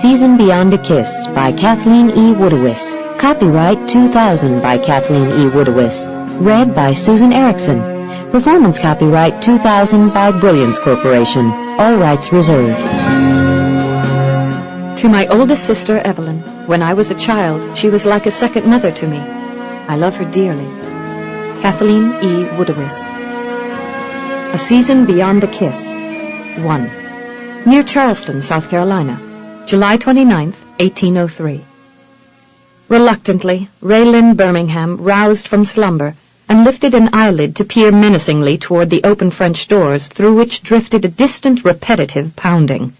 Season Beyond a Kiss by Kathleen E. Woodiwiss. Copyright 2000 by Kathleen E. Woodiwiss. Read by Susan Erickson. Performance copyright 2000 by Brilliance Corporation. All rights reserved. To my oldest sister, Evelyn, when I was a child, she was like a second mother to me. I love her dearly. Kathleen E. Woodiwiss. A Season Beyond a Kiss. 1. Near Charleston, South Carolina, July 29th, 1803. Reluctantly, Raelynn Birmingham roused from slumber and lifted an eyelid to peer menacingly toward the open French doors through which drifted a distant, repetitive pounding.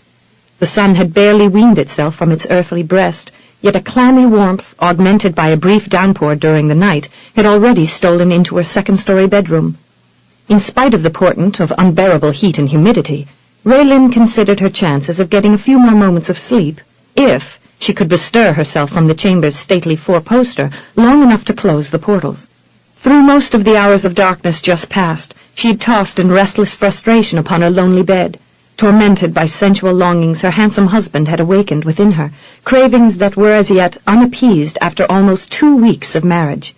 The sun had barely weaned itself from its earthly breast, yet a clammy warmth, augmented by a brief downpour during the night, had already stolen into her second-story bedroom. In spite of the portent of unbearable heat and humidity, Raelynn considered her chances of getting a few more moments of sleep, if she could bestir herself from the chamber's stately four-poster long enough to close the portals. Through most of the hours of darkness just past, she had tossed in restless frustration upon her lonely bed. Tormented by sensual longings her handsome husband had awakened within her, cravings that were as yet unappeased after almost 2 weeks of marriage.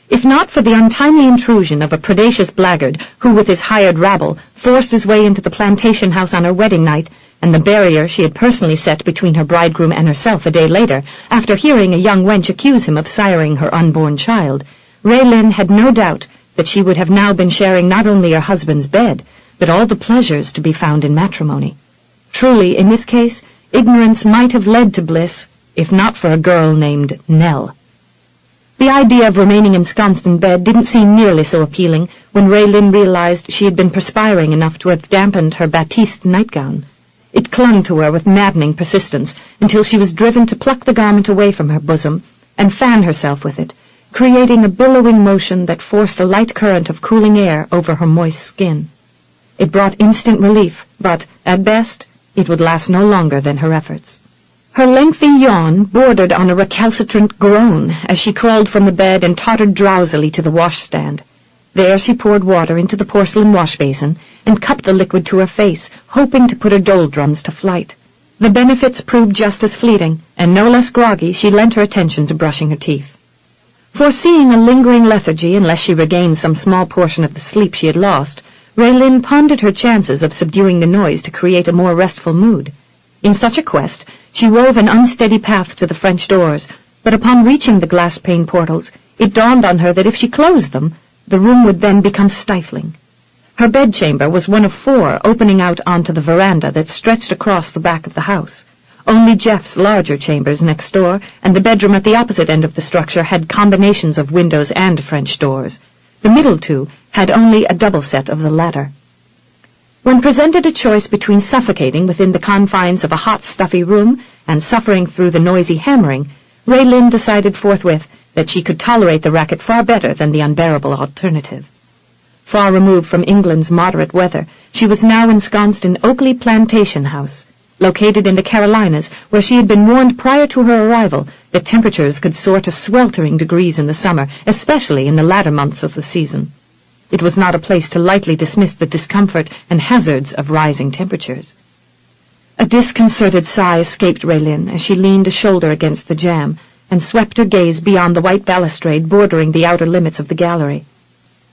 If not for the untimely intrusion of a predacious blackguard who, with his hired rabble, forced his way into the plantation house on her wedding night, and the barrier she had personally set between her bridegroom and herself a day later, after hearing a young wench accuse him of siring her unborn child, Raelynn had no doubt that she would have now been sharing not only her husband's bed, but all the pleasures to be found in matrimony. Truly, in this case, ignorance might have led to bliss, if not for a girl named Nell. The idea of remaining ensconced in bed didn't seem nearly so appealing when Raelynn realized she had been perspiring enough to have dampened her batiste nightgown. It clung to her with maddening persistence until she was driven to pluck the garment away from her bosom and fan herself with it, creating a billowing motion that forced a light current of cooling air over her moist skin. It brought instant relief, but, at best, it would last no longer than her efforts. Her lengthy yawn bordered on a recalcitrant groan as she crawled from the bed and tottered drowsily to the washstand. There she poured water into the porcelain wash-basin and cupped the liquid to her face, hoping to put her doldrums to flight. The benefits proved just as fleeting, and no less groggy she lent her attention to brushing her teeth. Foreseeing a lingering lethargy unless she regained some small portion of the sleep she had lost, Raelynn pondered her chances of subduing the noise to create a more restful mood. In such a quest, she wove an unsteady path to the French doors, but upon reaching the glass-pane portals, it dawned on her that if she closed them, the room would then become stifling. Her bedchamber was one of 4 opening out onto the veranda that stretched across the back of the house. Only Jeff's larger chambers next door and the bedroom at the opposite end of the structure had combinations of windows and French doors. The middle 2 had only a double set of the latter. When presented a choice between suffocating within the confines of a hot, stuffy room and suffering through the noisy hammering, Raelynn decided forthwith that she could tolerate the racket far better than the unbearable alternative. Far removed from England's moderate weather, she was now ensconced in Oakley Plantation House, located in the Carolinas, where she had been warned prior to her arrival that temperatures could soar to sweltering degrees in the summer, especially in the latter months of the season. It was not a place to lightly dismiss the discomfort and hazards of rising temperatures. A disconcerted sigh escaped Raelynn as she leaned a shoulder against the jamb and swept her gaze beyond the white balustrade bordering the outer limits of the gallery.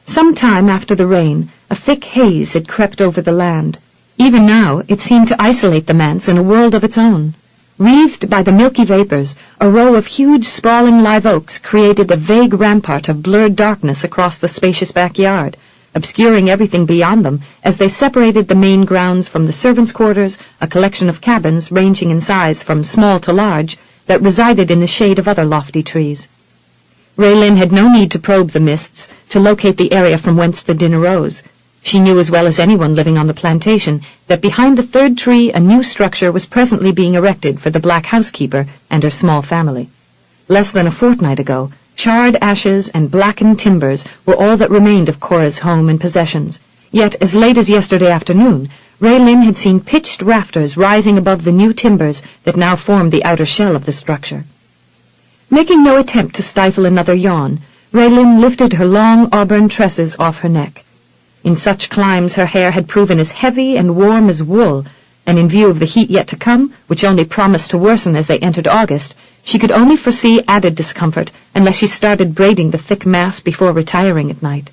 Some time after the rain, a thick haze had crept over the land. Even now, it seemed to isolate the manse in a world of its own. Wreathed by the milky vapors, a row of huge, sprawling live oaks created a vague rampart of blurred darkness across the spacious backyard, obscuring everything beyond them as they separated the main grounds from the servants' quarters, a collection of cabins ranging in size from small to large that resided in the shade of other lofty trees. Raelynn had no need to probe the mists to locate the area from whence the din arose. She knew as well as anyone living on the plantation that behind the third tree a new structure was presently being erected for the black housekeeper and her small family. Less than a fortnight ago, charred ashes and blackened timbers were all that remained of Cora's home and possessions. Yet, as late as yesterday afternoon, Raelynn had seen pitched rafters rising above the new timbers that now formed the outer shell of the structure. Making no attempt to stifle another yawn, Raelynn lifted her long auburn tresses off her neck. In such climes her hair had proven as heavy and warm as wool, and in view of the heat yet to come, which only promised to worsen as they entered August, she could only foresee added discomfort unless she started braiding the thick mass before retiring at night.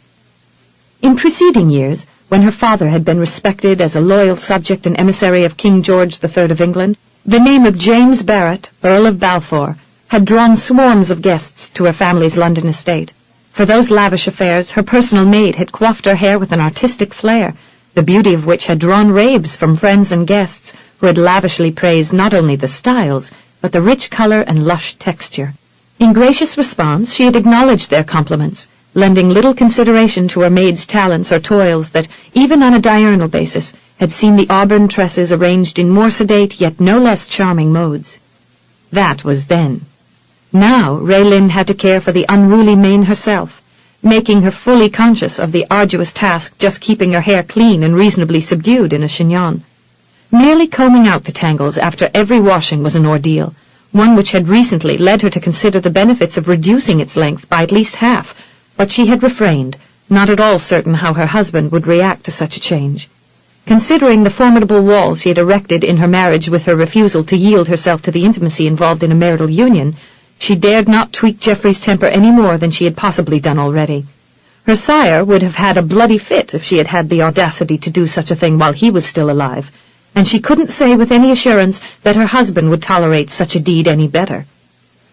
In preceding years, when her father had been respected as a loyal subject and emissary of King George III of England, the name of James Barrett, Earl of Balfour, had drawn swarms of guests to her family's London estate. For those lavish affairs, her personal maid had coiffed her hair with an artistic flair, the beauty of which had drawn raves from friends and guests who had lavishly praised not only the styles, but the rich color and lush texture. In gracious response, she had acknowledged their compliments, lending little consideration to her maid's talents or toils that, even on a diurnal basis, had seen the auburn tresses arranged in more sedate yet no less charming modes. That was then. Now Raelynn had to care for the unruly mane herself, making her fully conscious of the arduous task just keeping her hair clean and reasonably subdued in a chignon. Merely combing out the tangles after every washing was an ordeal, one which had recently led her to consider the benefits of reducing its length by at least half, but she had refrained, not at all certain how her husband would react to such a change. Considering the formidable wall she had erected in her marriage with her refusal to yield herself to the intimacy involved in a marital union, she dared not tweak Geoffrey's temper any more than she had possibly done already. Her sire would have had a bloody fit if she had had the audacity to do such a thing while he was still alive, and she couldn't say with any assurance that her husband would tolerate such a deed any better.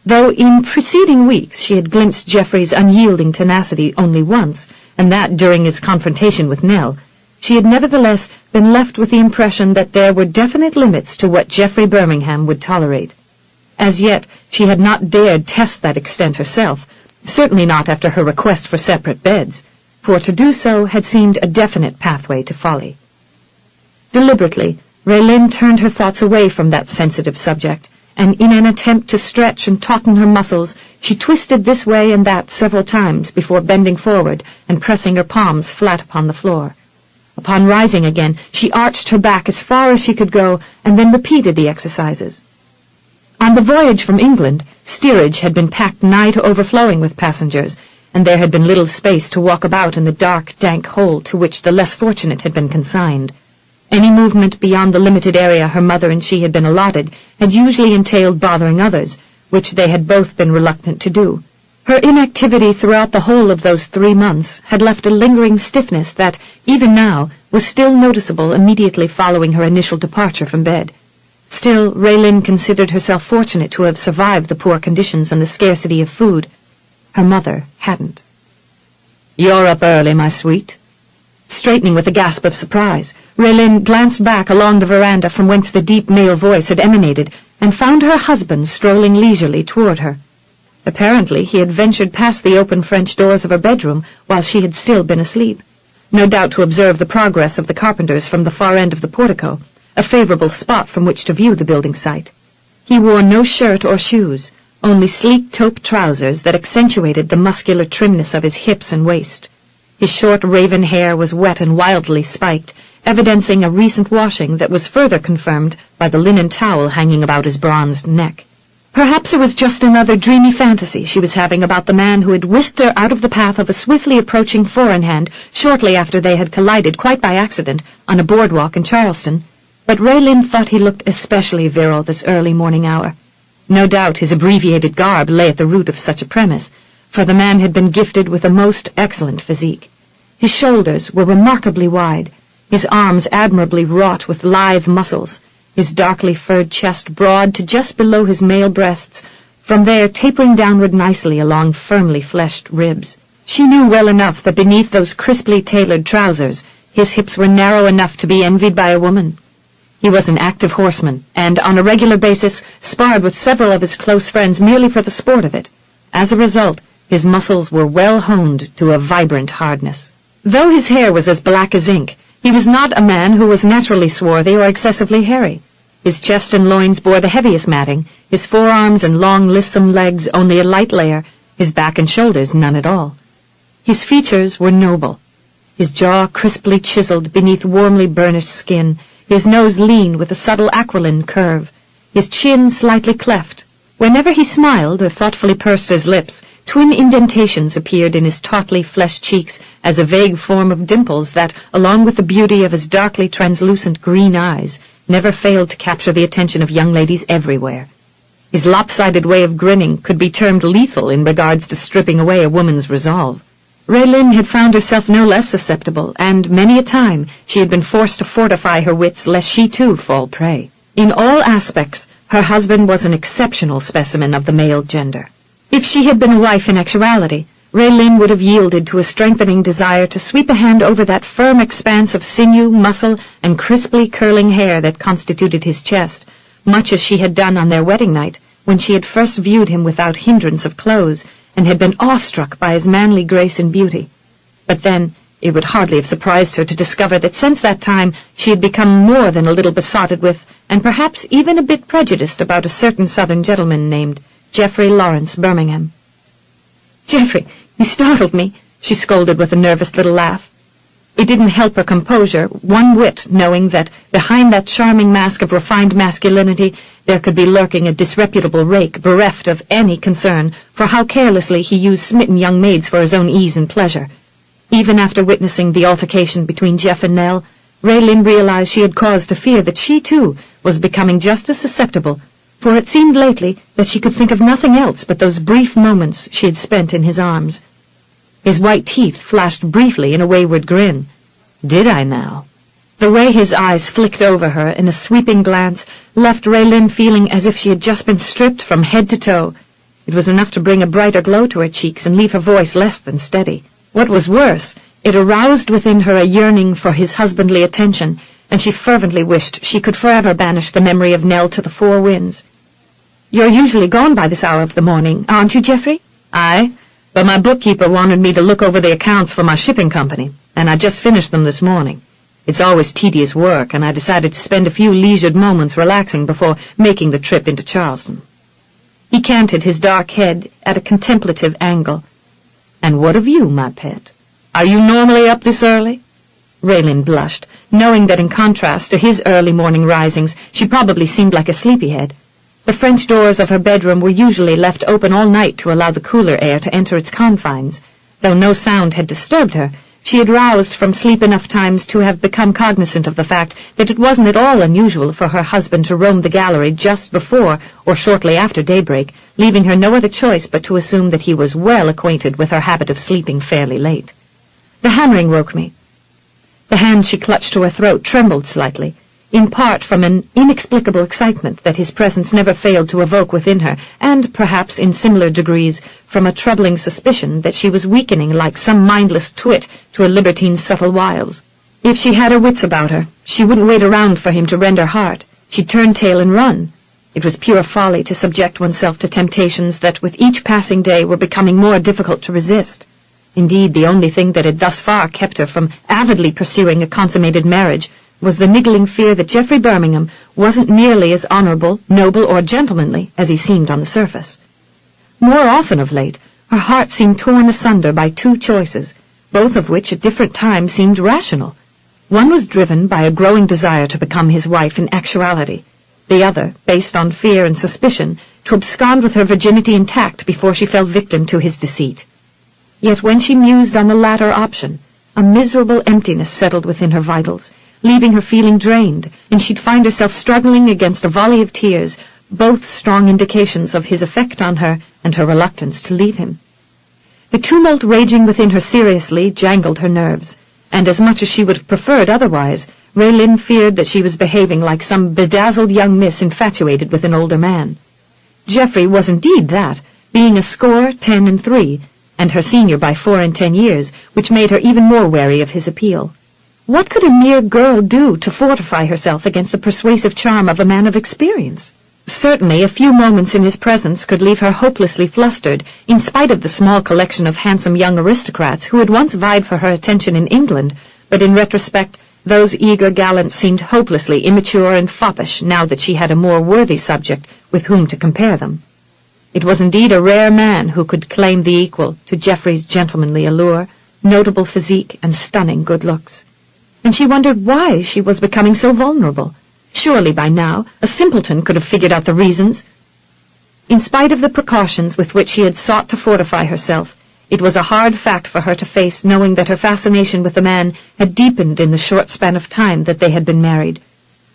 Though in preceding weeks she had glimpsed Geoffrey's unyielding tenacity only once, and that during his confrontation with Nell, she had nevertheless been left with the impression that there were definite limits to what Geoffrey Birmingham would tolerate. As yet, she had not dared test that extent herself, certainly not after her request for separate beds, for to do so had seemed a definite pathway to folly. Deliberately, Raelynn turned her thoughts away from that sensitive subject, and in an attempt to stretch and tauten her muscles, she twisted this way and that several times before bending forward and pressing her palms flat upon the floor. Upon rising again, she arched her back as far as she could go, and then repeated the exercises. On the voyage from England, steerage had been packed nigh to overflowing with passengers, and there had been little space to walk about in the dark, dank hold to which the less fortunate had been consigned. Any movement beyond the limited area her mother and she had been allotted had usually entailed bothering others, which they had both been reluctant to do. Her inactivity throughout the whole of those 3 months had left a lingering stiffness that, even now, was still noticeable immediately following her initial departure from bed. Still, Raelynn considered herself fortunate to have survived the poor conditions and the scarcity of food. Her mother hadn't. "You're up early, my sweet." Straightening with a gasp of surprise, Raelynn glanced back along the veranda from whence the deep male voice had emanated, and found her husband strolling leisurely toward her. Apparently he had ventured past the open French doors of her bedroom while she had still been asleep, no doubt to observe the progress of the carpenters from the far end of the portico, a favorable spot from which to view the building site. He wore no shirt or shoes, only sleek taupe trousers that accentuated the muscular trimness of his hips and waist. His short raven hair was wet and wildly spiked, evidencing a recent washing that was further confirmed by the linen towel hanging about his bronzed neck. Perhaps it was just another dreamy fantasy she was having about the man who had whisked her out of the path of a swiftly approaching four-in-hand shortly after they had collided quite by accident on a boardwalk in Charleston, but Raelynn thought he looked especially virile this early morning hour. No doubt his abbreviated garb lay at the root of such a premise, for the man had been gifted with a most excellent physique. His shoulders were remarkably wide, his arms admirably wrought with lithe muscles, his darkly furred chest broad to just below his male breasts, from there tapering downward nicely along firmly fleshed ribs. She knew well enough that beneath those crisply tailored trousers, his hips were narrow enough to be envied by a woman. He was an active horseman, and on a regular basis sparred with several of his close friends merely for the sport of it. As a result, his muscles were well honed to a vibrant hardness. Though his hair was as black as ink, he was not a man who was naturally swarthy or excessively hairy. His chest and loins bore the heaviest matting, his forearms and long lissom legs only a light layer, his back and shoulders none at all. His features were noble, his jaw crisply chiseled beneath warmly burnished skin, his nose lean with a subtle aquiline curve, his chin slightly cleft. Whenever he smiled or thoughtfully pursed his lips, twin indentations appeared in his tautly fleshed cheeks as a vague form of dimples that, along with the beauty of his darkly translucent green eyes, never failed to capture the attention of young ladies everywhere. His lopsided way of grinning could be termed lethal in regards to stripping away a woman's resolve. Raelynn had found herself no less susceptible, and many a time she had been forced to fortify her wits lest she too fall prey. In all aspects, her husband was an exceptional specimen of the male gender. If she had been a wife in actuality, Raelynn would have yielded to a strengthening desire to sweep a hand over that firm expanse of sinew, muscle, and crisply curling hair that constituted his chest, much as she had done on their wedding night, when she had first viewed him without hindrance of clothes, and had been awestruck by his manly grace and beauty. But then, it would hardly have surprised her to discover that since that time she had become more than a little besotted with, and perhaps even a bit prejudiced about a certain southern gentleman named Geoffrey Lawrence Birmingham. "Geoffrey, you startled me," she scolded with a nervous little laugh. It didn't help her composure one whit, knowing that behind that charming mask of refined masculinity there could be lurking a disreputable rake bereft of any concern for how carelessly he used smitten young maids for his own ease and pleasure. Even after witnessing the altercation between Jeff and Nell, Raelynn realized she had cause to fear that she, too, was becoming just as susceptible, for it seemed lately that she could think of nothing else but those brief moments she had spent in his arms. His white teeth flashed briefly in a wayward grin. "Did I now?" The way his eyes flicked over her in a sweeping glance left Raelynn feeling as if she had just been stripped from head to toe. It was enough to bring a brighter glow to her cheeks and leave her voice less than steady. What was worse, it aroused within her a yearning for his husbandly attention, and she fervently wished she could forever banish the memory of Nell to the four winds. "You're usually gone by this hour of the morning, aren't you, Geoffrey?" "Aye, but my bookkeeper wanted me to look over the accounts for my shipping company, and I just finished them this morning. It's always tedious work, and I decided to spend a few leisured moments relaxing before making the trip into Charleston." He canted his dark head at a contemplative angle. "And what of you, my pet? Are you normally up this early?" Raelynn blushed, knowing that in contrast to his early morning risings, she probably seemed like a sleepyhead. The French doors of her bedroom were usually left open all night to allow the cooler air to enter its confines. Though no sound had disturbed her, she had roused from sleep enough times to have become cognizant of the fact that it wasn't at all unusual for her husband to roam the gallery just before or shortly after daybreak, leaving her no other choice but to assume that he was well acquainted with her habit of sleeping fairly late. The hammering woke me. The hand she clutched to her throat trembled slightly, in part from an inexplicable excitement that his presence never failed to evoke within her, and perhaps in similar degrees from a troubling suspicion that she was weakening like some mindless twit to a libertine's subtle wiles. If she had her wits about her, she wouldn't wait around for him to rend her heart. She'd turn tail and run. It was pure folly to subject oneself to temptations that with each passing day were becoming more difficult to resist. Indeed, the only thing that had thus far kept her from avidly pursuing a consummated marriage was the niggling fear that Geoffrey Birmingham wasn't nearly as honorable, noble, or gentlemanly as he seemed on the surface. More often of late, her heart seemed torn asunder by two choices, both of which at different times seemed rational. One was driven by a growing desire to become his wife in actuality, the other based on fear and suspicion to abscond with her virginity intact before she fell victim to his deceit. Yet when she mused on the latter option, a miserable emptiness settled within her vitals, leaving her feeling drained, and she'd find herself struggling against a volley of tears, both strong indications of his effect on her and her reluctance to leave him. The tumult raging within her seriously jangled her nerves, and as much as she would have preferred otherwise, Raelynn feared that she was behaving like some bedazzled young miss infatuated with an older man. Geoffrey was indeed that, being a score 10 and 3, and her senior by 4 and 10 years, which made her even more wary of his appeal. What could a mere girl do to fortify herself against the persuasive charm of a man of experience? Certainly a few moments in his presence could leave her hopelessly flustered, in spite of the small collection of handsome young aristocrats who had once vied for her attention in England, but in retrospect those eager gallants seemed hopelessly immature and foppish now that she had a more worthy subject with whom to compare them. It was indeed a rare man who could claim the equal to Geoffrey's gentlemanly allure, notable physique, and stunning good looks. And she wondered why she was becoming so vulnerable. Surely by now a simpleton could have figured out the reasons. In spite of the precautions with which she had sought to fortify herself, it was a hard fact for her to face, knowing that her fascination with the man had deepened in the short span of time that they had been married.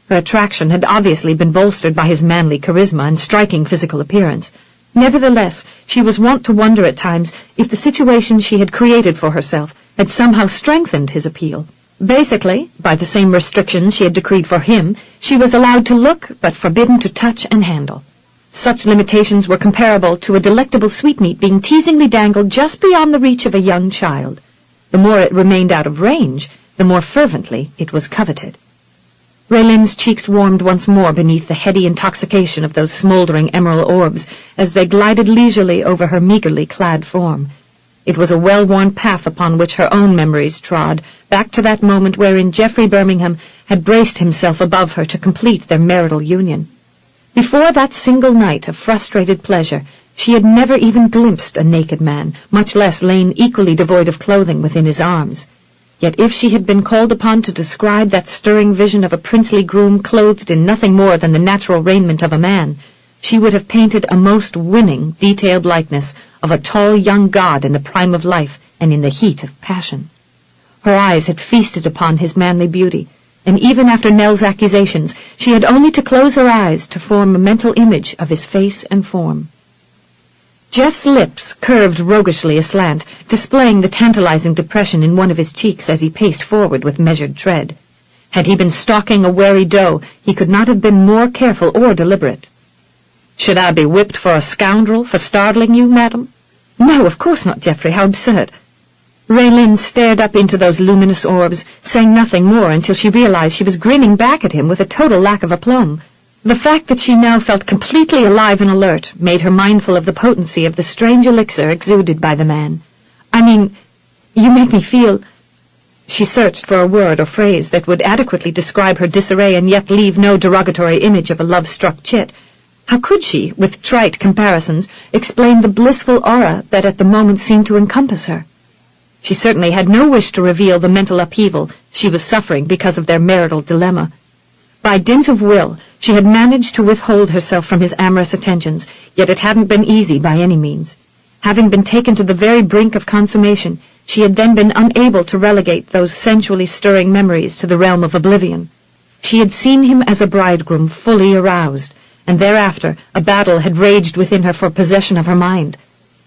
Her attraction had obviously been bolstered by his manly charisma and striking physical appearance. Nevertheless, she was wont to wonder at times if the situation she had created for herself had somehow strengthened his appeal. Basically, by the same restrictions she had decreed for him, she was allowed to look but forbidden to touch and handle. Such limitations were comparable to a delectable sweetmeat being teasingly dangled just beyond the reach of a young child. The more it remained out of range, the more fervently it was coveted. Raelynn's cheeks warmed once more beneath the heady intoxication of those smoldering emerald orbs as they glided leisurely over her meagerly clad form. It was a well-worn path upon which her own memories trod, back to that moment wherein Geoffrey Birmingham had braced himself above her to complete their marital union. Before that single night of frustrated pleasure, she had never even glimpsed a naked man, much less lain equally devoid of clothing within his arms. Yet if she had been called upon to describe that stirring vision of a princely groom clothed in nothing more than the natural raiment of a man, she would have painted a most winning, detailed likeness of a tall young god in the prime of life and in the heat of passion. Her eyes had feasted upon his manly beauty, and even after Nell's accusations, she had only to close her eyes to form a mental image of his face and form. Jeff's lips curved roguishly aslant, displaying the tantalizing depression in one of his cheeks as he paced forward with measured tread. Had he been stalking a wary doe, he could not have been more careful or deliberate. "Should I be whipped for a scoundrel for startling you, madam?" "No, of course not, Geoffrey. How absurd." Raelynn stared up into those luminous orbs, saying nothing more until she realized she was grinning back at him with a total lack of aplomb. The fact that she now felt completely alive and alert made her mindful of the potency of the strange elixir exuded by the man. "I mean, you make me feel—" She searched for a word or phrase that would adequately describe her disarray and yet leave no derogatory image of a love-struck chit. How could she, with trite comparisons, explain the blissful aura that at the moment seemed to encompass her? She certainly had no wish to reveal the mental upheaval she was suffering because of their marital dilemma. By dint of will, she had managed to withhold herself from his amorous attentions, yet it hadn't been easy by any means. Having been taken to the very brink of consummation, she had then been unable to relegate those sensually stirring memories to the realm of oblivion. She had seen him as a bridegroom fully aroused, and thereafter a battle had raged within her for possession of her mind.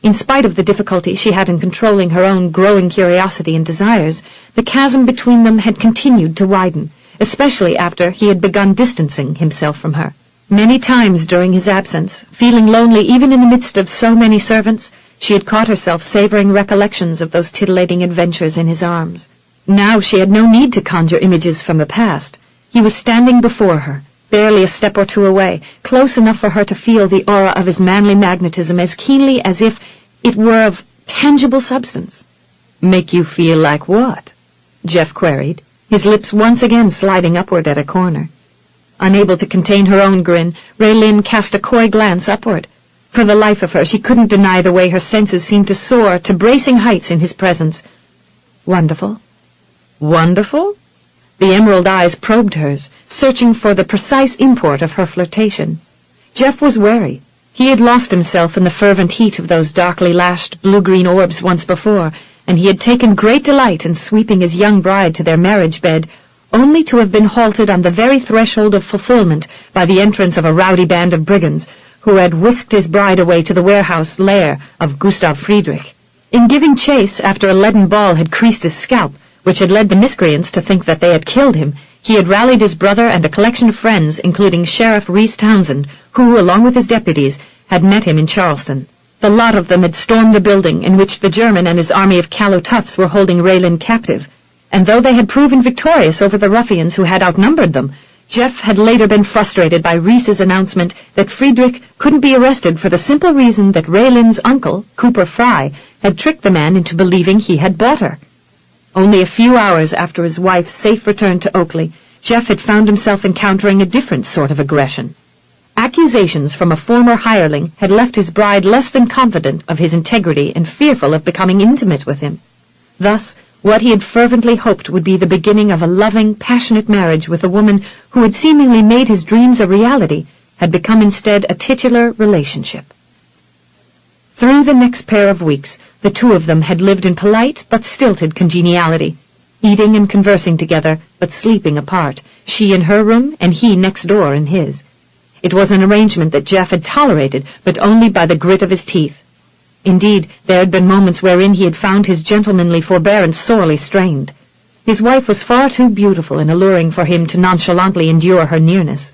In spite of the difficulty she had in controlling her own growing curiosity and desires, the chasm between them had continued to widen, especially after he had begun distancing himself from her. Many times during his absence, feeling lonely even in the midst of so many servants, she had caught herself savoring recollections of those titillating adventures in his arms. Now she had no need to conjure images from the past. He was standing before her, barely a step or two away, close enough for her to feel the aura of his manly magnetism as keenly as if it were of tangible substance. "Make you feel like what?" Jeff queried, his lips once again sliding upward at a corner. Unable to contain her own grin, Raelynn cast a coy glance upward. For the life of her, she couldn't deny the way her senses seemed to soar to bracing heights in his presence. "Wonderful." "Wonderful?" The emerald eyes probed hers, searching for the precise import of her flirtation. Jeff was wary. He had lost himself in the fervent heat of those darkly lashed blue-green orbs once before, and he had taken great delight in sweeping his young bride to their marriage bed, only to have been halted on the very threshold of fulfillment by the entrance of a rowdy band of brigands, who had whisked his bride away to the warehouse lair of Gustav Friedrich. In giving chase after a leaden ball had creased his scalp, which had led the miscreants to think that they had killed him, he had rallied his brother and a collection of friends, including Sheriff Rhys Townsend, who, along with his deputies, had met him in Charleston. The lot of them had stormed the building in which the German and his army of callow toughs were holding Raelynn captive, and though they had proven victorious over the ruffians who had outnumbered them, Jeff had later been frustrated by Rhys's announcement that Friedrich couldn't be arrested for the simple reason that Raelynn's uncle, Cooper Fry, had tricked the man into believing he had bought her. Only a few hours after his wife's safe return to Oakley, Jeff had found himself encountering a different sort of aggression. Accusations from a former hireling had left his bride less than confident of his integrity and fearful of becoming intimate with him. Thus, what he had fervently hoped would be the beginning of a loving, passionate marriage with a woman who had seemingly made his dreams a reality had become instead a titular relationship. Through the next pair of weeks, the two of them had lived in polite but stilted congeniality, eating and conversing together, but sleeping apart, she in her room and he next door in his. It was an arrangement that Jeff had tolerated, but only by the grit of his teeth. Indeed, there had been moments wherein he had found his gentlemanly forbearance sorely strained. His wife was far too beautiful and alluring for him to nonchalantly endure her nearness.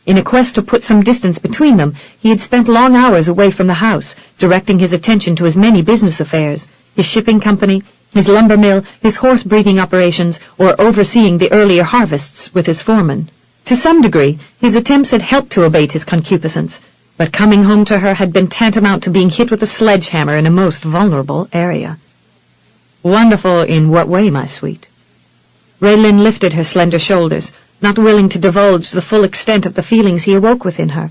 In a quest to put some distance between them, he had spent long hours away from the house, directing his attention to his many business affairs, his shipping company, his lumber mill, his horse breeding operations, or overseeing the earlier harvests with his foreman. To some degree, his attempts had helped to abate his concupiscence, but coming home to her had been tantamount to being hit with a sledgehammer in a most vulnerable area. Wonderful in what way, my sweet? Raelynn lifted her slender shoulders, not willing to divulge the full extent of the feelings he awoke within her.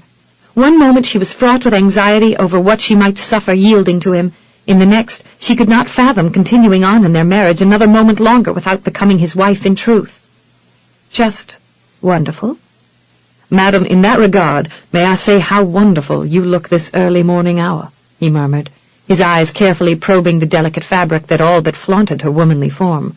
One moment she was fraught with anxiety over what she might suffer yielding to him. In the next, she could not fathom continuing on in their marriage another moment longer without becoming his wife in truth. Just wonderful? Madam, in that regard, may I say how wonderful you look this early morning hour, he murmured, his eyes carefully probing the delicate fabric that all but flaunted her womanly form.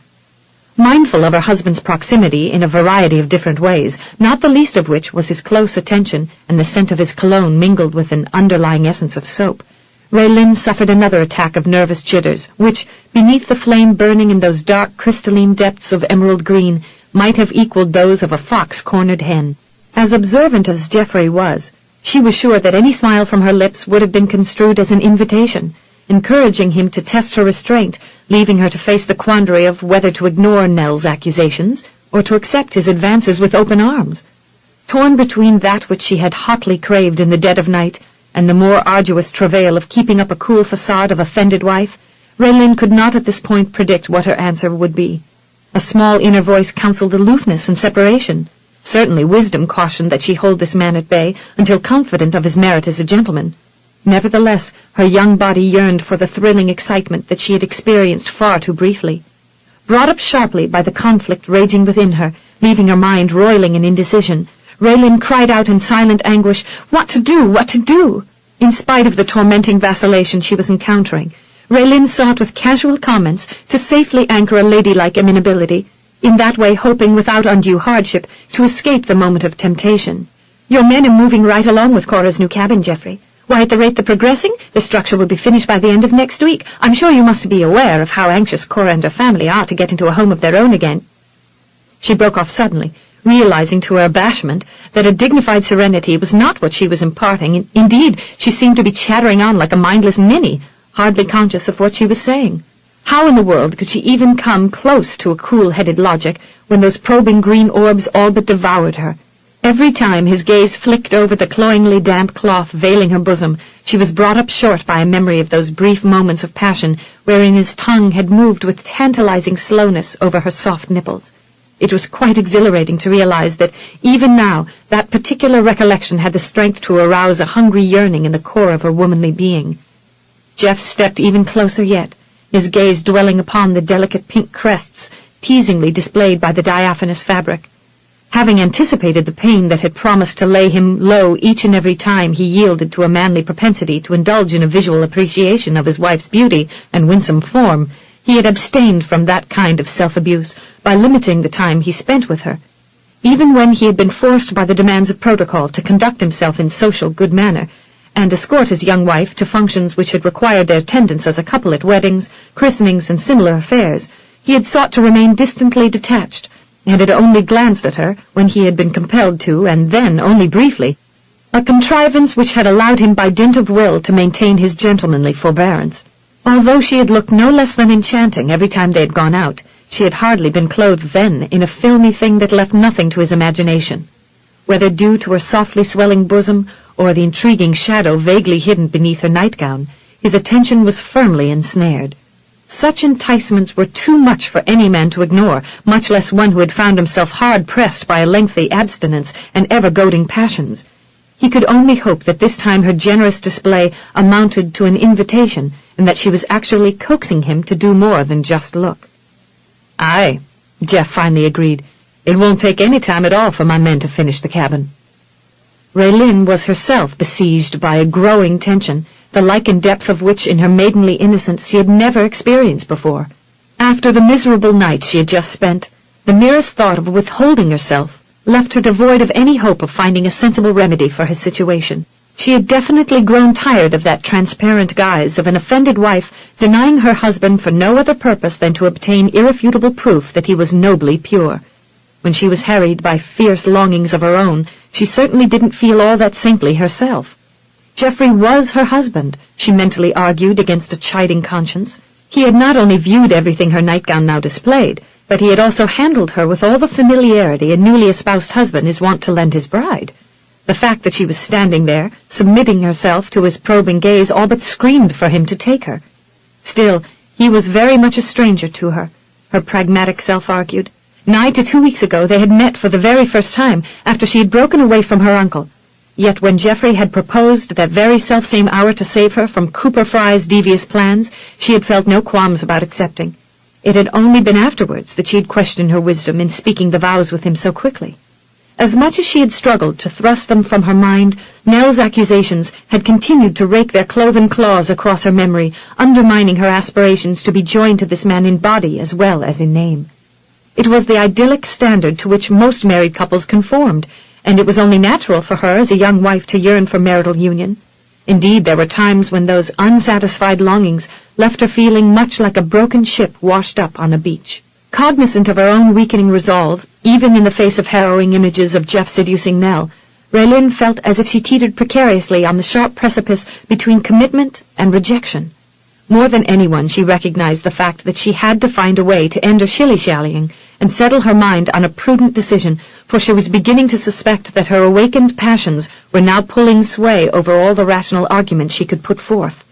Mindful of her husband's proximity in a variety of different ways, not the least of which was his close attention and the scent of his cologne mingled with an underlying essence of soap, Raelynn suffered another attack of nervous jitters, which, beneath the flame burning in those dark crystalline depths of emerald green, might have equaled those of a fox-cornered hen. As observant as Geoffrey was, she was sure that any smile from her lips would have been construed as an invitation, encouraging him to test her restraint, leaving her to face the quandary of whether to ignore Nell's accusations or to accept his advances with open arms. Torn between that which she had hotly craved in the dead of night and the more arduous travail of keeping up a cool facade of offended wife, Raelynn could not at this point predict what her answer would be. A small inner voice counseled aloofness and separation. Certainly wisdom cautioned that she hold this man at bay until confident of his merit as a gentleman. Nevertheless, her young body yearned for the thrilling excitement that she had experienced far too briefly. Brought up sharply by the conflict raging within her, leaving her mind roiling in indecision, Raelynn cried out in silent anguish, "What to do? What to do?" In spite of the tormenting vacillation she was encountering, Raelynn sought with casual comments to safely anchor a ladylike amenability, in that way hoping without undue hardship to escape the moment of temptation. "Your men are moving right along with Cora's new cabin, Geoffrey. Why, at the rate they're progressing, the structure will be finished by the end of next week. I'm sure you must be aware of how anxious Cora and her family are to get into a home of their own again." She broke off suddenly, realizing to her abashment that a dignified serenity was not what she was imparting. Indeed, she seemed to be chattering on like a mindless ninny, hardly conscious of what she was saying. How in the world could she even come close to a cool-headed logic when those probing green orbs all but devoured her? Every time his gaze flicked over the cloyingly damp cloth veiling her bosom, she was brought up short by a memory of those brief moments of passion wherein his tongue had moved with tantalizing slowness over her soft nipples. It was quite exhilarating to realize that, even now, that particular recollection had the strength to arouse a hungry yearning in the core of her womanly being. Jeff stepped even closer yet, his gaze dwelling upon the delicate pink crests teasingly displayed by the diaphanous fabric. Having anticipated the pain that had promised to lay him low each and every time he yielded to a manly propensity to indulge in a visual appreciation of his wife's beauty and winsome form, he had abstained from that kind of self-abuse by limiting the time he spent with her. Even when he had been forced by the demands of protocol to conduct himself in social good manner, and escort his young wife to functions which had required their attendance as a couple at weddings, christenings, and similar affairs, he had sought to remain distantly detached, and had only glanced at her when he had been compelled to, and then only briefly, a contrivance which had allowed him by dint of will to maintain his gentlemanly forbearance. Although she had looked no less than enchanting every time they had gone out, she had hardly been clothed then in a filmy thing that left nothing to his imagination. Whether due to her softly swelling bosom or the intriguing shadow vaguely hidden beneath her nightgown, his attention was firmly ensnared. Such enticements were too much for any man to ignore, much less one who had found himself hard-pressed by a lengthy abstinence and ever-goading passions. He could only hope that this time her generous display amounted to an invitation, and that she was actually coaxing him to do more than just look. "Aye," Jeff finally agreed. "It won't take any time at all for my men to finish the cabin." Raelynn was herself besieged by a growing tension, the like and depth of which in her maidenly innocence she had never experienced before. After the miserable night she had just spent, the merest thought of withholding herself, left her devoid of any hope of finding a sensible remedy for his situation. She had definitely grown tired of that transparent guise of an offended wife denying her husband for no other purpose than to obtain irrefutable proof that he was nobly pure. When she was harried by fierce longings of her own, she certainly didn't feel all that saintly herself. Geoffrey was her husband, she mentally argued against a chiding conscience. He had not only viewed everything her nightgown now displayed, but he had also handled her with all the familiarity a newly espoused husband is wont to lend his bride. The fact that she was standing there, submitting herself to his probing gaze, all but screamed for him to take her. Still, he was very much a stranger to her, her pragmatic self argued. Nigh to 2 weeks ago they had met for the very first time after she had broken away from her uncle. Yet when Geoffrey had proposed that very self-same hour to save her from Cooper Fry's devious plans, she had felt no qualms about accepting. It had only been afterwards that she had questioned her wisdom in speaking the vows with him so quickly. As much as she had struggled to thrust them from her mind, Nell's accusations had continued to rake their cloven claws across her memory, undermining her aspirations to be joined to this man in body as well as in name. It was the idyllic standard to which most married couples conformed, and it was only natural for her as a young wife to yearn for marital union. Indeed, there were times when those unsatisfied longings left her feeling much like a broken ship washed up on a beach. Cognizant of her own weakening resolve, even in the face of harrowing images of Jeff seducing Nell, Raelynn felt as if she teetered precariously on the sharp precipice between commitment and rejection. More than anyone, she recognized the fact that she had to find a way to end her shilly-shallying and settle her mind on a prudent decision, for she was beginning to suspect that her awakened passions were now pulling sway over all the rational arguments she could put forth.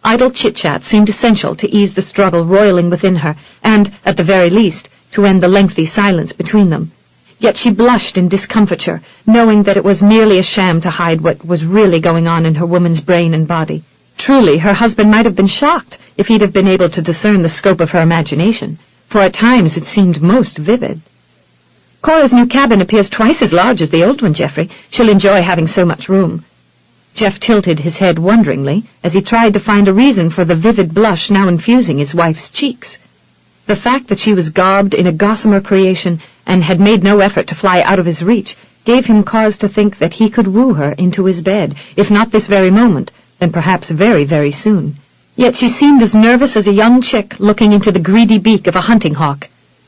Idle chit-chat seemed essential to ease the struggle roiling within her, and, at the very least, to end the lengthy silence between them. Yet she blushed in discomfiture, knowing that it was merely a sham to hide what was really going on in her woman's brain and body. Truly, her husband might have been shocked if he'd have been able to discern the scope of her imagination, for at times it seemed most vivid. Cora's new cabin appears twice as large as the old one, Geoffrey. She'll enjoy having so much room. Jeff tilted his head wonderingly as he tried to find a reason for the vivid blush now infusing his wife's cheeks. The fact that she was garbed in a gossamer creation and had made no effort to fly out of his reach gave him cause to think that he could woo her into his bed, if not this very moment, then perhaps very, very soon. Yet she seemed as nervous as a young chick looking into the greedy beak of a hunting hawk.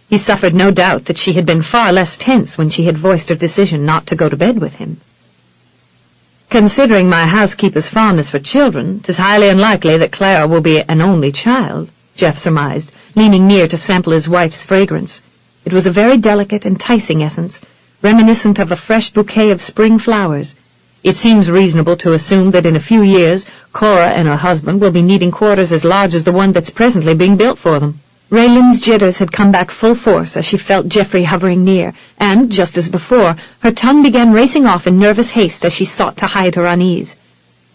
He suffered no doubt that she had been far less tense when she had voiced her decision not to go to bed with him. Considering my housekeeper's fondness for children, 'tis highly unlikely that Clara will be an only child, Jeff surmised, leaning near to sample his wife's fragrance. It was a very delicate, enticing essence, reminiscent of a fresh bouquet of spring flowers. It seems reasonable to assume that in a few years Cora and her husband will be needing quarters as large as the one that's presently being built for them. Raylynn's jitters had come back full force as she felt Geoffrey hovering near, and, just as before, her tongue began racing off in nervous haste as she sought to hide her unease.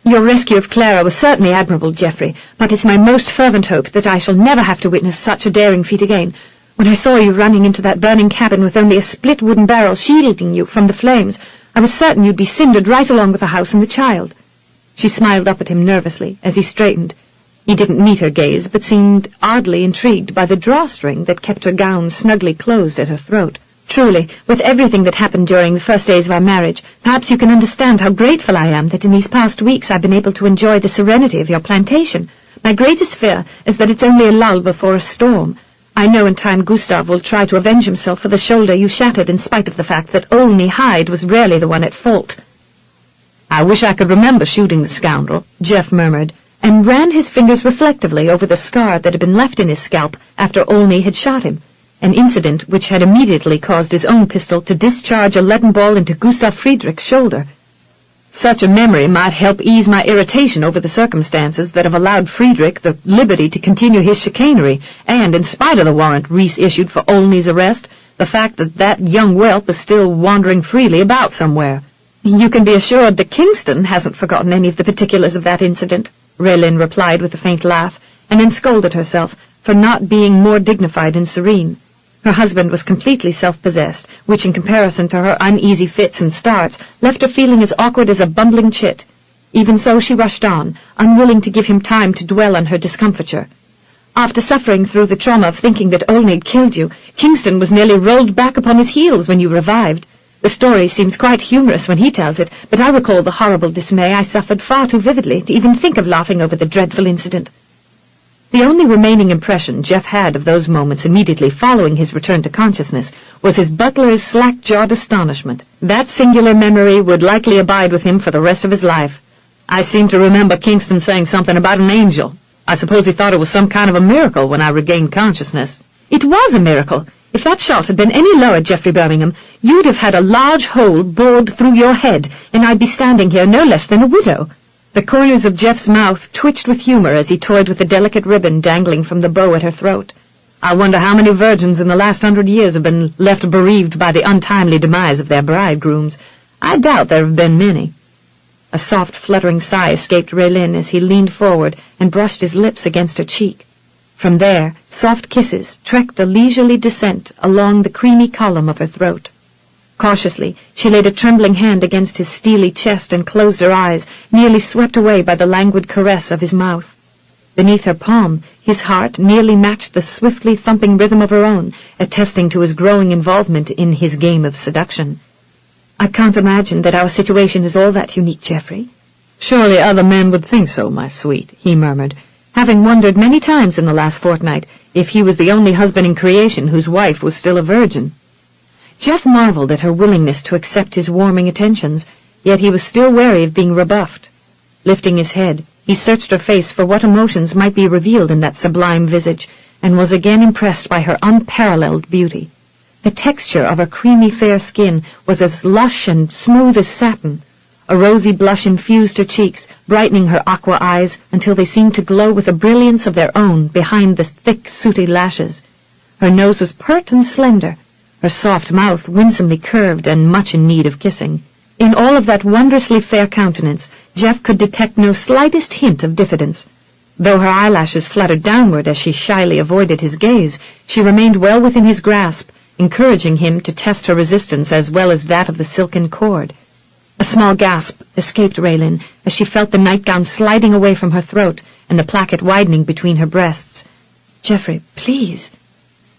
Your rescue of Clara was certainly admirable, Geoffrey, but it's my most fervent hope that I shall never have to witness such a daring feat again. When I saw you running into that burning cabin with only a split wooden barrel shielding you from the flames, I was certain you'd be cindered right along with the house and the child. She smiled up at him nervously as he straightened. He didn't meet her gaze, but seemed oddly intrigued by the drawstring that kept her gown snugly closed at her throat. Truly, with everything that happened during the first days of our marriage, perhaps you can understand how grateful I am that in these past weeks I've been able to enjoy the serenity of your plantation. My greatest fear is that it's only a lull before a storm. I know in time Gustav will try to avenge himself for the shoulder you shattered in spite of the fact that only Hyde was rarely the one at fault. I wish I could remember shooting the scoundrel, Jeff murmured, and ran his fingers reflectively over the scar that had been left in his scalp after Olney had shot him, an incident which had immediately caused his own pistol to discharge a leaden ball into Gustav Friedrich's shoulder. Such a memory might help ease my irritation over the circumstances that have allowed Friedrich the liberty to continue his chicanery, and, in spite of the warrant Reese issued for Olney's arrest, the fact that that young whelp is still wandering freely about somewhere. You can be assured that Kingston hasn't forgotten any of the particulars of that incident, Raelynn replied with a faint laugh, and then scolded herself for not being more dignified and serene. Her husband was completely self-possessed, which in comparison to her uneasy fits and starts left her feeling as awkward as a bumbling chit. Even so she rushed on, unwilling to give him time to dwell on her discomfiture. After suffering through the trauma of thinking that Olney had killed you, Kingston was nearly rolled back upon his heels when you revived. The story seems quite humorous when he tells it, but I recall the horrible dismay I suffered far too vividly to even think of laughing over the dreadful incident. The only remaining impression Jeff had of those moments immediately following his return to consciousness was his butler's slack-jawed astonishment. That singular memory would likely abide with him for the rest of his life. I seem to remember Kingston saying something about an angel. I suppose he thought it was some kind of a miracle when I regained consciousness. It was a miracle. If that shot had been any lower, Geoffrey Birmingham, you'd have had a large hole bored through your head, and I'd be standing here no less than a widow. The corners of Jeff's mouth twitched with humor as he toyed with the delicate ribbon dangling from the bow at her throat. I wonder how many virgins in the last 100 years have been left bereaved by the untimely demise of their bridegrooms. I doubt there have been many. A soft, fluttering sigh escaped Raelynn as he leaned forward and brushed his lips against her cheek. From there, soft kisses trekked a leisurely descent along the creamy column of her throat. Cautiously, she laid a trembling hand against his steely chest and closed her eyes, nearly swept away by the languid caress of his mouth. Beneath her palm, his heart nearly matched the swiftly thumping rhythm of her own, attesting to his growing involvement in his game of seduction. I can't imagine that our situation is all that unique, Geoffrey. Surely other men would think so, my sweet, he murmured, having wondered many times in the last fortnight if he was the only husband in creation whose wife was still a virgin. Jeff marveled at her willingness to accept his warming attentions, yet he was still wary of being rebuffed. Lifting his head, he searched her face for what emotions might be revealed in that sublime visage, and was again impressed by her unparalleled beauty. The texture of her creamy fair skin was as lush and smooth as satin. A rosy blush infused her cheeks, brightening her aqua eyes until they seemed to glow with a brilliance of their own behind the thick, sooty lashes. Her nose was pert and slender, her soft mouth winsomely curved and much in need of kissing. In all of that wondrously fair countenance, Jeff could detect no slightest hint of diffidence. Though her eyelashes fluttered downward as she shyly avoided his gaze, she remained well within his grasp, encouraging him to test her resistance as well as that of the silken cord. A small gasp escaped Raelynn as she felt the nightgown sliding away from her throat and the placket widening between her breasts. "Geoffrey, please."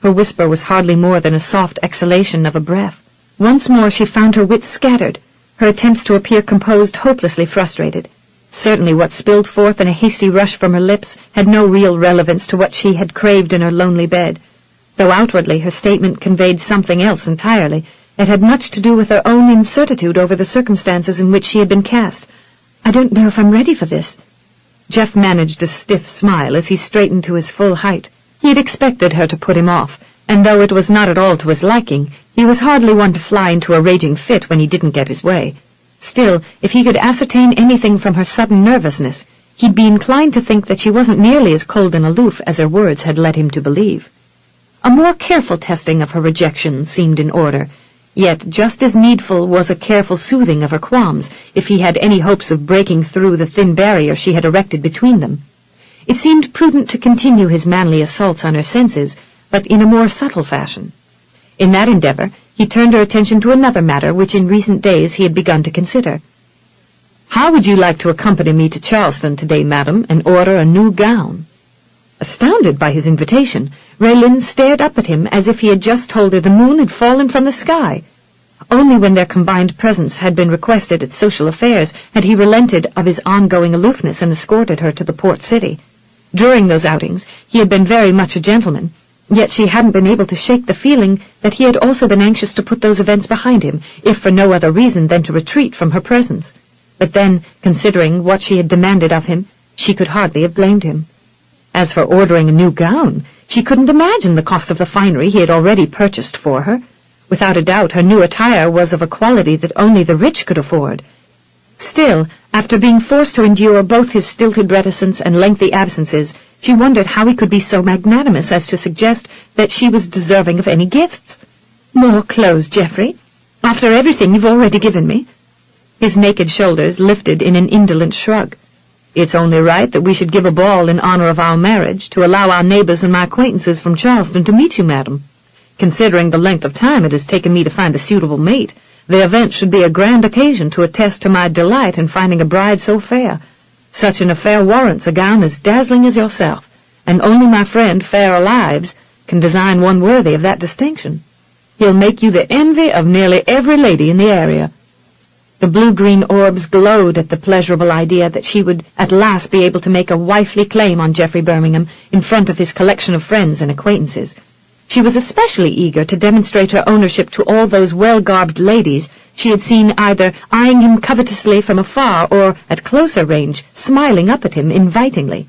Her whisper was hardly more than a soft exhalation of a breath. Once more she found her wits scattered, her attempts to appear composed hopelessly frustrated. Certainly what spilled forth in a hasty rush from her lips had no real relevance to what she had craved in her lonely bed. Though outwardly her statement conveyed something else entirely, it had much to do with her own incertitude over the circumstances in which she had been cast. "I don't know if I'm ready for this." Jeff managed a stiff smile as he straightened to his full height. He had expected her to put him off, and though it was not at all to his liking, he was hardly one to fly into a raging fit when he didn't get his way. Still, if he could ascertain anything from her sudden nervousness, he'd be inclined to think that she wasn't nearly as cold and aloof as her words had led him to believe. A more careful testing of her rejection seemed in order, yet just as needful was a careful soothing of her qualms if he had any hopes of breaking through the thin barrier she had erected between them. It seemed prudent to continue his manly assaults on her senses, but in a more subtle fashion. In that endeavor, he turned her attention to another matter which in recent days he had begun to consider. "How would you like to accompany me to Charleston today, madam, and order a new gown?" Astounded by his invitation, Raelynn stared up at him as if he had just told her the moon had fallen from the sky. Only when their combined presence had been requested at social affairs had he relented of his ongoing aloofness and escorted her to the port city. During those outings, he had been very much a gentleman, yet she hadn't been able to shake the feeling that he had also been anxious to put those events behind him, if for no other reason than to retreat from her presence. But then, considering what she had demanded of him, she could hardly have blamed him. As for ordering a new gown, she couldn't imagine the cost of the finery he had already purchased for her. Without a doubt, her new attire was of a quality that only the rich could afford. Still, after being forced to endure both his stilted reticence and lengthy absences, she wondered how he could be so magnanimous as to suggest that she was deserving of any gifts. "More clothes, Geoffrey? After everything you've already given me?" His naked shoulders lifted in an indolent shrug. "It's only right that we should give a ball in honor of our marriage, to allow our neighbors and my acquaintances from Charleston to meet you, madam. Considering the length of time it has taken me to find a suitable mate, the event should be a grand occasion to attest to my delight in finding a bride so fair. Such an affair warrants a gown as dazzling as yourself, and only my friend Fairer Lives can design one worthy of that distinction." He'll make you the envy of nearly every lady in the area." The blue-green orbs glowed at the pleasurable idea that she would at last be able to make a wifely claim on Geoffrey Birmingham in front of his collection of friends and acquaintances. She was especially eager to demonstrate her ownership to all those well-garbed ladies she had seen either eyeing him covetously from afar or, at closer range, smiling up at him invitingly.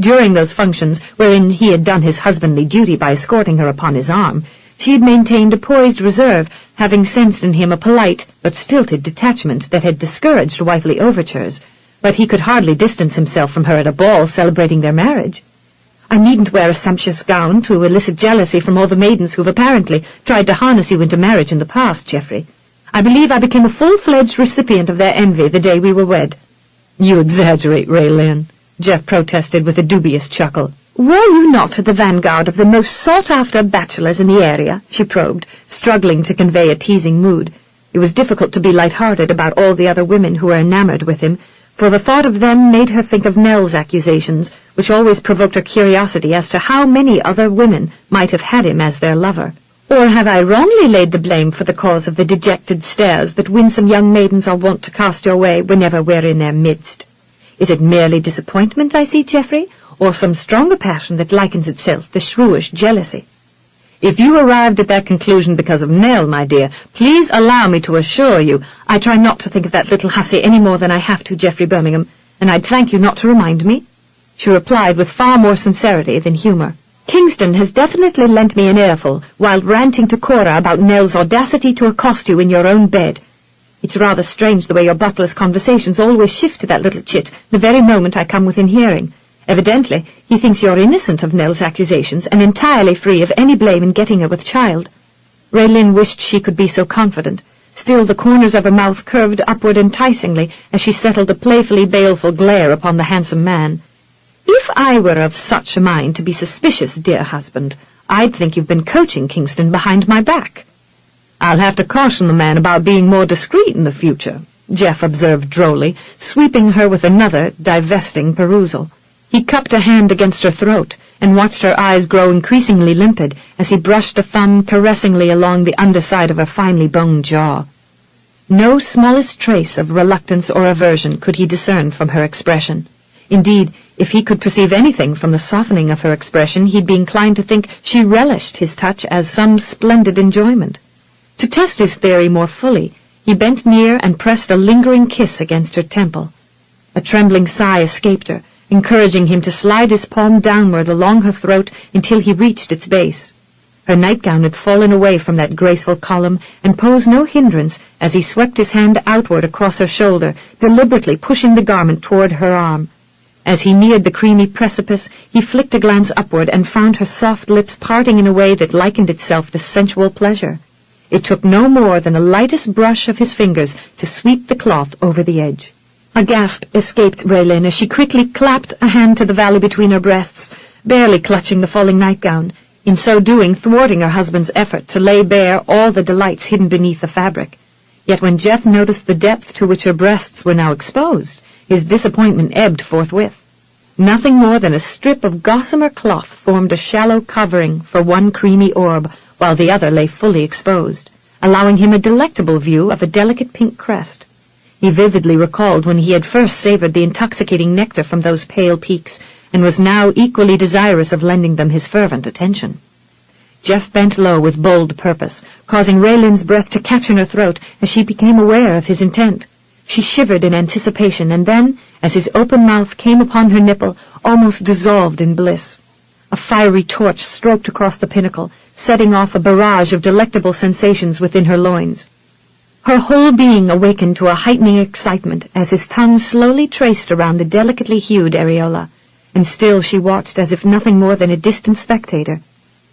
During those functions, wherein he had done his husbandly duty by escorting her upon his arm, she had maintained a poised reserve, having sensed in him a polite but stilted detachment that had discouraged wifely overtures, but he could hardly distance himself from her at a ball celebrating their marriage. "I needn't wear a sumptuous gown to elicit jealousy from all the maidens who've apparently tried to harness you into marriage in the past, Geoffrey. I believe I became a full-fledged recipient of their envy the day we were wed." "You exaggerate, Raelynn," Geoff protested with a dubious chuckle. "Were you not the vanguard of the most sought-after bachelors in the area?" she probed, struggling to convey a teasing mood. It was difficult to be light-hearted about all the other women who were enamored with him, for the thought of them made her think of Nell's accusations, which always provoked her curiosity as to how many other women might have had him as their lover. "Or have I wrongly laid the blame for the cause of the dejected stares that winsome young maidens are wont to cast your way whenever we're in their midst? Is it merely disappointment I see, Geoffrey, or some stronger passion that likens itself to shrewish jealousy?" "If you arrived at that conclusion because of Nell, my dear, please allow me to assure you I try not to think of that little hussy any more than I have to, Geoffrey Birmingham, and I'd thank you not to remind me," she replied with far more sincerity than humor. "Kingston has definitely lent me an earful while ranting to Cora about Nell's audacity to accost you in your own bed. It's rather strange the way your butler's conversations always shift to that little chit the very moment I come within hearing. Evidently, he thinks you're innocent of Nell's accusations and entirely free of any blame in getting her with child." Raelynn wished she could be so confident. Still, the corners of her mouth curved upward enticingly as she settled a playfully baleful glare upon the handsome man. "If I were of such a mind to be suspicious, dear husband, I'd think you've been coaching Kingston behind my back." "I'll have to caution the man about being more discreet in the future," Geoff observed drolly, sweeping her with another divesting perusal. He cupped a hand against her throat and watched her eyes grow increasingly limpid as he brushed a thumb caressingly along the underside of her finely boned jaw. No smallest trace of reluctance or aversion could he discern from her expression. Indeed, if he could perceive anything from the softening of her expression, he'd be inclined to think she relished his touch as some splendid enjoyment. To test his theory more fully, he bent near and pressed a lingering kiss against her temple. A trembling sigh escaped her, encouraging him to slide his palm downward along her throat until he reached its base. Her nightgown had fallen away from that graceful column and posed no hindrance as he swept his hand outward across her shoulder, deliberately pushing the garment toward her arm. As he neared the creamy precipice, he flicked a glance upward and found her soft lips parting in a way that likened itself to sensual pleasure. It took no more than the lightest brush of his fingers to sweep the cloth over the edge. A gasp escaped Raelynn as she quickly clapped a hand to the valley between her breasts, barely clutching the falling nightgown, in so doing thwarting her husband's effort to lay bare all the delights hidden beneath the fabric. Yet when Geoff noticed the depth to which her breasts were now exposed, his disappointment ebbed forthwith. Nothing more than a strip of gossamer cloth formed a shallow covering for one creamy orb, while the other lay fully exposed, allowing him a delectable view of a delicate pink crest. He vividly recalled when he had first savored the intoxicating nectar from those pale peaks, and was now equally desirous of lending them his fervent attention. Geoff bent low with bold purpose, causing Raelynn's breath to catch in her throat as she became aware of his intent. She shivered in anticipation, and then, as his open mouth came upon her nipple, almost dissolved in bliss. A fiery torch stroked across the pinnacle, setting off a barrage of delectable sensations within her loins. Her whole being awakened to a heightening excitement as his tongue slowly traced around the delicately hued areola, and still she watched as if nothing more than a distant spectator.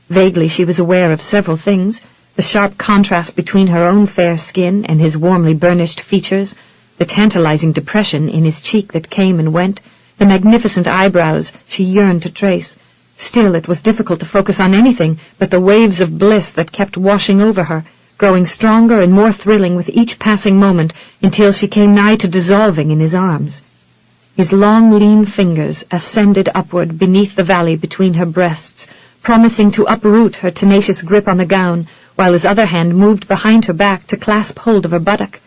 Vaguely she was aware of several things: the sharp contrast between her own fair skin and his warmly burnished features, the tantalizing depression in his cheek that came and went, the magnificent eyebrows she yearned to trace. Still it was difficult to focus on anything but the waves of bliss that kept washing over her, growing stronger and more thrilling with each passing moment until she came nigh to dissolving in his arms. His long, lean fingers ascended upward beneath the valley between her breasts, promising to uproot her tenacious grip on the gown, while his other hand moved behind her back to clasp hold of her buttock.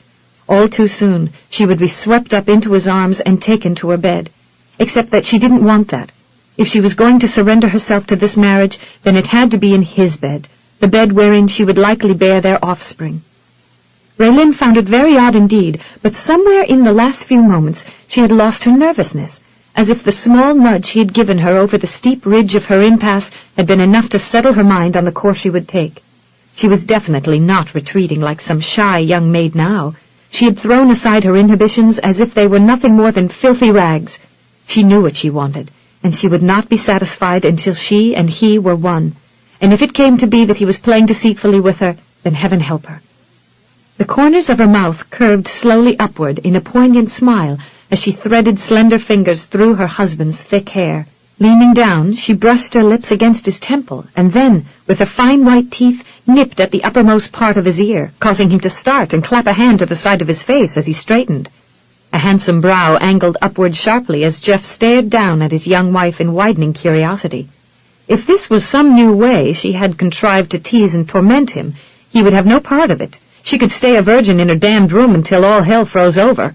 All too soon, she would be swept up into his arms and taken to her bed. Except that she didn't want that. If she was going to surrender herself to this marriage, then it had to be in his bed, the bed wherein she would likely bear their offspring. Raelynn found it very odd indeed, but somewhere in the last few moments she had lost her nervousness, as if the small nudge he had given her over the steep ridge of her impasse had been enough to settle her mind on the course she would take. She was definitely not retreating like some shy young maid now. She had thrown aside her inhibitions as if they were nothing more than filthy rags. She knew what she wanted, and she would not be satisfied until she and he were one. And if it came to be that he was playing deceitfully with her, then heaven help her. The corners of her mouth curved slowly upward in a poignant smile as she threaded slender fingers through her husband's thick hair. Leaning down, she brushed her lips against his temple, and then, with her fine white teeth, nipped at the uppermost part of his ear, causing him to start and clap a hand to the side of his face as he straightened. A handsome brow angled upward sharply as Jeff stared down at his young wife in widening curiosity. If this was some new way she had contrived to tease and torment him, he would have no part of it. She could stay a virgin in her damned room until all hell froze over.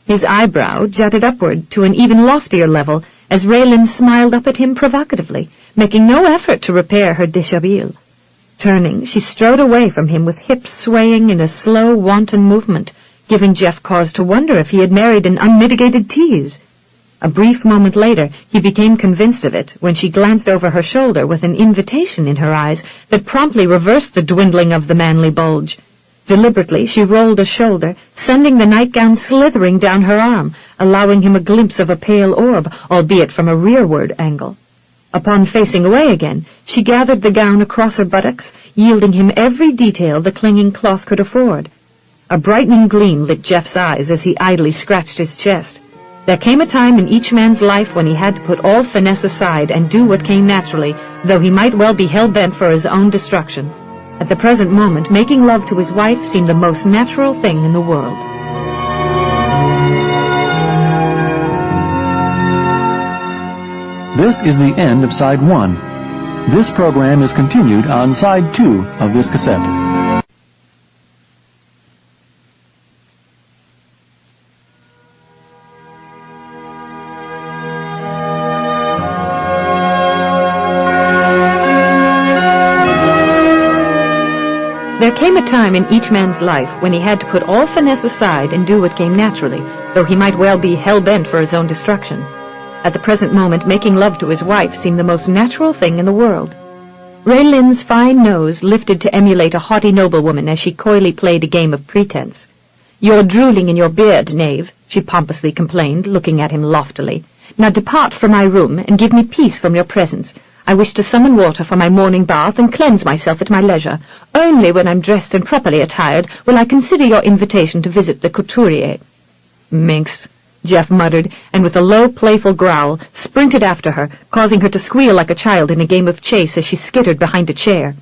His eyebrow jutted upward to an even loftier level as Raelynn smiled up at him provocatively, making no effort to repair her dishabille. Turning, she strode away from him with hips swaying in a slow, wanton movement, giving Jeff cause to wonder if he had married an unmitigated tease. A brief moment later, he became convinced of it when she glanced over her shoulder with an invitation in her eyes that promptly reversed the dwindling of the manly bulge. Deliberately, she rolled a shoulder, sending the nightgown slithering down her arm, allowing him a glimpse of a pale orb, albeit from a rearward angle. Upon facing away again, she gathered the gown across her buttocks, yielding him every detail the clinging cloth could afford. A brightening gleam lit Jeff's eyes as he idly scratched his chest. There came a time in each man's life when he had to put all finesse aside and do what came naturally, though he might well be hell-bent for his own destruction. At the present moment, making love to his wife seemed the most natural thing in the world. This is the end of Side 1. This program is continued on Side 2 of this cassette. There came a time in each man's life when he had to put all finesse aside and do what came naturally, though he might well be hell-bent for his own destruction. At the present moment, making love to his wife seemed the most natural thing in the world. Raelynn's fine nose lifted to emulate a haughty noblewoman as she coyly played a game of pretense. "You're drooling in your beard, knave," she pompously complained, looking at him loftily. "Now depart from my room and give me peace from your presence. I wish to summon water for my morning bath and cleanse myself at my leisure. Only when I'm dressed and properly attired will I consider your invitation to visit the couturier." "Minx," Jeff muttered, and with a low, playful growl, sprinted after her, causing her to squeal like a child in a game of chase as she skittered behind a chair.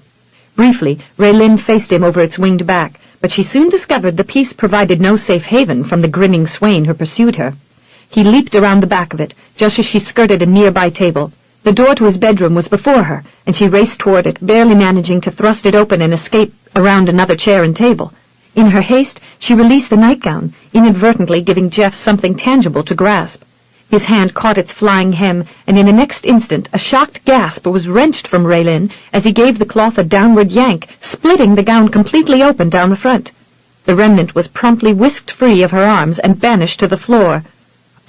Briefly, Raelynn faced him over its winged back, but she soon discovered the piece provided no safe haven from the grinning swain who pursued her. He leaped around the back of it, just as she skirted a nearby table. The door to his bedroom was before her, and she raced toward it, barely managing to thrust it open and escape around another chair and table. In her haste, she released the nightgown, inadvertently giving Jeff something tangible to grasp. His hand caught its flying hem, and in the next instant a shocked gasp was wrenched from Raelynn as he gave the cloth a downward yank, splitting the gown completely open down the front. The remnant was promptly whisked free of her arms and banished to the floor.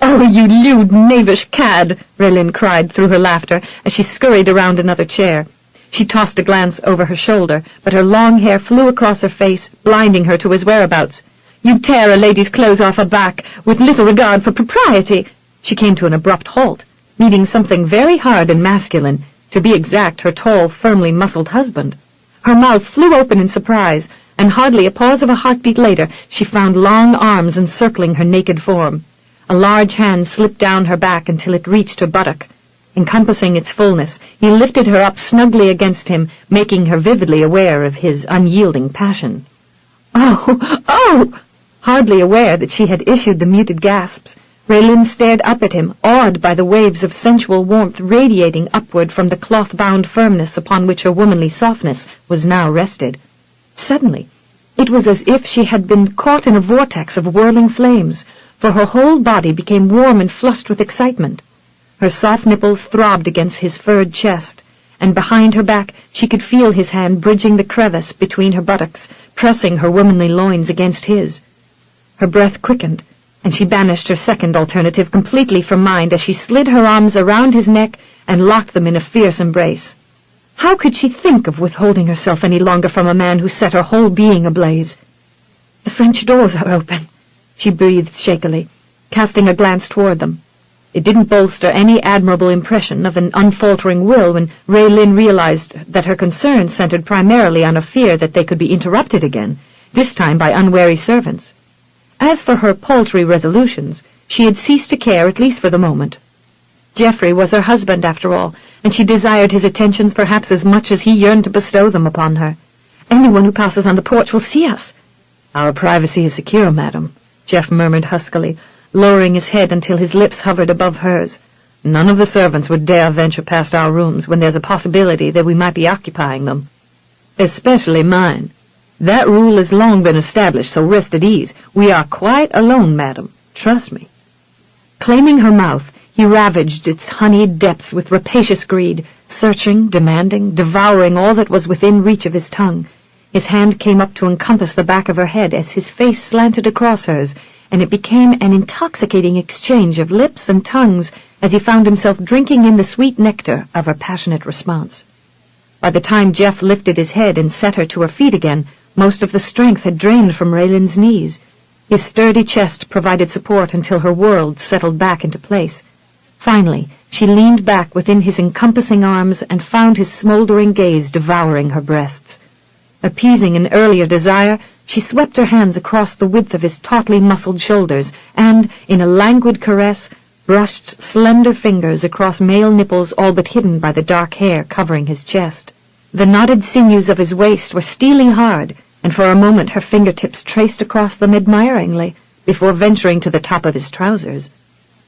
"Oh, you lewd, knavish cad!" Raelynn cried through her laughter as she scurried around another chair. She tossed a glance over her shoulder, but her long hair flew across her face, blinding her to his whereabouts. "You tear a lady's clothes off her back, with little regard for propriety!" She came to an abrupt halt, meeting something very hard and masculine, to be exact, her tall, firmly muscled husband. Her mouth flew open in surprise, and hardly a pause of a heartbeat later she found long arms encircling her naked form. A large hand slipped down her back until it reached her buttock. Encompassing its fullness, he lifted her up snugly against him, making her vividly aware of his unyielding passion. "Oh! Oh!" Hardly aware that she had issued the muted gasps, Raelynn stared up at him, awed by the waves of sensual warmth radiating upward from the cloth-bound firmness upon which her womanly softness was now rested. Suddenly, it was as if she had been caught in a vortex of whirling flames, for her whole body became warm and flushed with excitement. Her soft nipples throbbed against his furred chest, and behind her back she could feel his hand bridging the crevice between her buttocks, pressing her womanly loins against his. Her breath quickened, and she banished her second alternative completely from mind as she slid her arms around his neck and locked them in a fierce embrace. How could she think of withholding herself any longer from a man who set her whole being ablaze? "The French doors are open," she breathed shakily, casting a glance toward them. It didn't bolster any admirable impression of an unfaltering will when Raelynn realized that her concern centered primarily on a fear that they could be interrupted again, this time by unwary servants. As for her paltry resolutions, she had ceased to care, at least for the moment. Geoffrey was her husband, after all, and she desired his attentions perhaps as much as he yearned to bestow them upon her. "Anyone who passes on the porch will see us." "Our privacy is secure, madam," Geoff murmured huskily, lowering his head until his lips hovered above hers. "None of the servants would dare venture past our rooms when there's a possibility that we might be occupying them. Especially mine. That rule has long been established, so rest at ease. We are quite alone, madam. Trust me." Claiming her mouth, he ravaged its honeyed depths with rapacious greed, searching, demanding, devouring all that was within reach of his tongue. His hand came up to encompass the back of her head as his face slanted across hers, and it became an intoxicating exchange of lips and tongues as he found himself drinking in the sweet nectar of her passionate response. By the time Geoff lifted his head and set her to her feet again, most of the strength had drained from Raelynn's knees. His sturdy chest provided support until her world settled back into place. Finally, she leaned back within his encompassing arms and found his smoldering gaze devouring her breasts. Appeasing an earlier desire, she swept her hands across the width of his tautly muscled shoulders and, in a languid caress, brushed slender fingers across male nipples all but hidden by the dark hair covering his chest. The knotted sinews of his waist were steely hard, and for a moment her fingertips traced across them admiringly, before venturing to the top of his trousers.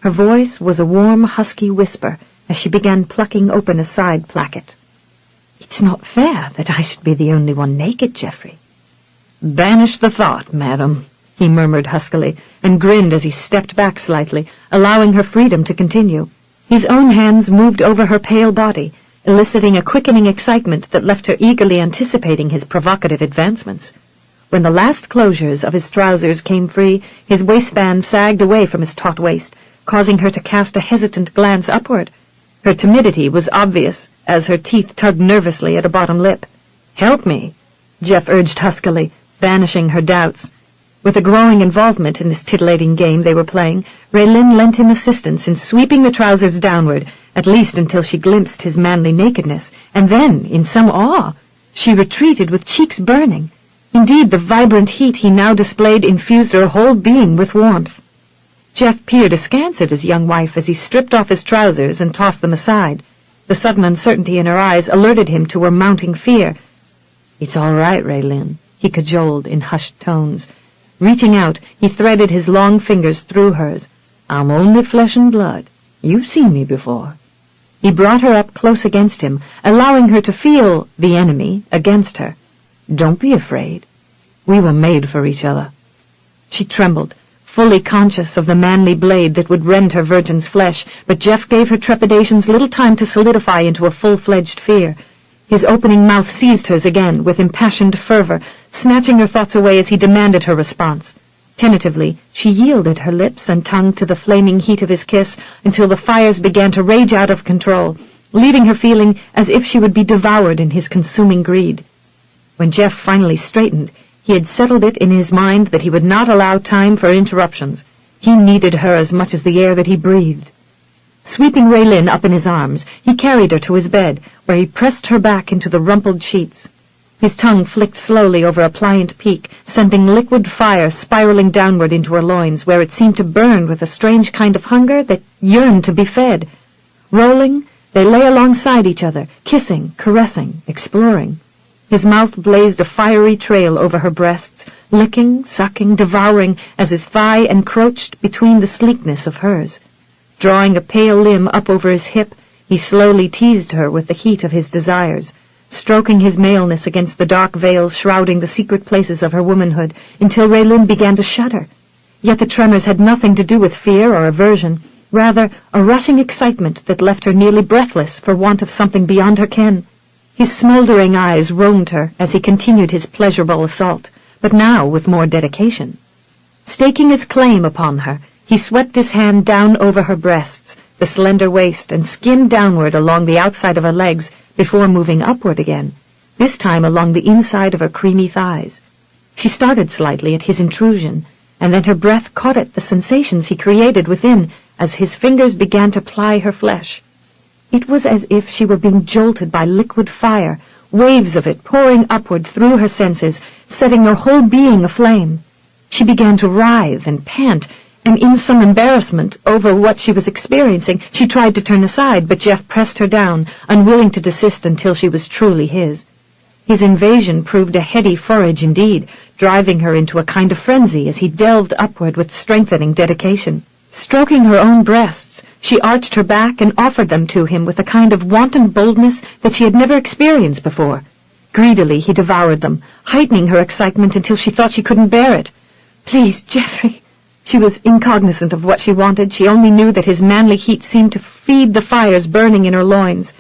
Her voice was a warm, husky whisper as she began plucking open a side placket. "It's not fair that I should be the only one naked, Geoffrey." "Banish the thought, madam," he murmured huskily, and grinned as he stepped back slightly, allowing her freedom to continue. His own hands moved over her pale body, eliciting a quickening excitement that left her eagerly anticipating his provocative advancements. When the last closures of his trousers came free, his waistband sagged away from his taut waist, causing her to cast a hesitant glance upward. Her timidity was obvious as her teeth tugged nervously at a bottom lip. "Help me," Geoff urged huskily, banishing her doubts. With a growing involvement in this titillating game they were playing, Raelynn lent him assistance in sweeping the trousers downward, at least until she glimpsed his manly nakedness, and then, in some awe, she retreated with cheeks burning. Indeed, the vibrant heat he now displayed infused her whole being with warmth. Geoff peered askance at his young wife as he stripped off his trousers and tossed them aside. The sudden uncertainty in her eyes alerted him to her mounting fear. "It's all right, Raelynn," he cajoled in hushed tones. Reaching out, he threaded his long fingers through hers. "I'm only flesh and blood. You've seen me before." He brought her up close against him, allowing her to feel the enemy against her. "Don't be afraid. We were made for each other." She trembled, fully conscious of the manly blade that would rend her virgin's flesh, but Geoff gave her trepidations little time to solidify into a full-fledged fear. His opening mouth seized hers again with impassioned fervor, snatching her thoughts away as he demanded her response. Tentatively, she yielded her lips and tongue to the flaming heat of his kiss until the fires began to rage out of control, leaving her feeling as if she would be devoured in his consuming greed. When Geoff finally straightened, he had settled it in his mind that he would not allow time for interruptions. He needed her as much as the air that he breathed. Sweeping Raelynn up in his arms, he carried her to his bed, where he pressed her back into the rumpled sheets. His tongue flicked slowly over a pliant peak, sending liquid fire spiraling downward into her loins, where it seemed to burn with a strange kind of hunger that yearned to be fed. Rolling, they lay alongside each other, kissing, caressing, exploring. His mouth blazed a fiery trail over her breasts, licking, sucking, devouring as his thigh encroached between the sleekness of hers. Drawing a pale limb up over his hip, he slowly teased her with the heat of his desires, stroking his maleness against the dark veils shrouding the secret places of her womanhood until Raelynn began to shudder. Yet the tremors had nothing to do with fear or aversion, rather a rushing excitement that left her nearly breathless for want of something beyond her ken. His smoldering eyes roamed her as he continued his pleasurable assault, but now with more dedication. Staking his claim upon her, he swept his hand down over her breasts, the slender waist, and skimmed downward along the outside of her legs before moving upward again, this time along the inside of her creamy thighs. She started slightly at his intrusion, and then her breath caught at the sensations he created within as his fingers began to ply her flesh. It was as if she were being jolted by liquid fire, waves of it pouring upward through her senses, setting her whole being aflame. She began to writhe and pant, and in some embarrassment over what she was experiencing, she tried to turn aside, but Jeff pressed her down, unwilling to desist until she was truly his. His invasion proved a heady forage indeed, driving her into a kind of frenzy as he delved upward with strengthening dedication. Stroking her own breasts, she arched her back and offered them to him with a kind of wanton boldness that she had never experienced before. Greedily he devoured them, heightening her excitement until she thought she couldn't bear it. "Please, Geoffrey." She was incognizant of what she wanted. She only knew that his manly heat seemed to feed the fires burning in her loins.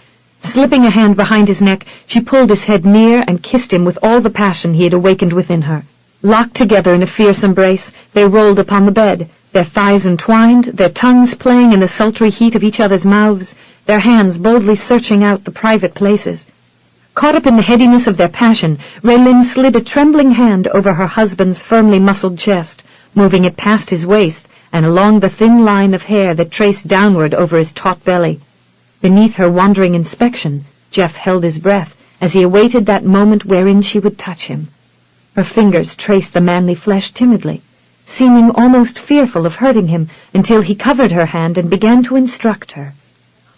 Slipping a hand behind his neck, she pulled his head near and kissed him with all the passion he had awakened within her. Locked together in a fierce embrace, they rolled upon the bed, their thighs entwined, their tongues playing in the sultry heat of each other's mouths, their hands boldly searching out the private places. Caught up in the headiness of their passion, Raelynn slid a trembling hand over her husband's firmly muscled chest, moving it past his waist and along the thin line of hair that traced downward over his taut belly. Beneath her wandering inspection, Jeff held his breath as he awaited that moment wherein she would touch him. Her fingers traced the manly flesh timidly, seeming almost fearful of hurting him until he covered her hand and began to instruct her.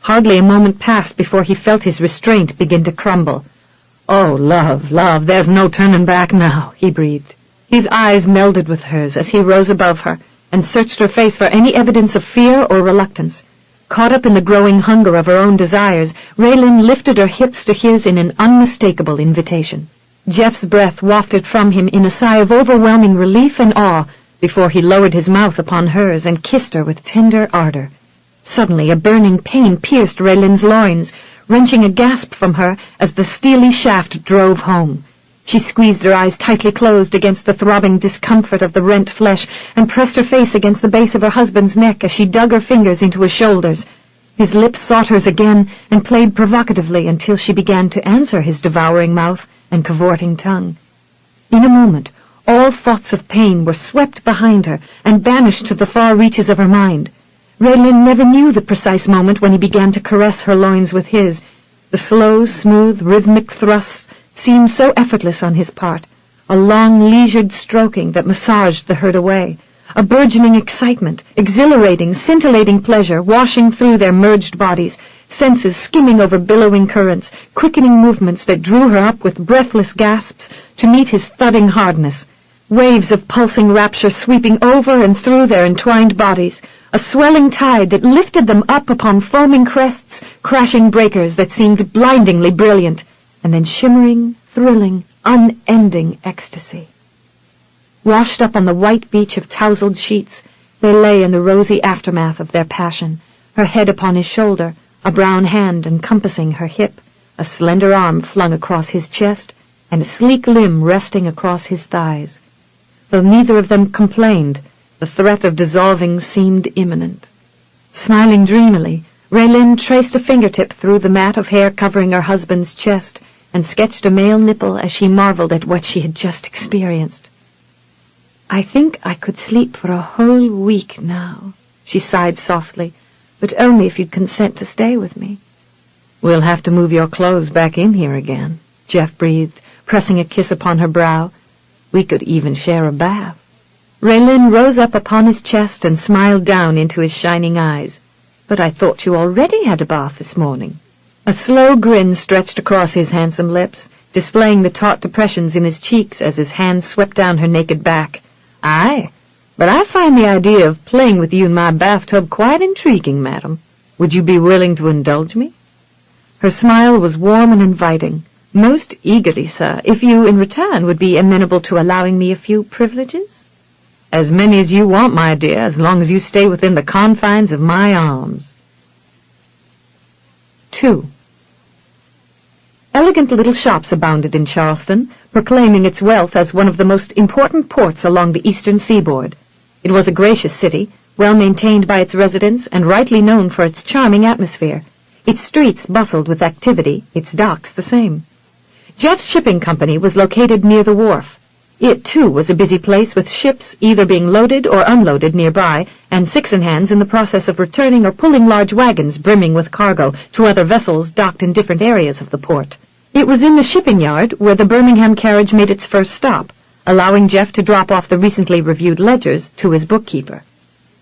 Hardly a moment passed before he felt his restraint begin to crumble. "Oh, love, love, there's no turning back now," he breathed. His eyes melded with hers as he rose above her and searched her face for any evidence of fear or reluctance. Caught up in the growing hunger of her own desires, Raelynn lifted her hips to his in an unmistakable invitation. Jeff's breath wafted from him in a sigh of overwhelming relief and awe before he lowered his mouth upon hers and kissed her with tender ardor. Suddenly a burning pain pierced Raelynn's loins, wrenching a gasp from her as the steely shaft drove home. She squeezed her eyes tightly closed against the throbbing discomfort of the rent flesh and pressed her face against the base of her husband's neck as she dug her fingers into his shoulders. His lips sought hers again and played provocatively until she began to answer his devouring mouth and cavorting tongue. In a moment, all thoughts of pain were swept behind her and banished to the far reaches of her mind. Raelynn never knew the precise moment when he began to caress her loins with his. The slow, smooth, rhythmic thrusts seemed so effortless on his part, a long, leisured stroking that massaged the hurt away, a burgeoning excitement, exhilarating, scintillating pleasure washing through their merged bodies, senses skimming over billowing currents, quickening movements that drew her up with breathless gasps to meet his thudding hardness, waves of pulsing rapture sweeping over and through their entwined bodies, a swelling tide that lifted them up upon foaming crests, crashing breakers that seemed blindingly brilliant, and then shimmering, thrilling, unending ecstasy. Washed up on the white beach of tousled sheets, they lay in the rosy aftermath of their passion, her head upon his shoulder, a brown hand encompassing her hip, a slender arm flung across his chest, and a sleek limb resting across his thighs. Though neither of them complained, the threat of dissolving seemed imminent. Smiling dreamily, Raelynn traced a fingertip through the mat of hair covering her husband's chest and sketched a male nipple as she marveled at what she had just experienced. "I think I could sleep for a whole week now," she sighed softly, "but only if you'd consent to stay with me." "We'll have to move your clothes back in here again," Jeff breathed, pressing a kiss upon her brow. "We could even share a bath." Raelynn rose up upon his chest and smiled down into his shining eyes. "But I thought you already had a bath this morning." A slow grin stretched across his handsome lips, displaying the taut depressions in his cheeks as his hands swept down her naked back. "Aye, but I find the idea of playing with you in my bathtub quite intriguing, madam. Would you be willing to indulge me?" Her smile was warm and inviting. "Most eagerly, sir, if you, in return, would be amenable to allowing me a few privileges?" "As many as you want, my dear, as long as you stay within the confines of my arms." 2. Elegant little shops abounded in Charleston, proclaiming its wealth as one of the most important ports along the eastern seaboard. It was a gracious city, well maintained by its residents and rightly known for its charming atmosphere. Its streets bustled with activity, its docks the same. Jeff's shipping company was located near the wharf. It, too, was a busy place with ships either being loaded or unloaded nearby, and six-in-hands in the process of returning or pulling large wagons brimming with cargo to other vessels docked in different areas of the port. It was in the shipping yard where the Birmingham carriage made its first stop, allowing Jeff to drop off the recently reviewed ledgers to his bookkeeper.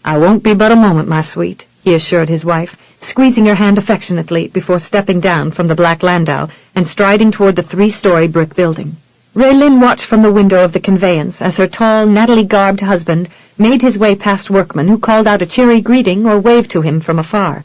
"I won't be but a moment, my sweet," he assured his wife, squeezing her hand affectionately before stepping down from the black landau and striding toward the three-story brick building. Raelynn watched from the window of the conveyance as her tall, nattily-garbed husband made his way past workmen who called out a cheery greeting or waved to him from afar.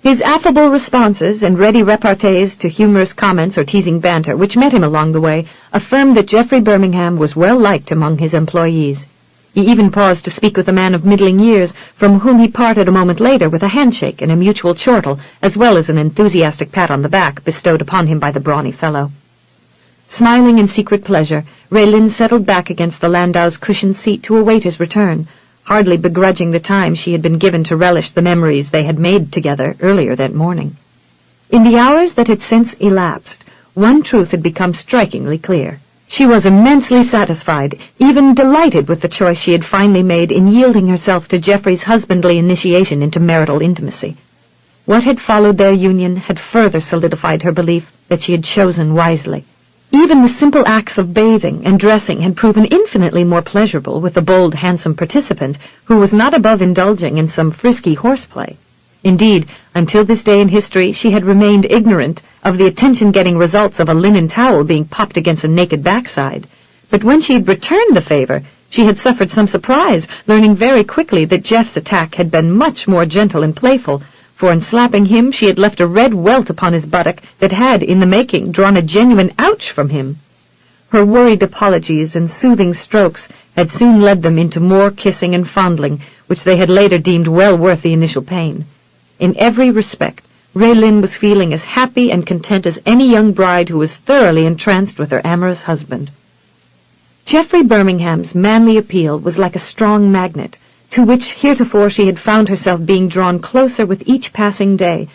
His affable responses and ready repartees to humorous comments or teasing banter which met him along the way affirmed that Geoffrey Birmingham was well liked among his employees. He even paused to speak with a man of middling years, from whom he parted a moment later with a handshake and a mutual chortle, as well as an enthusiastic pat on the back bestowed upon him by the brawny fellow. Smiling in secret pleasure, Raelynn settled back against the landau's cushioned seat to await his return, hardly begrudging the time she had been given to relish the memories they had made together earlier that morning. In the hours that had since elapsed, one truth had become strikingly clear. She was immensely satisfied, even delighted with the choice she had finally made in yielding herself to Geoffrey's husbandly initiation into marital intimacy. What had followed their union had further solidified her belief that she had chosen wisely. Even the simple acts of bathing and dressing had proven infinitely more pleasurable with the bold, handsome participant who was not above indulging in some frisky horseplay. Indeed, until this day in history, she had remained ignorant of the attention-getting results of a linen towel being popped against a naked backside. But when she had returned the favor, she had suffered some surprise, learning very quickly that Jeff's attack had been much more gentle and playful, for in slapping him she had left a red welt upon his buttock that had, in the making, drawn a genuine ouch from him. Her worried apologies and soothing strokes had soon led them into more kissing and fondling, which they had later deemed well worth the initial pain. In every respect, Raelynn was feeling as happy and content as any young bride who was thoroughly entranced with her amorous husband. Geoffrey Birmingham's manly appeal was like a strong magnet, to which heretofore she had found herself being drawn closer with each passing day.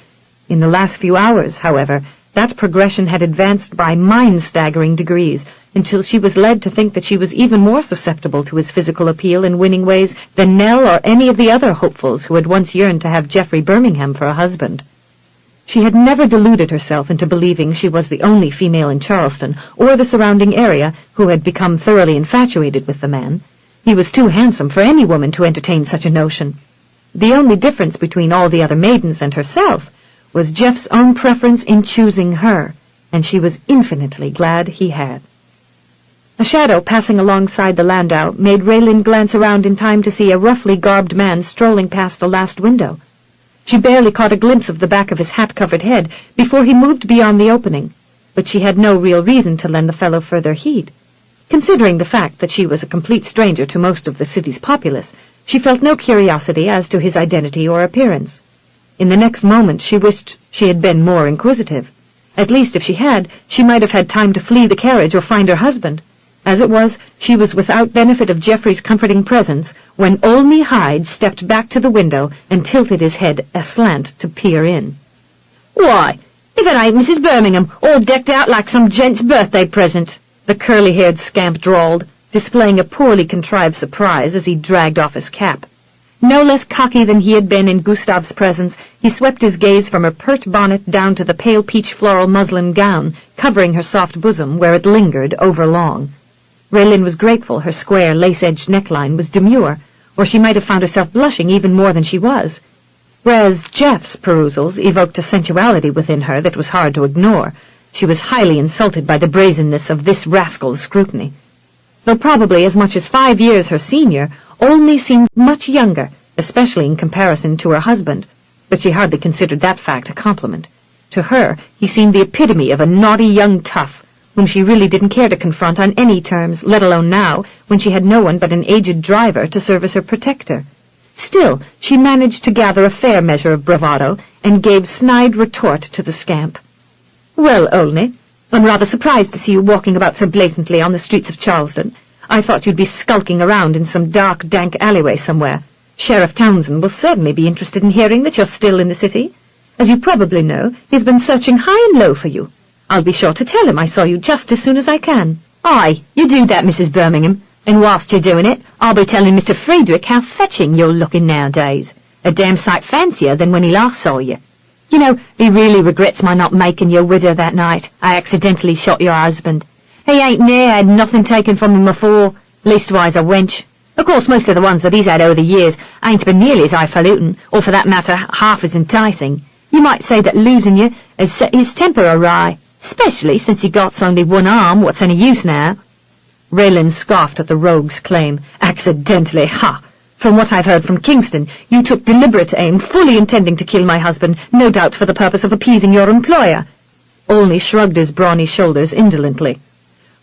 In the last few hours, however, that progression had advanced by mind-staggering degrees, until she was led to think that she was even more susceptible to his physical appeal in winning ways than Nell or any of the other hopefuls who had once yearned to have Geoffrey Birmingham for a husband. She had never deluded herself into believing she was the only female in Charleston or the surrounding area who had become thoroughly infatuated with the man. He was too handsome for any woman to entertain such a notion. The only difference between all the other maidens and herself was Jeff's own preference in choosing her, and she was infinitely glad he had. A shadow passing alongside the landau made Raelynn glance around in time to see a roughly garbed man strolling past the last window. She barely caught a glimpse of the back of his hat-covered head before he moved beyond the opening, but she had no real reason to lend the fellow further heed. Considering the fact that she was a complete stranger to most of the city's populace, she felt no curiosity as to his identity or appearance. In the next moment she wished she had been more inquisitive. At least if she had, she might have had time to flee the carriage or find her husband. As it was, she was without benefit of Geoffrey's comforting presence when Olney Hyde stepped back to the window and tilted his head aslant to peer in. "Why, if it ain't Mrs. Birmingham, all decked out like some gent's birthday present," the curly-haired scamp drawled, displaying a poorly contrived surprise as he dragged off his cap. No less cocky than he had been in Gustav's presence, he swept his gaze from her pert bonnet down to the pale peach floral muslin gown, covering her soft bosom where it lingered overlong. Raelynn was grateful her square, lace-edged neckline was demure, or she might have found herself blushing even more than she was. Whereas Jeff's perusals evoked a sensuality within her that was hard to ignore, She was highly insulted by the brazenness of this rascal's scrutiny. Though probably as much as 5 years her senior, Olney seemed much younger, especially in comparison to her husband, but she hardly considered that fact a compliment. To her, he seemed the epitome of a naughty young tough, whom she really didn't care to confront on any terms, let alone now, when she had no one but an aged driver to serve as her protector. Still, she managed to gather a fair measure of bravado, and gave snide retort to the scamp. "Well, Olney, I'm rather surprised to see you walking about so blatantly on the streets of Charleston. I thought you'd be skulking around in some dark, dank alleyway somewhere. Sheriff Townsend will certainly be interested in hearing that you're still in the city. As you probably know, he's been searching high and low for you. I'll be sure to tell him I saw you just as soon as I can." "Aye, you do that, Mrs. Birmingham. And whilst you're doing it, I'll be telling Mr. Friedrich how fetching you're looking nowadays. A damn sight fancier than when he last saw you. You know, he really regrets my not making you a widow that night. I accidentally shot your husband. He ain't near had nothing taken from him afore, leastwise a wench. Of course, most of the ones that he's had over the years ain't been nearly as highfalutin, or for that matter, half as enticing. You might say that losing you has set his temper awry, especially since he got only one arm. What's any use now?" Raelynn scoffed at the rogue's claim. "Accidentally, ha! From what I've heard from Kingston, you took deliberate aim, fully intending to kill my husband, no doubt for the purpose of appeasing your employer." Olney shrugged his brawny shoulders indolently.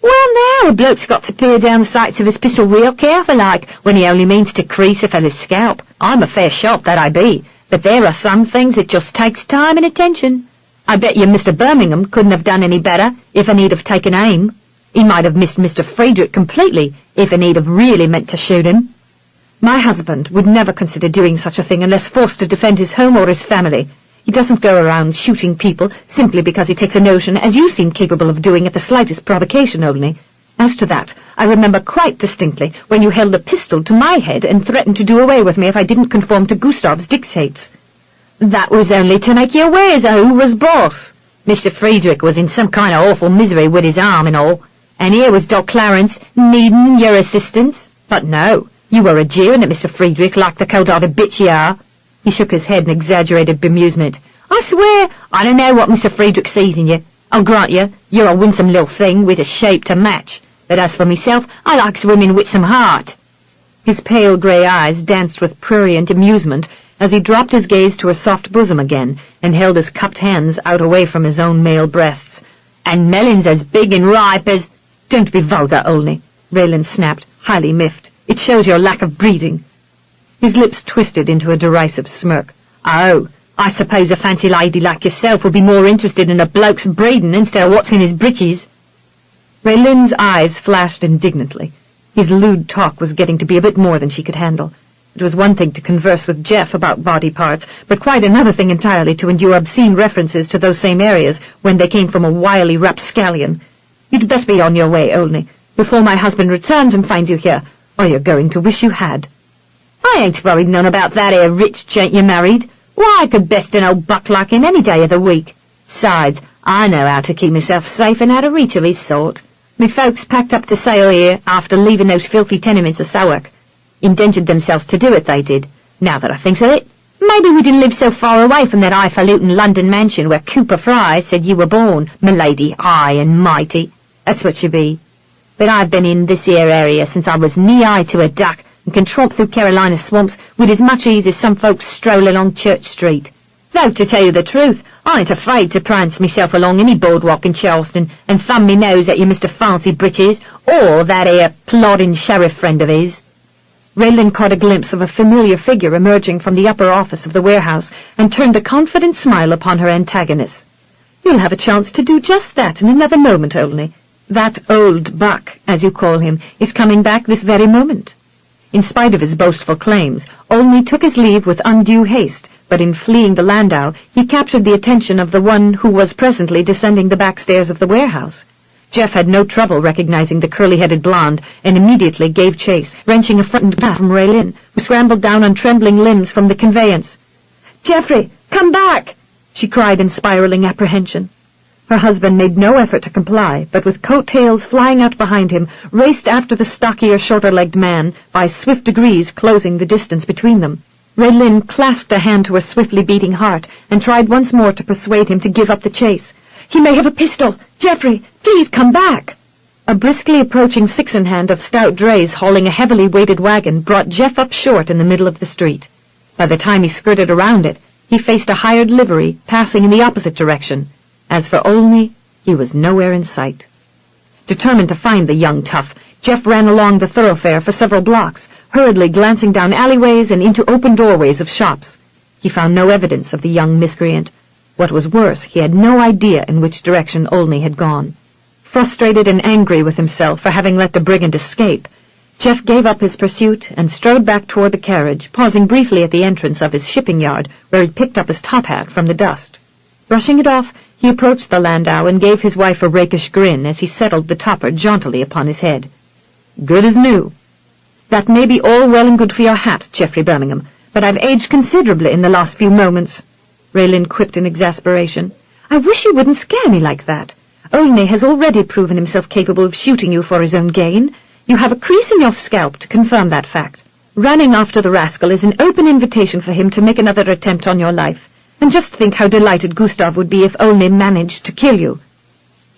"Well, now, a bloke's got to peer down the sights of his pistol real careful like, when he only means to crease a fellow's scalp. I'm a fair shot, that I be, but there are some things that just takes time and attention. I bet you Mr. Birmingham couldn't have done any better if he'd have taken aim. He might have missed Mr. Friedrich completely if he'd have really meant to shoot him. My husband would never consider doing such a thing unless forced to defend his home or his family. He doesn't go around shooting people simply because he takes a notion, as you seem capable of doing at the slightest provocation only. As to that, I remember quite distinctly when you held a pistol to my head and threatened to do away with me if I didn't conform to Gustav's dictates. That was only to make you aware as who was boss. Mr. Friedrich was in some kind of awful misery with his arm and all, and here was Doc Clarence needing your assistance. But no, you were a jeering at Mr. Friedrich like the cold-hearted bitch you are." He shook his head in exaggerated bemusement. "I swear, I don't know what Mr. Friedrich sees in you. I'll grant you, you're a winsome little thing with a shape to match. But as for myself, I likes women with some heart." His pale grey eyes danced with prurient amusement as he dropped his gaze to her soft bosom again and held his cupped hands out away from his own male breasts. "And melons as big and ripe as—" "Don't be vulgar, Olney," Raelynn snapped, highly miffed. "It shows your lack of breeding." His lips twisted into a derisive smirk. "Oh, I suppose a fancy lady like yourself would be more interested in a bloke's breeding instead of what's in his breeches." Raelynn's eyes flashed indignantly. His lewd talk was getting to be a bit more than she could handle. It was one thing to converse with Jeff about body parts, but quite another thing entirely to endure obscene references to those same areas when they came from a wily rapscallion. "You'd best be on your way, Olney, before my husband returns and finds you here, or you're going to wish you had." "I ain't worried none about that 'ere rich gent you married. Why, I could best an old buck like him any day of the week. Besides, I know how to keep myself safe and out of reach of his sort. Me folks packed up to sail here after leaving those filthy tenements of Southwark. Indentured themselves to do it, they did. Now that I thinks of it, maybe we didn't live so far away from that highfalutin London mansion where Cooper Fry said you were born, m'lady, high and mighty. That's what you be. But I've been in this here area since I was knee-high to a duck, and can tromp through Carolina swamps with as much ease as some folks stroll along Church Street. Though, to tell you the truth, I ain't afraid to prance myself along any boardwalk in Charleston and thumb me nose at your Mr. Fancy Britches, or that 'ere plodding sheriff friend of his." Raelynn caught a glimpse of a familiar figure emerging from the upper office of the warehouse and turned a confident smile upon her antagonist. "You'll have a chance to do just that in another moment, Olney. That old buck, as you call him, is coming back this very moment." In spite of his boastful claims, Olney took his leave with undue haste, but in fleeing the landau, he captured the attention of the one who was presently descending the back stairs of the warehouse. Jeff had no trouble recognizing the curly-headed blonde, and immediately gave chase, wrenching a frightened gasp from Raelynn, who scrambled down on trembling limbs from the conveyance. "Geoffrey, come back!" she cried in spiraling apprehension. Her husband made no effort to comply, but with coat-tails flying out behind him, raced after the stockier, shorter-legged man, by swift degrees closing the distance between them. Raelynn clasped a hand to her swiftly beating heart, and tried once more to persuade him to give up the chase. He may have a pistol. Geoffrey, please come back. A briskly approaching six-in-hand of stout drays hauling a heavily weighted wagon brought Jeff up short in the middle of the street. By the time he skirted around it, he faced a hired livery passing in the opposite direction. As for Olney, he was nowhere in sight. Determined to find the young tough, Jeff ran along the thoroughfare for several blocks, hurriedly glancing down alleyways and into open doorways of shops. He found no evidence of the young miscreant. What was worse, he had no idea in which direction Olney had gone. Frustrated and angry with himself for having let the brigand escape, Jeff gave up his pursuit and strode back toward the carriage, pausing briefly at the entrance of his shipping yard, where he picked up his top hat from the dust. Brushing it off, he approached the landau and gave his wife a rakish grin as he settled the topper jauntily upon his head. "Good as new." "That may be all well and good for your hat, Geoffrey Birmingham, but I've aged considerably in the last few moments," Raelynn quipped in exasperation. "I wish you wouldn't scare me like that. Olney has already proven himself capable of shooting you for his own gain. You have a crease in your scalp to confirm that fact. Running after the rascal is an open invitation for him to make another attempt on your life. And just think how delighted Gustav would be if Olney managed to kill you."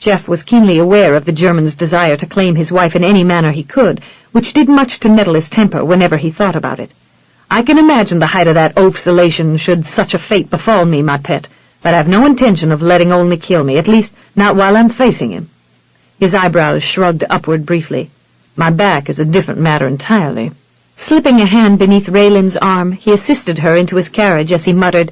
Jeff was keenly aware of the German's desire to claim his wife in any manner he could, which did much to nettle his temper whenever he thought about it. "I can imagine the height of that oaf's elation should such a fate befall me, my pet, but I've no intention of letting Olney kill me, at least not while I'm facing him." His eyebrows shrugged upward briefly. "My back is a different matter entirely." Slipping a hand beneath Raylynn's arm, he assisted her into his carriage as he muttered,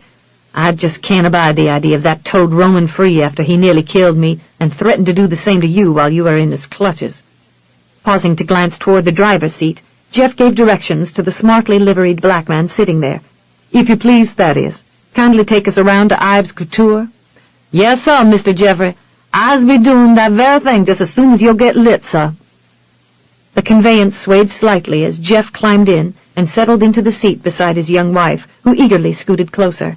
"I just can't abide the idea of that toad roaming free after he nearly killed me and threatened to do the same to you while you were in his clutches." Pausing to glance toward the driver's seat, Jeff gave directions to the smartly liveried black man sitting there. "If you please, Thaddeus, kindly take us around to Ives Couture." "Yes, sir, Mr. Geoffrey. I's be doing that very thing just as soon as you'll get lit, sir." The conveyance swayed slightly as Jeff climbed in and settled into the seat beside his young wife, who eagerly scooted closer.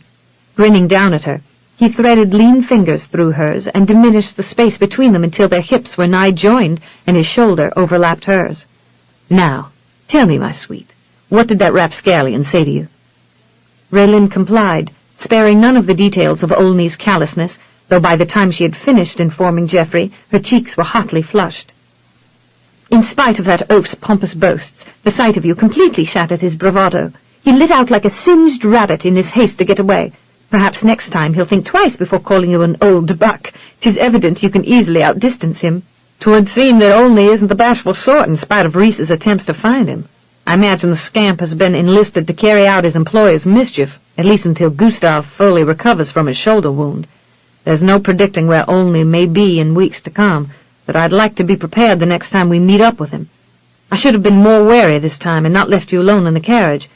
Grinning down at her, he threaded lean fingers through hers and diminished the space between them until their hips were nigh joined and his shoulder overlapped hers. "Now, tell me, my sweet, what did that rapscallion say to you?" Raelynn complied, sparing none of the details of Olney's callousness, though by the time she had finished informing Geoffrey, her cheeks were hotly flushed. "In spite of that oaf's pompous boasts, the sight of you completely shattered his bravado. He lit out like a singed rabbit in his haste to get away. Perhaps next time he'll think twice before calling you an old buck. 'Tis evident you can easily outdistance him. 'Twould seem that Olney isn't the bashful sort in spite of Reese's attempts to find him. I imagine the scamp has been enlisted to carry out his employer's mischief, at least until Gustav fully recovers from his shoulder wound. There's no predicting where Olney may be in weeks to come, but I'd like to be prepared the next time we meet up with him. I should have been more wary this time and not left you alone in the carriage.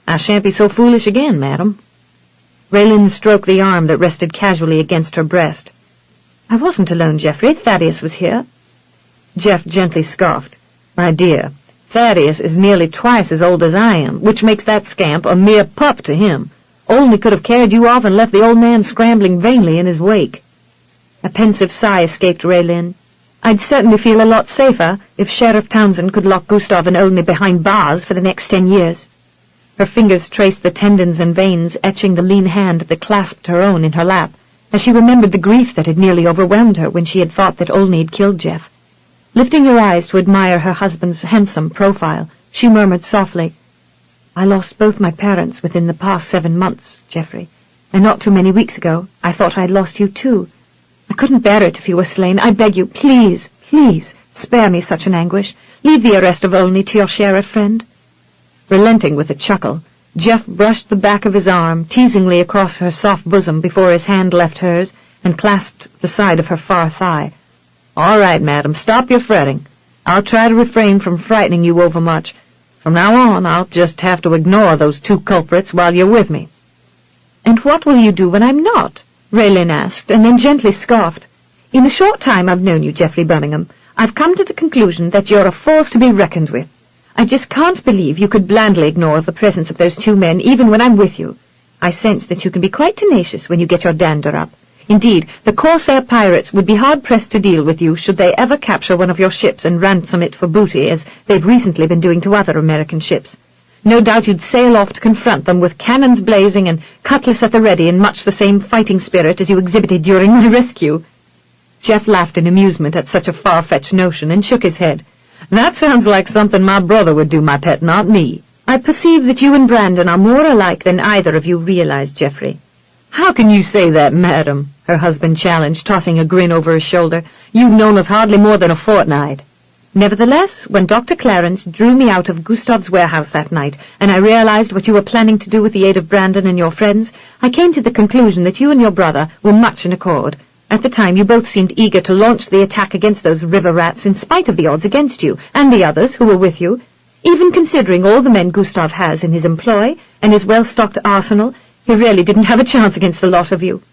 I shan't be so foolish again, madam." Raelynn stroked the arm that rested casually against her breast. "I wasn't alone, Geoffrey. Thaddeus was here." Jeff gently scoffed. "My dear, Thaddeus is nearly twice as old as I am, which makes that scamp a mere pup to him. Olney could have carried you off and left the old man scrambling vainly in his wake." A pensive sigh escaped Raelynn. "I'd certainly feel a lot safer if Sheriff Townsend could lock Gustav and Olney behind bars for the next 10 years. Her fingers traced the tendons and veins etching the lean hand that clasped her own in her lap, as she remembered the grief that had nearly overwhelmed her when she had thought that Olney had killed Jeff. Lifting her eyes to admire her husband's handsome profile, she murmured softly, "I lost both my parents within the past 7 months, Geoffrey, and not too many weeks ago I thought I'd lost you too. I couldn't bear it if you were slain. I beg you, please, please, spare me such an anguish. Leave the arrest of Olney to your sheriff friend." Relenting with a chuckle, Jeff brushed the back of his arm teasingly across her soft bosom before his hand left hers and clasped the side of her far thigh. "All right, madam, stop your fretting. I'll try to refrain from frightening you overmuch. From now on, I'll just have to ignore those 2 culprits while you're with me." "And what will you do when I'm not?" Raelynn asked, and then gently scoffed. "In the short time I've known you, Geoffrey Birmingham, I've come to the conclusion that you're a force to be reckoned with. I just can't believe you could blandly ignore the presence of those 2 men even when I'm with you. I sense that you can be quite tenacious when you get your dander up. Indeed, the Corsair pirates would be hard-pressed to deal with you should they ever capture one of your ships and ransom it for booty, as they've recently been doing to other American ships. No doubt you'd sail off to confront them with cannons blazing and cutlass at the ready in much the same fighting spirit as you exhibited during my rescue." Jeff laughed in amusement at such a far-fetched notion and shook his head. "That sounds like something my brother would do, my pet, not me." "I perceive that you and Brandon are more alike than either of you realize, Geoffrey." "How can you say that, madam?" her husband challenged, tossing a grin over his shoulder. "You've known us hardly more than a fortnight." "Nevertheless, when Dr. Clarence drew me out of Gustav's warehouse that night, and I realized what you were planning to do with the aid of Brandon and your friends, I came to the conclusion that you and your brother were much in accord. At the time, you both seemed eager to launch the attack against those river rats in spite of the odds against you, and the others who were with you. Even considering all the men Gustav has in his employ, and his well-stocked arsenal, he really didn't have a chance against the lot of you."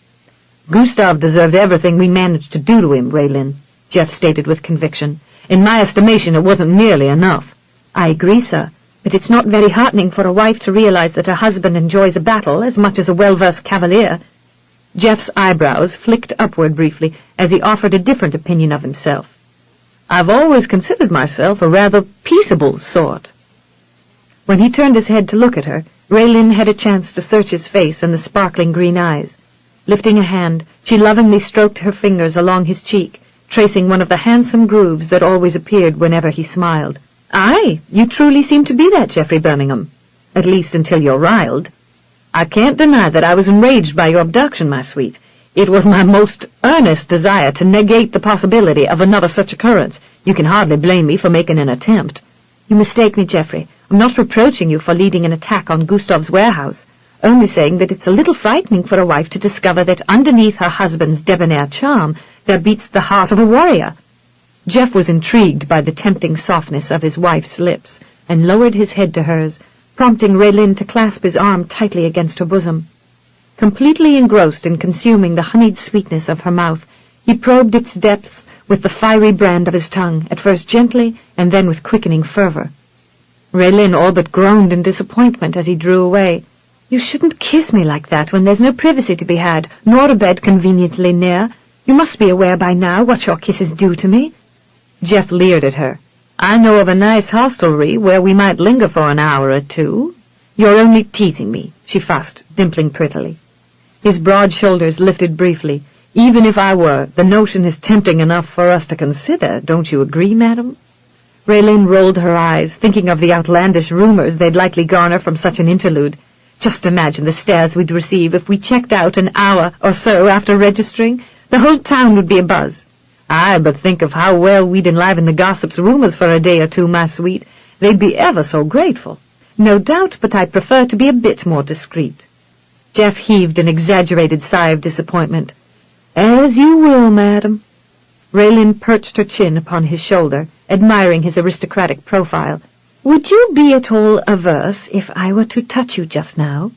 "Gustav deserved everything we managed to do to him, Raelynn," Jeff stated with conviction. "In my estimation, it wasn't nearly enough." "I agree, sir, but it's not very heartening for a wife to realize that her husband enjoys a battle as much as a well-versed cavalier." Jeff's eyebrows flicked upward briefly as he offered a different opinion of himself. "I've always considered myself a rather peaceable sort." When he turned his head to look at her, Raelynn had a chance to search his face and the sparkling green eyes. Lifting a hand, she lovingly stroked her fingers along his cheek, tracing one of the handsome grooves that always appeared whenever he smiled. "Aye, you truly seem to be that, Geoffrey Birmingham. At least until you're riled. I can't deny that I was enraged by your abduction, my sweet. It was my most earnest desire to negate the possibility of another such occurrence. You can hardly blame me for making an attempt." "You mistake me, Geoffrey. I'm not reproaching you for leading an attack on Gustav's warehouse, only saying that it's a little frightening for a wife to discover that underneath her husband's debonair charm there beats the heart of a warrior." Jeff was intrigued by the tempting softness of his wife's lips, and lowered his head to hers, prompting Raelynn to clasp his arm tightly against her bosom. Completely engrossed in consuming the honeyed sweetness of her mouth, he probed its depths with the fiery brand of his tongue, at first gently and then with quickening fervor. Raelynn all but groaned in disappointment as he drew away. "You shouldn't kiss me like that when there's no privacy to be had, nor a bed conveniently near. You must be aware by now what your kisses do to me." Jeff leered at her. "I know of a nice hostelry where we might linger for an hour or two." "You're only teasing me," she fussed, dimpling prettily. His broad shoulders lifted briefly. "Even if I were, the notion is tempting enough for us to consider. Don't you agree, madam?" Raelynn rolled her eyes, thinking of the outlandish rumors they'd likely garner from such an interlude. Just imagine the stares we'd receive if we checked out an hour or so after registering. The whole town would be abuzz. "Aye, but think of how well we'd enliven the gossip's rumors for a day or two, my sweet. They'd be ever so grateful." "No doubt, but I prefer to be a bit more discreet." Jeff heaved an exaggerated sigh of disappointment. "As you will, madam." Raelynn perched her chin upon his shoulder, admiring his aristocratic profile. "Would you be at all averse if I were to touch you just now?"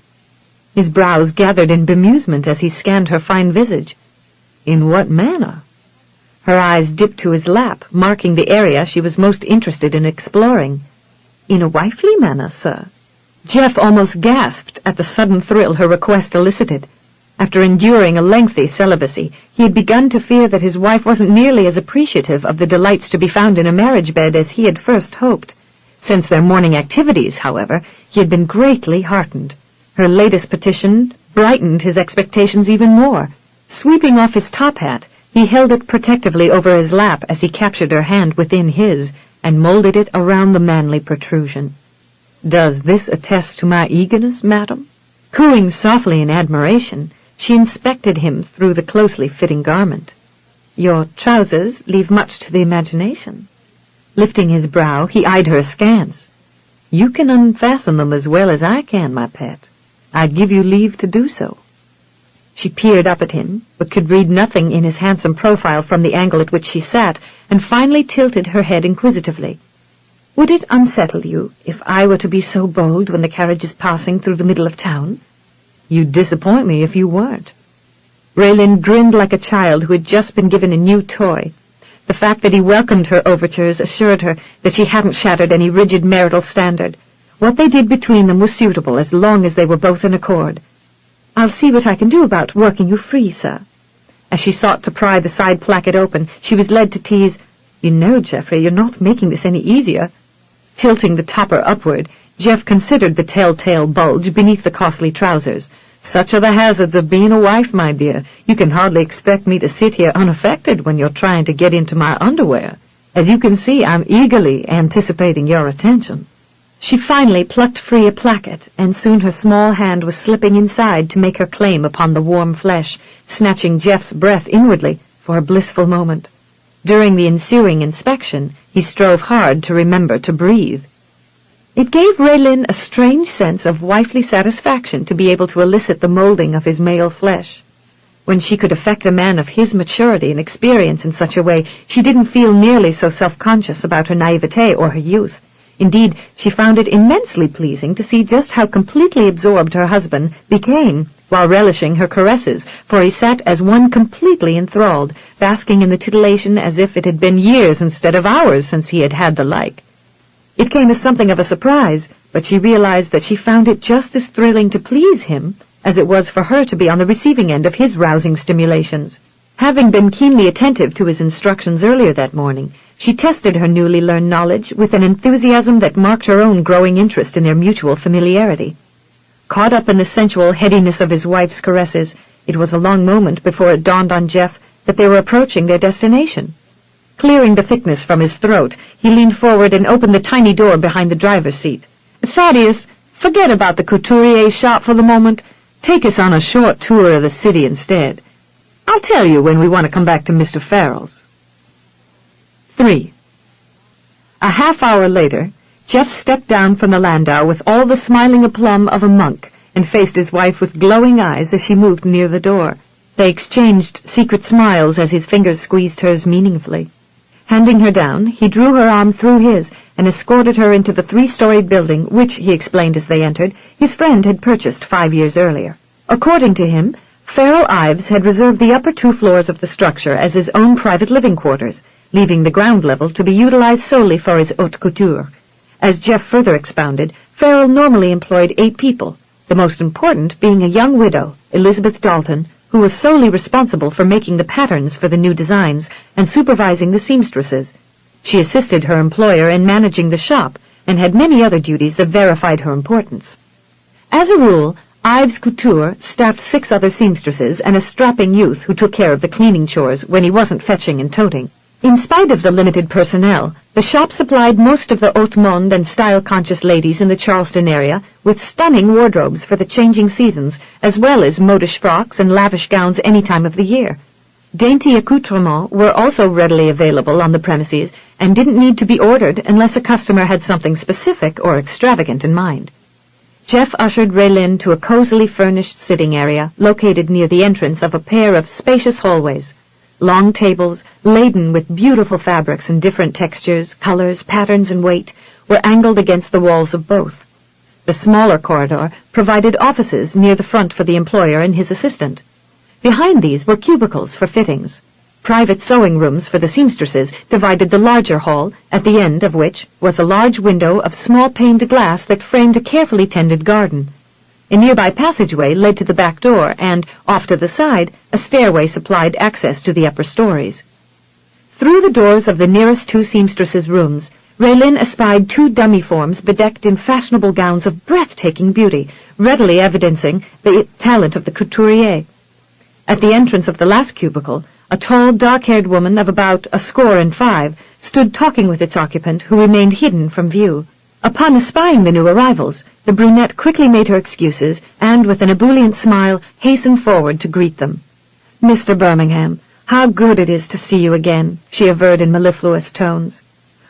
His brows gathered in bemusement as he scanned her fine visage. "In what manner?" Her eyes dipped to his lap, marking the area she was most interested in exploring. "In a wifely manner, sir." Jeff almost gasped at the sudden thrill her request elicited. After enduring a lengthy celibacy, he had begun to fear that his wife wasn't nearly as appreciative of the delights to be found in a marriage bed as he had first hoped. Since their morning activities, however, he had been greatly heartened. Her latest petition brightened his expectations even more. Sweeping off his top hat, he held it protectively over his lap as he captured her hand within his and molded it around the manly protrusion. "Does this attest to my eagerness, madam?" Cooing softly in admiration, she inspected him through the closely fitting garment. "Your trousers leave much to the imagination." Lifting his brow, he eyed her askance. "You can unfasten them as well as I can, my pet. I'd give you leave to do so." She peered up at him, but could read nothing in his handsome profile from the angle at which she sat, and finally tilted her head inquisitively. "Would it unsettle you if I were to be so bold when the carriage is passing through the middle of town?" "You'd disappoint me if you weren't." Raelynn grinned like a child who had just been given a new toy. The fact that he welcomed her overtures assured her that she hadn't shattered any rigid marital standard. What they did between them was suitable as long as they were both in accord. "I'll see what I can do about working you free, sir." As she sought to pry the side placket open, she was led to tease, "You know, Geoffrey, you're not making this any easier." Tilting the topper upward, Jeff considered the telltale bulge beneath the costly trousers. Such are the hazards of being a wife, my dear. You can hardly expect me to sit here unaffected when you're trying to get into my underwear. As you can see, I'm eagerly anticipating your attention." She finally plucked free a placket, and soon her small hand was slipping inside to make her claim upon the warm flesh, snatching Jeff's breath inwardly for a blissful moment. During the ensuing inspection, he strove hard to remember to breathe. It gave Raelynn a strange sense of wifely satisfaction to be able to elicit the molding of his male flesh. When she could affect a man of his maturity and experience in such a way, she didn't feel nearly so self-conscious about her naivete or her youth. Indeed, she found it immensely pleasing to see just how completely absorbed her husband became while relishing her caresses, for he sat as one completely enthralled, basking in the titillation as if it had been years instead of hours since he had had the like. It came as something of a surprise, but she realized that she found it just as thrilling to please him as it was for her to be on the receiving end of his rousing stimulations. Having been keenly attentive to his instructions earlier that morning, she tested her newly learned knowledge with an enthusiasm that marked her own growing interest in their mutual familiarity. Caught up in the sensual headiness of his wife's caresses, it was a long moment before it dawned on Jeff that they were approaching their destination. Clearing the thickness from his throat, he leaned forward and opened the tiny door behind the driver's seat. "Thaddeus, forget about the couturier's shop for the moment. Take us on a short tour of the city instead. I'll tell you when we want to come back to Mr. Farrell's." 3. A half-hour later, Jeff stepped down from the landau with all the smiling aplomb of a monk and faced his wife with glowing eyes as she moved near the door. They exchanged secret smiles as his fingers squeezed hers meaningfully. Handing her down, he drew her arm through his and escorted her into the 3-storied building which, he explained as they entered, his friend had purchased 5 years earlier. According to him, Farrell Ives had reserved the upper 2 floors of the structure as his own private living quarters, leaving the ground level to be utilized solely for his haute couture. As Jeff further expounded, Farrell normally employed 8 people, the most important being a young widow, Elizabeth Dalton, who was solely responsible for making the patterns for the new designs and supervising the seamstresses. She assisted her employer in managing the shop and had many other duties that verified her importance. As a rule, Ives Couture staffed 6 other seamstresses and a strapping youth who took care of the cleaning chores when he wasn't fetching and toting. In spite of the limited personnel, the shop supplied most of the haute monde and style-conscious ladies in the Charleston area with stunning wardrobes for the changing seasons, as well as modish frocks and lavish gowns any time of the year. Dainty accoutrements were also readily available on the premises and didn't need to be ordered unless a customer had something specific or extravagant in mind. Jeff ushered Raelynn to a cozily furnished sitting area located near the entrance of a pair of spacious hallways. Long tables, laden with beautiful fabrics in different textures, colors, patterns, and weight, were angled against the walls of both. The smaller corridor provided offices near the front for the employer and his assistant. Behind these were cubicles for fittings. Private sewing rooms for the seamstresses divided the larger hall, at the end of which was a large window of small-paned glass that framed a carefully tended garden. A nearby passageway led to the back door, and, off to the side, a stairway supplied access to the upper stories. Through the doors of the nearest 2 seamstresses' rooms, Raelynn espied 2 dummy forms bedecked in fashionable gowns of breathtaking beauty, readily evidencing the talent of the couturier. At the entrance of the last cubicle, a tall, dark-haired woman of about 25 stood talking with its occupant, who remained hidden from view. Upon espying the new arrivals, the brunette quickly made her excuses and, with an ebullient smile, hastened forward to greet them. "Mr. Birmingham, how good it is to see you again," she averred in mellifluous tones.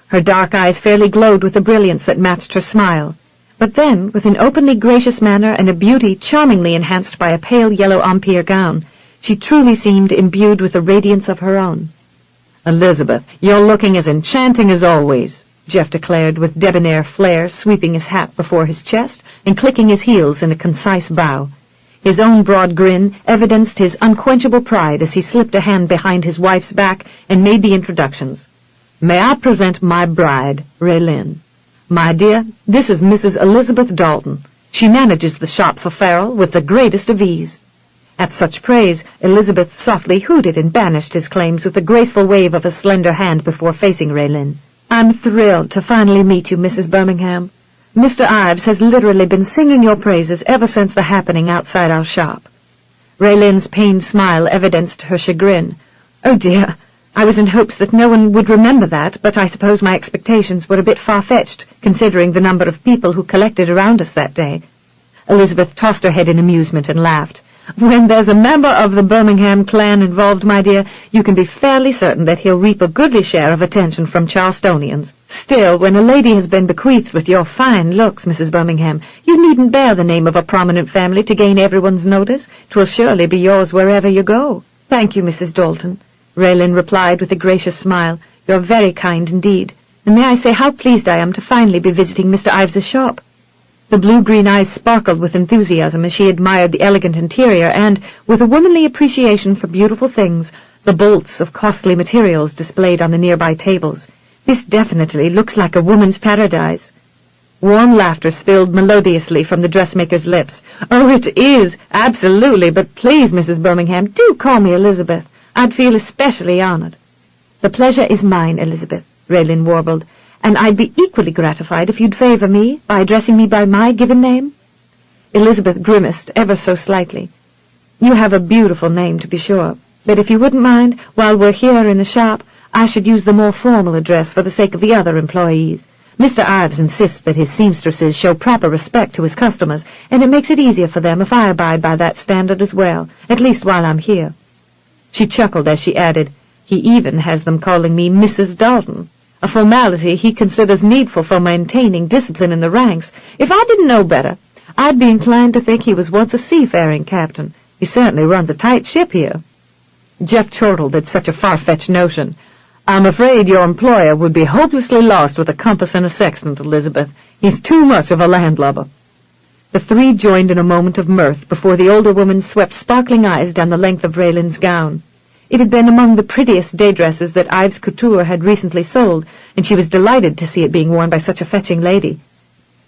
Her dark eyes fairly glowed with a brilliance that matched her smile. But then, with an openly gracious manner and a beauty charmingly enhanced by a pale yellow Empire gown, she truly seemed imbued with a radiance of her own. "Elizabeth, you're looking as enchanting as always," Jeff declared with debonair flair, sweeping his hat before his chest and clicking his heels in a concise bow. His own broad grin evidenced his unquenchable pride as he slipped a hand behind his wife's back and made the introductions. "May I present my bride, Raelynn? My dear, this is Mrs. Elizabeth Dalton. She manages the shop for Farrell with the greatest of ease." At such praise, Elizabeth softly hooted and banished his claims with a graceful wave of a slender hand before facing Raelynn. "I'm thrilled to finally meet you, Mrs. Birmingham. Mr. Ives has literally been singing your praises ever since the happening outside our shop." Raelynn's pained smile evidenced her chagrin. "Oh, dear. I was in hopes that no one would remember that, but I suppose my expectations were a bit far-fetched, considering the number of people who collected around us that day." Elizabeth tossed her head in amusement and laughed. "When there's a member of the Birmingham clan involved, my dear, you can be fairly certain that he'll reap a goodly share of attention from Charlestonians. Still, when a lady has been bequeathed with your fine looks, Mrs. Birmingham, you needn't bear the name of a prominent family to gain everyone's notice. 'Twill surely be yours wherever you go." "Thank you, Mrs. Dalton," Raelynn replied with a gracious smile. "You're very kind indeed. And may I say how pleased I am to finally be visiting Mr. Ives's shop?" The blue-green eyes sparkled with enthusiasm as she admired the elegant interior and, with a womanly appreciation for beautiful things, the bolts of costly materials displayed on the nearby tables. "This definitely looks like a woman's paradise." Warm laughter spilled melodiously from the dressmaker's lips. "Oh, it is, absolutely, but please, Mrs. Birmingham, do call me Elizabeth. I'd feel especially honored." "The pleasure is mine, Elizabeth," Raelynn warbled, "and I'd be equally gratified if you'd favor me by addressing me by my given name." Elizabeth grimaced ever so slightly. "You have a beautiful name, to be sure, but if you wouldn't mind, while we're here in the shop, I should use the more formal address for the sake of the other employees. Mr. Ives insists that his seamstresses show proper respect to his customers, and it makes it easier for them if I abide by that standard as well, at least while I'm here." She chuckled as she added, "He even has them calling me Mrs. Dalton, a formality he considers needful for maintaining discipline in the ranks. If I didn't know better, I'd be inclined to think he was once a seafaring captain. He certainly runs a tight ship here." Jeff chortled at such a far-fetched notion. "I'm afraid your employer would be hopelessly lost with a compass and a sextant, Elizabeth. He's too much of a landlubber." The three joined in a moment of mirth before the older woman swept sparkling eyes down the length of Raelynn's gown. It had been among the prettiest day dresses that Ives Couture had recently sold, and she was delighted to see it being worn by such a fetching lady.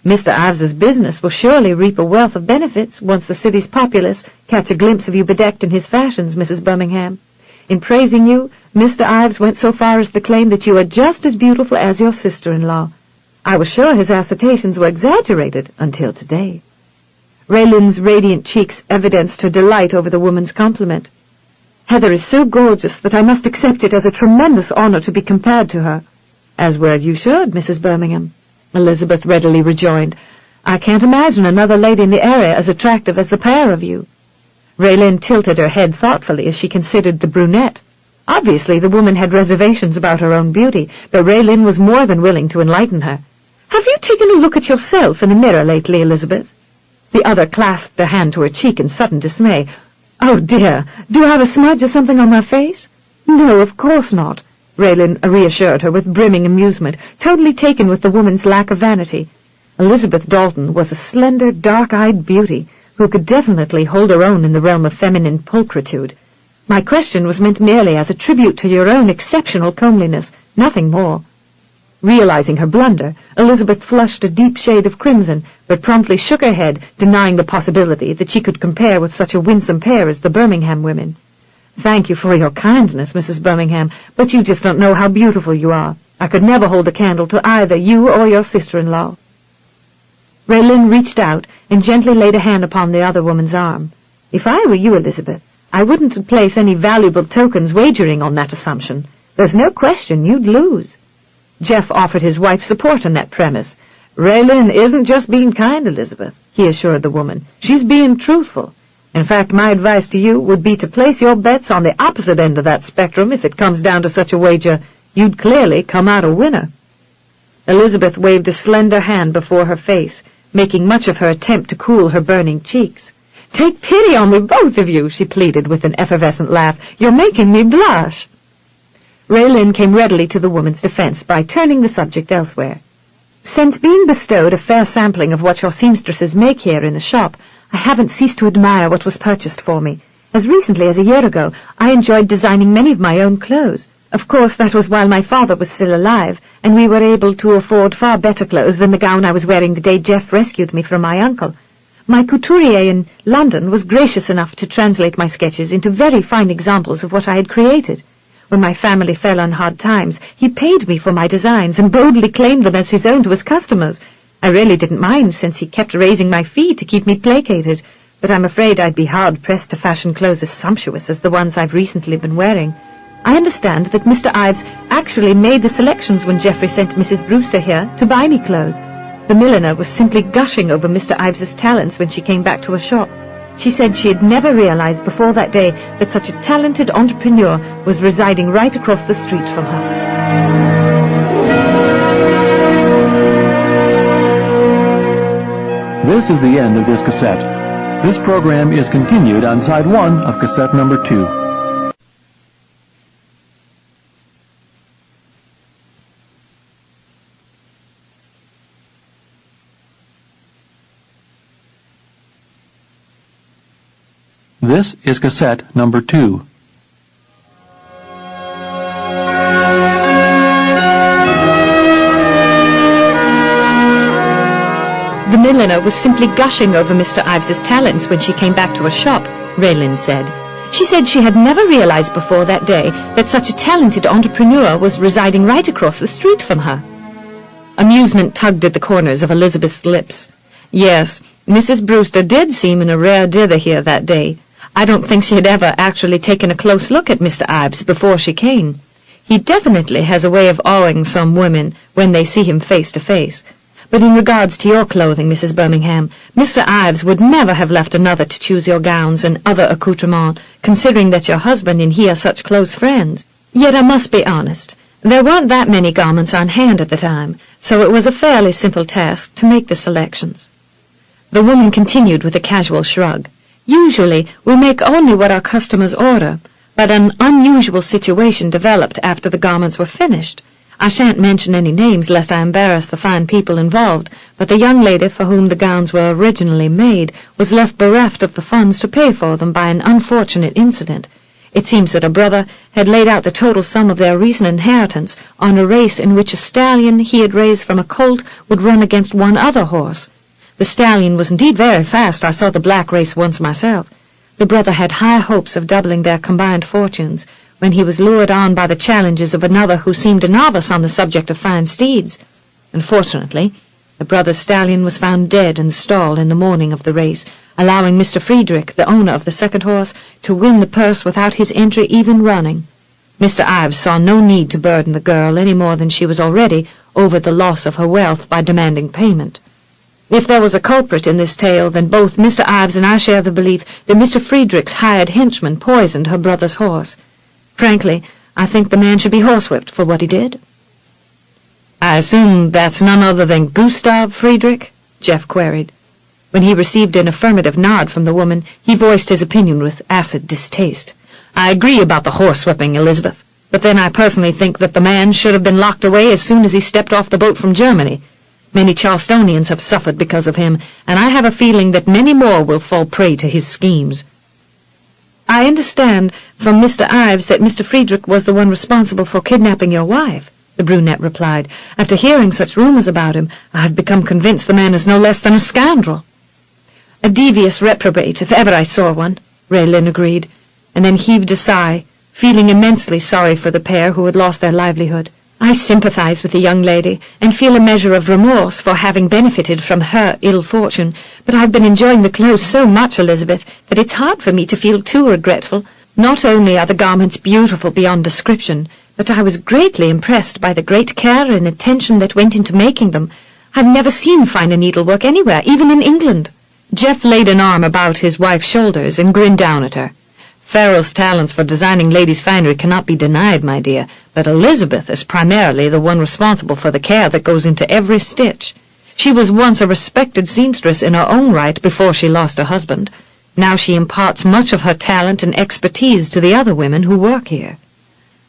"Mr. Ives's business will surely reap a wealth of benefits once the city's populace catch a glimpse of you bedecked in his fashions, Mrs. Birmingham. In praising you, Mr. Ives went so far as to claim that you are just as beautiful as your sister-in-law. I was sure his assertions were exaggerated until today." Raelynn's radiant cheeks evidenced her delight over the woman's compliment. "Heather is so gorgeous that I must accept it as a tremendous honor to be compared to her." "As well you should, Mrs. Birmingham," Elizabeth readily rejoined. "I can't imagine another lady in the area as attractive as the pair of you." Raelynn tilted her head thoughtfully as she considered the brunette. Obviously, the woman had reservations about her own beauty, but Raelynn was more than willing to enlighten her. "Have you taken a look at yourself in the mirror lately, Elizabeth?" The other clasped a hand to her cheek in sudden dismay. "Oh, dear, do I have a smudge or something on my face?" "No, of course not," Raelynn reassured her with brimming amusement, totally taken with the woman's lack of vanity. Elizabeth Dalton was a slender, dark-eyed beauty who could definitely hold her own in the realm of feminine pulchritude. "My question was meant merely as a tribute to your own exceptional comeliness, nothing more." Realizing her blunder, Elizabeth flushed a deep shade of crimson, but promptly shook her head, denying the possibility that she could compare with such a winsome pair as the Birmingham women. "Thank you for your kindness, Mrs. Birmingham, but you just don't know how beautiful you are. I could never hold a candle to either you or your sister-in-law." Raelynn reached out and gently laid a hand upon the other woman's arm. "If I were you, Elizabeth, I wouldn't place any valuable tokens wagering on that assumption. There's no question you'd lose." Jeff offered his wife support on that premise. "Raelynn isn't just being kind, Elizabeth," he assured the woman. "She's being truthful. In fact, my advice to you would be to place your bets on the opposite end of that spectrum if it comes down to such a wager. You'd clearly come out a winner." Elizabeth waved a slender hand before her face, making much of her attempt to cool her burning cheeks. "Take pity on me, both of you," she pleaded with an effervescent laugh. "You're making me blush." Raelynn came readily to the woman's defense by turning the subject elsewhere. "Since being bestowed a fair sampling of what your seamstresses make here in the shop, I haven't ceased to admire what was purchased for me. As recently as a year ago, I enjoyed designing many of my own clothes. Of course, that was while my father was still alive, and we were able to afford far better clothes than the gown I was wearing the day Jeff rescued me from my uncle. My couturier in London was gracious enough to translate my sketches into very fine examples of what I had created. When my family fell on hard times, he paid me for my designs and boldly claimed them as his own to his customers. I really didn't mind, since he kept raising my fee to keep me placated, but I'm afraid I'd be hard-pressed to fashion clothes as sumptuous as the ones I've recently been wearing. I understand that Mr. Ives actually made the selections when Geoffrey sent Mrs. Brewster here to buy me clothes. The milliner was simply gushing over Mr. Ives's talents when she came back to her shop. She said she had never realized before that day that such a talented entrepreneur was residing right across the street from her. This is the end of this cassette. This program is continued on side 1 of cassette number 2. This is cassette number 2. The milliner was simply gushing over Mr. Ives's talents when she came back to her shop, Raelynn said. She said she had never realized before that day that such a talented entrepreneur was residing right across the street from her. Amusement tugged at the corners of Elizabeth's lips. Yes, Mrs. Brewster did seem in a rare dither here that day. I don't think she had ever actually taken a close look at Mr. Ives before she came. He definitely has a way of awing some women when they see him face to face. But in regards to your clothing, Mrs. Birmingham, Mr. Ives would never have left another to choose your gowns and other accoutrements, considering that your husband and he are such close friends. Yet I must be honest, there weren't that many garments on hand at the time, so it was a fairly simple task to make the selections. The woman continued with a casual shrug. Usually, we make only what our customers order, but an unusual situation developed after the garments were finished. I shan't mention any names lest I embarrass the fine people involved, but the young lady for whom the gowns were originally made was left bereft of the funds to pay for them by an unfortunate incident. It seems that a brother had laid out the total sum of their recent inheritance on a race in which a stallion he had raised from a colt would run against one other horse. The stallion was indeed very fast. I saw the black race once myself. The brother had high hopes of doubling their combined fortunes, when he was lured on by the challenges of another who seemed a novice on the subject of fine steeds. Unfortunately, the brother's stallion was found dead in the stall in the morning of the race, allowing Mr. Friedrich, the owner of the second horse, to win the purse without his entry even running. Mr. Ives saw no need to burden the girl any more than she was already over the loss of her wealth by demanding payment. If there was a culprit in this tale, then both Mr. Ives and I share the belief that Mr. Friedrich's hired henchman poisoned her brother's horse. Frankly, I think the man should be horsewhipped for what he did. I assume that's none other than Gustav Friedrich? Jeff queried. When he received an affirmative nod from the woman, he voiced his opinion with acid distaste. I agree about the horsewhipping, Elizabeth, but then I personally think that the man should have been locked away as soon as he stepped off the boat from Germany. Many Charlestonians have suffered because of him, and I have a feeling that many more will fall prey to his schemes. I understand from Mr. Ives that Mr. Friedrich was the one responsible for kidnapping your wife, the brunette replied. After hearing such rumors about him, I have become convinced the man is no less than a scoundrel. A devious reprobate, if ever I saw one, Raelynn agreed, and then heaved a sigh, feeling immensely sorry for the pair who had lost their livelihood. I sympathize with the young lady, and feel a measure of remorse for having benefited from her ill fortune, but I've been enjoying the clothes so much, Elizabeth, that it's hard for me to feel too regretful. Not only are the garments beautiful beyond description, but I was greatly impressed by the great care and attention that went into making them. I've never seen finer needlework anywhere, even in England. Jeff laid an arm about his wife's shoulders and grinned down at her. Farrell's talents for designing ladies' finery cannot be denied, my dear, but Elizabeth is primarily the one responsible for the care that goes into every stitch. She was once a respected seamstress in her own right before she lost her husband. Now she imparts much of her talent and expertise to the other women who work here.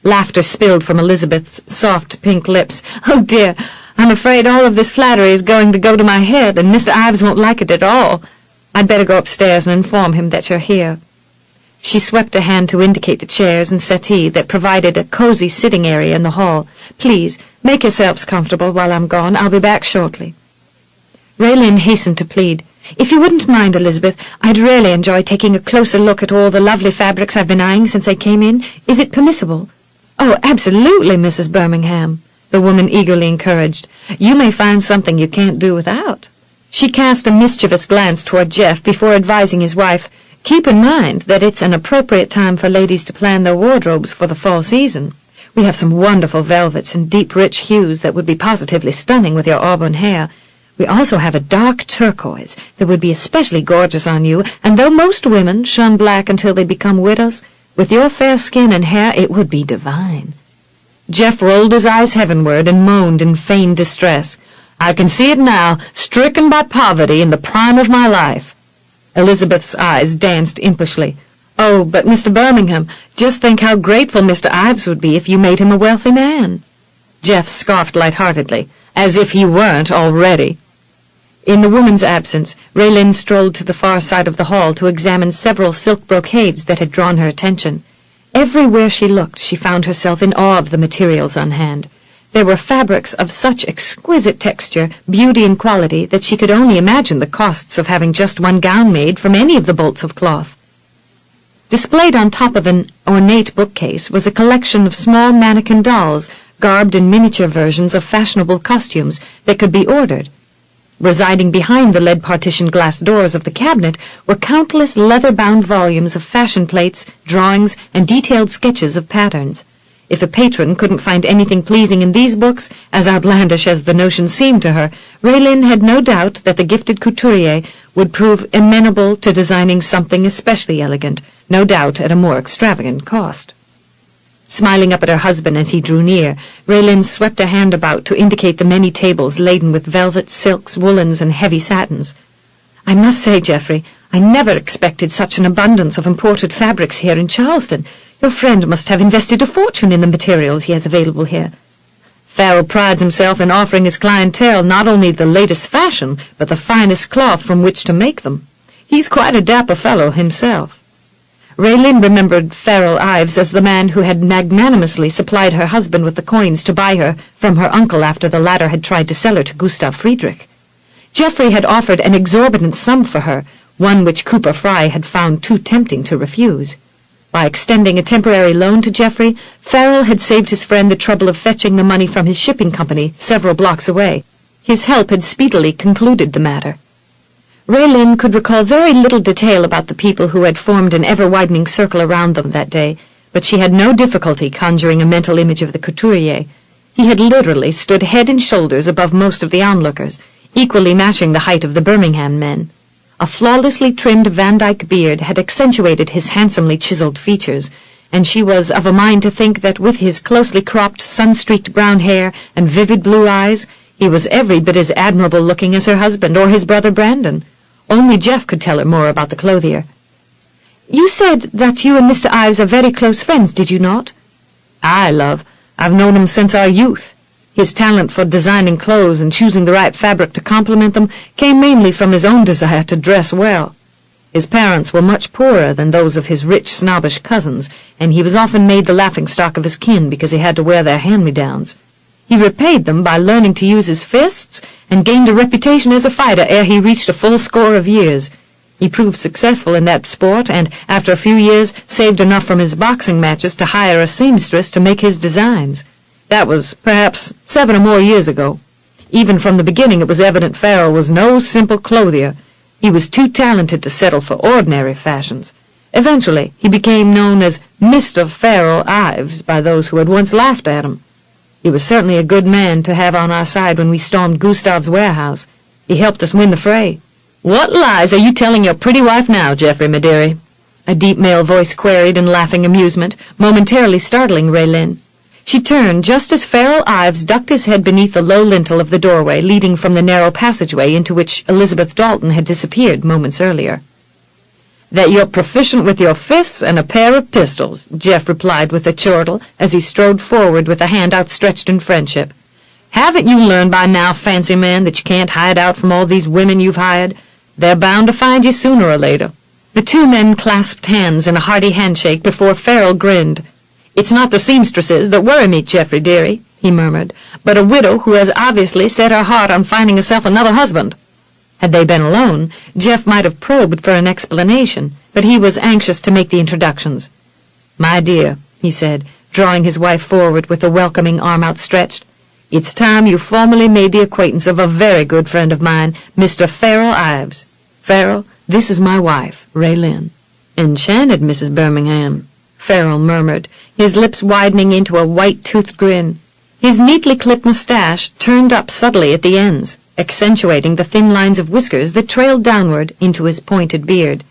Laughter spilled from Elizabeth's soft pink lips. Oh, dear, I'm afraid all of this flattery is going to go to my head, and Mr. Ives won't like it at all. I'd better go upstairs and inform him that you're here. She swept a hand to indicate the chairs and settee that provided a cozy sitting area in the hall. Please, make yourselves comfortable while I'm gone. I'll be back shortly. Raelynn hastened to plead. If you wouldn't mind, Elizabeth, I'd really enjoy taking a closer look at all the lovely fabrics I've been eyeing since I came in. Is it permissible? Oh, absolutely, Mrs. Birmingham. the woman eagerly encouraged. "You may find something you can't do without." She cast a mischievous glance toward Jeff before advising his wife, "Keep in mind that it's an appropriate time for ladies to plan their wardrobes for the fall season. We have some wonderful velvets and deep rich hues that would be positively stunning with your auburn hair. We also have a dark turquoise that would be especially gorgeous on you, and though most women shun black until they become widows, with your fair skin and hair it would be divine." Jeff rolled his eyes heavenward and moaned in feigned distress. "I can see it now, stricken by poverty in the prime of my life." Elizabeth's eyes danced impishly. "Oh, but Mr. Birmingham, just think how grateful Mr. Ives would be if you made him a wealthy man." Jeff scoffed lightheartedly, as if he weren't already. In the woman's absence, Raelynn strolled to the far side of the hall to examine several silk brocades that had drawn her attention. Everywhere she looked, she found herself in awe of the materials on hand. There were fabrics of such exquisite texture, beauty, and quality that she could only imagine the costs of having just one gown made from any of the bolts of cloth. Displayed on top of an ornate bookcase was a collection of small mannequin dolls, garbed in miniature versions of fashionable costumes that could be ordered. Residing behind the lead-partitioned glass doors of the cabinet were countless leather-bound volumes of fashion plates, drawings, and detailed sketches of patterns. If a patron couldn't find anything pleasing in these books, as outlandish as the notion seemed to her, Raelynn had no doubt that the gifted couturier would prove amenable to designing something especially elegant, no doubt at a more extravagant cost. Smiling up at her husband as he drew near, Raelynn swept a hand about to indicate the many tables laden with velvets, silks, woolens, and heavy satins. "I must say, Geoffrey, I never expected such an abundance of imported fabrics here in Charleston. Your friend must have invested a fortune in the materials he has available here." "Farrell prides himself in offering his clientele not only the latest fashion, but the finest cloth from which to make them. He's quite a dapper fellow himself." Raelynn remembered Farrell Ives as the man who had magnanimously supplied her husband with the coins to buy her from her uncle after the latter had tried to sell her to Gustav Friedrich. Geoffrey had offered an exorbitant sum for her, one which Cooper Fry had found too tempting to refuse. By extending a temporary loan to Geoffrey, Farrell had saved his friend the trouble of fetching the money from his shipping company several blocks away. His help had speedily concluded the matter. Raelynn could recall very little detail about the people who had formed an ever-widening circle around them that day, but she had no difficulty conjuring a mental image of the couturier. He had literally stood head and shoulders above most of the onlookers, equally matching the height of the Birmingham men. A flawlessly trimmed Van Dyke beard had accentuated his handsomely chiseled features, and she was of a mind to think that with his closely cropped, sun-streaked brown hair and vivid blue eyes, he was every bit as admirable-looking as her husband or his brother Brandon. Only Jeff could tell her more about the clothier. "You said that you and Mr. Ives are very close friends, did you not?" "Aye, love. I've known him since our youth. His talent for designing clothes and choosing the right fabric to complement them came mainly from his own desire to dress well. His parents were much poorer than those of his rich, snobbish cousins, and he was often made the laughingstock of his kin because he had to wear their hand-me-downs. He repaid them by learning to use his fists and gained a reputation as a fighter ere he reached a full score of years. He proved successful in that sport and, after a few years, saved enough from his boxing matches to hire a seamstress to make his designs. That was, perhaps, 7 or more years ago. Even from the beginning it was evident Farrell was no simple clothier. He was too talented to settle for ordinary fashions. Eventually he became known as Mr. Farrell Ives by those who had once laughed at him. He was certainly a good man to have on our side when we stormed Gustav's warehouse. He helped us win the fray." "What lies are you telling your pretty wife now, Geoffrey, my dearie?" a deep male voice queried in laughing amusement, momentarily startling Raelynn. She turned just as Farrell Ives ducked his head beneath the low lintel of the doorway leading from the narrow passageway into which Elizabeth Dalton had disappeared moments earlier. "That you're proficient with your fists and a pair of pistols," Jeff replied with a chortle as he strode forward with a hand outstretched in friendship. "Haven't you learned by now, fancy man, that you can't hide out from all these women you've hired? They're bound to find you sooner or later." The two men clasped hands in a hearty handshake before Farrell grinned. "It's not the seamstresses that worry me, Geoffrey, dearie," he murmured, "but a widow who has obviously set her heart on finding herself another husband." Had they been alone, Jeff might have probed for an explanation, but he was anxious to make the introductions. "My dear," he said, drawing his wife forward with a welcoming arm outstretched, It's time you formally made the acquaintance of a very good friend of mine, Mr. Farrell Ives. Farrell, this is my wife, Raelynn." "Enchanted, Mrs. Birmingham," Farrell murmured, his lips widening into a white-toothed grin. His neatly clipped mustache turned up subtly at the ends, accentuating the thin lines of whiskers that trailed downward into his pointed beard.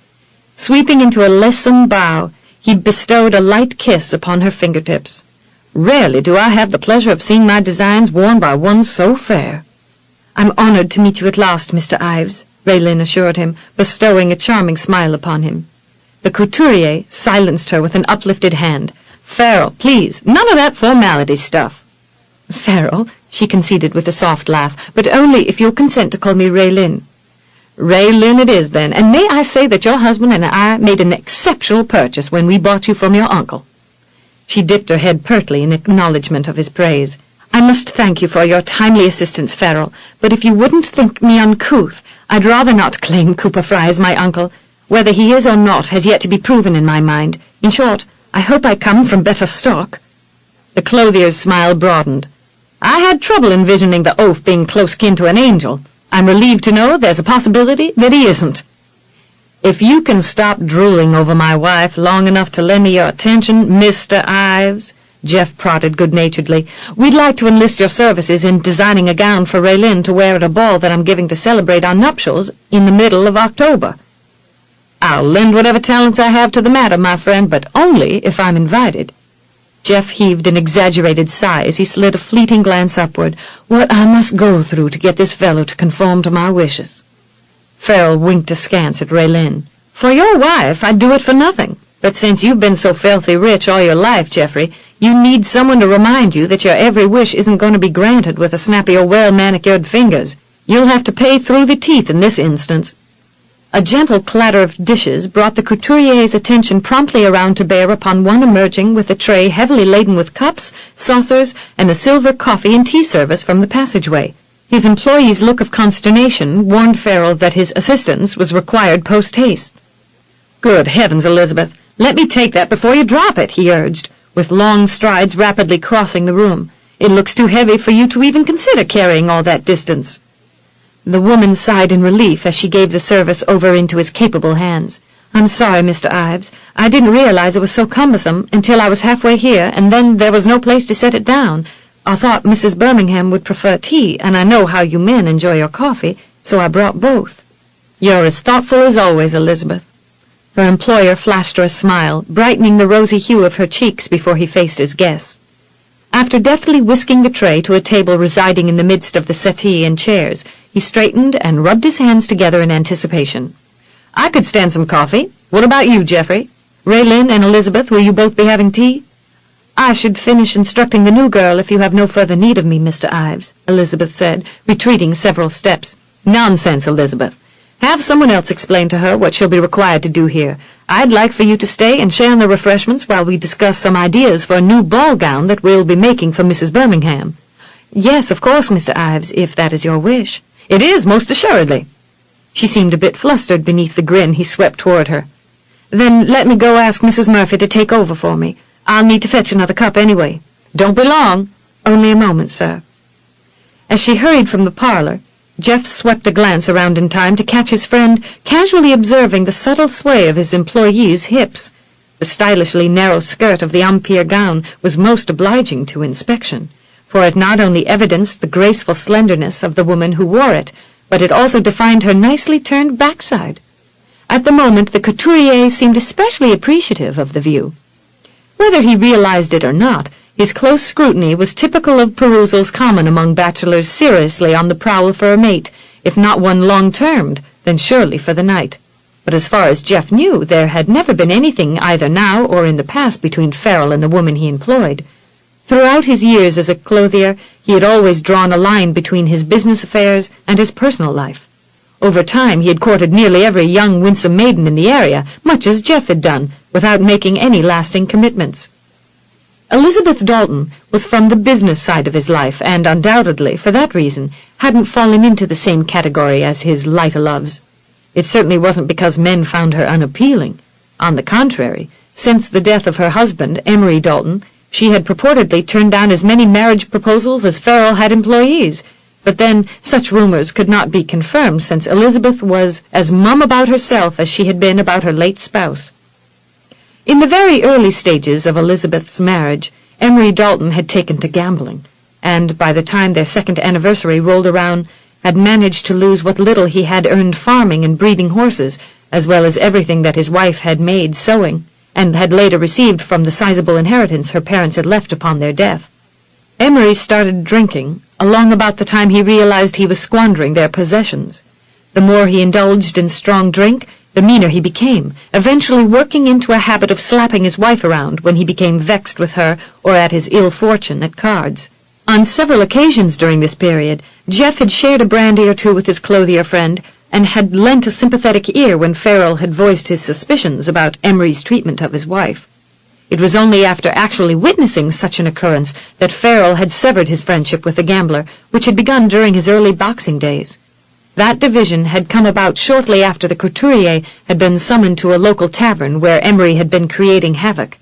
Sweeping into a lissome bow, he bestowed a light kiss upon her fingertips. "Rarely do I have the pleasure of seeing my designs worn by one so fair." "I'm honored to meet you at last, Mr. Ives," Raelynn assured him, bestowing a charming smile upon him. The couturier silenced her with an uplifted hand. "Farrell, please, none of that formality stuff." "Farrell," she conceded with a soft laugh, "but only if you'll consent to call me Raelynn." "Raelynn it is, then, and may I say that your husband and I made an exceptional purchase when we bought you from your uncle." She dipped her head pertly in acknowledgment of his praise. "I must thank you for your timely assistance, Farrell, but if you wouldn't think me uncouth, I'd rather not claim Cooper Fry as my uncle. Whether he is or not has yet to be proven in my mind. In short, I hope I come from better stock." The clothier's smile broadened. "I had trouble envisioning the oaf being close kin to an angel. I'm relieved to know there's a possibility that he isn't." "If you can stop drooling over my wife long enough to lend me your attention, Mr. Ives," Jeff prodded good-naturedly, "we'd like to enlist your services in designing a gown for Raelynn to wear at a ball that I'm giving to celebrate our nuptials in the middle of October." "I'll lend whatever talents I have to the matter, my friend, but only if I'm invited." Jeff heaved an exaggerated sigh as he slid a fleeting glance upward. "What I must go through to get this fellow to conform to my wishes." Farrell winked askance at Raelynn. "For your wife, I'd do it for nothing. But since you've been so filthy rich all your life, Geoffrey, you need someone to remind you that your every wish isn't going to be granted with a snappy or well-manicured fingers. You'll have to pay through the teeth in this instance." A gentle clatter of dishes brought the couturier's attention promptly around to bear upon one emerging with a tray heavily laden with cups, saucers, and a silver coffee and tea service from the passageway. His employee's look of consternation warned Farrell that his assistance was required post-haste. "Good heavens, Elizabeth, let me take that before you drop it," he urged, with long strides rapidly crossing the room. "It looks too heavy for you to even consider carrying all that distance." The woman sighed in relief as she gave the service over into his capable hands. "I'm sorry, Mr. Ives. I didn't realize it was so cumbersome until I was halfway here, and then there was no place to set it down. I thought Mrs. Birmingham would prefer tea, and I know how you men enjoy your coffee, so I brought both." "You're as thoughtful as always, Elizabeth." Her employer flashed her a smile, brightening the rosy hue of her cheeks before he faced his guests. After deftly whisking the tray to a table residing in the midst of the settee and chairs, he straightened and rubbed his hands together in anticipation. "I could stand some coffee. What about you, Geoffrey? Raelynn and Elizabeth, will you both be having tea?" "I should finish instructing the new girl if you have no further need of me, Mr. Ives," Elizabeth said, retreating several steps. "Nonsense, Elizabeth. Have someone else explain to her what she'll be required to do here. I'd like for you to stay and share in the refreshments while we discuss some ideas for a new ball gown that we'll be making for Mrs. Birmingham." "Yes, of course, Mr. Ives, if that is your wish." "It is, most assuredly." She seemed a bit flustered beneath the grin he swept toward her. "Then let me go ask Mrs. Murphy to take over for me. I'll need to fetch another cup anyway." "Don't be long." "Only a moment, sir." As she hurried from the parlor, Jeff swept a glance around in time to catch his friend casually observing the subtle sway of his employee's hips. The stylishly narrow skirt of the Empire gown was most obliging to inspection, for it not only evidenced the graceful slenderness of the woman who wore it, but it also defined her nicely turned backside. At the moment, the couturier seemed especially appreciative of the view. Whether he realized it or not, his close scrutiny was typical of perusals common among bachelors seriously on the prowl for a mate, if not one long-termed, then surely for the night. But as far as Jeff knew, there had never been anything either now or in the past between Farrell and the woman he employed. Throughout his years as a clothier, he had always drawn a line between his business affairs and his personal life. Over time, he had courted nearly every young, winsome maiden in the area, much as Jeff had done, without making any lasting commitments. Elizabeth Dalton was from the business side of his life, and undoubtedly, for that reason, hadn't fallen into the same category as his light-o-loves. It certainly wasn't because men found her unappealing. On the contrary, since the death of her husband, Emery Dalton, She had purportedly turned down as many marriage proposals as Farrell had employees, but then such rumors could not be confirmed since Elizabeth was as mum about herself as she had been about her late spouse. In the very early stages of Elizabeth's marriage, Emery Dalton had taken to gambling, and by the time their second anniversary rolled around, had managed to lose what little he had earned farming and breeding horses, as well as everything that his wife had made sewing, and had later received from the sizable inheritance her parents had left upon their death. Emery started drinking along about the time he realized he was squandering their possessions. The more he indulged in strong drink, the meaner he became, eventually working into a habit of slapping his wife around when he became vexed with her or at his ill fortune at cards. On several occasions during this period, Jeff had shared a brandy or two with his clothier friend, and had lent a sympathetic ear when Farrell had voiced his suspicions about Emery's treatment of his wife. It was only after actually witnessing such an occurrence that Farrell had severed his friendship with the gambler, which had begun during his early boxing days. That division had come about shortly after the couturier had been summoned to a local tavern where Emery had been creating havoc.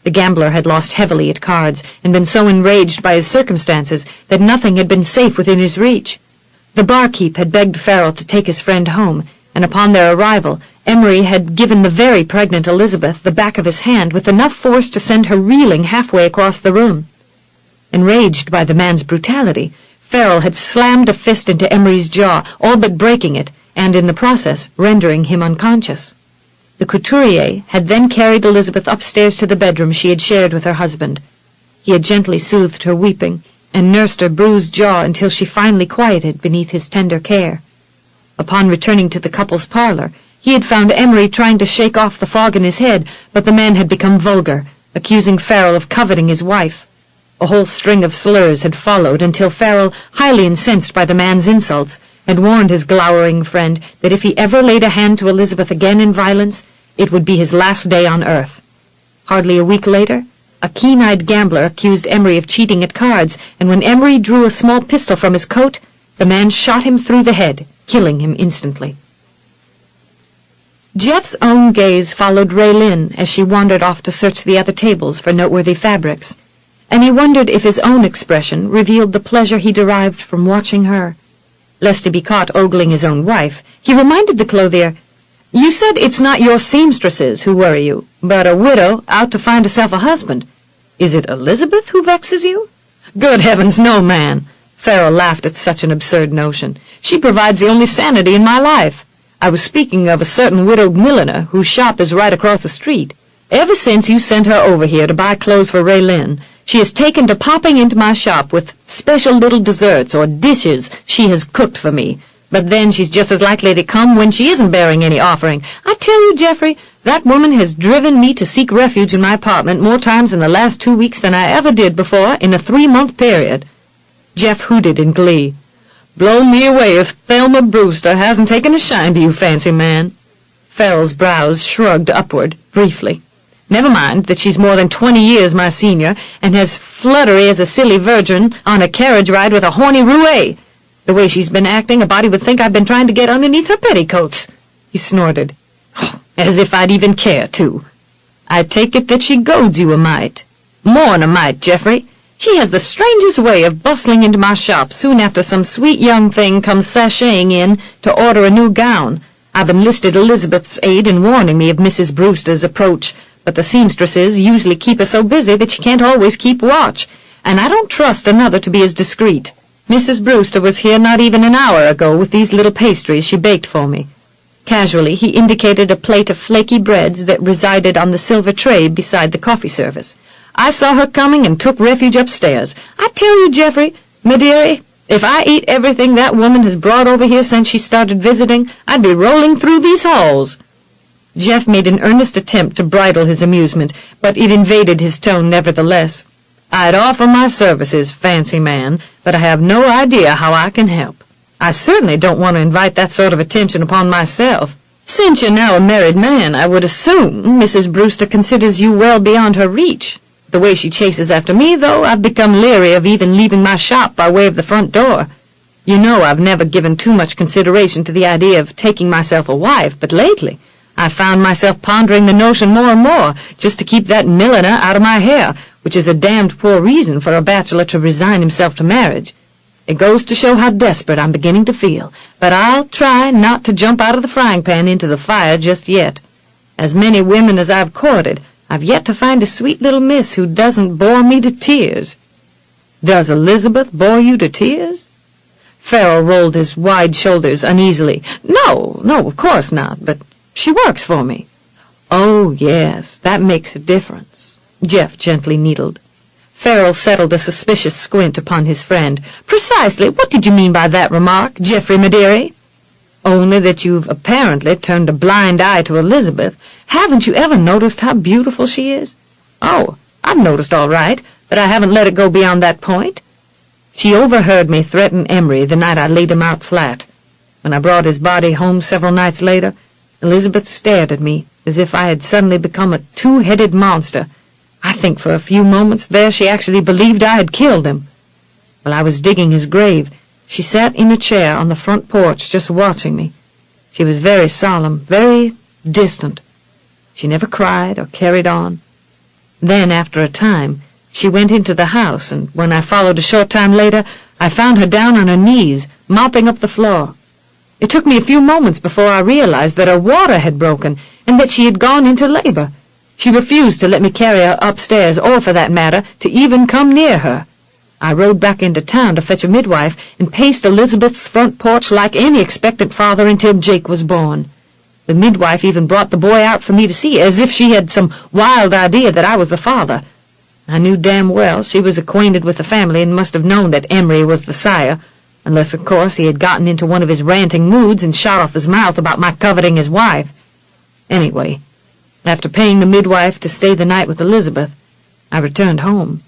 The gambler had lost heavily at cards and been so enraged by his circumstances that nothing had been safe within his reach. The barkeep had begged Farrell to take his friend home, and upon their arrival, Emery had given the very pregnant Elizabeth the back of his hand with enough force to send her reeling halfway across the room. Enraged by the man's brutality, Farrell had slammed a fist into Emery's jaw, all but breaking it, and in the process rendering him unconscious. The couturier had then carried Elizabeth upstairs to the bedroom she had shared with her husband. He had gently soothed her weeping, and nursed her bruised jaw until she finally quieted beneath his tender care. Upon returning to the couple's parlor, he had found Emery trying to shake off the fog in his head, but the man had become vulgar, accusing Farrell of coveting his wife. A whole string of slurs had followed until Farrell, highly incensed by the man's insults, had warned his glowering friend that if he ever laid a hand to Elizabeth again in violence, it would be his last day on earth. Hardly a week later, a keen-eyed gambler accused Emery of cheating at cards, and when Emery drew a small pistol from his coat, the man shot him through the head, killing him instantly. Jeff's own gaze followed Raelynn as she wandered off to search the other tables for noteworthy fabrics, and he wondered if his own expression revealed the pleasure he derived from watching her. Lest he be caught ogling his own wife, he reminded the clothier, "You said it's not your seamstresses who worry you, but a widow out to find herself a husband. Is it Elizabeth who vexes you?" "Good heavens, no, man!" Farrell laughed at such an absurd notion. "She provides the only sanity in my life. I was speaking of a certain widowed milliner whose shop is right across the street. Ever since you sent her over here to buy clothes for Raelynn, she has taken to popping into my shop with special little desserts or dishes she has cooked for me. But then she's just as likely to come when she isn't bearing any offering. I tell you, Geoffrey, that woman has driven me to seek refuge in my apartment more times in the last 2 weeks than I ever did before in a 3-month period." Jeff hooted in glee. "Blow me away if Thelma Brewster hasn't taken a shine to you, fancy man." Farrell's brows shrugged upward, briefly. "Never mind that she's more than 20 years my senior, and as fluttery as a silly virgin on a carriage ride with a horny roué. The way she's been acting, a body would think I've been trying to get underneath her petticoats." He snorted. "Oh, as if I'd even care to. I take it that she goads you a mite. More'n a mite, Geoffrey. She has the strangest way of bustling into my shop soon after some sweet young thing comes sashaying in to order a new gown. I've enlisted Elizabeth's aid in warning me of Mrs. Brewster's approach, but the seamstresses usually keep her so busy that she can't always keep watch, and I don't trust another to be as discreet. Mrs. Brewster was here not even an hour ago with these little pastries she baked for me." Casually, he indicated a plate of flaky breads that resided on the silver tray beside the coffee service. "I saw her coming and took refuge upstairs. I tell you, Geoffrey, my dearie, if I ate everything that woman has brought over here since she started visiting, I'd be rolling through these halls." Jeff made an earnest attempt to bridle his amusement, but it invaded his tone nevertheless. "I'd offer my services, fancy man, but I have no idea how I can help. I certainly don't want to invite that sort of attention upon myself. Since you're now a married man, I would assume Mrs. Brewster considers you well beyond her reach. The way she chases after me, though, I've become leery of even leaving my shop by way of the front door. You know I've never given too much consideration to the idea of taking myself a wife, but lately I've found myself pondering the notion more and more, just to keep that milliner out of my hair, which is a damned poor reason for a bachelor to resign himself to marriage. It goes to show how desperate I'm beginning to feel, but I'll try not to jump out of the frying pan into the fire just yet. As many women as I've courted, I've yet to find a sweet little miss who doesn't bore me to tears." "Does Elizabeth bore you to tears?" Farrell rolled his wide shoulders uneasily. No, of course not, but she works for me." "Oh, yes, that makes a difference," Jeff gently needled. Farrell settled a suspicious squint upon his friend. "Precisely. What did you mean by that remark, Geoffrey, my dearie?" "Only that you've apparently turned a blind eye to Elizabeth. Haven't you ever noticed how beautiful she is?" "Oh, I've noticed all right, but I haven't let it go beyond that point. She overheard me threaten Emery the night I laid him out flat. When I brought his body home several nights later, Elizabeth stared at me as if I had suddenly become a two-headed monster. I think for a few moments there she actually believed I had killed him. While I was digging his grave, she sat in a chair on the front porch just watching me. She was very solemn, very distant. She never cried or carried on. Then, after a time, she went into the house, and when I followed a short time later, I found her down on her knees, mopping up the floor. It took me a few moments before I realized that her water had broken and that she had gone into labor. She refused to let me carry her upstairs, or, for that matter, to even come near her. I rode back into town to fetch a midwife and paced Elizabeth's front porch like any expectant father until Jake was born. The midwife even brought the boy out for me to see, as if she had some wild idea that I was the father. I knew damn well she was acquainted with the family and must have known that Emery was the sire, unless, of course, he had gotten into one of his ranting moods and shot off his mouth about my coveting his wife. Anyway, after paying the midwife to stay the night with Elizabeth, I returned home.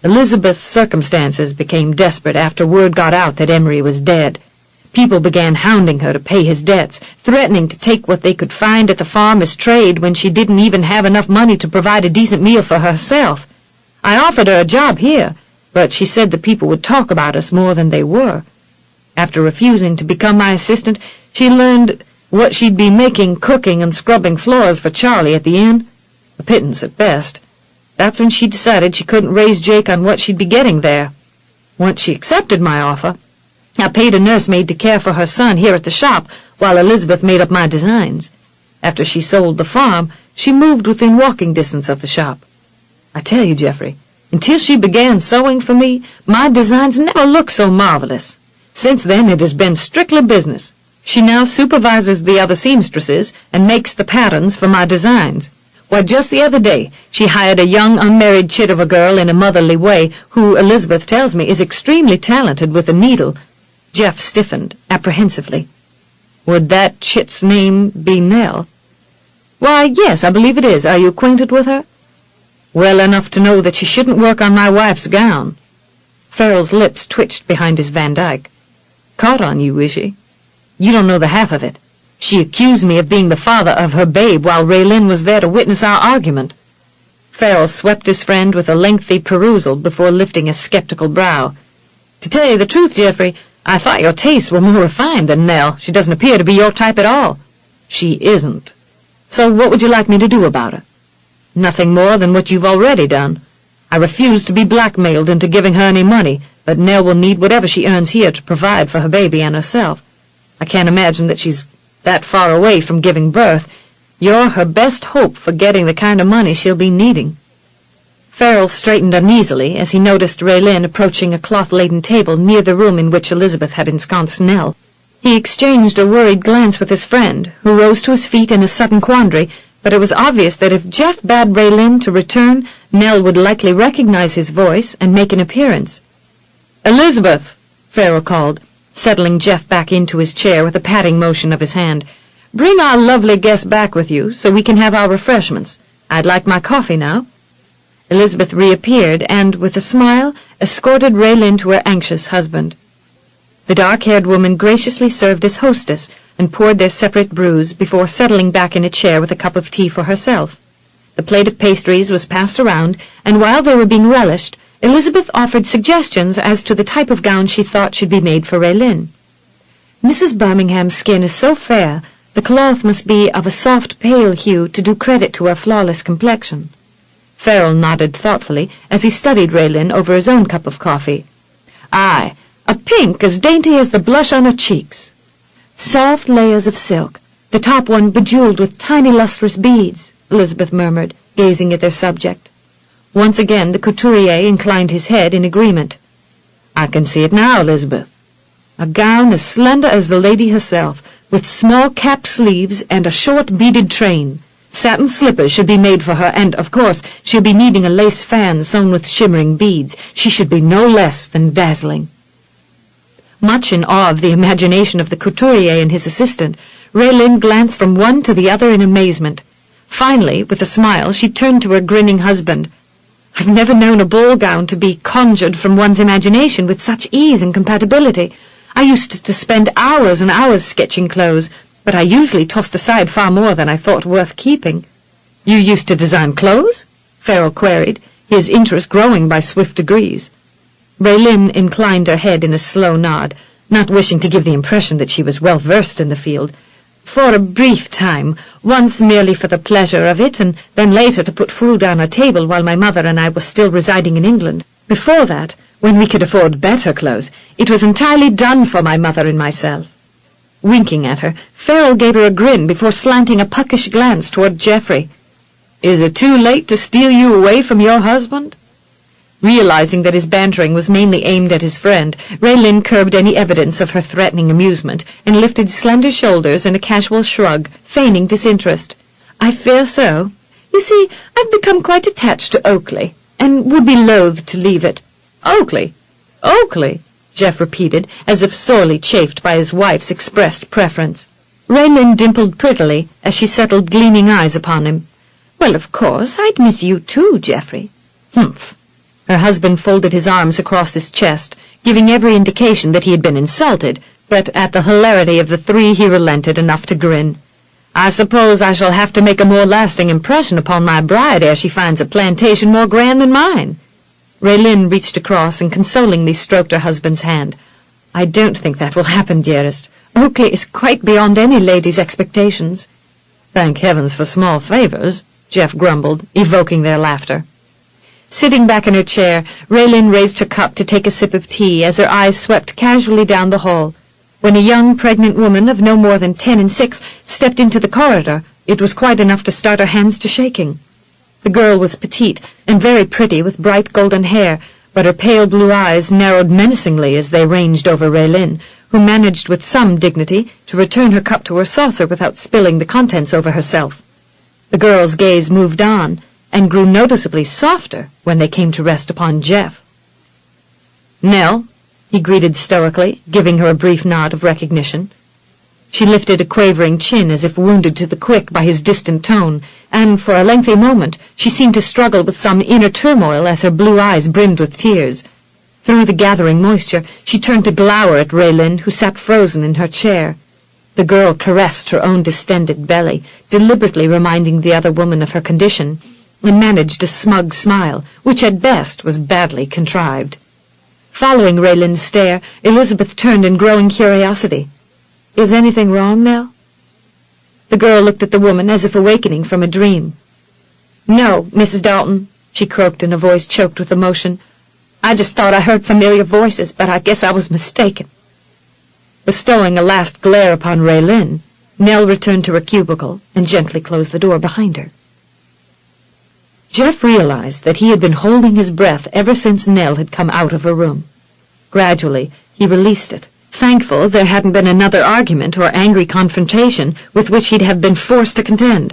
Elizabeth's circumstances became desperate after word got out that Emery was dead. People began hounding her to pay his debts, threatening to take what they could find at the farm as trade when she didn't even have enough money to provide a decent meal for herself. I offered her a job here, but she said the people would talk about us more than they were. After refusing to become my assistant, she learned what she'd be making cooking and scrubbing floors for Charlie at the inn. A pittance at best. That's when she decided she couldn't raise Jake on what she'd be getting there. Once she accepted my offer, I paid a nursemaid to care for her son here at the shop while Elizabeth made up my designs. After she sold the farm, she moved within walking distance of the shop. I tell you, Geoffrey, until she began sewing for me, my designs never looked so marvelous. Since then, it has been strictly business. She now supervises the other seamstresses and makes the patterns for my designs. Why, just the other day, she hired a young unmarried chit of a girl in a motherly way, who, Elizabeth tells me, is extremely talented with a needle. Jeff stiffened apprehensively. Would that chit's name be Nell? Why, yes, I believe it is. Are you acquainted with her? Well enough to know that she shouldn't work on my wife's gown. Farrell's lips twitched behind his Van Dyke. Caught on you, is she? You don't know the half of it. She accused me of being the father of her babe while Raelynn was there to witness our argument. Farrell swept his friend with a lengthy perusal before lifting a skeptical brow. To tell you the truth, Geoffrey, I thought your tastes were more refined than Nell. She doesn't appear to be your type at all. She isn't. So what would you like me to do about her? Nothing more than what you've already done. I refuse to be blackmailed into giving her any money, but Nell will need whatever she earns here to provide for her baby and herself. I can't imagine that she's that far away from giving birth. You're her best hope for getting the kind of money she'll be needing. Farrell straightened uneasily as he noticed Raelynn approaching a cloth-laden table near the room in which Elizabeth had ensconced Nell. He exchanged a worried glance with his friend, who rose to his feet in a sudden quandary, but it was obvious that if Jeff bade Raelynn to return, Nell would likely recognize his voice and make an appearance. "Elizabeth!" Farrell called, settling Jeff back into his chair with a patting motion of his hand. "Bring our lovely guest back with you so we can have our refreshments. I'd like my coffee now." Elizabeth reappeared and, with a smile, escorted Raelynn to her anxious husband. The dark-haired woman graciously served as hostess and poured their separate brews before settling back in a chair with a cup of tea for herself. The plate of pastries was passed around, and while they were being relished, Elizabeth offered suggestions as to the type of gown she thought should be made for Raelynn. "Mrs. Birmingham's skin is so fair, the cloth must be of a soft, pale hue to do credit to her flawless complexion. Farrell nodded thoughtfully as he studied Raelynn over his own cup of coffee. "Aye, a pink as dainty as the blush on her cheeks." "Soft layers of silk, the top one bejeweled with tiny lustrous beads," Elizabeth murmured, gazing at their subject. Once again the couturier inclined his head in agreement. "I can see it now, Elizabeth. A gown as slender as the lady herself, with small cap sleeves and a short beaded train. Satin slippers should be made for her, and, of course, she'll be needing a lace fan sewn with shimmering beads. She should be no less than dazzling." Much in awe of the imagination of the couturier and his assistant, Raelynn glanced from one to the other in amazement. Finally, with a smile, she turned to her grinning husband. "I've never known a ball gown to be conjured from one's imagination with such ease and compatibility. I used to spend hours and hours sketching clothes, but I usually tossed aside far more than I thought worth keeping." "You used to design clothes?" Farrell queried, his interest growing by swift degrees. Raelynn inclined her head in a slow nod, not wishing to give the impression that she was well versed in the field. "For a brief time, once merely for the pleasure of it, and then later to put food on our table while my mother and I were still residing in England. Before that, when we could afford better clothes, it was entirely done for my mother and myself." Winking at her, Farrell gave her a grin before slanting a puckish glance toward Geoffrey. "Is it too late to steal you away from your husband?" Realizing that his bantering was mainly aimed at his friend, Raelynn curbed any evidence of her threatening amusement and lifted slender shoulders in a casual shrug, feigning disinterest. "I fear so. You see, I've become quite attached to Oakley, and would be loath to leave it." "Oakley? Oakley?" Jeff repeated, as if sorely chafed by his wife's expressed preference. Raelynn dimpled prettily as she settled gleaming eyes upon him. "Well, of course, I'd miss you too, Geoffrey." "Humph." Her husband folded his arms across his chest, giving every indication that he had been insulted, but at the hilarity of the three he relented enough to grin. "I suppose I shall have to make a more lasting impression upon my bride ere she finds a plantation more grand than mine." Raelynn reached across and consolingly stroked her husband's hand. "I don't think that will happen, dearest. Oakley is quite beyond any lady's expectations." "Thank heavens for small favors," Jeff grumbled, evoking their laughter. Sitting back in her chair, Raelynn raised her cup to take a sip of tea as her eyes swept casually down the hall. When a young pregnant woman of no more than 10 and 6 stepped into the corridor, it was quite enough to start her hands to shaking. The girl was petite and very pretty, with bright golden hair, but her pale blue eyes narrowed menacingly as they ranged over Raelynn, who managed with some dignity to return her cup to her saucer without spilling the contents over herself. The girl's gaze moved on, and grew noticeably softer when they came to rest upon Jeff. "Nell," he greeted stoically, giving her a brief nod of recognition. She lifted a quavering chin as if wounded to the quick by his distant tone, and for a lengthy moment she seemed to struggle with some inner turmoil as her blue eyes brimmed with tears. Through the gathering moisture, she turned to glower at Raelynn, who sat frozen in her chair. The girl caressed her own distended belly, deliberately reminding the other woman of her condition, and managed a smug smile, which at best was badly contrived. Following Raelynn's stare, Elizabeth turned in growing curiosity. "Is anything wrong, Nell?" The girl looked at the woman as if awakening from a dream. "No, Mrs. Dalton," she croaked in a voice choked with emotion. "I just thought I heard familiar voices, but I guess I was mistaken." Bestowing a last glare upon Raelynn, Nell returned to her cubicle and gently closed the door behind her. Jeff realized that he had been holding his breath ever since Nell had come out of her room. Gradually, he released it, thankful there hadn't been another argument or angry confrontation with which he'd have been forced to contend.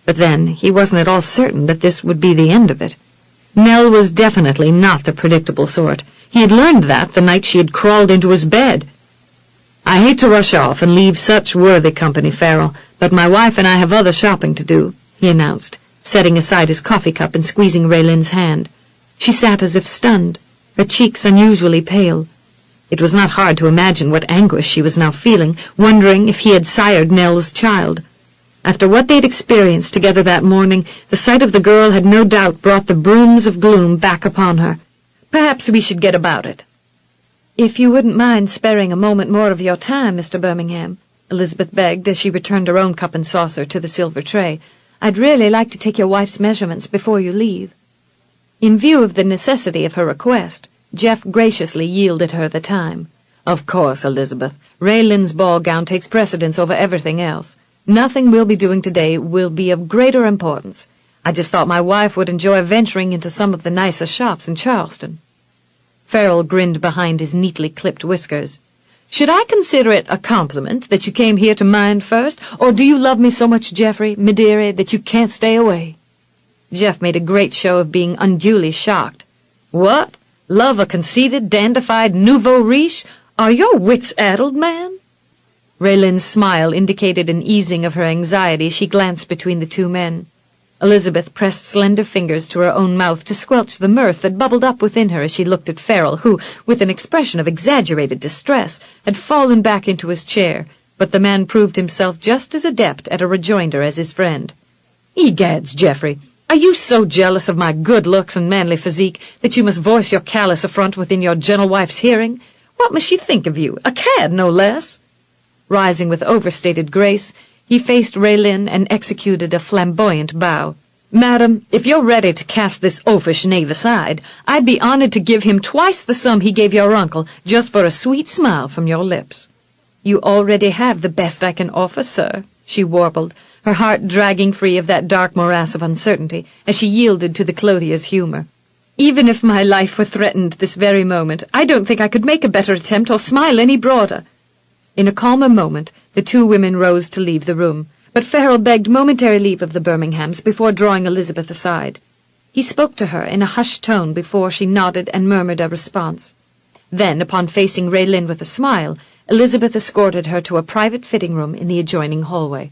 But then, he wasn't at all certain that this would be the end of it. Nell was definitely not the predictable sort. He had learned that the night she had crawled into his bed. "I hate to rush off and leave such worthy company, Farrell, but my wife and I have other shopping to do," he announced, setting aside his coffee cup and squeezing Raelynn's hand. She sat as if stunned, her cheeks unusually pale. It was not hard to imagine what anguish she was now feeling, wondering if he had sired Nell's child. After what they'd experienced together that morning, the sight of the girl had no doubt brought the brooms of gloom back upon her. "Perhaps we should get about it." "If you wouldn't mind sparing a moment more of your time, Mr. Birmingham," Elizabeth begged as she returned her own cup and saucer to the silver tray. "I'd really like to take your wife's measurements before you leave." In view of the necessity of her request, Jeff graciously yielded her the time. "Of course, Elizabeth. Raelynn's ball gown takes precedence over everything else. Nothing we'll be doing today will be of greater importance. I just thought my wife would enjoy venturing into some of the nicer shops in Charleston." Farrell grinned behind his neatly clipped whiskers. "Should I consider it a compliment that you came here to mine first, or do you love me so much, Geoffrey, me dearie, that you can't stay away?" Jeff made a great show of being unduly shocked. "What? Love a conceited, dandified nouveau riche? Are your wits addled, man?" Raelynn's smile indicated an easing of her anxiety. She glanced between the two men. Elizabeth pressed slender fingers to her own mouth to squelch the mirth that bubbled up within her as she looked at Farrell, who, with an expression of exaggerated distress, had fallen back into his chair, but the man proved himself just as adept at a rejoinder as his friend. "Egads, Geoffrey, are you so jealous of my good looks and manly physique that you must voice your callous affront within your gentle wife's hearing? What must she think of you? A cad, no less." Rising with overstated grace, he faced Raelynn and executed a flamboyant bow. "Madam, if you're ready to cast this oafish knave aside, I'd be honored to give him twice the sum he gave your uncle just for a sweet smile from your lips." "You already have the best I can offer, sir," she warbled, her heart dragging free of that dark morass of uncertainty as she yielded to the clothier's humor. "Even if my life were threatened this very moment, I don't think I could make a better attempt or smile any broader." In a calmer moment, the two women rose to leave the room, but Farrell begged momentary leave of the Birminghams before drawing Elizabeth aside. He spoke to her in a hushed tone before she nodded and murmured a response. Then, upon facing Raelynn with a smile, Elizabeth escorted her to a private fitting room in the adjoining hallway.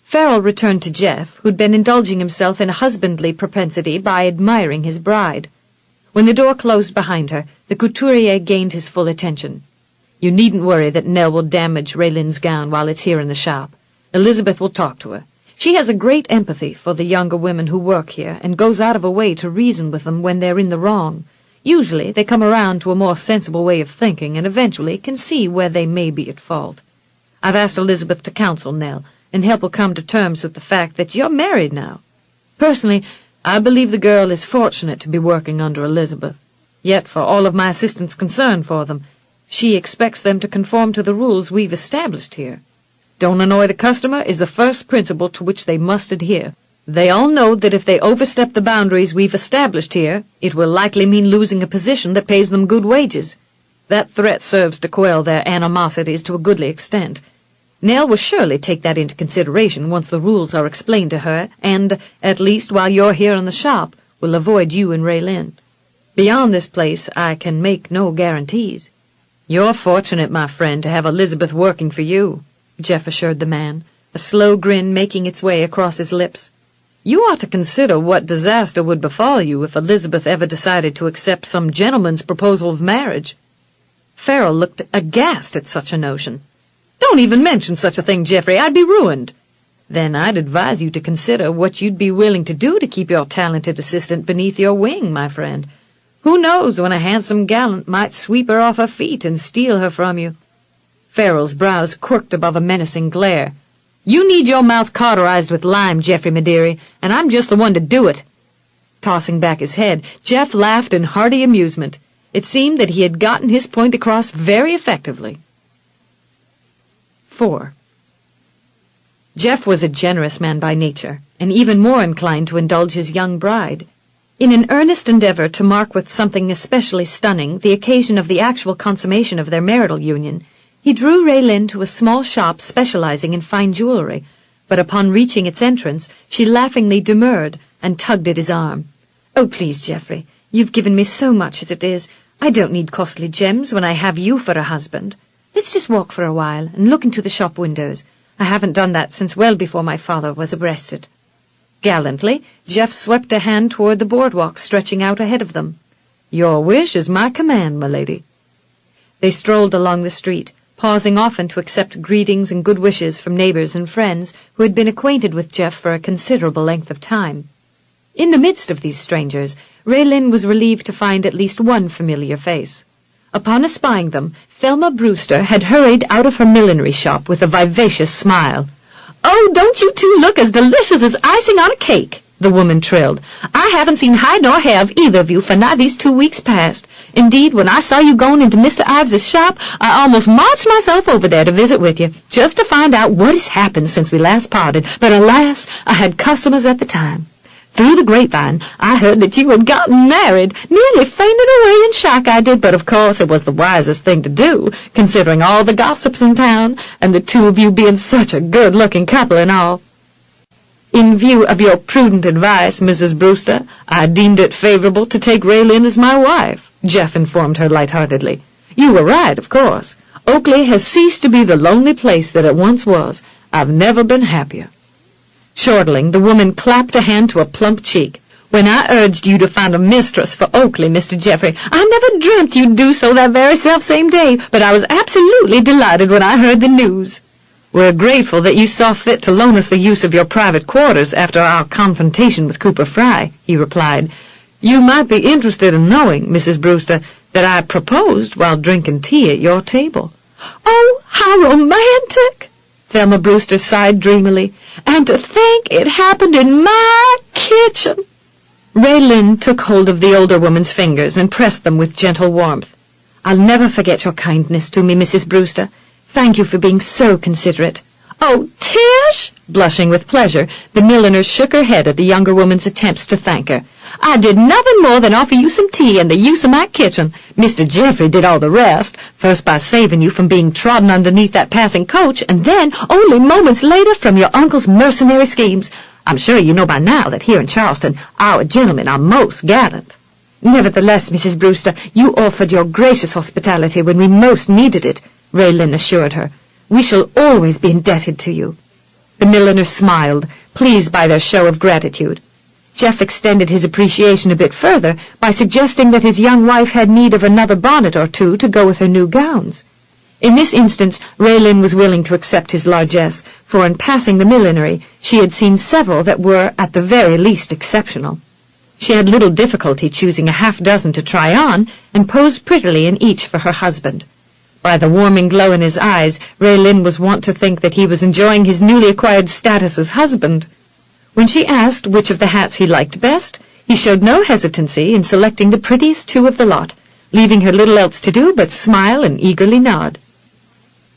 Farrell returned to Jeff, who'd been indulging himself in a husbandly propensity by admiring his bride. When the door closed behind her, the couturier gained his full attention. "You needn't worry that Nell will damage Raelynn's gown while it's here in the shop. Elizabeth will talk to her. She has a great empathy for the younger women who work here and goes out of her way to reason with them when they're in the wrong. Usually they come around to a more sensible way of thinking and eventually can see where they may be at fault. I've asked Elizabeth to counsel Nell and help her come to terms with the fact that you're married now. Personally, I believe the girl is fortunate to be working under Elizabeth. Yet, for all of my assistant's concern for them, she expects them to conform to the rules we've established here. Don't annoy the customer is the first principle to which they must adhere. They all know that if they overstep the boundaries we've established here, it will likely mean losing a position that pays them good wages. That threat serves to quell their animosities to a goodly extent. Nell will surely take that into consideration once the rules are explained to her, and, at least while you're here in the shop, will avoid you and Raelynn. Beyond this place, I can make no guarantees." "You're fortunate, my friend, to have Elizabeth working for you," Jeff assured the man, a slow grin making its way across his lips. "You ought to consider what disaster would befall you if Elizabeth ever decided to accept some gentleman's proposal of marriage." Farrell looked aghast at such a notion. "Don't even mention such a thing, Geoffrey. I'd be ruined." "Then I'd advise you to consider what you'd be willing to do to keep your talented assistant beneath your wing, my friend. Who knows when a handsome gallant might sweep her off her feet and steal her from you?" Farrell's brows quirked above a menacing glare. "You need your mouth cauterized with lime, Geoffrey, my dearie, and I'm just the one to do it." Tossing back his head, Jeff laughed in hearty amusement. It seemed that he had gotten his point across very effectively. 4. Jeff was a generous man by nature, and even more inclined to indulge his young bride. In an earnest endeavor to mark with something especially stunning the occasion of the actual consummation of their marital union, he drew Raelynn to a small shop specializing in fine jewelry, but upon reaching its entrance, she laughingly demurred and tugged at his arm. "Oh, please, Geoffrey, you've given me so much as it is. I don't need costly gems when I have you for a husband. Let's just walk for a while and look into the shop windows. I haven't done that since well before my father was arrested." Gallantly, Jeff swept a hand toward the boardwalk stretching out ahead of them. "Your wish is my command, my lady." They strolled along the street, pausing often to accept greetings and good wishes from neighbors and friends who had been acquainted with Jeff for a considerable length of time. In the midst of these strangers, Raelynn was relieved to find at least one familiar face. Upon espying them, Thelma Brewster had hurried out of her millinery shop with a vivacious smile. "Oh, don't you two look as delicious as icing on a cake?" the woman trilled. "I haven't seen hide nor hair of either of you for nigh these 2 weeks past. Indeed, when I saw you going into Mr. Ives's shop, I almost marched myself over there to visit with you, just to find out what has happened since we last parted. But alas, I had customers at the time. Through the grapevine, I heard that you had gotten married. Nearly fainted away in shock, I did, but of course it was the wisest thing to do, considering all the gossips in town, and the two of you being such a good-looking couple and all. In view of your prudent advice, Mrs. Brewster, I deemed it favorable to take Raelynn as my wife," Jeff informed her lightheartedly. "You were right, of course. Oakley has ceased to be the lonely place that it once was. I've never been happier." Chortling, the woman clapped a hand to a plump cheek. "When I urged you to find a mistress for Oakley, Mr. Geoffrey, I never dreamt you'd do so that very self-same day, but I was absolutely delighted when I heard the news." "We're grateful that you saw fit to loan us the use of your private quarters after our confrontation with Cooper Fry," he replied. "You might be interested in knowing, Mrs. Brewster, that I proposed while drinking tea at your table." "Oh, how romantic!" Thelma Brewster sighed dreamily. "And to think it happened in my kitchen!" Raelynn took hold of the older woman's fingers and pressed them with gentle warmth. "I'll never forget your kindness to me, Mrs. Brewster. Thank you for being so considerate." "Oh, Tish!" Blushing with pleasure, the milliner shook her head at the younger woman's attempts to thank her. "I did nothing more than offer you some tea and the use of my kitchen. Mr. Geoffrey did all the rest, first by saving you from being trodden underneath that passing coach, and then, only moments later, from your uncle's mercenary schemes. I'm sure you know by now that here in Charleston our gentlemen are most gallant." "Nevertheless, Mrs. Brewster, you offered your gracious hospitality when we most needed it," Raelynn assured her. "We shall always be indebted to you." The milliner smiled, pleased by their show of gratitude. Jeff extended his appreciation a bit further by suggesting that his young wife had need of another bonnet or two to go with her new gowns. In this instance, Raelynn was willing to accept his largesse, for in passing the millinery, she had seen several that were, at the very least, exceptional. She had little difficulty choosing a half-dozen to try on, and posed prettily in each for her husband. By the warming glow in his eyes, Raelynn was wont to think that he was enjoying his newly acquired status as husband. When she asked which of the hats he liked best, he showed no hesitancy in selecting the prettiest two of the lot, leaving her little else to do but smile and eagerly nod.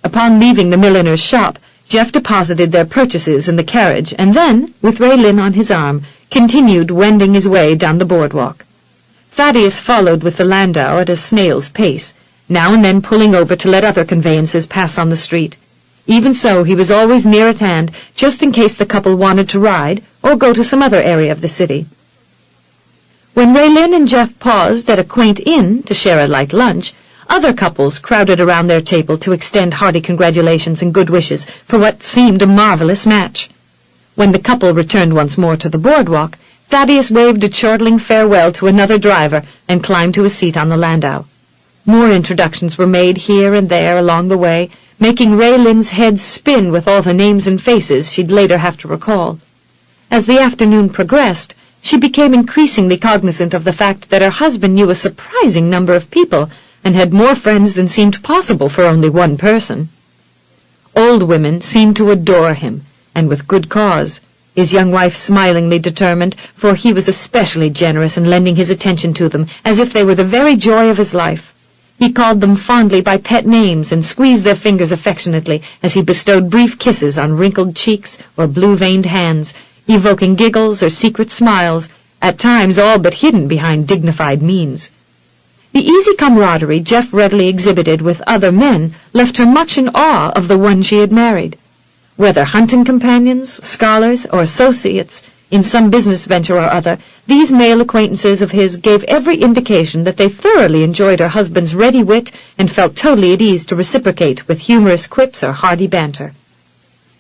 Upon leaving the milliner's shop, Jeff deposited their purchases in the carriage, and then, with Raelynn on his arm, continued wending his way down the boardwalk. Thaddeus followed with the landau at a snail's pace, now and then pulling over to let other conveyances pass on the street. Even so, he was always near at hand, just in case the couple wanted to ride or go to some other area of the city. When Raelynn and Jeff paused at a quaint inn to share a light lunch, other couples crowded around their table to extend hearty congratulations and good wishes for what seemed a marvelous match. When the couple returned once more to the boardwalk, Thaddeus waved a chortling farewell to another driver and climbed to a seat on the landau. More introductions were made here and there along the way, making Raylynn's head spin with all the names and faces she'd later have to recall. As the afternoon progressed, she became increasingly cognizant of the fact that her husband knew a surprising number of people and had more friends than seemed possible for only one person. Old women seemed to adore him, and with good cause. His young wife smilingly determined, for he was especially generous in lending his attention to them, as if they were the very joy of his life. He called them fondly by pet names and squeezed their fingers affectionately as he bestowed brief kisses on wrinkled cheeks or blue-veined hands, evoking giggles or secret smiles, at times all but hidden behind dignified means. The easy camaraderie Jeff readily exhibited with other men left her much in awe of the one she had married. Whether hunting companions, scholars, or associates in some business venture or other, these male acquaintances of his gave every indication that they thoroughly enjoyed her husband's ready wit and felt totally at ease to reciprocate with humorous quips or hearty banter.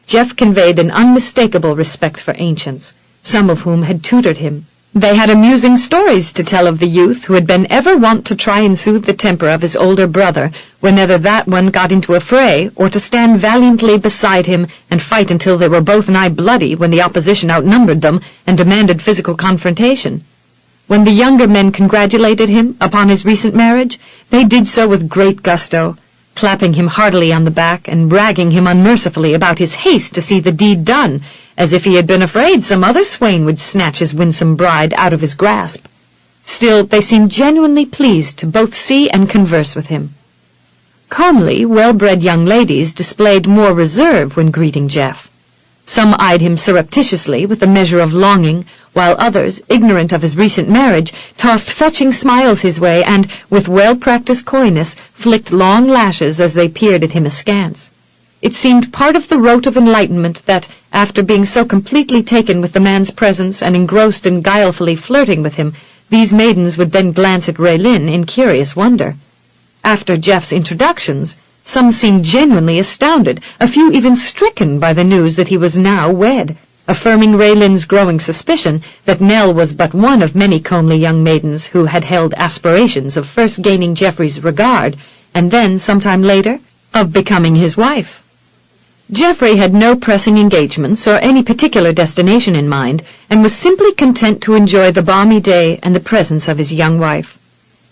Jeff conveyed an unmistakable respect for ancients, some of whom had tutored him. They had amusing stories to tell of the youth who had been ever wont to try and soothe the temper of his older brother whenever that one got into a fray, or to stand valiantly beside him and fight until they were both nigh bloody when the opposition outnumbered them and demanded physical confrontation. When the younger men congratulated him upon his recent marriage, they did so with great gusto. clapping him heartily on the back and bragging him unmercifully about his haste to see the deed done, as if he had been afraid some other swain would snatch his winsome bride out of his grasp. Still, they seemed genuinely pleased to both see and converse with him. Comely, well-bred young ladies displayed more reserve when greeting Jeff. Some eyed him surreptitiously with a measure of longing, while others, ignorant of his recent marriage, tossed fetching smiles his way and, with well-practiced coyness, flicked long lashes as they peered at him askance. It seemed part of the rote of enlightenment that, after being so completely taken with the man's presence and engrossed in guilefully flirting with him, these maidens would then glance at Raelynn in curious wonder. After Jeff's introductions, some seemed genuinely astounded, a few even stricken by the news that he was now wed, affirming Raylynn's growing suspicion that Nell was but one of many comely young maidens who had held aspirations of first gaining Geoffrey's regard, and then, sometime later, of becoming his wife. Geoffrey had no pressing engagements or any particular destination in mind, and was simply content to enjoy the balmy day and the presence of his young wife.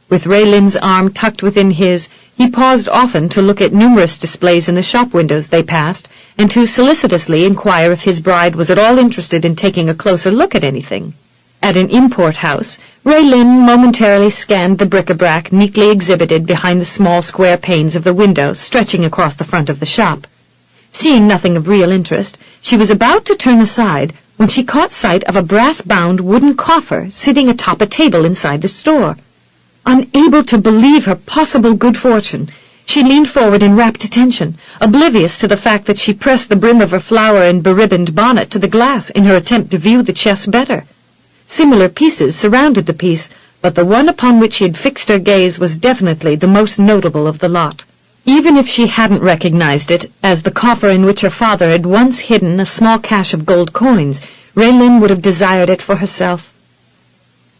With Raylynn's arm tucked within his, he paused often to look at numerous displays in the shop windows they passed, and to solicitously inquire if his bride was at all interested in taking a closer look at anything. At an import house, Raelynn momentarily scanned the bric-a-brac neatly exhibited behind the small square panes of the window stretching across the front of the shop. Seeing nothing of real interest, she was about to turn aside when she caught sight of a brass-bound wooden coffer sitting atop a table inside the store. Unable to believe her possible good fortune, she leaned forward in rapt attention, oblivious to the fact that she pressed the brim of her flower and beribboned bonnet to the glass in her attempt to view the chest better. Similar pieces surrounded the piece, but the one upon which she had fixed her gaze was definitely the most notable of the lot. Even if she hadn't recognized it as the coffer in which her father had once hidden a small cache of gold coins, Raelynn would have desired it for herself.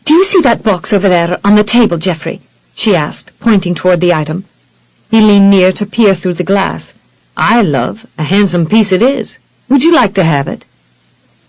"Do you see that box over there on the table, Geoffrey?" she asked, pointing toward the item. He leaned near to peer through the glass. "Aye, love, a handsome piece it is. Would you like to have it?"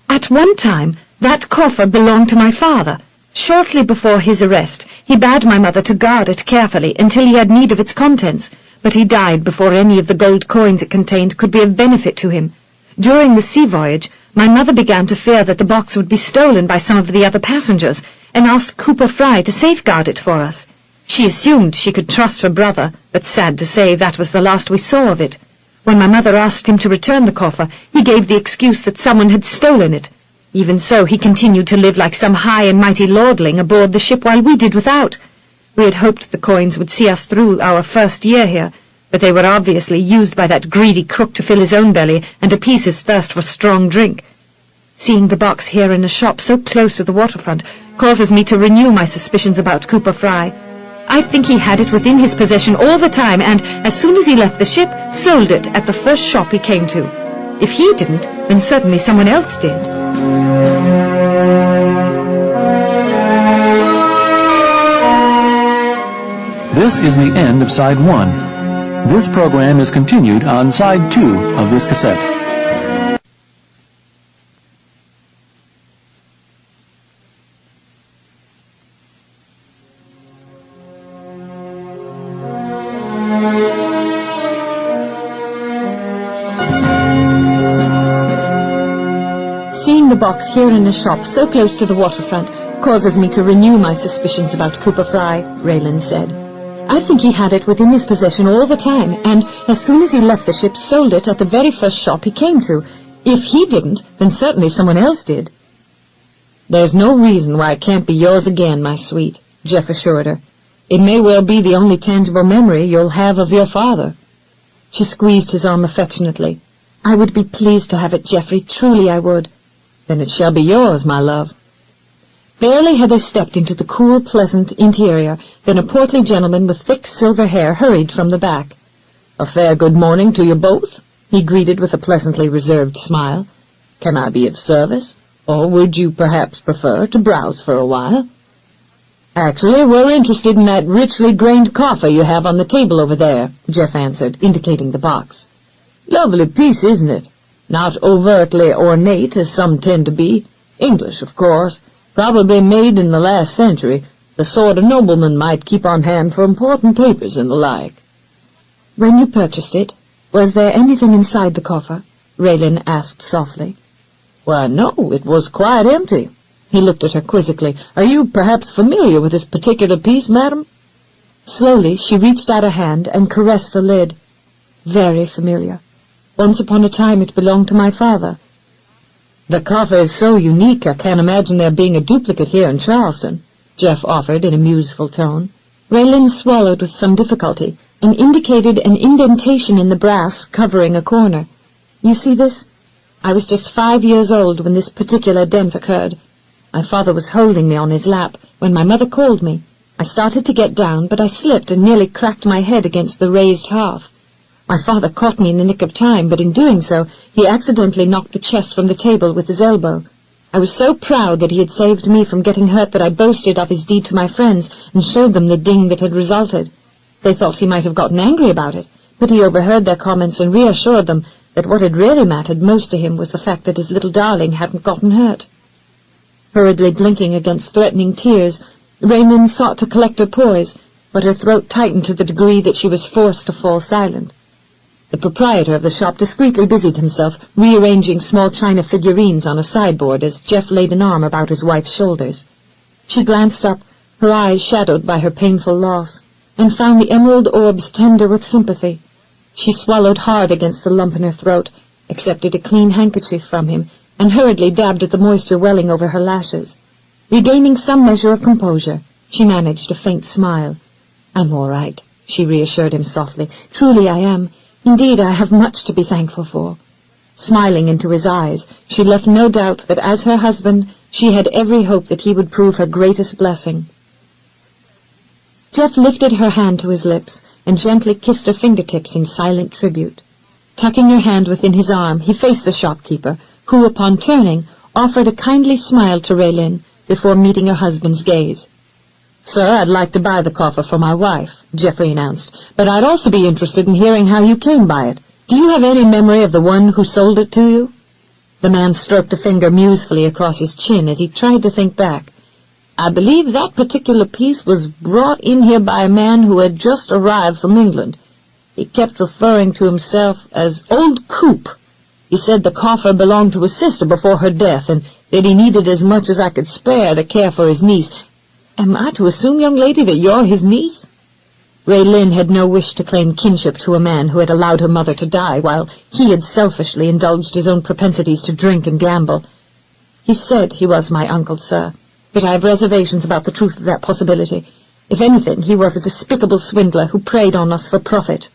"At one time, that coffer belonged to my father. Shortly before his arrest, he bade my mother to guard it carefully until he had need of its contents, but he died before any of the gold coins it contained could be of benefit to him. During the sea voyage, my mother began to fear that the box would be stolen by some of the other passengers, and asked Cooper Fry to safeguard it for us. She assumed she could trust her brother, but sad to say that was the last we saw of it. When my mother asked him to return the coffer, he gave the excuse that someone had stolen it. Even so, he continued to live like some high and mighty lordling aboard the ship while we did without. We had hoped the coins would see us through our first year here, but they were obviously used by that greedy crook to fill his own belly and appease his thirst for strong drink. Seeing the box here in a shop so close to the waterfront causes me to renew my suspicions about Cooper Fry. I think he had it within his possession all the time and, as soon as he left the ship, sold it at the first shop he came to. If he didn't, then certainly someone else did." This is the end of Side 1. This program is continued on Side 2 of this cassette. Seeing the box here in a shop so close to the waterfront causes me to renew my suspicions about Cooper Fry, Raelynn said. I think he had it within his possession all the time, and as soon as he left the ship, sold it at the very first shop he came to. If he didn't, then certainly someone else did. "There's no reason why it can't be yours again, my sweet," Jeff assured her. "It may well be the only tangible memory you'll have of your father." She squeezed his arm affectionately. "I would be pleased to have it, Geoffrey, truly I would." "Then it shall be yours, my love." Barely had they stepped into the cool, pleasant interior than a portly gentleman with thick silver hair hurried from the back. "A fair good morning to you both," he greeted with a pleasantly reserved smile. "Can I be of service, or would you perhaps prefer to browse for a while?" "Actually, we're interested in that richly grained coffer you have on the table over there," Jeff answered, indicating the box. "Lovely piece, isn't it? Not overtly ornate, as some tend to be. English, of course. Probably made in the last century. The sort a nobleman might keep on hand for important papers and the like." When you purchased it, was there anything inside the coffer? Raelynn asked softly. Why, no, it was quite empty. He looked at her quizzically. Are you perhaps familiar with this particular piece, madam? Slowly she reached out a hand and caressed the lid. Very familiar. Once upon a time it belonged to my father. The coffer is so unique I can't imagine there being a duplicate here in Charleston, Jeff offered in a museful tone. Raelynn swallowed with some difficulty and indicated an indentation in the brass covering a corner. You see this? I was just 5 years old when this particular dent occurred. My father was holding me on his lap when my mother called me. I started to get down, but I slipped and nearly cracked my head against the raised hearth. My father caught me in the nick of time, but in doing so, he accidentally knocked the chess from the table with his elbow. I was so proud that he had saved me from getting hurt that I boasted of his deed to my friends and showed them the ding that had resulted. They thought he might have gotten angry about it, but he overheard their comments and reassured them that what had really mattered most to him was the fact that his little darling hadn't gotten hurt. Hurriedly blinking against threatening tears, Raelynn sought to collect her poise, but her throat tightened to the degree that she was forced to fall silent. The proprietor of the shop discreetly busied himself, rearranging small china figurines on a sideboard as Jeff laid an arm about his wife's shoulders. She glanced up, her eyes shadowed by her painful loss, and found the emerald orbs tender with sympathy. She swallowed hard against the lump in her throat, accepted a clean handkerchief from him, and hurriedly dabbed at the moisture welling over her lashes. Regaining some measure of composure, she managed a faint smile. "I'm all right," she reassured him softly. "Truly I am. Indeed, I have much to be thankful for." Smiling into his eyes, she left no doubt that as her husband, she had every hope that he would prove her greatest blessing. Jeff lifted her hand to his lips and gently kissed her fingertips in silent tribute. Tucking her hand within his arm, he faced the shopkeeper, who, upon turning, offered a kindly smile to Raelynn before meeting her husband's gaze. "Sir, I'd like to buy the coffer for my wife," Geoffrey announced, "but I'd also be interested in hearing how you came by it. Do you have any memory of the one who sold it to you?" The man stroked a finger musefully across his chin as he tried to think back. "I believe that particular piece was brought in here by a man who had just arrived from England. He kept referring to himself as Old Coop. He said the coffer belonged to his sister before her death, and that he needed as much as I could spare to care for his niece. Am I to assume, young lady, that you're his niece?" Raelynn had no wish to claim kinship to a man who had allowed her mother to die, while he had selfishly indulged his own propensities to drink and gamble. "He said he was my uncle, sir, but I have reservations about the truth of that possibility. If anything, he was a despicable swindler who preyed on us for profit."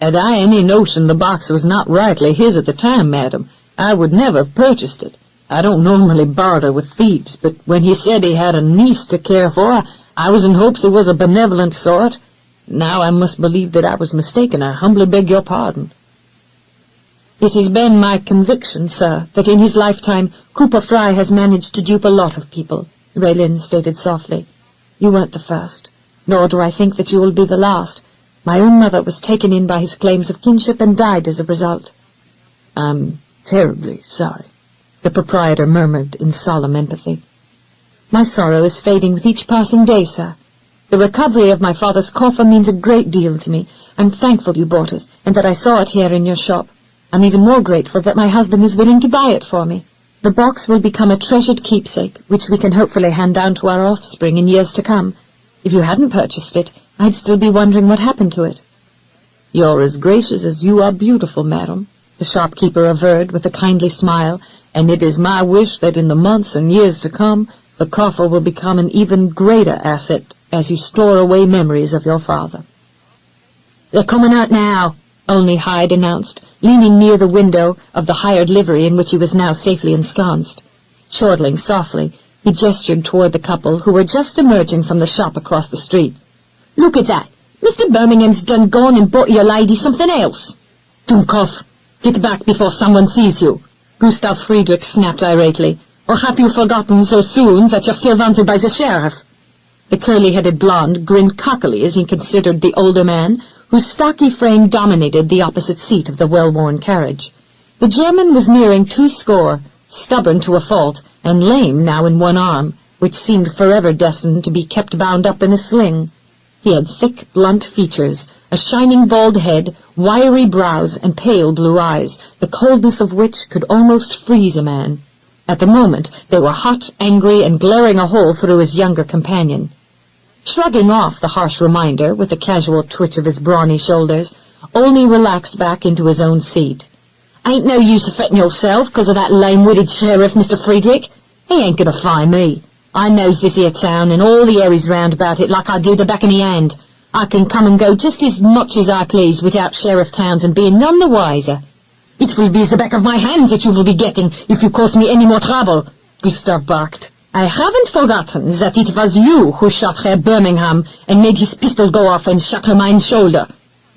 "Had I any notion the box was not rightly his at the time, madam, I would never have purchased it. I don't normally barter with thieves, but when he said he had a niece to care for, I was in hopes he was a benevolent sort. Now I must believe that I was mistaken. I humbly beg your pardon." "It has been my conviction, sir, that in his lifetime Cooper Fry has managed to dupe a lot of people," Raelynn stated softly. "You weren't the first, nor do I think that you will be the last. My own mother was taken in by his claims of kinship and died as a result." "I'm terribly sorry," the proprietor murmured in solemn empathy. "My sorrow is fading with each passing day, sir. The recovery of my father's coffer means a great deal to me. I'm thankful you bought it, and that I saw it here in your shop. I'm even more grateful that my husband is willing to buy it for me. The box will become a treasured keepsake, which we can hopefully hand down to our offspring in years to come. If you hadn't purchased it, I'd still be wondering what happened to it." "You're as gracious as you are beautiful, madam," the shopkeeper averred with a kindly smile, "and it is my wish that in the months and years to come, the coffer will become an even greater asset as you store away memories of your father." "They're coming out now," Only Hyde announced, leaning near the window of the hired livery in which he was now safely ensconced. Chortling softly, he gestured toward the couple who were just emerging from the shop across the street. "Look at that! Mr. Birmingham's done gone and bought your lady something else." "Don't cough! Get back before someone sees you," Gustav Friedrich snapped irately. "Or have you forgotten so soon that you're still wanted by the sheriff?" The curly-headed blonde grinned cockily as he considered the older man, whose stocky frame dominated the opposite seat of the well-worn carriage. The German was nearing 20, stubborn to a fault, and lame now in one arm, which seemed forever destined to be kept bound up in a sling. He had thick, blunt features, a shining bald head, wiry brows, and pale blue eyes, the coldness of which could almost freeze a man. At the moment, they were hot, angry, and glaring a hole through his younger companion. Shrugging off the harsh reminder with a casual twitch of his brawny shoulders, Olney relaxed back into his own seat. "Ain't no use of fretting yourself 'cause of that lame-witted sheriff, Mr. Friedrich. He ain't gonna find me. I knows this here town and all the areas round about it like I do the back of me hand. I can come and go just as much as I please without Sheriff Townsend being none the wiser." "It will be the back of my hand that you will be getting if you cause me any more trouble," Gustav barked. "I haven't forgotten that it was you who shot Herr Birmingham and made his pistol go off and shatter mine shoulder.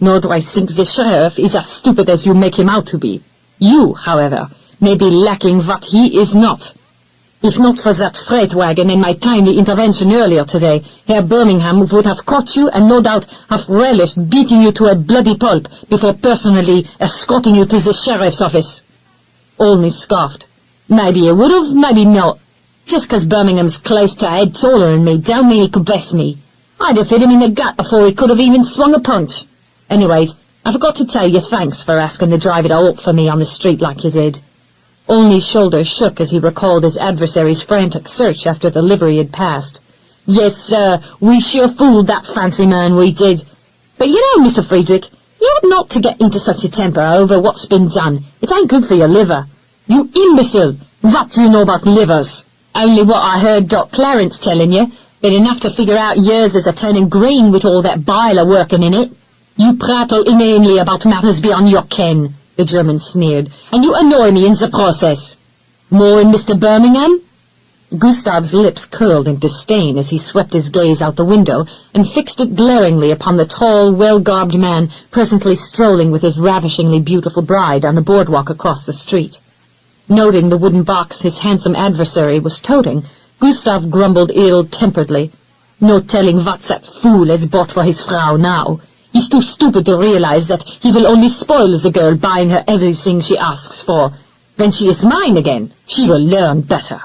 Nor do I think the sheriff is as stupid as you make him out to be. You, however, may be lacking what he is not. If not for that freight wagon and my timely intervention earlier today, Herr Birmingham would have caught you and no doubt have relished beating you to a bloody pulp before personally escorting you to the sheriff's office." Olney scoffed. "Maybe he would have, maybe not. Just 'cause Birmingham's close to a head taller than me don't mean he could best me. I'd have hit him in the gut before he could have even swung a punch. Anyways, I forgot to tell you thanks for asking the driver to halt for me on the street like you did." Olney's shoulders shook as he recalled his adversary's frantic search after the livery had passed. "Yes, sir, we sure fooled that fancy man, we did. But you know, Mr. Friedrich, you ought not to get into such a temper over what's been done. It ain't good for your liver." "You imbecile! What do you know about livers?" "Only what I heard Doc Clarence telling you, but enough to figure out yours is a turning green with all that bile a-working in it." "You prattle inanely about matters beyond your ken," the German sneered, "and you annoy me in the process." "More in Mr. Birmingham?" Gustav's lips curled in disdain as he swept his gaze out the window and fixed it glaringly upon the tall, well-garbed man presently strolling with his ravishingly beautiful bride on the boardwalk across the street. Noting the wooden box his handsome adversary was toting, Gustav grumbled ill-temperedly. "No telling what that fool has bought for his Frau now. He's too stupid to realize that he will only spoil the girl buying her everything she asks for. When she is mine again, she will learn better."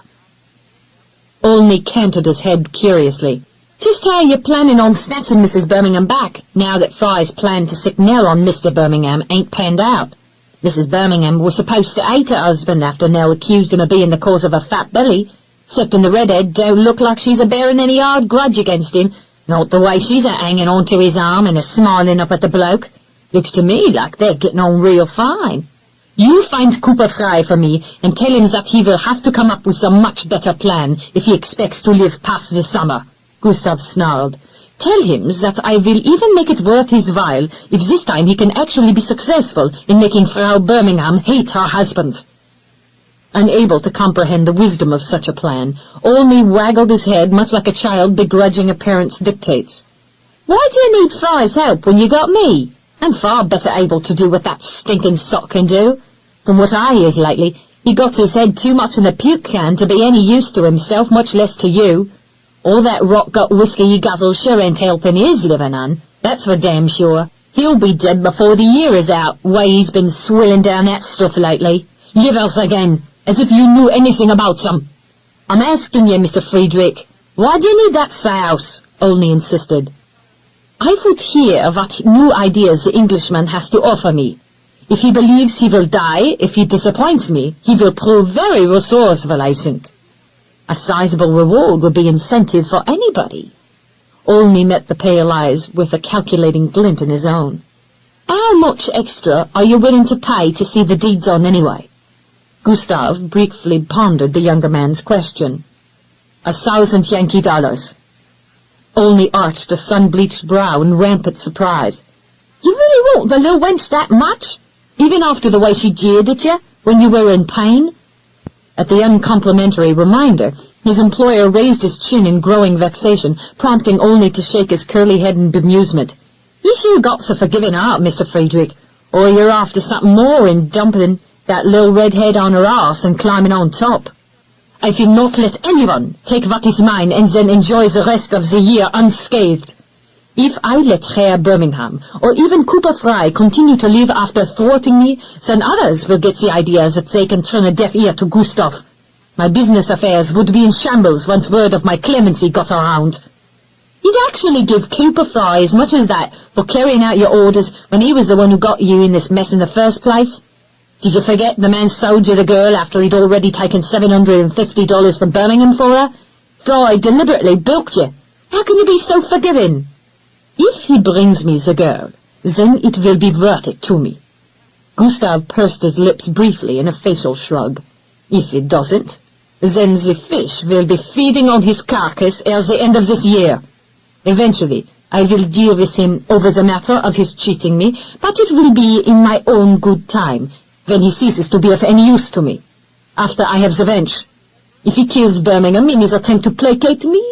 Olney canted his head curiously. "Just how are you planning on snatching Mrs. Birmingham back, now that Fry's plan to sick Nell on Mr. Birmingham ain't panned out? Mrs. Birmingham was supposed to hate her husband after Nell accused him of being the cause of her fat belly, excepting the redhead don't look like she's a-bearing any hard grudge against him. Not the way she's a-hanging on to his arm and a-smiling up at the bloke. Looks to me like they're getting on real fine. You find Cooper Fry for me and tell him that he will have to come up with a much better plan if he expects to live past the summer," Gustav snarled. "Tell him that I will even make it worth his while if this time he can actually be successful in making Frau Birmingham hate her husband." Unable to comprehend the wisdom of such a plan, Olney waggled his head much like a child begrudging a parent's dictates. "Why do you need Fry's help when you got me? I'm far better able to do what that stinking sot can do. From what I hears lately, he got his head too much in the puke can to be any use to himself, much less to you. All that rot-gut whiskey he guzzles sure ain't helping his living on, that's for damn sure. He'll be dead before the year is out, way he's been swilling down that stuff lately. Livers again, as if you knew anything about them." "I'm asking you, Mr. Friedrich, why do you need that souse?" Olney insisted. "I would hear what new ideas the Englishman has to offer me. If he believes he will die, if he disappoints me, he will prove very resourceful, I think. A sizable reward would be incentive for anybody." Olney met the pale eyes with a calculating glint in his own. "How much extra are you willing to pay to see the deed done anyway?" Gustav briefly pondered the younger man's question. $1,000 Yankee dollars. Olney arched a sun-bleached brow in rampant surprise. "You really want the little wench that much? Even after the way she jeered at you when you were in pain?" At the uncomplimentary reminder, his employer raised his chin in growing vexation, prompting Olney to shake his curly head in bemusement. "You sure got a forgiving heart, Mr. Friedrich, or you're after something more in dumping that little redhead on her arse and climbing on top. I will not let anyone take what is mine and then enjoy the rest of the year unscathed. If I let Herr Birmingham or even Cooper Fry continue to live after thwarting me, then others will get the idea that they can turn a deaf ear to Gustav. My business affairs would be in shambles once word of my clemency got around." You'd actually give Cooper Fry as much as that for carrying out your orders when he was the one who got you in this mess in the first place? Did you forget the man sold you the girl after he'd already taken $750 from Birmingham for her? Fry deliberately bilked you. How can you be so forgiving? If he brings me the girl, then it will be worth it to me. Gustav pursed his lips briefly in a facial shrug. If it doesn't, then the fish will be feeding on his carcass at the end of this year. Eventually, I will deal with him over the matter of his cheating me, but it will be in my own good time, when he ceases to be of any use to me, after I have revenge. If he kills Birmingham in his attempt to placate me,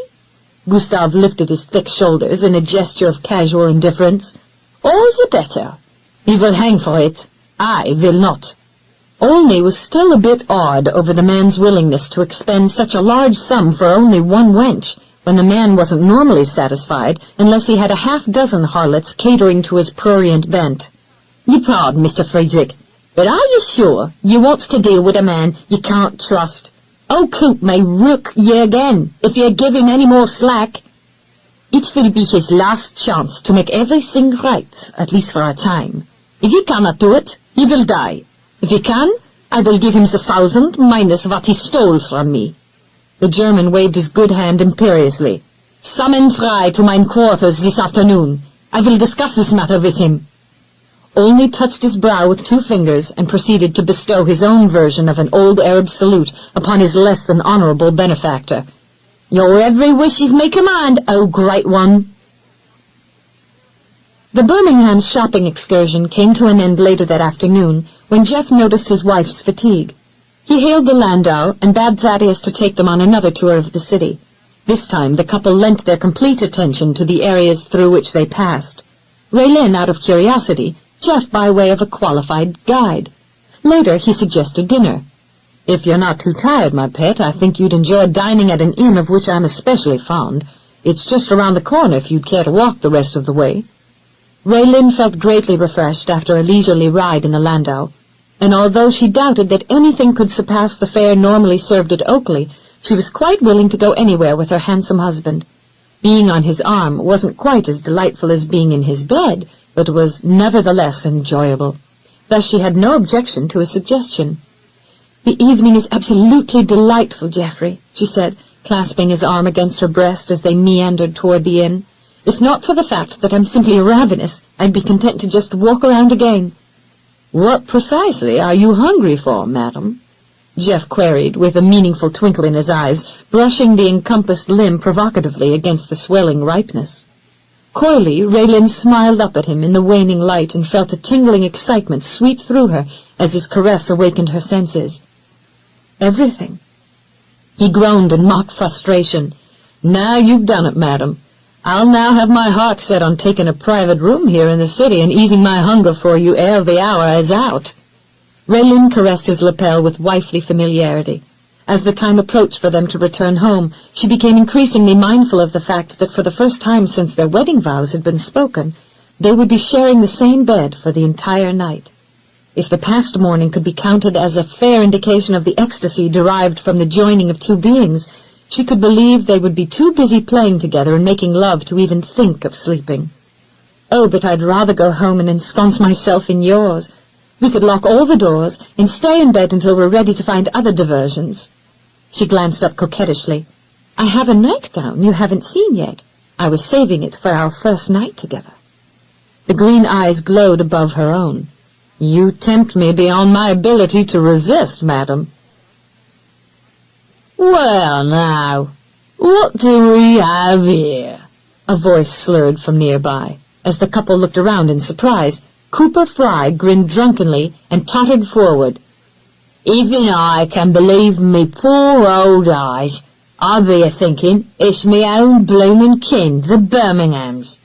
Gustav lifted his thick shoulders in a gesture of casual indifference, all the better. He will hang for it. I will not. Olney was still a bit awed over the man's willingness to expend such a large sum for only one wench, when the man wasn't normally satisfied unless he had a half-dozen harlots catering to his prurient bent. You pardon, Mr. Friedrich, but are you sure you wants to deal with a man you can't trust? Old Coop may rook ye again if you give him any more slack. It will be his last chance to make everything right, at least for a time. If he cannot do it, he will die. If he can, I will give him the 1,000 minus what he stole from me. The German waved his good hand imperiously. Summon Fry to mine quarters this afternoon. I will discuss this matter with him. Olney touched his brow with 2 fingers and proceeded to bestow his own version of an old Arab salute upon his less than honorable benefactor. Your every wish is my command, O great one. The Birmingham shopping excursion came to an end later that afternoon when Jeff noticed his wife's fatigue. He hailed the landau and bade Thaddeus to take them on another tour of the city. This time the couple lent their complete attention to the areas through which they passed. Raelynn out of curiosity, Jeff by way of a qualified guide. Later he suggested dinner. If you're not too tired, my pet, I think you'd enjoy dining at an inn of which I'm especially fond. It's just around the corner if you'd care to walk the rest of the way. Raelynn felt greatly refreshed after a leisurely ride in the landau, and although she doubted that anything could surpass the fare normally served at Oakley, she was quite willing to go anywhere with her handsome husband. Being on his arm wasn't quite as delightful as being in his bed, but was nevertheless enjoyable. Thus she had no objection to his suggestion. The evening is absolutely delightful, Geoffrey, she said, clasping his arm against her breast as they meandered toward the inn. If not for the fact that I'm simply ravenous, I'd be content to just walk around again. What precisely are you hungry for, madam? Jeff queried, with a meaningful twinkle in his eyes, brushing the encompassed limb provocatively against the swelling ripeness. Coyly, Raelynn smiled up at him in the waning light and felt a tingling excitement sweep through her as his caress awakened her senses. Everything. He groaned in mock frustration. Now you've done it, madam. I'll now have my heart set on taking a private room here in the city and easing my hunger for you ere the hour is out. Raelynn caressed his lapel with wifely familiarity. As the time approached for them to return home, she became increasingly mindful of the fact that for the first time since their wedding vows had been spoken, they would be sharing the same bed for the entire night. If the past morning could be counted as a fair indication of the ecstasy derived from the joining of 2 beings, she could believe they would be too busy playing together and making love to even think of sleeping. Oh, but I'd rather go home and ensconce myself in yours. We could lock all the doors and stay in bed until we're ready to find other diversions. She glanced up coquettishly. I have a nightgown you haven't seen yet. I was saving it for our first night together. The green eyes glowed above her own. You tempt me beyond my ability to resist, madam. Well, now, what do we have here? A voice slurred from nearby. As the couple looked around in surprise, Cooper Fry grinned drunkenly and tottered forward. Even I can believe me poor old eyes. I be a-thinking it's me own bloomin' kin, the Birminghams.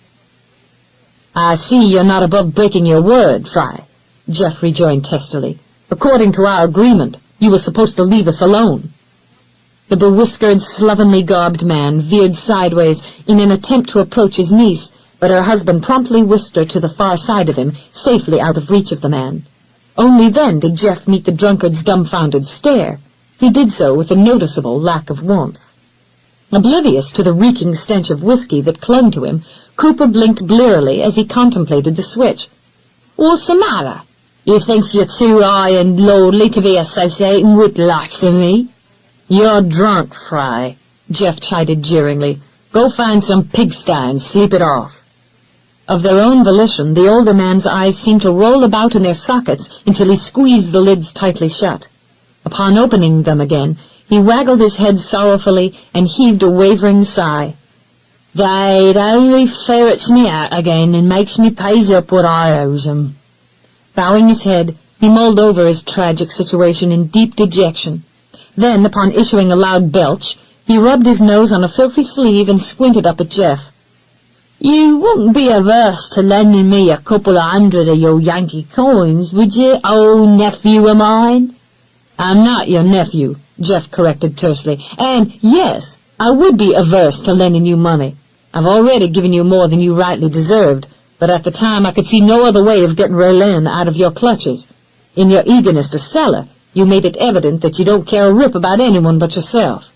I see you're not above breaking your word, Fry, Jeff rejoined testily. According to our agreement, you were supposed to leave us alone. The bewhiskered, slovenly garbed man veered sideways in an attempt to approach his niece, but her husband promptly whisked her to the far side of him, safely out of reach of the man. Only then did Jeff meet the drunkard's dumbfounded stare. He did so with a noticeable lack of warmth. Oblivious to the reeking stench of whiskey that clung to him, Cooper blinked blearily as he contemplated the switch. "What's the matter? You thinks you're too high and lordly to be associating with the likes of me?" "You're drunk, Fry," Jeff chided jeeringly. "Go find some pigsty and sleep it off." Of their own volition, the older man's eyes seemed to roll about in their sockets until he squeezed the lids tightly shut. Upon opening them again, he waggled his head sorrowfully and heaved a wavering sigh. "They only ferrets me out again and makes me pays up what I owes 'em." Bowing his head, he mulled over his tragic situation in deep dejection. Then, upon issuing a loud belch, he rubbed his nose on a filthy sleeve and squinted up at Jeff. "You wouldn't be averse to lending me a couple of hundred of your Yankee coins, would you, old nephew of mine?" "I'm not your nephew," Jeff corrected tersely. "And, yes, I would be averse to lending you money. I've already given you more than you rightly deserved, but at the time I could see no other way of getting Raelynn out of your clutches. In your eagerness to sell her, you made it evident that you don't care a rip about anyone but yourself."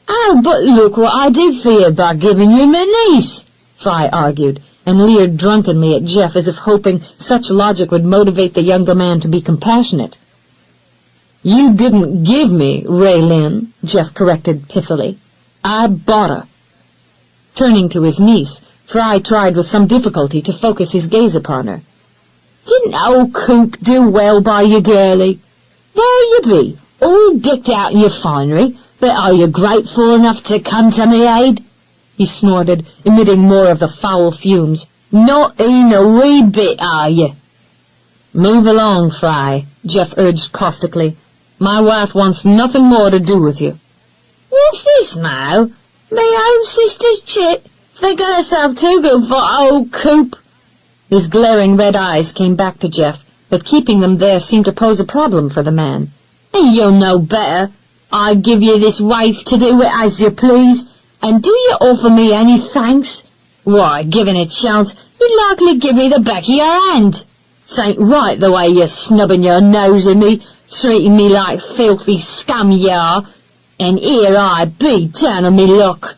"Oh, but look what I did for you by giving you my niece," Fry argued, and leered drunkenly at Jeff as if hoping such logic would motivate the younger man to be compassionate. "You didn't give me Raelynn," Jeff corrected pithily. "I bought her." Turning to his niece, Fry tried with some difficulty to focus his gaze upon her. "Didn't old Coop do well by you, girlie? There you be, all decked out in your finery, but are you grateful enough to come to me aid?" he snorted, emitting more of the foul fumes. "Not in a wee bit, are you?" "Move along, Fry," Jeff urged caustically. "My wife wants nothing more to do with you." "What's this now? Me own sister's chit? Thinking herself too good for old Coop?" His glaring red eyes came back to Jeff, but keeping them there seemed to pose a problem for the man. "And you'll know better. I give you this waif to do it as you please, and do you offer me any thanks? Why, given a chance, you'd likely give me the back of your hand. 'Tain't right the way you're snubbing your nose at me, treating me like filthy scum you are, and here I be down on me luck."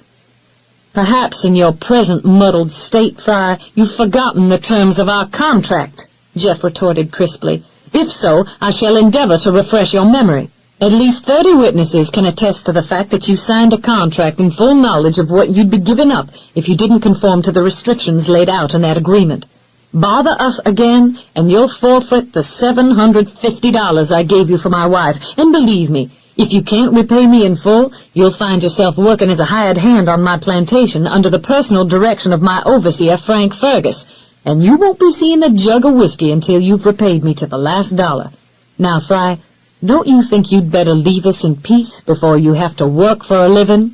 "Perhaps in your present muddled state, Fry, you've forgotten the terms of our contract," Jeff retorted crisply. "If so, I shall endeavor to refresh your memory. At least 30 witnesses can attest to the fact that you signed a contract in full knowledge of what you'd be giving up if you didn't conform to the restrictions laid out in that agreement. Bother us again, and you'll forfeit the $750 I gave you for my wife, and believe me, if you can't repay me in full, you'll find yourself working as a hired hand on my plantation under the personal direction of my overseer, Frank Fergus, and you won't be seeing a jug of whiskey until you've repaid me to the last dollar. Now, Fry, don't you think you'd better leave us in peace before you have to work for a living?"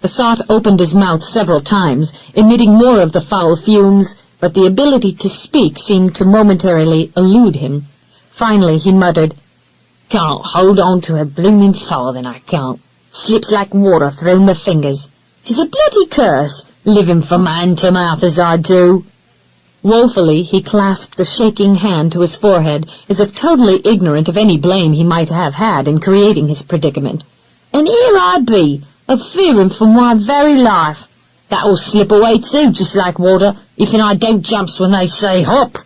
The sot opened his mouth several times, emitting more of the foul fumes, but the ability to speak seemed to momentarily elude him. Finally he muttered, "Can't hold on to a blooming farthing, I can't. Slips like water through my fingers. 'Tis a bloody curse, living from hand to mouth as I do." Woefully he clasped a shaking hand to his forehead, as if totally ignorant of any blame he might have had in creating his predicament. "And here I be, a-fearing for my very life. That'll slip away too, just like water, if I don't jumps when they say hop."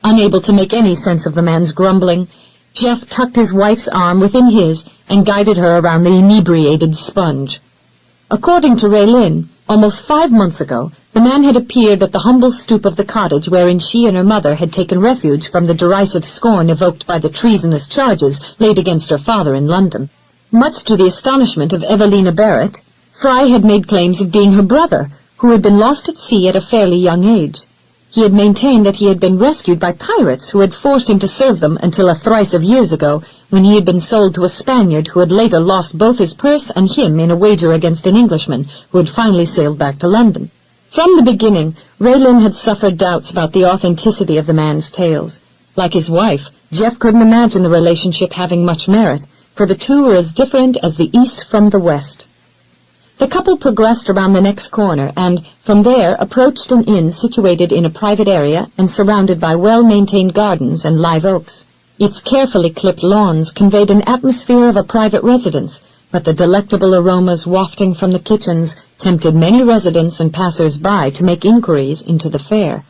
Unable to make any sense of the man's grumbling, Jeff tucked his wife's arm within his and guided her around the inebriated sponge. According to Raelynn, almost 5 months ago, the man had appeared at the humble stoop of the cottage wherein she and her mother had taken refuge from the derisive scorn evoked by the treasonous charges laid against her father in London. Much to the astonishment of Evelina Barrett, Fry had made claims of being her brother, who had been lost at sea at a fairly young age. He had maintained that he had been rescued by pirates who had forced him to serve them until a thrice of years ago, when he had been sold to a Spaniard who had later lost both his purse and him in a wager against an Englishman who had finally sailed back to London. From the beginning, Raelynn had suffered doubts about the authenticity of the man's tales. Like his wife, Jeff couldn't imagine the relationship having much merit, for the two were as different as the East from the West. The couple progressed around the next corner and, from there, approached an inn situated in a private area and surrounded by well-maintained gardens and live oaks. Its carefully clipped lawns conveyed an atmosphere of a private residence, but the delectable aromas wafting from the kitchens tempted many residents and passers-by to make inquiries into the fare.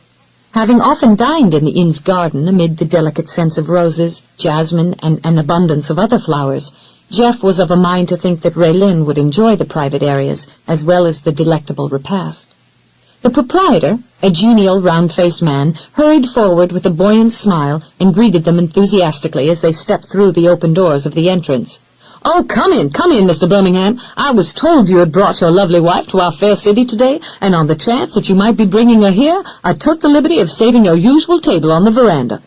Having often dined in the inn's garden amid the delicate scents of roses, jasmine, and an abundance of other flowers, Jeff was of a mind to think that Raelynn would enjoy the private areas as well as the delectable repast. The proprietor, a genial, round-faced man, hurried forward with a buoyant smile and greeted them enthusiastically as they stepped through the open doors of the entrance. "Oh, come in, Mr. Birmingham. I was told you had brought your lovely wife to our fair city today, and on the chance that you might be bringing her here, I took the liberty of saving your usual table on the veranda."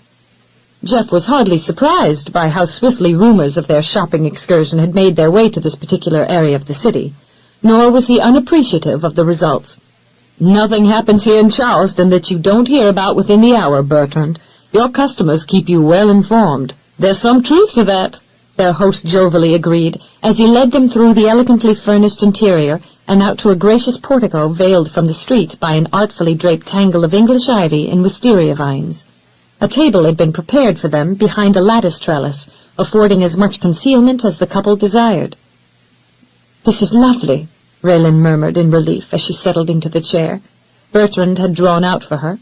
Jeff was hardly surprised by how swiftly rumors of their shopping excursion had made their way to this particular area of the city, nor was he unappreciative of the results. "Nothing happens here in Charleston that you don't hear about within the hour, Bertrand. Your customers keep you well informed. There's some truth to that," their host jovially agreed, as he led them through the elegantly furnished interior and out to a gracious portico veiled from the street by an artfully draped tangle of English ivy and wisteria vines. A table had been prepared for them behind a lattice trellis, affording as much concealment as the couple desired. "This is lovely," Raelynn murmured in relief as she settled into the chair Bertrand had drawn out for her.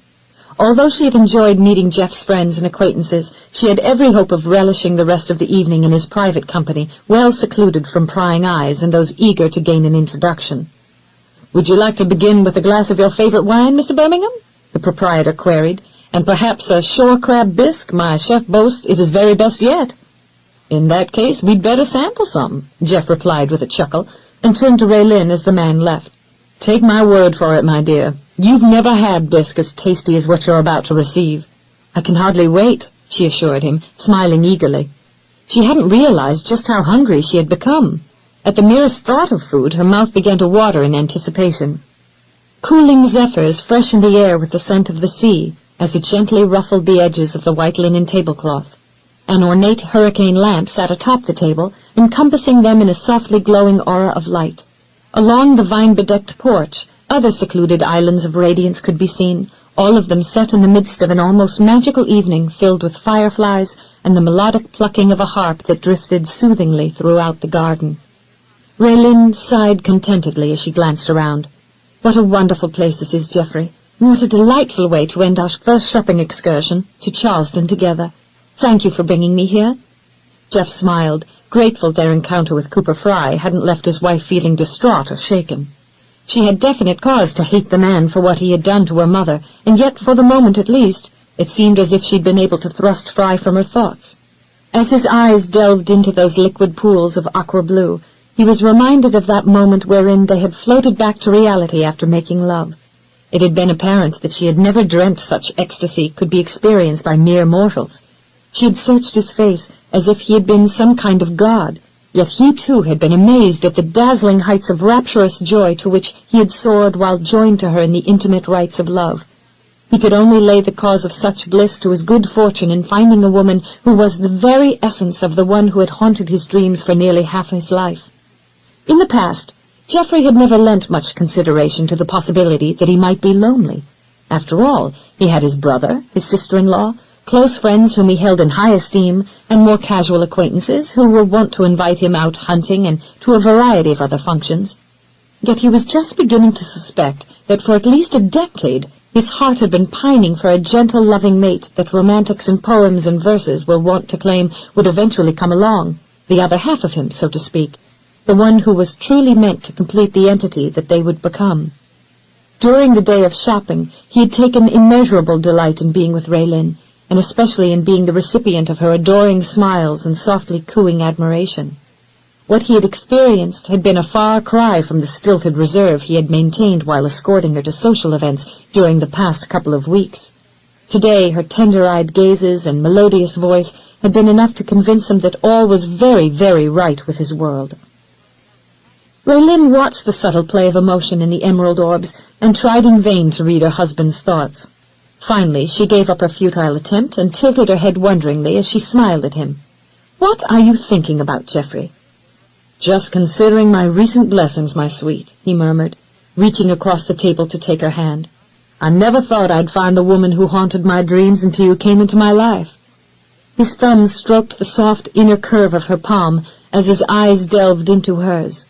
Although she had enjoyed meeting Jeff's friends and acquaintances, she had every hope of relishing the rest of the evening in his private company, well secluded from prying eyes and those eager to gain an introduction. "Would you like to begin with a glass of your favorite wine, Mr. Birmingham?" the proprietor queried. "And perhaps a shore crab bisque my chef boasts is his very best yet." "In that case, we'd better sample some," Jeff replied with a chuckle, and turned to Raelynn as the man left. "Take my word for it, my dear. You've never had bisque as tasty as what you're about to receive." "I can hardly wait," she assured him, smiling eagerly. She hadn't realized just how hungry she had become. At the merest thought of food, her mouth began to water in anticipation. Cooling zephyrs freshened the air with the scent of the sea, as it gently ruffled the edges of the white linen tablecloth. An ornate hurricane lamp sat atop the table, encompassing them in a softly glowing aura of light. Along the vine-bedecked porch, other secluded islands of radiance could be seen, all of them set in the midst of an almost magical evening filled with fireflies and the melodic plucking of a harp that drifted soothingly throughout the garden. Raelynn sighed contentedly as she glanced around. "What a wonderful place this is, Geoffrey. And what a delightful way to end our first shopping excursion to Charleston together. Thank you for bringing me here." Jeff smiled, grateful their encounter with Cooper Fry hadn't left his wife feeling distraught or shaken. She had definite cause to hate the man for what he had done to her mother, and yet, for the moment at least, it seemed as if she'd been able to thrust Fry from her thoughts. As his eyes delved into those liquid pools of aqua blue, he was reminded of that moment wherein they had floated back to reality after making love. It had been apparent that she had never dreamt such ecstasy could be experienced by mere mortals. She had searched his face as if he had been some kind of god, yet he too had been amazed at the dazzling heights of rapturous joy to which he had soared while joined to her in the intimate rites of love. He could only lay the cause of such bliss to his good fortune in finding a woman who was the very essence of the one who had haunted his dreams for nearly half his life. In the past, Geoffrey had never lent much consideration to the possibility that he might be lonely. After all, he had his brother, his sister-in-law, close friends whom he held in high esteem, and more casual acquaintances who were wont to invite him out hunting and to a variety of other functions. Yet he was just beginning to suspect that for at least a decade his heart had been pining for a gentle, loving mate that romantics in poems and verses were wont to claim would eventually come along, the other half of him, so to speak, the one who was truly meant to complete the entity that they would become. During the day of shopping, he had taken immeasurable delight in being with Raelynn, and especially in being the recipient of her adoring smiles and softly cooing admiration. What he had experienced had been a far cry from the stilted reserve he had maintained while escorting her to social events during the past couple of weeks. Today, her tender-eyed gazes and melodious voice had been enough to convince him that all was very, very right with his world. Raelynn watched the subtle play of emotion in the emerald orbs and tried in vain to read her husband's thoughts. Finally, she gave up her futile attempt and tilted her head wonderingly as she smiled at him. "What are you thinking about, Geoffrey?" "Just considering my recent blessings, my sweet," he murmured, reaching across the table to take her hand. "I never thought I'd find the woman who haunted my dreams until you came into my life." His thumb stroked the soft inner curve of her palm, as his eyes delved into hers.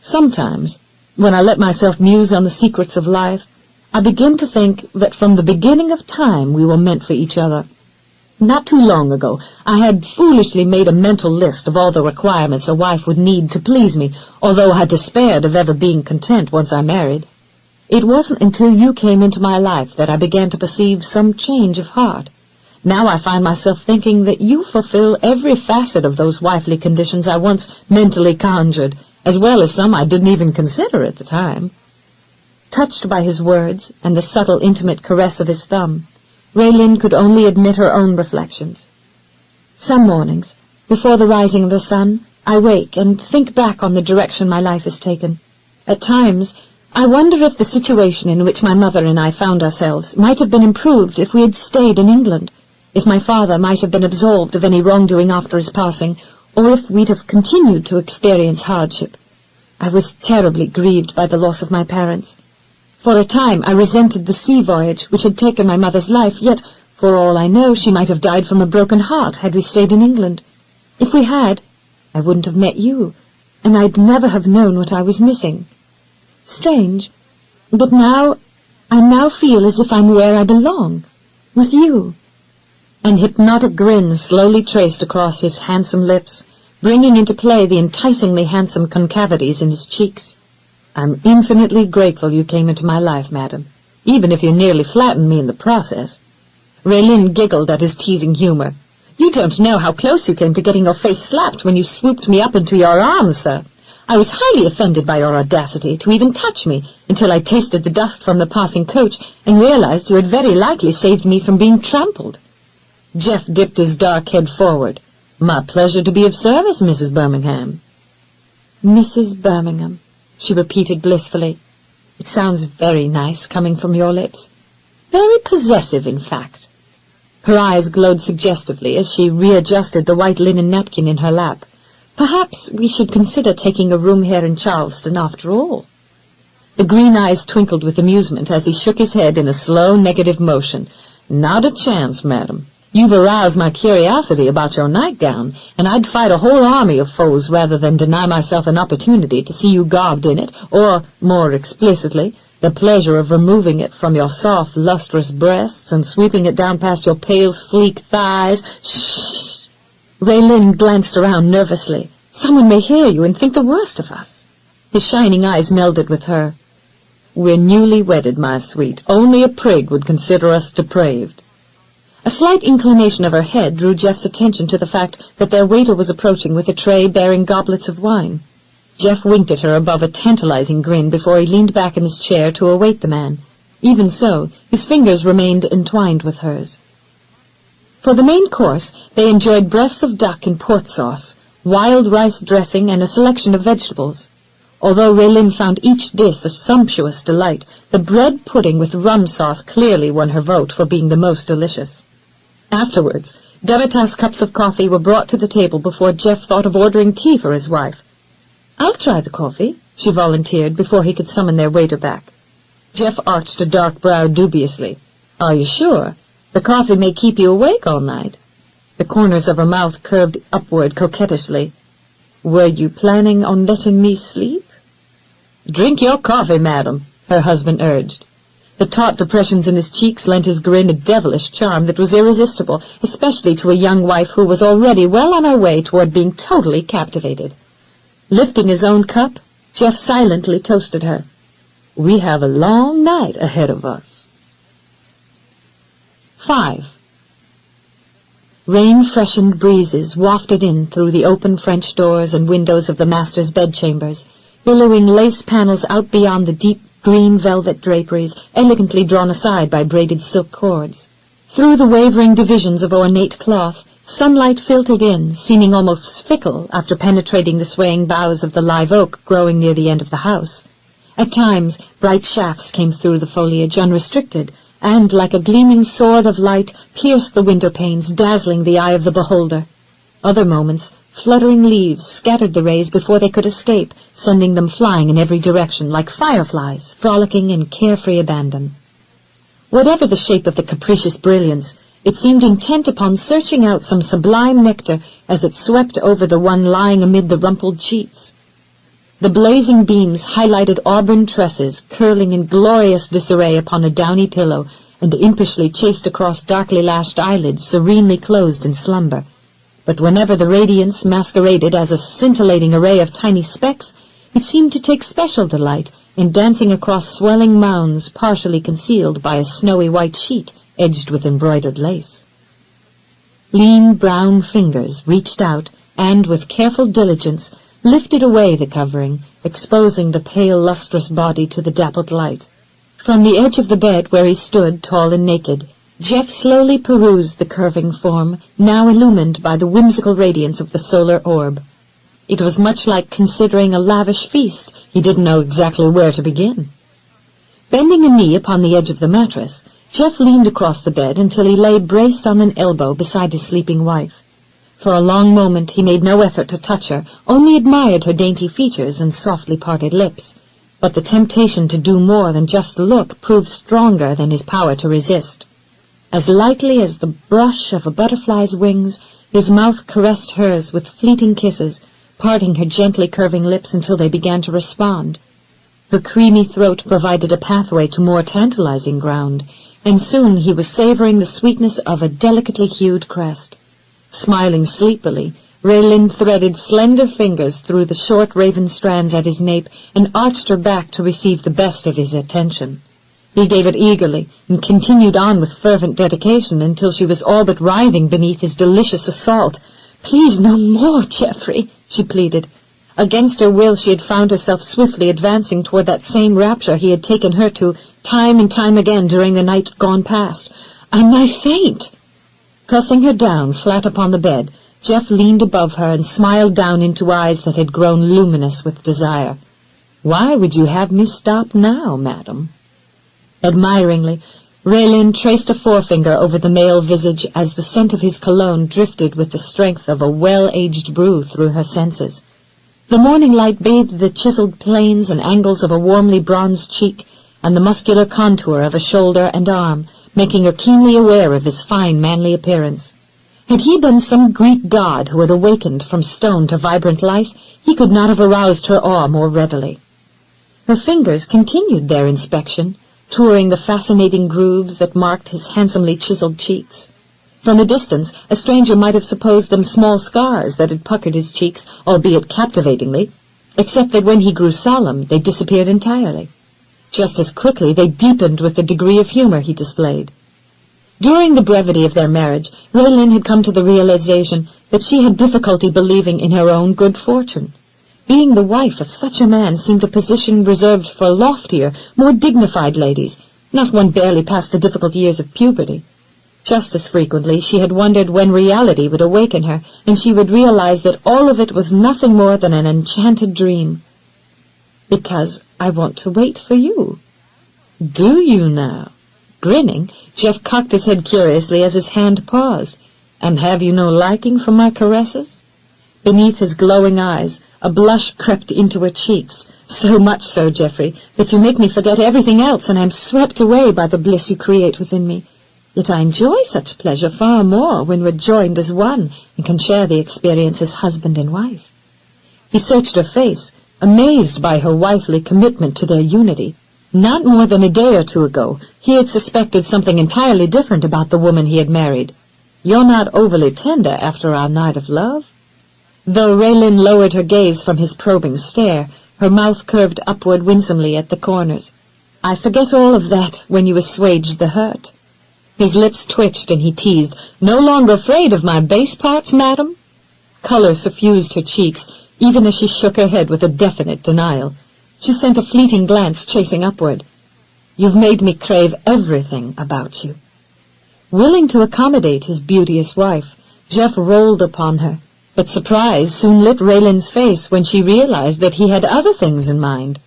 Sometimes, when I let myself muse on the secrets of life, I begin to think that from the beginning of time we were meant for each other. Not too long ago, I had foolishly made a mental list of all the requirements a wife would need to please me, although I despaired of ever being content once I married. It wasn't until you came into my life that I began to perceive some change of heart. Now I find myself thinking that you fulfill every facet of those wifely conditions I once mentally conjured, as well as some I didn't even consider at the time. Touched by his words and the subtle, intimate caress of his thumb, Raelynn could only admit her own reflections. Some mornings, before the rising of the sun, I wake and think back on the direction my life has taken. At times, I wonder if the situation in which my mother and I found ourselves might have been improved if we had stayed in England, if my father might have been absolved of any wrongdoing after his passing, or if we'd have continued to experience hardship. I was terribly grieved by the loss of my parents. For a time I resented the sea voyage which had taken my mother's life, yet, for all I know, she might have died from a broken heart had we stayed in England. If we had, I wouldn't have met you, and I'd never have known what I was missing. Strange, but I now feel as if I'm where I belong, with you. An hypnotic grin slowly traced across his handsome lips, bringing into play the enticingly handsome concavities in his cheeks. I'm infinitely grateful you came into my life, madam, even if you nearly flattened me in the process. Raelynn giggled at his teasing humor. You don't know how close you came to getting your face slapped when you swooped me up into your arms, sir. I was highly offended by your audacity to even touch me until I tasted the dust from the passing coach and realized you had very likely saved me from being trampled. Jeff dipped his dark head forward. My pleasure to be of service, Mrs. Birmingham. Mrs. Birmingham, she repeated blissfully. It sounds very nice coming from your lips. Very possessive, in fact. Her eyes glowed suggestively as she readjusted the white linen napkin in her lap. Perhaps we should consider taking a room here in Charleston after all. The green eyes twinkled with amusement as he shook his head in a slow negative motion. Not a chance, madam. You've aroused my curiosity about your nightgown, and I'd fight a whole army of foes rather than deny myself an opportunity to see you garbed in it, or, more explicitly, the pleasure of removing it from your soft, lustrous breasts and sweeping it down past your pale, sleek thighs. Shh! Raelynn glanced around nervously. Someone may hear you and think the worst of us. His shining eyes melded with her. We're newly wedded, my sweet. Only a prig would consider us depraved. A slight inclination of her head drew Jeff's attention to the fact that their waiter was approaching with a tray bearing goblets of wine. Jeff winked at her above a tantalizing grin before he leaned back in his chair to await the man. Even so, his fingers remained entwined with hers. For the main course, they enjoyed breasts of duck in port sauce, wild rice dressing, and a selection of vegetables. Although Raelynn found each dish a sumptuous delight, the bread pudding with rum sauce clearly won her vote for being the most delicious. Afterwards, Devitas cups of coffee were brought to the table before Jeff thought of ordering tea for his wife. I'll try the coffee, she volunteered before he could summon their waiter back. Jeff arched a dark brow dubiously. Are you sure? The coffee may keep you awake all night. The corners of her mouth curved upward coquettishly. Were you planning on letting me sleep? Drink your coffee, madam, her husband urged. The taut depressions in his cheeks lent his grin a devilish charm that was irresistible, especially to a young wife who was already well on her way toward being totally captivated. Lifting his own cup, Jeff silently toasted her. We have a long night ahead of us. 5. Rain-freshened breezes wafted in through the open French doors and windows of the master's bedchambers, billowing lace panels out beyond the deep green velvet draperies, elegantly drawn aside by braided silk cords. Through the wavering divisions of ornate cloth, sunlight filtered in, seeming almost fickle after penetrating the swaying boughs of the live oak growing near the end of the house. At times, bright shafts came through the foliage unrestricted, and, like a gleaming sword of light, pierced the window panes, dazzling the eye of the beholder. Other moments, fluttering leaves scattered the rays before they could escape, sending them flying in every direction like fireflies, frolicking in carefree abandon. Whatever the shape of the capricious brilliance, It seemed intent upon searching out some sublime nectar as it swept over the one lying amid the rumpled sheets. The blazing beams highlighted auburn tresses curling in glorious disarray upon a downy pillow, and impishly chased across darkly lashed eyelids serenely closed in slumber. But whenever the radiance masqueraded as a scintillating array of tiny specks, it seemed to take special delight in dancing across swelling mounds partially concealed by a snowy white sheet edged with embroidered lace. Lean brown fingers reached out and, with careful diligence, lifted away the covering, exposing the pale, lustrous body to the dappled light. From the edge of the bed where he stood, tall and naked, Jeff slowly perused the curving form, now illumined by the whimsical radiance of the solar orb. It was much like considering a lavish feast. He didn't know exactly where to begin. Bending a knee upon the edge of the mattress, Jeff leaned across the bed until he lay braced on an elbow beside his sleeping wife. For a long moment he made no effort to touch her, only admired her dainty features and softly parted lips. But the temptation to do more than just look proved stronger than his power to resist. As lightly as the brush of a butterfly's wings, his mouth caressed hers with fleeting kisses, parting her gently curving lips until they began to respond. Her creamy throat provided a pathway to more tantalizing ground, and soon he was savoring the sweetness of a delicately hued crest. Smiling sleepily, Raelynn threaded slender fingers through the short raven strands at his nape and arched her back to receive the best of his attention. He gave it eagerly and continued on with fervent dedication until she was all but writhing beneath his delicious assault. "Please, no more, Geoffrey," she pleaded. Against her will she had found herself swiftly advancing toward that same rapture he had taken her to time and time again during the night gone past. "I might faint." Pressing her down flat upon the bed, Jeff leaned above her and smiled down into eyes that had grown luminous with desire. "Why would you have me stop now, madam?" Admiringly, Raelynn traced a forefinger over the male visage as the scent of his cologne drifted with the strength of a well-aged brew through her senses. The morning light bathed the chiseled planes and angles of a warmly bronzed cheek and the muscular contour of a shoulder and arm, making her keenly aware of his fine, manly appearance. Had he been some Greek god who had awakened from stone to vibrant life, he could not have aroused her awe more readily. Her fingers continued their inspection, touring the fascinating grooves that marked his handsomely chiseled cheeks. From a distance, a stranger might have supposed them small scars that had puckered his cheeks, albeit captivatingly, except that when he grew solemn, they disappeared entirely. Just as quickly, they deepened with the degree of humor he displayed. During the brevity of their marriage, Raelynn had come to the realization that she had difficulty believing in her own good fortune. Being the wife of such a man seemed a position reserved for loftier, more dignified ladies, not one barely past the difficult years of puberty. Just as frequently she had wondered when reality would awaken her, and she would realize that all of it was nothing more than an enchanted dream. "Because I want to wait for you." "Do you now?" Grinning, Jeff cocked his head curiously as his hand paused. "And have you no liking for my caresses?" Beneath his glowing eyes, a blush crept into her cheeks. "So much so, Geoffrey, that you make me forget everything else, and I'm swept away by the bliss you create within me. Yet I enjoy such pleasure far more when we're joined as one and can share the experience as husband and wife." He searched her face, amazed by her wifely commitment to their unity. Not more than a day or two ago, he had suspected something entirely different about the woman he had married. "You're not overly tender after our night of love?" Though Raelynn lowered her gaze from his probing stare, her mouth curved upward winsomely at the corners. "I forget all of that when you assuage the hurt." His lips twitched and he teased, "No longer afraid of my base parts, madam?" Color suffused her cheeks, even as she shook her head with a definite denial. She sent a fleeting glance chasing upward. "You've made me crave everything about you." Willing to accommodate his beauteous wife, Jeff rolled upon her, but surprise soon lit Raylynn's face when she realized that he had other things in mind.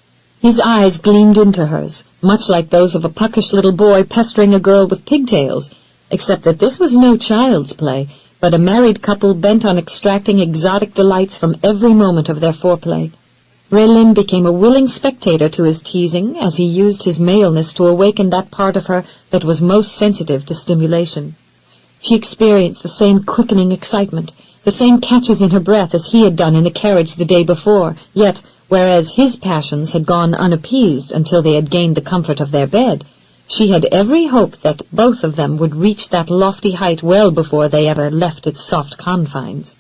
His eyes gleamed into hers, much like those of a puckish little boy pestering a girl with pigtails, except that this was no child's play, but a married couple bent on extracting exotic delights from every moment of their foreplay. Raelynn became a willing spectator to his teasing as he used his maleness to awaken that part of her that was most sensitive to stimulation. She experienced the same quickening excitement, the same catches in her breath as he had done in the carriage the day before, yet, whereas his passions had gone unappeased until they had gained the comfort of their bed, she had every hope that both of them would reach that lofty height well before they ever left its soft confines.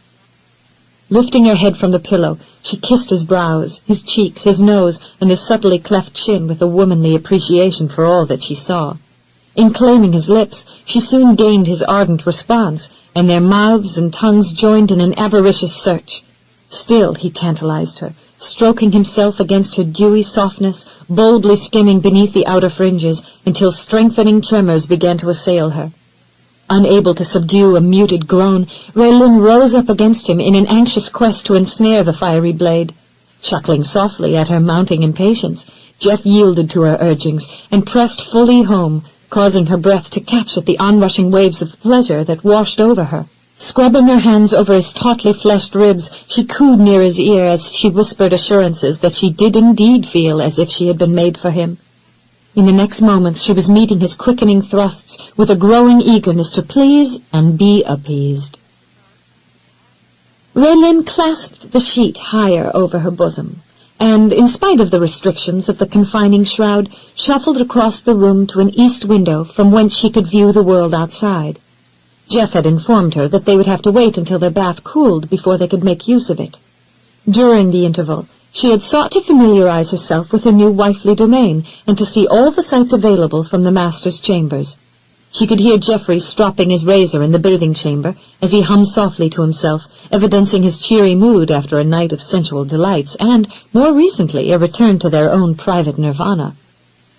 Lifting her head from the pillow, she kissed his brows, his cheeks, his nose, and his subtly cleft chin with a womanly appreciation for all that she saw. In claiming his lips, she soon gained his ardent response, and their mouths and tongues joined in an avaricious search. Still he tantalized her, stroking himself against her dewy softness, boldly skimming beneath the outer fringes, until strengthening tremors began to assail her. Unable to subdue a muted groan, Raelynn rose up against him in an anxious quest to ensnare the fiery blade. Chuckling softly at her mounting impatience, Jeff yielded to her urgings and pressed fully home, causing her breath to catch at the onrushing waves of pleasure that washed over her. Scrubbing her hands over his tautly fleshed ribs, she cooed near his ear as she whispered assurances that she did indeed feel as if she had been made for him. In the next moments she was meeting his quickening thrusts with a growing eagerness to please and be appeased. Raelynn clasped the sheet higher over her bosom, and, in spite of the restrictions of the confining shroud, shuffled across the room to an east window from whence she could view the world outside. Jeff had informed her that they would have to wait until their bath cooled before they could make use of it. During the interval, she had sought to familiarize herself with her new wifely domain and to see all the sights available from the master's chambers. She could hear Geoffrey stropping his razor in the bathing chamber as he hummed softly to himself, evidencing his cheery mood after a night of sensual delights and, more recently, a return to their own private nirvana.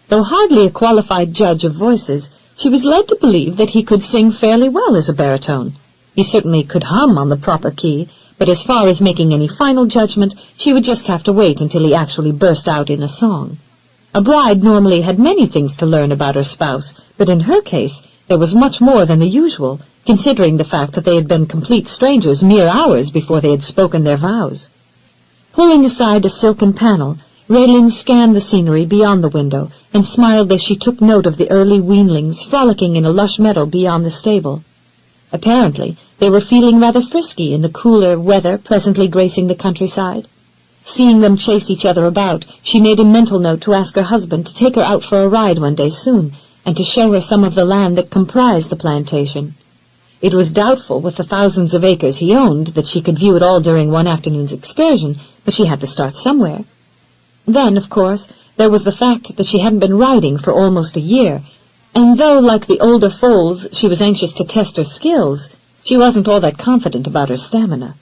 Though hardly a qualified judge of voices, she was led to believe that he could sing fairly well as a baritone. He certainly could hum on the proper key, but as far as making any final judgment, she would just have to wait until he actually burst out in a song. A bride normally had many things to learn about her spouse, but in her case there was much more than the usual, considering the fact that they had been complete strangers mere hours before they had spoken their vows. Pulling aside a silken panel, Raelynn scanned the scenery beyond the window and smiled as she took note of the early weanlings frolicking in a lush meadow beyond the stable. Apparently, they were feeling rather frisky in the cooler weather presently gracing the countryside. Seeing them chase each other about, she made a mental note to ask her husband to take her out for a ride one day soon, and to show her some of the land that comprised the plantation. It was doubtful, with the thousands of acres he owned, that she could view it all during one afternoon's excursion, but she had to start somewhere. Then, of course, there was the fact that she hadn't been riding for almost a year, and though, like the older foals, she was anxious to test her skills, she wasn't all that confident about her stamina.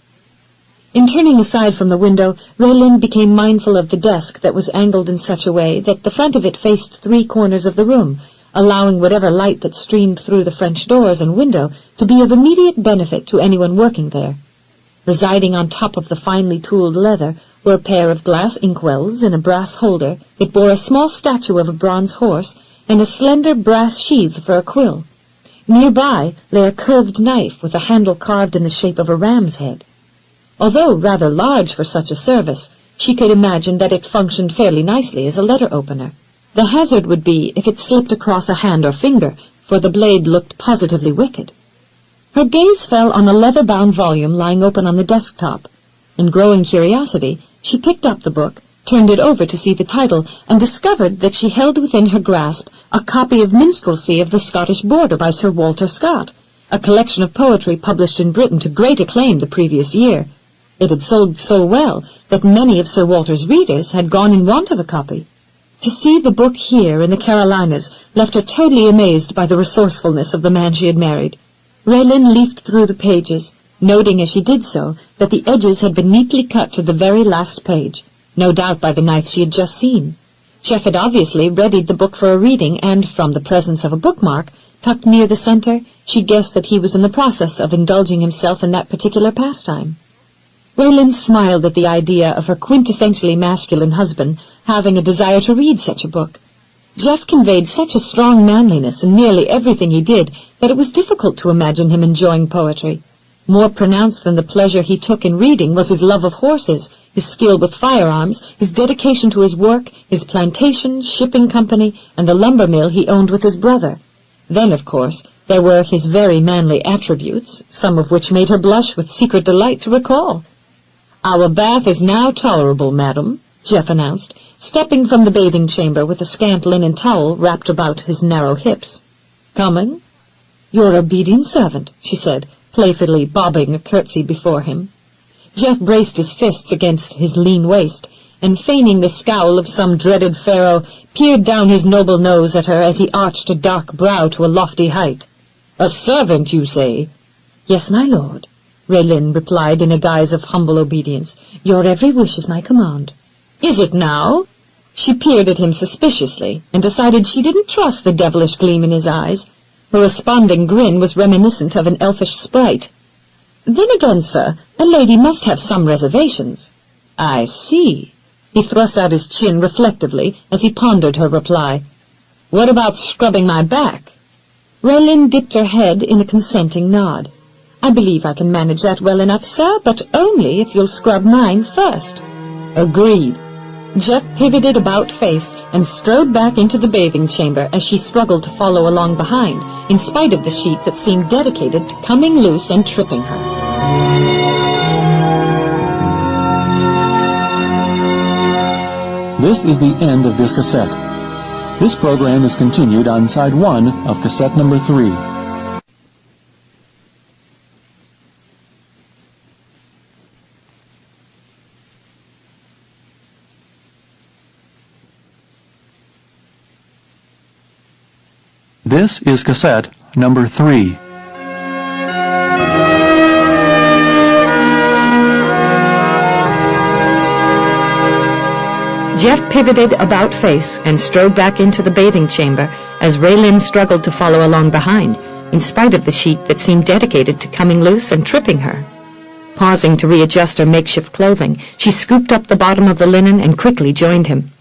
In turning aside from the window, Raelynn became mindful of the desk that was angled in such a way that the front of it faced 3 corners of the room, allowing whatever light that streamed through the French doors and window to be of immediate benefit to anyone working there. Residing on top of the finely tooled leather were a pair of glass inkwells in a brass holder that bore a small statue of a bronze horse and a slender brass sheath for a quill. Nearby lay a curved knife with a handle carved in the shape of a ram's head. Although rather large for such a service, she could imagine that it functioned fairly nicely as a letter opener. The hazard would be if it slipped across a hand or finger, for the blade looked positively wicked. Her gaze fell on a leather-bound volume lying open on the desktop. In growing curiosity, she picked up the book, turned it over to see the title, and discovered that she held within her grasp a copy of Minstrelsy of the Scottish Border by Sir Walter Scott, a collection of poetry published in Britain to great acclaim the previous year. It had sold so well that many of Sir Walter's readers had gone in want of a copy. To see the book here in the Carolinas left her totally amazed by the resourcefulness of the man she had married. Raelynn leafed through the pages, noting as she did so that the edges had been neatly cut to the very last page, no doubt by the knife she had just seen. Jeff had obviously readied the book for a reading, and from the presence of a bookmark tucked near the center, she guessed that he was in the process of indulging himself in that particular pastime. Raelynn smiled at the idea of her quintessentially masculine husband having a desire to read such a book. Jeff conveyed such a strong manliness in nearly everything he did that it was difficult to imagine him enjoying poetry. More pronounced than the pleasure he took in reading was his love of horses, his skill with firearms, his dedication to his work, his plantation, shipping company, and the lumber mill he owned with his brother. Then, of course, There were his very manly attributes, some of which made her blush with secret delight to recall. "Our bath is now tolerable, madam," Jeff announced, stepping from the bathing chamber with a scant linen towel wrapped about his narrow hips. "Coming?" "Your obedient servant," she said, playfully bobbing a curtsy before him. Jeff braced his fists against his lean waist, and feigning the scowl of some dreaded pharaoh, peered down his noble nose at her as he arched a dark brow to a lofty height. "A servant, you say?" "Yes, my lord," Raelynn replied in a guise of humble obedience. "Your every wish is my command." "Is it now?" She peered at him suspiciously, and decided she didn't trust the devilish gleam in his eyes. Her responding grin was reminiscent of an elfish sprite. "Then again, sir, a lady must have some reservations." "I see." He thrust out his chin reflectively as he pondered her reply. "What about scrubbing my back?" Raelynn dipped her head in a consenting nod. "I believe I can manage that well enough, sir, but only if you'll scrub mine first." "Agreed." Jeff pivoted about face and strode back into the bathing chamber as she struggled to follow along behind, in spite of the sheet that seemed dedicated to coming loose and tripping her. This is the end of this cassette. This program is continued on side 1 of cassette number 3. This is cassette number 3. Jeff pivoted about face and strode back into the bathing chamber as Raelynn struggled to follow along behind, in spite of the sheet that seemed dedicated to coming loose and tripping her. Pausing to readjust her makeshift clothing, she scooped up the bottom of the linen and quickly joined him.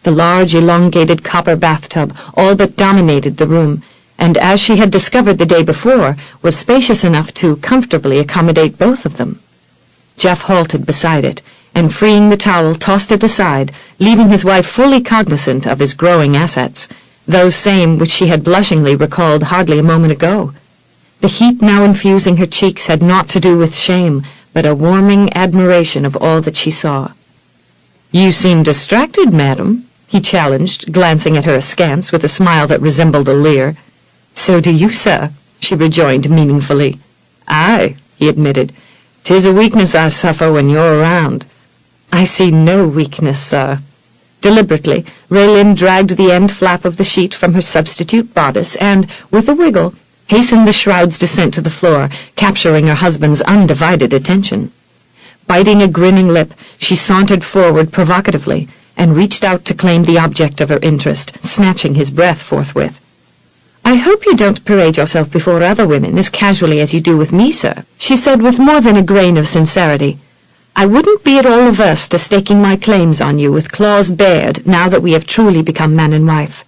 The large, elongated copper bathtub all but dominated the room, and as she had discovered the day before, was spacious enough to comfortably accommodate both of them. Jeff halted beside it, and freeing the towel, tossed it aside, leaving his wife fully cognizant of his growing assets, those same which she had blushingly recalled hardly a moment ago. The heat now infusing her cheeks had naught to do with shame, but a warming admiration of all that she saw. "You seem distracted, madam," he challenged, glancing at her askance with a smile that resembled a leer. "So do you, sir," she rejoined meaningfully. "Aye," he admitted. "'Tis a weakness I suffer when you're around." "I see no weakness, sir." Deliberately, Raelynn dragged the end flap of the sheet from her substitute bodice and, with a wiggle, hastened the shroud's descent to the floor, capturing her husband's undivided attention. Biting a grinning lip, she sauntered forward provocatively and reached out to claim the object of her interest, snatching his breath forthwith. "I hope you don't parade yourself before other women as casually as you do with me, sir," she said with more than a grain of sincerity. "I wouldn't be at all averse to staking my claims on you with claws bared now that we have truly become man and wife."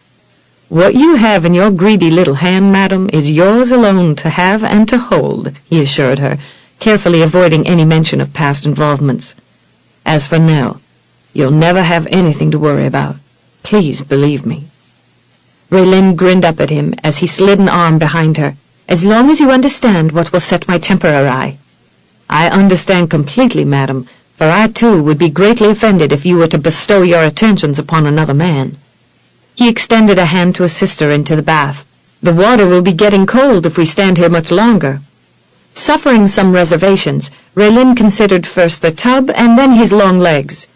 "What you have in your greedy little hand, madam, is yours alone to have and to hold," he assured her, carefully avoiding any mention of past involvements. "As for Nell, you'll never have anything to worry about. Please believe me." Raelynn grinned up at him as he slid an arm behind her. "As long as you understand what will set my temper awry." "I understand completely, madam, for I too would be greatly offended if you were to bestow your attentions upon another man." He extended a hand to assist her into the bath. "The water will be getting cold if we stand here much longer." Suffering some reservations, Raelynn considered first the tub and then his long legs.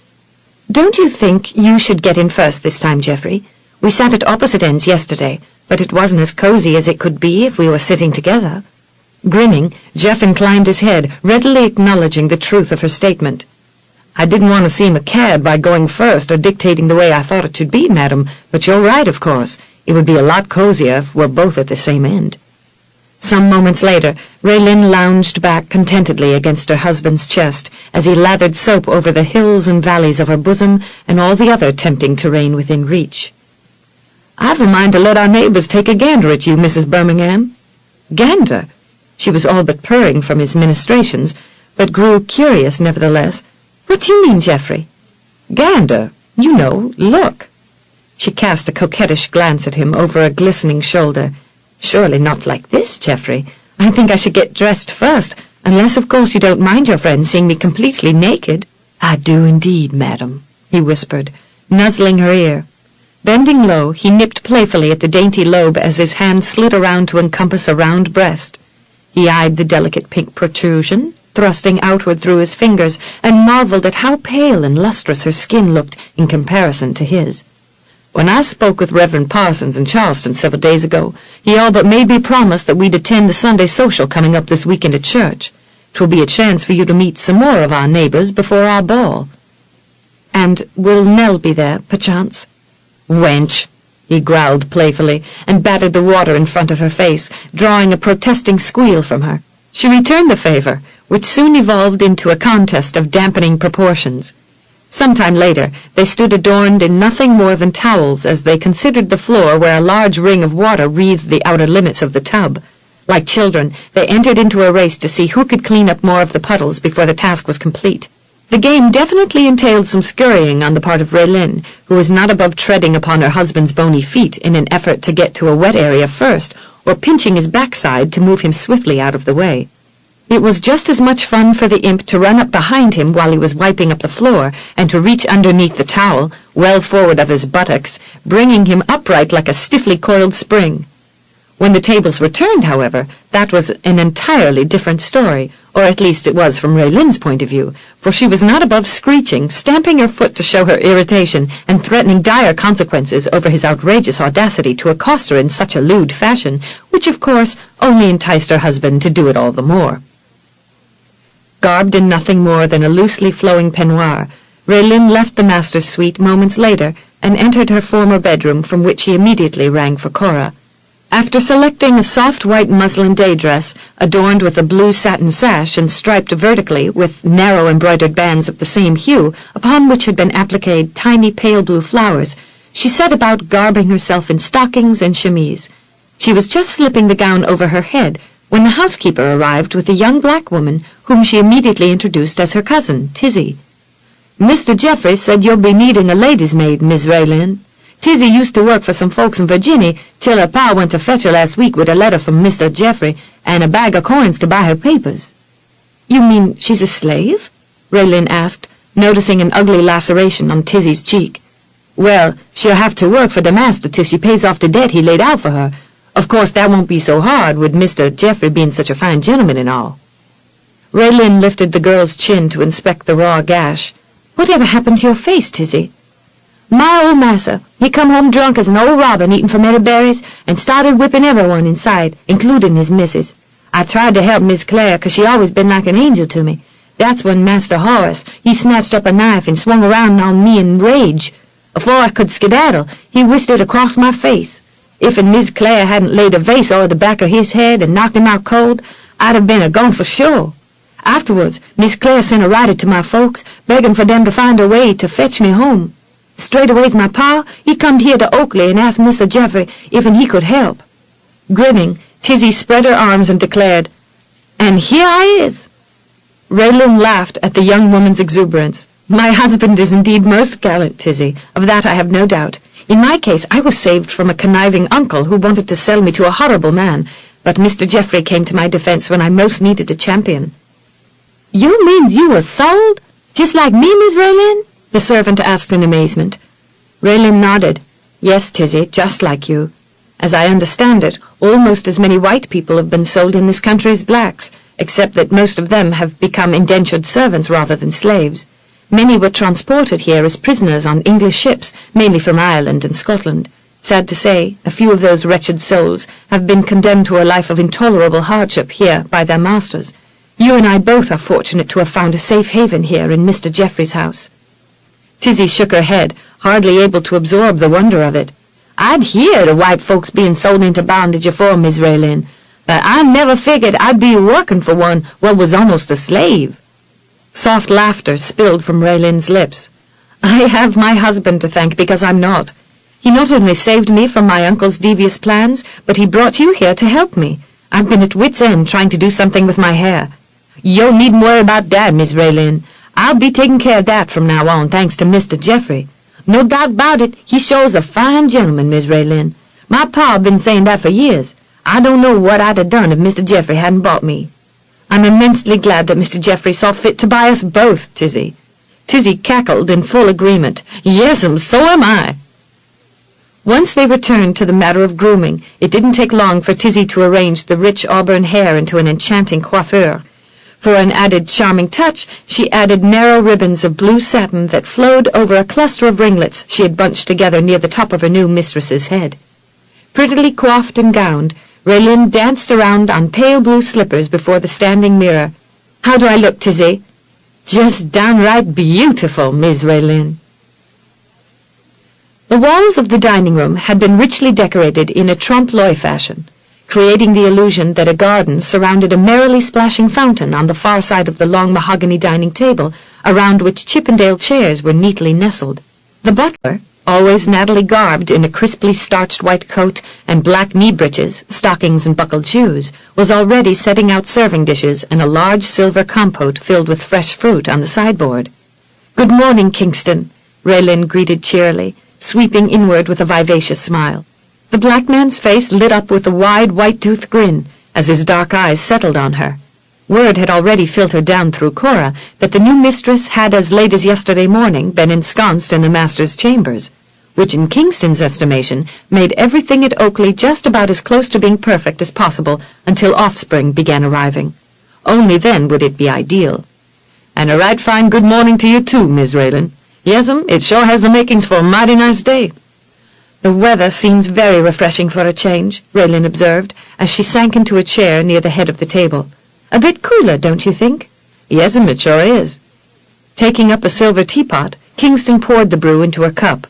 "Don't you think you should get in first this time, Geoffrey? We sat at opposite ends yesterday, but it wasn't as cozy as it could be if we were sitting together." Grinning, Jeff inclined his head, readily acknowledging the truth of her statement. "I didn't want to seem a cad by going first or dictating the way I thought it should be, madam, but you're right, of course. It would be a lot cozier if we're both at the same end." Some moments later, Raelynn lounged back contentedly against her husband's chest as he lathered soap over the hills and valleys of her bosom and all the other tempting terrain within reach. "I've a mind to let our neighbors take a gander at you, Mrs. Birmingham." "Gander?" She was all but purring from his ministrations, but grew curious nevertheless. "What do you mean, Geoffrey?" "Gander. You know, look." She cast a coquettish glance at him over a glistening shoulder. Surely not like this, Geoffrey. I think I should get dressed first, unless, of course, you don't mind your friend seeing me completely naked. I do indeed, madam, he whispered, nuzzling her ear. Bending low, he nipped playfully at the dainty lobe as his hand slid around to encompass a round breast. He eyed the delicate pink protrusion, thrusting outward through his fingers, and marveled at how pale and lustrous her skin looked in comparison to his. When I spoke with Reverend Parsons in Charleston several days ago, he all but made me promise that we'd attend the Sunday social coming up this weekend at church. 'Twill be a chance for you to meet some more of our neighbors before our ball. And will Nell be there, perchance? Wench, he growled playfully, and batted the water in front of her face, drawing a protesting squeal from her. She returned the favor, which soon evolved into a contest of dampening proportions. Sometime later, they stood adorned in nothing more than towels as they considered the floor where a large ring of water wreathed the outer limits of the tub. Like children, they entered into a race to see who could clean up more of the puddles before the task was complete. The game definitely entailed some scurrying on the part of Raelynn, who was not above treading upon her husband's bony feet in an effort to get to a wet area first, or pinching his backside to move him swiftly out of the way. It was just as much fun for the imp to run up behind him while he was wiping up the floor, and to reach underneath the towel, well forward of his buttocks, bringing him upright like a stiffly coiled spring. When the tables were turned, however, that was an entirely different story, or at least it was from Raylynn's point of view, for she was not above screeching, stamping her foot to show her irritation, and threatening dire consequences over his outrageous audacity to accost her in such a lewd fashion, which, of course, only enticed her husband to do it all the more. Garbed in nothing more than a loosely flowing peignoir, Raelynn left the master's suite moments later and entered her former bedroom, from which she immediately rang for Cora. After selecting a soft white muslin day dress adorned with a blue satin sash and striped vertically with narrow embroidered bands of the same hue, upon which had been appliqued tiny pale blue flowers, she set about garbing herself in stockings and chemise. She was just slipping the gown over her head when the housekeeper arrived with a young black woman whom she immediately introduced as her cousin, Tizzy. "Mr. Geoffrey said you'll be needing a lady's maid, Miss Raelynn. Tizzy used to work for some folks in Virginia till her pa went to fetch her last week with a letter from Mr. Geoffrey and a bag of coins to buy her papers." "You mean she's a slave?" Raelynn asked, noticing an ugly laceration on Tizzy's cheek. "Well, she'll have to work for the master till she pays off the debt he laid out for her. Of course, that won't be so hard, with Mr. Geoffrey being such a fine gentleman and all." Raelynn lifted the girl's chin to inspect the raw gash. "Whatever happened to your face, Tizzy?" "My old massa, he come home drunk as an old robin eating fermented berries and started whipping everyone in sight, including his missus. I tried to help Miss Clare, 'cause she always been like an angel to me. That's when Master Horace, he snatched up a knife and swung around on me in rage. Afore I could skedaddle, he whisked it across my face. If Miss Clare hadn't laid a vase over the back of his head and knocked him out cold, I'd have been a-gone for sure. Afterwards, Miss Clare sent a writer to my folks, begging for them to find a way to fetch me home. Straightways my pa, he comed here to Oakley and asked Mr. Geoffrey if he could help." Grinning, Tizzy spread her arms and declared, "And here I is." Raelynn laughed at the young woman's exuberance. "My husband is indeed most gallant, Tizzy, of that I have no doubt. In my case, I was saved from a conniving uncle who wanted to sell me to a horrible man, but Mr. Geoffrey came to my defense when I most needed a champion." "You means you was sold? Just like me, Miss Raelynn?" the servant asked in amazement. Raelynn nodded. "Yes, Tizzy, just like you. As I understand it, almost as many white people have been sold in this country as blacks, except that most of them have become indentured servants rather than slaves. Many were transported here as prisoners on English ships, mainly from Ireland and Scotland. Sad to say, a few of those wretched souls have been condemned to a life of intolerable hardship here by their masters. You and I both are fortunate to have found a safe haven here in Mr. Geoffrey's house." Tizzy shook her head, hardly able to absorb the wonder of it. "I'd heard of white folks being sold into bondage afore, Miss Raelynn, but I never figured I'd be working for one what was almost a slave." Soft laughter spilled from Raylynn's lips. "I have my husband to thank because I'm not. He not only saved me from my uncle's devious plans, but he brought you here to help me. I've been at wit's end trying to do something with my hair." "You needn't worry about that, Miss Raelynn. I'll be taking care of that from now on, thanks to Mr. Geoffrey. No doubt about it, he shows a fine gentleman, Miss Raelynn. My pa been saying that for years. I don't know what I'd have done if Mr. Geoffrey hadn't bought me. I'm immensely glad that Mr. Geoffrey saw fit to buy us both, Tizzy. Tizzy cackled in full agreement. Yes'm, so am I. Once they returned to the matter of grooming, it didn't take long for Tizzy to arrange the rich auburn hair into an enchanting coiffure. For an added charming touch, she added narrow ribbons of blue satin that flowed over a cluster of ringlets she had bunched together near the top of her new mistress's head. Prettily coiffed and gowned, Raelynn danced around on pale blue slippers before the standing mirror. How do I look, Tizzy? Just downright beautiful, Miss Raelynn. The walls of the dining room had been richly decorated in a trompe-l'oeil fashion, creating the illusion that a garden surrounded a merrily splashing fountain on the far side of the long mahogany dining table, around which Chippendale chairs were neatly nestled. The butler, always nattily garbed in a crisply starched white coat and black knee breeches, stockings and buckled shoes, was already setting out serving dishes and a large silver compote filled with fresh fruit on the sideboard. "Good morning, Kingston," Raelynn greeted cheerily, sweeping inward with a vivacious smile. The black man's face lit up with a wide, white-toothed grin as his dark eyes settled on her. Word had already filtered down through Cora that the new mistress had as late as yesterday morning been ensconced in the master's chambers, which in Kingston's estimation made everything at Oakley just about as close to being perfect as possible until offspring began arriving. Only then would it be ideal. "And a right fine good morning to you too, Miss Raelynn. Yes'm, it sure has the makings for a mighty nice day." "The weather seems very refreshing for a change," Raelynn observed, as she sank into a chair near the head of the table. "A bit cooler, don't you think?" "Yes'm, it sure is." Taking up a silver teapot, Kingston poured the brew into a cup.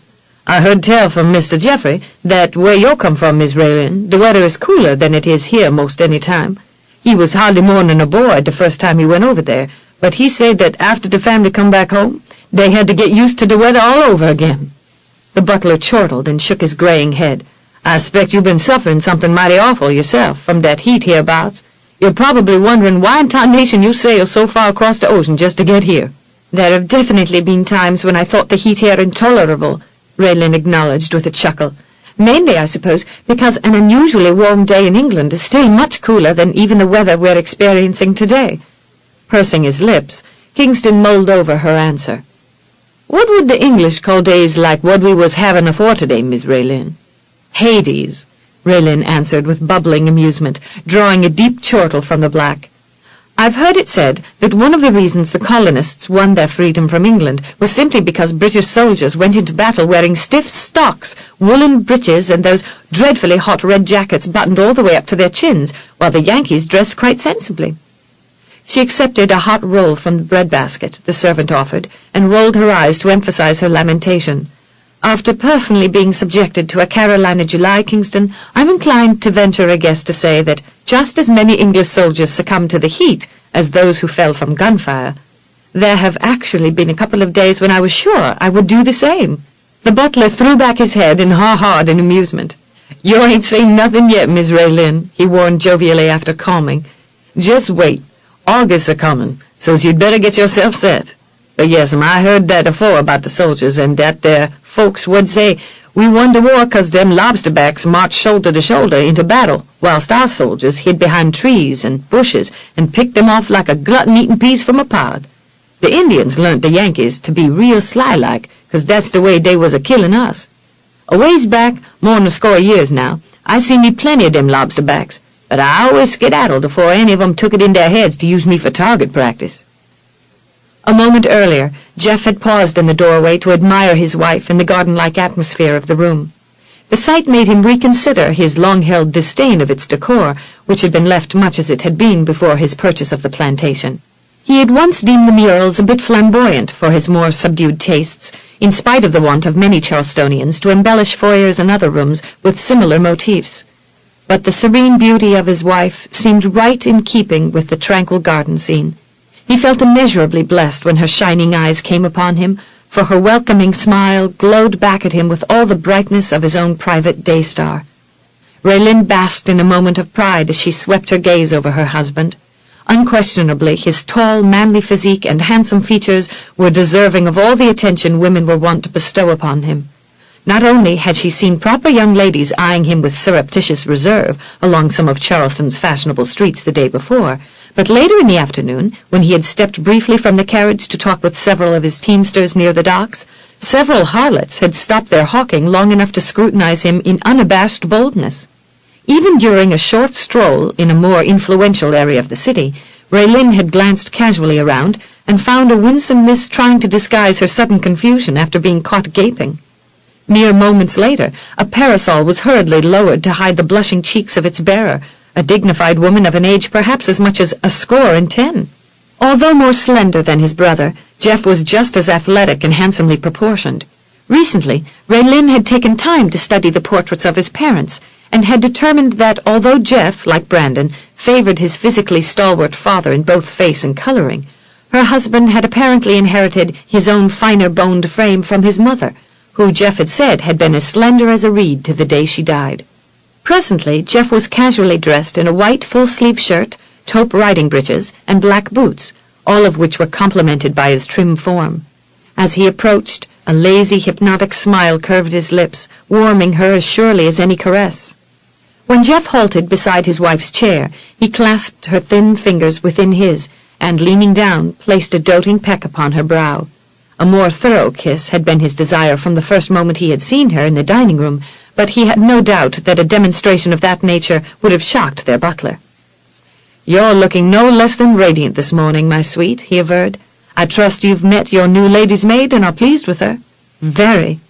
"I heard tell from Mr. Geoffrey that where you come from, Miss Raelynn, the weather is cooler than it is here most any time. He was hardly more'n a boy the first time he went over there, but he said that after the family come back home, they had to get used to the weather all over again." The butler chortled and shook his graying head. "I expect you've been suffering something mighty awful yourself from that heat hereabouts. You're probably wondering why in tarnation you sailed so far across the ocean just to get here." "There have definitely been times when I thought the heat here intolerable," Raelynn acknowledged with a chuckle. "Mainly, I suppose, because an unusually warm day in England is still much cooler than even the weather we're experiencing today." Pursing his lips, Kingston mulled over her answer. "What would the English call days like what we was having afore today, Miss Raelynn?" "Hades," Raelynn answered with bubbling amusement, drawing a deep chortle from the black. "I've heard it said that one of the reasons the colonists won their freedom from England was simply because British soldiers went into battle wearing stiff stocks, woolen breeches, and those dreadfully hot red jackets buttoned all the way up to their chins, while the Yankees dressed quite sensibly." She accepted a hot roll from the breadbasket the servant offered, and rolled her eyes to emphasize her lamentation. "After personally being subjected to a Carolina July, Kingston, I'm inclined to venture a guess to say that just as many English soldiers succumbed to the heat as those who fell from gunfire. There have actually been a couple of days when I was sure I would do the same." The butler threw back his head and haw-hawed in amusement. "You ain't seen nothing yet, Miss Raelynn," he warned jovially after calming. "Just wait. August's a-comin', so's you'd better get yourself set. But yes'm, I heard that afore about the soldiers, and that there folks would say we won the war 'cause them lobsterbacks marched shoulder to shoulder into battle, whilst our soldiers hid behind trees and bushes and picked them off like a glutton eating peas from a pod. The Indians learnt the Yankees to be real sly-like, 'cause that's the way they was a-killin' us. A ways back, more'n a score of years now, I seen me plenty of them lobsterbacks, but I always skedaddled afore any of 'em took it in their heads to use me for target practice." A moment earlier, Jeff had paused in the doorway to admire his wife and the garden-like atmosphere of the room. The sight made him reconsider his long-held disdain of its decor, which had been left much as it had been before his purchase of the plantation. He had once deemed the murals a bit flamboyant for his more subdued tastes, in spite of the want of many Charlestonians to embellish foyers and other rooms with similar motifs. But the serene beauty of his wife seemed right in keeping with the tranquil garden scene. He felt immeasurably blessed when her shining eyes came upon him, for her welcoming smile glowed back at him with all the brightness of his own private day-star. Raelynn basked in a moment of pride as she swept her gaze over her husband. Unquestionably, his tall, manly physique and handsome features were deserving of all the attention women were wont to bestow upon him. Not only had she seen proper young ladies eyeing him with surreptitious reserve along some of Charleston's fashionable streets the day before, but later in the afternoon, when he had stepped briefly from the carriage to talk with several of his teamsters near the docks, several harlots had stopped their hawking long enough to scrutinize him in unabashed boldness. Even during a short stroll in a more influential area of the city, Raelynn had glanced casually around and found a winsome miss trying to disguise her sudden confusion after being caught gaping. Mere moments later, a parasol was hurriedly lowered to hide the blushing cheeks of its bearer, a dignified woman of an age perhaps as much as 10. Although more slender than his brother, Jeff was just as athletic and handsomely proportioned. Recently, Raelynn had taken time to study the portraits of his parents, and had determined that although Jeff, like Brandon, favored his physically stalwart father in both face and coloring, her husband had apparently inherited his own finer-boned frame from his mother, who Jeff had said had been as slender as a reed to the day she died. Presently, Jeff was casually dressed in a white full-sleeve shirt, taupe riding breeches, and black boots, all of which were complemented by his trim form. As he approached, a lazy, hypnotic smile curved his lips, warming her as surely as any caress. When Jeff halted beside his wife's chair, he clasped her thin fingers within his, and, leaning down, placed a doting peck upon her brow. A more thorough kiss had been his desire from the first moment he had seen her in the dining room, but he had no doubt that a demonstration of that nature would have shocked their butler. "You're looking no less than radiant this morning, my sweet," he averred. "I trust you've met your new lady's maid and are pleased with her." "Very."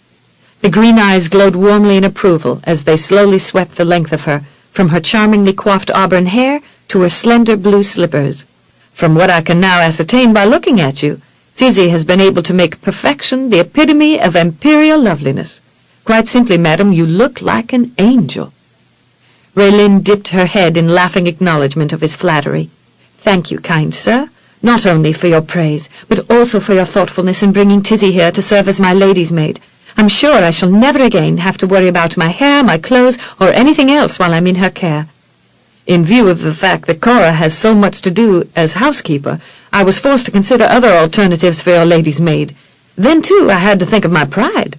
The green eyes glowed warmly in approval as they slowly swept the length of her, from her charmingly coiffed auburn hair to her slender blue slippers. "From what I can now ascertain by looking at you, Tizzy has been able to make perfection the epitome of imperial loveliness. Quite simply, madam, you look like an angel." Raelynn dipped her head in laughing acknowledgment of his flattery. "Thank you, kind sir, not only for your praise, but also for your thoughtfulness in bringing Tizzy here to serve as my lady's maid. I'm sure I shall never again have to worry about my hair, my clothes, or anything else while I'm in her care. In view of the fact that Cora has so much to do as housekeeper, I was forced to consider other alternatives for your lady's maid. Then, too, I had to think of my pride."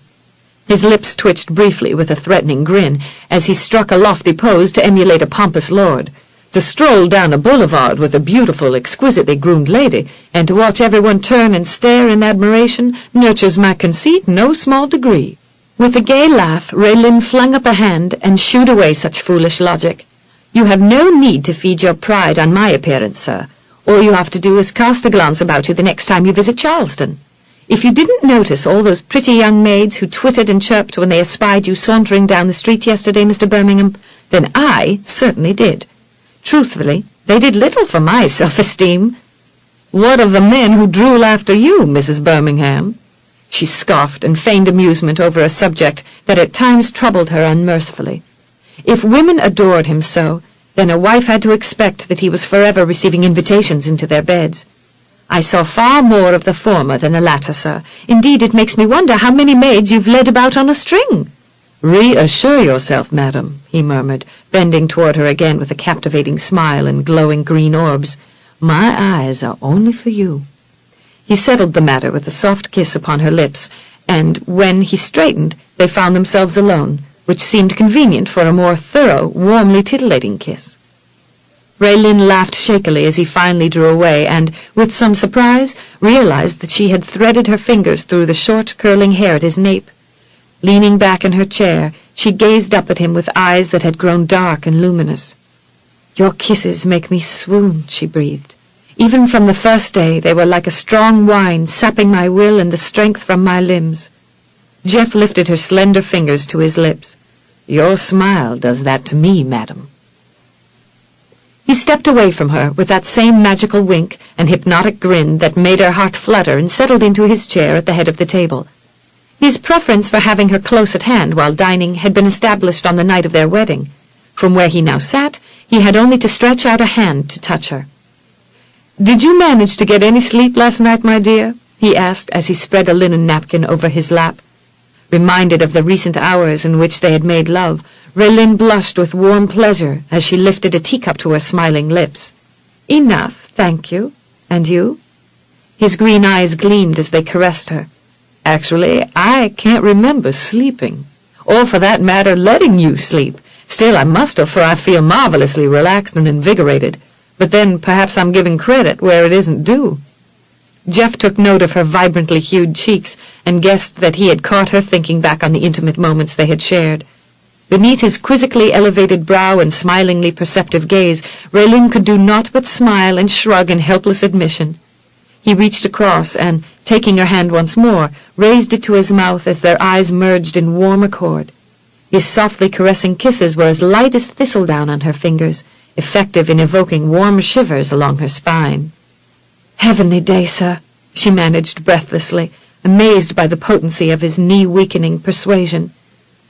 His lips twitched briefly with a threatening grin as he struck a lofty pose to emulate a pompous lord. To stroll down a boulevard with a beautiful, exquisitely groomed lady, and to watch everyone turn and stare in admiration, nurtures my conceit in no small degree. With a gay laugh, Raelynn flung up a hand and shooed away such foolish logic. "You have no need to feed your pride on my appearance, sir. All you have to do is cast a glance about you the next time you visit Charleston. If you didn't notice all those pretty young maids who twittered and chirped when they espied you sauntering down the street yesterday, Mr. Birmingham, then I certainly did. Truthfully, they did little for my self-esteem." "What of the men who drool after you, Mrs. Birmingham?" She scoffed and feigned amusement over a subject that at times troubled her unmercifully. If women adored him so, then a wife had to expect that he was forever receiving invitations into their beds. "I saw far more of the former than the latter, sir. Indeed, it makes me wonder how many maids you've led about on a string." "Reassure yourself, madam," he murmured, bending toward her again with a captivating smile and glowing green orbs. "My eyes are only for you." He settled the matter with a soft kiss upon her lips, and when he straightened, they found themselves alone, which seemed convenient for a more thorough, warmly titillating kiss. Raelynn laughed shakily as he finally drew away and, with some surprise, realized that she had threaded her fingers through the short, curling hair at his nape. Leaning back in her chair, she gazed up at him with eyes that had grown dark and luminous. "Your kisses make me swoon," she breathed. "Even from the first day they were like a strong wine, sapping my will and the strength from my limbs." Jeff lifted her slender fingers to his lips. "Your smile does that to me, madam." He stepped away from her with that same magical wink and hypnotic grin that made her heart flutter and settled into his chair at the head of the table. His preference for having her close at hand while dining had been established on the night of their wedding. From where he now sat, he had only to stretch out a hand to touch her. "Did you manage to get any sleep last night, my dear?" he asked as he spread a linen napkin over his lap. Reminded of the recent hours in which they had made love, Raelynn blushed with warm pleasure as she lifted a teacup to her smiling lips. "Enough, thank you. And you?" His green eyes gleamed as they caressed her. "Actually, I can't remember sleeping, or for that matter, letting you sleep. Still, I must have, for I feel marvelously relaxed and invigorated. But then perhaps I'm giving credit where it isn't due." Jeff took note of her vibrantly hued cheeks and guessed that he had caught her thinking back on the intimate moments they had shared. Beneath his quizzically elevated brow and smilingly perceptive gaze, Raelynn could do naught but smile and shrug in helpless admission. He reached across and, taking her hand once more, raised it to his mouth as their eyes merged in warm accord. His softly caressing kisses were as light as thistledown on her fingers, effective in evoking warm shivers along her spine. "Heavenly day, sir," she managed breathlessly, amazed by the potency of his knee-weakening persuasion.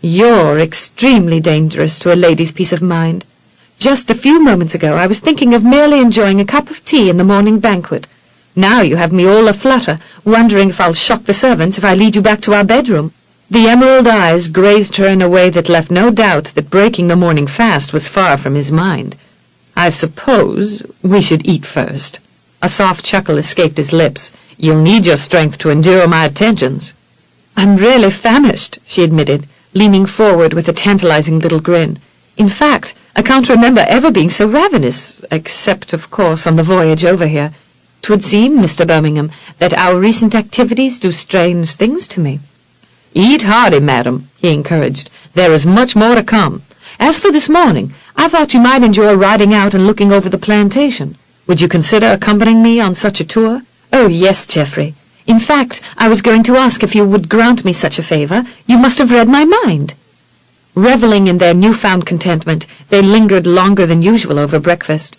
"You're extremely dangerous to a lady's peace of mind. Just a few moments ago I was thinking of merely enjoying a cup of tea in the morning banquet. Now you have me all aflutter, wondering if I'll shock the servants if I lead you back to our bedroom." The emerald eyes grazed her in a way that left no doubt that breaking the morning fast was far from his mind. "I suppose we should eat first." A soft chuckle escaped his lips. "You'll need your strength to endure my attentions." "I'm really famished," she admitted, leaning forward with a tantalizing little grin. "In fact, I can't remember ever being so ravenous, except, of course, on the voyage over here. 'Twould seem, Mr. Birmingham, that our recent activities do strange things to me." "Eat hearty, madam," he encouraged. "There is much more to come. As for this morning, I thought you might enjoy riding out and looking over the plantation. Would you consider accompanying me on such a tour?" "Oh, yes, Geoffrey. In fact, I was going to ask if you would grant me such a favor. You must have read my mind." Reveling in their newfound contentment, they lingered longer than usual over breakfast.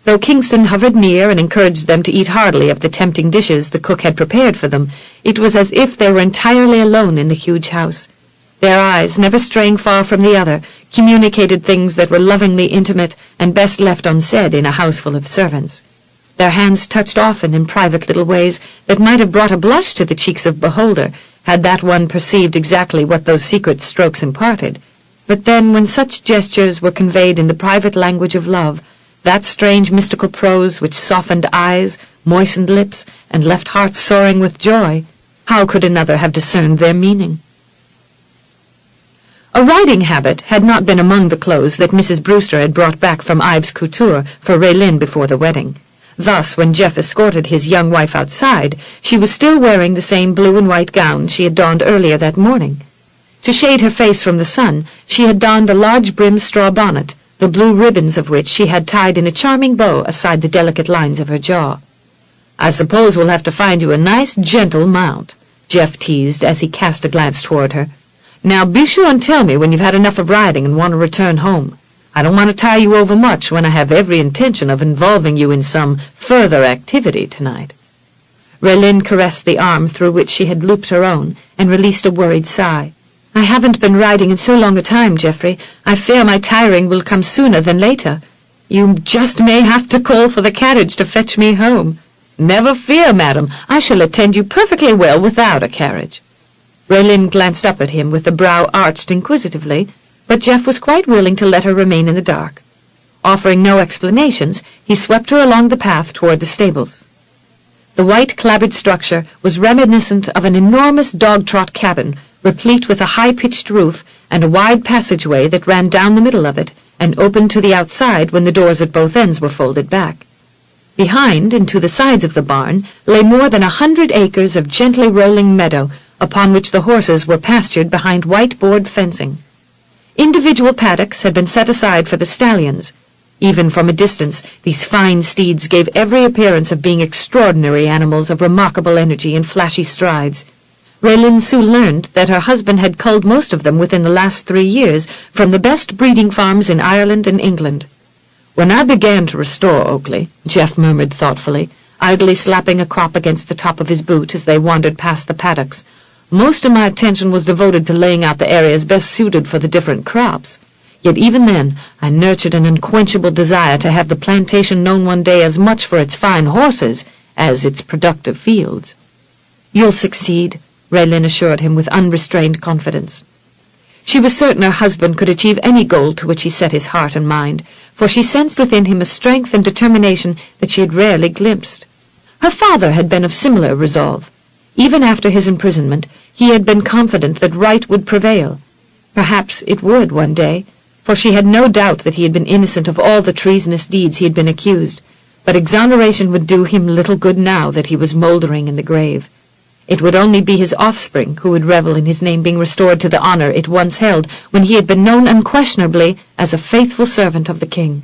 Though Kingston hovered near and encouraged them to eat heartily of the tempting dishes the cook had prepared for them, it was as if they were entirely alone in the huge house. Their eyes, never straying far from the other, communicated things that were lovingly intimate and best left unsaid in a house full of servants. Their hands touched often in private little ways that might have brought a blush to the cheeks of beholder, had that one perceived exactly what those secret strokes imparted. But then, when such gestures were conveyed in the private language of love, that strange mystical prose which softened eyes, moistened lips, and left hearts soaring with joy, how could another have discerned their meaning? A riding habit had not been among the clothes that Mrs. Brewster had brought back from Ives Couture for Raelynn before the wedding. Thus, when Jeff escorted his young wife outside, she was still wearing the same blue and white gown she had donned earlier that morning. To shade her face from the sun, she had donned a large-brimmed straw bonnet, the blue ribbons of which she had tied in a charming bow aside the delicate lines of her jaw. "I suppose we'll have to find you a nice, gentle mount," Jeff teased as he cast a glance toward her. "Now be sure and tell me when you've had enough of riding and want to return home. I don't want to tie you over much when I have every intention of involving you in some further activity tonight." Raelynn caressed the arm through which she had looped her own and released a worried sigh. "I haven't been riding in so long a time, Geoffrey. I fear my tiring will come sooner than later. You just may have to call for the carriage to fetch me home." "Never fear, madam. I shall attend you perfectly well without a carriage." Raelynn glanced up at him with the brow arched inquisitively, but Jeff was quite willing to let her remain in the dark. Offering no explanations, he swept her along the path toward the stables. The white clapboard structure was reminiscent of an enormous dog-trot cabin, replete with a high-pitched roof and a wide passageway that ran down the middle of it and opened to the outside when the doors at both ends were folded back. Behind and to the sides of the barn lay more than 100 acres of gently rolling meadow, upon which the horses were pastured behind white board fencing. Individual paddocks had been set aside for the stallions. Even from a distance, these fine steeds gave every appearance of being extraordinary animals of remarkable energy and flashy strides. Raelynn soon learned that her husband had culled most of them within the last 3 years from the best breeding farms in Ireland and England. "When I began to restore Oakley," Jeff murmured thoughtfully, idly slapping a crop against the top of his boot as they wandered past the paddocks, "most of my attention was devoted to laying out the areas best suited for the different crops. Yet even then I nurtured an unquenchable desire to have the plantation known one day as much for its fine horses as its productive fields." "You'll succeed," Raelynn assured him with unrestrained confidence. She was certain her husband could achieve any goal to which he set his heart and mind, for she sensed within him a strength and determination that she had rarely glimpsed. Her father had been of similar resolve. Even after his imprisonment, He had been confident that right would prevail. Perhaps it would one day, for she had no doubt that he had been innocent of all the treasonous deeds he had been accused, but exoneration would do him little good now that he was mouldering in the grave. It would only be his offspring who would revel in his name being restored to the honor it once held when he had been known unquestionably as a faithful servant of the king.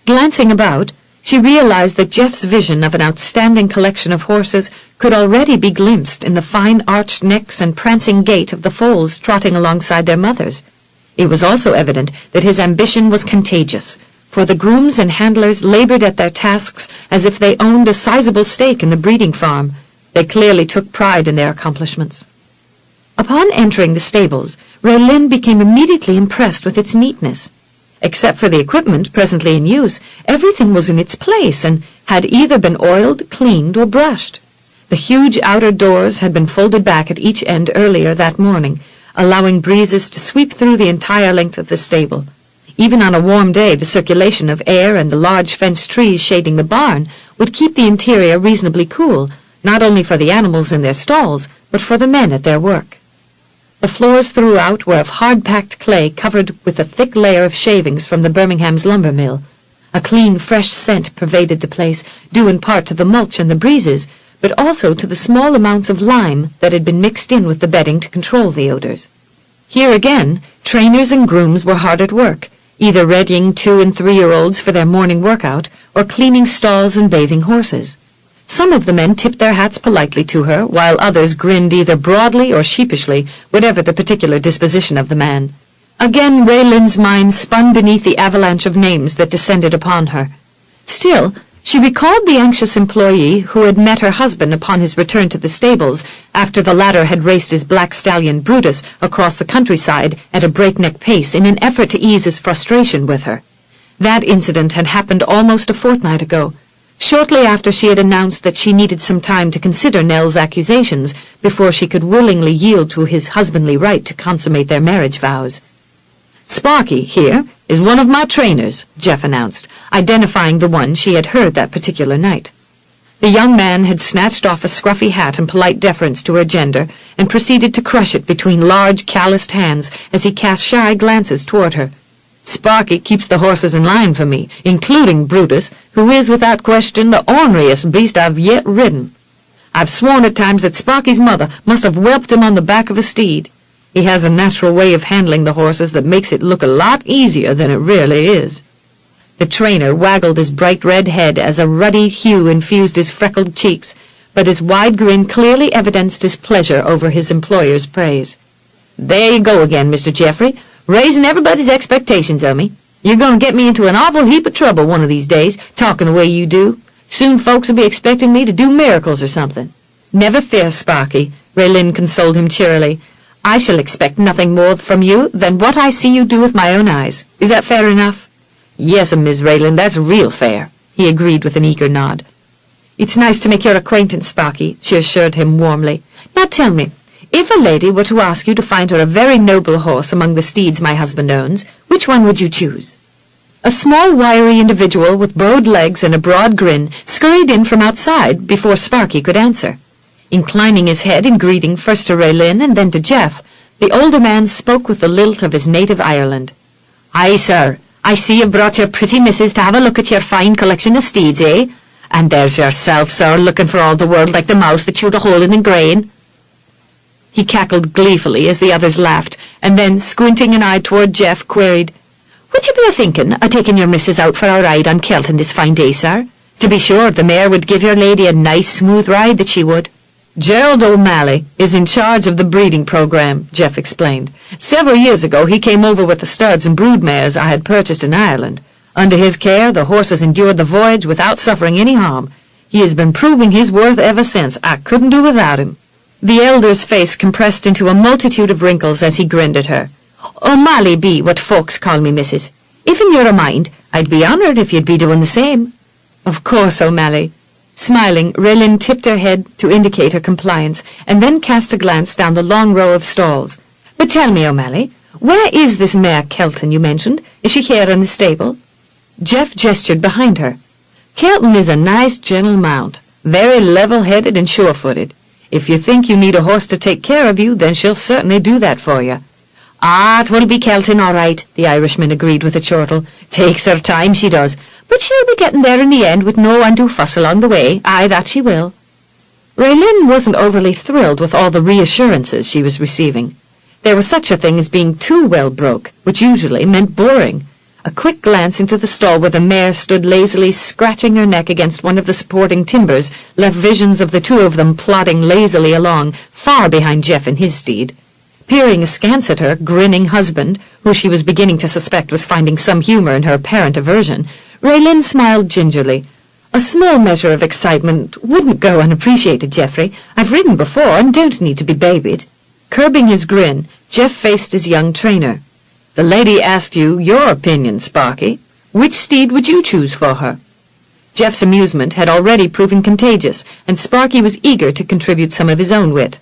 Glancing about, she realized that Jeff's vision of an outstanding collection of horses could already be glimpsed in the fine arched necks and prancing gait of the foals trotting alongside their mothers. It was also evident that his ambition was contagious, for the grooms and handlers labored at their tasks as if they owned a sizable stake in the breeding farm. They clearly took pride in their accomplishments. Upon entering the stables, Raelynn became immediately impressed with its neatness. Except for the equipment presently in use, everything was in its place and had either been oiled, cleaned, or brushed. The huge outer doors had been folded back at each end earlier that morning, allowing breezes to sweep through the entire length of the stable. Even on a warm day, the circulation of air and the large fenced trees shading the barn would keep the interior reasonably cool, not only for the animals in their stalls, but for the men at their work. The floors throughout were of hard-packed clay covered with a thick layer of shavings from the Birmingham's lumber mill. A clean, fresh scent pervaded the place, due in part to the mulch and the breezes, but also to the small amounts of lime that had been mixed in with the bedding to control the odors. Here again, trainers and grooms were hard at work, either readying 2- and 3-year-olds for their morning workout or cleaning stalls and bathing horses. Some of the men tipped their hats politely to her, while others grinned either broadly or sheepishly, whatever the particular disposition of the man. Again Raylynn's mind spun beneath the avalanche of names that descended upon her. Still, she recalled the anxious employee who had met her husband upon his return to the stables after the latter had raced his black stallion Brutus across the countryside at a breakneck pace in an effort to ease his frustration with her. That incident had happened almost a fortnight ago, shortly after she had announced that she needed some time to consider Nell's accusations before she could willingly yield to his husbandly right to consummate their marriage vows. "Sparky, here, is one of my trainers," Jeff announced, identifying the one she had heard that particular night. The young man had snatched off a scruffy hat in polite deference to her gender and proceeded to crush it between large, calloused hands as he cast shy glances toward her. "Sparky keeps the horses in line for me, including Brutus, who is, without question, the orneriest beast I've yet ridden. I've sworn at times that Sparky's mother must have whelped him on the back of a steed. He has a natural way of handling the horses that makes it look a lot easier than it really is." The trainer waggled his bright red head as a ruddy hue infused his freckled cheeks, but his wide grin clearly evidenced his pleasure over his employer's praise. "There you go again, Mr. Geoffrey, raising everybody's expectations of me. You're going to get me into an awful heap of trouble one of these days, talking the way you do. Soon folks will be expecting me to do miracles or something." "Never fear, Sparky," Raelynn consoled him cheerily. "I shall expect nothing more from you than what I see you do with my own eyes. Is that fair enough?" "Yes, Miss Raelynn, that's real fair," he agreed with an eager nod. "It's nice to make your acquaintance, Sparky," she assured him warmly. "Now tell me, if a lady were to ask you to find her a very noble horse among the steeds my husband owns, which one would you choose?" A small, wiry individual with bowed legs and a broad grin scurried in from outside before Sparky could answer. Inclining his head in greeting first to Raelynn and then to Jeff, the older man spoke with the lilt of his native Ireland. "Aye, sir, I see you've brought your pretty missus to have a look at your fine collection of steeds, eh? And there's yourself, sir, looking for all the world like the mouse that chewed a hole in the grain." He cackled gleefully as the others laughed, and then, squinting an eye toward Jeff, queried, "Would you be a-thinking o' taking your missus out for a ride on Kelton this fine day, sir? To be sure, the mare would give your lady a nice smooth ride, that she would." "Gerald O'Malley is in charge of the breeding program," Jeff explained. "Several years ago he came over with the studs and brood mares I had purchased in Ireland. Under his care the horses endured the voyage without suffering any harm. He has been proving his worth ever since. I couldn't do without him." The elder's face compressed into a multitude of wrinkles as he grinned at her. "O'Malley be what folks call me, missus. If in your mind, I'd be honoured if you'd be doing the same." "Of course, O'Malley." Smiling, Raelynn tipped her head to indicate her compliance, and then cast a glance down the long row of stalls. "But tell me, O'Malley, where is this mare Kelton you mentioned? Is she here in the stable?" Jeff gestured behind her. "Kelton is a nice, gentle mount, very level-headed and sure-footed. If you think you need a horse to take care of you, then she'll certainly do that for you. Ah, 'twill be Kelton, all right, the Irishman agreed with a chortle. Takes her time, she does, but she'll be getting there in the end with no undue fuss along the way. Aye, that she will. Raelynn wasn't overly thrilled with all the reassurances she was receiving. There was such a thing as being too well broke, which usually meant boring. A quick glance into the stall where the mare stood lazily scratching her neck against one of the supporting timbers left visions of the two of them plodding lazily along, far behind Jeff and his steed. Peering askance at her grinning husband, who she was beginning to suspect was finding some humor in her apparent aversion, Raelynn smiled gingerly. A small measure of excitement wouldn't go unappreciated, Geoffrey. I've ridden before and don't need to be babied. Curbing his grin, Jeff faced his young trainer. The lady asked you your opinion, Sparky. Which steed would you choose for her? Jeff's amusement had already proven contagious, and Sparky was eager to contribute some of his own wit.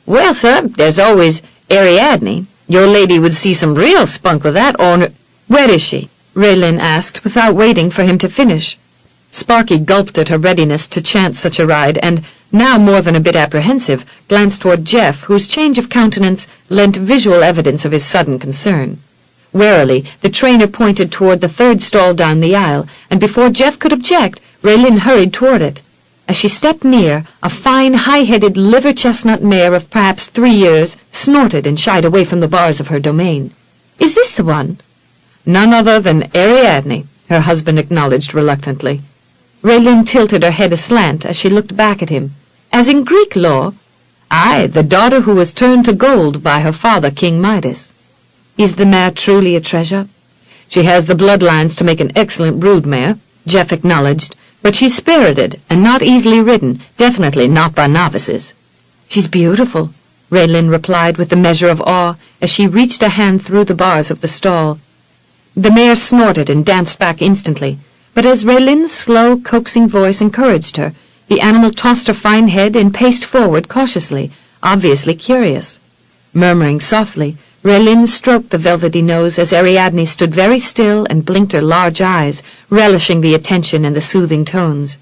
Well, sir, there's always Ariadne. Your lady would see some real spunk with that orner— Where is she? Raelynn asked, without waiting for him to finish. Sparky gulped at her readiness to chance such a ride, and, now more than a bit apprehensive, glanced toward Jeff, whose change of countenance lent visual evidence of his sudden concern. Warily, the trainer pointed toward the third stall down the aisle, and before Jeff could object, Raelynn hurried toward it. As she stepped near, a fine, high-headed liver-chestnut mare of perhaps 3 years snorted and shied away from the bars of her domain. Is this the one? None other than Ariadne, her husband acknowledged reluctantly. Raelynn tilted her head aslant as she looked back at him. As in Greek lore? Aye, the daughter who was turned to gold by her father, King Midas. Is the mare truly a treasure? She has the bloodlines to make an excellent brood mare, Jeff acknowledged, but she's spirited and not easily ridden, definitely not by novices. She's beautiful, Raelynn replied with a measure of awe as she reached a hand through the bars of the stall. The mare snorted and danced back instantly, but as Raelynn's slow, coaxing voice encouraged her, the animal tossed her fine head and paced forward cautiously, obviously curious. Murmuring softly, Raelynn stroked the velvety nose as Ariadne stood very still and blinked her large eyes, relishing the attention and the soothing tones.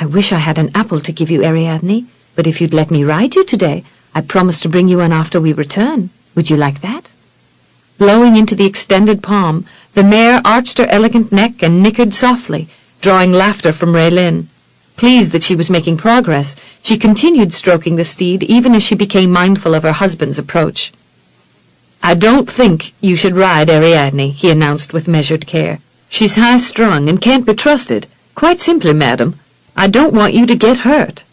I wish I had an apple to give you, Ariadne, but if you'd let me ride you today, I promise to bring you one after we return. Would you like that? Blowing into the extended palm, the mare arched her elegant neck and nickered softly, drawing laughter from Raelynn. Pleased that she was making progress, she continued stroking the steed even as she became mindful of her husband's approach. I don't think you should ride Ariadne, he announced with measured care. She's high-strung and can't be trusted. Quite simply, madam, I don't want you to get hurt.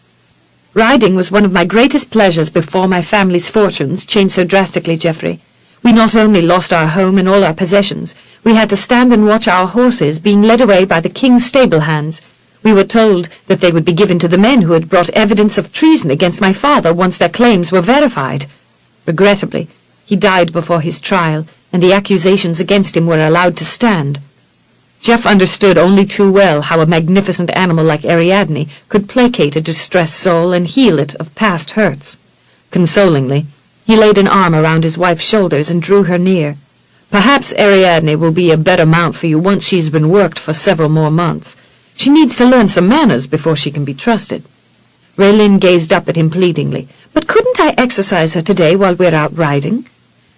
Riding was one of my greatest pleasures before my family's fortunes changed so drastically, Geoffrey. We not only lost our home and all our possessions, we had to stand and watch our horses being led away by the king's stable hands. We were told that they would be given to the men who had brought evidence of treason against my father once their claims were verified. Regrettably, he died before his trial, and the accusations against him were allowed to stand. Jeff understood only too well how a magnificent animal like Ariadne could placate a distressed soul and heal it of past hurts. Consolingly, he laid an arm around his wife's shoulders and drew her near. Perhaps Ariadne will be a better mount for you once she's been worked for several more months. She needs to learn some manners before she can be trusted. Raelynn gazed up at him pleadingly. But couldn't I exercise her today while we're out riding?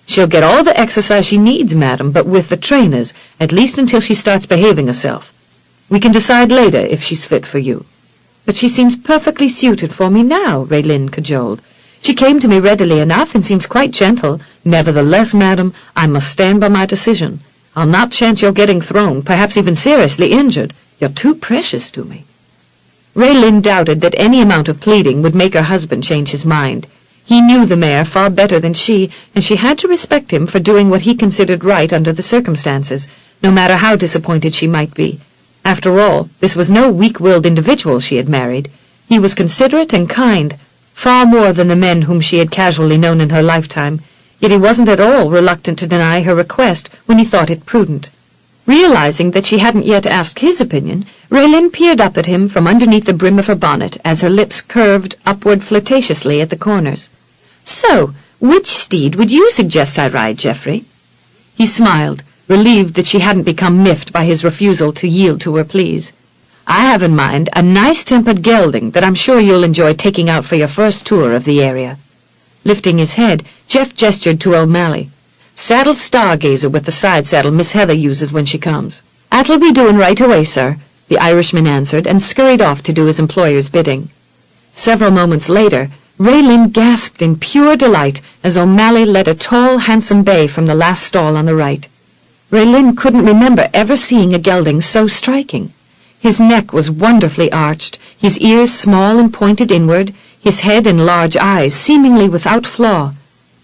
She'll get all the exercise she needs, madam, but with the trainers, at least until she starts behaving herself. We can decide later if she's fit for you. But she seems perfectly suited for me now, Raelynn cajoled. She came to me readily enough and seems quite gentle. Nevertheless, madam, I must stand by my decision. I'll not chance your getting thrown, perhaps even seriously injured. You're too precious to me. Raelynn doubted that any amount of pleading would make her husband change his mind. He knew the mare far better than she, and she had to respect him for doing what he considered right under the circumstances, no matter how disappointed she might be. After all, this was no weak-willed individual she had married. He was considerate and kind, far more than the men whom she had casually known in her lifetime, yet he wasn't at all reluctant to deny her request when he thought it prudent. Realizing that she hadn't yet asked his opinion, Raelynn peered up at him from underneath the brim of her bonnet as her lips curved upward flirtatiously at the corners. So, which steed would you suggest I ride, Geoffrey? He smiled, relieved that she hadn't become miffed by his refusal to yield to her pleas. I have in mind a nice-tempered gelding that I'm sure you'll enjoy taking out for your first tour of the area." Lifting his head, Jeff gestured to O'Malley. "Saddle Stargazer with the side saddle Miss Heather uses when she comes." "That'll be doing right away, sir," the Irishman answered, and scurried off to do his employer's bidding. Several moments later, Raelynn gasped in pure delight as O'Malley led a tall, handsome bay from the last stall on the right. Raelynn couldn't remember ever seeing a gelding so striking. His neck was wonderfully arched, his ears small and pointed inward, his head and large eyes seemingly without flaw.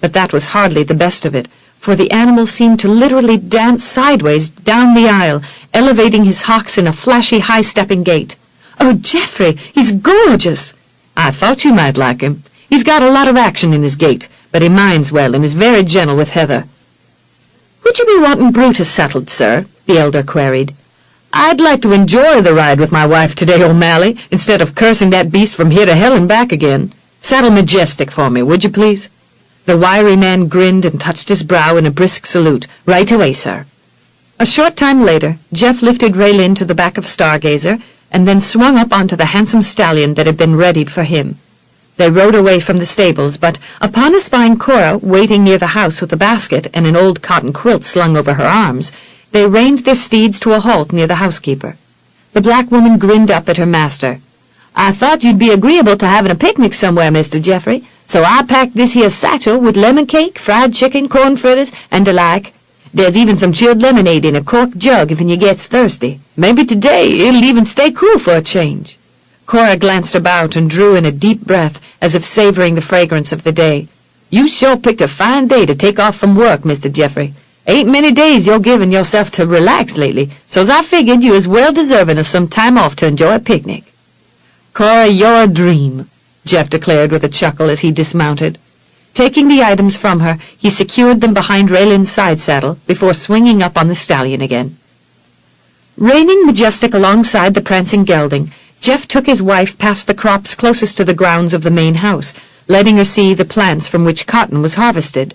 But that was hardly the best of it, for the animal seemed to literally dance sideways down the aisle, elevating his hocks in a flashy, high-stepping gait. "Oh, Geoffrey, he's gorgeous!" "I thought you might like him. He's got a lot of action in his gait, but he minds well and is very gentle with Heather." "Would you be wanting Brutus settled, sir?" the elder queried. "I'd like to enjoy the ride with my wife today, O'Malley, instead of cursing that beast from here to hell and back again. Saddle Majestic for me, would you please?" The wiry man grinned and touched his brow in a brisk salute. "Right away, sir." A short time later, Jeff lifted Raelynn to the back of Stargazer, and then swung up onto the handsome stallion that had been readied for him. They rode away from the stables, but upon espying Cora waiting near the house with a basket and an old cotton quilt slung over her arms, they reined their steeds to a halt near the housekeeper. The black woman grinned up at her master. "I thought you'd be agreeable to having a picnic somewhere, Mr. Geoffrey, so I packed this here satchel with lemon cake, fried chicken, corn fritters, and the like. There's even some chilled lemonade in a cork jug if you gets thirsty. Maybe today it'll even stay cool for a change." Cora glanced about and drew in a deep breath, as if savoring the fragrance of the day. "You sure picked a fine day to take off from work, Mr. Geoffrey. Ain't many days you're giving yourself to relax lately, so's I figured you as well deserving of some time off to enjoy a picnic." "Cora, you're a dream," Jeff declared with a chuckle as he dismounted. Taking the items from her, he secured them behind Raylynn's side saddle before swinging up on the stallion again. Reining majestic alongside the prancing gelding, Jeff took his wife past the crops closest to the grounds of the main house, letting her see the plants from which cotton was harvested.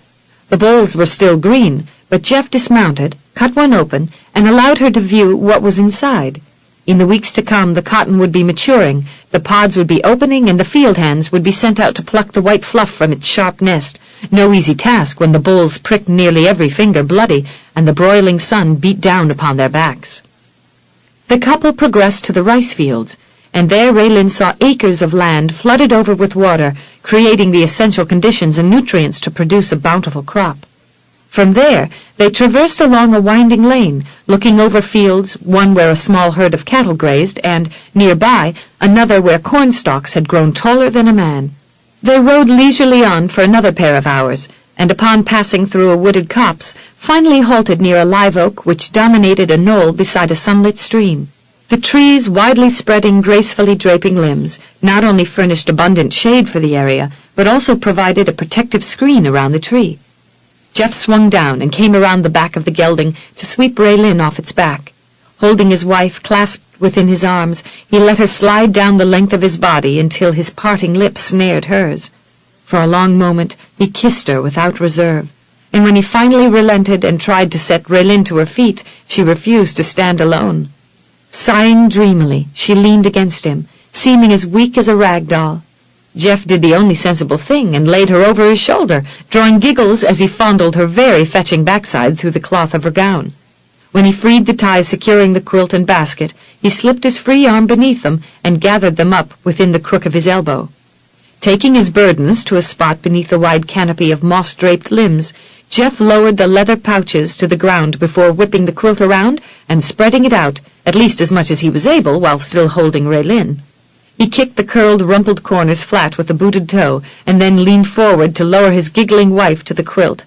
The bolls were still green, but Jeff dismounted, cut one open, and allowed her to view what was inside. In the weeks to come, the cotton would be maturing, the pods would be opening, and the field hands would be sent out to pluck the white fluff from its sharp nest. No easy task when the bulls pricked nearly every finger bloody, and the broiling sun beat down upon their backs. The couple progressed to the rice fields, and there Raelynn saw acres of land flooded over with water, creating the essential conditions and nutrients to produce a bountiful crop. From there, they traversed along a winding lane, looking over fields, one where a small herd of cattle grazed, and, nearby, another where corn stalks had grown taller than a man. They rode leisurely on for another pair of hours, and upon passing through a wooded copse, finally halted near a live oak which dominated a knoll beside a sunlit stream. The trees, widely spreading, gracefully draping limbs, not only furnished abundant shade for the area, but also provided a protective screen around the tree. Jeff swung down and came around the back of the gelding to sweep Raelynn off its back. Holding his wife clasped within his arms, he let her slide down the length of his body until his parting lips snared hers. For a long moment he kissed her without reserve, and when he finally relented and tried to set Raelynn to her feet, she refused to stand alone. Sighing dreamily, she leaned against him, seeming as weak as a rag doll. Jeff did the only sensible thing and laid her over his shoulder, drawing giggles as he fondled her very fetching backside through the cloth of her gown. When he freed the ties securing the quilt and basket, he slipped his free arm beneath them and gathered them up within the crook of his elbow. Taking his burdens to a spot beneath the wide canopy of moss-draped limbs, Jeff lowered the leather pouches to the ground before whipping the quilt around and spreading it out, at least as much as he was able while still holding Raelynn. He kicked the curled, rumpled corners flat with a booted toe, and then leaned forward to lower his giggling wife to the quilt.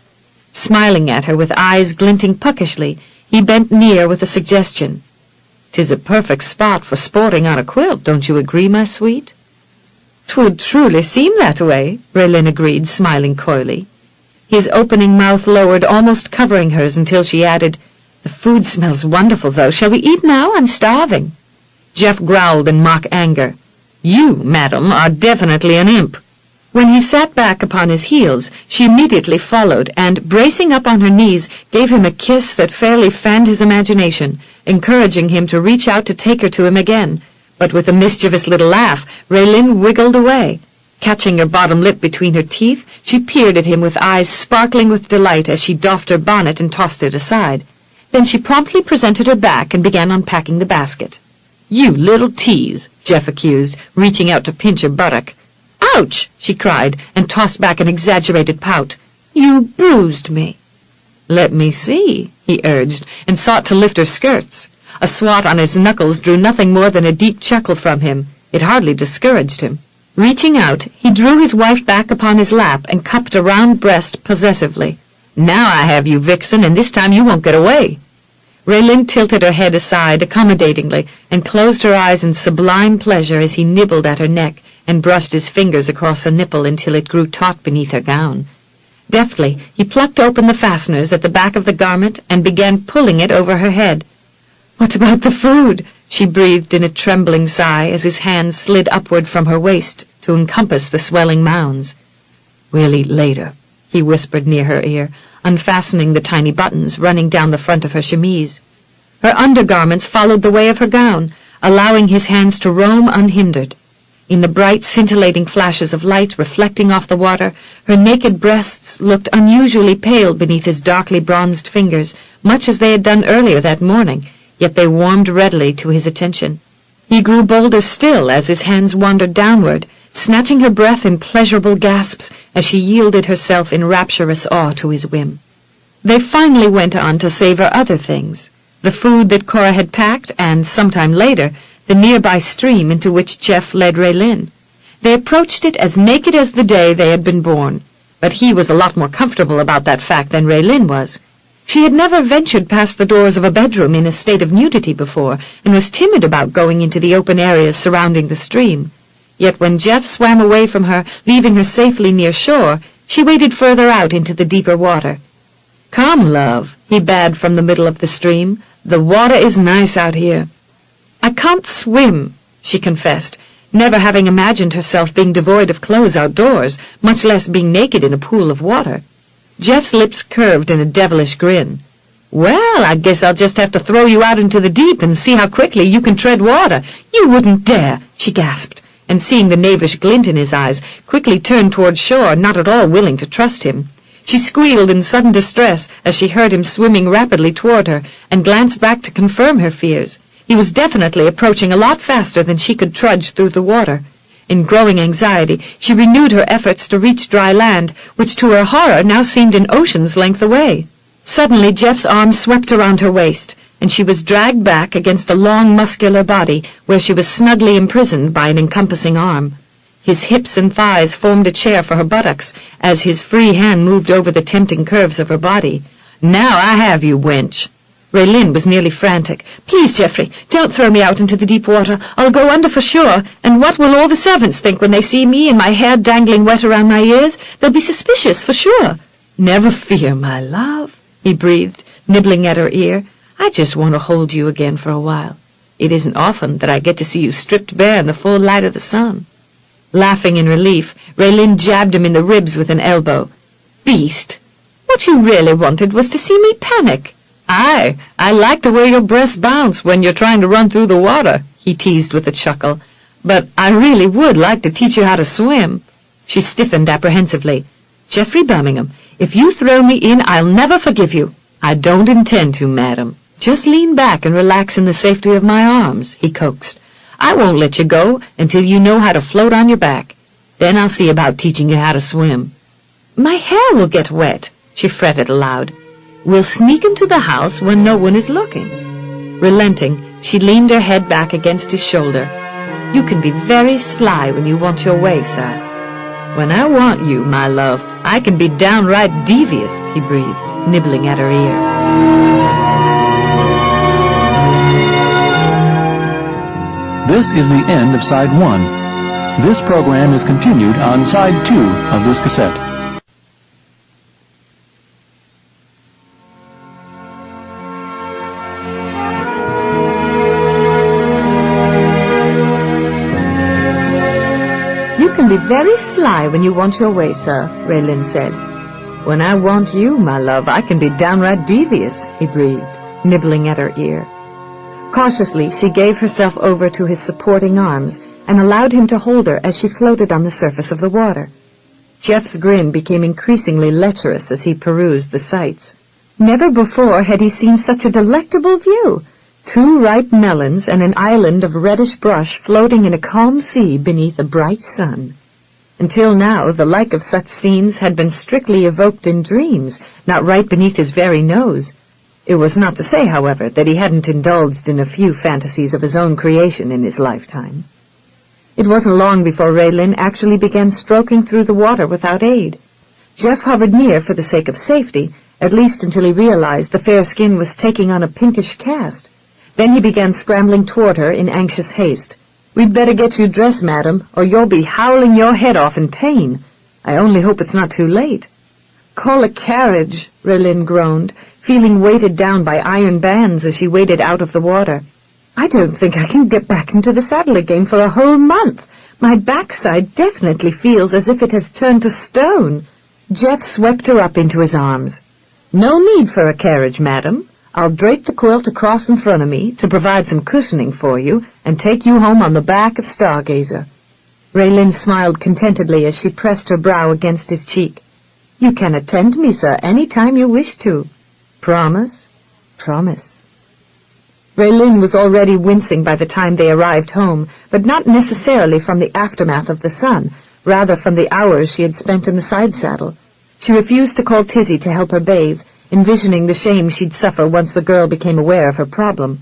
Smiling at her with eyes glinting puckishly, he bent near with a suggestion. "'Tis a perfect spot for sporting on a quilt, don't you agree, my sweet?" "'Twould truly seem that way," Raelynn agreed, smiling coyly. His opening mouth lowered, almost covering hers, until she added, "The food smells wonderful, though. Shall we eat now? I'm starving." Jeff growled in mock anger. "You, madam, are definitely an imp." When he sat back upon his heels, she immediately followed and, bracing up on her knees, gave him a kiss that fairly fanned his imagination, encouraging him to reach out to take her to him again, But with a mischievous little laugh, Raelynn wiggled away. Catching her bottom lip between her teeth, she peered at him with eyes sparkling with delight as she doffed her bonnet and tossed it aside. Then she promptly presented her back and began unpacking the basket. "You little tease," Jeff accused, reaching out to pinch her buttock. "Ouch!" she cried, and tossed back an exaggerated pout. "You bruised me." "Let me see," he urged, and sought to lift her skirts. A swat on his knuckles drew nothing more than a deep chuckle from him. It hardly discouraged him. Reaching out, he drew his wife back upon his lap and cupped a round breast possessively. "Now I have you, vixen, and this time you won't get away." Raelynn tilted her head aside accommodatingly and closed her eyes in sublime pleasure as he nibbled at her neck and brushed his fingers across her nipple until it grew taut beneath her gown. Deftly, he plucked open the fasteners at the back of the garment and began pulling it over her head. "What about the food?" she breathed in a trembling sigh as his hands slid upward from her waist to encompass the swelling mounds. "We'll eat later," he whispered near her ear, unfastening the tiny buttons running down the front of her chemise. Her undergarments followed the way of her gown, allowing his hands to roam unhindered. In the bright, scintillating flashes of light reflecting off the water, her naked breasts looked unusually pale beneath his darkly bronzed fingers, much as they had done earlier that morning, yet they warmed readily to his attention. He grew bolder still as his hands wandered downward, snatching her breath in pleasurable gasps as she yielded herself in rapturous awe to his whim. They finally went on to savor other things, the food that Cora had packed, and, sometime later, the nearby stream into which Jeff led Raelynn. They approached it as naked as the day they had been born, but he was a lot more comfortable about that fact than Raelynn was. She had never ventured past the doors of a bedroom in a state of nudity before, and was timid about going into the open areas surrounding the stream. Yet when Jeff swam away from her, leaving her safely near shore, she waded further out into the deeper water. "Come, love," he bade from the middle of the stream. "The water is nice out here." "I can't swim," she confessed, never having imagined herself being devoid of clothes outdoors, much less being naked in a pool of water. Jeff's lips curved in a devilish grin. "Well, I guess I'll just have to throw you out into the deep and see how quickly you can tread water." "You wouldn't dare," she gasped, and seeing the knavish glint in his eyes, quickly turned toward shore, not at all willing to trust him. She squealed in sudden distress as she heard him swimming rapidly toward her, and glanced back to confirm her fears. He was definitely approaching a lot faster than she could trudge through the water. In growing anxiety, she renewed her efforts to reach dry land, which to her horror now seemed an ocean's length away. Suddenly Jeff's arm swept around her waist, and she was dragged back against a long, muscular body, where she was snugly imprisoned by an encompassing arm. His hips and thighs formed a chair for her buttocks, as his free hand moved over the tempting curves of her body. "Now I have you, wench." Raelynn was nearly frantic. "Please, Geoffrey, don't throw me out into the deep water. I'll go under for sure, and what will all the servants think when they see me and my hair dangling wet around my ears? They'll be suspicious, for sure." "Never fear, my love," he breathed, nibbling at her ear. "I just want to hold you again for a while. It isn't often that I get to see you stripped bare in the full light of the sun." Laughing in relief, Raelynn jabbed him in the ribs with an elbow. "Beast! What you really wanted was to see me panic." "Aye, I like the way your breasts bounce when you're trying to run through the water," he teased with a chuckle. "But I really would like to teach you how to swim." She stiffened apprehensively. "Geoffrey Birmingham, if you throw me in, I'll never forgive you." "I don't intend to, madam. Just lean back and relax in the safety of my arms," he coaxed. "I won't let you go until you know how to float on your back. Then I'll see about teaching you how to swim." "My hair will get wet," she fretted aloud. "We'll sneak into the house when no one is looking." Relenting, she leaned her head back against his shoulder. "You can be very sly when you want your way, sir." "When I want you, my love, I can be downright devious," he breathed, nibbling at her ear. This is the end of Side 1. This program is continued on Side 2 of this cassette. "You can be very sly when you want your way, sir," Raelynn said. "When I want you, my love, I can be downright devious," he breathed, nibbling at her ear. Cautiously, she gave herself over to his supporting arms and allowed him to hold her as she floated on the surface of the water. Jeff's grin became increasingly lecherous as he perused the sights. Never before had he seen such a delectable view. 2 ripe melons and an island of reddish brush floating in a calm sea beneath a bright sun. Until now, the like of such scenes had been strictly evoked in dreams, not right beneath his very nose. It was not to say, however, that he hadn't indulged in a few fantasies of his own creation in his lifetime. It wasn't long before Raelynn actually began stroking through the water without aid. Jeff hovered near for the sake of safety, at least until he realized the fair skin was taking on a pinkish cast. Then he began scrambling toward her in anxious haste. "We'd better get you dressed, madam, or you'll be howling your head off in pain. I only hope it's not too late." "Call a carriage," Raelynn groaned, feeling weighted down by iron bands as she waded out of the water. "I don't think I can get back into the saddle again for a whole month. My backside definitely feels as if it has turned to stone." Jeff swept her up into his arms. "No need for a carriage, madam. I'll drape the quilt across in front of me to provide some cushioning for you and take you home on the back of Stargazer." Raelynn smiled contentedly as she pressed her brow against his cheek. "You can attend me, sir, any time you wish to." "Promise?" "Promise." Raelynn was already wincing by the time they arrived home, but not necessarily from the aftermath of the sun, rather from the hours she had spent in the side saddle. She refused to call Tizzy to help her bathe, envisioning the shame she'd suffer once the girl became aware of her problem.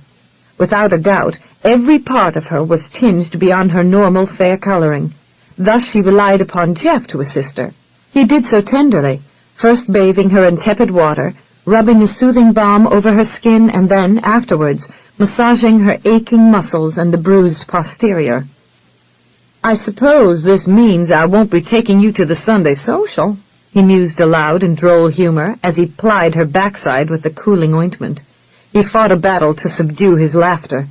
Without a doubt, every part of her was tinged beyond her normal fair coloring. Thus she relied upon Jeff to assist her. He did so tenderly, first bathing her in tepid water, rubbing a soothing balm over her skin, and then, afterwards, massaging her aching muscles and the bruised posterior. "I suppose this means I won't be taking you to the Sunday social," he mused aloud in droll humor as he plied her backside with the cooling ointment. He fought a battle to subdue his laughter.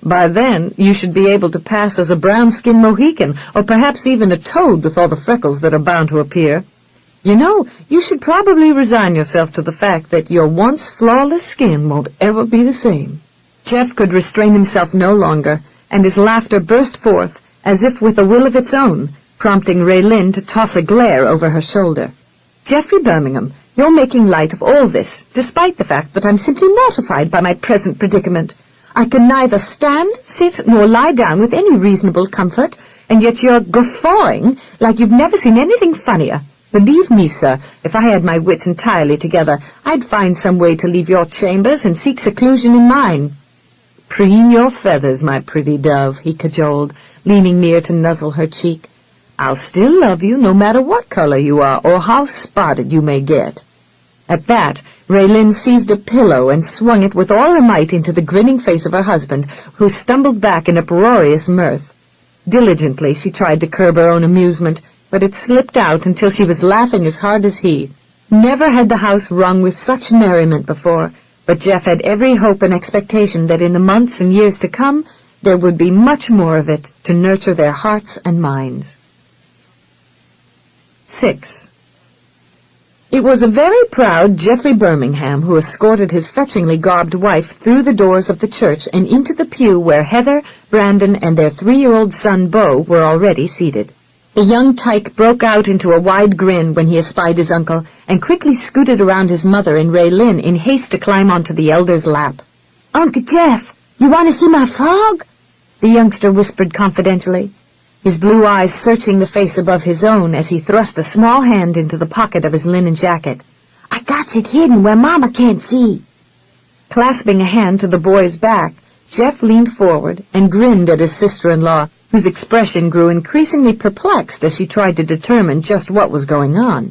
"By then, you should be able to pass as a brown-skinned Mohican, or perhaps even a toad with all the freckles that are bound to appear. You know, you should probably resign yourself to the fact that your once flawless skin won't ever be the same." Jeff could restrain himself no longer, and his laughter burst forth, as if with a will of its own, prompting Raelynn to toss a glare over her shoulder. "Geoffrey Birmingham, you're making light of all this, despite the fact that I'm simply mortified by my present predicament. I can neither stand, sit, nor lie down with any reasonable comfort, and yet you're guffawing like you've never seen anything funnier. Believe me, sir, if I had my wits entirely together, I'd find some way to leave your chambers and seek seclusion in mine." "Preen your feathers, my pretty dove," he cajoled, leaning near to nuzzle her cheek. "I'll still love you no matter what color you are or how spotted you may get." At that, Raelynn seized a pillow and swung it with all her might into the grinning face of her husband, who stumbled back in uproarious mirth. Diligently she tried to curb her own amusement, but it slipped out until she was laughing as hard as he. Never had the house rung with such merriment before, but Jeff had every hope and expectation that in the months and years to come there would be much more of it to nurture their hearts and minds. 6. It was a very proud Geoffrey Birmingham who escorted his fetchingly garbed wife through the doors of the church and into the pew where Heather, Brandon, and their 3-year-old son Beau were already seated. The young tyke broke out into a wide grin when he espied his uncle, and quickly scooted around his mother and Raelynn in haste to climb onto the elder's lap. "Uncle Jeff, you want to see my frog?" the youngster whispered confidentially, his blue eyes searching the face above his own as he thrust a small hand into the pocket of his linen jacket. "I got it hidden where Mama can't see." Clasping a hand to the boy's back, Jeff leaned forward and grinned at his sister-in-law, whose expression grew increasingly perplexed as she tried to determine just what was going on.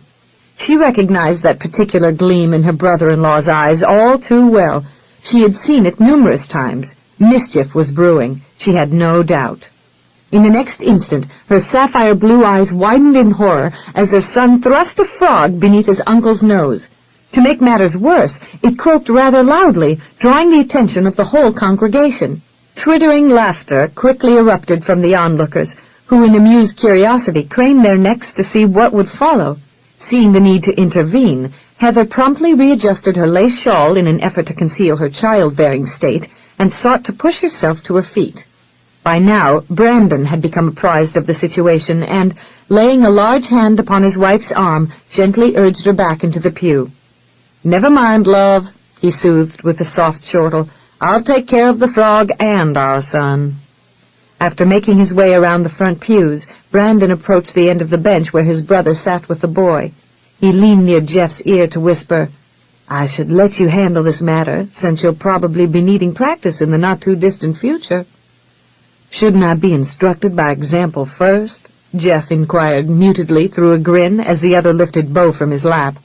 She recognized that particular gleam in her brother-in-law's eyes all too well. She had seen it numerous times. Mischief was brewing, she had no doubt. In the next instant, her sapphire blue eyes widened in horror as her son thrust a frog beneath his uncle's nose. To make matters worse, it croaked rather loudly, drawing the attention of the whole congregation. Twittering laughter quickly erupted from the onlookers, who in amused curiosity craned their necks to see what would follow. Seeing the need to intervene, Heather promptly readjusted her lace shawl in an effort to conceal her childbearing state, and sought to push herself to her feet. By now, Brandon had become apprised of the situation and, laying a large hand upon his wife's arm, gently urged her back into the pew. "Never mind, love," he soothed with a soft chortle. "I'll take care of the frog and our son." After making his way around the front pews, Brandon approached the end of the bench where his brother sat with the boy. He leaned near Jeff's ear to whisper, "I should let you handle this matter, since you'll probably be needing practice in the not-too-distant future." "Shouldn't I be instructed by example first?" Jeff inquired mutedly through a grin as the other lifted Bo from his lap.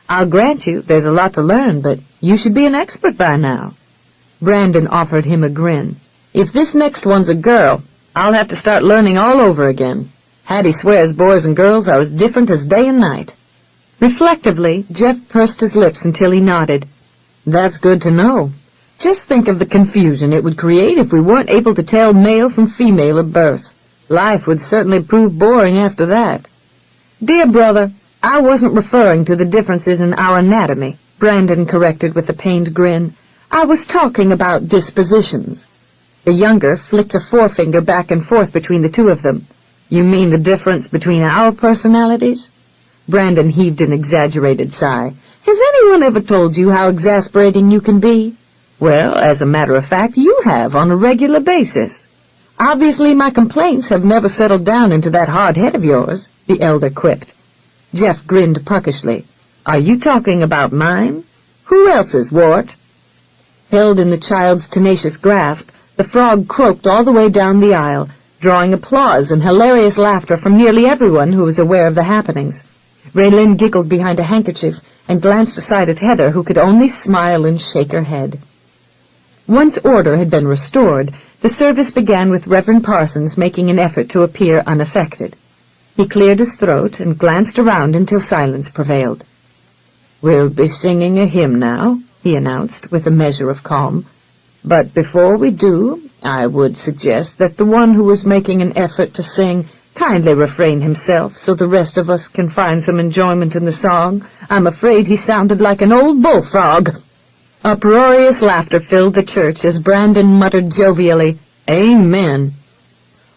"I'll grant you there's a lot to learn, but you should be an expert by now." Brandon offered him a grin. "If this next one's a girl, I'll have to start learning all over again. Hattie swears boys and girls are as different as day and night." Reflectively, Jeff pursed his lips until he nodded. "That's good to know. Just think of the confusion it would create if we weren't able to tell male from female at birth. Life would certainly prove boring after that." "Dear brother, I wasn't referring to the differences in our anatomy," Brandon corrected with a pained grin. "I was talking about dispositions." The younger flicked a forefinger back and forth between the two of them. "You mean the difference between our personalities?" Brandon heaved an exaggerated sigh. "Has anyone ever told you how exasperating you can be?" "Well, as a matter of fact, you have on a regular basis." "Obviously my complaints have never settled down into that hard head of yours," the elder quipped. Jeff grinned puckishly. "Are you talking about mine? Who else's, Wart?" Held in the child's tenacious grasp, the frog croaked all the way down the aisle, drawing applause and hilarious laughter from nearly everyone who was aware of the happenings. Raelynn giggled behind a handkerchief and glanced aside at Heather, who could only smile and shake her head. Once order had been restored, the service began with Reverend Parsons making an effort to appear unaffected. He cleared his throat and glanced around until silence prevailed. "We'll be singing a hymn now," he announced with a measure of calm. "But before we do, I would suggest that the one who was making an effort to sing kindly refrain himself so the rest of us can find some enjoyment in the song. I'm afraid he sounded like an old bullfrog." Uproarious laughter filled the church as Brandon muttered jovially, "Amen."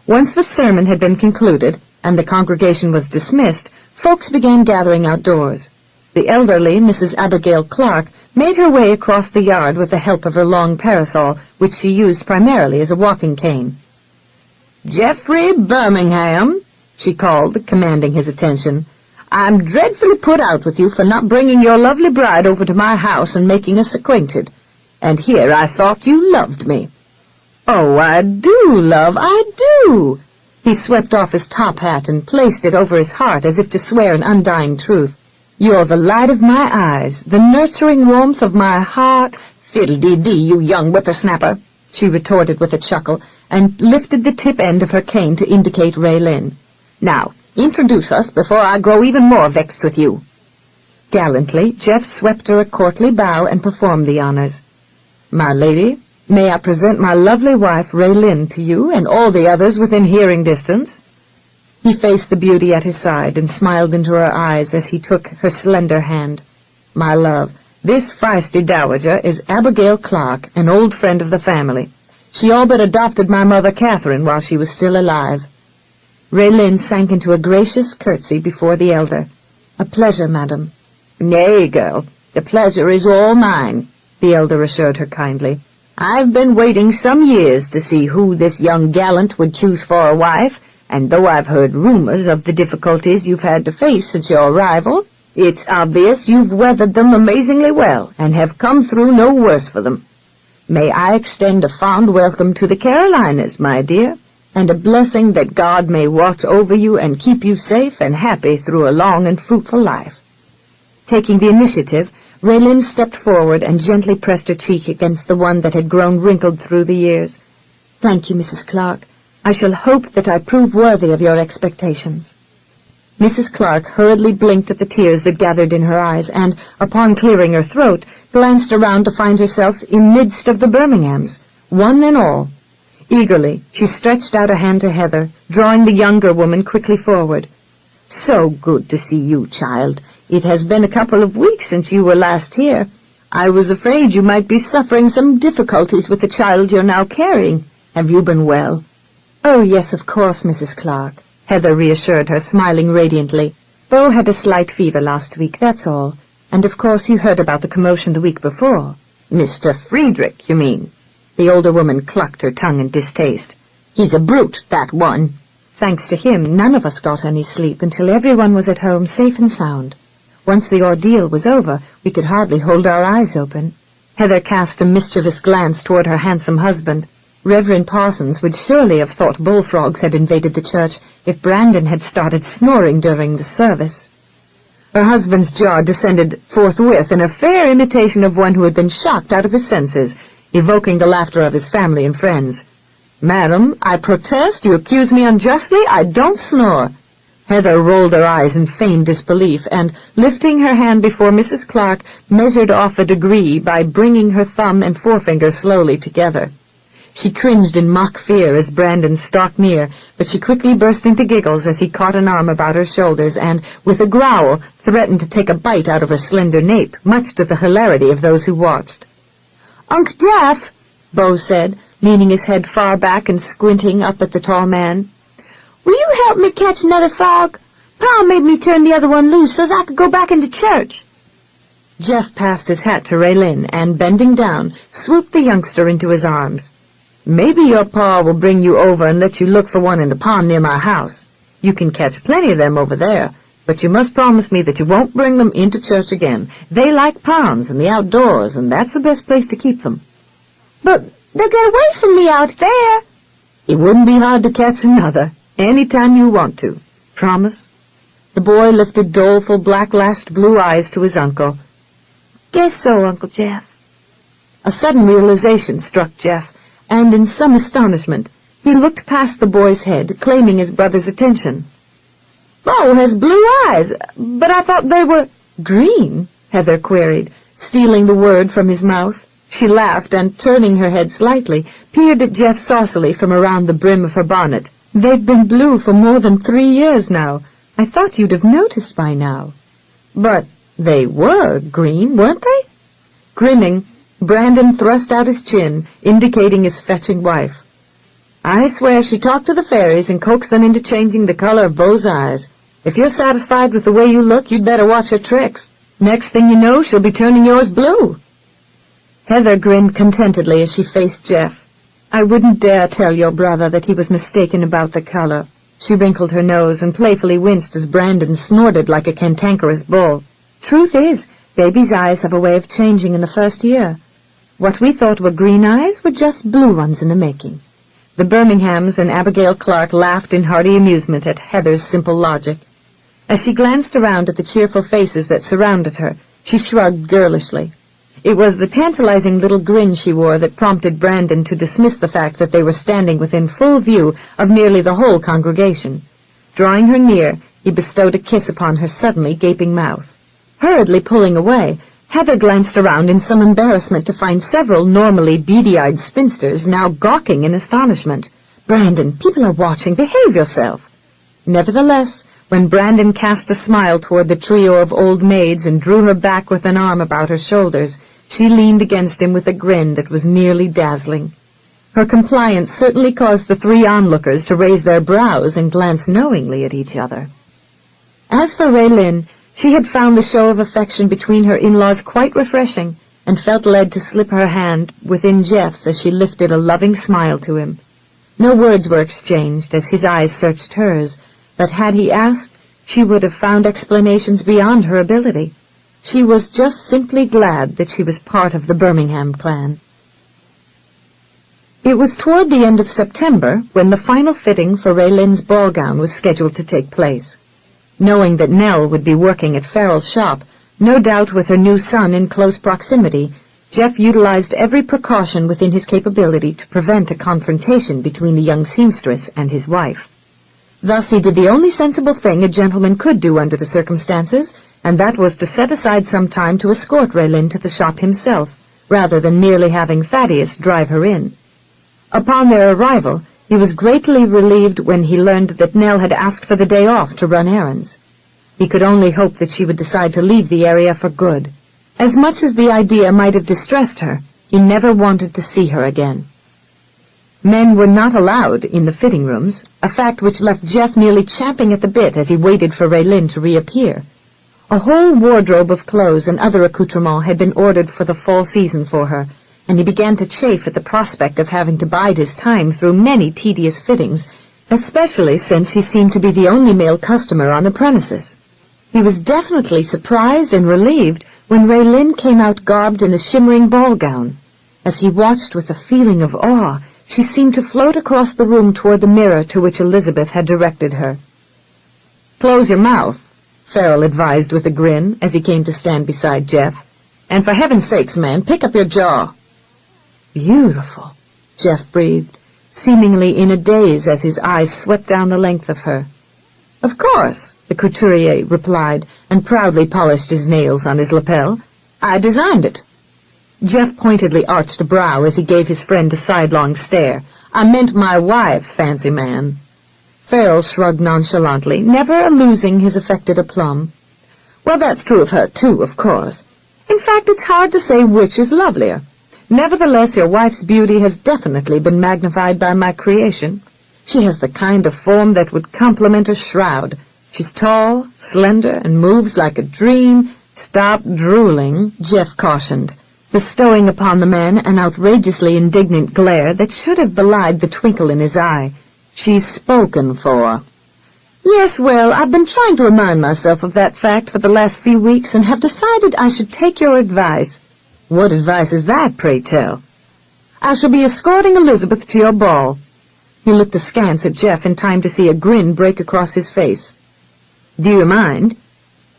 Once the sermon had been concluded and the congregation was dismissed, folks began gathering outdoors. The elderly Mrs. Abigail Clark made her way across the yard with the help of her long parasol, which she used primarily as a walking cane. "Geoffrey Birmingham," she called, commanding his attention, "I'm dreadfully put out with you for not bringing your lovely bride over to my house and making us acquainted. And here I thought you loved me." "Oh, I do, love, I do." He swept off his top hat and placed it over his heart as if to swear an undying truth. "You're the light of my eyes, the nurturing warmth of my heart." "Fiddle-dee-dee, you young whippersnapper," she retorted with a chuckle, and lifted the tip end of her cane to indicate Raelynn. "Now, introduce us before I grow even more vexed with you." Gallantly, Jeff swept her a courtly bow and performed the honors. "My lady, may I present my lovely wife Raelynn to you and all the others within hearing distance?" He faced the beauty at his side and smiled into her eyes as he took her slender hand. "My love, this feisty dowager is Abigail Clark, an old friend of the family. She all but adopted my mother Catherine while she was still alive." Raelynn sank into a gracious curtsy before the elder. "A pleasure, madam." "Nay, girl, the pleasure is all mine," the elder assured her kindly. "I've been waiting some years to see who this young gallant would choose for a wife, and though I've heard rumors of the difficulties you've had to face since your arrival, it's obvious you've weathered them amazingly well and have come through no worse for them. May I extend a fond welcome to the Carolinas, my dear, and a blessing that God may watch over you and keep you safe and happy through a long and fruitful life." Taking the initiative, Raelynn stepped forward and gently pressed her cheek against the one that had grown wrinkled through the years. "Thank you, Mrs. Clark. I shall hope that I prove worthy of your expectations." Mrs. Clark hurriedly blinked at the tears that gathered in her eyes and, upon clearing her throat, glanced around to find herself in midst of the Birminghams, one and all. Eagerly, she stretched out a hand to Heather, drawing the younger woman quickly forward. "So good to see you, child. It has been a couple of weeks since you were last here. I was afraid you might be suffering some difficulties with the child you're now carrying. Have you been well?" "Oh, yes, of course, Mrs. Clark," Heather reassured her, smiling radiantly. "Beau had a slight fever last week, that's all. And of course you heard about the commotion the week before." "Mr. Friedrich, you mean?" The older woman clucked her tongue in distaste. "He's a brute, that one." Thanks to him, none of us got any sleep until everyone was at home safe and sound. Once the ordeal was over, we could hardly hold our eyes open. Heather cast a mischievous glance toward her handsome husband. Reverend Parsons would surely have thought bullfrogs had invaded the church if Brandon had started snoring during the service. Her husband's jaw descended forthwith in a fair imitation of one who had been shocked out of his senses, evoking the laughter of his family and friends. "Madam, I protest, you accuse me unjustly. I don't snore." Heather rolled her eyes in feigned disbelief and, lifting her hand before Mrs. Clark, measured off a degree by bringing her thumb and forefinger slowly together. She cringed in mock fear as Brandon stalked near, but she quickly burst into giggles as he caught an arm about her shoulders and, with a growl, threatened to take a bite out of her slender nape, much to the hilarity of those who watched. "Unc Jeff," Beau said, leaning his head far back and squinting up at the tall man, "will you help me catch another frog? Pa made me turn the other one loose so I could go back into church." Jeff passed his hat to Raelynn and, bending down, swooped the youngster into his arms. "Maybe your pa will bring you over and let you look for one in the pond near my house. You can catch plenty of them over there, but you must promise me that you won't bring them into church again. They like ponds and the outdoors, and that's the best place to keep them." "But they'll get away from me out there." "It wouldn't be hard to catch another, any time you want to. Promise?" The boy lifted doleful, black-lashed blue eyes to his uncle. "Guess so, Uncle Jeff." A sudden realization struck Jeff, and in some astonishment, he looked past the boy's head, claiming his brother's attention. "Beau has blue eyes, but I thought they were—" "Green?" Heather queried, stealing the word from his mouth. She laughed and, turning her head slightly, peered at Jeff saucily from around the brim of her bonnet. "They've been blue for more than 3 years now. I thought you'd have noticed by now." "But they were green, weren't they?" Grinning, Brandon thrust out his chin, indicating his fetching wife. "I swear she talked to the fairies and coaxed them into changing the color of Beau's eyes. If you're satisfied with the way you look, you'd better watch her tricks. Next thing you know, she'll be turning yours blue." Heather grinned contentedly as she faced Jeff. "I wouldn't dare tell your brother that he was mistaken about the color." She wrinkled her nose and playfully winced as Brandon snorted like a cantankerous bull. "Truth is, baby's eyes have a way of changing in the first year. What we thought were green eyes were just blue ones in the making." The Birminghams and Abigail Clark laughed in hearty amusement at Heather's simple logic. As she glanced around at the cheerful faces that surrounded her, she shrugged girlishly. It was the tantalizing little grin she wore that prompted Brandon to dismiss the fact that they were standing within full view of nearly the whole congregation. Drawing her near, he bestowed a kiss upon her suddenly gaping mouth. Hurriedly pulling away, Heather glanced around in some embarrassment to find several normally beady-eyed spinsters now gawking in astonishment. "Brandon, people are watching. Behave yourself." Nevertheless, when Brandon cast a smile toward the trio of old maids and drew her back with an arm about her shoulders, she leaned against him with a grin that was nearly dazzling. Her compliance certainly caused the 3 onlookers to raise their brows and glance knowingly at each other. As for Raelynn, she had found the show of affection between her in-laws quite refreshing, and felt led to slip her hand within Jeff's as she lifted a loving smile to him. No words were exchanged as his eyes searched hers, but had he asked, she would have found explanations beyond her ability. She was just simply glad that she was part of the Birmingham clan. It was toward the end of September when the final fitting for Raylynn's ball gown was scheduled to take place. Knowing that Nell would be working at Farrell's shop, no doubt with her new son in close proximity, Jeff utilized every precaution within his capability to prevent a confrontation between the young seamstress and his wife. Thus he did the only sensible thing a gentleman could do under the circumstances, and that was to set aside some time to escort Raelynn to the shop himself, rather than merely having Thaddeus drive her in. Upon their arrival, he was greatly relieved when he learned that Nell had asked for the day off to run errands. He could only hope that she would decide to leave the area for good. As much as the idea might have distressed her, he never wanted to see her again. Men were not allowed in the fitting rooms, a fact which left Jeff nearly champing at the bit as he waited for Raelynn to reappear. A whole wardrobe of clothes and other accoutrements had been ordered for the fall season for her, and he began to chafe at the prospect of having to bide his time through many tedious fittings, especially since he seemed to be the only male customer on the premises. He was definitely surprised and relieved when Raelynn came out garbed in a shimmering ball gown. As he watched with a feeling of awe, she seemed to float across the room toward the mirror to which Elizabeth had directed her. "Close your mouth," Farrell advised with a grin as he came to stand beside Jeff. "And for heaven's sakes, man, pick up your jaw." "Beautiful," Jeff breathed, seemingly in a daze as his eyes swept down the length of her. "Of course," the couturier replied, and proudly polished his nails on his lapel. "I designed it." Jeff pointedly arched a brow as he gave his friend a sidelong stare. "I meant my wife, fancy man." Farrell shrugged nonchalantly, never losing his affected aplomb. "Well, that's true of her, too, of course. In fact, it's hard to say which is lovelier. Nevertheless, your wife's beauty has definitely been magnified by my creation. She has the kind of form that would complement a shroud. She's tall, slender, and moves like a dream." "Stop drooling," Jeff cautioned, bestowing upon the man an outrageously indignant glare that should have belied the twinkle in his eye. "She's spoken for." "Yes, well, I've been trying to remind myself of that fact for the last few weeks and have decided I should take your advice." "What advice is that, pray tell?" "I shall be escorting Elizabeth to your ball." He looked askance at Jeff in time to see a grin break across his face. "Do you mind?"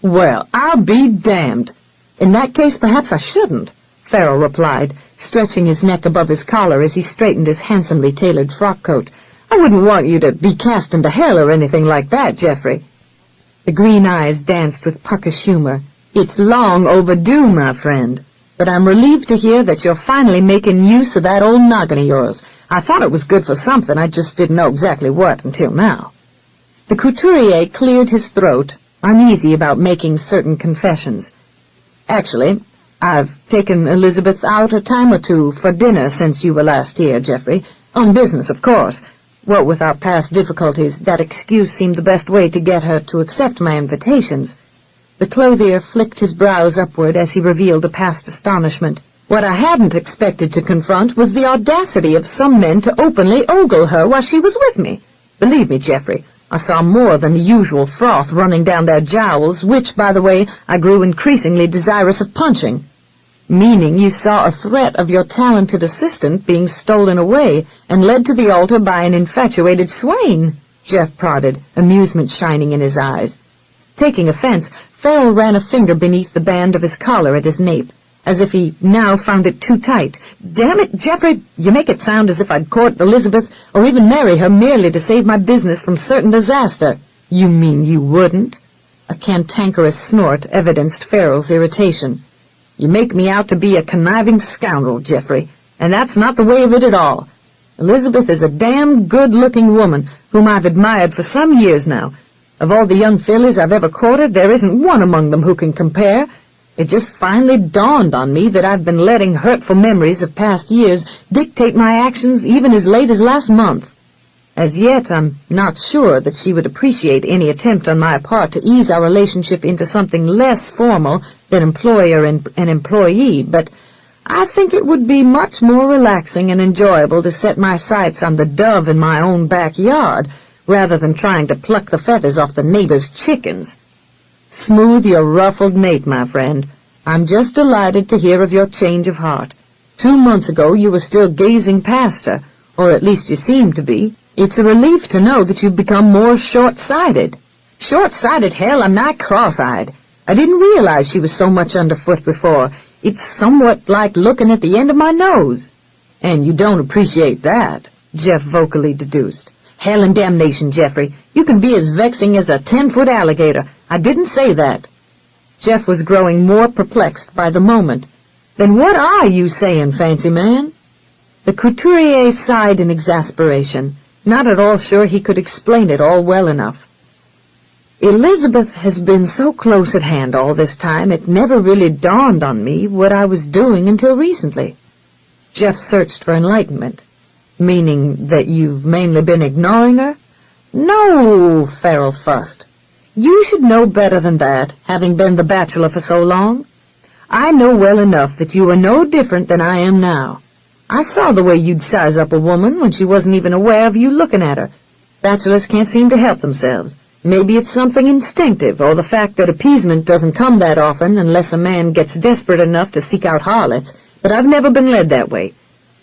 "Well, I'll be damned. In that case, perhaps I shouldn't," Farrell replied, stretching his neck above his collar as he straightened his handsomely tailored frock coat. "I wouldn't want you to be cast into hell or anything like that, Geoffrey." The green eyes danced with puckish humor. "It's long overdue, my friend. But I'm relieved to hear that you're finally making use of that old noggin of yours. I thought it was good for something, I just didn't know exactly what until now." The couturier cleared his throat, uneasy about making certain confessions. "Actually, I've taken Elizabeth out a time or two for dinner since you were last here, Geoffrey. On business, of course. What with our past difficulties, that excuse seemed the best way to get her to accept my invitations." The clothier flicked his brows upward as he revealed a past astonishment. "What I hadn't expected to confront was the audacity of some men to openly ogle her while she was with me. Believe me, Geoffrey, I saw more than the usual froth running down their jowls, which, by the way, I grew increasingly desirous of punching." "Meaning you saw a threat of your talented assistant being stolen away and led to the altar by an infatuated swain," Jeff prodded, amusement shining in his eyes. Taking offense, Farrell ran a finger beneath the band of his collar at his nape, as if he now found it too tight. "Damn it, Geoffrey, you make it sound as if I'd court Elizabeth or even marry her merely to save my business from certain disaster." "You mean you wouldn't?" A cantankerous snort evidenced Farrell's irritation. "You make me out to be a conniving scoundrel, Geoffrey, and that's not the way of it at all. Elizabeth is a damn good-looking woman whom I've admired for some years now. Of all the young fillies I've ever courted, there isn't one among them who can compare. It just finally dawned on me that I've been letting hurtful memories of past years dictate my actions even as late as last month. As yet, I'm not sure that she would appreciate any attempt on my part to ease our relationship into something less formal than employer and employee, but I think it would be much more relaxing and enjoyable to set my sights on the dove in my own backyard, rather than trying to pluck the feathers off the neighbor's chickens." "Smooth your ruffled nape, my friend. I'm just delighted to hear of your change of heart. 2 months ago you were still gazing past her, or at least you seemed to be. It's a relief to know that you've become more short-sighted." "Short-sighted, hell, I'm not cross-eyed. I didn't realize she was so much underfoot before. It's somewhat like looking at the end of my nose." "And you don't appreciate that," Jeff vocally deduced. "Hell and damnation, Geoffrey. You can be as vexing as a 10-foot alligator. I didn't say that." Jeff was growing more perplexed by the moment. "Then what are you saying, fancy man?" The couturier sighed in exasperation, not at all sure he could explain it all well enough. Elizabeth has been so close at hand all this time, it never really dawned on me what I was doing until recently. Jeff searched for enlightenment. Meaning that you've mainly been ignoring her? No, Farrell fussed. You should know better than that, having been the bachelor for so long. I know well enough that you are no different than I am now. I saw the way you'd size up a woman when she wasn't even aware of you looking at her. Bachelors can't seem to help themselves. Maybe it's something instinctive, or the fact that appeasement doesn't come that often unless a man gets desperate enough to seek out harlots, but I've never been led that way.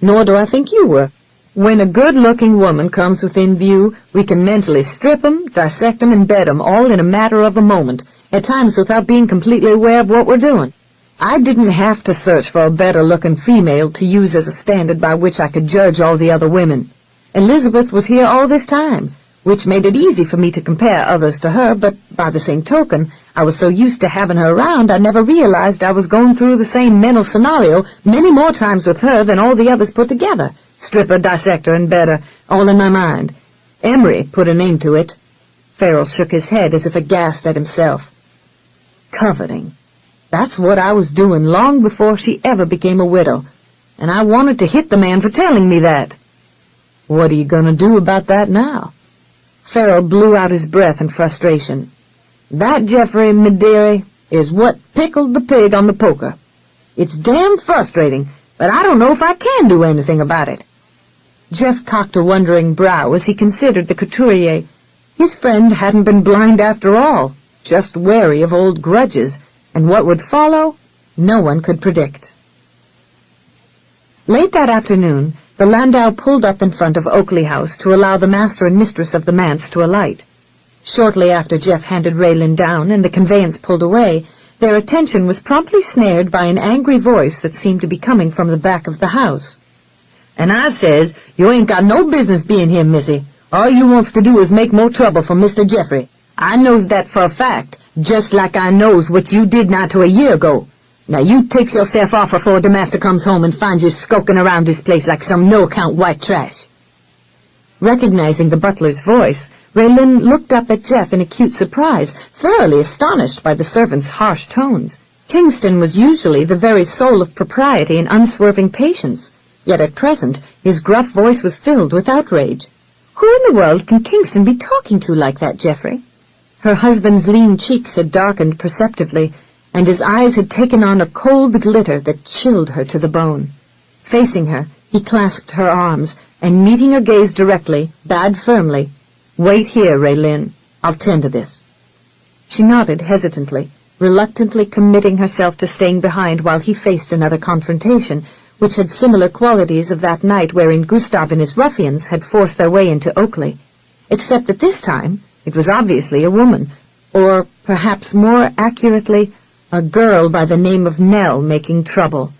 Nor do I think you were. When a good-looking woman comes within view, we can mentally strip 'em, dissect 'em, and bed 'em, all in a matter of a moment, at times without being completely aware of what we're doing. I didn't have to search for a better-looking female to use as a standard by which I could judge all the other women. Elizabeth was here all this time, which made it easy for me to compare others to her, but by the same token, I was so used to having her around I never realized I was going through the same mental scenario many more times with her than all the others put together. Stripper, dissector, and better, all in my mind. Emery put a name to it. Farrell shook his head as if aghast at himself. Coveting. That's what I was doing long before she ever became a widow, and I wanted to hit the man for telling me that. What are you going to do about that now? Farrell blew out his breath in frustration. That, Geoffrey, me dearie, is what pickled the pig on the poker. It's damn frustrating, but I don't know if I can do anything about it. Jeff cocked a wondering brow as he considered the couturier. His friend hadn't been blind after all, just wary of old grudges, and what would follow, no one could predict. Late that afternoon, the landau pulled up in front of Oakley House to allow the master and mistress of the manse to alight. Shortly after Jeff handed Raelynn down and the conveyance pulled away, their attention was promptly snared by an angry voice that seemed to be coming from the back of the house. "And I says, you ain't got no business being here, missy. All you wants to do is make more trouble for Mr. Geoffrey. I knows that for a fact, just like I knows what you did not to a year ago. Now you takes yourself off afore the master comes home and finds you skulking around this place like some no-account white trash." Recognizing the butler's voice, Raelynn looked up at Jeff in acute surprise, thoroughly astonished by the servant's harsh tones. Kingston was usually the very soul of propriety and unswerving patience, yet at present his gruff voice was filled with outrage. "Who in the world can Kingston be talking to like that, Geoffrey?" Her husband's lean cheeks had darkened perceptibly, and his eyes had taken on a cold glitter that chilled her to the bone. Facing her, he clasped her arms, and meeting her gaze directly, bade firmly, "Wait here, Raelynn. I'll tend to this." She nodded hesitantly, reluctantly committing herself to staying behind while he faced another confrontation, which had similar qualities of that night wherein Gustav and his ruffians had forced their way into Oakley. Except that this time it was obviously a woman, or perhaps more accurately, a girl by the name of Nell making trouble.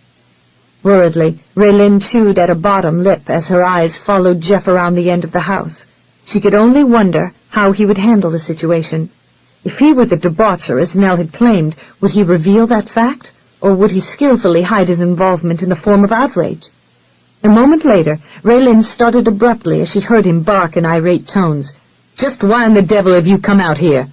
Worriedly, Raelynn chewed at a bottom lip as her eyes followed Jeff around the end of the house. She could only wonder how he would handle the situation. If he were the debaucher, as Nell had claimed, would he reveal that fact, or would he skillfully hide his involvement in the form of outrage? A moment later, Raelynn started abruptly as she heard him bark in irate tones. "Just why in the devil have you come out here?"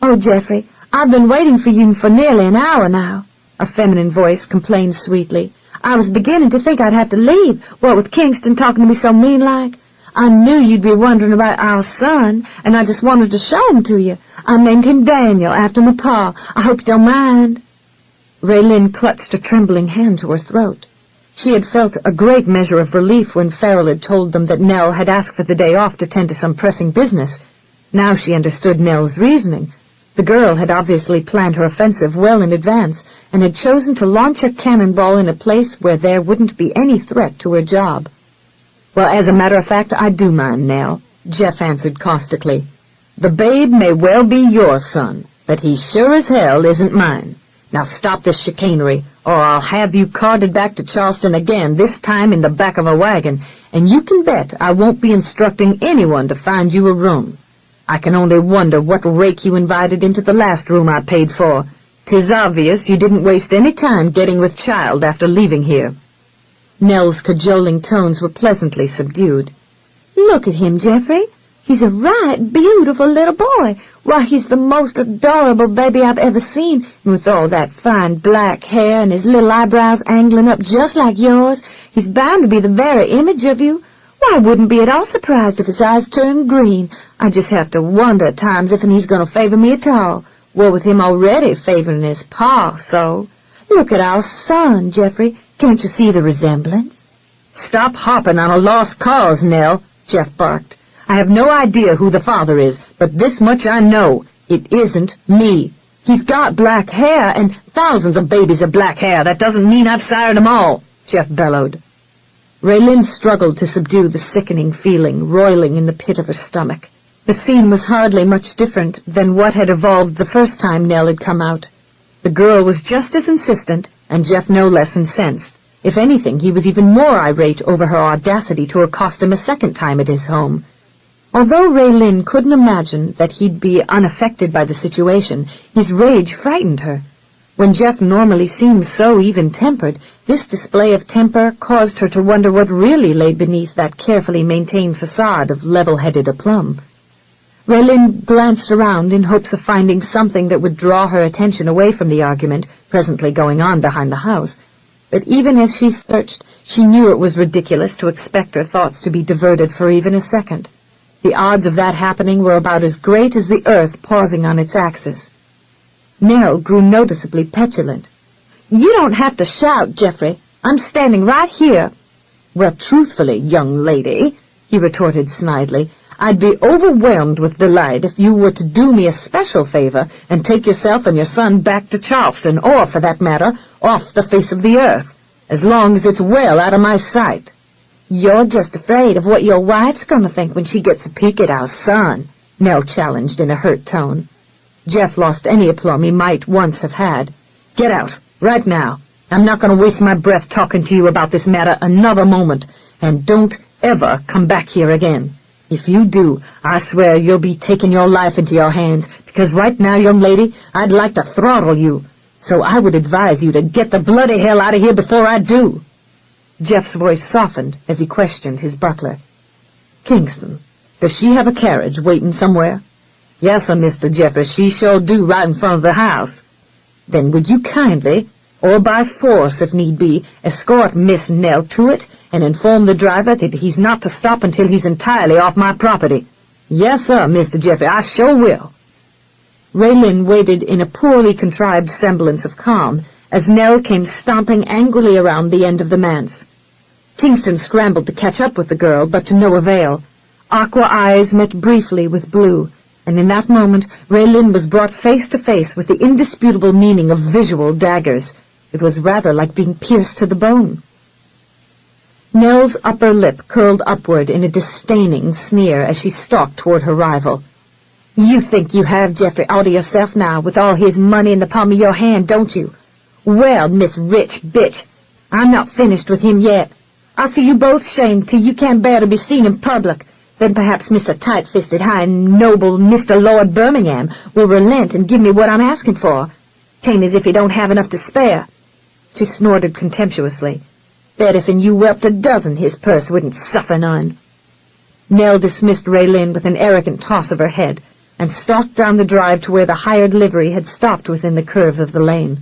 "Oh, Geoffrey, I've been waiting for you for nearly an hour now," a feminine voice complained sweetly. "I was beginning to think I'd have to leave, what with Kingston talking to me so mean-like. I knew you'd be wondering about our son, and I just wanted to show him to you. I named him Daniel, after my pa. I hope you don't mind." Raelynn clutched a trembling hand to her throat. She had felt a great measure of relief when Farrell had told them that Nell had asked for the day off to tend to some pressing business. Now she understood Nell's reasoning. The girl had obviously planned her offensive well in advance, and had chosen to launch her cannonball in a place where there wouldn't be any threat to her job. "Well, as a matter of fact, I do mind, Nell," Jeff answered caustically. "The babe may well be your son, but he sure as hell isn't mine. Now stop this chicanery, or I'll have you carted back to Charleston again, this time in the back of a wagon, and you can bet I won't be instructing anyone to find you a room. I can only wonder what rake you invited into the last room I paid for. 'Tis obvious you didn't waste any time getting with child after leaving here." Nell's cajoling tones were pleasantly subdued. "Look at him, Geoffrey. He's a right beautiful little boy. Why, he's the most adorable baby I've ever seen, and with all that fine black hair and his little eyebrows angling up just like yours, he's bound to be the very image of you. Why, I wouldn't be at all surprised if his eyes turned green. I just have to wonder at times if he's going to favor me at all. Well, with him already favoring his pa so. Look at our son, Geoffrey. Can't you see the resemblance? Stop harping on a lost cause, Nell, Jeff barked. I have no idea who the father is, but this much I know. It isn't me. He's got black hair, and thousands of babies have black hair. That doesn't mean I've sired them all, Jeff bellowed. Raelynn struggled to subdue the sickening feeling roiling in the pit of her stomach. The scene was hardly much different than what had evolved the first time Nell had come out. The girl was just as insistent, and Jeff no less incensed. If anything, he was even more irate over her audacity to accost him a second time at his home. Although Raelynn couldn't imagine that he'd be unaffected by the situation, his rage frightened her. When Jeff normally seemed so even-tempered, this display of temper caused her to wonder what really lay beneath that carefully maintained facade of level-headed aplomb. Raelynn glanced around in hopes of finding something that would draw her attention away from the argument presently going on behind the house. But even as she searched, she knew it was ridiculous to expect her thoughts to be diverted for even a second. The odds of that happening were about as great as the earth pausing on its axis. Nell grew noticeably petulant. You don't have to shout, Geoffrey. I'm standing right here. Well, truthfully, young lady, he retorted snidely, I'd be overwhelmed with delight if you were to do me a special favor and take yourself and your son back to Charleston, or, for that matter, off the face of the earth, as long as it's well out of my sight. You're just afraid of what your wife's going to think when she gets a peek at our son, Nell challenged in a hurt tone. Jeff lost any aplomb he might once have had. Get out, right now. I'm not going to waste my breath talking to you about this matter another moment, and don't ever come back here again. If you do, I swear you'll be taking your life into your hands, because right now, young lady, I'd like to throttle you. So I would advise you to get the bloody hell out of here before I do. Jeff's voice softened as he questioned his butler. Kingston, does she have a carriage waiting somewhere? Yes, sir, Mr. Jeffers, she sure do, right in front of the house. Then would you kindly, or by force if need be, escort Miss Nell to it and inform the driver that he's not to stop until he's entirely off my property? Yes, sir, Mr. Jeffrey, I sure will. Raelynn waited in a poorly contrived semblance of calm as Nell came stomping angrily around the end of the manse. Kingston scrambled to catch up with the girl, but to no avail. Aqua eyes met briefly with blue, and in that moment Raelynn was brought face to face with the indisputable meaning of visual daggers. It was rather like being pierced to the bone. Nell's upper lip curled upward in a disdaining sneer as she stalked toward her rival. You think you have Geoffrey all to yourself now, with all his money in the palm of your hand, don't you? Well, Miss Rich Bitch, I'm not finished with him yet. I'll see you both shamed till you can't bear to be seen in public. Then perhaps Mr. Tight-fisted, high and noble Mr. Lord Birmingham will relent and give me what I'm asking for. 'Tain't as if he don't have enough to spare. She snorted contemptuously. Bet if you whelped a dozen, his purse wouldn't suffer none. Nell dismissed Raelynn with an arrogant toss of her head, and stalked down the drive to where the hired livery had stopped within the curve of the lane.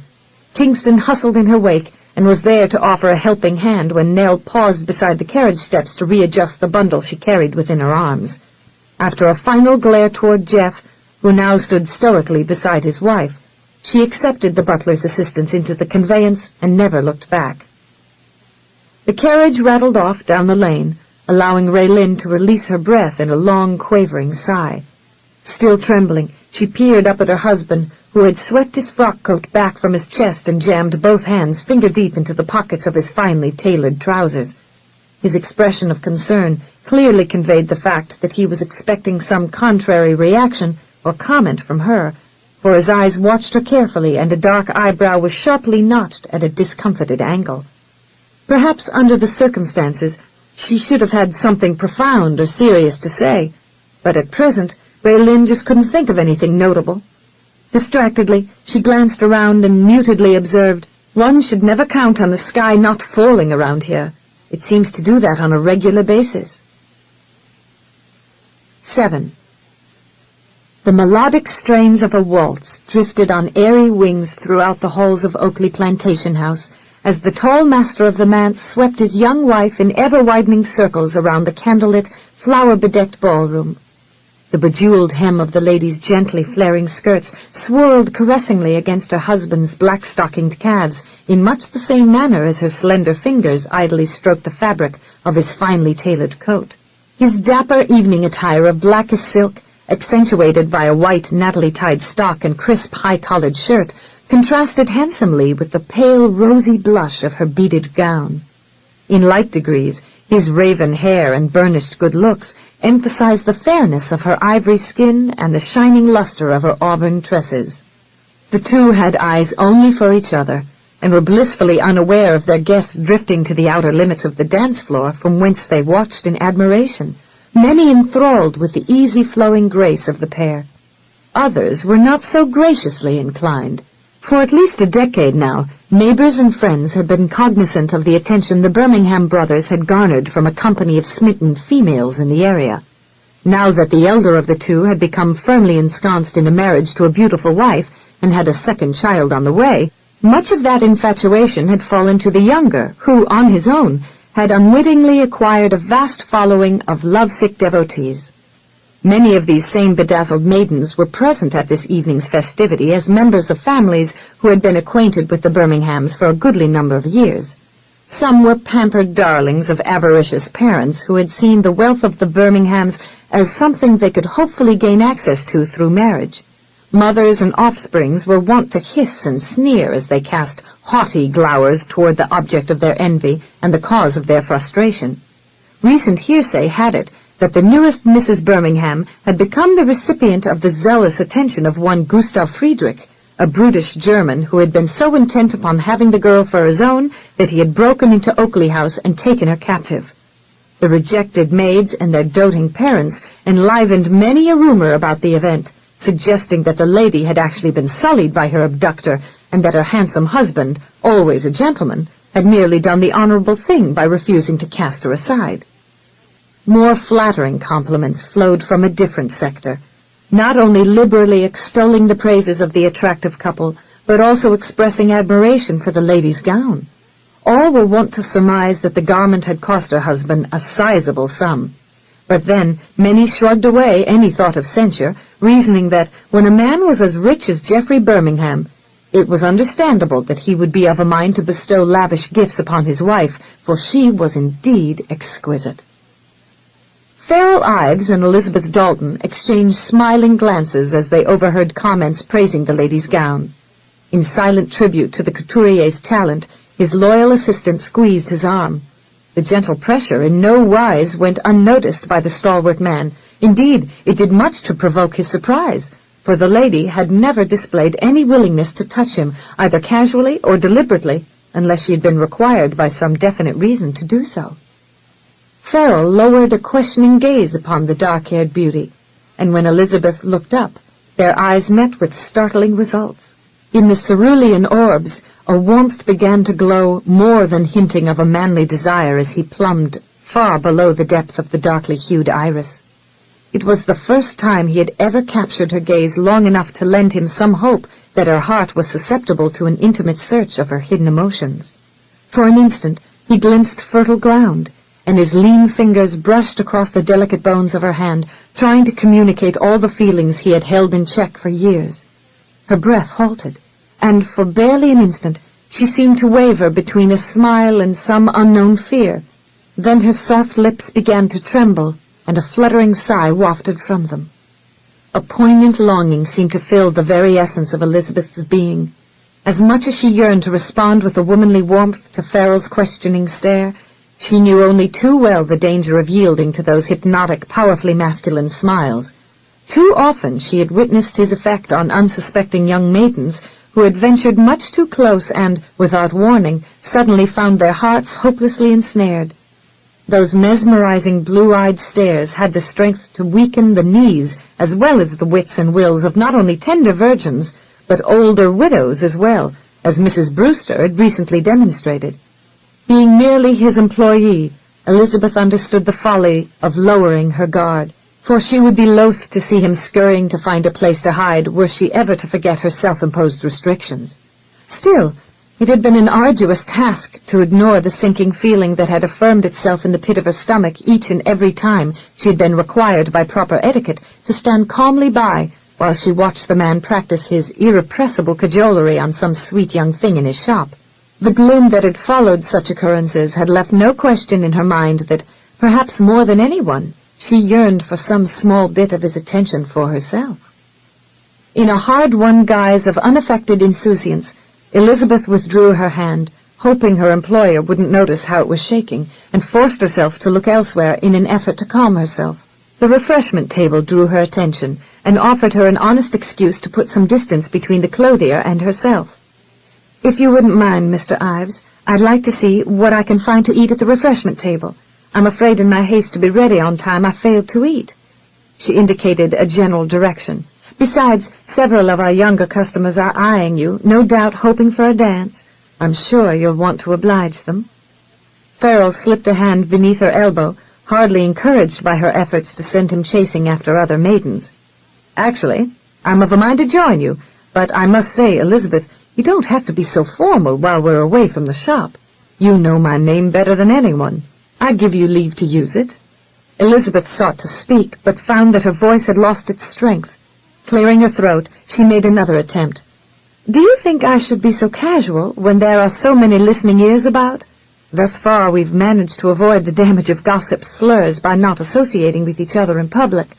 Kingston hustled in her wake, and was there to offer a helping hand when Nell paused beside the carriage steps to readjust the bundle she carried within her arms. After a final glare toward Jeff, who now stood stoically beside his wife, she accepted the butler's assistance into the conveyance and never looked back. The carriage rattled off down the lane, allowing Raelynn to release her breath in a long, quavering sigh. Still trembling, she peered up at her husband, who had swept his frock coat back from his chest and jammed both hands finger-deep into the pockets of his finely tailored trousers. His expression of concern clearly conveyed the fact that he was expecting some contrary reaction or comment from her, for his eyes watched her carefully, and a dark eyebrow was sharply notched at a discomfited angle. Perhaps under the circumstances she should have had something profound or serious to say, but at present Raelynn just couldn't think of anything notable. Distractedly, she glanced around and mutedly observed, "One should never count on the sky not falling around here. It seems to do that on a regular basis." 7. The melodic strains of a waltz drifted on airy wings throughout the halls of Oakley Plantation House as the tall master of the manse swept his young wife in ever-widening circles around the candlelit, flower-bedecked ballroom. The bejeweled hem of the lady's gently flaring skirts swirled caressingly against her husband's black-stockinged calves in much the same manner as her slender fingers idly stroked the fabric of his finely tailored coat. His dapper evening attire of blackest silk, accentuated by a white nattily-tied stock and crisp high-collared shirt, contrasted handsomely with the pale rosy blush of her beaded gown. In like degrees, his raven hair and burnished good looks emphasized the fairness of her ivory skin and the shining luster of her auburn tresses. The two had eyes only for each other, and were blissfully unaware of their guests drifting to the outer limits of the dance floor from whence they watched in admiration, many enthralled with the easy-flowing grace of the pair. Others were not so graciously inclined. For at least a decade now, neighbors and friends had been cognizant of the attention the Birmingham brothers had garnered from a company of smitten females in the area. Now that the elder of the two had become firmly ensconced in a marriage to a beautiful wife and had a second child on the way, much of that infatuation had fallen to the younger, who, on his own, had unwittingly acquired a vast following of lovesick devotees. Many of these same bedazzled maidens were present at this evening's festivity as members of families who had been acquainted with the Birminghams for a goodly number of years. Some were pampered darlings of avaricious parents who had seen the wealth of the Birminghams as something they could hopefully gain access to through marriage. Mothers and offsprings were wont to hiss and sneer as they cast haughty glowers toward the object of their envy and the cause of their frustration. Recent hearsay had it that the newest Mrs. Birmingham had become the recipient of the zealous attention of one Gustav Friedrich, a brutish German who had been so intent upon having the girl for his own that he had broken into Oakley House and taken her captive. The rejected maids and their doting parents enlivened many a rumor about the event, suggesting that the lady had actually been sullied by her abductor and that her handsome husband, always a gentleman, had merely done the honorable thing by refusing to cast her aside. More flattering compliments flowed from a different sector, not only liberally extolling the praises of the attractive couple, but also expressing admiration for the lady's gown. All were wont to surmise that the garment had cost her husband a sizable sum. But then many shrugged away any thought of censure, reasoning that when a man was as rich as Geoffrey Birmingham, it was understandable that he would be of a mind to bestow lavish gifts upon his wife, for she was indeed exquisite. Farrell Ives and Elizabeth Dalton exchanged smiling glances as they overheard comments praising the lady's gown. In silent tribute to the couturier's talent, his loyal assistant squeezed his arm. The gentle pressure in no wise went unnoticed by the stalwart man. Indeed, it did much to provoke his surprise, for the lady had never displayed any willingness to touch him, either casually or deliberately, unless she had been required by some definite reason to do so. Farrell lowered a questioning gaze upon the dark-haired beauty, and when Elizabeth looked up, their eyes met with startling results. In the cerulean orbs, a warmth began to glow more than hinting of a manly desire as he plumbed far below the depth of the darkly hued iris. It was the first time he had ever captured her gaze long enough to lend him some hope that her heart was susceptible to an intimate search of her hidden emotions. For an instant, he glimpsed fertile ground, and his lean fingers brushed across the delicate bones of her hand, trying to communicate all the feelings he had held in check for years. Her breath halted, and for barely an instant she seemed to waver between a smile and some unknown fear. Then her soft lips began to tremble, and a fluttering sigh wafted from them. A poignant longing seemed to fill the very essence of Elizabeth's being. As much as she yearned to respond with a womanly warmth to Farrell's questioning stare, she knew only too well the danger of yielding to those hypnotic, powerfully masculine smiles. Too often she had witnessed his effect on unsuspecting young maidens who had ventured much too close and, without warning, suddenly found their hearts hopelessly ensnared. Those mesmerizing blue-eyed stares had the strength to weaken the knees as well as the wits and wills of not only tender virgins, but older widows as well, as Mrs. Brewster had recently demonstrated. Being merely his employee, Elizabeth understood the folly of lowering her guard. for she would be loath to see him scurrying to find a place to hide were she ever to forget her self-imposed restrictions. Still, it had been an arduous task to ignore the sinking feeling that had affirmed itself in the pit of her stomach each and every time she had been required by proper etiquette to stand calmly by while she watched the man practice his irrepressible cajolery on some sweet young thing in his shop. The gloom that had followed such occurrences had left no question in her mind that, perhaps more than anyone, she yearned for some small bit of his attention for herself. In a hard-won guise of unaffected insouciance, Elizabeth withdrew her hand, hoping her employer wouldn't notice how it was shaking, and forced herself to look elsewhere in an effort to calm herself. The refreshment table drew her attention, and offered her an honest excuse to put some distance between the clothier and herself. "If you wouldn't mind, Mr. Ives, I'd like to see what I can find to eat at the refreshment table. I'm afraid in my haste to be ready on time I failed to eat." She indicated a general direction. "Besides, several of our younger customers are eyeing you, no doubt hoping for a dance. I'm sure you'll want to oblige them." Farrell slipped a hand beneath her elbow, hardly encouraged by her efforts to send him chasing after other maidens. "Actually, I'm of a mind to join you, but I must say, Elizabeth, you don't have to be so formal while we're away from the shop. You know my name better than anyone. I'd give you leave to use it." Elizabeth sought to speak, but found that her voice had lost its strength. Clearing her throat, she made another attempt. "Do you think I should be so casual when there are so many listening ears about? Thus far we've managed to avoid the damage of gossip's slurs by not associating with each other in public.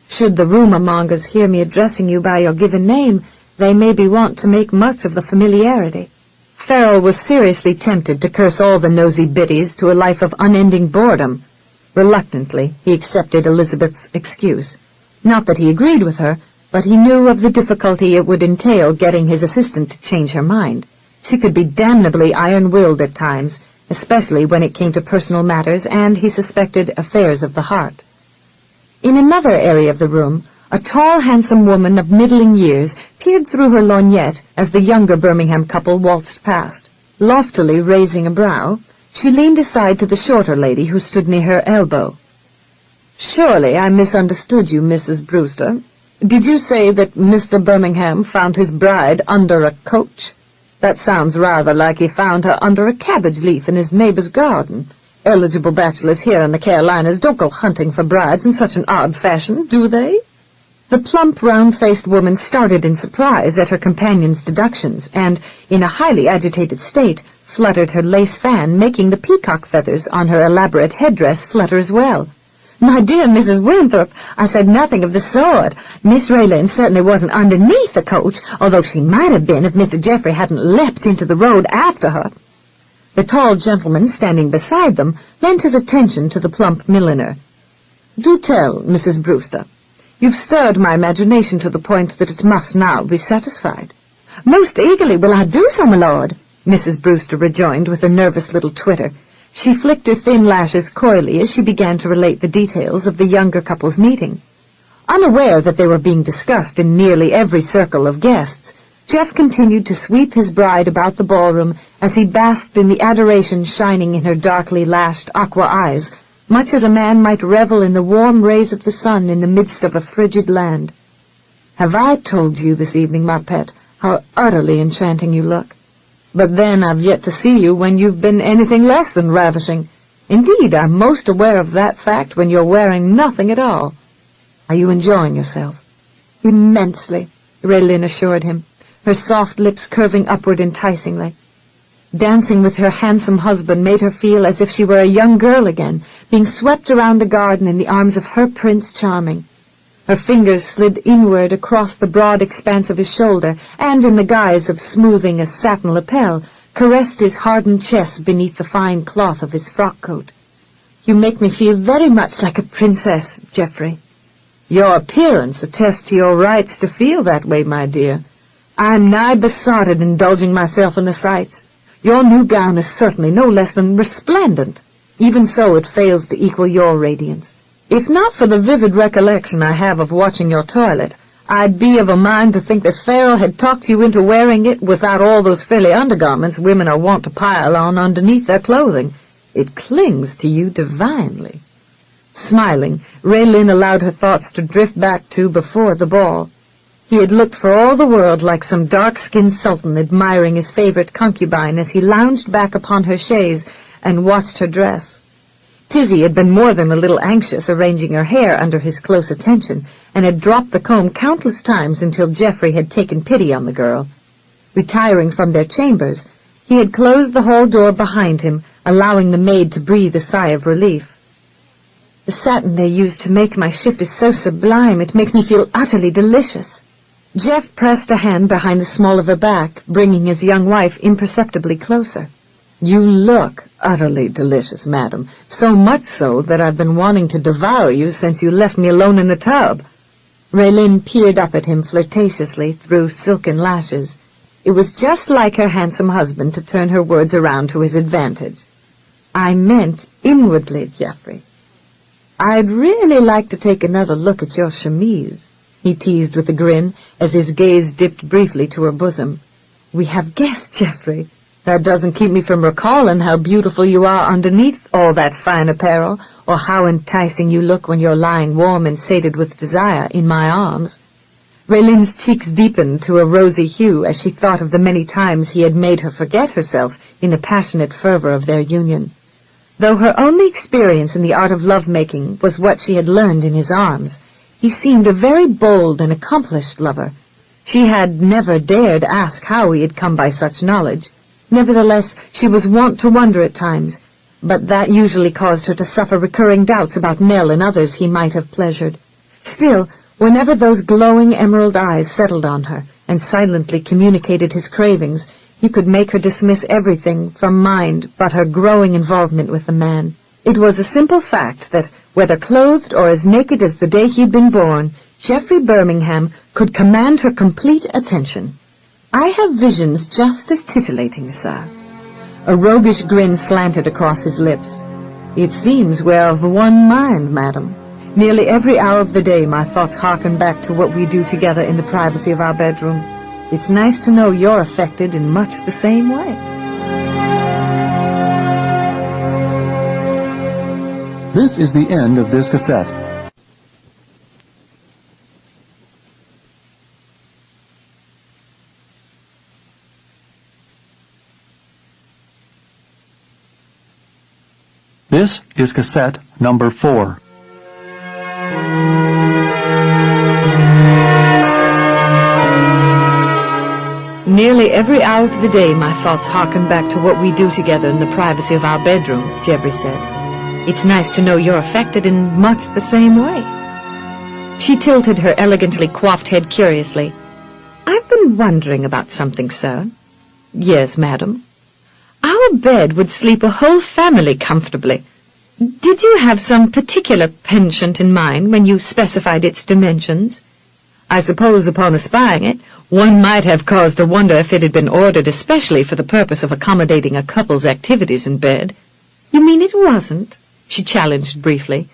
Should the rumor-mongers hear me addressing you by your given name, they maybe want to make much of the familiarity." Farrell was seriously tempted to curse all the nosy biddies to a life of unending boredom. Reluctantly, he accepted Elizabeth's excuse. Not that he agreed with her, but he knew of the difficulty it would entail getting his assistant to change her mind. She could be damnably iron-willed at times, especially when it came to personal matters and, he suspected, affairs of the heart. In another area of the room, a tall, handsome woman of middling years peered through her lorgnette as the younger Birmingham couple waltzed past. Loftily raising a brow, she leaned aside to the shorter lady who stood near her elbow. "Surely I misunderstood you, Mrs. Brewster. Did you say that Mr. Birmingham found his bride under a coach? That sounds rather like he found her under a cabbage leaf in his neighbor's garden. Eligible bachelors here in the Carolinas don't go hunting for brides in such an odd fashion, do they?" The plump, round-faced woman started in surprise at her companion's deductions, and, in a highly agitated state, fluttered her lace fan, making the peacock feathers on her elaborate headdress flutter as well. "My dear Mrs. Winthrop, I said nothing of the sort. Miss Raelynn certainly wasn't underneath the coach, although she might have been if Mr. Geoffrey hadn't leapt into the road after her." The tall gentleman standing beside them lent his attention to the plump milliner. "Do tell, Mrs. Brewster. You've stirred my imagination to the point that it must now be satisfied." "Most eagerly will I do so, my lord," Mrs. Brewster rejoined with a nervous little twitter. She flicked her thin lashes coyly as she began to relate the details of the younger couple's meeting. Unaware that they were being discussed in nearly every circle of guests, Jeff continued to sweep his bride about the ballroom as he basked in the adoration shining in her darkly lashed aqua eyes, much as a man might revel in the warm rays of the sun in the midst of a frigid land. "Have I told you this evening, my pet, how utterly enchanting you look? But then I've yet to see you when you've been anything less than ravishing. Indeed, I'm most aware of that fact when you're wearing nothing at all. Are you enjoying yourself?" "Immensely," Raelynn assured him, her soft lips curving upward enticingly. Dancing with her handsome husband made her feel as if she were a young girl again, being swept around a garden in the arms of her Prince Charming. Her fingers slid inward across the broad expanse of his shoulder, and, in the guise of smoothing a satin lapel, caressed his hardened chest beneath the fine cloth of his frock-coat. "You make me feel very much like a princess, Geoffrey." "Your appearance attests to your rights to feel that way, my dear. I'm nigh besotted indulging myself in the sights. Your new gown is certainly no less than resplendent. Even so, it fails to equal your radiance. If not for the vivid recollection I have of watching your toilet, I'd be of a mind to think that Farrell had talked you into wearing it without all those frilly undergarments women are wont to pile on underneath their clothing. It clings to you divinely." Smiling, Raelynn allowed her thoughts to drift back to before the ball. He had looked for all the world like some dark-skinned sultan admiring his favorite concubine as he lounged back upon her chaise and watched her dress. Tizzy had been more than a little anxious arranging her hair under his close attention, and had dropped the comb countless times until Geoffrey had taken pity on the girl. Retiring from their chambers, he had closed the hall door behind him, allowing the maid to breathe a sigh of relief. "The satin they used to make my shift is so sublime, it makes me feel utterly delicious." Jeff pressed a hand behind the small of her back, bringing his young wife imperceptibly closer. "You look utterly delicious, madam, so much so that I've been wanting to devour you since you left me alone in the tub." Raelynn peered up at him flirtatiously through silken lashes. It was just like her handsome husband to turn her words around to his advantage. "I meant inwardly, Geoffrey. I'd really like to take another look at your chemise," he teased with a grin as his gaze dipped briefly to her bosom. "We have guests, Geoffrey. That doesn't keep me from recalling how beautiful you are underneath all that fine apparel, or how enticing you look when you're lying warm and sated with desire in my arms." Raylynn's cheeks deepened to a rosy hue as she thought of the many times he had made her forget herself in the passionate fervor of their union. Though her only experience in the art of love-making was what she had learned in his arms, he seemed a very bold and accomplished lover. She had never dared ask how he had come by such knowledge. Nevertheless, she was wont to wonder at times, but that usually caused her to suffer recurring doubts about Nell and others he might have pleasured. Still, whenever those glowing emerald eyes settled on her and silently communicated his cravings, he could make her dismiss everything from mind but her growing involvement with the man. It was a simple fact that, whether clothed or as naked as the day he'd been born, Geoffrey Birmingham could command her complete attention. "I have visions just as titillating, sir." A roguish grin slanted across his lips. "It seems we're of one mind, madam. Nearly every hour of the day my thoughts hearken back to what we do together in the privacy of our bedroom. It's nice to know you're affected in much the same way." This is the end of this cassette. This is cassette number 4. Nearly every hour of the day my thoughts harken back to what we do together in the privacy of our bedroom, Geoffrey said. "It's nice to know you're affected in much the same way." She tilted her elegantly coiffed head curiously. "I've been wondering about something, sir." "Yes, madam." "Our bed would sleep a whole family comfortably. Did you have some particular penchant in mind when you specified its dimensions? I suppose upon espying it, one might have cause to wonder if it had been ordered especially for the purpose of accommodating a couple's activities in bed." "You mean it wasn't?" she challenged briefly.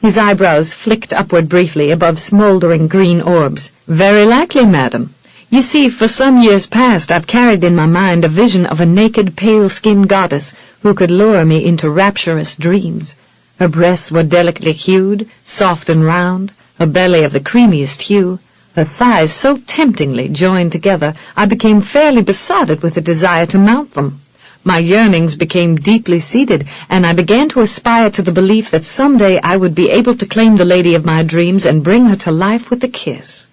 His eyebrows flicked upward briefly above smoldering green orbs. "Very likely, madam. You see, for some years past I've carried in my mind a vision of a naked, pale-skinned goddess who could lure me into rapturous dreams. Her breasts were delicately hued, soft and round, her belly of the creamiest hue, her thighs so temptingly joined together I became fairly besotted with a desire to mount them. My yearnings became deeply seated, and I began to aspire to the belief that someday I would be able to claim the lady of my dreams and bring her to life with a kiss.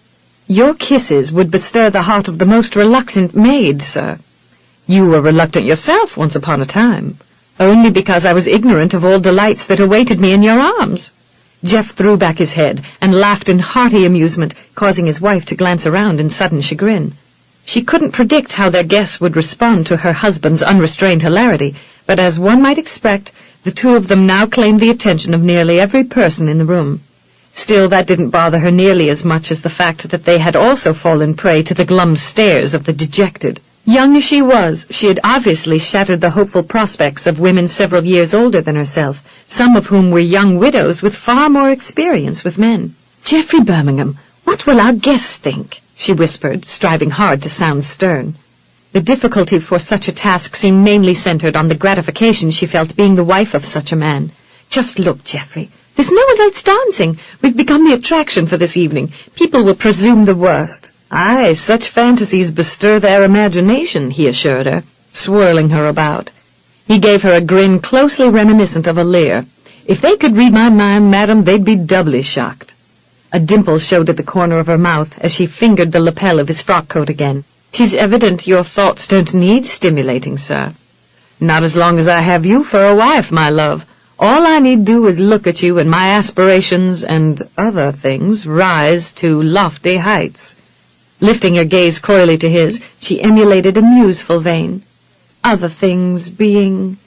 Your kisses would bestir the heart of the most reluctant maid, sir. You were reluctant yourself once upon a time, only because I was ignorant of all delights that awaited me in your arms." Jeff threw back his head and laughed in hearty amusement, causing his wife to glance around in sudden chagrin. She couldn't predict how their guests would respond to her husband's unrestrained hilarity, but as one might expect, the two of them now claimed the attention of nearly every person in the room. Still, that didn't bother her nearly as much as the fact that they had also fallen prey to the glum stares of the dejected. Young as she was, she had obviously shattered the hopeful prospects of women several years older than herself, some of whom were young widows with far more experience with men. "Geoffrey Birmingham, what will our guests think?" she whispered, striving hard to sound stern. The difficulty for such a task seemed mainly centered on the gratification she felt being the wife of such a man. "Just look, Geoffrey. There's no one else dancing. We've become the attraction for this evening. People will presume the worst. Aye, such fantasies bestir their imagination, he assured her, swirling her about. He gave her a grin closely reminiscent of a leer. If they could read my mind, madam, they'd be doubly shocked. A dimple showed at the corner of her mouth as she fingered the lapel of his frock coat again. 'Tis evident your thoughts don't need stimulating, sir. Not as long as I have you for a wife, my love. All I need do is look at you and my aspirations and other things rise to lofty heights. Lifting her gaze coyly to his, she emulated a museful vein. Other things being...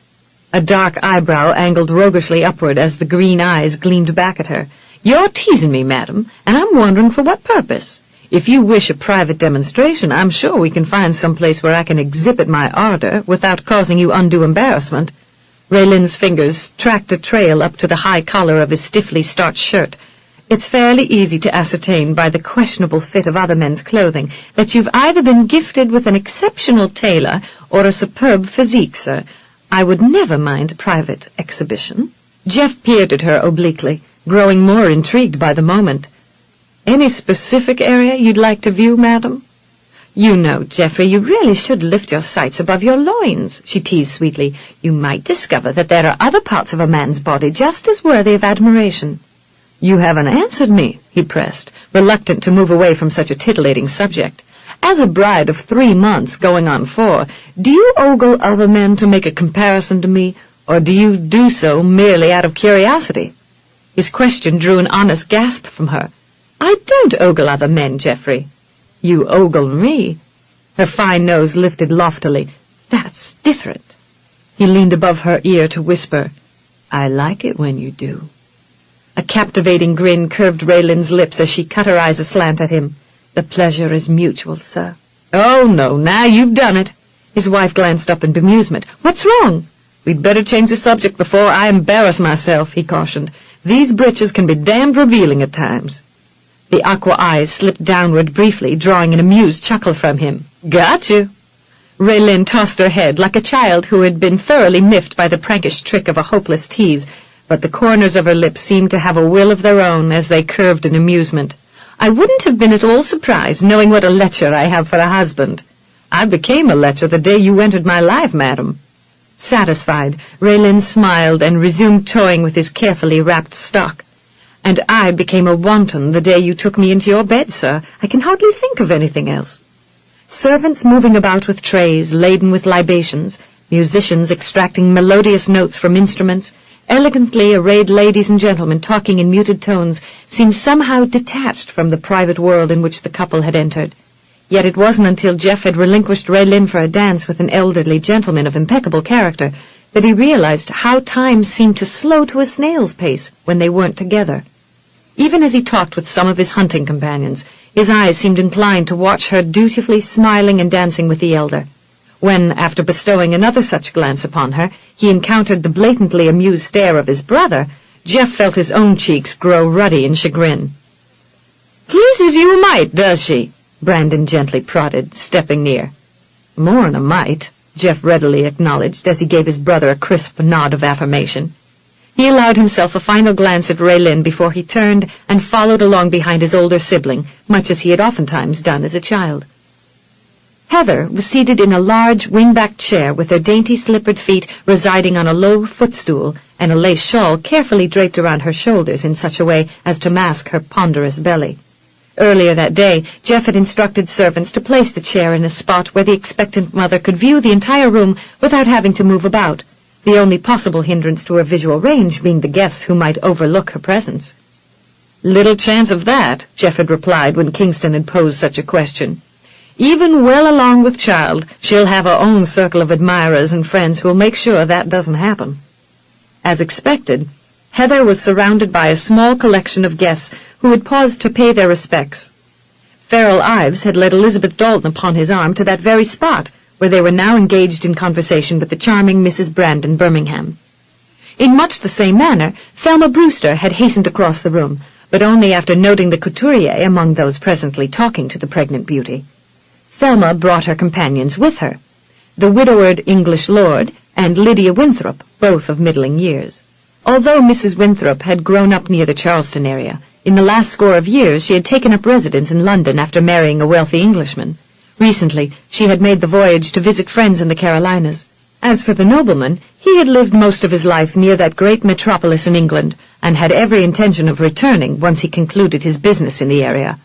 A dark eyebrow angled roguishly upward as the green eyes gleamed back at her. You're teasing me, madam, and I'm wondering for what purpose. If you wish a private demonstration, I'm sure we can find some place where I can exhibit my ardor without causing you undue embarrassment. Raelynn's fingers tracked a trail up to the high collar of his stiffly starched shirt. It's fairly easy to ascertain by the questionable fit of other men's clothing that you've either been gifted with an exceptional tailor or a superb physique, sir. I would never mind a private exhibition. Jeff peered at her obliquely, growing more intrigued by the moment. Any specific area you'd like to view, madam? You know, Geoffrey, you really should lift your sights above your loins, she teased sweetly. You might discover that there are other parts of a man's body just as worthy of admiration. You haven't answered me, he pressed, reluctant to move away from such a titillating subject. As a bride of 3 months going on 4, do you ogle other men to make a comparison to me, or do you do so merely out of curiosity? His question drew an honest gasp from her. I don't ogle other men, Geoffrey. You ogle me. Her fine nose lifted loftily. That's different. He leaned above her ear to whisper, I like it when you do. A captivating grin curved Raelynn's lips as she cut her eyes aslant at him. The pleasure is mutual, sir. Oh, no, now you've done it. His wife glanced up in bemusement. What's wrong? We'd better change the subject before I embarrass myself, he cautioned. These breeches can be damned revealing at times. The aqua eyes slipped downward briefly, drawing an amused chuckle from him. Got you. Raelynn tossed her head like a child who had been thoroughly miffed by the prankish trick of a hopeless tease, but the corners of her lips seemed to have a will of their own as they curved in amusement. I wouldn't have been at all surprised, knowing what a lecher I have for a husband. I became a lecher the day you entered my life, madam. Satisfied, Raelynn smiled and resumed toying with his carefully wrapped stock. And I became a wanton the day you took me into your bed, sir. I can hardly think of anything else. Servants moving about with trays laden with libations, musicians extracting melodious notes from instruments, elegantly arrayed ladies and gentlemen talking in muted tones seemed somehow detached from the private world in which the couple had entered. Yet it wasn't until Jeff had relinquished Raelynn for a dance with an elderly gentleman of impeccable character that he realized how time seemed to slow to a snail's pace when they weren't together. Even as he talked with some of his hunting companions, his eyes seemed inclined to watch her dutifully smiling and dancing with the elder. When, after bestowing another such glance upon her, he encountered the blatantly amused stare of his brother, Jeff felt his own cheeks grow ruddy in chagrin. Pleases you a mite, does she? Brandon gently prodded, stepping near. More'n a mite, Jeff readily acknowledged as he gave his brother a crisp nod of affirmation. He allowed himself a final glance at Raelynn before he turned and followed along behind his older sibling, much as he had oftentimes done as a child. Heather was seated in a large wing-backed chair with her dainty slippered feet residing on a low footstool and a lace shawl carefully draped around her shoulders in such a way as to mask her ponderous belly. Earlier that day, Jeff had instructed servants to place the chair in a spot where the expectant mother could view the entire room without having to move about, the only possible hindrance to her visual range being the guests who might overlook her presence. Little chance of that, Jeff had replied when Kingston had posed such a question. Even well along with child, she'll have her own circle of admirers and friends who'll make sure that doesn't happen. As expected, Heather was surrounded by a small collection of guests who had paused to pay their respects. Farrell Ives had led Elizabeth Dalton upon his arm to that very spot, where they were now engaged in conversation with the charming Mrs. Brandon Birmingham. In much the same manner, Thelma Brewster had hastened across the room, but only after noting the couturier among those presently talking to the pregnant beauty. Thelma brought her companions with her, the widowered English lord and Lydia Winthrop, both of middling years. Although Mrs. Winthrop had grown up near the Charleston area, in the last score of years she had taken up residence in London after marrying a wealthy Englishman. Recently, she had made the voyage to visit friends in the Carolinas. As for the nobleman, he had lived most of his life near that great metropolis in England, and had every intention of returning once he concluded his business in the area.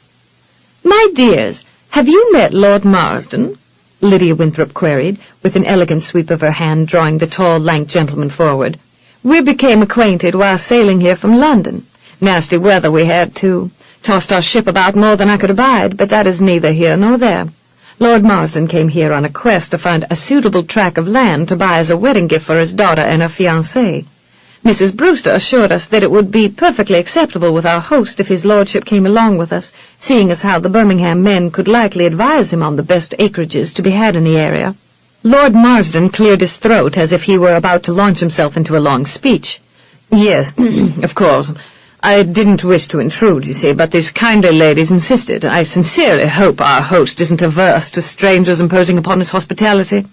"My dears, have you met Lord Marsden?" Lydia Winthrop queried, with an elegant sweep of her hand drawing the tall, lank gentleman forward. "We became acquainted while sailing here from London. Nasty weather we had, too. Tossed our ship about more than I could abide, but that is neither here nor there. Lord Marsden came here on a quest to find a suitable tract of land to buy as a wedding gift for his daughter and her fiancé. Mrs. Brewster assured us that it would be perfectly acceptable with our host if his lordship came along with us, seeing as how the Birmingham men could likely advise him on the best acreages to be had in the area." Lord Marsden cleared his throat as if he were about to launch himself into a long speech. "Yes, of course. I didn't wish to intrude, you see, but these kindly ladies insisted. I sincerely hope our host isn't averse to strangers imposing upon his hospitality."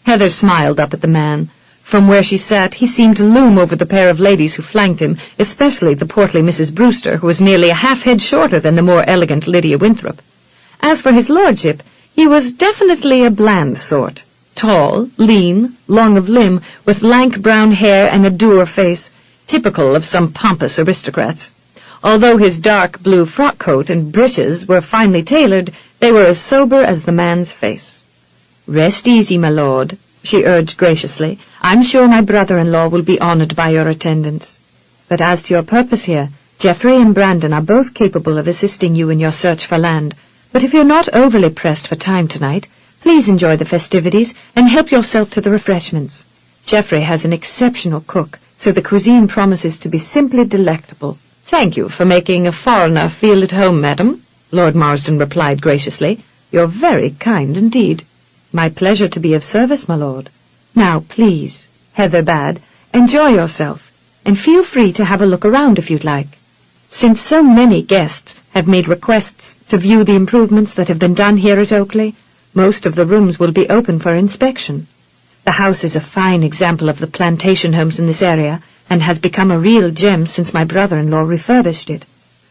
Heather smiled up at the man. From where she sat, he seemed to loom over the pair of ladies who flanked him, especially the portly Mrs. Brewster, who was nearly a half-head shorter than the more elegant Lydia Winthrop. As for his lordship, he was definitely a bland sort. Tall, lean, long of limb, with lank brown hair and a dour face, typical of some pompous aristocrats. Although his dark blue frock coat and breeches were finely tailored, they were as sober as the man's face. "Rest easy, my lord," she urged graciously. "I'm sure my brother-in-law will be honored by your attendance. But as to your purpose here, Geoffrey and Brandon are both capable of assisting you in your search for land. But if you're not overly pressed for time tonight, please enjoy the festivities and help yourself to the refreshments. Geoffrey has an exceptional cook, so the cuisine promises to be simply delectable." "Thank you for making a foreigner feel at home, madam," Lord Marsden replied graciously. "You're very kind indeed." "My pleasure to be of service, my lord." "Now, please," Heather bade, "enjoy yourself, and feel free to have a look around if you'd like. Since so many guests have made requests to view the improvements that have been done here at Oakley, most of the rooms will be open for inspection. The house is a fine example of the plantation homes in this area, and has become a real gem since my brother-in-law refurbished it.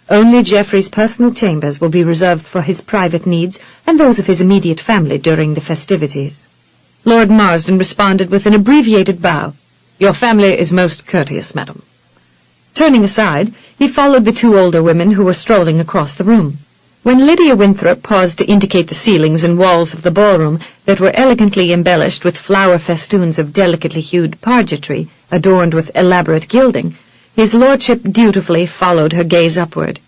Only Geoffrey's personal chambers will be reserved for his private needs and those of his immediate family during the festivities." Lord Marsden responded with an abbreviated bow. "Your family is most courteous, madam." Turning aside, he followed the two older women who were strolling across the room. When Lydia Winthrop paused to indicate the ceilings and walls of the ballroom that were elegantly embellished with flower festoons of delicately hued pargetry, adorned with elaborate gilding, his lordship dutifully followed her gaze upward.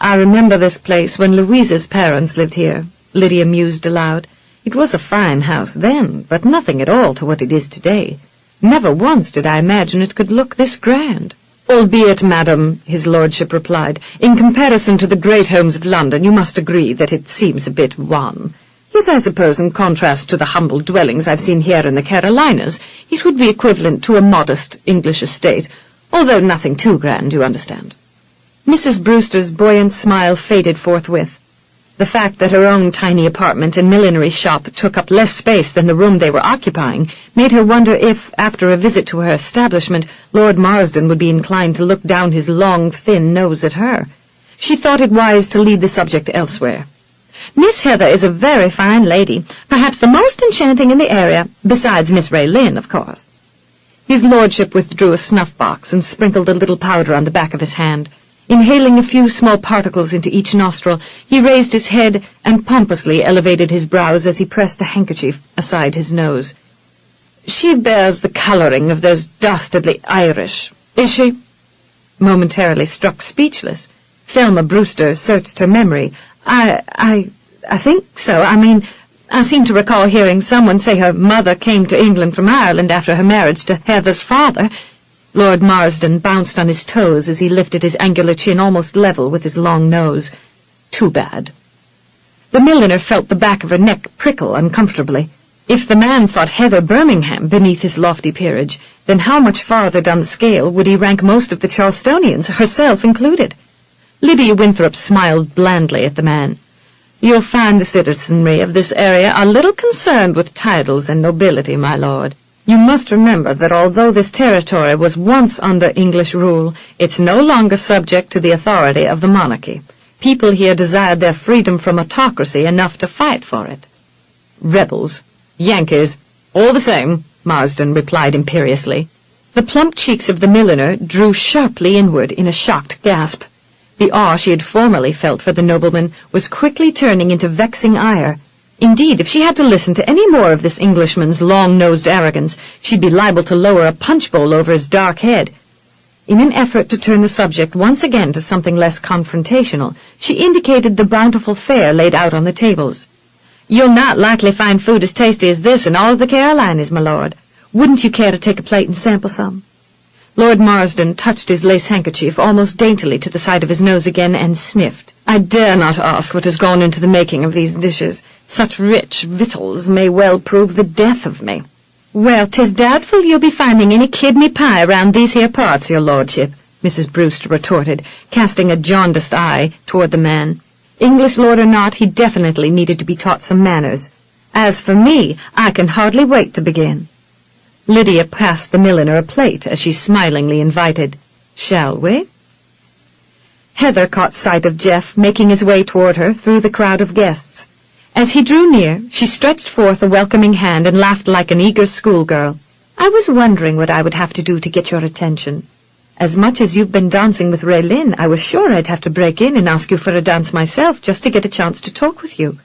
"I remember this place when Louisa's parents lived here," Lydia mused aloud. "It was a fine house then, but nothing at all to what it is today. Never once did I imagine it could look this grand." "Albeit, madam," his lordship replied, "in comparison to the great homes of London, you must agree that it seems a bit wan. Yet I suppose in contrast to the humble dwellings I've seen here in the Carolinas, it would be equivalent to a modest English estate, although nothing too grand, you understand." Mrs. Brewster's buoyant smile faded forthwith. The fact that her own tiny apartment and millinery shop took up less space than the room they were occupying made her wonder if, after a visit to her establishment, Lord Marsden would be inclined to look down his long, thin nose at her. She thought it wise to lead the subject elsewhere. "Miss Heather is a very fine lady, perhaps the most enchanting in the area, besides Miss Raelynn, of course." His lordship withdrew a snuff-box and sprinkled a little powder on the back of his hand. Inhaling a few small particles into each nostril, he raised his head and pompously elevated his brows as he pressed a handkerchief aside his nose. "She bears the colouring of those dastardly Irish, is she?" Momentarily struck speechless, Thelma Brewster searched her memory. I think so. I seem to recall hearing someone say her mother came to England from Ireland after her marriage to Heather's father." Lord Marsden bounced on his toes as he lifted his angular chin almost level with his long nose. "Too bad." The milliner felt the back of her neck prickle uncomfortably. If the man thought Heather Birmingham beneath his lofty peerage, then how much farther down the scale would he rank most of the Charlestonians, herself included? Lydia Winthrop smiled blandly at the man. "You'll find the citizenry of this area are little concerned with titles and nobility, my lord. You must remember that although this territory was once under English rule, it's no longer subject to the authority of the monarchy. People here desired their freedom from autocracy enough to fight for it. Rebels, Yankees, all the same, Marsden replied imperiously. The plump cheeks of the milliner drew sharply inward in a shocked gasp. The awe she had formerly felt for the nobleman was quickly turning into vexing ire. Indeed, if she had to listen to any more of this Englishman's long-nosed arrogance, she'd be liable to lower a punch bowl over his dark head. In an effort to turn the subject once again to something less confrontational, she indicated the bountiful fare laid out on the tables. "You'll not likely find food as tasty as this in all of the Carolinas, my lord. Wouldn't you care to take a plate and sample some?" Lord Marsden touched his lace handkerchief almost daintily to the side of his nose again and sniffed. "I dare not ask what has gone into the making of these dishes. Such rich victuals may well prove the death of me." "Well, 'tis doubtful you'll be finding any kidney pie around these here parts, your lordship," Mrs. Brewster retorted, casting a jaundiced eye toward the man. English lord or not, he definitely needed to be taught some manners. "As for me, I can hardly wait to begin." Lydia passed the milliner a plate as she smilingly invited, "Shall we?" Heather caught sight of Jeff making his way toward her through the crowd of guests. As he drew near, she stretched forth a welcoming hand and laughed like an eager schoolgirl. "I was wondering what I would have to do to get your attention. As much as you've been dancing with Raelynn, I was sure I'd have to break in and ask you for a dance myself just to get a chance to talk with you.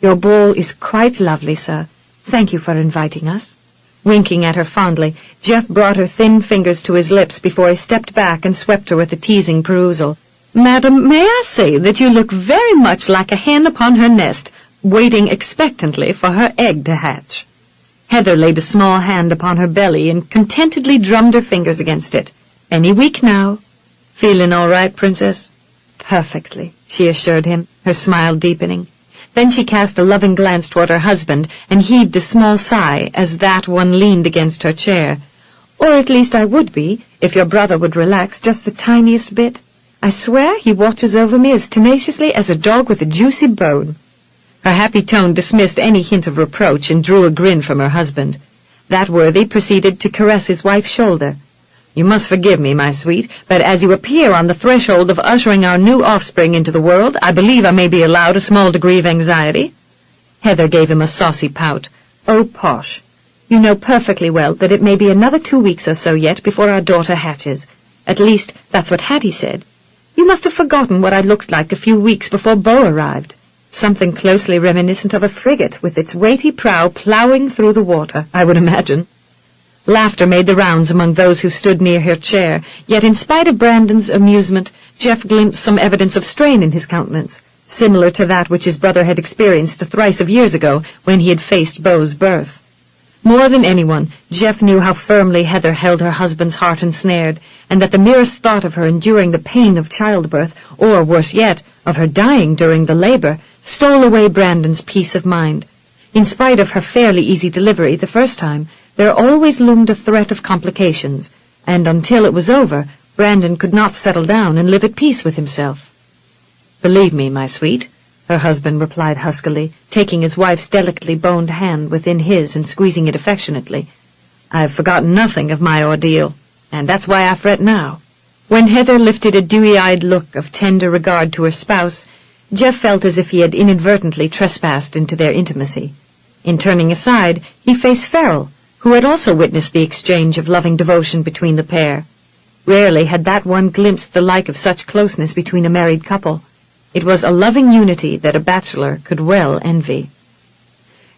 Your ball is quite lovely, sir. Thank you for inviting us." Winking at her fondly, Jeff brought her thin fingers to his lips before he stepped back and swept her with a teasing perusal. "Madam, may I say that you look very much like a hen upon her nest, waiting expectantly for her egg to hatch." Heather laid a small hand upon her belly and contentedly drummed her fingers against it. "Any week now. Feeling all right, Princess?" "Perfectly," she assured him, her smile deepening. Then she cast a loving glance toward her husband and heaved a small sigh as that one leaned against her chair. "Or at least I would be, if your brother would relax just the tiniest bit. I swear he watches over me as tenaciously as a dog with a juicy bone." Her happy tone dismissed any hint of reproach and drew a grin from her husband. That worthy proceeded to caress his wife's shoulder. "You must forgive me, my sweet, but as you appear on the threshold of ushering our new offspring into the world, I believe I may be allowed a small degree of anxiety." Heather gave him a saucy pout. "Oh, Posh, you know perfectly well that it may be another 2 weeks or so yet before our daughter hatches. At least, that's what Hattie said. You must have forgotten what I looked like a few weeks before Beau arrived. Something closely reminiscent of a frigate with its weighty prow plowing through the water, I would imagine." Laughter made the rounds among those who stood near her chair, yet in spite of Brandon's amusement, Jeff glimpsed some evidence of strain in his countenance, similar to that which his brother had experienced a thrice of years ago when he had faced Beau's birth. More than anyone, Jeff knew how firmly Heather held her husband's heart ensnared, and that the merest thought of her enduring the pain of childbirth, or, worse yet, of her dying during the labor, stole away Brandon's peace of mind. In spite of her fairly easy delivery the first time, there always loomed a threat of complications, and until it was over, Brandon could not settle down and live at peace with himself. "Believe me, my sweet," her husband replied huskily, taking his wife's delicately boned hand within his and squeezing it affectionately, "I've forgotten nothing of my ordeal, and that's why I fret now." When Heather lifted a dewy-eyed look of tender regard to her spouse, Jeff felt as if he had inadvertently trespassed into their intimacy. In turning aside, he faced Farrell, who had also witnessed the exchange of loving devotion between the pair. Rarely had that one glimpsed the like of such closeness between a married couple. It was a loving unity that a bachelor could well envy.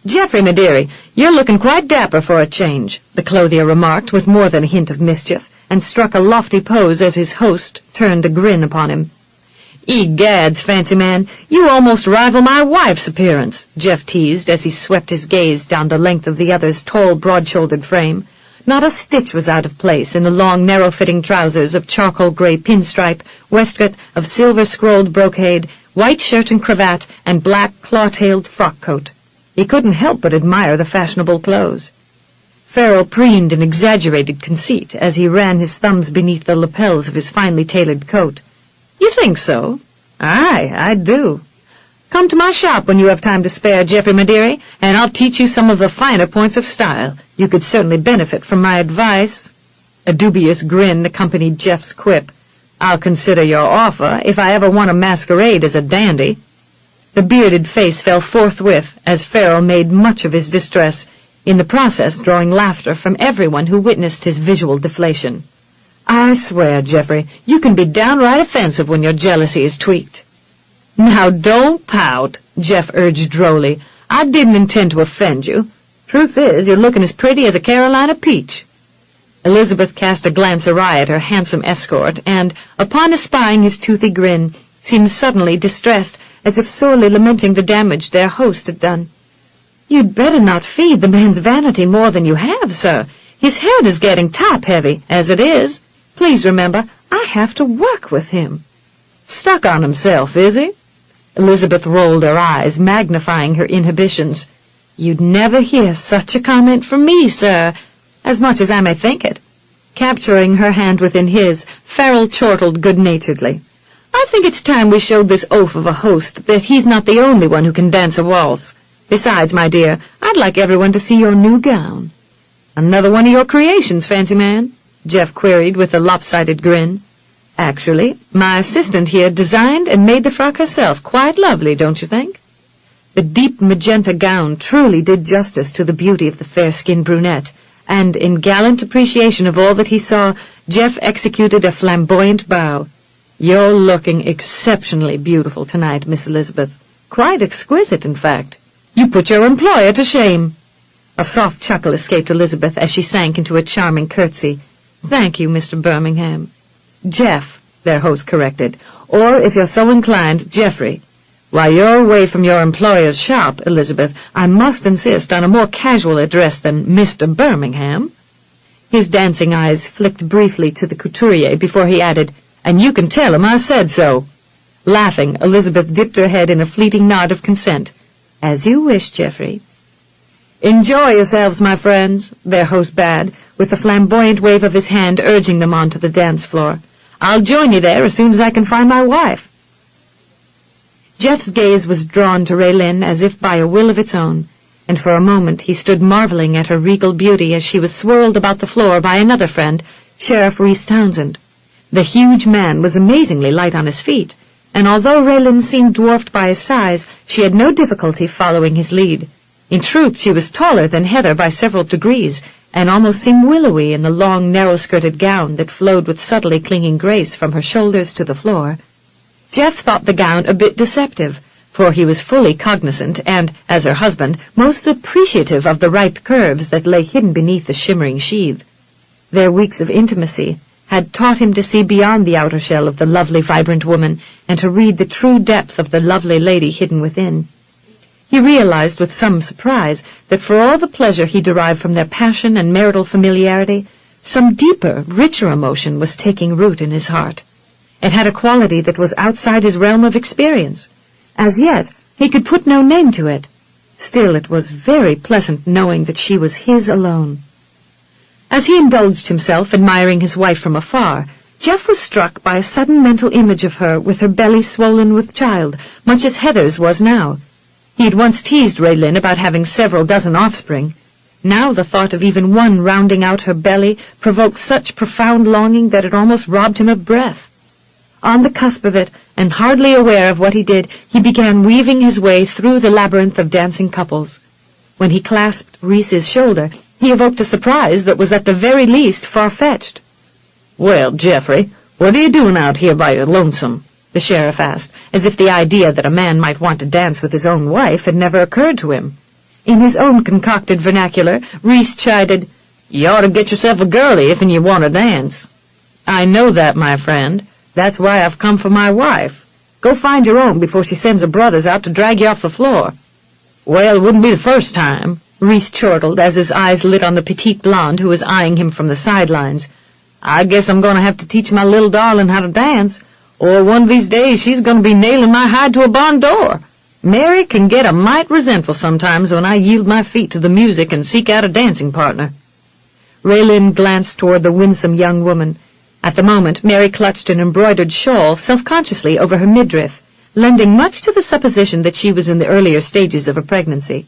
"Geoffrey, my dearie, you're looking quite dapper for a change," the clothier remarked with more than a hint of mischief, and struck a lofty pose as his host turned a grin upon him. "Egads, fancy man, you almost rival my wife's appearance," Jeff teased as he swept his gaze down the length of the other's tall, broad-shouldered frame. Not a stitch was out of place in the long, narrow-fitting trousers of charcoal-gray pinstripe, waistcoat of silver-scrolled brocade, white shirt and cravat, and black claw-tailed frock-coat. He couldn't help but admire the fashionable clothes. Farrell preened in exaggerated conceit as he ran his thumbs beneath the lapels of his finely tailored coat. "You think so?" "Aye, I do. Come to my shop when you have time to spare, Geoffrey, my dearie, and I'll teach you some of the finer points of style. You could certainly benefit from my advice." A dubious grin accompanied Jeff's quip. "I'll consider your offer if I ever want to masquerade as a dandy." The bearded face fell forthwith as Farrell made much of his distress, in the process drawing laughter from everyone who witnessed his visual deflation. "I swear, Geoffrey, you can be downright offensive when your jealousy is tweaked." "Now don't pout," Jeff urged drolly. "I didn't intend to offend you. Truth is, you're looking as pretty as a Carolina peach." Elizabeth cast a glance awry at her handsome escort, and, upon espying his toothy grin, seemed suddenly distressed, as if sorely lamenting the damage their host had done. "You'd better not feed the man's vanity more than you have, sir. His head is getting top-heavy, as it is. Please remember, I have to work with him." "Stuck on himself, is he?" Elizabeth rolled her eyes, magnifying her inhibitions. "You'd never hear such a comment from me, sir, as much as I may think it." Capturing her hand within his, Farrell chortled good-naturedly. "I think it's time we showed this oaf of a host that he's not the only one who can dance a waltz. Besides, my dear, I'd like everyone to see your new gown." "Another one of your creations, fancy man?" Jeff queried with a lopsided grin. "Actually, my assistant here designed and made the frock herself. Quite lovely, don't you think?" The deep magenta gown truly did justice to the beauty of the fair-skinned brunette, and in gallant appreciation of all that he saw, Jeff executed a flamboyant bow. "You're looking exceptionally beautiful tonight, Miss Elizabeth. Quite exquisite, in fact. You put your employer to shame." A soft chuckle escaped Elizabeth as she sank into a charming curtsy. "Thank you, Mr. Birmingham." "Jeff," their host corrected, "or, if you're so inclined, Geoffrey. While you're away from your employer's shop, Elizabeth, I must insist on a more casual address than Mr. Birmingham." His dancing eyes flicked briefly to the couturier before he added, "And you can tell him I said so." Laughing, Elizabeth dipped her head in a fleeting nod of consent. "As you wish, Geoffrey." "Enjoy yourselves, my friends," their host bade, with a flamboyant wave of his hand urging them onto the dance floor. "I'll join you there as soon as I can find my wife." Jeff's gaze was drawn to Raelynn as if by a will of its own, and for a moment he stood marveling at her regal beauty as she was swirled about the floor by another friend, Sheriff Reese Townsend. The huge man was amazingly light on his feet, and although Raelynn seemed dwarfed by his size, she had no difficulty following his lead. In truth, she was taller than Heather by several degrees, and almost seemed willowy in the long, narrow-skirted gown that flowed with subtly clinging grace from her shoulders to the floor. Jeff thought the gown a bit deceptive, for he was fully cognizant and, as her husband, most appreciative of the ripe curves that lay hidden beneath the shimmering sheath. Their weeks of intimacy had taught him to see beyond the outer shell of the lovely, vibrant woman and to read the true depth of the lovely lady hidden within. He realized with some surprise that for all the pleasure he derived from their passion and marital familiarity, some deeper, richer emotion was taking root in his heart. It had a quality that was outside his realm of experience. As yet, he could put no name to it. Still, it was very pleasant knowing that she was his alone. As he indulged himself admiring his wife from afar, Jeff was struck by a sudden mental image of her with her belly swollen with child, much as Heather's was now. He had once teased Raelynn about having several dozen offspring. Now the thought of even one rounding out her belly provoked such profound longing that it almost robbed him of breath. On the cusp of it, and hardly aware of what he did, he began weaving his way through the labyrinth of dancing couples. When he clasped Reese's shoulder, he evoked a surprise that was at the very least far-fetched. "Well, Geoffrey, what are you doing out here by your lonesome?" the sheriff asked, as if the idea that a man might want to dance with his own wife had never occurred to him. In his own concocted vernacular, Reese chided, "You ought to get yourself a girlie if you want to dance." "I know that, my friend. That's why I've come for my wife. Go find your own before she sends her brothers out to drag you off the floor." "Well, it wouldn't be the first time," Reese chortled as his eyes lit on the petite blonde who was eyeing him from the sidelines. "I guess I'm going to have to teach my little darling how to dance, or one of these days she's going to be nailing my hide to a barn door. Mary can get a mite resentful sometimes when I yield my feet to the music and seek out a dancing partner." Raelynn glanced toward the winsome young woman. At the moment, Mary clutched an embroidered shawl self-consciously over her midriff, lending much to the supposition that she was in the earlier stages of a pregnancy.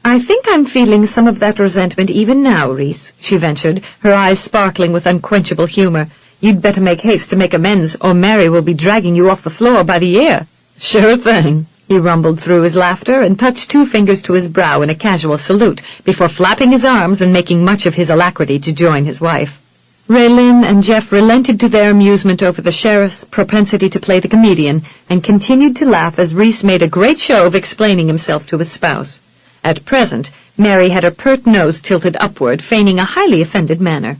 I think I'm feeling some of that resentment even now, Reese, she ventured, her eyes sparkling with unquenchable humor. You'd better make haste to make amends, or Mary will be dragging you off the floor by the ear. Sure thing, he rumbled through his laughter and touched 2 fingers to his brow in a casual salute before flapping his arms and making much of his alacrity to join his wife. Raelynn and Jeff relented to their amusement over the sheriff's propensity to play the comedian and continued to laugh as Reese made a great show of explaining himself to his spouse. At present, Mary had her pert nose tilted upward, feigning a highly offended manner.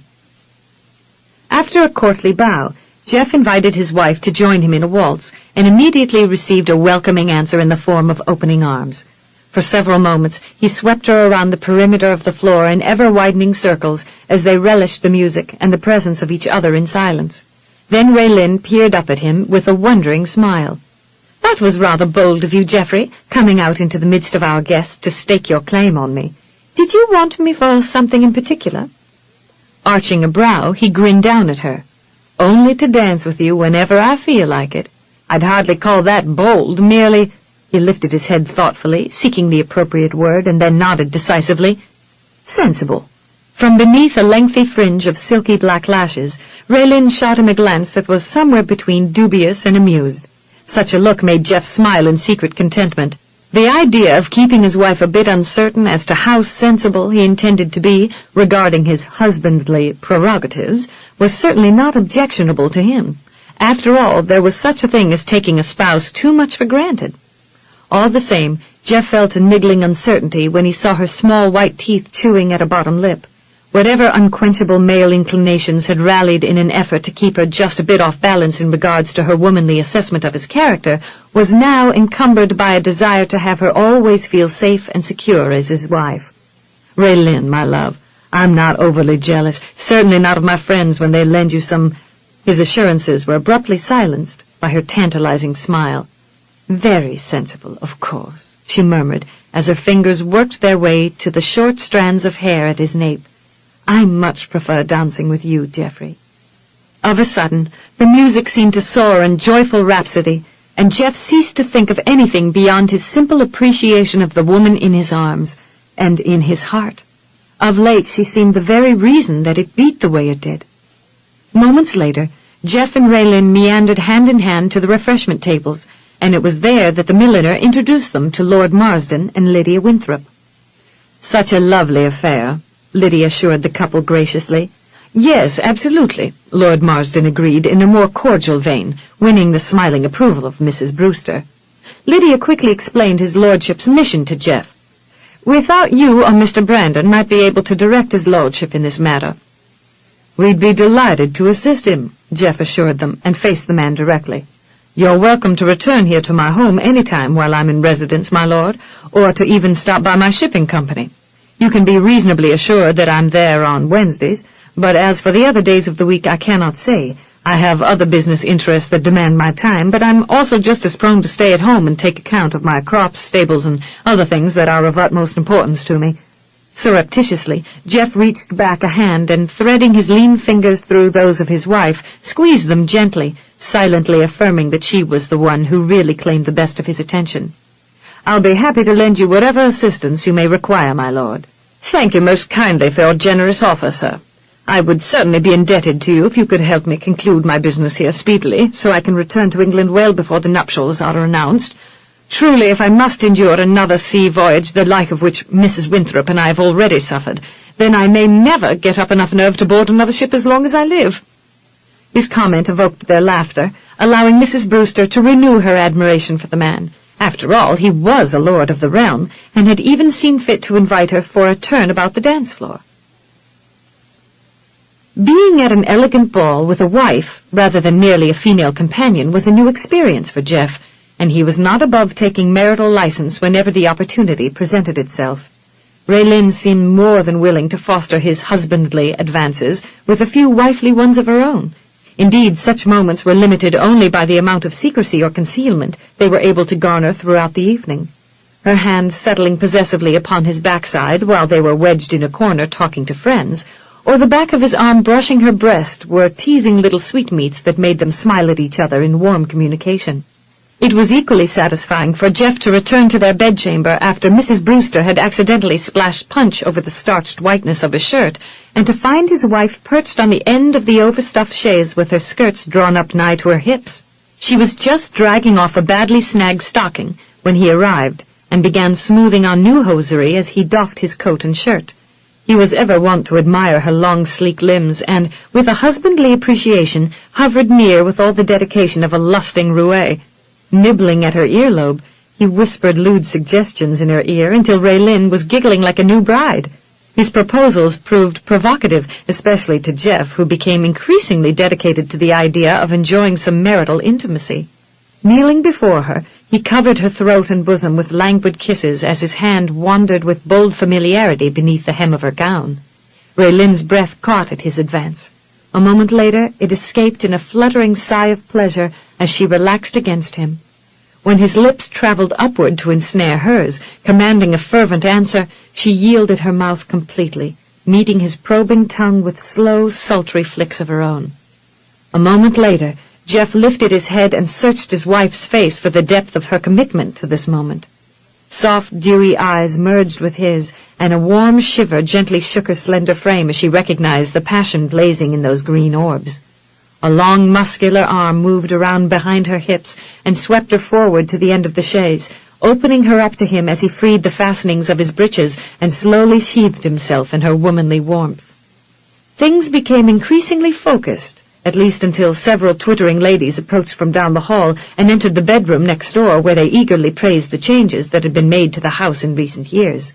After a courtly bow, Jeff invited his wife to join him in a waltz, and immediately received a welcoming answer in the form of opening arms. For several moments, he swept her around the perimeter of the floor in ever-widening circles as they relished the music and the presence of each other in silence. Then Raelynn peered up at him with a wondering smile. That was rather bold of you, Geoffrey, coming out into the midst of our guests to stake your claim on me. Did you want me for something in particular? Arching a brow, he grinned down at her. Only to dance with you whenever I feel like it. I'd hardly call that bold, merely... He lifted his head thoughtfully, seeking the appropriate word, and then nodded decisively. Sensible. From beneath a lengthy fringe of silky black lashes, Raelynn shot him a glance that was somewhere between dubious and amused. Such a look made Jeff smile in secret contentment. The idea of keeping his wife a bit uncertain as to how sensible he intended to be regarding his husbandly prerogatives was certainly not objectionable to him. After all, there was such a thing as taking a spouse too much for granted. All the same, Jeff felt a niggling uncertainty when he saw her small white teeth chewing at a bottom lip. Whatever unquenchable male inclinations had rallied in an effort to keep her just a bit off balance in regards to her womanly assessment of his character was now encumbered by a desire to have her always feel safe and secure as his wife. Raelynn, my love, I'm not overly jealous, certainly not of my friends when they lend you some... His assurances were abruptly silenced by her tantalizing smile. Very sensible, of course, she murmured as her fingers worked their way to the short strands of hair at his nape. I much prefer dancing with you, Geoffrey. Of a sudden, the music seemed to soar in joyful rhapsody, and Jeff ceased to think of anything beyond his simple appreciation of the woman in his arms and in his heart. Of late, she seemed the very reason that it beat the way it did. Moments later, Jeff and Raelynn meandered hand in hand to the refreshment tables, and it was there that the milliner introduced them to Lord Marsden and Lydia Winthrop. Such a lovely affair, Lydia assured the couple graciously. Yes, absolutely, Lord Marsden agreed in a more cordial vein, winning the smiling approval of Mrs. Brewster. Lydia quickly explained his lordship's mission to Jeff. We thought you or Mr. Brandon might be able to direct his lordship in this matter. We'd be delighted to assist him, Jeff assured them, and faced the man directly. You're welcome to return here to my home any time while I'm in residence, my lord, or to even stop by my shipping company. You can be reasonably assured that I'm there on Wednesdays, but as for the other days of the week, I cannot say. I have other business interests that demand my time, but I'm also just as prone to stay at home and take account of my crops, stables, and other things that are of utmost importance to me. Surreptitiously, Jeff reached back a hand and, threading his lean fingers through those of his wife, squeezed them gently, silently affirming that she was the one who really claimed the best of his attention. I'll be happy to lend you whatever assistance you may require, my lord. Thank you most kindly for your generous offer, sir. I would certainly be indebted to you if you could help me conclude my business here speedily, so I can return to England well before the nuptials are announced. Truly, if I must endure another sea voyage, the like of which Mrs. Winthrop and I have already suffered, then I may never get up enough nerve to board another ship as long as I live. His comment evoked their laughter, allowing Mrs. Brewster to renew her admiration for the man. After all, he was a lord of the realm, and had even seen fit to invite her for a turn about the dance floor. Being at an elegant ball with a wife, rather than merely a female companion, was a new experience for Jeff, and he was not above taking marital license whenever the opportunity presented itself. Raelynn seemed more than willing to foster his husbandly advances with a few wifely ones of her own. Indeed, such moments were limited only by the amount of secrecy or concealment they were able to garner throughout the evening. Her hand settling possessively upon his backside while they were wedged in a corner talking to friends, or the back of his arm brushing her breast, were teasing little sweetmeats that made them smile at each other in warm communication. It was equally satisfying for Jeff to return to their bedchamber after Mrs. Brewster had accidentally splashed punch over the starched whiteness of his shirt, and to find his wife perched on the end of the overstuffed chaise with her skirts drawn up nigh to her hips. She was just dragging off a badly snagged stocking when he arrived, and began smoothing on new hosiery as he doffed his coat and shirt. He was ever wont to admire her long, sleek limbs, and, with a husbandly appreciation, hovered near with all the dedication of a lusting roue. Nibbling at her earlobe, he whispered lewd suggestions in her ear until Raelynn was giggling like a new bride. His proposals proved provocative, especially to Jeff, who became increasingly dedicated to the idea of enjoying some marital intimacy. Kneeling before her, he covered her throat and bosom with languid kisses as his hand wandered with bold familiarity beneath the hem of her gown. Raylynn's breath caught at his advance. A moment later, it escaped in a fluttering sigh of pleasure as she relaxed against him. When his lips traveled upward to ensnare hers, commanding a fervent answer, she yielded her mouth completely, meeting his probing tongue with slow, sultry flicks of her own. A moment later, Jeff lifted his head and searched his wife's face for the depth of her commitment to this moment. Soft, dewy eyes merged with his, and a warm shiver gently shook her slender frame as she recognized the passion blazing in those green orbs. A long, muscular arm moved around behind her hips and swept her forward to the end of the chaise, opening her up to him as he freed the fastenings of his breeches and slowly sheathed himself in her womanly warmth. Things became increasingly focused, at least until several twittering ladies approached from down the hall and entered the bedroom next door, where they eagerly praised the changes that had been made to the house in recent years.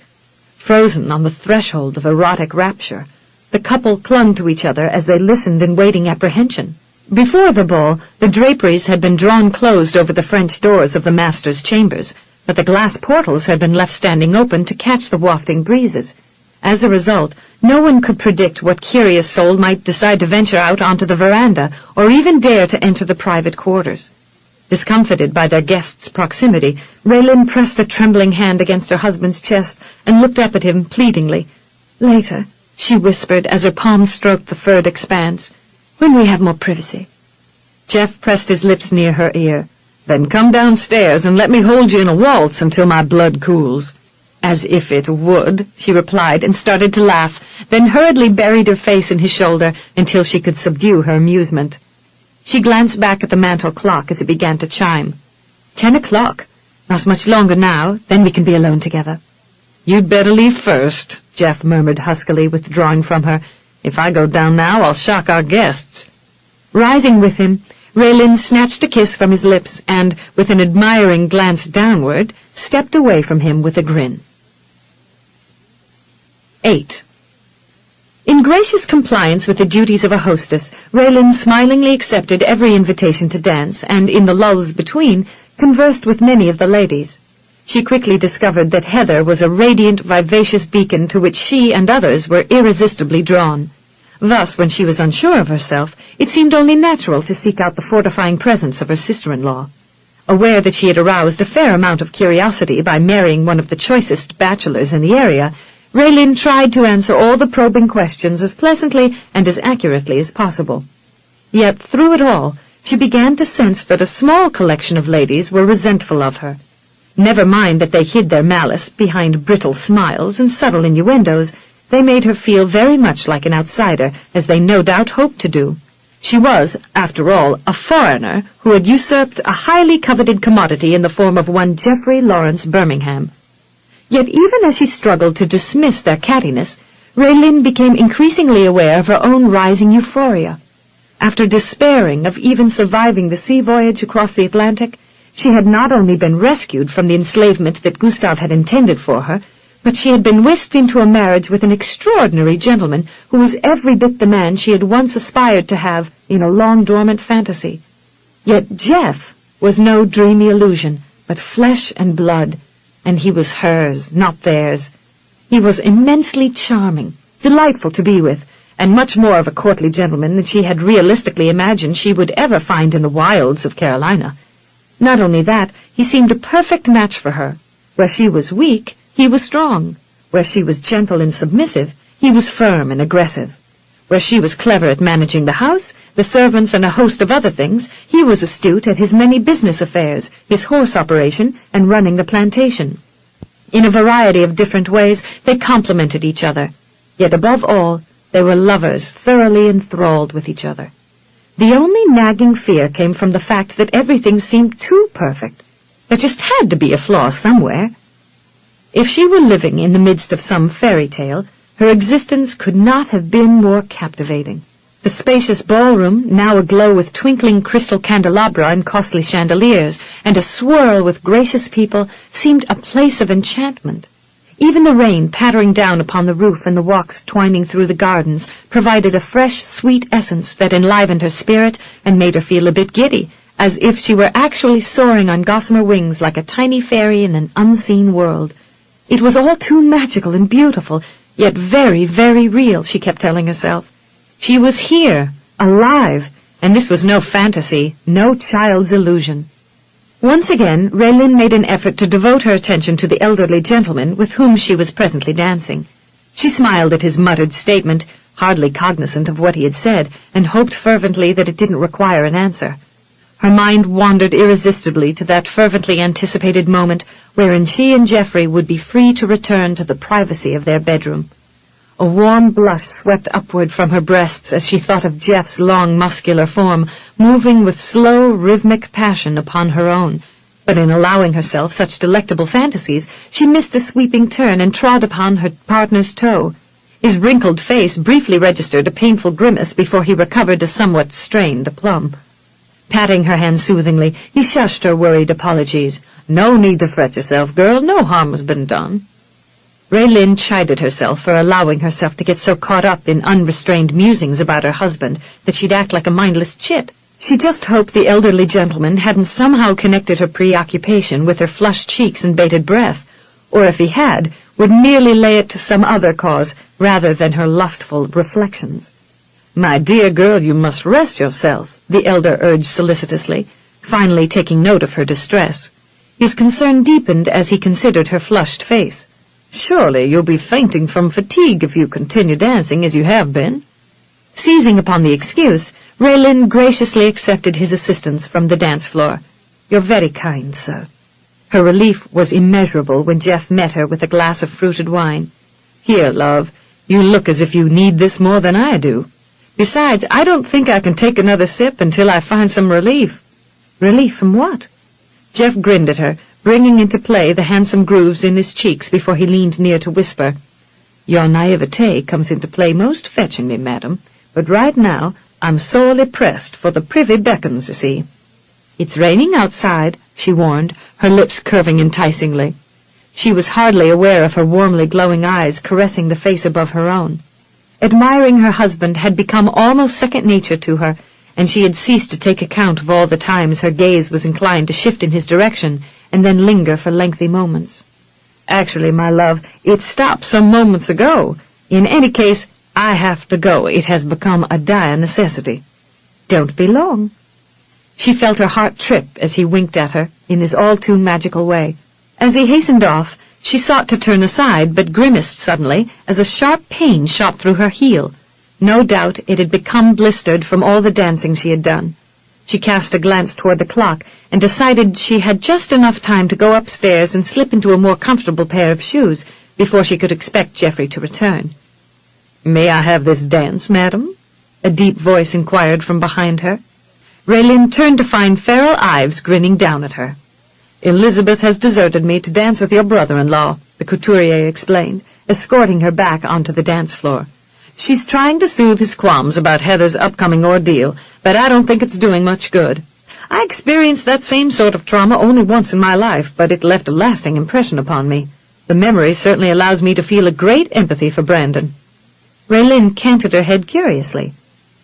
Frozen on the threshold of erotic rapture, the couple clung to each other as they listened in waiting apprehension. Before the ball, the draperies had been drawn closed over the French doors of the master's chambers, but the glass portals had been left standing open to catch the wafting breezes. As a result, no one could predict what curious soul might decide to venture out onto the veranda, or even dare to enter the private quarters. Discomfited by their guest's proximity, Raelynn pressed a trembling hand against her husband's chest and looked up at him pleadingly. "Later," she whispered as her palms stroked the furred expanse, "when we have more privacy." Jeff pressed his lips near her ear. "Then come downstairs and let me hold you in a waltz until my blood cools." "As if it would," she replied, and started to laugh, then hurriedly buried her face in his shoulder until she could subdue her amusement. She glanced back at the mantel clock as it began to chime. 10 o'clock. Not much longer now, then we can be alone together. "You'd better leave first," Jeff murmured huskily, withdrawing from her. "If I go down now, I'll shock our guests." Rising with him, Raelynn snatched a kiss from his lips and, with an admiring glance downward, stepped away from him with a grin. 8. In gracious compliance with the duties of a hostess, Raelynn smilingly accepted every invitation to dance, and in the lulls between, conversed with many of the ladies. She quickly discovered that Heather was a radiant, vivacious beacon to which she and others were irresistibly drawn. Thus, when she was unsure of herself, it seemed only natural to seek out the fortifying presence of her sister-in-law. Aware that she had aroused a fair amount of curiosity by marrying one of the choicest bachelors in the area, Raelynn tried to answer all the probing questions as pleasantly and as accurately as possible. Yet, through it all, she began to sense that a small collection of ladies were resentful of her. Never mind that they hid their malice behind brittle smiles and subtle innuendos, they made her feel very much like an outsider, as they no doubt hoped to do. She was, after all, a foreigner who had usurped a highly coveted commodity in the form of one Geoffrey Lawrence Birmingham. Yet even as she struggled to dismiss their cattiness, Raelynn became increasingly aware of her own rising euphoria. After despairing of even surviving the sea voyage across the Atlantic, she had not only been rescued from the enslavement that Gustav had intended for her, but she had been whisked into a marriage with an extraordinary gentleman who was every bit the man she had once aspired to have in a long-dormant fantasy. Yet Jeff was no dreamy illusion, but flesh and blood, and he was hers, not theirs. He was immensely charming, delightful to be with, and much more of a courtly gentleman than she had realistically imagined she would ever find in the wilds of Carolina. Not only that, he seemed a perfect match for her. Where she was weak, he was strong. Where she was gentle and submissive, he was firm and aggressive. Where she was clever at managing the house, the servants, and a host of other things, he was astute at his many business affairs, his horse operation, and running the plantation. In a variety of different ways, they complemented each other. Yet above all, they were lovers thoroughly enthralled with each other. The only nagging fear came from the fact that everything seemed too perfect. There just had to be a flaw somewhere. If she were living in the midst of some fairy tale, her existence could not have been more captivating. The spacious ballroom, now aglow with twinkling crystal candelabra and costly chandeliers, and a swirl with gracious people, seemed a place of enchantment. Even the rain pattering down upon the roof and the walks twining through the gardens provided a fresh, sweet essence that enlivened her spirit and made her feel a bit giddy, as if she were actually soaring on gossamer wings like a tiny fairy in an unseen world. It was all too magical and beautiful, yet very, very real, she kept telling herself. She was here, alive, and this was no fantasy, no child's illusion. Once again, Raelynn made an effort to devote her attention to the elderly gentleman with whom she was presently dancing. She smiled at his muttered statement, hardly cognizant of what he had said, and hoped fervently that it didn't require an answer. Her mind wandered irresistibly to that fervently anticipated moment wherein she and Geoffrey would be free to return to the privacy of their bedroom. A warm blush swept upward from her breasts as she thought of Jeff's long, muscular form, moving with slow, rhythmic passion upon her own. But in allowing herself such delectable fantasies, she missed a sweeping turn and trod upon her partner's toe. His wrinkled face briefly registered a painful grimace before he recovered a somewhat strained aplomb. Patting her hand soothingly, he shushed her worried apologies. "No need to fret yourself, girl. No harm has been done." Raelynn chided herself for allowing herself to get so caught up in unrestrained musings about her husband that she'd act like a mindless chit. She just hoped the elderly gentleman hadn't somehow connected her preoccupation with her flushed cheeks and bated breath, or if he had, would merely lay it to some other cause rather than her lustful reflections. "My dear girl, you must rest yourself," the elder urged solicitously, finally taking note of her distress. His concern deepened as he considered her flushed face. "Surely you'll be fainting from fatigue if you continue dancing as you have been." Seizing upon the excuse, Raelynn graciously accepted his assistance from the dance floor. "You're very kind, sir." Her relief was immeasurable when Jeff met her with a glass of fruited wine. "Here, love, you look as if you need this more than I do. Besides, I don't think I can take another sip until I find some relief." "Relief from what?" Jeff grinned at her, bringing into play the handsome grooves in his cheeks before he leaned near to whisper, "Your naivete comes into play most fetchingly, madam, but right now I'm sorely pressed, for the privy beckons, you see." "It's raining outside," she warned, her lips curving enticingly. She was hardly aware of her warmly glowing eyes caressing the face above her own. Admiring her husband had become almost second nature to her, and she had ceased to take account of all the times her gaze was inclined to shift in his direction and then linger for lengthy moments. "Actually, my love, it stopped some moments ago. In any case, I have to go. It has become a dire necessity." "Don't be long." She felt her heart trip as he winked at her in his all-too-magical way. As he hastened off, she sought to turn aside, but grimaced suddenly as a sharp pain shot through her heel. No doubt it had become blistered from all the dancing she had done. She cast a glance toward the clock and decided she had just enough time to go upstairs and slip into a more comfortable pair of shoes before she could expect Geoffrey to return. "May I have this dance, madam?" a deep voice inquired from behind her. Raelynn turned to find Farrell Ives grinning down at her. "Elizabeth has deserted me to dance with your brother-in-law," the couturier explained, escorting her back onto the dance floor. "She's trying to soothe his qualms about Heather's upcoming ordeal, but I don't think it's doing much good. I experienced that same sort of trauma only once in my life, but it left a lasting impression upon me. The memory certainly allows me to feel a great empathy for Brandon." Raelynn canted her head curiously.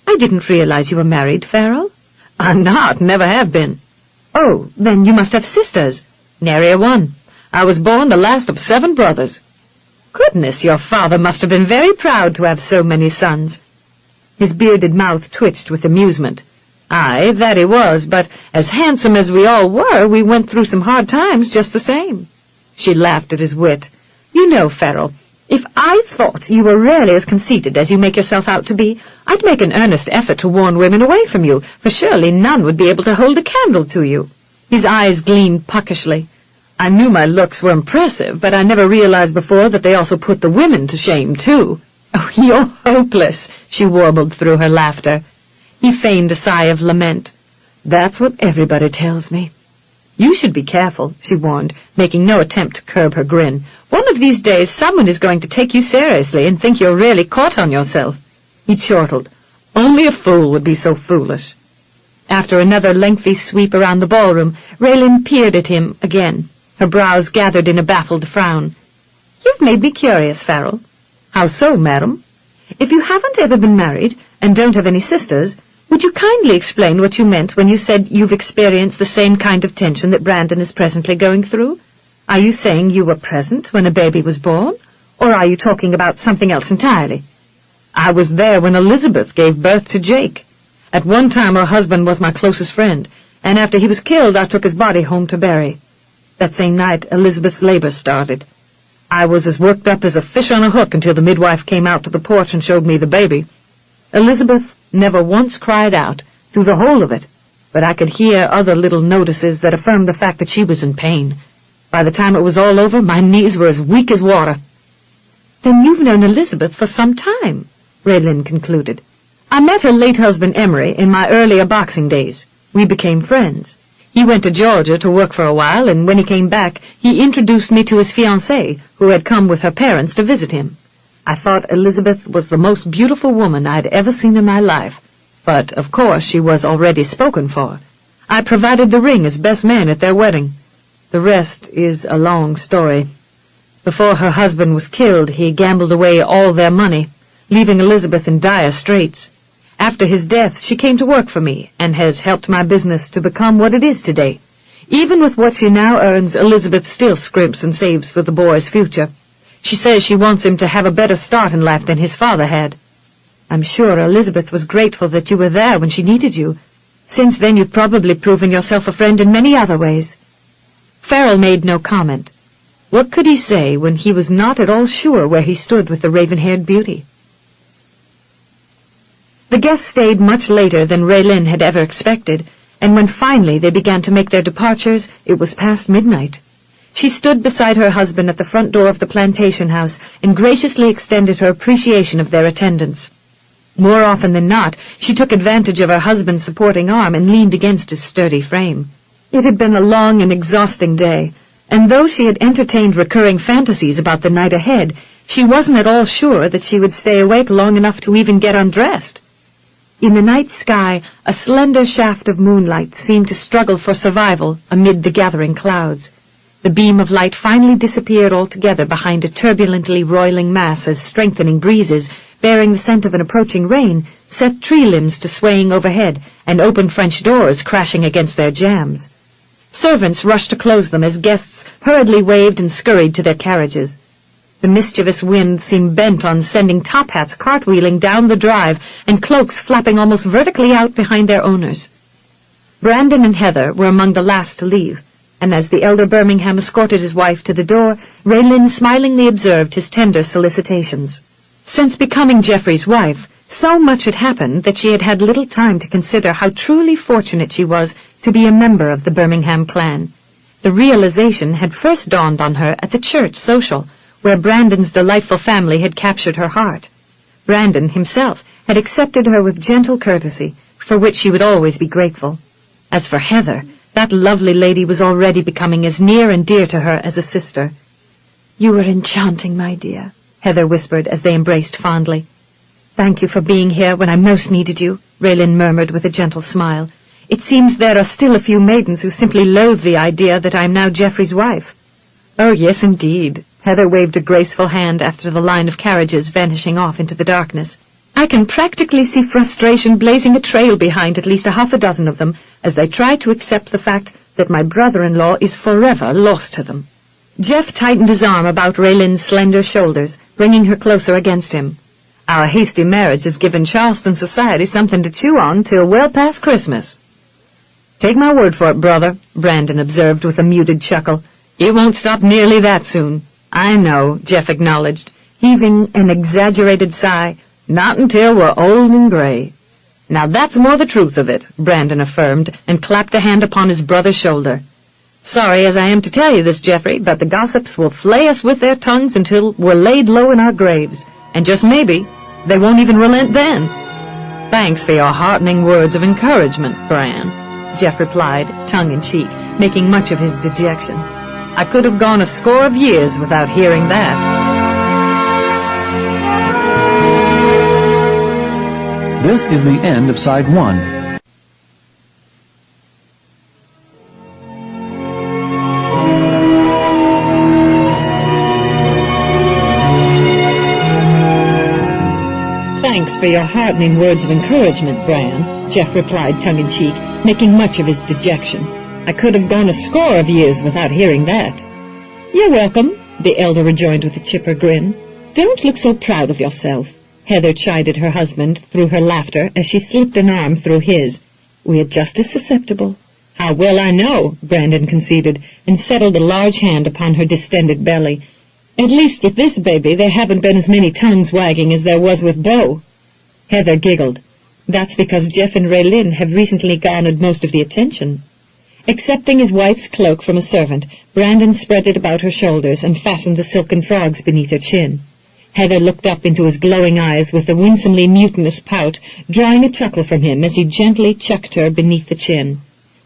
"I didn't realize you were married, Farrell." "I'm not, never have been." "Oh, then you must have sisters." "Nary a one. I was born the last of 7 brothers." "Goodness, your father must have been very proud to have so many sons." His bearded mouth twitched with amusement. "Aye, that he was, but as handsome as we all were, we went through some hard times just the same." She laughed at his wit. "You know, Farrell, if I thought you were rarely as conceited as you make yourself out to be. I'd make an earnest effort to warn women away from you, for surely none would be able to hold a candle to you. His eyes gleamed puckishly. I knew my looks were impressive, but I never realized before that they also put the women to shame, too. Oh, you're hopeless, she warbled through her laughter. He feigned a sigh of lament. That's what everybody tells me. You should be careful, she warned, making no attempt to curb her grin. One of these days someone is going to take you seriously and think you're really caught on yourself. He chortled. Only a fool would be so foolish. After another lengthy sweep around the ballroom, Raelynn peered at him again. Her brows gathered in a baffled frown. You've made me curious, Farrell. How so, madam? If you haven't ever been married, and don't have any sisters, would you kindly explain what you meant when you said you've experienced the same kind of tension that Brandon is presently going through? Are you saying you were present when a baby was born, or are you talking about something else entirely? I was there when Elizabeth gave birth to Jake. At one time her husband was my closest friend, and after he was killed I took his body home to bury. That same night Elizabeth's labor started. I was as worked up as a fish on a hook until the midwife came out to the porch and showed me the baby. Elizabeth never once cried out through the whole of it, but I could hear other little notices that affirmed the fact that she was in pain. By the time it was all over, my knees were as weak as water. Then you've known Elizabeth for some time, Raelynn concluded. I met her late husband Emery in my earlier boxing days. We became friends. He went to Georgia to work for a while, and when he came back, he introduced me to his fiancée, who had come with her parents to visit him. I thought Elizabeth was the most beautiful woman I'd ever seen in my life, but of course she was already spoken for. I provided the ring as best man at their wedding. The rest is a long story. Before her husband was killed, he gambled away all their money, leaving Elizabeth in dire straits. After his death, she came to work for me and has helped my business to become what it is today. Even with what she now earns, Elizabeth still scrimps and saves for the boy's future. She says she wants him to have a better start in life than his father had. I'm sure Elizabeth was grateful that you were there when she needed you. Since then, you've probably proven yourself a friend in many other ways. Farrell made no comment. What could he say when he was not at all sure where he stood with the raven-haired beauty? The guests stayed much later than Raelynn had ever expected, and when finally they began to make their departures, it was past midnight. She stood beside her husband at the front door of the plantation house and graciously extended her appreciation of their attendance. More often than not, she took advantage of her husband's supporting arm and leaned against his sturdy frame. It had been a long and exhausting day, and though she had entertained recurring fantasies about the night ahead, she wasn't at all sure that she would stay awake long enough to even get undressed. In the night sky, a slender shaft of moonlight seemed to struggle for survival amid the gathering clouds. The beam of light finally disappeared altogether behind a turbulently roiling mass as strengthening breezes, bearing the scent of an approaching rain, set tree limbs to swaying overhead and open French doors crashing against their jambs. Servants rushed to close them as guests hurriedly waved and scurried to their carriages. The mischievous wind seemed bent on sending top hats cartwheeling down the drive and cloaks flapping almost vertically out behind their owners. Brandon and Heather were among the last to leave, and as the elder Birmingham escorted his wife to the door, Raelynn smilingly observed his tender solicitations. Since becoming Geoffrey's wife, so much had happened that she had had little time to consider how truly fortunate she was to be a member of the Birmingham clan. The realization had first dawned on her at the church social, where Brandon's delightful family had captured her heart. Brandon himself had accepted her with gentle courtesy, for which she would always be grateful. As for Heather, that lovely lady was already becoming as near and dear to her as a sister. "You were enchanting, my dear," Heather whispered as they embraced fondly. "Thank you for being here when I most needed you," Raelynn murmured with a gentle smile. "It seems there are still a few maidens who simply loathe the idea that I am now Geoffrey's wife." "Oh, yes, indeed." Heather waved a graceful hand after the line of carriages vanishing off into the darkness. "I can practically see frustration blazing a trail behind at least a half a dozen of them as they try to accept the fact that my brother-in-law is forever lost to them." Jeff tightened his arm about Raelynn's slender shoulders, bringing her closer against him. "Our hasty marriage has given Charleston society something to chew on till well past Christmas." "Take my word for it, brother," Brandon observed with a muted chuckle. "It won't stop nearly that soon." "I know," Jeff acknowledged. heaving an exaggerated sigh. "Not until we're old and gray." "Now that's more the truth of it," Brandon affirmed, and clapped a hand upon his brother's shoulder. "Sorry as I am to tell you this, Geoffrey, but the gossips will flay us with their tongues until we're laid low in our graves. And just maybe, they won't even relent then." "Thanks for your heartening words of encouragement, Bran," Jeff replied, tongue-in-cheek, making much of his dejection. "I could have gone a score of years without hearing that." This is the end of Side 1. "Thanks for your heartening words of encouragement, Bran," Jeff replied tongue-in-cheek, making much of his dejection. "I could have gone a score of years without hearing that." "You're welcome," the elder rejoined with a chipper grin. "Don't look so proud of yourself," Heather chided her husband through her laughter as she slipped an arm through his. "We're just as susceptible." "How well I know," Brandon conceded, and settled a large hand upon her distended belly. "At least with this baby there haven't been as many tongues wagging as there was with Beau." Heather giggled. "That's because Jeff and Raelynn have recently garnered most of the attention." Accepting his wife's cloak from a servant, Brandon spread it about her shoulders and fastened the silken frogs beneath her chin. Heather looked up into his glowing eyes with a winsomely mutinous pout, drawing a chuckle from him as he gently chucked her beneath the chin.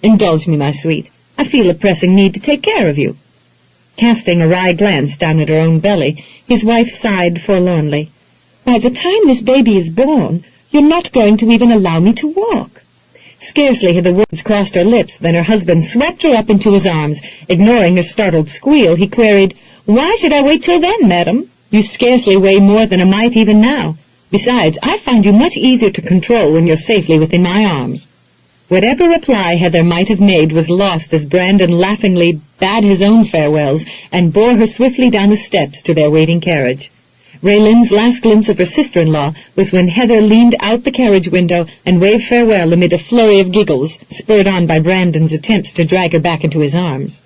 "Indulge me, my sweet. I feel a pressing need to take care of you." Casting a wry glance down at her own belly, his wife sighed forlornly. "By the time this baby is born, you're not going to even allow me to walk." Scarcely had the words crossed her lips than her husband swept her up into his arms. Ignoring her startled squeal, he queried, "Why should I wait till then, madam? You scarcely weigh more than a mite even now. Besides, I find you much easier to control when you're safely within my arms." Whatever reply Heather might have made was lost as Brandon laughingly bade his own farewells and bore her swiftly down the steps to their waiting carriage. Raylynn's last glimpse of her sister-in-law was when Heather leaned out the carriage window and waved farewell amid a flurry of giggles, spurred on by Brandon's attempts to drag her back into his arms.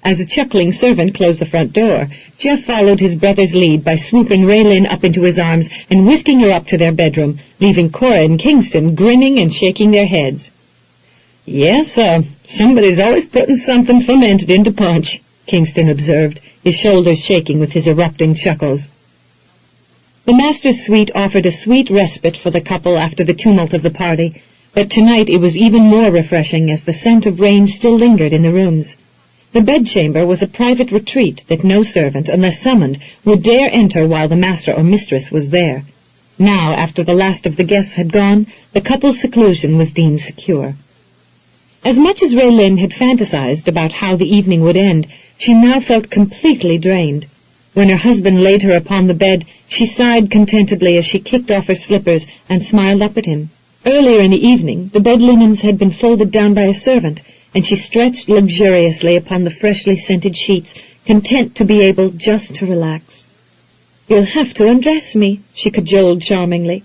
As a chuckling servant closed the front door, Jeff followed his brother's lead by swooping Raelynn up into his arms and whisking her up to their bedroom, leaving Cora and Kingston grinning and shaking their heads. "Yes, somebody's always putting something fermented into punch," Kingston observed, his shoulders shaking with his erupting chuckles. The master's suite offered a sweet respite for the couple after the tumult of the party, but tonight it was even more refreshing as the scent of rain still lingered in the rooms. The bedchamber was a private retreat that no servant, unless summoned, would dare enter while the master or mistress was there. Now, after the last of the guests had gone, the couple's seclusion was deemed secure. As much as Raelynn had fantasized about how the evening would end, she now felt completely drained. When her husband laid her upon the bed, she sighed contentedly as she kicked off her slippers and smiled up at him. Earlier in the evening, the bed linens had been folded down by a servant, and she stretched luxuriously upon the freshly scented sheets, content to be able just to relax. "You'll have to undress me," she cajoled charmingly,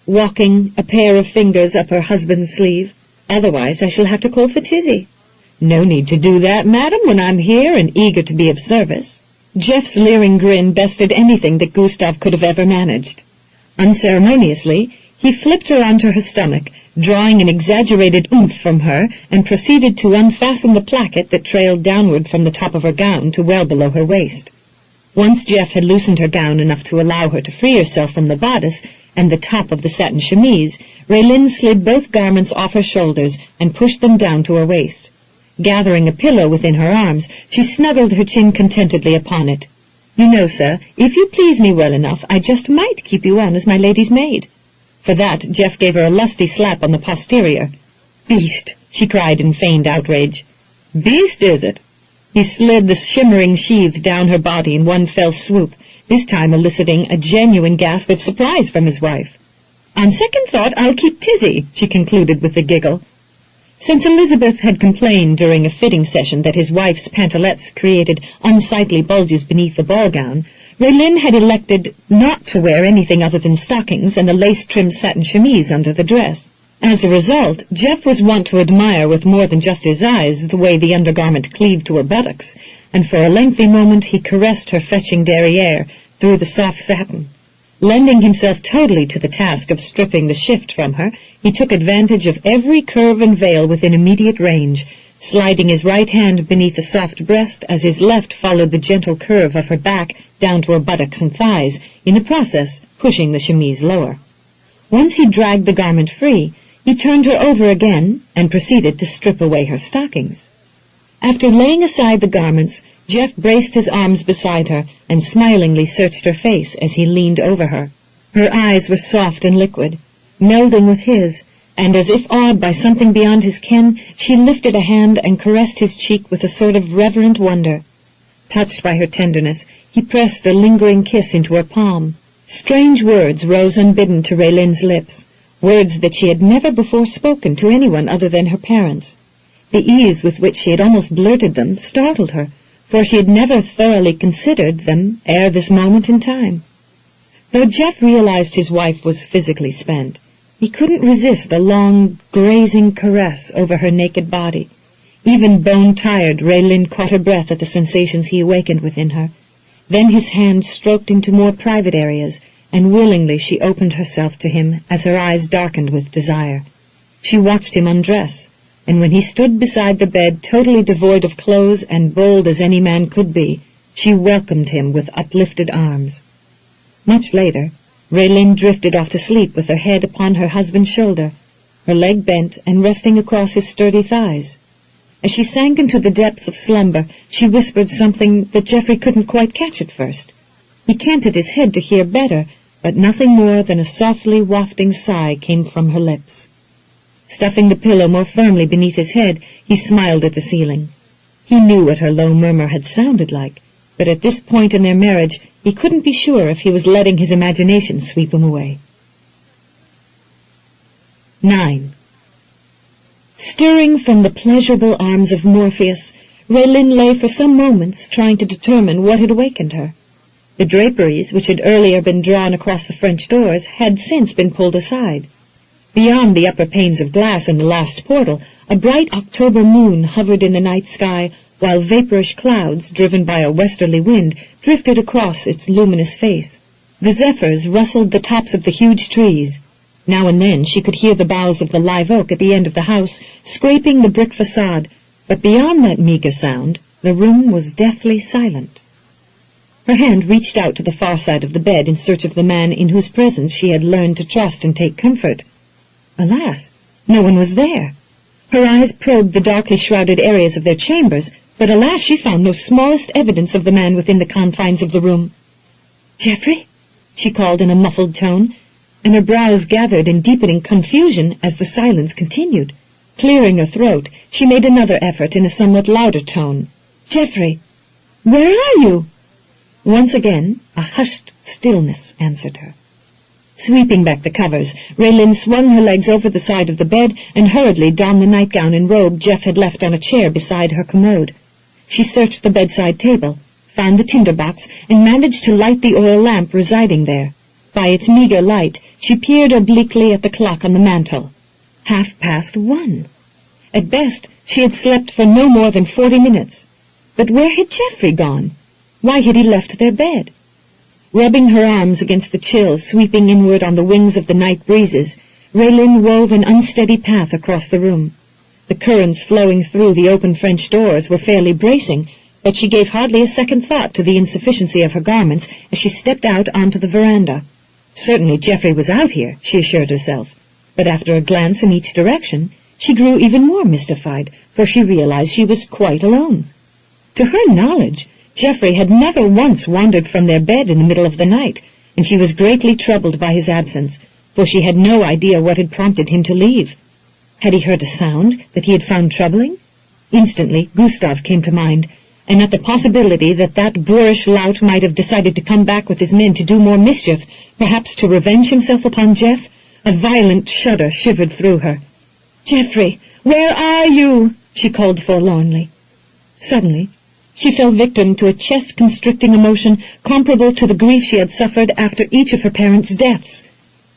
walking a pair of fingers up her husband's sleeve. "Otherwise I shall have to call for Tizzy." "No need to do that, madam, when I'm here and eager to be of service." Jeff's leering grin bested anything that Gustav could have ever managed. Unceremoniously, he flipped her onto her stomach, drawing an exaggerated oomph from her, and proceeded to unfasten the placket that trailed downward from the top of her gown to well below her waist. Once Jeff had loosened her gown enough to allow her to free herself from the bodice and the top of the satin chemise, Raelynn slid both garments off her shoulders and pushed them down to her waist. Gathering a pillow within her arms, she snuggled her chin contentedly upon it. "You know, sir, if you please me well enough, I just might keep you on as my lady's maid." For that, Jeff gave her a lusty slap on the posterior. "Beast!" she cried in feigned outrage. "Beast, is it?" He slid the shimmering sheath down her body in one fell swoop, this time eliciting a genuine gasp of surprise from his wife. "On second thought, I'll keep Tizzy," she concluded with a giggle. Since Elizabeth had complained during a fitting session that his wife's pantalettes created unsightly bulges beneath the ball gown, Raelynn had elected not to wear anything other than stockings and a lace-trimmed satin chemise under the dress. As a result, Jeff was wont to admire with more than just his eyes the way the undergarment cleaved to her buttocks, and for a lengthy moment he caressed her fetching derriere, through the soft satin. Lending himself totally to the task of stripping the shift from her, he took advantage of every curve and veil within immediate range, sliding his right hand beneath the soft breast as his left followed the gentle curve of her back down to her buttocks and thighs, in the process pushing the chemise lower. Once he dragged the garment free, he turned her over again and proceeded to strip away her stockings. After laying aside the garments, Jeff braced his arms beside her and smilingly searched her face as he leaned over her. Her eyes were soft and liquid, melding with his, and as if awed by something beyond his ken, she lifted a hand and caressed his cheek with a sort of reverent wonder. Touched by her tenderness, he pressed a lingering kiss into her palm. Strange words rose unbidden to Raelynn's lips, words that she had never before spoken to anyone other than her parents. The ease with which she had almost blurted them startled her, for she had never thoroughly considered them ere this moment in time. Though Jeff realized his wife was physically spent, he couldn't resist a long, grazing caress over her naked body. Even bone-tired, Raelynn caught her breath at the sensations he awakened within her. Then his hand stroked into more private areas, and willingly she opened herself to him as her eyes darkened with desire. She watched him undress, and when he stood beside the bed totally devoid of clothes and bold as any man could be, she welcomed him with uplifted arms. Much later, Raelynn drifted off to sleep with her head upon her husband's shoulder, her leg bent and resting across his sturdy thighs. As she sank into the depths of slumber, she whispered something that Geoffrey couldn't quite catch at first. He canted his head to hear better, but nothing more than a softly wafting sigh came from her lips. Stuffing the pillow more firmly beneath his head, he smiled at the ceiling. He knew what her low murmur had sounded like, but at this point in their marriage, he couldn't be sure if he was letting his imagination sweep him away. 9. Stirring from the pleasurable arms of Morpheus, Raelynn lay for some moments trying to determine what had awakened her. The draperies, which had earlier been drawn across the French doors, had since been pulled aside. Beyond the upper panes of glass in the last portal, a bright October moon hovered in the night sky, while vaporish clouds, driven by a westerly wind, drifted across its luminous face. The zephyrs rustled the tops of the huge trees. Now and then she could hear the boughs of the live oak at the end of the house, scraping the brick facade, but beyond that meager sound, the room was deathly silent. Her hand reached out to the far side of the bed in search of the man in whose presence she had learned to trust and take comfort. Alas, no one was there. Her eyes probed the darkly shrouded areas of their chambers, but alas, she found no smallest evidence of the man within the confines of the room. "Geoffrey?" she called in a muffled tone, and her brows gathered in deepening confusion as the silence continued. Clearing her throat, she made another effort in a somewhat louder tone. "Geoffrey, where are you?" Once again, a hushed stillness answered her. Sweeping back the covers, Raelynn swung her legs over the side of the bed and hurriedly donned the nightgown and robe Jeff had left on a chair beside her commode. She searched the bedside table, found the tinder-box, and managed to light the oil lamp residing there. By its meager light, she peered obliquely at the clock on the mantel. 1:30. At best, she had slept for no more than 40 minutes. But where had Geoffrey gone? Why had he left their bed? Rubbing her arms against the chill sweeping inward on the wings of the night breezes, Raelynn wove an unsteady path across the room. The currents flowing through the open French doors were fairly bracing, but she gave hardly a second thought to the insufficiency of her garments as she stepped out onto the veranda. Certainly Geoffrey was out here, she assured herself, but after a glance in each direction, she grew even more mystified, for she realized she was quite alone. To her knowledge, Geoffrey had never once wandered from their bed in the middle of the night, and she was greatly troubled by his absence, for she had no idea what had prompted him to leave. Had he heard a sound that he had found troubling? Instantly, Gustav came to mind, and at the possibility that that boorish lout might have decided to come back with his men to do more mischief, perhaps to revenge himself upon Jeff, a violent shudder shivered through her. "Geoffrey, where are you?" she called forlornly. Suddenly, she fell victim to a chest-constricting emotion comparable to the grief she had suffered after each of her parents' deaths.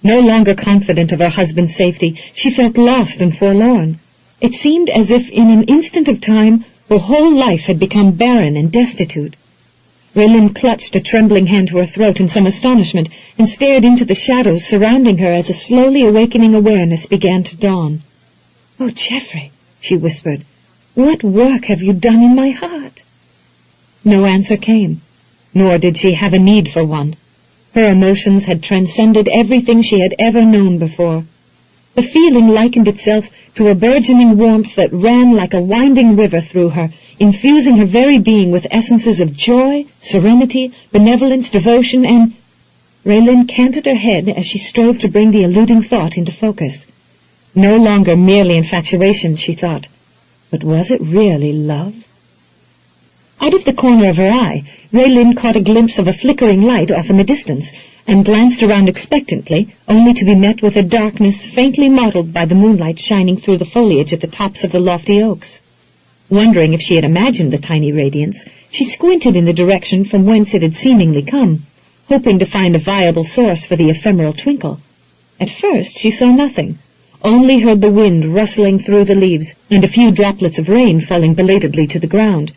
No longer confident of her husband's safety, she felt lost and forlorn. It seemed as if in an instant of time her whole life had become barren and destitute. Raelynn clutched a trembling hand to her throat in some astonishment and stared into the shadows surrounding her as a slowly awakening awareness began to dawn. "Oh, Geoffrey," she whispered, "what work have you done in my heart?" No answer came, nor did she have a need for one. Her emotions had transcended everything she had ever known before. The feeling likened itself to a burgeoning warmth that ran like a winding river through her, infusing her very being with essences of joy, serenity, benevolence, devotion, and... Raelynn canted her head as she strove to bring the eluding thought into focus. No longer merely infatuation, she thought, but was it really love? Out of the corner of her eye, Raelynn caught a glimpse of a flickering light off in the distance, and glanced around expectantly, only to be met with a darkness faintly mottled by the moonlight shining through the foliage at the tops of the lofty oaks. Wondering if she had imagined the tiny radiance, she squinted in the direction from whence it had seemingly come, hoping to find a viable source for the ephemeral twinkle. At first she saw nothing, only heard the wind rustling through the leaves and a few droplets of rain falling belatedly to the ground.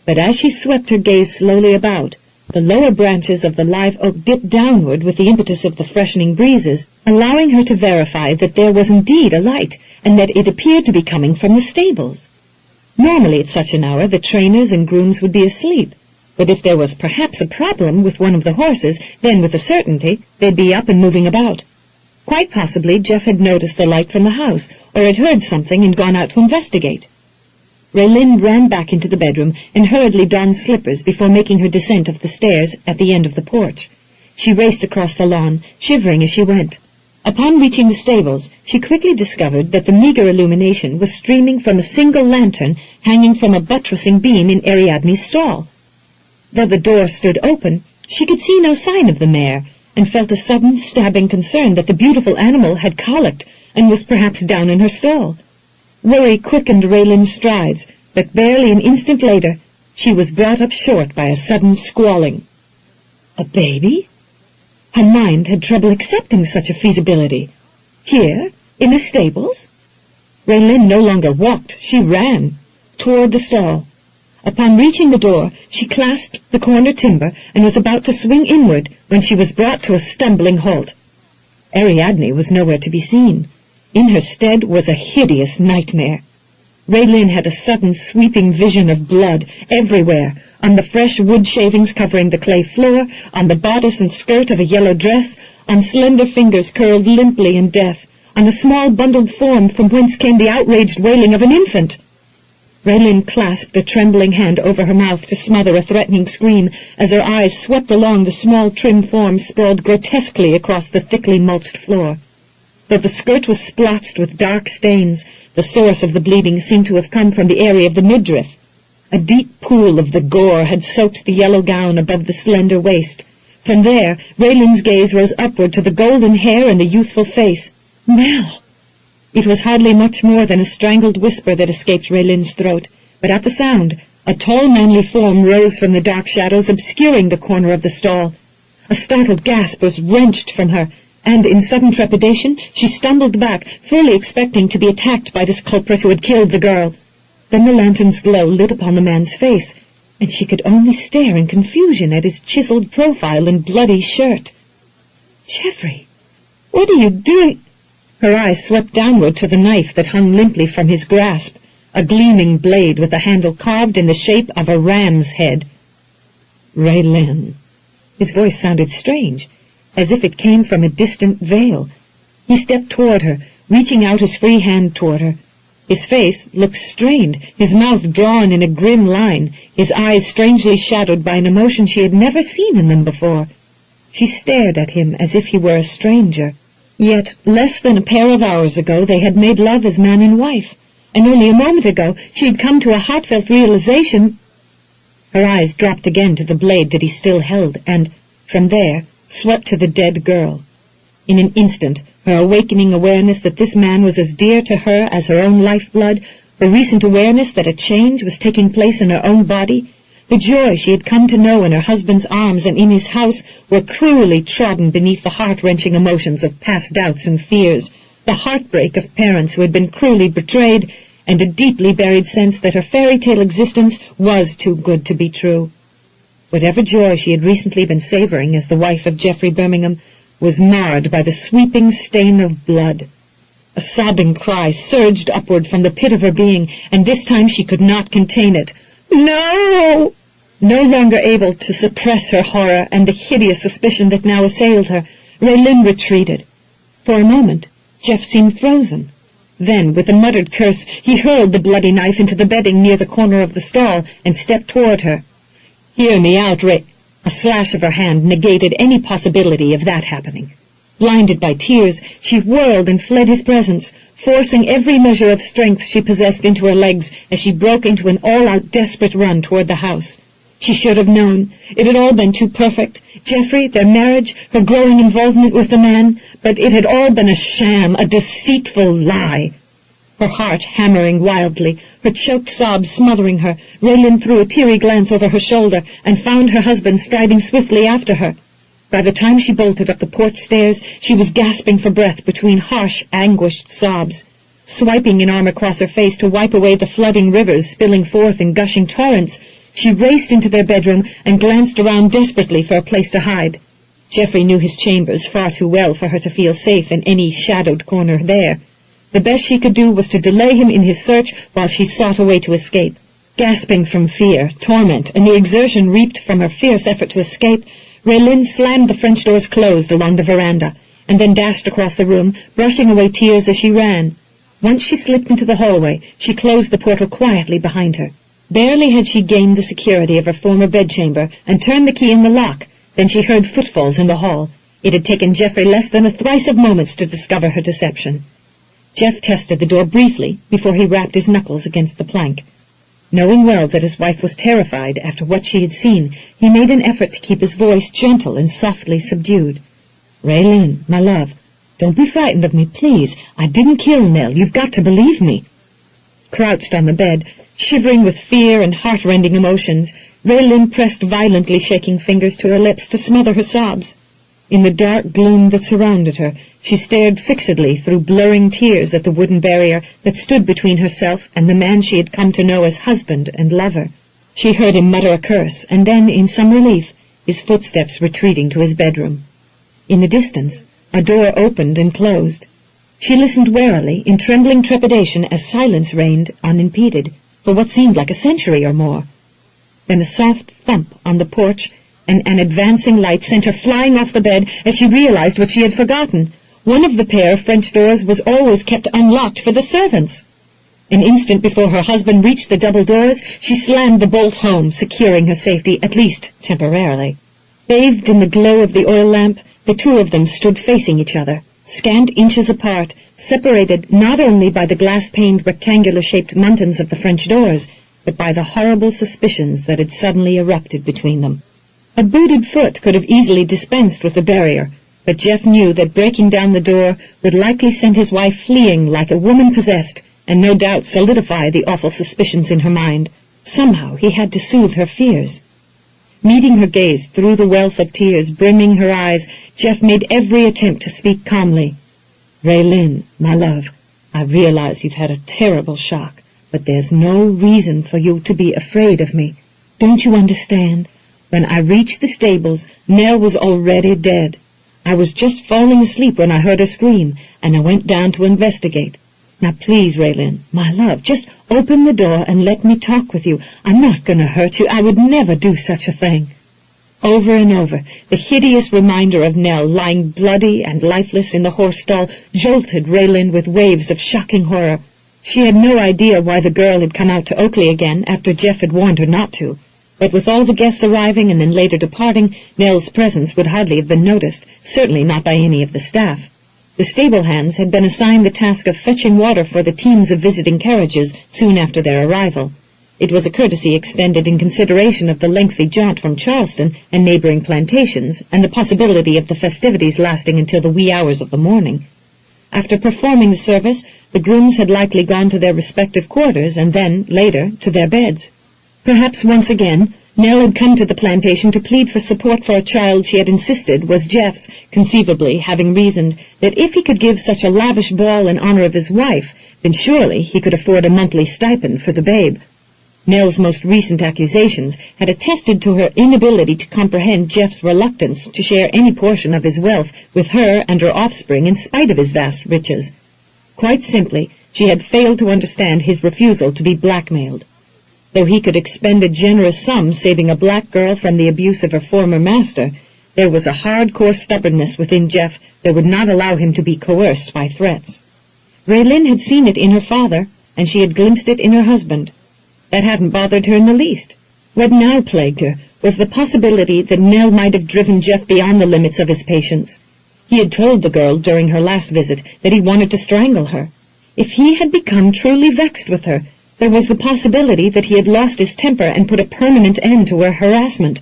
But as she swept her gaze slowly about, the lower branches of the live oak dipped downward with the impetus of the freshening breezes, allowing her to verify that there was indeed a light, and that it appeared to be coming from the stables. Normally at such an hour the trainers and grooms would be asleep, but if there was perhaps a problem with one of the horses, then with a certainty they'd be up and moving about. Quite possibly Jeff had noticed the light from the house, or had heard something and gone out to investigate. Raelynn ran back into the bedroom and hurriedly donned slippers before making her descent of the stairs at the end of the porch. She raced across the lawn, shivering as she went. Upon reaching the stables, she quickly discovered that the meager illumination was streaming from a single lantern hanging from a buttressing beam in Ariadne's stall. Though the door stood open, she could see no sign of the mare, and felt a sudden stabbing concern that the beautiful animal had colicked and was perhaps down in her stall. Worry quickened Raelynn's strides, but barely an instant later she was brought up short by a sudden squalling. A baby? Her mind had trouble accepting such a feasibility. Here, in the stables? Raelynn no longer walked, she ran toward the stall. Upon reaching the door, she clasped the corner timber and was about to swing inward when she was brought to a stumbling halt. Ariadne was nowhere to be seen. In her stead was a hideous nightmare. Raelynn had a sudden sweeping vision of blood everywhere, on the fresh wood shavings covering the clay floor, on the bodice and skirt of a yellow dress, on slender fingers curled limply in death, on a small bundled form from whence came the outraged wailing of an infant. Raelynn clasped a trembling hand over her mouth to smother a threatening scream as her eyes swept along the small trim form sprawled grotesquely across the thickly mulched floor. Though the skirt was splotched with dark stains, the source of the bleeding seemed to have come from the area of the midriff. A deep pool of the gore had soaked the yellow gown above the slender waist. From there, Raelynn's gaze rose upward to the golden hair and the youthful face. Mel! It was hardly much more than a strangled whisper that escaped Raelynn's throat, but at the sound, a tall manly form rose from the dark shadows obscuring the corner of the stall. A startled gasp was wrenched from her, and in sudden trepidation she stumbled back, fully expecting to be attacked by this culprit who had killed the girl. Then the lantern's glow lit upon the man's face, and she could only stare in confusion at his chiseled profile and bloody shirt. "Geoffrey, what are you doing?" Her eyes swept downward to the knife that hung limply from his grasp, a gleaming blade with a handle carved in the shape of a ram's head. "Raelynn." His voice sounded strange, as if it came from a distant vale. He stepped toward her, reaching out his free hand toward her. His face looked strained, his mouth drawn in a grim line, his eyes strangely shadowed by an emotion she had never seen in them before. She stared at him as if he were a stranger. Yet less than a pair of hours ago they had made love as man and wife, and only a moment ago she had come to a heartfelt realization. Her eyes dropped again to the blade that he still held, and, from there, swept to the dead girl. In an instant, her awakening awareness that this man was as dear to her as her own lifeblood, her recent awareness that a change was taking place in her own body, the joy she had come to know in her husband's arms and in his house were cruelly trodden beneath the heart-wrenching emotions of past doubts and fears, the heartbreak of parents who had been cruelly betrayed, and a deeply buried sense that her fairy-tale existence was too good to be true. Whatever joy she had recently been savoring as the wife of Geoffrey Birmingham was marred by the sweeping stain of blood. A sobbing cry surged upward from the pit of her being, and this time she could not contain it. No! No longer able to suppress her horror and the hideous suspicion that now assailed her, Raelynn retreated. For a moment, Jeff seemed frozen. Then, with a muttered curse, he hurled the bloody knife into the bedding near the corner of the stall and stepped toward her. "Hear me out, A slash of her hand negated any possibility of that happening. Blinded by tears, she whirled and fled his presence, forcing every measure of strength she possessed into her legs as she broke into an all-out desperate run toward the house. She should have known. It had all been too perfect. Geoffrey, their marriage, her growing involvement with the man, but it had all been a sham, a deceitful lie. Her heart hammering wildly, her choked sobs smothering her, Raelynn threw a teary glance over her shoulder and found her husband striding swiftly after her. By the time she bolted up the porch stairs, she was gasping for breath between harsh, anguished sobs. Swiping an arm across her face to wipe away the flooding rivers spilling forth in gushing torrents, she raced into their bedroom and glanced around desperately for a place to hide. Geoffrey knew his chambers far too well for her to feel safe in any shadowed corner there. The best she could do was to delay him in his search while she sought a way to escape. Gasping from fear, torment, and the exertion reaped from her fierce effort to escape, Raelynn slammed the French doors closed along the veranda, and then dashed across the room, brushing away tears as she ran. Once she slipped into the hallway, she closed the portal quietly behind her. Barely had she gained the security of her former bedchamber and turned the key in the lock, than she heard footfalls in the hall. It had taken Geoffrey less than a thrice of moments to discover her deception. Jeff tested the door briefly before he rapped his knuckles against the plank. Knowing well that his wife was terrified after what she had seen, he made an effort to keep his voice gentle and softly subdued. "Raelynn, my love, don't be frightened of me, please. I didn't kill Nell. You've got to believe me." Crouched on the bed, shivering with fear and heart-rending emotions, Raelynn pressed violently shaking fingers to her lips to smother her sobs. In the dark gloom that surrounded her, she stared fixedly through blurring tears at the wooden barrier that stood between herself and the man she had come to know as husband and lover. She heard him mutter a curse, and then, in some relief, his footsteps retreating to his bedroom. In the distance, a door opened and closed. She listened warily, in trembling trepidation, as silence reigned, unimpeded, for what seemed like a century or more. Then a soft thump on the porch, and an advancing light sent her flying off the bed as she realized what she had forgotten. One of the pair of French doors was always kept unlocked for the servants. An instant before her husband reached the double doors, she slammed the bolt home, securing her safety, at least temporarily. Bathed in the glow of the oil lamp, the two of them stood facing each other, scant inches apart, separated not only by the glass-paned rectangular-shaped muntins of the French doors, but by the horrible suspicions that had suddenly erupted between them. A booted foot could have easily dispensed with the barrier, but Jeff knew that breaking down the door would likely send his wife fleeing like a woman possessed, and no doubt solidify the awful suspicions in her mind. Somehow he had to soothe her fears. Meeting her gaze through the wealth of tears brimming her eyes, Jeff made every attempt to speak calmly. "Raelynn, my love, I realize you've had a terrible shock, but there's no reason for you to be afraid of me. Don't you understand? When I reached the stables, Nell was already dead. I was just falling asleep when I heard her scream, and I went down to investigate. Now please, Raelynn, my love, just open the door and let me talk with you. I'm not going to hurt you. I would never do such a thing." Over and over, the hideous reminder of Nell lying bloody and lifeless in the horse stall jolted Raelynn with waves of shocking horror. She had no idea why the girl had come out to Oakley again after Jeff had warned her not to. But with all the guests arriving and then later departing, Nell's presence would hardly have been noticed, certainly not by any of the staff. The stable hands had been assigned the task of fetching water for the teams of visiting carriages soon after their arrival. It was a courtesy extended in consideration of the lengthy jaunt from Charleston and neighboring plantations, and the possibility of the festivities lasting until the wee hours of the morning. After performing the service, the grooms had likely gone to their respective quarters, and then, later, to their beds. Perhaps once again, Nell had come to the plantation to plead for support for a child she had insisted was Jeff's, conceivably having reasoned that if he could give such a lavish ball in honor of his wife, then surely he could afford a monthly stipend for the babe. Nell's most recent accusations had attested to her inability to comprehend Jeff's reluctance to share any portion of his wealth with her and her offspring in spite of his vast riches. Quite simply, she had failed to understand his refusal to be blackmailed. Though he could expend a generous sum saving a black girl from the abuse of her former master, there was a hardcore stubbornness within Jeff that would not allow him to be coerced by threats. Raelynn had seen it in her father, and she had glimpsed it in her husband. That hadn't bothered her in the least. What now plagued her was the possibility that Nell might have driven Jeff beyond the limits of his patience. He had told the girl during her last visit that he wanted to strangle her. If he had become truly vexed with her, there was the possibility that he had lost his temper and put a permanent end to her harassment.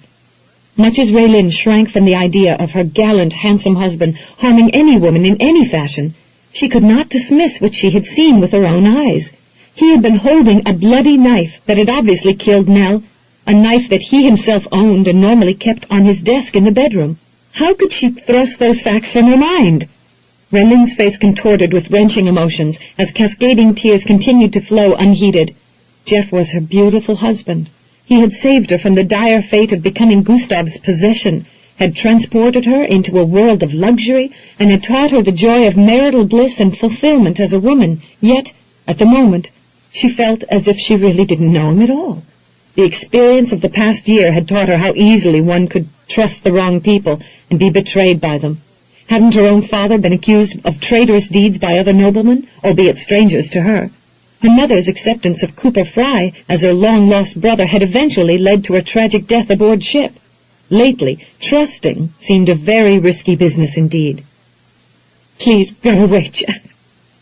Much as Raelynn shrank from the idea of her gallant, handsome husband harming any woman in any fashion, she could not dismiss what she had seen with her own eyes. He had been holding a bloody knife that had obviously killed Nell, a knife that he himself owned and normally kept on his desk in the bedroom. How could she thrust those facts from her mind? Raelynn's face contorted with wrenching emotions as cascading tears continued to flow unheeded. Jeff was her beautiful husband. He had saved her from the dire fate of becoming Gustav's possession, had transported her into a world of luxury, and had taught her the joy of marital bliss and fulfillment as a woman. Yet, at the moment, she felt as if she really didn't know him at all. The experience of the past year had taught her how easily one could trust the wrong people and be betrayed by them. Hadn't her own father been accused of traitorous deeds by other noblemen, albeit strangers to her? Her mother's acceptance of Cooper Fry as her long-lost brother had eventually led to her tragic death aboard ship. Lately, trusting seemed a very risky business indeed. "Please go away, Jeff,"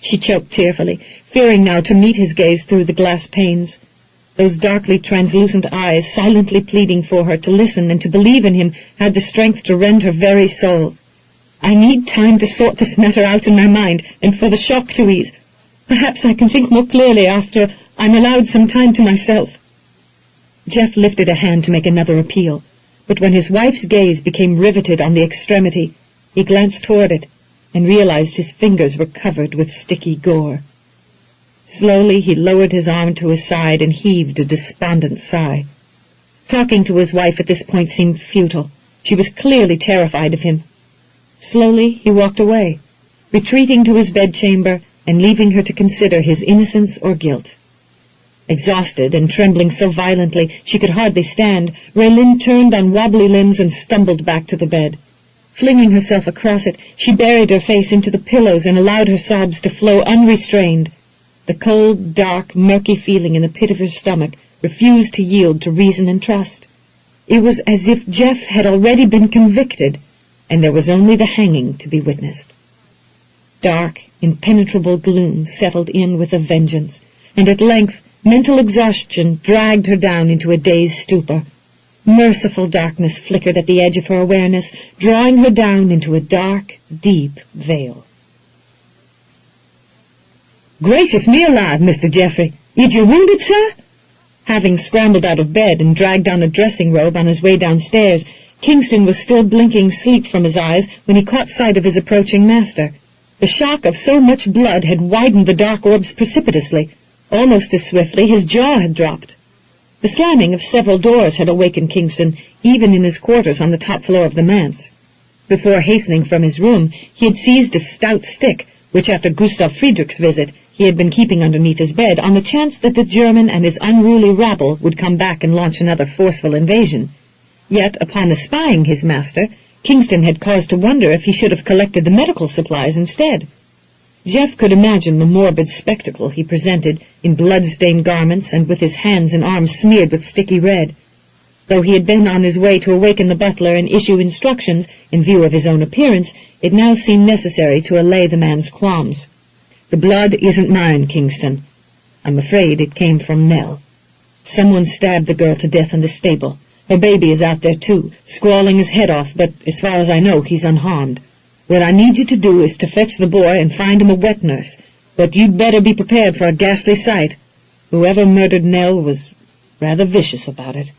she choked tearfully, fearing now to meet his gaze through the glass panes. Those darkly translucent eyes, silently pleading for her to listen and to believe in him, had the strength to rend her very soul. "I need time to sort this matter out in my mind, and for the shock to ease. Perhaps I can think more clearly after I'm allowed some time to myself." Jeff lifted a hand to make another appeal, but when his wife's gaze became riveted on the extremity, he glanced toward it and realized his fingers were covered with sticky gore. Slowly he lowered his arm to his side and heaved a despondent sigh. Talking to his wife at this point seemed futile. She was clearly terrified of him. Slowly he walked away, retreating to his bedchamber and leaving her to consider his innocence or guilt. Exhausted and trembling so violently she could hardly stand, Raelynn turned on wobbly limbs and stumbled back to the bed. Flinging herself across it, she buried her face into the pillows and allowed her sobs to flow unrestrained. The cold, dark, murky feeling in the pit of her stomach refused to yield to reason and trust. It was as if Jeff had already been convicted, and there was only the hanging to be witnessed. Dark, impenetrable gloom settled in with a vengeance, and at length mental exhaustion dragged her down into a dazed stupor. Merciful darkness flickered at the edge of her awareness, drawing her down into a dark, deep veil. "Gracious me alive, Mr. Geoffrey! Is you wounded, sir?" Having scrambled out of bed and dragged on a dressing robe on his way downstairs, Kingston was still blinking sleep from his eyes when he caught sight of his approaching master. The shock of so much blood had widened the dark orbs precipitously. Almost as swiftly, his jaw had dropped. The slamming of several doors had awakened Kingston, even in his quarters on the top floor of the manse. Before hastening from his room, he had seized a stout stick, which after Gustav Friedrich's visit he had been keeping underneath his bed on the chance that the German and his unruly rabble would come back and launch another forceful invasion. Yet, upon espying his master, Kingston had cause to wonder if he should have collected the medical supplies instead. Jeff could imagine the morbid spectacle he presented in blood-stained garments and with his hands and arms smeared with sticky red. Though he had been on his way to awaken the butler and issue instructions in view of his own appearance, it now seemed necessary to allay the man's qualms. "The blood isn't mine, Kingston. I'm afraid it came from Nell. Someone stabbed the girl to death in the stable. Her baby is out there, too, squalling his head off, but as far as I know, he's unharmed. What I need you to do is to fetch the boy and find him a wet nurse, but you'd better be prepared for a ghastly sight. Whoever murdered Nell was rather vicious about it."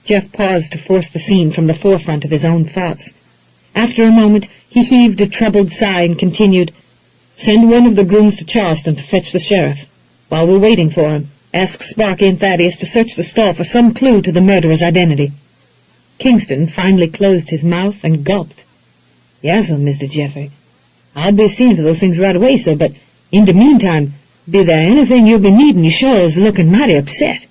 Jeff paused to force the scene from the forefront of his own thoughts. After a moment, he heaved a troubled sigh and continued, "Send one of the grooms to Charleston to fetch the sheriff. While we're waiting for him, Ask Sparky and Thaddeus to search the stall for some clue to the murderer's identity." Kingston finally closed his mouth and gulped. "Yes, sir, Mr. Jeffrey. I'll be seeing to those things right away, sir, but in the meantime, be there anything you'll be needing, you sure is looking mighty upset."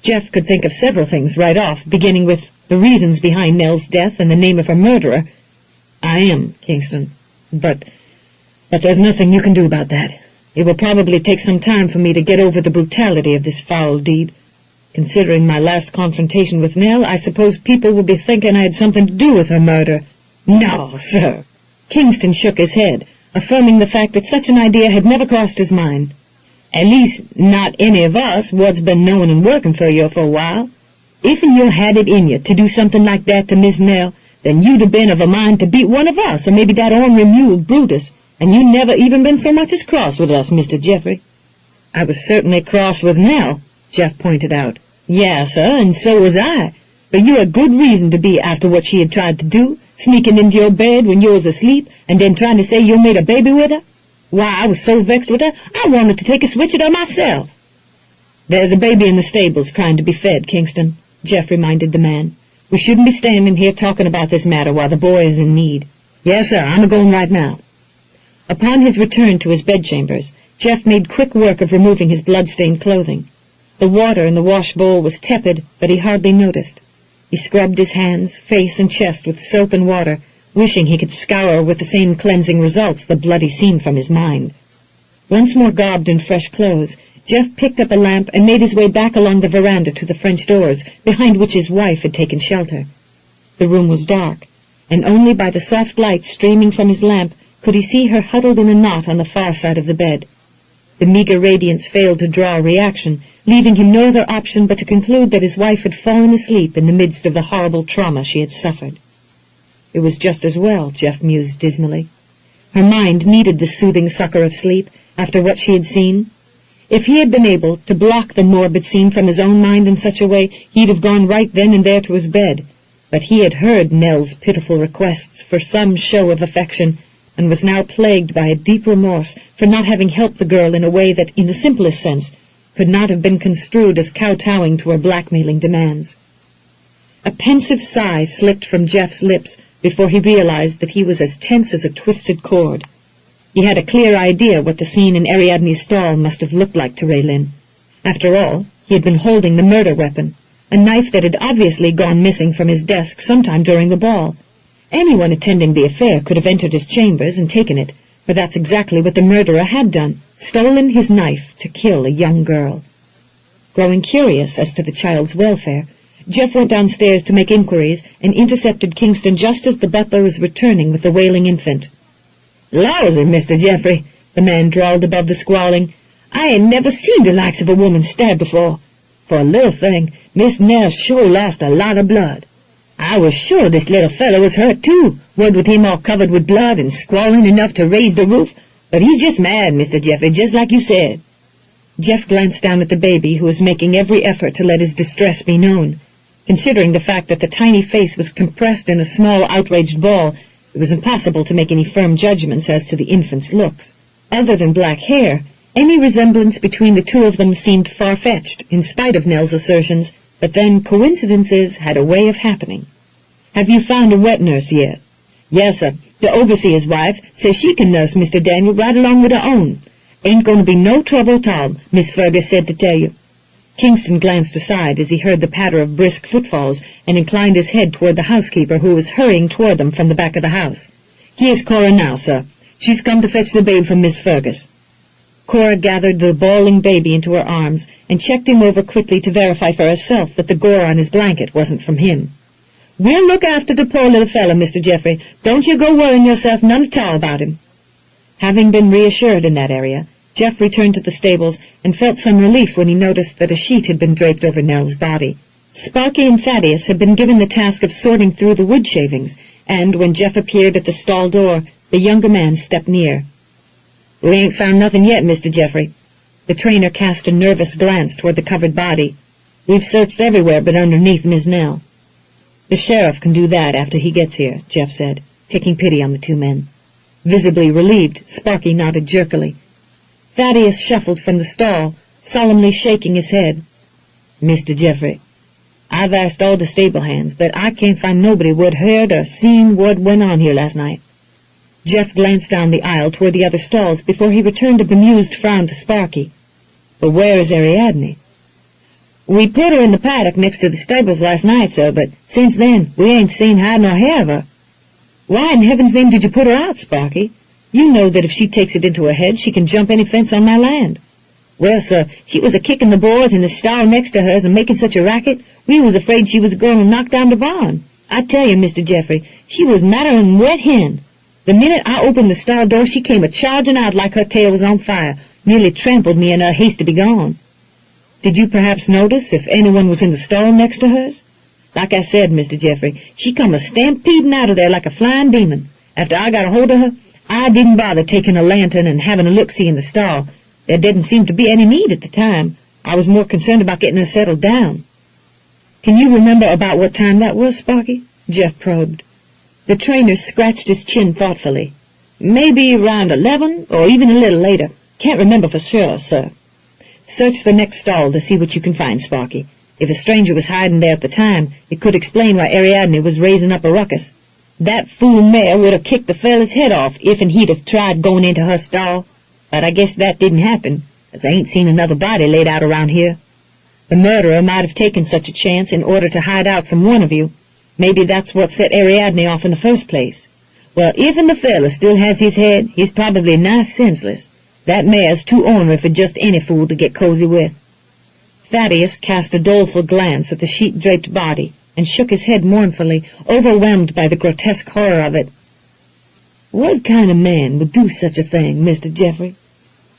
Jeff could think of several things right off, beginning with the reasons behind Nell's death and the name of her murderer. "I am, Kingston, but there's nothing you can do about that. It will probably take some time for me to get over the brutality of this foul deed. Considering my last confrontation with Nell, I suppose people will be thinking I had something to do with her murder." "No, sir." Kingston shook his head, affirming the fact that such an idea had never crossed his mind. "At least, not any of us what's been knowing and working for you for a while. If you had it in you to do something like that to Miss Nell, then you'd have been of a mind to beat one of us, or maybe that ornery mule Brutus, and you never even been so much as cross with us, Mr. Jeffrey." "I was certainly cross with Nell," Jeff pointed out. "Yes, sir, and so was I. But you had good reason to be after what she had tried to do, sneaking into your bed when you was asleep, and then trying to say you made a baby with her. Why, I was so vexed with her, I wanted to take a switch at her myself." "There's a baby in the stables crying to be fed, Kingston," Jeff reminded the man. "We shouldn't be standing here talking about this matter while the boy is in need. Yes, sir, I'm a-going right now." Upon his return to his bedchambers, Jeff made quick work of removing his blood-stained clothing. The water in the wash bowl was tepid, but he hardly noticed. He scrubbed his hands, face, and chest with soap and water, wishing he could scour with the same cleansing results the bloody scene from his mind. Once more garbed in fresh clothes, Jeff picked up a lamp and made his way back along the veranda to the French doors, behind which his wife had taken shelter. The room was dark, and only by the soft light streaming from his lamp could he see her huddled in a knot on the far side of the bed. The meager radiance failed to draw a reaction, leaving him no other option but to conclude that his wife had fallen asleep in the midst of the horrible trauma she had suffered. It was just as well, Jeff mused dismally. Her mind needed the soothing succor of sleep after what she had seen. If he had been able to block the morbid scene from his own mind in such a way, he'd have gone right then and there to his bed. But he had heard Nell's pitiful requests for some show of affection, and was now plagued by a deep remorse for not having helped the girl in a way that, in the simplest sense, could not have been construed as kowtowing to her blackmailing demands. A pensive sigh slipped from Jeff's lips before he realized that he was as tense as a twisted cord. He had a clear idea what the scene in Ariadne's stall must have looked like to Raelynn. After all, he had been holding the murder weapon, a knife that had obviously gone missing from his desk sometime during the ball. Anyone attending the affair could have entered his chambers and taken it, for that's exactly what the murderer had done, stolen his knife to kill a young girl. Growing curious as to the child's welfare, Jeff went downstairs to make inquiries and intercepted Kingston just as the butler was returning with the wailing infant. "Lousy, Mr. Jeffrey," the man drawled above the squalling. "I ain't never seen the likes of a woman stabbed before. For a little thing, Miss Nell sure lost a lot of blood. I was sure this little fellow was hurt, too, what with him all covered with blood and squalling enough to raise the roof. But he's just mad, Mr. Jeffrey, just like you said." Jeff glanced down at the baby, who was making every effort to let his distress be known. Considering the fact that the tiny face was compressed in a small, outraged ball, it was impossible to make any firm judgments as to the infant's looks. Other than black hair, any resemblance between the two of them seemed far-fetched, in spite of Nell's assertions, but then coincidences had a way of happening. "Have you found a wet nurse yet?" "Yes, sir. The overseer's wife says she can nurse Mr. Daniel right along with her own. Ain't going to be no trouble at all, Miss Fergus said to tell you." Kingston glanced aside as he heard the patter of brisk footfalls and inclined his head toward the housekeeper, who was hurrying toward them from the back of the house. "Here's Cora now, sir. She's come to fetch the babe from Miss Fergus." Cora gathered the bawling baby into her arms and checked him over quickly to verify for herself that the gore on his blanket wasn't from him. "We'll look after the poor little fellow, Mr. Jeffrey. Don't you go worrying yourself none at all about him." Having been reassured in that area, Jeff returned to the stables and felt some relief when he noticed that a sheet had been draped over Nell's body. Sparky and Thaddeus had been given the task of sorting through the wood shavings, and when Jeff appeared at the stall door, the younger man stepped near. "We ain't found nothing yet, Mr. Jeffrey." The trainer cast a nervous glance toward the covered body. "We've searched everywhere but underneath Miss Nell." "The sheriff can do that after he gets here," Jeff said, taking pity on the two men. Visibly relieved, Sparky nodded jerkily. Thaddeus shuffled from the stall, solemnly shaking his head. "Mr. Jeffrey, I've asked all the stable hands, but I can't find nobody what heard or seen what went on here last night." Jeff glanced down the aisle toward the other stalls before he returned a bemused frown to Sparky. "But where is Ariadne?" "We put her in the paddock next to the stables last night, sir, but since then we ain't seen hide nor hair of her." "Why in heaven's name did you put her out, Sparky? You know that if she takes it into her head, she can jump any fence on my land." "Well, sir, she was a-kicking the boards in the stall next to hers and making such a racket, we was afraid she was going to knock down the barn. I tell you, Mr. Jeffrey, she was madder'n wet hen. The minute I opened the stall door, she came a-charging out like her tail was on fire, nearly trampled me in her haste to be gone." "Did you perhaps notice if anyone was in the stall next to hers?" "Like I said, Mr. Jeffrey, she come a-stampeding out of there like a flying demon. After I got a hold of her, I didn't bother taking a lantern and having a look-see in the stall. There didn't seem to be any need at the time. I was more concerned about getting her settled down." "Can you remember about what time that was, Sparky?" Jeff probed. The trainer scratched his chin thoughtfully. "Maybe around 11, or even a little later. Can't remember for sure, sir." "Search the next stall to see what you can find, Sparky. If a stranger was hiding there at the time, it could explain why Ariadne was raising up a ruckus. That fool mare would have kicked the fella's head off if he'd have tried going into her stall. But I guess that didn't happen, as I ain't seen another body laid out around here. The murderer might have taken such a chance in order to hide out from one of you. Maybe that's what set Ariadne off in the first place. Well, if the fella still has his head, he's probably nice senseless. That mare's too ornery for just any fool to get cozy with." Thaddeus cast a doleful glance at the sheet-draped body and shook his head mournfully, overwhelmed by the grotesque horror of it. "What kind of man would do such a thing, Mr. Jeffrey?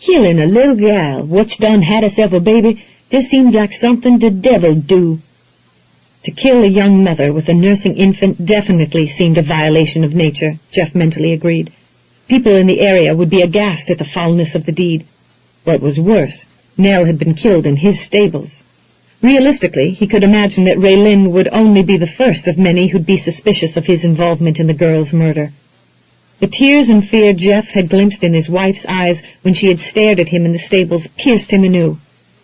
Killing a little gal what's done had herself a baby just seems like something the devil'd do." To kill a young mother with a nursing infant definitely seemed a violation of nature, Jeff mentally agreed. People in the area would be aghast at the foulness of the deed. What was worse, Nell had been killed in his stables. Realistically, he could imagine that Raelynn would only be the first of many who'd be suspicious of his involvement in the girl's murder. The tears and fear Jeff had glimpsed in his wife's eyes when she had stared at him in the stables pierced him anew.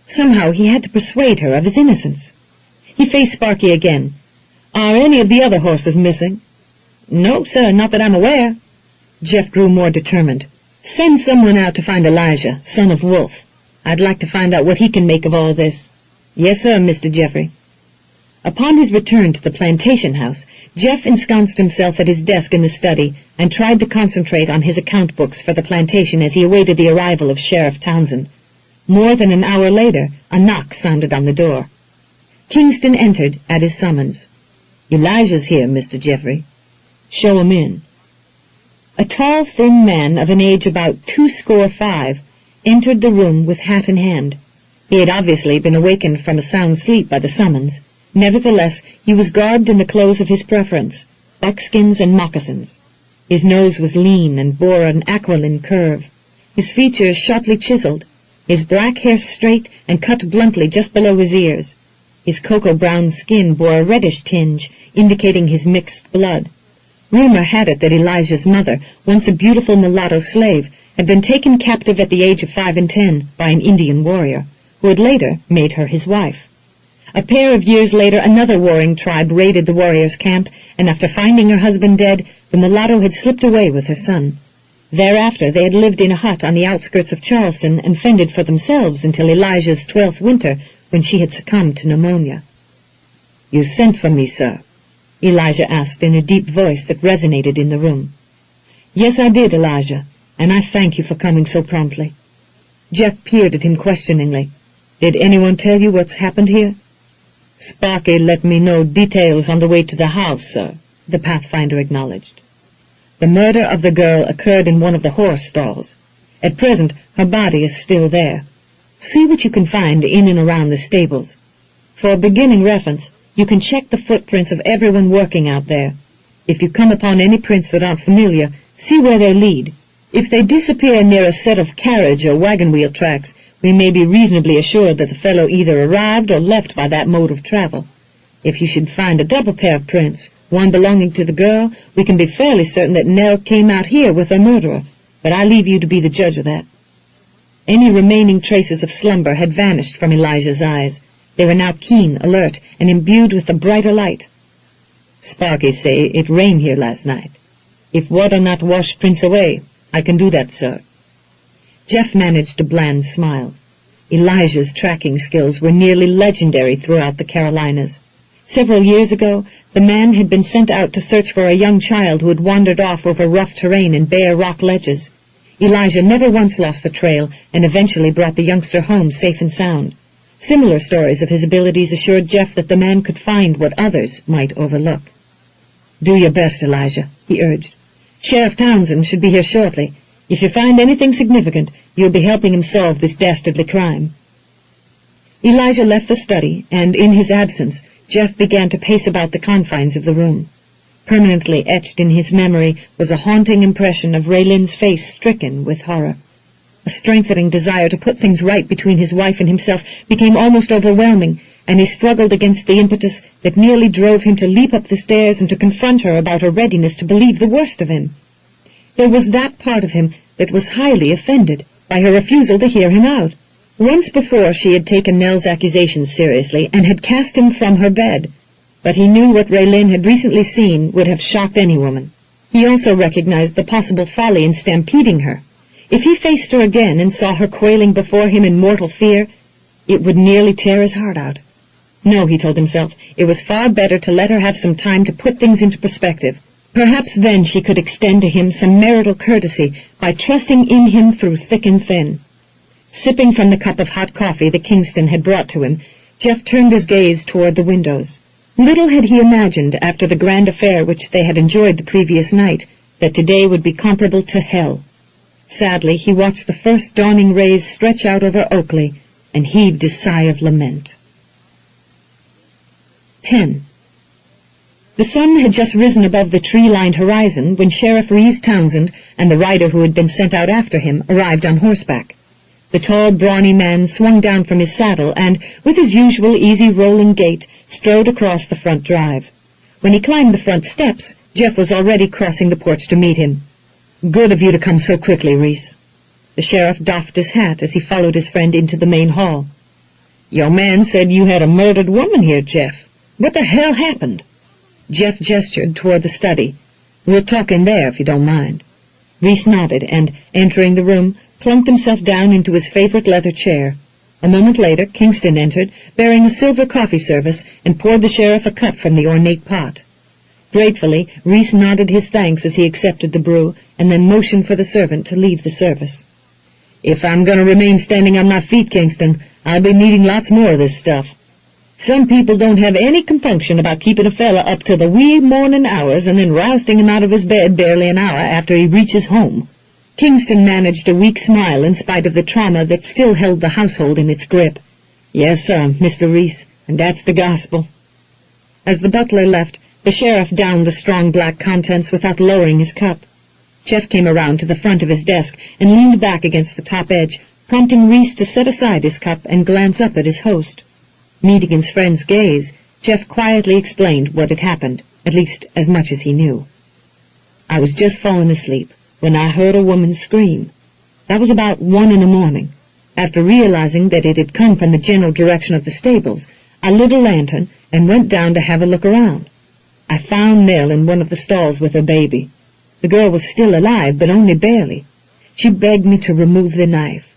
Somehow he had to persuade her of his innocence. He faced Sparky again. "Are any of the other horses missing?" "No, sir, not that I'm aware." Jeff grew more determined. "Send someone out to find Elijah, son of Wolf. I'd like to find out what he can make of all this." "Yes, sir, Mr. Jeffrey." Upon his return to the plantation house, Jeff ensconced himself at his desk in the study and tried to concentrate on his account books for the plantation as he awaited the arrival of Sheriff Townsend. More than an hour later, a knock sounded on the door. Kingston entered at his summons. "Elijah's here, Mr. Jeffrey." "Show him in." A tall, thin man of an age about 25 entered the room with hat in hand. He had obviously been awakened from a sound sleep by the summons. Nevertheless, he was garbed in the clothes of his preference, buckskins and moccasins. His nose was lean and bore an aquiline curve, his features sharply chiseled, his black hair straight and cut bluntly just below his ears. His cocoa-brown skin bore a reddish tinge, indicating his mixed blood. Rumor had it that Elijah's mother, once a beautiful mulatto slave, had been taken captive at the age of 5 and 10 by an Indian warrior, who had later made her his wife. A pair of years later, another warring tribe raided the warrior's camp, and after finding her husband dead, the mulatto had slipped away with her son. Thereafter, they had lived in a hut on the outskirts of Charleston and fended for themselves until Elijah's 12th winter, when she had succumbed to pneumonia. "You sent for me, sir?" Elijah asked in a deep voice that resonated in the room. "Yes, I did, Elijah, and I thank you for coming so promptly." Jeff peered at him questioningly. "Did anyone tell you what's happened here?" "Sparky let me know details on the way to the house, sir," the Pathfinder acknowledged. "The murder of the girl occurred in one of the horse stalls. At present, her body is still there. See what you can find in and around the stables. For a beginning reference, you can check the footprints of everyone working out there. If you come upon any prints that aren't familiar, see where they lead. If they disappear near a set of carriage or wagon wheel tracks, we may be reasonably assured that the fellow either arrived or left by that mode of travel. If you should find a double pair of prints, one belonging to the girl, we can be fairly certain that Nell came out here with her murderer, but I leave you to be the judge of that." Any remaining traces of slumber had vanished from Elijah's eyes. They were now keen, alert, and imbued with a brighter light. "Sparkies say it rained here last night. If water not wash Prince away, I can do that, sir." Jeff managed a bland smile. Elijah's tracking skills were nearly legendary throughout the Carolinas. Several years ago, the man had been sent out to search for a young child who had wandered off over rough terrain and bare rock ledges. Elijah never once lost the trail and eventually brought the youngster home safe and sound. Similar stories of his abilities assured Jeff that the man could find what others might overlook. "Do your best, Elijah," he urged. "Sheriff Townsend should be here shortly. If you find anything significant, you'll be helping him solve this dastardly crime." Elijah left the study, and in his absence, Jeff began to pace about the confines of the room. Permanently etched in his memory was a haunting impression of Raelynn's face stricken with horror. A strengthening desire to put things right between his wife and himself became almost overwhelming, and he struggled against the impetus that nearly drove him to leap up the stairs and to confront her about her readiness to believe the worst of him. There was that part of him that was highly offended by her refusal to hear him out. Once before she had taken Nell's accusations seriously and had cast him from her bed, but he knew what Raelynn had recently seen would have shocked any woman. He also recognized the possible folly in stampeding her. If he faced her again and saw her quailing before him in mortal fear, it would nearly tear his heart out. No, he told himself, it was far better to let her have some time to put things into perspective. Perhaps then she could extend to him some marital courtesy by trusting in him through thick and thin. Sipping from the cup of hot coffee that Kingston had brought to him, Jeff turned his gaze toward the windows. Little had he imagined, after the grand affair which they had enjoyed the previous night, that today would be comparable to hell. Sadly, he watched the first dawning rays stretch out over Oakley and heaved a sigh of lament. 10. The sun had just risen above the tree-lined horizon when Sheriff Reese Townsend and the rider who had been sent out after him arrived on horseback. The tall, brawny man swung down from his saddle and, with his usual easy rolling gait, strode across the front drive. When he climbed the front steps, Jeff was already crossing the porch to meet him. "Good of you to come so quickly, Reese." The sheriff doffed his hat as he followed his friend into the main hall. "Your man said you had a murdered woman here, Jeff. What the hell happened?" Jeff gestured toward the study. "We'll talk in there, if you don't mind." Reese nodded and, entering the room, plunked himself down into his favorite leather chair. A moment later, Kingston entered, bearing a silver coffee service, and poured the sheriff a cup from the ornate pot. Gratefully, Reese nodded his thanks as he accepted the brew, and then motioned for the servant to leave the service. "If I'm going to remain standing on my feet, Kingston, I'll be needing lots more of this stuff. Some people don't have any compunction about keeping a fella up till the wee morning hours and then rousting him out of his bed barely an hour after he reaches home." Kingston managed a weak smile in spite of the trauma that still held the household in its grip. "Yes, sir, Mr. Reese, and that's the gospel." As the butler left, the sheriff downed the strong black contents without lowering his cup. Jeff came around to the front of his desk and leaned back against the top edge, prompting Reese to set aside his cup and glance up at his host. Meeting his friend's gaze, Jeff quietly explained what had happened, at least as much as he knew. "I was just falling asleep when I heard a woman scream. That was about 1 in the morning. After realizing that it had come from the general direction of the stables, I lit a lantern and went down to have a look around. I found Nell in one of the stalls with her baby. The girl was still alive, but only barely. She begged me to remove the knife.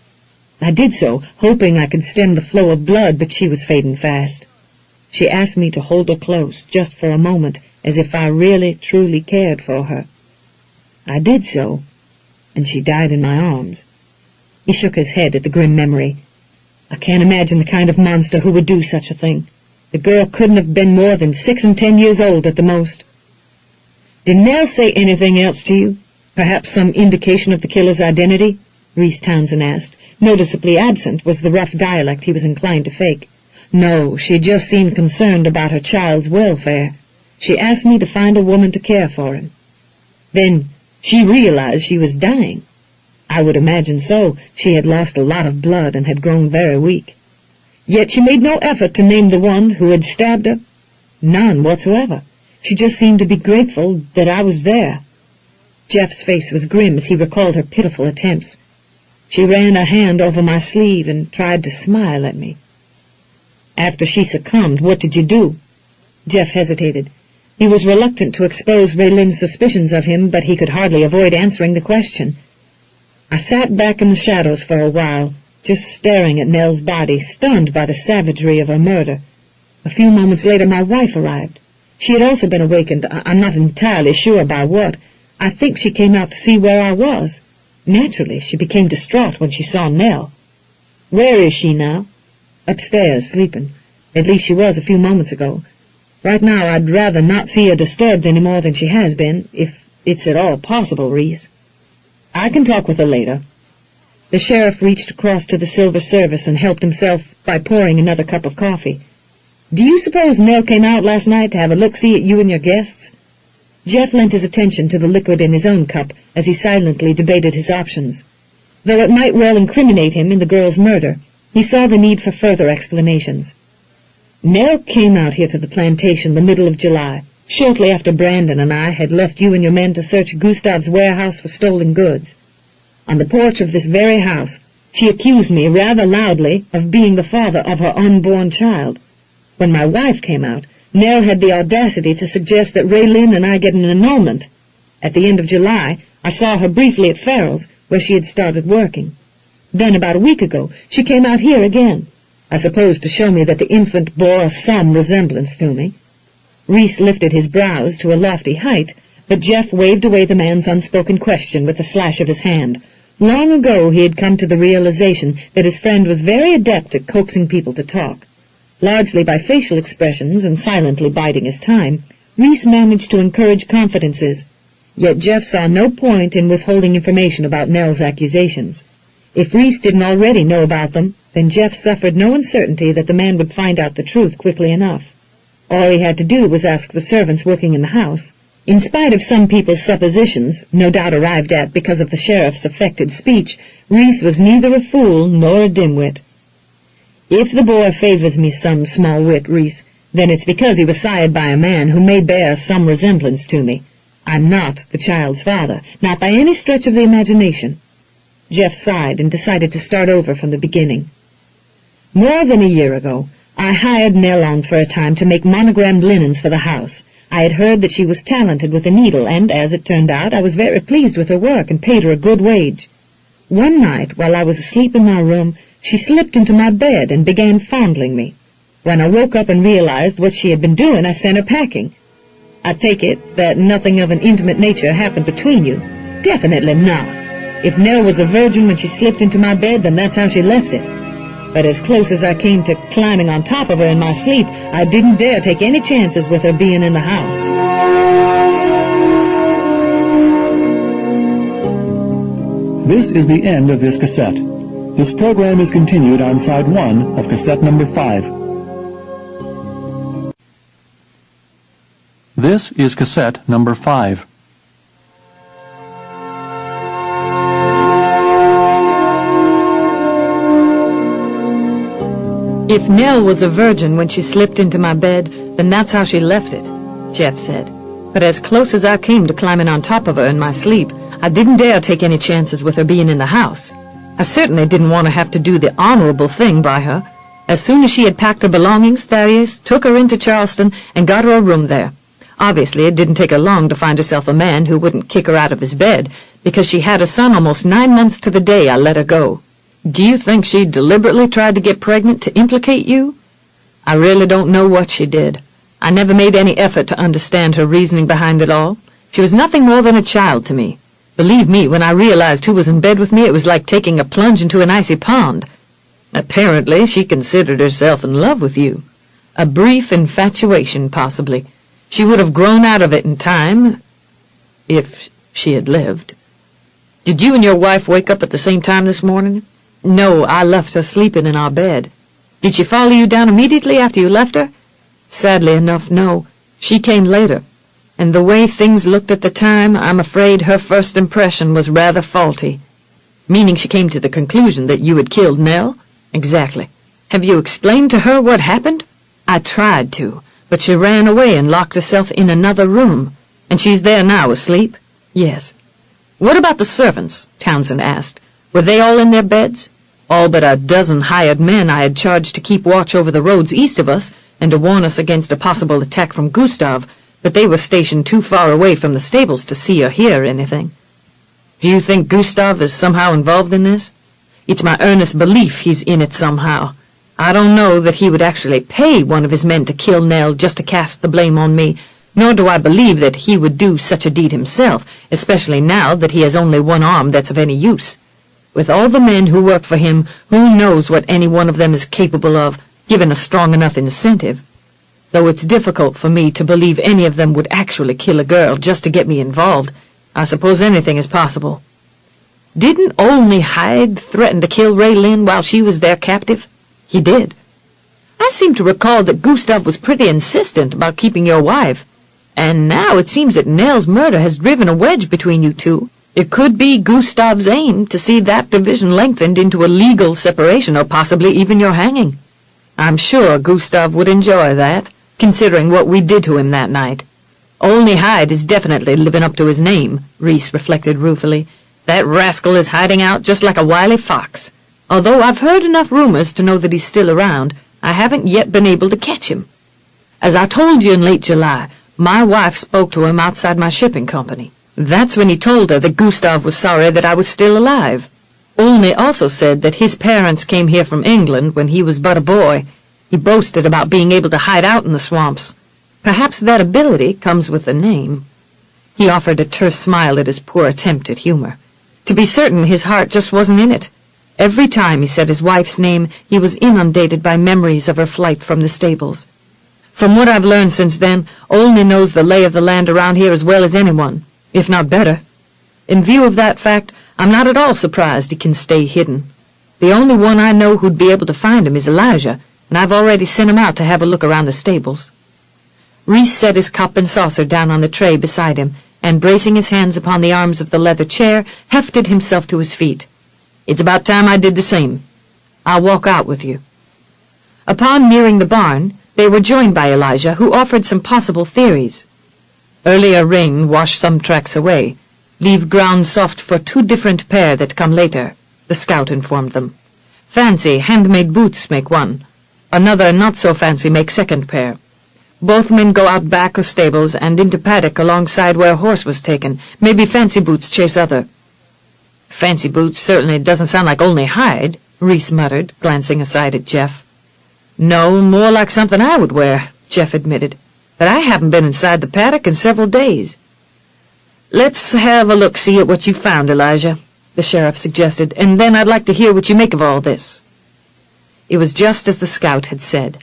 I did so, hoping I could stem the flow of blood, but she was fading fast. She asked me to hold her close, just for a moment, as if I really, truly cared for her. I did so, and she died in my arms." He shook his head at the grim memory. "I can't imagine the kind of monster who would do such a thing. The girl couldn't have been more than 6 and 10 years old at the most." "Did Nell say anything else to you? Perhaps some indication of the killer's identity?" Reese Townsend asked. Noticeably absent was the rough dialect he was inclined to fake. "No, she just seemed concerned about her child's welfare. She asked me to find a woman to care for him. Then she realized she was dying. I would imagine so. She had lost a lot of blood and had grown very weak. Yet she made no effort to name the one who had stabbed her. None whatsoever. She just seemed to be grateful that I was there." Jeff's face was grim as he recalled her pitiful attempts. She ran a hand over my sleeve and tried to smile at me. After she succumbed, what did you do? Jeff hesitated. He was reluctant to expose Raylynn's suspicions of him, but he could hardly avoid answering the question. I sat back in the shadows for a while, just staring at Nell's body, stunned by the savagery of her murder. A few moments later, my wife arrived. She had also been awakened. I'm not entirely sure by what. I think she came out to see where I was. Naturally, she became distraught when she saw Nell. Where is she now? Upstairs, sleeping. At least she was a few moments ago. Right now, I'd rather not see her disturbed any more than she has been, if it's at all possible, Reese. I can talk with her later. The sheriff reached across to the silver service and helped himself by pouring another cup of coffee. Do you suppose Nell came out last night to have a look-see at you and your guests? Jeff lent his attention to the liquid in his own cup as he silently debated his options. Though it might well incriminate him in the girl's murder, he saw the need for further explanations. Nell came out here to the plantation the middle of July, shortly after Brandon and I had left you and your men to search Gustav's warehouse for stolen goods. On the porch of this very house, she accused me rather loudly of being the father of her unborn child. When my wife came out, Nell had the audacity to suggest that Raelynn and I get an annulment. At the end of July, I saw her briefly at Farrell's, where she had started working. Then, about a week ago, she came out here again, I suppose to show me that the infant bore some resemblance to me. Reese lifted his brows to a lofty height, but Jeff waved away the man's unspoken question with a slash of his hand. Long ago he had come to the realization that his friend was very adept at coaxing people to talk. Largely by facial expressions and silently biding his time, Reese managed to encourage confidences. Yet Jeff saw no point in withholding information about Nell's accusations. If Reese didn't already know about them, then Jeff suffered no uncertainty that the man would find out the truth quickly enough. All he had to do was ask the servants working in the house. In spite of some people's suppositions, no doubt arrived at because of the sheriff's affected speech, Reese was neither a fool nor a dimwit. If the boy favors me some small wit, Reese, then it's because he was sired by a man who may bear some resemblance to me. I'm not the child's father, not by any stretch of the imagination. Jeff sighed and decided to start over from the beginning. More than a year ago, I hired Nell on for a time to make monogrammed linens for the house. I had heard that she was talented with a needle, and, as it turned out, I was very pleased with her work and paid her a good wage. One night, while I was asleep in my room, she slipped into my bed and began fondling me. When I woke up and realized what she had been doing, I sent her packing. I take it that nothing of an intimate nature happened between you. Definitely not. If Nell was a virgin when she slipped into my bed, then that's how she left it. But as close as I came to climbing on top of her in my sleep, I didn't dare take any chances with her being in the house. This is the end of this cassette. This program is continued on side 1 of cassette number 5. This is cassette number 5. If Nell was a virgin when she slipped into my bed, then that's how she left it, Jeff said. But as close as I came to climbing on top of her in my sleep, I didn't dare take any chances with her being in the house. I certainly didn't want to have to do the honorable thing by her. As soon as she had packed her belongings, Thaddeus took her into Charleston and got her a room there. Obviously, it didn't take her long to find herself a man who wouldn't kick her out of his bed, because she had a son almost 9 months to the day I let her go. Do you think she deliberately tried to get pregnant to implicate you? I really don't know what she did. I never made any effort to understand her reasoning behind it all. She was nothing more than a child to me. Believe me, when I realized who was in bed with me, it was like taking a plunge into an icy pond. Apparently, she considered herself in love with you. A brief infatuation, possibly. She would have grown out of it in time, if she had lived. Did you and your wife wake up at the same time this morning? No, I left her sleeping in our bed. Did she follow you down immediately after you left her? Sadly enough, no. She came later. And the way things looked at the time, I'm afraid her first impression was rather faulty. Meaning she came to the conclusion that you had killed Nell? Exactly. Have you explained to her what happened? I tried to, but she ran away and locked herself in another room. And she's there now, asleep? Yes. What about the servants? Townsend asked. Were they all in their beds? All but a dozen hired men I had charged to keep watch over the roads east of us and to warn us against a possible attack from Gustav, but they were stationed too far away from the stables to see or hear anything. Do you think Gustav is somehow involved in this? It's my earnest belief he's in it somehow. I don't know that he would actually pay one of his men to kill Nell just to cast the blame on me, nor do I believe that he would do such a deed himself, especially now that he has only one arm that's of any use. With all the men who work for him, who knows what any one of them is capable of, given a strong enough incentive? Though it's difficult for me to believe any of them would actually kill a girl just to get me involved, I suppose anything is possible. Didn't Olney Hyde threaten to kill Raelynn while she was their captive? He did. I seem to recall that Gustav was pretty insistent about keeping your wife, and now it seems that Nell's murder has driven a wedge between you two. It could be Gustav's aim to see that division lengthened into a legal separation or possibly even your hanging. I'm sure Gustav would enjoy that, considering what we did to him that night. Olney Hyde is definitely living up to his name, Reese reflected ruefully. That rascal is hiding out just like a wily fox. Although I've heard enough rumors to know that he's still around, I haven't yet been able to catch him. As I told you in late July, my wife spoke to him outside my shipping company. That's when he told her that Gustav was sorry that I was still alive. Olney also said that his parents came here from England when he was but a boy. He boasted about being able to hide out in the swamps. Perhaps that ability comes with the name. He offered a terse smile at his poor attempt at humor. To be certain, his heart just wasn't in it. Every time he said his wife's name, he was inundated by memories of her flight from the stables. From what I've learned since then, Olney knows the lay of the land around here as well as anyone, if not better. In view of that fact, I'm not at all surprised he can stay hidden. The only one I know who'd be able to find him is Elijah, and I've already sent him out to have a look around the stables. Reese set his cup and saucer down on the tray beside him, and bracing his hands upon the arms of the leather chair, hefted himself to his feet. It's about time I did the same. I'll walk out with you. Upon nearing the barn, they were joined by Elijah, who offered some possible theories. Earlier rain washed some tracks away. Leave ground soft for 2 different pair that come later, the scout informed them. Fancy handmade boots make one. Another not-so-fancy make second pair. Both men go out back of stables and into paddock alongside where a horse was taken. Maybe Fancy Boots chase other. Fancy Boots certainly doesn't sound like Olney Hyde, Reese muttered, glancing aside at Jeff. No, more like something I would wear, Jeff admitted. But I haven't been inside the paddock in several days. Let's have a look-see at what you found, Elijah, the sheriff suggested, and then I'd like to hear what you make of all this. It was just as the scout had said.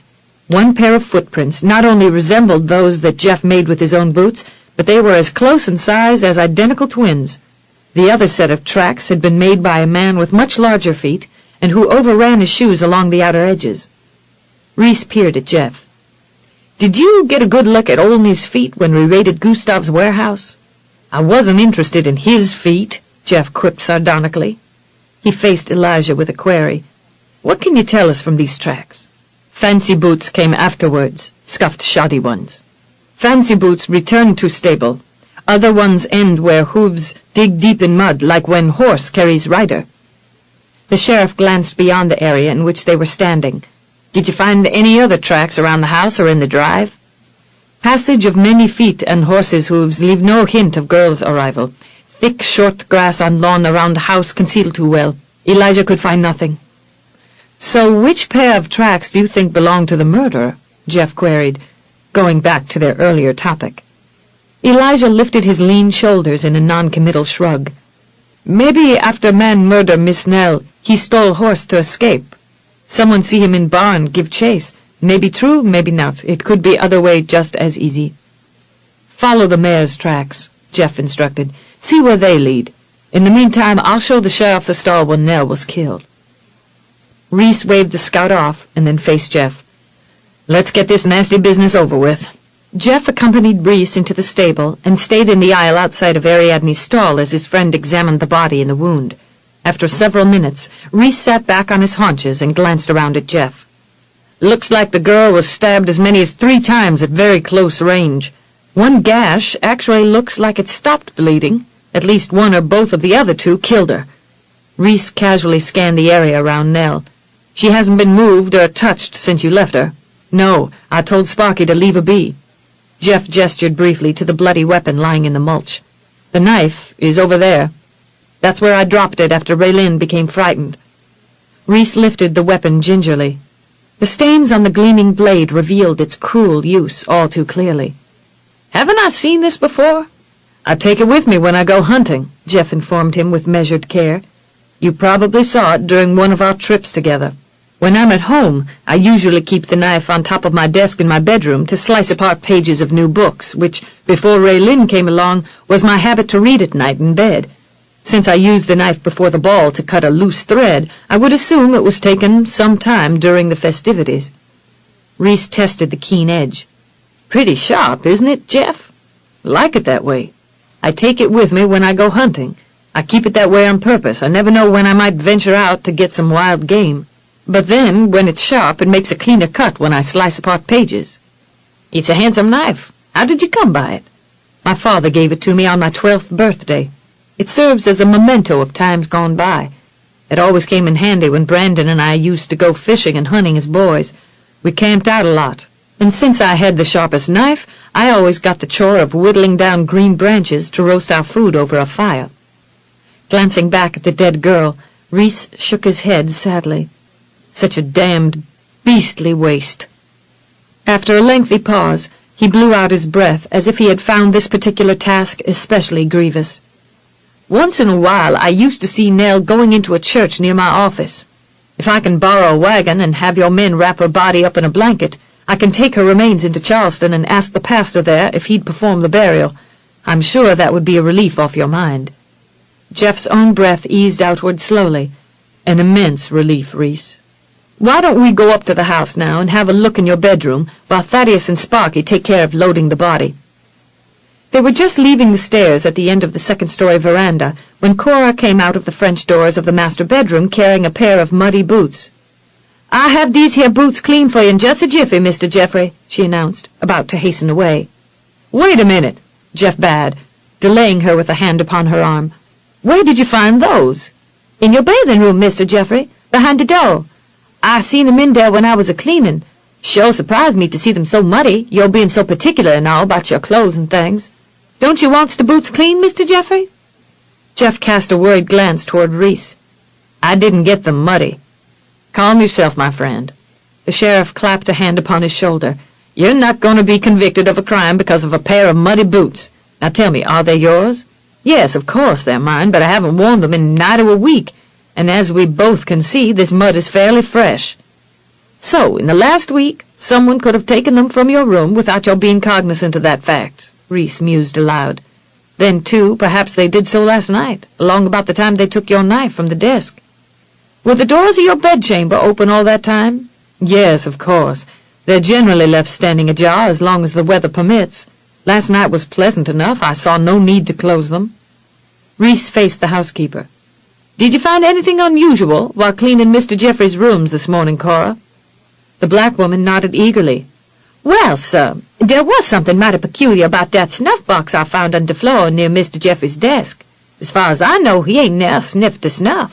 One pair of footprints not only resembled those that Jeff made with his own boots, but they were as close in size as identical twins. The other set of tracks had been made by a man with much larger feet, and who overran his shoes along the outer edges. Reese peered at Jeff. Did you get a good look at Olney's feet when we raided Gustav's warehouse? I wasn't interested in his feet, Jeff quipped sardonically. He faced Elijah with a query. What can you tell us from these tracks? Fancy Boots came afterwards, scuffed Shoddy Ones. Fancy Boots returned to stable. Other ones end where hooves dig deep in mud, like when horse carries rider. The sheriff glanced beyond the area in which they were standing. Did you find any other tracks around the house or in the drive? Passage of many feet and horses' hooves leave no hint of girl's arrival. Thick, short grass on lawn around the house concealed too well. Elijah could find nothing. So which pair of tracks do you think belonged to the murderer? Jeff queried, going back to their earlier topic. Elijah lifted his lean shoulders in a non-committal shrug. Maybe after man murder Miss Nell, he stole horse to escape. Someone see him in barn, give chase. Maybe true, maybe not. It could be other way just as easy. Follow the mare's tracks, Jeff instructed. See where they lead. In the meantime, I'll show the sheriff the stall when Nell was killed. Reese waved the scout off and then faced Jeff. Let's get this nasty business over with. Jeff accompanied Reese into the stable and stayed in the aisle outside of Ariadne's stall as his friend examined the body and the wound. After several minutes, Reese sat back on his haunches and glanced around at Jeff. Looks like the girl was stabbed as many as 3 times at very close range. One gash actually looks like it stopped bleeding. At least one or both of the other 2 killed her. Reese casually scanned the area around Nell. "She hasn't been moved or touched since you left her." "No, I told Sparky to leave her be." Jeff gestured briefly to the bloody weapon lying in the mulch. "The knife is over there. That's where I dropped it after Raelynn became frightened." Reese lifted the weapon gingerly. The stains on the gleaming blade revealed its cruel use all too clearly. "Haven't I seen this before?" "I take it with me when I go hunting," Jeff informed him with measured care. "You probably saw it during one of our trips together. When I'm at home, I usually keep the knife on top of my desk in my bedroom to slice apart pages of new books, which, before Raelynn came along, was my habit to read at night in bed. Since I used the knife before the ball to cut a loose thread, I would assume it was taken some time during the festivities." Reese tested the keen edge. "Pretty sharp, isn't it, Jeff? Like it that way. I take it with me when I go hunting. I keep it that way on purpose. I never know when I might venture out to get some wild game. But then, when it's sharp, it makes a cleaner cut when I slice apart pages." "It's a handsome knife. How did you come by it?" "My father gave it to me on my 12th birthday. It serves as a memento of times gone by. It always came in handy when Brandon and I used to go fishing and hunting as boys. We camped out a lot, and since I had the sharpest knife, I always got the chore of whittling down green branches to roast our food over a fire." Glancing back at the dead girl, Reese shook his head sadly. Such a damned, beastly waste. After a lengthy pause, he blew out his breath as if he had found this particular task especially grievous. "Once in a while I used to see Nell going into a church near my office. If I can borrow a wagon and have your men wrap her body up in a blanket, I can take her remains into Charleston and ask the pastor there if he'd perform the burial. I'm sure that would be a relief off your mind." Jeff's own breath eased outward slowly. "An immense relief, Reese. Why don't we go up to the house now and have a look in your bedroom while Thaddeus and Sparky take care of loading the body?" They were just leaving the stairs at the end of the second-story veranda when Cora came out of the French doors of the master bedroom carrying a pair of muddy boots. "I have these here boots clean for you in just a jiffy, Mr. Jeffrey," she announced, about to hasten away. "Wait a minute," Jeff bade, delaying her with a hand upon her arm. "Where did you find those?" "In your bathing room, Mr. Jeffrey, behind the door. I seen 'em in there when I was a-cleaning. Sure surprised me to see them so muddy, you being so particular and all about your clothes and things. Don't you wants the boots clean, Mr. Jeffrey?" Jeff cast a worried glance toward Reese. "I didn't get them muddy." "Calm yourself, my friend." The sheriff clapped a hand upon his shoulder. "You're not going to be convicted of a crime because of a pair of muddy boots. Now tell me, are they yours?" "Yes, of course they're mine, but I haven't worn them in nigh to a week, and as we both can see, this mud is fairly fresh." "So, in the last week, someone could have taken them from your room without your being cognizant of that fact," Reese mused aloud. "Then, too, perhaps they did so last night, along about the time they took your knife from the desk." "Were the doors of your bedchamber open all that time?" "Yes, of course. They're generally left standing ajar as long as the weather permits. Last night was pleasant enough. I saw no need to close them." Reese faced the housekeeper. "Did you find anything unusual while cleaning Mr. Jeffrey's rooms this morning, Cora?" The black woman nodded eagerly. "Well, sir, there was something mighty peculiar about that snuff box I found on the floor near Mr. Jeffrey's desk. As far as I know, he ain't ne'er sniffed the snuff."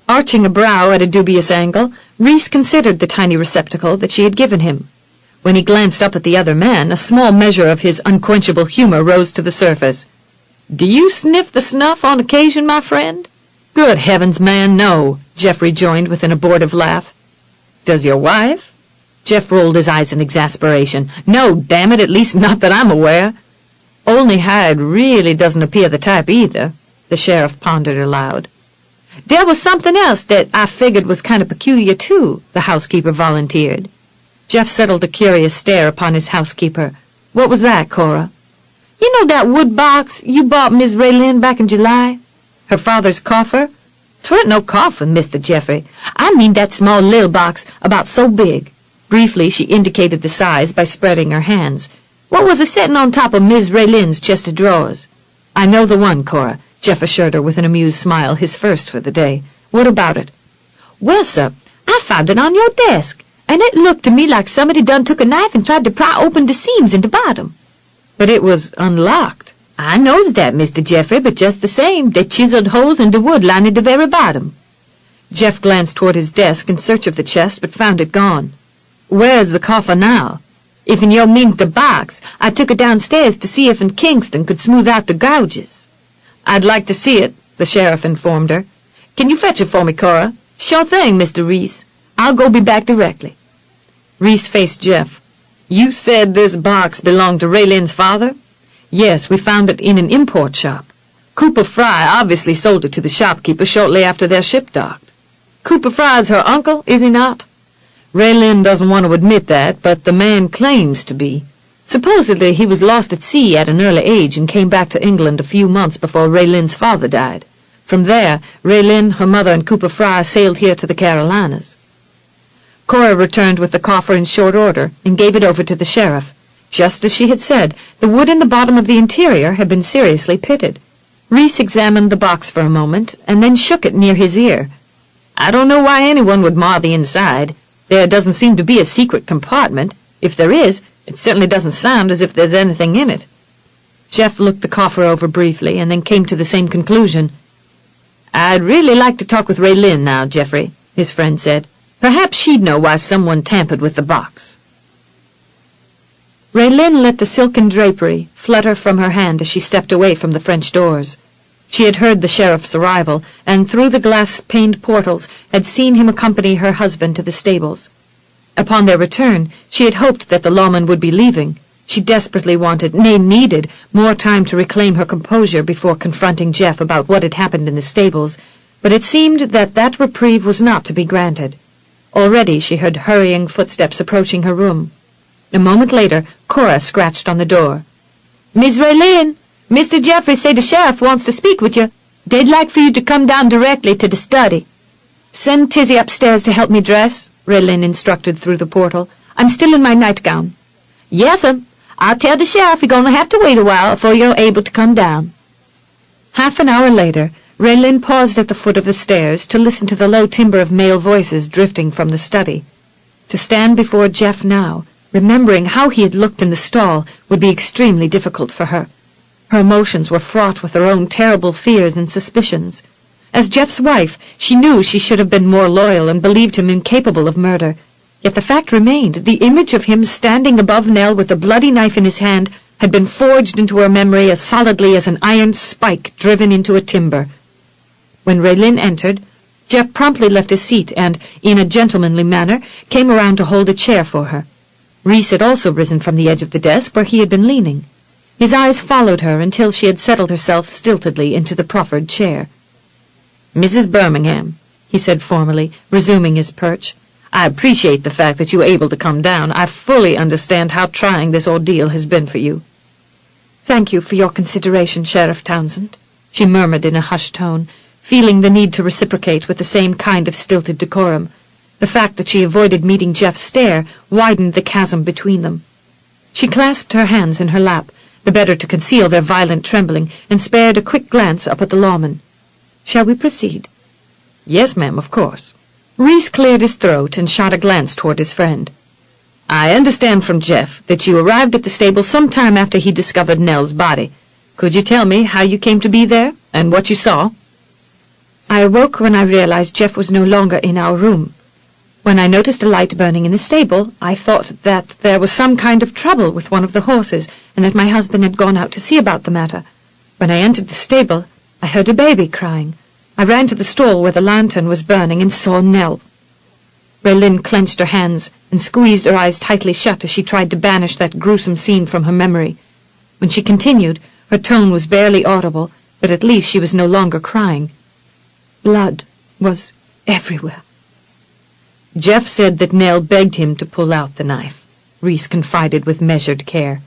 Arching a brow at a dubious angle, Reese considered the tiny receptacle that she had given him. When he glanced up at the other man, a small measure of his unquenchable humor rose to the surface. "Do you sniff the snuff on occasion, my friend?" "Good heavens, man, no," Jeff rejoined with an abortive laugh. "Does your wife?" Jeff rolled his eyes in exasperation. "No, damn it, at least not that I'm aware." "Only Hyde really doesn't appear the type either," the sheriff pondered aloud. "There was something else that I figured was kind of peculiar, too," the housekeeper volunteered. Jeff settled a curious stare upon his housekeeper. "What was that, Cora?" "You know that wood box you bought Miss Raelynn back in July? Her father's coffer? 'Tweren't no coffin, Mr. Jeffrey. I mean that small little box about so big." Briefly, she indicated the size by spreading her hands. "What was it setting on top of Miss Raylynn's chest of drawers?" "I know the one, Cora," Jeff assured her with an amused smile, his first for the day. "What about it?" "Well, sir, I found it on your desk, and it looked to me like somebody done took a knife and tried to pry open the seams in the bottom." "But it was unlocked." I knows that, Mr. Jeffrey, but just the same, they chiseled holes in the wood lining the very bottom. Jeff glanced toward his desk in search of the chest, but found it gone. Where's the coffer now? If in yo means the box, I took it downstairs to see if in Kingston could smooth out the gouges. I'd like to see it, the sheriff informed her. Can you fetch it for me, Cora? Sure thing, Mr. Reese. I'll go be back directly. Reese faced Jeff. You said this box belonged to Raylynn's father? Yes, we found it in an import shop. Cooper Fry obviously sold it to the shopkeeper shortly after their ship docked. Cooper Fry's her uncle, is he not? Raelynn doesn't want to admit that, but the man claims to be. Supposedly he was lost at sea at an early age and came back to England a few months before Raylynn's father died. From there, Raelynn, her mother, and Cooper Fry sailed here to the Carolinas. Cora returned with the coffer in short order and gave it over to the sheriff. Just as she had said, the wood in the bottom of the interior had been seriously pitted. Reese examined the box for a moment and then shook it near his ear. I don't know why anyone would mar the inside. There doesn't seem to be a secret compartment. If there is, it certainly doesn't sound as if there's anything in it. Jeff looked the coffer over briefly and then came to the same conclusion. I'd really like to talk with Raelynn now, Jeffrey, his friend said. Perhaps she'd know why someone tampered with the box. Raelynn let the silken drapery flutter from her hand as she stepped away from the French doors. She had heard the sheriff's arrival, and through the glass-paned portals had seen him accompany her husband to the stables. Upon their return, she had hoped that the lawman would be leaving. She desperately wanted, nay, needed, more time to reclaim her composure before confronting Jeff about what had happened in the stables, but it seemed that that reprieve was not to be granted. Already she heard hurrying footsteps approaching her room. A moment later, Cora scratched on the door. Miss Raelynn, Mr. Jeffrey say the sheriff wants to speak with you. They'd like for you to come down directly to the study. Send Tizzy upstairs to help me dress, Raelynn instructed through the portal. I'm still in my nightgown. Yes'm. I'll tell the sheriff you're going to have to wait a while before you're able to come down. Half an hour later, Raelynn paused at the foot of the stairs to listen to the low timbre of male voices drifting from the study. To stand before Jeff now, remembering how he had looked in the stall, would be extremely difficult for her. Her emotions were fraught with her own terrible fears and suspicions. As Jeff's wife, she knew she should have been more loyal and believed him incapable of murder. Yet the fact remained, the image of him standing above Nell with a bloody knife in his hand had been forged into her memory as solidly as an iron spike driven into a timber. When Raelynn entered, Jeff promptly left his seat and, in a gentlemanly manner, came around to hold a chair for her. Reese had also risen from the edge of the desk where he had been leaning. His eyes followed her until she had settled herself stiltedly into the proffered chair. Mrs. Birmingham, he said formally, resuming his perch, I appreciate the fact that you were able to come down. I fully understand how trying this ordeal has been for you. Thank you for your consideration, Sheriff Townsend, she murmured in a hushed tone, feeling the need to reciprocate with the same kind of stilted decorum. The fact that she avoided meeting Jeff's stare widened the chasm between them. She clasped her hands in her lap, the better to conceal their violent trembling, and spared a quick glance up at the lawman. Shall we proceed? Yes, ma'am, of course. Reese cleared his throat and shot a glance toward his friend. I understand from Jeff that you arrived at the stable some time after he discovered Nell's body. Could you tell me how you came to be there and what you saw? I awoke when I realized Jeff was no longer in our room. When I noticed a light burning in the stable, I thought that there was some kind of trouble with one of the horses, and that my husband had gone out to see about the matter. When I entered the stable, I heard a baby crying. I ran to the stall where the lantern was burning and saw Nell. Raelynn clenched her hands and squeezed her eyes tightly shut as she tried to banish that gruesome scene from her memory. When she continued, her tone was barely audible, but at least she was no longer crying. Blood was everywhere. Jeff said that Nell begged him to pull out the knife, Reese confided with measured care.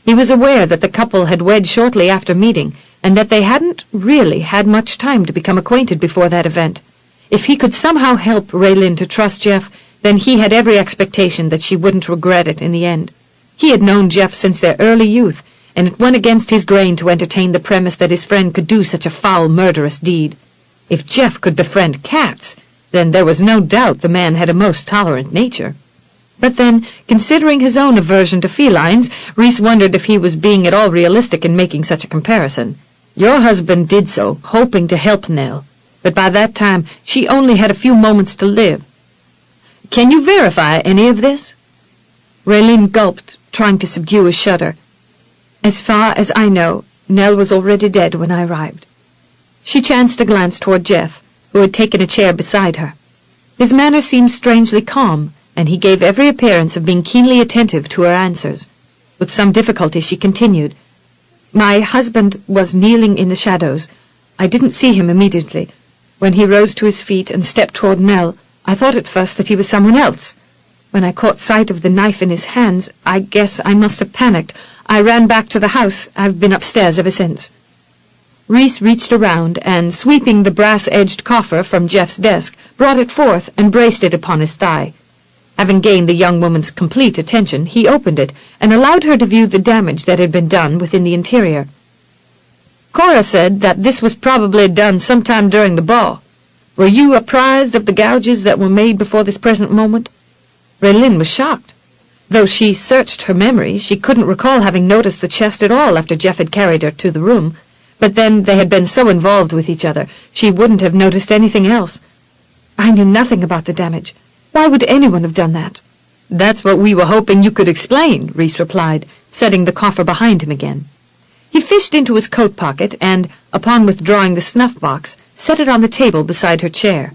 He was aware that the couple had wed shortly after meeting, and that they hadn't really had much time to become acquainted before that event. If he could somehow help Raelynn to trust Jeff, then he had every expectation that she wouldn't regret it in the end. He had known Jeff since their early youth, and it went against his grain to entertain the premise that his friend could do such a foul, murderous deed. If Jeff could befriend cats, then there was no doubt the man had a most tolerant nature. But then, considering his own aversion to felines, Rhys wondered if he was being at all realistic in making such a comparison. Your husband did so, hoping to help Nell, but by that time she only had a few moments to live. Can you verify any of this? Raelynn gulped, trying to subdue a shudder. As far as I know, Nell was already dead when I arrived. She chanced a glance toward Jeff, who had taken a chair beside her. His manner seemed strangely calm, and he gave every appearance of being keenly attentive to her answers. With some difficulty she continued, My husband was kneeling in the shadows. I didn't see him immediately. When he rose to his feet and stepped toward Nell, I thought at first that he was someone else. When I caught sight of the knife in his hands, I guess I must have panicked. I ran back to the house. I've been upstairs ever since. Rhys reached around and, sweeping the brass-edged coffer from Jeff's desk, brought it forth and braced it upon his thigh. Having gained the young woman's complete attention, he opened it and allowed her to view the damage that had been done within the interior. Cora said that this was probably done sometime during the ball. Were you apprised of the gouges that were made before this present moment? Raelynn was shocked. Though she searched her memory, she couldn't recall having noticed the chest at all after Jeff had carried her to the room. But then they had been so involved with each other, she wouldn't have noticed anything else. I knew nothing about the damage. Why would anyone have done that? That's what we were hoping you could explain, Rhys replied, setting the coffer behind him again. He fished into his coat pocket and, upon withdrawing the snuff box, set it on the table beside her chair.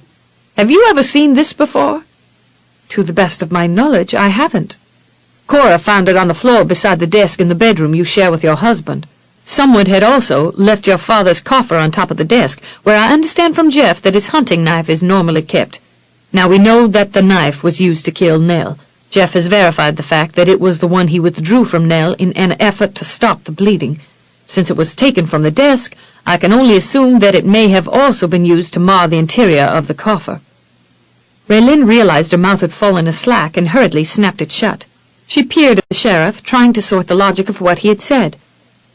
Have you ever seen this before? To the best of my knowledge, I haven't. Cora found it on the floor beside the desk in the bedroom you share with your husband. Someone had also left your father's coffer on top of the desk, where I understand from Jeff that his hunting knife is normally kept. Now we know that the knife was used to kill Nell. Jeff has verified the fact that it was the one he withdrew from Nell in an effort to stop the bleeding. Since it was taken from the desk, I can only assume that it may have also been used to mar the interior of the coffer. Raelynn realized her mouth had fallen aslack and hurriedly snapped it shut. She peered at the sheriff, trying to sort the logic of what he had said.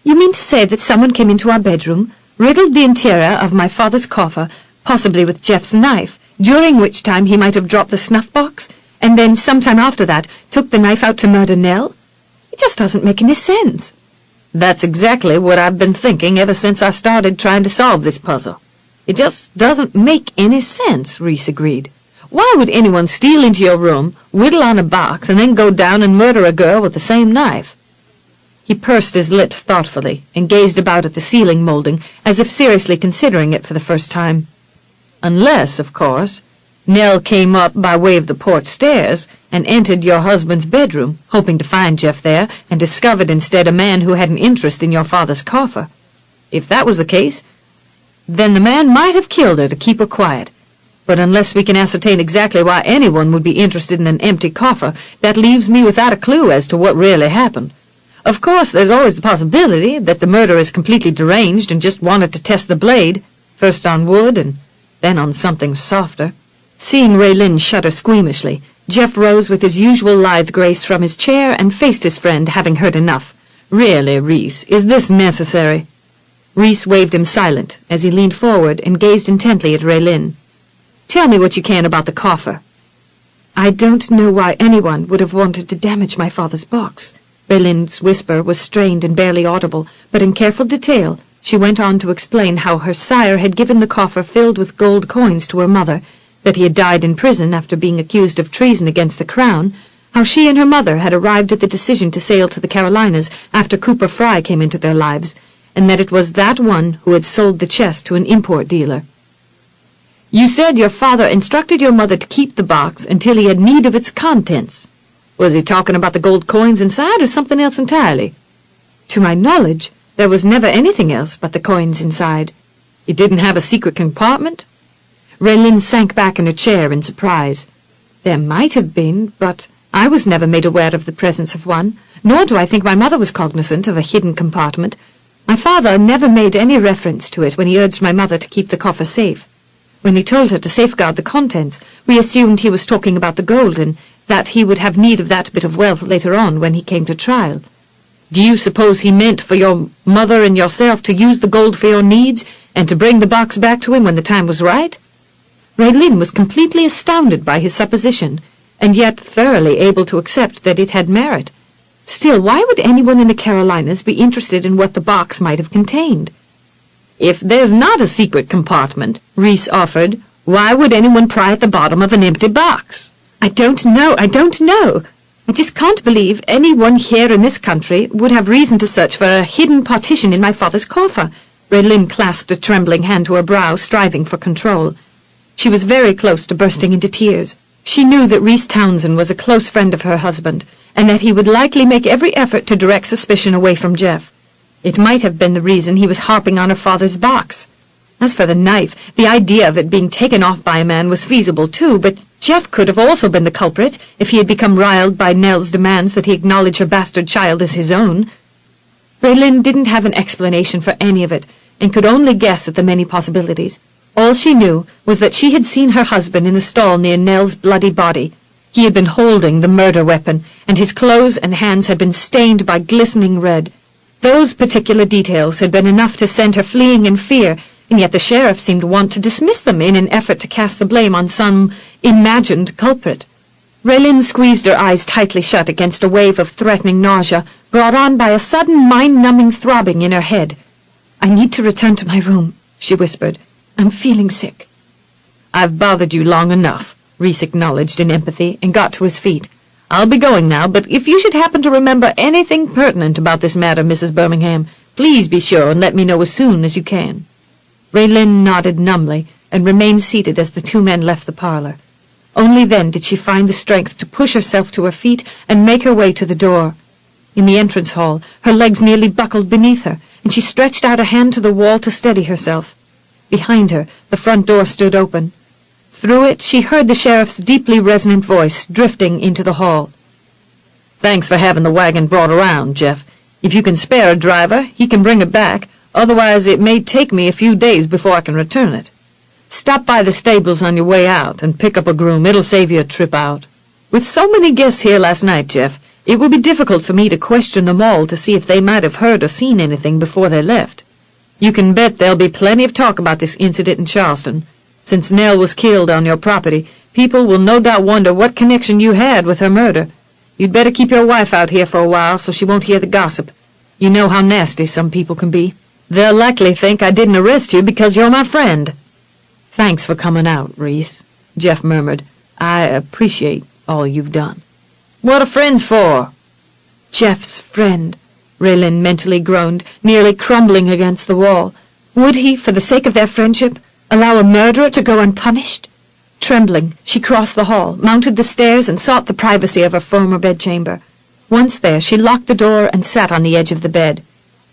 You mean to say that someone came into our bedroom, riddled the interior of my father's coffer, possibly with Jeff's knife, during which time he might have dropped the snuff box, and then sometime after that took the knife out to murder Nell? It just doesn't make any sense. That's exactly what I've been thinking ever since I started trying to solve this puzzle. It just doesn't make any sense, Rhys agreed. Why would anyone steal into your room, whittle on a box, and then go down and murder a girl with the same knife? He pursed his lips thoughtfully and gazed about at the ceiling molding as if seriously considering it for the first time. Unless, of course, Nell came up by way of the porch stairs and entered your husband's bedroom, hoping to find Jeff there, and discovered instead a man who had an interest in your father's coffer. If that was the case, then the man might have killed her to keep her quiet. But unless we can ascertain exactly why anyone would be interested in an empty coffer, that leaves me without a clue as to what really happened. Of course, there's always the possibility that the murderer is completely deranged and just wanted to test the blade, first on wood and then on something softer. Seeing Raelynn shudder squeamishly, Jeff rose with his usual lithe grace from his chair and faced his friend, having heard enough. Really, Rhys, is this necessary? Rhys waved him silent as he leaned forward and gazed intently at Raelynn. Tell me what you can about the coffer. I don't know why anyone would have wanted to damage my father's box. Raelynn's whisper was strained and barely audible, but in careful detail she went on to explain how her sire had given the coffer filled with gold coins to her mother, that he had died in prison after being accused of treason against the crown, how she and her mother had arrived at the decision to sail to the Carolinas after Cooper Fry came into their lives, and that it was that one who had sold the chest to an import dealer. You said your father instructed your mother to keep the box until he had need of its contents. Was he talking about the gold coins inside or something else entirely? To my knowledge, there was never anything else but the coins inside. He didn't have a secret compartment? Raelynn sank back in her chair in surprise. There might have been, but I was never made aware of the presence of one, nor do I think my mother was cognizant of a hidden compartment. My father never made any reference to it when he urged my mother to keep the coffer safe. When he told her to safeguard the contents, we assumed he was talking about the gold and that he would have need of that bit of wealth later on when he came to trial. Do you suppose he meant for your mother and yourself to use the gold for your needs and to bring the box back to him when the time was right? Raelynn was completely astounded by his supposition, and yet thoroughly able to accept that it had merit. Still, why would anyone in the Carolinas be interested in what the box might have contained? "If there's not a secret compartment," Reese offered, "why would anyone pry at the bottom of an empty box?" I don't know. I just can't believe anyone here in this country would have reason to search for a hidden partition in my father's coffer." Raelynn clasped a trembling hand to her brow, striving for control. She was very close to bursting into tears. She knew that Reese Townsend was a close friend of her husband, and that he would likely make every effort to direct suspicion away from Jeff. It might have been the reason he was harping on her father's box. As for the knife, the idea of it being taken off by a man was feasible too, but Jeff could have also been the culprit if he had become riled by Nell's demands that he acknowledge her bastard child as his own. Raelynn didn't have an explanation for any of it, and could only guess at the many possibilities. All she knew was that she had seen her husband in the stall near Nell's bloody body. He had been holding the murder weapon, and his clothes and hands had been stained by glistening red. Those particular details had been enough to send her fleeing in fear, and yet the sheriff seemed to want to dismiss them in an effort to cast the blame on some imagined culprit. Raelynn squeezed her eyes tightly shut against a wave of threatening nausea, brought on by a sudden mind-numbing throbbing in her head. "I need to return to my room," she whispered. "I'm feeling sick." "I've bothered you long enough," Reese acknowledged in empathy, and got to his feet. "I'll be going now, but if you should happen to remember anything pertinent about this matter, Mrs. Birmingham, please be sure and let me know as soon as you can." Raelynn nodded numbly and remained seated as the two men left the parlor. Only then did she find the strength to push herself to her feet and make her way to the door. In the entrance hall, her legs nearly buckled beneath her, and she stretched out a hand to the wall to steady herself. Behind her, the front door stood open. Through it, she heard the sheriff's deeply resonant voice drifting into the hall. "Thanks for having the wagon brought around, Jeff. If you can spare a driver, he can bring it back. Otherwise, it may take me a few days before I can return it. Stop by the stables on your way out and pick up a groom. It'll save you a trip out. With so many guests here last night, Jeff, it will be difficult for me to question them all to see if they might have heard or seen anything before they left. You can bet there'll be plenty of talk about this incident in Charleston. Since Nell was killed on your property, people will no doubt wonder what connection you had with her murder. You'd better keep your wife out here for a while so she won't hear the gossip. You know how nasty some people can be. They'll likely think I didn't arrest you because you're my friend." "Thanks for coming out, Reese," Jeff murmured. "I appreciate all you've done." "What are friends for?" Jeff's friend, Raelynn mentally groaned, nearly crumbling against the wall. Would he, for the sake of their friendship, allow a murderer to go unpunished? Trembling, she crossed the hall, mounted the stairs, and sought the privacy of her former bedchamber. Once there, she locked the door and sat on the edge of the bed.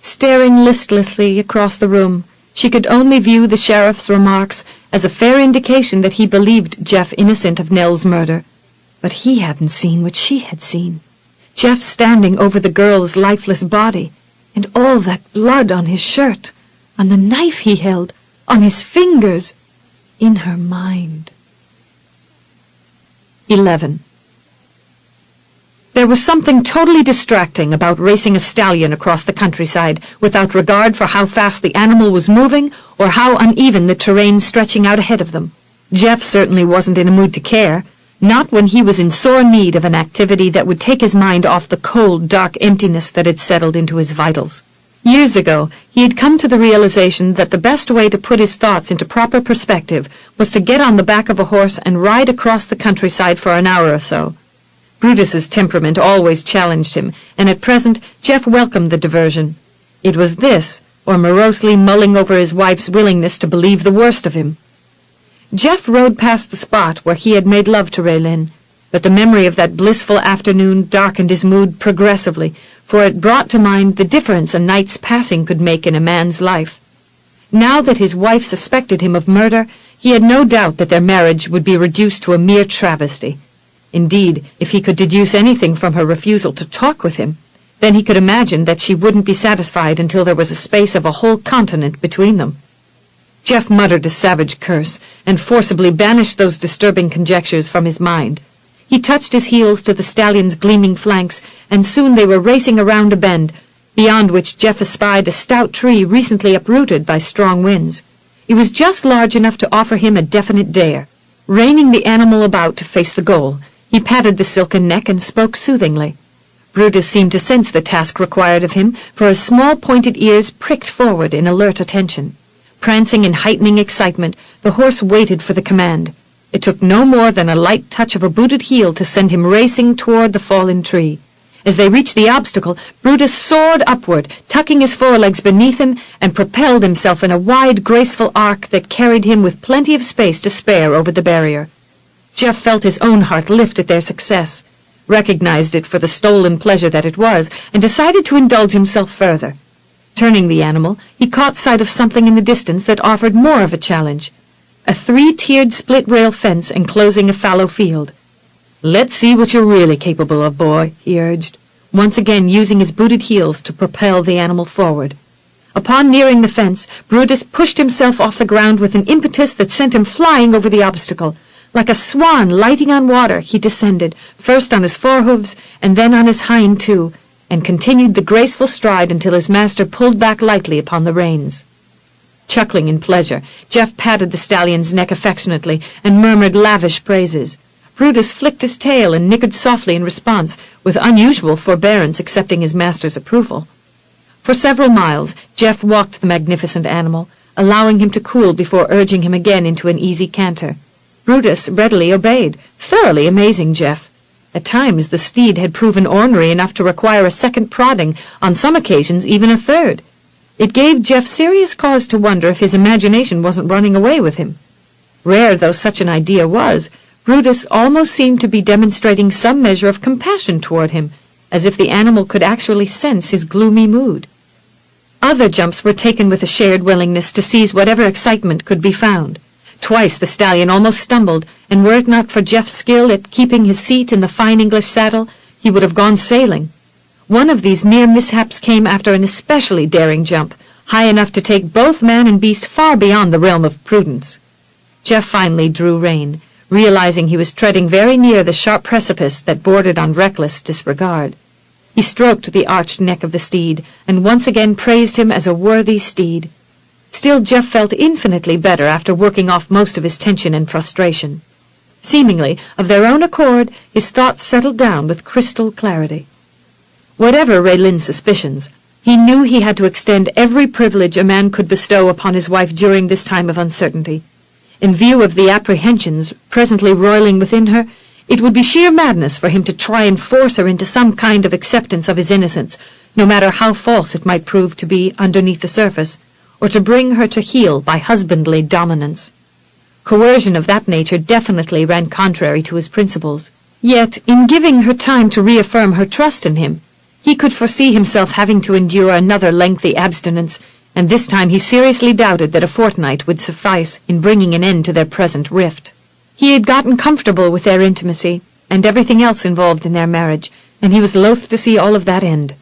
Staring listlessly across the room, she could only view the sheriff's remarks as a fair indication that he believed Jeff innocent of Nell's murder. But he hadn't seen what she had seen. Jeff standing over the girl's lifeless body, and all that blood on his shirt, on the knife he held, on his fingers, in her mind. 11. There was something totally distracting about racing a stallion across the countryside without regard for how fast the animal was moving or how uneven the terrain stretching out ahead of them. Jeff certainly wasn't in a mood to care, not when he was in sore need of an activity that would take his mind off the cold, dark emptiness that had settled into his vitals. Years ago, he had come to the realization that the best way to put his thoughts into proper perspective was to get on the back of a horse and ride across the countryside for an hour or so. Brutus's temperament always challenged him, and at present Jeff welcomed the diversion. It was this, or morosely mulling over his wife's willingness to believe the worst of him. Jeff rode past the spot where he had made love to Raelynn, but the memory of that blissful afternoon darkened his mood progressively, for it brought to mind the difference a night's passing could make in a man's life. Now that his wife suspected him of murder, he had no doubt that their marriage would be reduced to a mere travesty. Indeed, if he could deduce anything from her refusal to talk with him, then he could imagine that she wouldn't be satisfied until there was a space of a whole continent between them. Jeff muttered a savage curse and forcibly banished those disturbing conjectures from his mind. He touched his heels to the stallion's gleaming flanks, and soon they were racing around a bend, beyond which Jeff espied a stout tree recently uprooted by strong winds. It was just large enough to offer him a definite dare. Reining the animal about to face the goal, He patted the silken neck and spoke soothingly. Brutus seemed to sense the task required of him, for his small pointed ears pricked forward in alert attention. Prancing in heightening excitement, the horse waited for the command. It took no more than a light touch of a booted heel to send him racing toward the fallen tree. As they reached the obstacle, Brutus soared upward, tucking his forelegs beneath him, and propelled himself in a wide, graceful arc that carried him with plenty of space to spare over the barrier. Jeff felt his own heart lift at their success, recognized it for the stolen pleasure that it was, and decided to indulge himself further. Turning the animal, he caught sight of something in the distance that offered more of a challenge. A 3-tiered split-rail fence enclosing a fallow field. "Let's see what you're really capable of, boy," he urged, once again using his booted heels to propel the animal forward. Upon nearing the fence, Brutus pushed himself off the ground with an impetus that sent him flying over the obstacle. Like a swan lighting on water, he descended, first on his forehooves and then on his hind two, and continued the graceful stride until his master pulled back lightly upon the reins. Chuckling in pleasure, Jeff patted the stallion's neck affectionately and murmured lavish praises. Brutus flicked his tail and nickered softly in response, with unusual forbearance accepting his master's approval. For several miles, Jeff walked the magnificent animal, allowing him to cool before urging him again into an easy canter. Brutus readily obeyed, thoroughly amazing Jeff. At times the steed had proven ornery enough to require a second prodding, on some occasions even a third. It gave Jeff serious cause to wonder if his imagination wasn't running away with him. Rare though such an idea was, Brutus almost seemed to be demonstrating some measure of compassion toward him, as if the animal could actually sense his gloomy mood. Other jumps were taken with a shared willingness to seize whatever excitement could be found. Twice the stallion almost stumbled, and were it not for Jeff's skill at keeping his seat in the fine English saddle, he would have gone sailing. One of these near mishaps came after an especially daring jump, high enough to take both man and beast far beyond the realm of prudence. Jeff finally drew rein, realizing he was treading very near the sharp precipice that bordered on reckless disregard. He stroked the arched neck of the steed, and once again praised him as a worthy steed. Still, Jeff felt infinitely better after working off most of his tension and frustration. Seemingly, of their own accord, his thoughts settled down with crystal clarity. Whatever Raelynn's suspicions, he knew he had to extend every privilege a man could bestow upon his wife during this time of uncertainty. In view of the apprehensions presently roiling within her, it would be sheer madness for him to try and force her into some kind of acceptance of his innocence, no matter how false it might prove to be underneath the surface, or to bring her to heel by husbandly dominance. Coercion of that nature definitely ran contrary to his principles. Yet, in giving her time to reaffirm her trust in him, he could foresee himself having to endure another lengthy abstinence, and this time he seriously doubted that a fortnight would suffice in bringing an end to their present rift. He had gotten comfortable with their intimacy, and everything else involved in their marriage, and he was loath to see all of that end.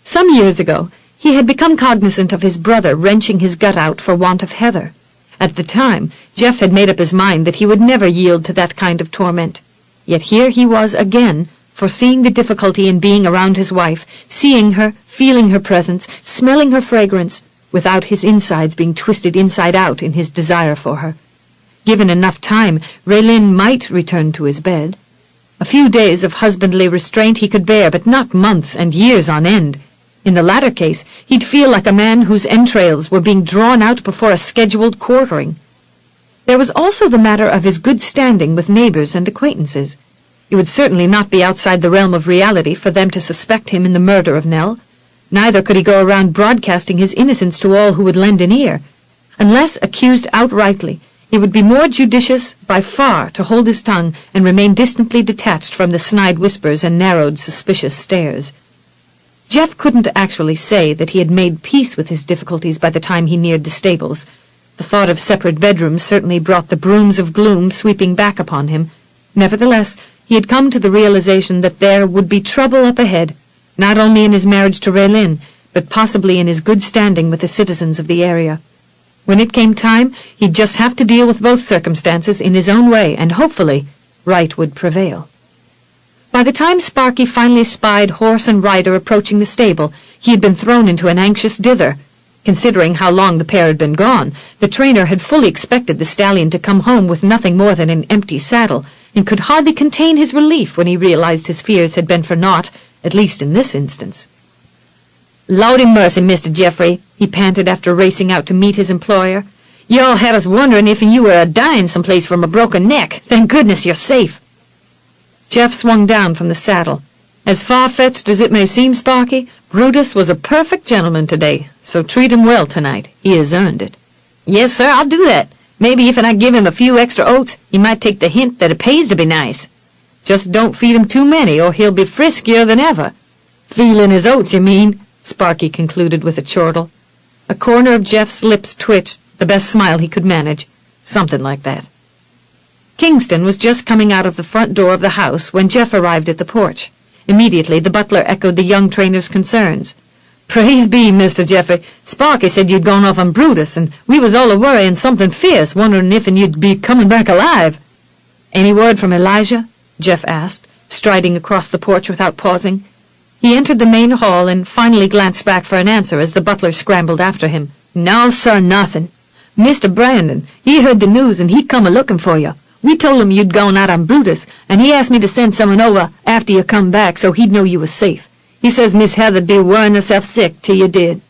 Some years ago, he had become cognizant of his brother wrenching his gut out for want of heather. At the time, Jeff had made up his mind that he would never yield to that kind of torment. Yet here he was again, foreseeing the difficulty in being around his wife, seeing her, feeling her presence, smelling her fragrance, without his insides being twisted inside out in his desire for her. Given enough time, Raelynn might return to his bed. A few days of husbandly restraint he could bear, but not months and years on end. In the latter case, he'd feel like a man whose entrails were being drawn out before a scheduled quartering. There was also the matter of his good standing with neighbors and acquaintances. It would certainly not be outside the realm of reality for them to suspect him in the murder of Nell. Neither could he go around broadcasting his innocence to all who would lend an ear. Unless accused outrightly, it would be more judicious by far to hold his tongue and remain distantly detached from the snide whispers and narrowed, suspicious stares. Jeff couldn't actually say that he had made peace with his difficulties by the time he neared the stables. The thought of separate bedrooms certainly brought the brooms of gloom sweeping back upon him. Nevertheless, he had come to the realization that there would be trouble up ahead, not only in his marriage to Raelynn, but possibly in his good standing with the citizens of the area. When it came time, he'd just have to deal with both circumstances in his own way, and hopefully, right would prevail. By the time Sparky finally spied horse and rider approaching the stable, he had been thrown into an anxious dither. Considering how long the pair had been gone, the trainer had fully expected the stallion to come home with nothing more than an empty saddle, and could hardly contain his relief when he realized his fears had been for naught, at least in this instance. "Lordy mercy, Mr. Jeffrey," he panted after racing out to meet his employer. "You all had us wondering if you were a-dying someplace from a broken neck. Thank goodness you're safe." Jeff swung down from the saddle. "As far-fetched as it may seem, Sparky, Brutus was a perfect gentleman today, so treat him well tonight. He has earned it." "Yes, sir, I'll do that. Maybe if I give him a few extra oats, he might take the hint that it pays to be nice. Just don't feed him too many, or he'll be friskier than ever." "Feeling his oats, you mean?" Sparky concluded with a chortle. A corner of Jeff's lips twitched, the best smile he could manage. Something like that. Kingston was just coming out of the front door of the house when Jeff arrived at the porch. Immediately the butler echoed the young trainer's concerns. "Praise be, Mr. Jeffrey. Sparky said you'd gone off on Brutus, and we was all a-worrying something fierce, wondering if you'd be coming back alive." "Any word from Elijah?" Jeff asked, striding across the porch without pausing. He entered the main hall and finally glanced back for an answer as the butler scrambled after him. "No, sir, nothing. Mr. Brandon, he heard the news and he come a-looking for you. We told him you'd gone out on Brutus, and he asked me to send someone over after you come back so he'd know you was safe. He says Miss Heather'd be worrying herself sick till you did.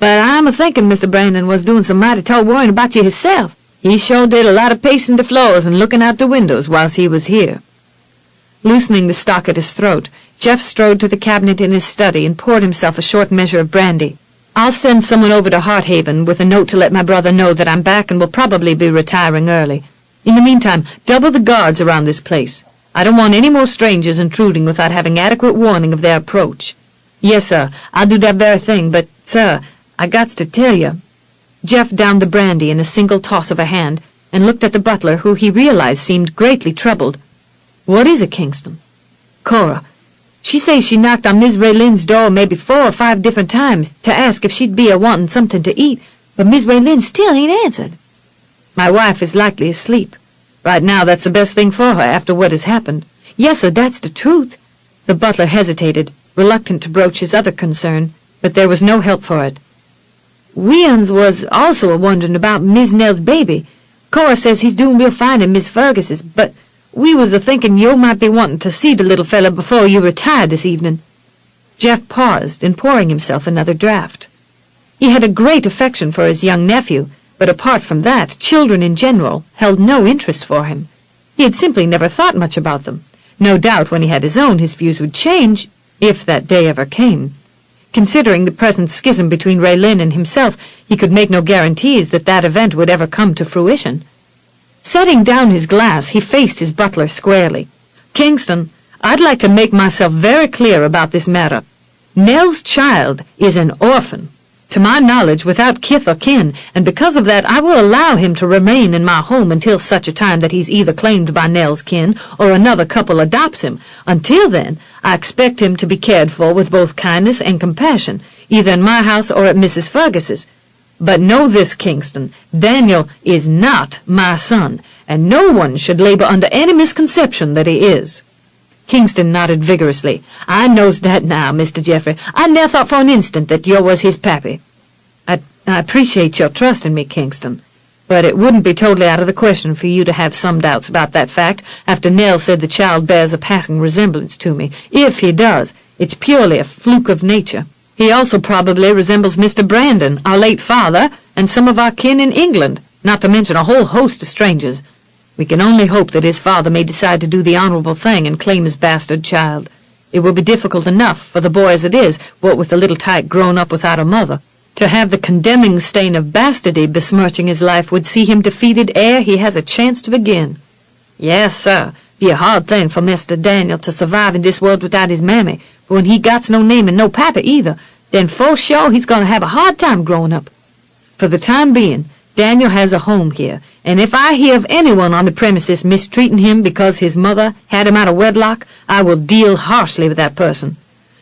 But I'm a-thinking Mr. Brandon was doing some mighty tall worrying about you himself. He sure did a lot of pacing the floors and looking out the windows whilst he was here." Loosening the stock at his throat, Jeff strode to the cabinet in his study and poured himself a short measure of brandy. "I'll send someone over to Hearthaven with a note to let my brother know that I'm back and will probably be retiring early. In the meantime, double the guards around this place. I don't want any more strangers intruding without having adequate warning of their approach." "Yes, sir, I'll do that very thing, but, sir, I gots to tell you." Jeff downed the brandy in a single toss of a hand and looked at the butler, who he realized seemed greatly troubled. "What is it, Kingston?" "Cora. She says she knocked on Miss Raylynn's door maybe 4 or 5 different times to ask if she'd be a-wanting something to eat, but Miss Raelynn still ain't answered. My wife is likely asleep. Right now that's the best thing for her after what has happened." "Yes, sir, that's the truth." The butler hesitated, reluctant to broach his other concern, but there was no help for it. "We uns was also a-wondering about Miss Nell's baby. Cora says he's doing real fine in Miss Fergus's, but we was a-thinking you might be wanting to see the little fella before you retired this evening." Jeff paused in pouring himself another draught. He had a great affection for his young nephew, but apart from that, children in general held no interest for him. He had simply never thought much about them. No doubt when he had his own, his views would change, if that day ever came. Considering the present schism between Raelynn and himself, he could make no guarantees that that event would ever come to fruition. Setting down his glass, he faced his butler squarely. "Kingston, I'd like to make myself very clear about this matter. Nell's child is an orphan, to my knowledge without kith or kin, and because of that I will allow him to remain in my home until such a time that he's either claimed by Nell's kin or another couple adopts him. Until then, I expect him to be cared for with both kindness and compassion, either in my house or at Mrs. Fergus's. But know this, Kingston, Daniel is not my son, and no one should labor under any misconception that he is." Kingston nodded vigorously. "I knows that now, Mr. Jeffrey. I never thought for an instant that you was his pappy." I appreciate your trust in me, Kingston, but it wouldn't be totally out of the question for you to have some doubts about that fact after Nell said the child bears a passing resemblance to me. If he does, it's purely a fluke of nature. He also probably resembles Mr. Brandon, our late father, and some of our kin in England, not to mention a whole host of strangers. We can only hope that his father may decide to do the honorable thing and claim his bastard child. It will be difficult enough for the boy as it is, what with the little tyke grown up without a mother. To have the condemning stain of bastardy besmirching his life would see him defeated ere he has a chance to begin. Yes, sir, be a hard thing for Mr. Daniel to survive in this world without his mammy, for when he gots no name and no papa either, then for sure he's going to have a hard time growing up. For the time being, Daniel has a home here, and if I hear of anyone on the premises mistreating him because his mother had him out of wedlock, I will deal harshly with that person.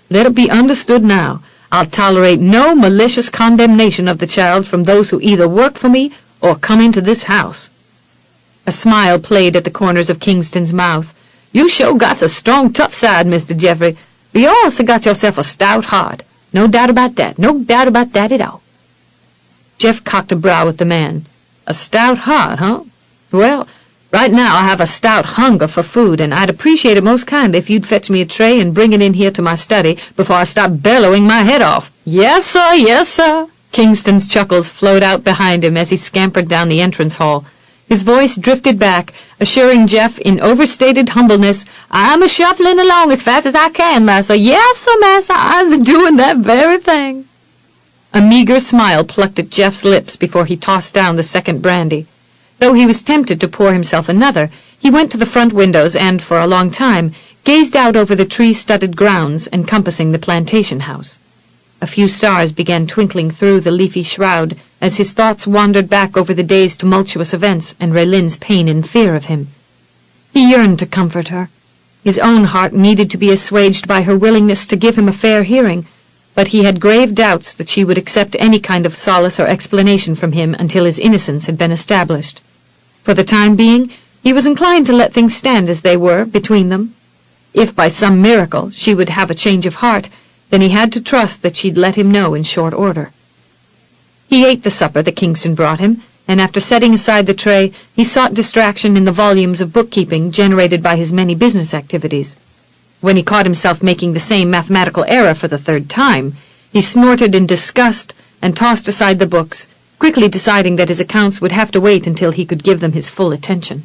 Let it be understood now, I'll tolerate no malicious condemnation of the child from those who either work for me or come into this house." A smile played at the corners of Kingston's mouth. "You sure got a strong, tough side, Mr. Jeffrey, but you also got yourself a stout heart. No doubt about that, no doubt about that at all." Jeff cocked a brow at the man. "A stout heart, huh? Well, Right now I have a stout hunger for food, and I'd appreciate it most kindly if you'd fetch me a tray and bring it in here to my study before I start bellowing my head off. Yes, sir, yes, sir. Kingston's chuckles flowed out behind him as he scampered down the entrance hall. His voice drifted back, assuring Jeff in overstated humbleness, I'm a-shuffling along as fast as I can, massa. Yes, sir, massa, I's a-doing that very thing. A meager smile plucked at Jeff's lips before he tossed down the second brandy. Though he was tempted to pour himself another, he went to the front windows and, for a long time, gazed out over the tree-studded grounds encompassing the plantation house. A few stars began twinkling through the leafy shroud as his thoughts wandered back over the day's tumultuous events and Raelynn's pain and fear of him. He yearned to comfort her. His own heart needed to be assuaged by her willingness to give him a fair hearing, but he had grave doubts that she would accept any kind of solace or explanation from him until his innocence had been established. For the time being, he was inclined to let things stand as they were between them. If by some miracle she would have a change of heart, then he had to trust that she'd let him know in short order. He ate the supper that Kingston brought him, and after setting aside the tray, he sought distraction in the volumes of bookkeeping generated by his many business activities. When he caught himself making the same mathematical error for the third time, he snorted in disgust and tossed aside the books, quickly deciding that his accounts would have to wait until he could give them his full attention.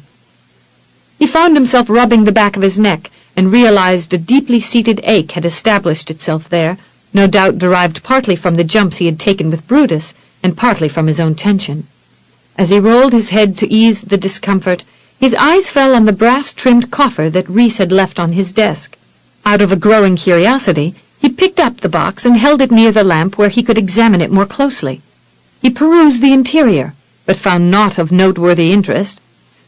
He found himself rubbing the back of his neck and realized a deeply seated ache had established itself there, no doubt derived partly from the jumps he had taken with Brutus and partly from his own tension. As he rolled his head to ease the discomfort, his eyes fell on the brass-trimmed coffer that Rhys had left on his desk. Out of a growing curiosity, he picked up the box and held it near the lamp where he could examine it more closely. He perused the interior, but found naught of noteworthy interest.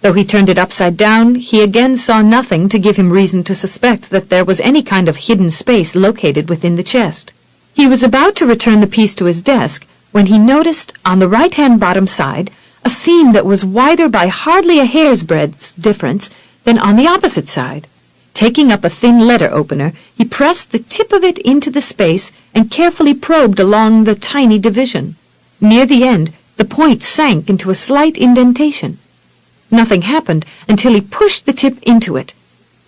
Though he turned it upside down, he again saw nothing to give him reason to suspect that there was any kind of hidden space located within the chest. He was about to return the piece to his desk when he noticed, on the right-hand bottom side, a seam that was wider by hardly a hair's breadth's difference than on the opposite side. Taking up a thin letter opener, he pressed the tip of it into the space and carefully probed along the tiny division. Near the end, the point sank into a slight indentation. Nothing happened until he pushed the tip into it.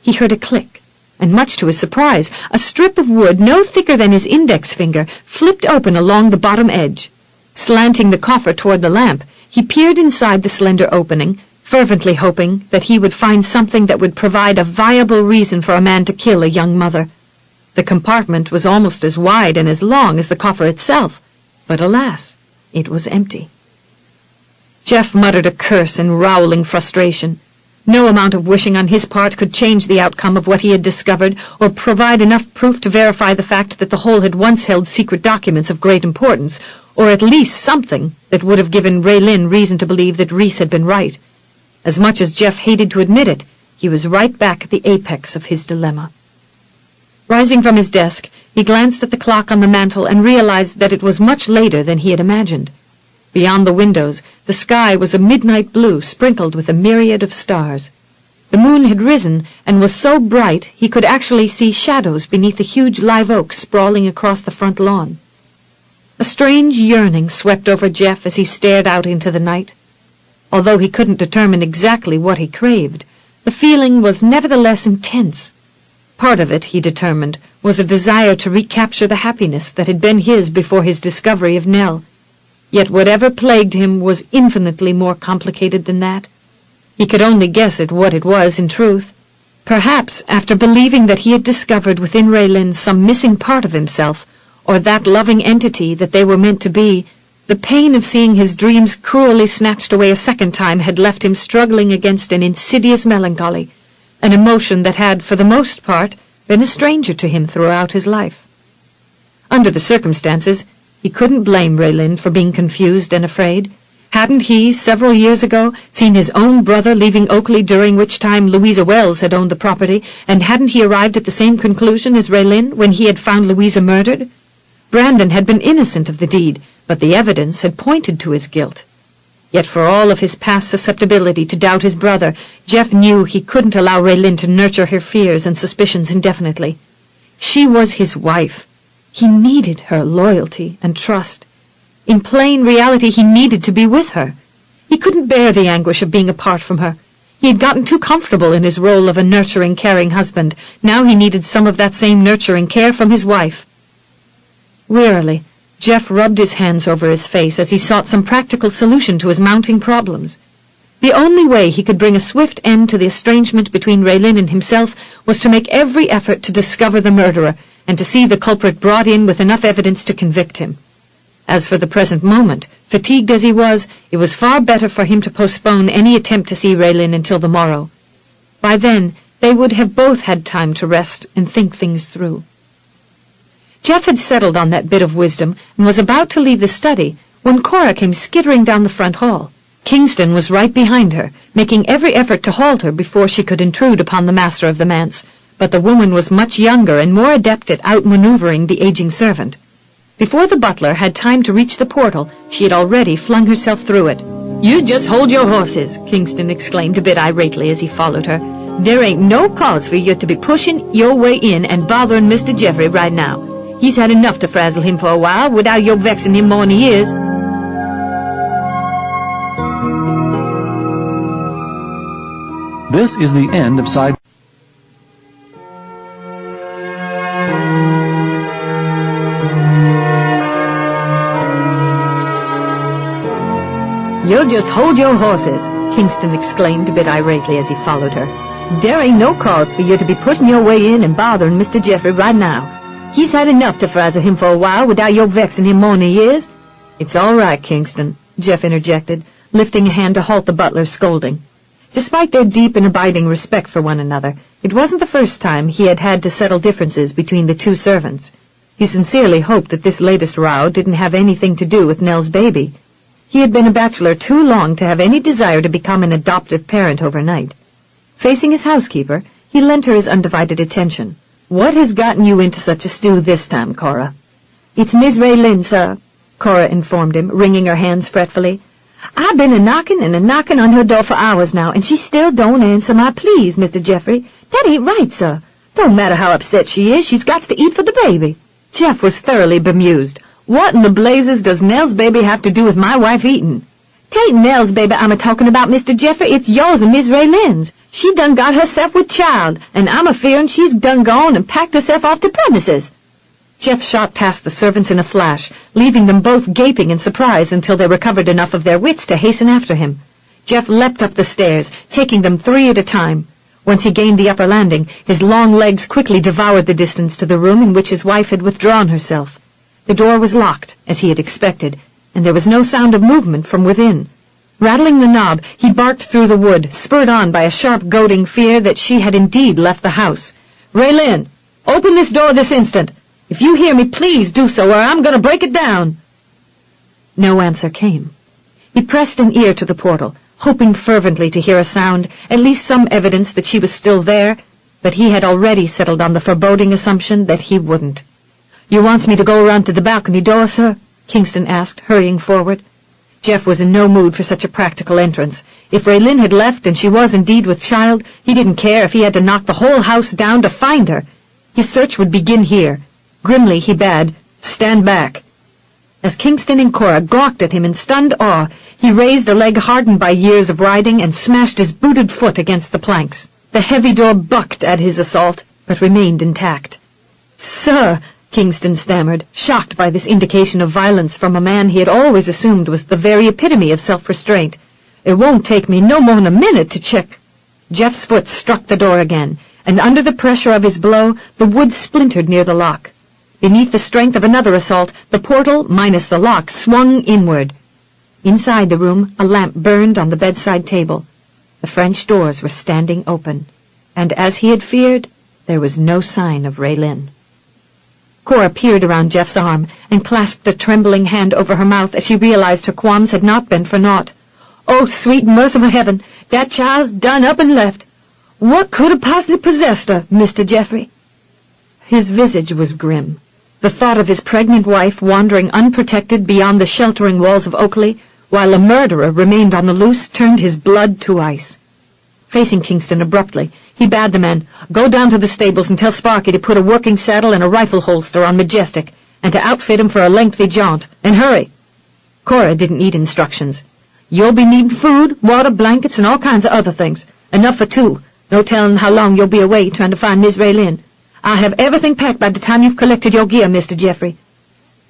He heard a click, and much to his surprise, a strip of wood no thicker than his index finger flipped open along the bottom edge. Slanting the coffer toward the lamp, he peered inside the slender opening, fervently hoping that he would find something that would provide a viable reason for a man to kill a young mother. The compartment was almost as wide and as long as the coffer itself, but alas, it was empty. Jeff muttered a curse in rowling frustration. No amount of wishing on his part could change the outcome of what he had discovered or provide enough proof to verify the fact that the hole had once held secret documents of great importance, or at least something that would have given Raelynn reason to believe that Rhys had been right. As much as Jeff hated to admit it, he was right back at the apex of his dilemma. Rising from his desk, he glanced at the clock on the mantel and realized that it was much later than he had imagined. Beyond the windows, the sky was a midnight blue sprinkled with a myriad of stars. The moon had risen and was so bright he could actually see shadows beneath the huge live oak sprawling across the front lawn. A strange yearning swept over Jeff as he stared out into the night. Although he couldn't determine exactly what he craved, the feeling was nevertheless intense. Part of it, he determined, was a desire to recapture the happiness that had been his before his discovery of Nell. Yet whatever plagued him was infinitely more complicated than that. He could only guess at what it was in truth. Perhaps, after believing that he had discovered within Raelynn some missing part of himself, or that loving entity that they were meant to be, the pain of seeing his dreams cruelly snatched away a second time had left him struggling against an insidious melancholy, an emotion that had, for the most part, been a stranger to him throughout his life. Under the circumstances, he couldn't blame Raelynn for being confused and afraid. Hadn't he, several years ago, seen his own brother leaving Oakley, during which time Louisa Wells had owned the property, and hadn't he arrived at the same conclusion as Raelynn when he had found Louisa murdered? Brandon had been innocent of the deed, but the evidence had pointed to his guilt. Yet for all of his past susceptibility to doubt his brother, Jeff knew he couldn't allow Raelynn to nurture her fears and suspicions indefinitely. She was his wife. He needed her loyalty and trust. In plain reality, he needed to be with her. He couldn't bear the anguish of being apart from her. He had gotten too comfortable in his role of a nurturing, caring husband. Now he needed some of that same nurturing care from his wife. Wearily, Jeff rubbed his hands over his face as he sought some practical solution to his mounting problems. The only way he could bring a swift end to the estrangement between Raelynn and himself was to make every effort to discover the murderer and to see the culprit brought in with enough evidence to convict him. As for the present moment, fatigued as he was, it was far better for him to postpone any attempt to see Raelynn until the morrow. By then, they would have both had time to rest and think things through. Jeff had settled on that bit of wisdom and was about to leave the study when Cora came skittering down the front hall. Kingston was right behind her, making every effort to halt her before she could intrude upon the master of the manse, but the woman was much younger and more adept at outmaneuvering the aging servant. Before the butler had time to reach the portal, she had already flung herself through it. "You just hold your horses," Kingston exclaimed a bit irately as he followed her. "There ain't no cause for you to be pushing your way in and bothering Mr. Jeffrey right now. He's had enough to frazzle him for a while without you vexing him more'n he is." This is the end of side. "You just hold your horses," Kingston exclaimed a bit irately as he followed her. "There ain't no cause for you to be pushing your way in and bothering Mr. Jeffrey right now. He's had enough to frazzle him for a while without you vexing him more'n he is." "It's all right, Kingston," Jeff interjected, lifting a hand to halt the butler's scolding. Despite their deep and abiding respect for one another, it wasn't the first time he had had to settle differences between the two servants. He sincerely hoped that this latest row didn't have anything to do with Nell's baby. He had been a bachelor too long to have any desire to become an adoptive parent overnight. Facing his housekeeper, he lent her his undivided attention. "What has gotten you into such a stew this time, Cora?" "It's Miss Raelynn, sir," Cora informed him, wringing her hands fretfully. "I've been a-knocking and a-knocking on her door for hours now, and she still don't answer my pleas, Mr. Jeffrey. That ain't right, sir. Don't matter how upset she is, she's got to eat for the baby." Jeff was thoroughly bemused. "What in the blazes does Nell's baby have to do with my wife eating?" "'Tain't Nell's baby I'm a-talking about, Mr. Jeffrey. It's yours and Miss Raelynn's. She done got herself with child, and I'm a-fearing she's done gone and packed herself off the premises." Jeff shot past the servants in a flash, leaving them both gaping in surprise until they recovered enough of their wits to hasten after him. Jeff leapt up the stairs, taking them 3 at a time. Once he gained the upper landing, his long legs quickly devoured the distance to the room in which his wife had withdrawn herself. The door was locked, as he had expected, and there was no sound of movement from within. Rattling the knob, he barked through the wood, spurred on by a sharp goading fear that she had indeed left the house. "Raelynn, open this door this instant! If you hear me, please do so, or I'm going to break it down." No answer came. He pressed an ear to the portal, hoping fervently to hear a sound, at least some evidence that she was still there, but he had already settled on the foreboding assumption that he wouldn't. "You wants me to go around to the balcony door, sir?" Kingston asked, hurrying forward. Jeff was in no mood for such a practical entrance. If Raelynn had left and she was indeed with child, he didn't care if he had to knock the whole house down to find her. His search would begin here. Grimly he bade, "Stand back." As Kingston and Cora gawked at him in stunned awe, he raised a leg hardened by years of riding and smashed his booted foot against the planks. The heavy door bucked at his assault, but remained intact. "Sir," Kingston stammered, shocked by this indication of violence from a man he had always assumed was the very epitome of self-restraint. "It won't take me no more'n a minute to check." Jeff's foot struck the door again, and under the pressure of his blow, the wood splintered near the lock. Beneath the strength of another assault, the portal, minus the lock, swung inward. Inside the room, a lamp burned on the bedside table. The French doors were standing open, and as he had feared, there was no sign of Raelynn. Cora peered around Jeff's arm and clasped a trembling hand over her mouth as she realized her qualms had not been for naught. "Oh, sweet merciful heaven, that child's done up and left. What could have possibly possessed her, Mr. Jeffrey?" His visage was grim. The thought of his pregnant wife wandering unprotected beyond the sheltering walls of Oakley, while a murderer remained on the loose, turned his blood to ice. Facing Kingston abruptly, he bade the man, "Go down to the stables and tell Sparky to put a working saddle and a rifle holster on Majestic, and to outfit him for a lengthy jaunt, and hurry." Cora didn't need instructions. "You'll be needing food, water, blankets, and all kinds of other things. Enough for two. No telling how long you'll be away trying to find Miss Raelynn. I'll have everything packed by the time you've collected your gear, Mr. Geoffrey."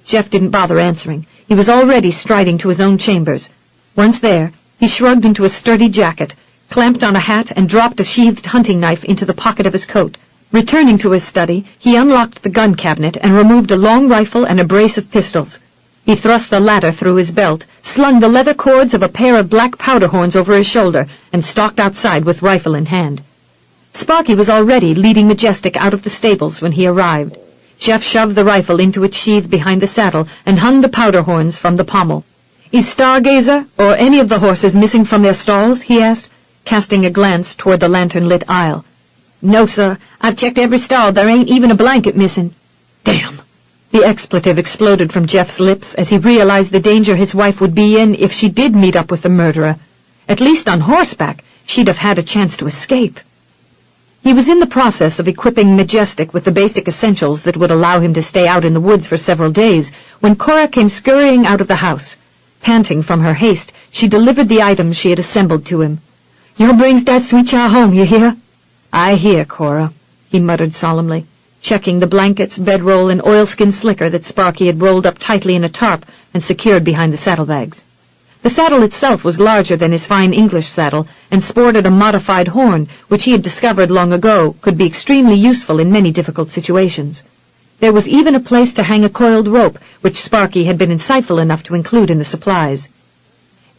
Jeff didn't bother answering. He was already striding to his own chambers. Once there, he shrugged into a sturdy jacket, clamped on a hat, and dropped a sheathed hunting knife into the pocket of his coat. Returning to his study, he unlocked the gun cabinet and removed a long rifle and a brace of pistols. He thrust the latter through his belt, slung the leather cords of a pair of black powder horns over his shoulder, and stalked outside with rifle in hand. Sparky was already leading Majestic out of the stables when he arrived. Jeff shoved the rifle into its sheath behind the saddle and hung the powder horns from the pommel. "Is Stargazer or any of the horses missing from their stalls?" he asked, casting a glance toward the lantern-lit aisle. "No, sir. I've checked every stall. There ain't even a blanket missing." "Damn!" The expletive exploded from Jeff's lips as he realized the danger his wife would be in if she did meet up with the murderer. At least on horseback, she'd have had a chance to escape. He was in the process of equipping Majestic with the basic essentials that would allow him to stay out in the woods for several days when Cora came scurrying out of the house. Panting from her haste, she delivered the items she had assembled to him. "You brings that sweet child home, you hear?" "I hear, Cora," he muttered solemnly, checking the blankets, bedroll, and oilskin slicker that Sparky had rolled up tightly in a tarp and secured behind the saddlebags. The saddle itself was larger than his fine English saddle and sported a modified horn, which he had discovered long ago could be extremely useful in many difficult situations. There was even a place to hang a coiled rope, which Sparky had been insightful enough to include in the supplies.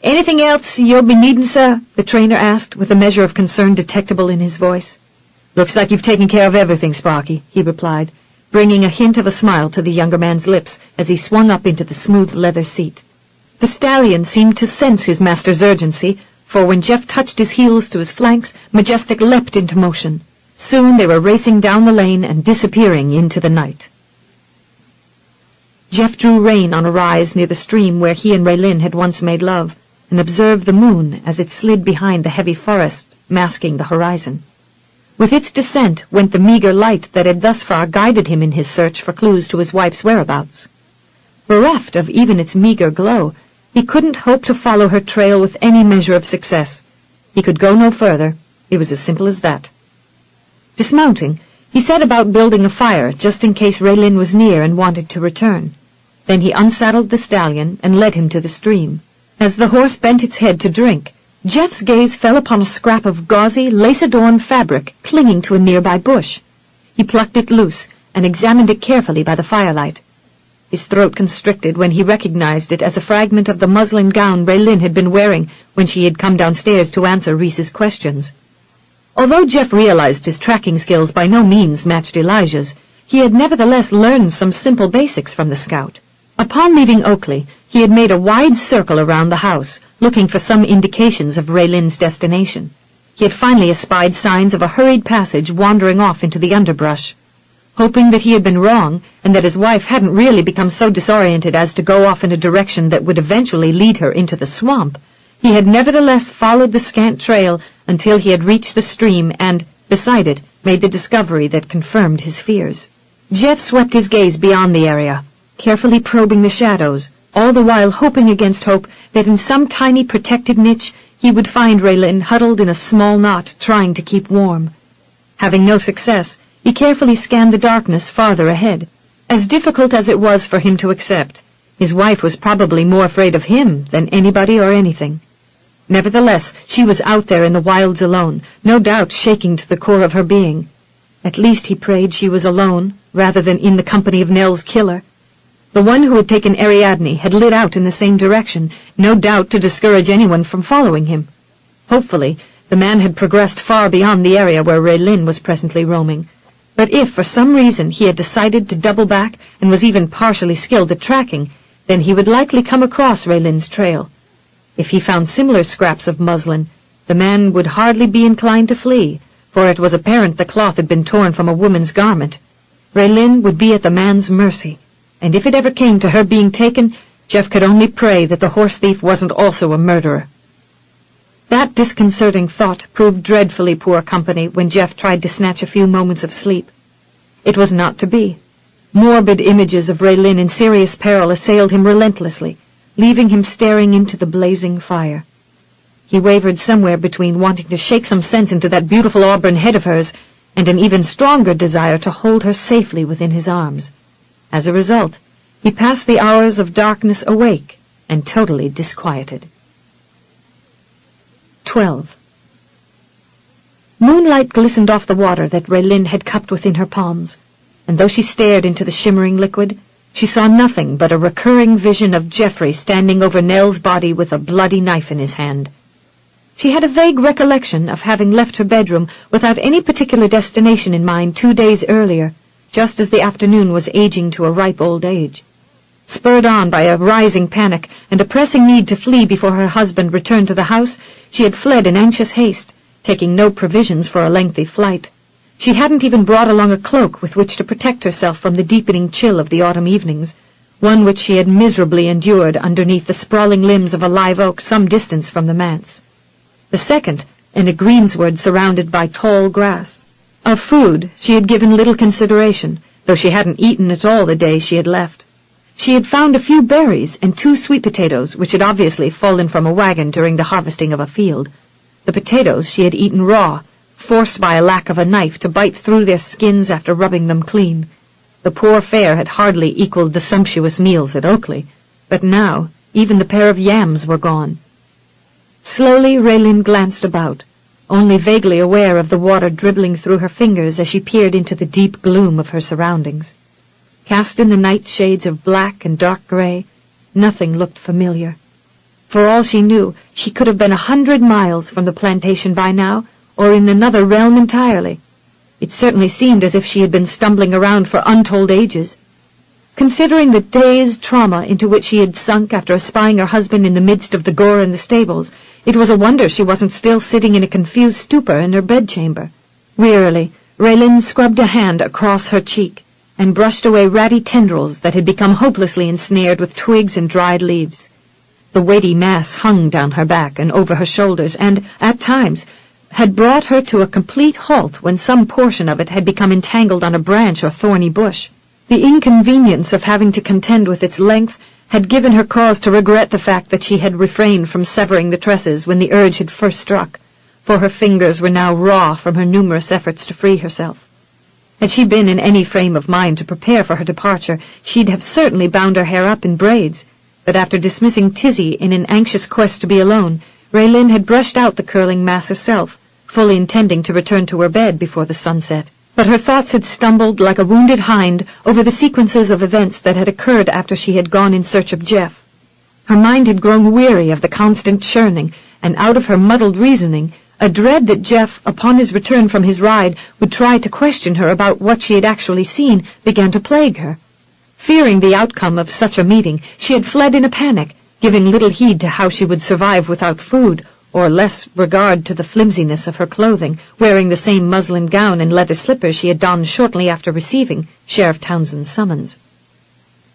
"Anything else you'll be needin', sir?" the trainer asked, with a measure of concern detectable in his voice. "Looks like you've taken care of everything, Sparky," he replied, bringing a hint of a smile to the younger man's lips as he swung up into the smooth leather seat. The stallion seemed to sense his master's urgency, for when Jeff touched his heels to his flanks, Majestic leapt into motion. Soon they were racing down the lane and disappearing into the night. Jeff drew rein on a rise near the stream where he and Raelynn had once made love, and observed the moon as it slid behind the heavy forest, masking the horizon. With its descent went the meager light that had thus far guided him in his search for clues to his wife's whereabouts. Bereft of even its meager glow, he couldn't hope to follow her trail with any measure of success. He could go no further. It was as simple as that. Dismounting, he set about building a fire just in case Raelynn was near and wanted to return. Then he unsaddled the stallion and led him to the stream. As the horse bent its head to drink, Jeff's gaze fell upon a scrap of gauzy, lace-adorned fabric clinging to a nearby bush. He plucked it loose and examined it carefully by the firelight. His throat constricted when he recognized it as a fragment of the muslin gown Raelynn had been wearing when she had come downstairs to answer Reese's questions. Although Jeff realized his tracking skills by no means matched Elijah's, he had nevertheless learned some simple basics from the scout. Upon leaving Oakley, he had made a wide circle around the house, looking for some indications of Raelynn's destination. He had finally espied signs of a hurried passage wandering off into the underbrush. Hoping that he had been wrong, and that his wife hadn't really become so disoriented as to go off in a direction that would eventually lead her into the swamp, he had nevertheless followed the scant trail until he had reached the stream and, beside it, made the discovery that confirmed his fears. Jeff swept his gaze beyond the area, carefully probing the shadows, all the while hoping against hope that in some tiny protected niche he would find Raelynn huddled in a small knot trying to keep warm. Having no success, he carefully scanned the darkness farther ahead. As difficult as it was for him to accept, his wife was probably more afraid of him than anybody or anything. Nevertheless, she was out there in the wilds alone, no doubt shaking to the core of her being. At least he prayed she was alone, rather than in the company of Nell's killer. The one who had taken Ariadne had lit out in the same direction, no doubt to discourage anyone from following him. Hopefully, the man had progressed far beyond the area where Raelynn was presently roaming. But if, for some reason, he had decided to double back and was even partially skilled at tracking, then he would likely come across Raelynn's trail. If he found similar scraps of muslin, the man would hardly be inclined to flee, for it was apparent the cloth had been torn from a woman's garment. Raelynn would be at the man's mercy, and if it ever came to her being taken, Jeff could only pray that the horse thief wasn't also a murderer. That disconcerting thought proved dreadfully poor company when Jeff tried to snatch a few moments of sleep. It was not to be. Morbid images of Raelynn in serious peril assailed him relentlessly, leaving him staring into the blazing fire. He wavered somewhere between wanting to shake some sense into that beautiful auburn head of hers and an even stronger desire to hold her safely within his arms. As a result, he passed the hours of darkness awake and totally disquieted. 12. Moonlight glistened off the water that Raelynn had cupped within her palms, and though she stared into the shimmering liquid, she saw nothing but a recurring vision of Geoffrey standing over Nell's body with a bloody knife in his hand. She had a vague recollection of having left her bedroom without any particular destination in mind 2 days earlier, just as the afternoon was aging to a ripe old age. Spurred on by a rising panic and a pressing need to flee before her husband returned to the house, she had fled in anxious haste, taking no provisions for a lengthy flight. She hadn't even brought along a cloak with which to protect herself from the deepening chill of the autumn evenings, one which she had miserably endured underneath the sprawling limbs of a live oak some distance from the manse. The second, in a greensward surrounded by tall grass. Of food she had given little consideration, though she hadn't eaten at all the day she had left. She had found a few berries and 2 sweet potatoes which had obviously fallen from a wagon during the harvesting of a field. The potatoes she had eaten raw, forced by a lack of a knife to bite through their skins after rubbing them clean. The poor fare had hardly equaled the sumptuous meals at Oakley, but now even the pair of yams were gone. Slowly Raelynn glanced about, only vaguely aware of the water dribbling through her fingers as she peered into the deep gloom of her surroundings. Cast in the night shades of black and dark gray, nothing looked familiar. For all she knew, she could have been 100 miles from the plantation by now, or in another realm entirely. It certainly seemed as if she had been stumbling around for untold ages. Considering the day's trauma into which she had sunk after espying her husband in the midst of the gore in the stables, it was a wonder she wasn't still sitting in a confused stupor in her bedchamber. Wearily, Raelynn scrubbed a hand across her cheek and brushed away ratty tendrils that had become hopelessly ensnared with twigs and dried leaves. The weighty mass hung down her back and over her shoulders and, at times, had brought her to a complete halt when some portion of it had become entangled on a branch or thorny bush. The inconvenience of having to contend with its length had given her cause to regret the fact that she had refrained from severing the tresses when the urge had first struck, for her fingers were now raw from her numerous efforts to free herself. Had she been in any frame of mind to prepare for her departure, she'd have certainly bound her hair up in braids, but after dismissing Tizzy in an anxious quest to be alone, Raelynn had brushed out the curling mass herself, fully intending to return to her bed before the sunset. But her thoughts had stumbled like a wounded hind over the sequences of events that had occurred after she had gone in search of Jeff. Her mind had grown weary of the constant churning, and out of her muddled reasoning, a dread that Jeff, upon his return from his ride, would try to question her about what she had actually seen began to plague her. Fearing the outcome of such a meeting, she had fled in a panic, giving little heed to how she would survive without food, or less regard to the flimsiness of her clothing, wearing the same muslin gown and leather slippers she had donned shortly after receiving Sheriff Townsend's summons.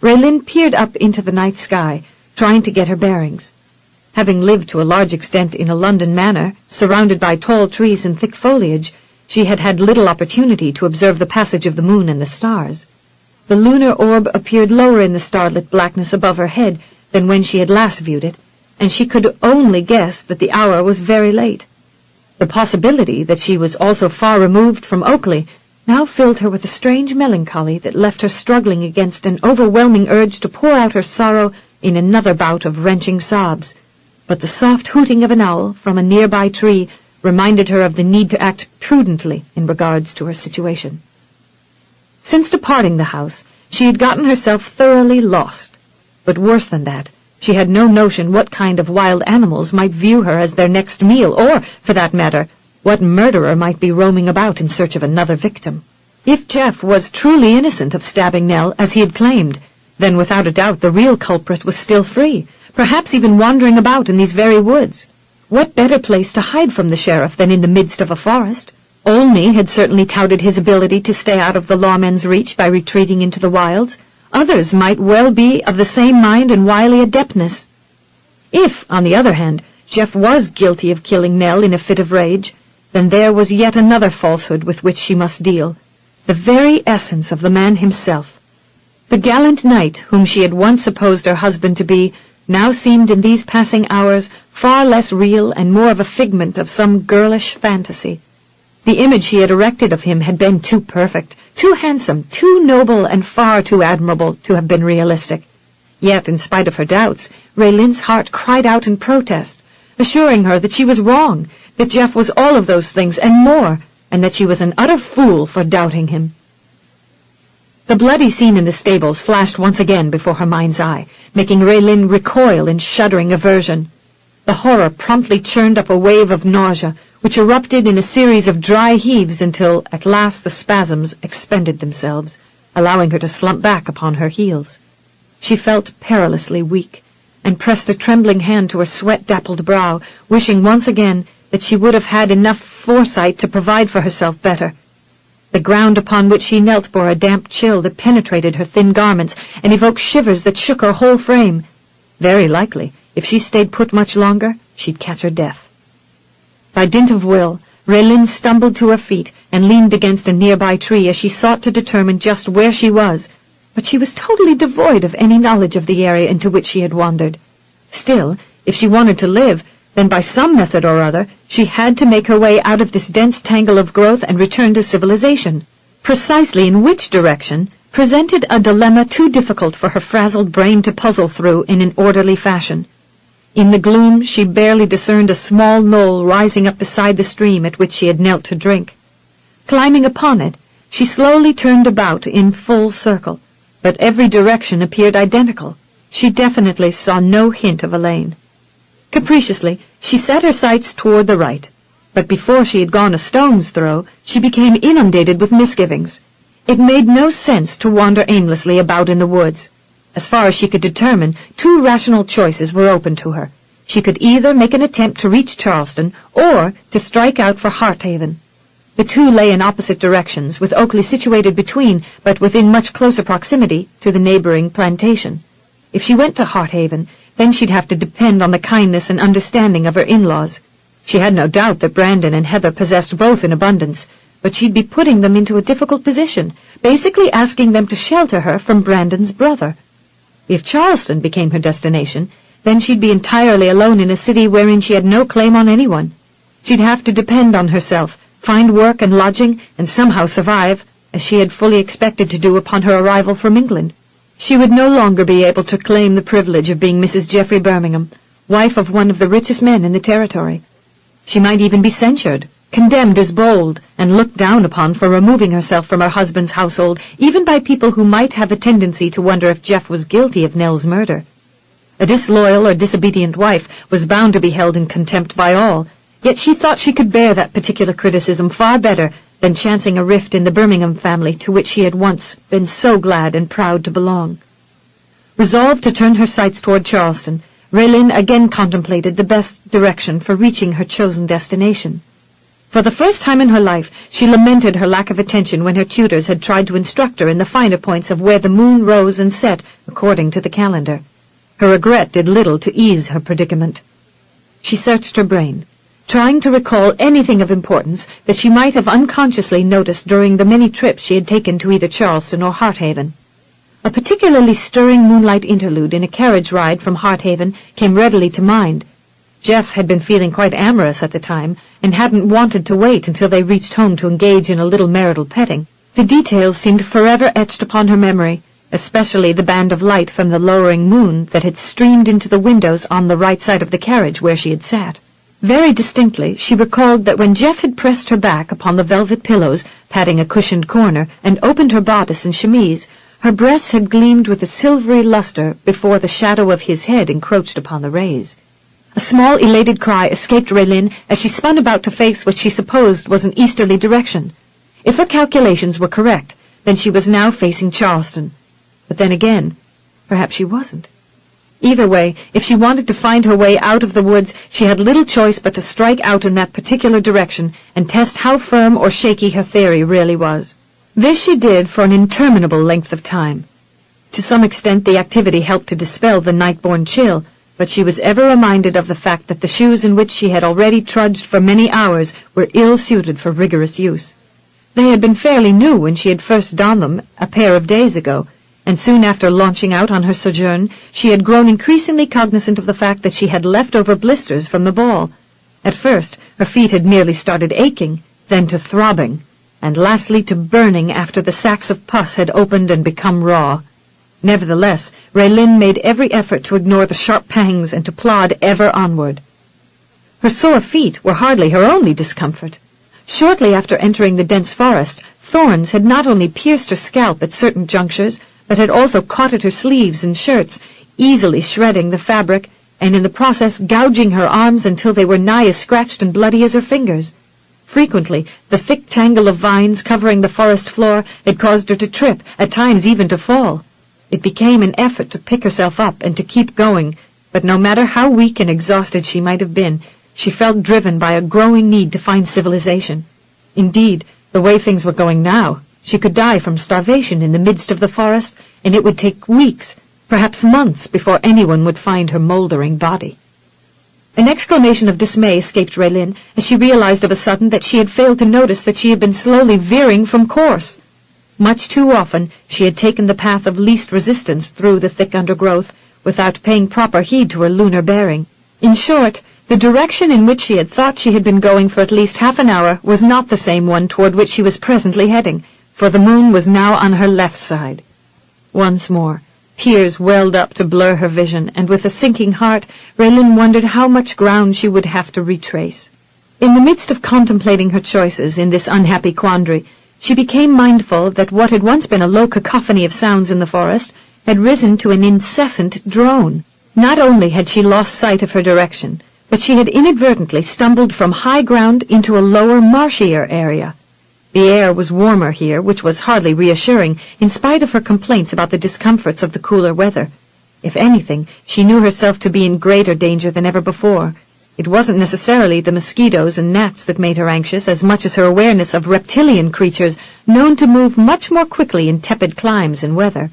Raelynn peered up into the night sky, trying to get her bearings. Having lived to a large extent in a London manor, surrounded by tall trees and thick foliage, she had had little opportunity to observe the passage of the moon and the stars. The lunar orb appeared lower in the starlit blackness above her head than when she had last viewed it, and she could only guess that the hour was very late. The possibility that she was also far removed from Oakley now filled her with a strange melancholy that left her struggling against an overwhelming urge to pour out her sorrow in another bout of wrenching sobs. But the soft hooting of an owl from a nearby tree reminded her of the need to act prudently in regards to her situation. Since departing the house, she had gotten herself thoroughly lost. But worse than that, she had no notion what kind of wild animals might view her as their next meal, or, for that matter, what murderer might be roaming about in search of another victim. If Jeff was truly innocent of stabbing Nell, as he had claimed, then without a doubt the real culprit was still free, perhaps even wandering about in these very woods. What better place to hide from the sheriff than in the midst of a forest? Olney had certainly touted his ability to stay out of the lawmen's reach by retreating into the wilds. Others might well be of the same mind and wily adeptness. If, on the other hand, Jeff was guilty of killing Nell in a fit of rage, then there was yet another falsehood with which she must deal, the very essence of the man himself. The gallant knight whom she had once supposed her husband to be now seemed in these passing hours far less real and more of a figment of some girlish fantasy. The image she had erected of him had been too perfect, too handsome, too noble, and far too admirable to have been realistic. Yet, in spite of her doubts, Raelynn's heart cried out in protest, assuring her that she was wrong, that Jeff was all of those things and more, and that she was an utter fool for doubting him. The bloody scene in the stables flashed once again before her mind's eye, making Raelynn recoil in shuddering aversion. The horror promptly churned up a wave of nausea, which erupted in a series of dry heaves until, at last, the spasms expended themselves, allowing her to slump back upon her heels. She felt perilously weak, and pressed a trembling hand to her sweat-dappled brow, wishing once again that she would have had enough foresight to provide for herself better. The ground upon which she knelt bore a damp chill that penetrated her thin garments and evoked shivers that shook her whole frame. Very likely, if she stayed put much longer, she'd catch her death. By dint of will, Raelynn stumbled to her feet and leaned against a nearby tree as she sought to determine just where she was, but she was totally devoid of any knowledge of the area into which she had wandered. Still, if she wanted to live, then by some method or other she had to make her way out of this dense tangle of growth and return to civilization. Precisely in which direction presented a dilemma too difficult for her frazzled brain to puzzle through in an orderly fashion. In the gloom she barely discerned a small knoll rising up beside the stream at which she had knelt to drink. Climbing upon it, she slowly turned about in full circle, but every direction appeared identical. She definitely saw no hint of a lane. Capriciously, she set her sights toward the right, but before she had gone a stone's throw, she became inundated with misgivings. It made no sense to wander aimlessly about in the woods. As far as she could determine, two rational choices were open to her. She could either make an attempt to reach Charleston or to strike out for Hearthaven. The two lay in opposite directions, with Oakley situated between, but within much closer proximity to the neighboring plantation. If she went to Hearthaven, then she'd have to depend on the kindness and understanding of her in-laws. She had no doubt that Brandon and Heather possessed both in abundance, but she'd be putting them into a difficult position, basically asking them to shelter her from Brandon's brother. If Charleston became her destination, then she'd be entirely alone in a city wherein she had no claim on anyone. She'd have to depend on herself, find work and lodging, and somehow survive, as she had fully expected to do upon her arrival from England. She would no longer be able to claim the privilege of being Mrs. Geoffrey Birmingham, wife of one of the richest men in the territory. She might even be censured, condemned as bold, and looked down upon for removing herself from her husband's household, even by people who might have a tendency to wonder if Jeff was guilty of Nell's murder. A disloyal or disobedient wife was bound to be held in contempt by all, yet she thought she could bear that particular criticism far better than chancing a rift in the Birmingham family to which she had once been so glad and proud to belong. Resolved to turn her sights toward Charleston, Raelynn again contemplated the best direction for reaching her chosen destination. For the first time in her life, she lamented her lack of attention when her tutors had tried to instruct her in the finer points of where the moon rose and set according to the calendar. Her regret did little to ease her predicament. She searched her brain, trying to recall anything of importance that she might have unconsciously noticed during the many trips she had taken to either Charleston or Hearthaven. A particularly stirring moonlight interlude in a carriage ride from Hearthaven came readily to mind. Jeff had been feeling quite amorous at the time, and hadn't wanted to wait until they reached home to engage in a little marital petting. The details seemed forever etched upon her memory, especially the band of light from the lowering moon that had streamed into the windows on the right side of the carriage where she had sat. Very distinctly she recalled that when Jeff had pressed her back upon the velvet pillows, patting a cushioned corner, and opened her bodice and chemise, her breasts had gleamed with a silvery luster before the shadow of his head encroached upon the rays. A small, elated cry escaped Raelynn as she spun about to face what she supposed was an easterly direction. If her calculations were correct, then she was now facing Charleston. But then again, perhaps she wasn't. Either way, if she wanted to find her way out of the woods, she had little choice but to strike out in that particular direction and test how firm or shaky her theory really was. This she did for an interminable length of time. To some extent the activity helped to dispel the night-born chill, but she was ever reminded of the fact that the shoes in which she had already trudged for many hours were ill-suited for rigorous use. They had been fairly new when she had first donned them a pair of days ago, and soon after launching out on her sojourn, she had grown increasingly cognizant of the fact that she had leftover blisters from the ball. At first, her feet had merely started aching, then to throbbing, and lastly to burning after the sacks of pus had opened and become raw. Nevertheless, Raelynn made every effort to ignore the sharp pangs and to plod ever onward. Her sore feet were hardly her only discomfort. Shortly after entering the dense forest, thorns had not only pierced her scalp at certain junctures, but had also caught at her sleeves and shirts, easily shredding the fabric, and in the process gouging her arms until they were nigh as scratched and bloody as her fingers. Frequently, the thick tangle of vines covering the forest floor had caused her to trip, at times even to fall. It became an effort to pick herself up and to keep going, but no matter how weak and exhausted she might have been, she felt driven by a growing need to find civilization. Indeed, the way things were going now, she could die from starvation in the midst of the forest, and it would take weeks, perhaps months, before anyone would find her moldering body. An exclamation of dismay escaped Raelynn as she realized of a sudden that she had failed to notice that she had been slowly veering from course. Much too often she had taken the path of least resistance through the thick undergrowth, without paying proper heed to her lunar bearing. In short, the direction in which she had thought she had been going for at least half an hour was not the same one toward which she was presently heading, for the moon was now on her left side. Once more, tears welled up to blur her vision, and with a sinking heart, Raelynn wondered how much ground she would have to retrace. In the midst of contemplating her choices in this unhappy quandary, she became mindful that what had once been a low cacophony of sounds in the forest had risen to an incessant drone. Not only had she lost sight of her direction, but she had inadvertently stumbled from high ground into a lower, marshier area. The air was warmer here, which was hardly reassuring, in spite of her complaints about the discomforts of the cooler weather. If anything, she knew herself to be in greater danger than ever before. It wasn't necessarily the mosquitoes and gnats that made her anxious, as much as her awareness of reptilian creatures known to move much more quickly in tepid climes and weather.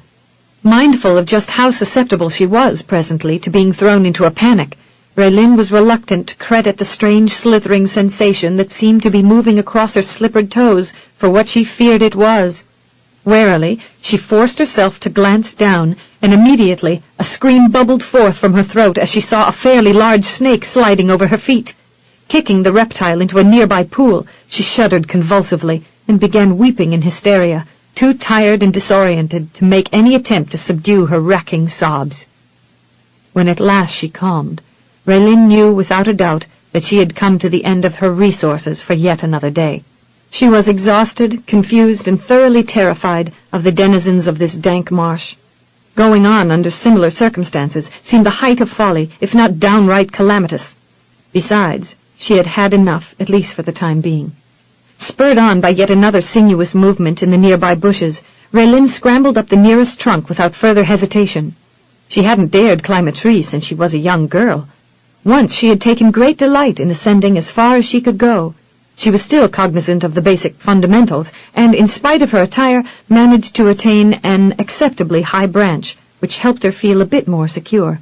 Mindful of just how susceptible she was presently to being thrown into a panic, Raelynn was reluctant to credit the strange slithering sensation that seemed to be moving across her slippered toes for what she feared it was. Warily, she forced herself to glance down, and immediately a scream bubbled forth from her throat as she saw a fairly large snake sliding over her feet. Kicking the reptile into a nearby pool, she shuddered convulsively and began weeping in hysteria, too tired and disoriented to make any attempt to subdue her racking sobs. When at last she calmed, Raelynn knew without a doubt that she had come to the end of her resources for yet another day. She was exhausted, confused, and thoroughly terrified of the denizens of this dank marsh. Going on under similar circumstances seemed the height of folly, if not downright calamitous. Besides, she had had enough, at least for the time being. Spurred on by yet another sinuous movement in the nearby bushes, Raelynn scrambled up the nearest trunk without further hesitation. She hadn't dared climb a tree since she was a young girl. Once she had taken great delight in ascending as far as she could go. She was still cognizant of the basic fundamentals, and in spite of her attire, managed to attain an acceptably high branch, which helped her feel a bit more secure.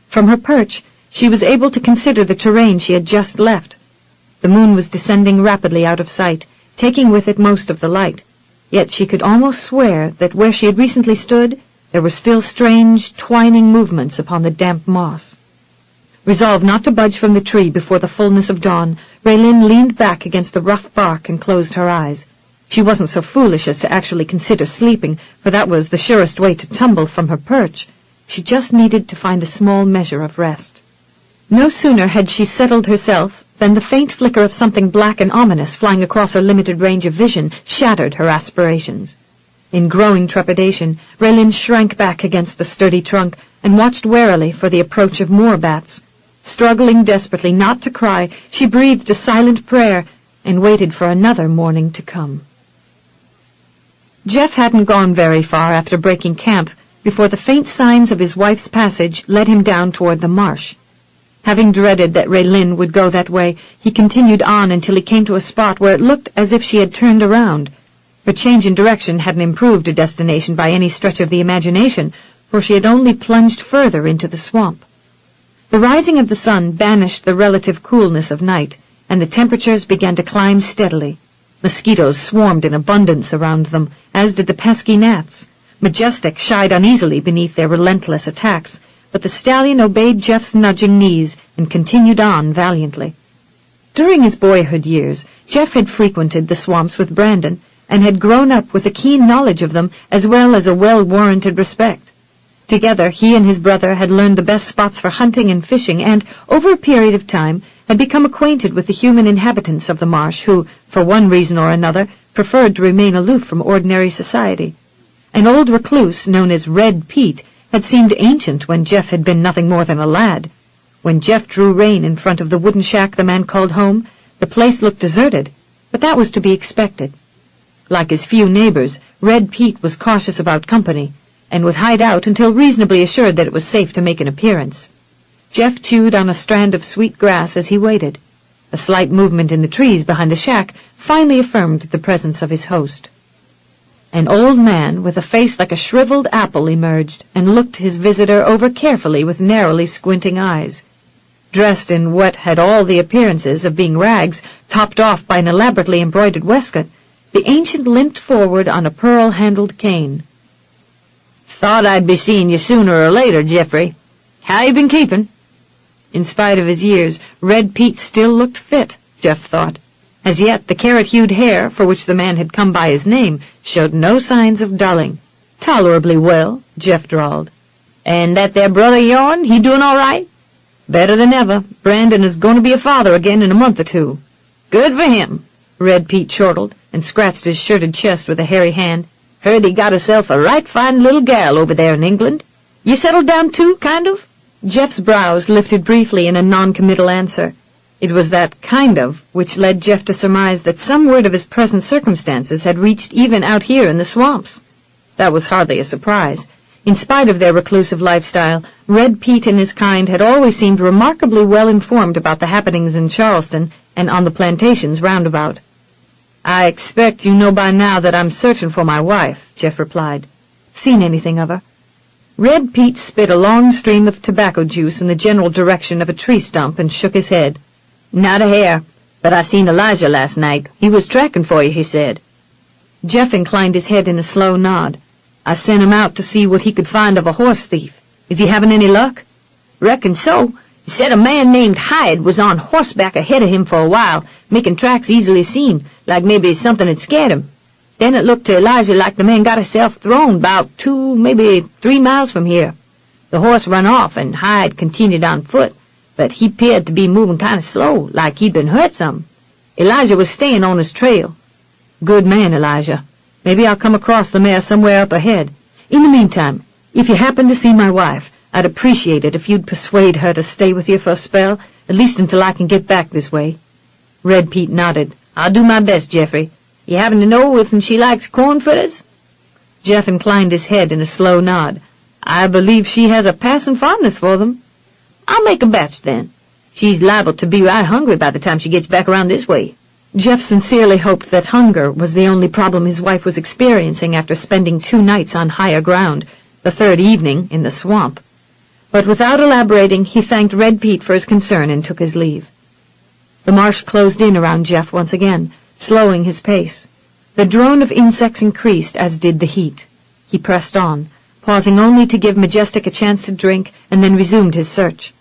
From her perch, she was able to consider the terrain she had just left. The moon was descending rapidly out of sight, taking with it most of the light, yet she could almost swear that where she had recently stood, there were still strange, twining movements upon the damp moss. Resolved not to budge from the tree before the fullness of dawn, Raelynn leaned back against the rough bark and closed her eyes. She wasn't so foolish as to actually consider sleeping, for that was the surest way to tumble from her perch. She just needed to find a small measure of rest. No sooner had she settled herself than the faint flicker of something black and ominous flying across her limited range of vision shattered her aspirations. In growing trepidation, Raelynn shrank back against the sturdy trunk and watched warily for the approach of more bats. Struggling desperately not to cry, she breathed a silent prayer and waited for another morning to come. Jeff hadn't gone very far after breaking camp before the faint signs of his wife's passage led him down toward the marsh. Having dreaded that Raelynn would go that way, he continued on until he came to a spot where it looked as if she had turned around. Her change in direction hadn't improved her destination by any stretch of the imagination, for she had only plunged further into the swamp. The rising of the sun banished the relative coolness of night, and the temperatures began to climb steadily. Mosquitoes swarmed in abundance around them, as did the pesky gnats. Majestic shied uneasily beneath their relentless attacks, but the stallion obeyed Jeff's nudging knees and continued on valiantly. During his boyhood years, Jeff had frequented the swamps with Brandon and had grown up with a keen knowledge of them as well as a well-warranted respect. Together, he and his brother had learned the best spots for hunting and fishing and, over a period of time, had become acquainted with the human inhabitants of the marsh who, for one reason or another, preferred to remain aloof from ordinary society. An old recluse known as Red Pete had seemed ancient when Jeff had been nothing more than a lad. When Jeff drew rein in front of the wooden shack the man called home, the place looked deserted, but that was to be expected. Like his few neighbors, Red Pete was cautious about company, and would hide out until reasonably assured that it was safe to make an appearance. Jeff chewed on a strand of sweet grass as he waited. A slight movement in the trees behind the shack finally affirmed the presence of his host. An old man with a face like a shriveled apple emerged and looked his visitor over carefully with narrowly squinting eyes. Dressed in what had all the appearances of being rags, topped off by an elaborately embroidered waistcoat, the ancient limped forward on a pearl-handled cane. "Thought I'd be seeing you sooner or later, Geoffrey. How you been keeping?" In spite of his years, Red Pete still looked fit, Jeff thought. As yet, the carrot-hued hair, for which the man had come by his name, showed no signs of dulling. "Tolerably well," Jeff drawled. "And that there brother of yourn, he doing all right?" "Better than ever. Brandon is going to be a father again in a month or two." "Good for him," Red Pete chortled, and scratched his shirted chest with a hairy hand. "Heard he got herself a right fine little gal over there in England. You settled down too, kind of?" Jeff's brows lifted briefly in a non-committal answer. It was that kind of which led Jeff to surmise that some word of his present circumstances had reached even out here in the swamps. That was hardly a surprise. In spite of their reclusive lifestyle, Red Pete and his kind had always seemed remarkably well informed about the happenings in Charleston and on the plantations roundabout. "I expect you know by now that I'm searching for my wife," Jeff replied. "Seen anything of her?" Red Pete spit a long stream of tobacco juice in the general direction of a tree stump and shook his head. "Not a hair, but I seen Elijah last night. He was tracking for you, he said." Jeff inclined his head in a slow nod. "I sent him out to see what he could find of a horse thief. Is he having any luck?" "Reckon so. He said a man named Hyde was on horseback ahead of him for a while, making tracks easily seen, like maybe something had scared him. Then it looked to Elijah like the man got himself thrown 'bout 2, maybe 3 miles from here. The horse run off, and Hyde continued on foot, but he 'peared to be moving kind of slow, like he'd been hurt some. Elijah was staying on his trail." "Good man, Elijah. Maybe I'll come across the mare somewhere up ahead. In the meantime, if you happen to see my wife, I'd appreciate it if you'd persuade her to stay with you for a spell, at least until I can get back this way." Red Pete nodded. "I'll do my best, Geoffrey. You happen to know if she likes corn fritters?" Jeff inclined his head in a slow nod. "I believe she has a passing fondness for them." "I'll make a batch, then. She's liable to be right hungry by the time she gets back around this way." Jeff sincerely hoped that hunger was the only problem his wife was experiencing after spending 2 nights on higher ground, the 3rd evening in the swamp. But without elaborating, he thanked Red Pete for his concern and took his leave. The marsh closed in around Jeff once again, slowing his pace. The drone of insects increased, as did the heat. He pressed on, pausing only to give Majestic a chance to drink, and then resumed his search.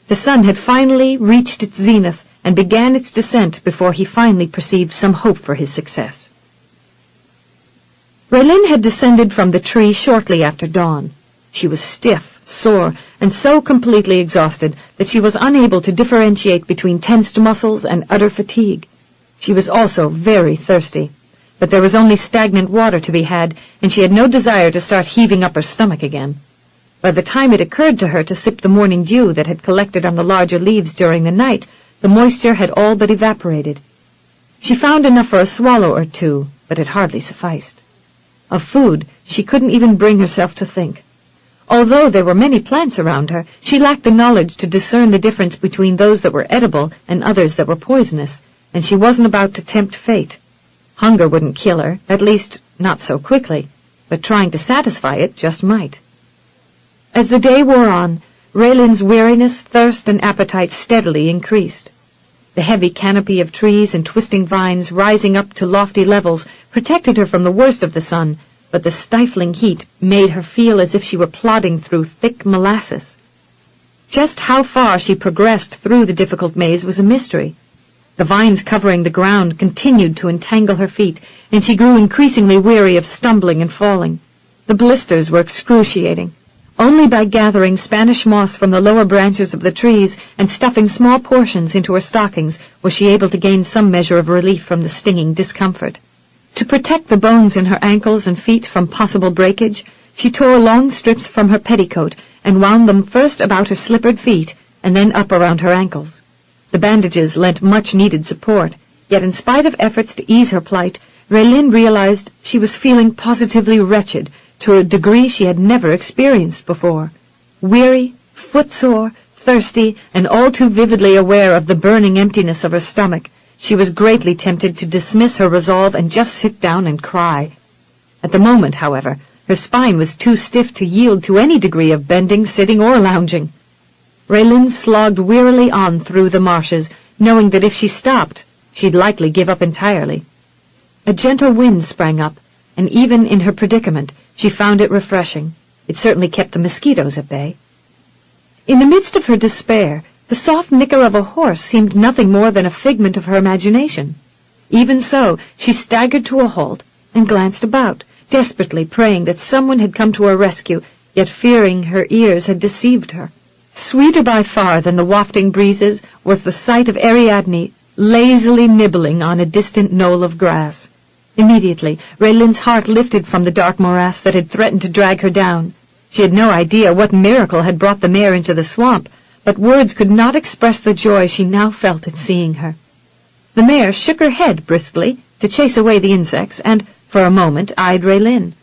The sun had finally reached its zenith and began its descent before he finally perceived some hope for his success. Raelynn had descended from the tree shortly after dawn. She was stiff, sore, and so completely exhausted that she was unable to differentiate between tensed muscles and utter fatigue. She was also very thirsty, but there was only stagnant water to be had, and she had no desire to start heaving up her stomach again. By the time it occurred to her to sip the morning dew that had collected on the larger leaves during the night, the moisture had all but evaporated. She found enough for a swallow or two, but it hardly sufficed. Of food, she couldn't even bring herself to think. Although there were many plants around her, she lacked the knowledge to discern the difference between those that were edible and others that were poisonous, and she wasn't about to tempt fate. Hunger wouldn't kill her, at least not so quickly, but trying to satisfy it just might. As the day wore on, Raelynn's weariness, thirst, and appetite steadily increased. The heavy canopy of trees and twisting vines rising up to lofty levels protected her from the worst of the sun, but the stifling heat made her feel as if she were plodding through thick molasses. Just how far she progressed through the difficult maze was a mystery. The vines covering the ground continued to entangle her feet, and she grew increasingly weary of stumbling and falling. The blisters were excruciating. Only by gathering Spanish moss from the lower branches of the trees and stuffing small portions into her stockings was she able to gain some measure of relief from the stinging discomfort. To protect the bones in her ankles and feet from possible breakage, she tore long strips from her petticoat and wound them first about her slippered feet and then up around her ankles. The bandages lent much-needed support, yet in spite of efforts to ease her plight, Raelynn realized she was feeling positively wretched to a degree she had never experienced before. Weary, footsore, thirsty, and all too vividly aware of the burning emptiness of her stomach, she was greatly tempted to dismiss her resolve and just sit down and cry. At the moment, however, her spine was too stiff to yield to any degree of bending, sitting, or lounging. Raelynn slogged wearily on through the marshes, knowing that if she stopped, she'd likely give up entirely. A gentle wind sprang up, and even in her predicament, she found it refreshing. It certainly kept the mosquitoes at bay. In the midst of her despair, the soft nicker of a horse seemed nothing more than a figment of her imagination. Even so, she staggered to a halt and glanced about, desperately praying that someone had come to her rescue, yet fearing her ears had deceived her. Sweeter by far than the wafting breezes was the sight of Ariadne lazily nibbling on a distant knoll of grass. Immediately, Raelynn's heart lifted from the dark morass that had threatened to drag her down. She had no idea what miracle had brought the mare into the swamp, but words could not express the joy she now felt at seeing her. The mare shook her head briskly to chase away the insects, and, for a moment, eyed Raelynn.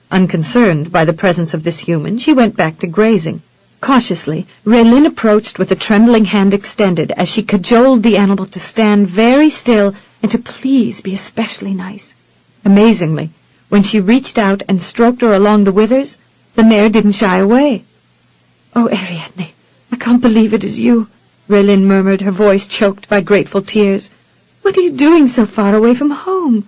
Unconcerned by the presence of this human, she went back to grazing. Cautiously, Raelynn approached with a trembling hand extended as she cajoled the animal to stand very still and to please be especially nice. Amazingly, when she reached out and stroked her along the withers, the mare didn't shy away. "Oh, Ariadne, I can't believe it is you," Raelynn murmured, her voice choked by grateful tears. "What are you doing so far away from home?"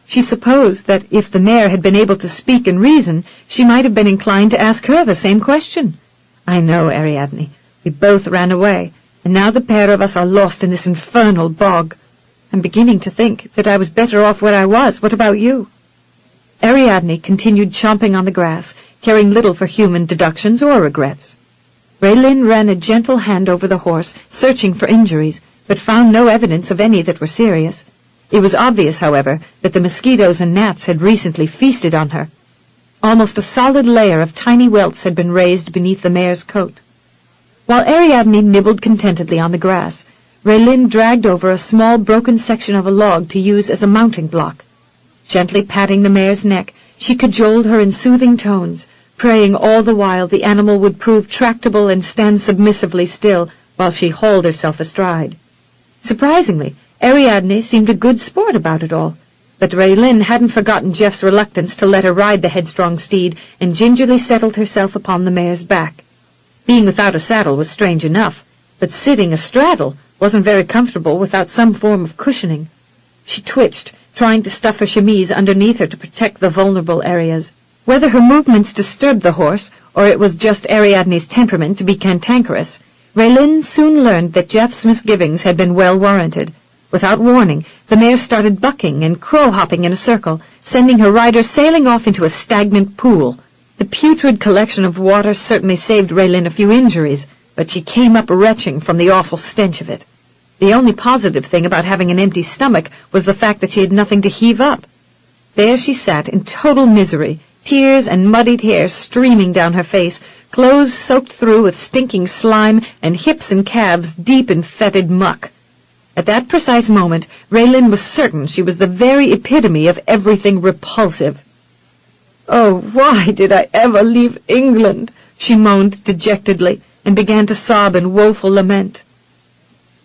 She supposed that if the mare had been able to speak and reason, she might have been inclined to ask her the same question. "I know, Ariadne. We both ran away, and now the pair of us are lost in this infernal bog. I'm beginning to think that I was better off where I was. What about you?" Ariadne continued chomping on the grass, caring little for human deductions or regrets. Raelynn ran a gentle hand over the horse, searching for injuries, but found no evidence of any that were serious. It was obvious, however, that the mosquitoes and gnats had recently feasted on her. Almost a solid layer of tiny welts had been raised beneath the mare's coat. While Ariadne nibbled contentedly on the grass, Raelynn dragged over a small broken section of a log to use as a mounting block. Gently patting the mare's neck, she cajoled her in soothing tones, praying all the while the animal would prove tractable and stand submissively still while she hauled herself astride. Surprisingly, Ariadne seemed a good sport about it all, but Raelynn hadn't forgotten Jeff's reluctance to let her ride the headstrong steed and gingerly settled herself upon the mare's back. Being without a saddle was strange enough, but sitting astraddle wasn't very comfortable without some form of cushioning. She twitched, trying to stuff her chemise underneath her to protect the vulnerable areas. Whether her movements disturbed the horse, or it was just Ariadne's temperament to be cantankerous, Raelynn soon learned that Jeff's misgivings had been well warranted. Without warning, the mare started bucking and crow-hopping in a circle, sending her rider sailing off into a stagnant pool. The putrid collection of water certainly saved Raelynn a few injuries, but she came up retching from the awful stench of it. The only positive thing about having an empty stomach was the fact that she had nothing to heave up. There she sat in total misery, tears and muddied hair streaming down her face, clothes soaked through with stinking slime, and hips and calves deep in fetid muck. At that precise moment, Raelynn was certain she was the very epitome of everything repulsive. "Oh, why did I ever leave England?" she moaned dejectedly, and began to sob in woeful lament.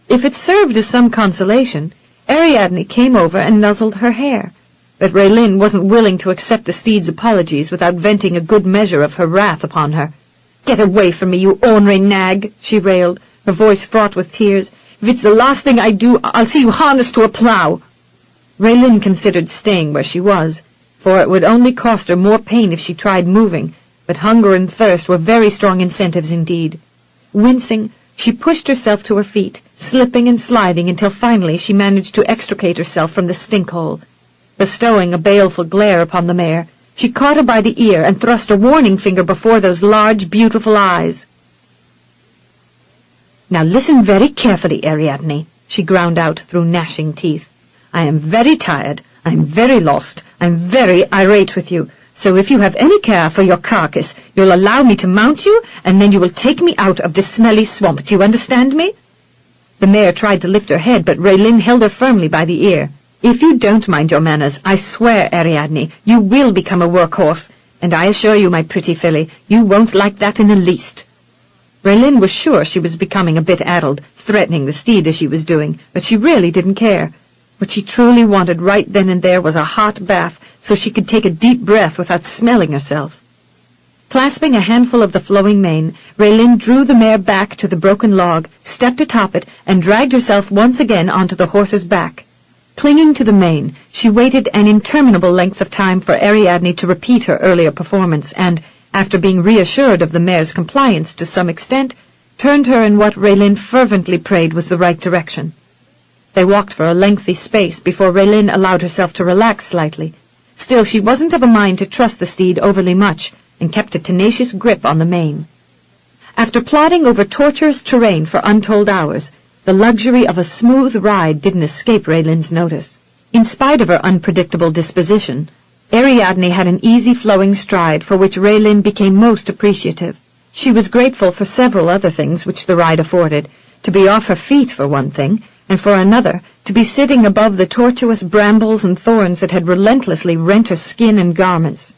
If it served as some consolation, Ariadne came over and nuzzled her hair, but Raelynn wasn't willing to accept the steed's apologies without venting a good measure of her wrath upon her. "Get away from me, you ornery nag," she railed, her voice fraught with tears. "If it's the last thing I do, I'll see you harnessed to a plough." Raelynn considered staying where she was. for it would only cost her more pain if she tried moving, but hunger and thirst were very strong incentives indeed. Wincing, she pushed herself to her feet, slipping and sliding until finally she managed to extricate herself from the stink-hole. Bestowing a baleful glare upon the mare, she caught her by the ear and thrust a warning finger before those large, beautiful eyes. "Now listen very carefully, Ariadne," she ground out through gnashing teeth. "I am very tired, I am very lost, I am very irate with you, so if you have any care for your carcass, you'll allow me to mount you, and then you will take me out of this smelly swamp. Do you understand me?" The mare tried to lift her head, but Raelynn held her firmly by the ear. "If you don't mind your manners, I swear, Ariadne, you will become a workhorse, and I assure you, my pretty filly, you won't like that in the least." Raelynn was sure she was becoming a bit addled, threatening the steed as she was doing, but she really didn't care. What she truly wanted right then and there was a hot bath, so she could take a deep breath without smelling herself. Clasping a handful of the flowing mane, Raelynn drew the mare back to the broken log, stepped atop it, and dragged herself once again onto the horse's back. Clinging to the mane, she waited an interminable length of time for Ariadne to repeat her earlier performance, and, after being reassured of the mare's compliance to some extent, turned her in what Raelynn fervently prayed was the right direction. They walked for a lengthy space before Raelynn allowed herself to relax slightly. Still, she wasn't of a mind to trust the steed overly much, and kept a tenacious grip on the mane. After plodding over tortuous terrain for untold hours, the luxury of a smooth ride didn't escape Raelynn's notice. In spite of her unpredictable disposition, Ariadne had an easy-flowing stride for which Raelynn became most appreciative. She was grateful for several other things which the ride afforded, to be off her feet for one thing, and for another, to be sitting above the tortuous brambles and thorns that had relentlessly rent her skin and garments.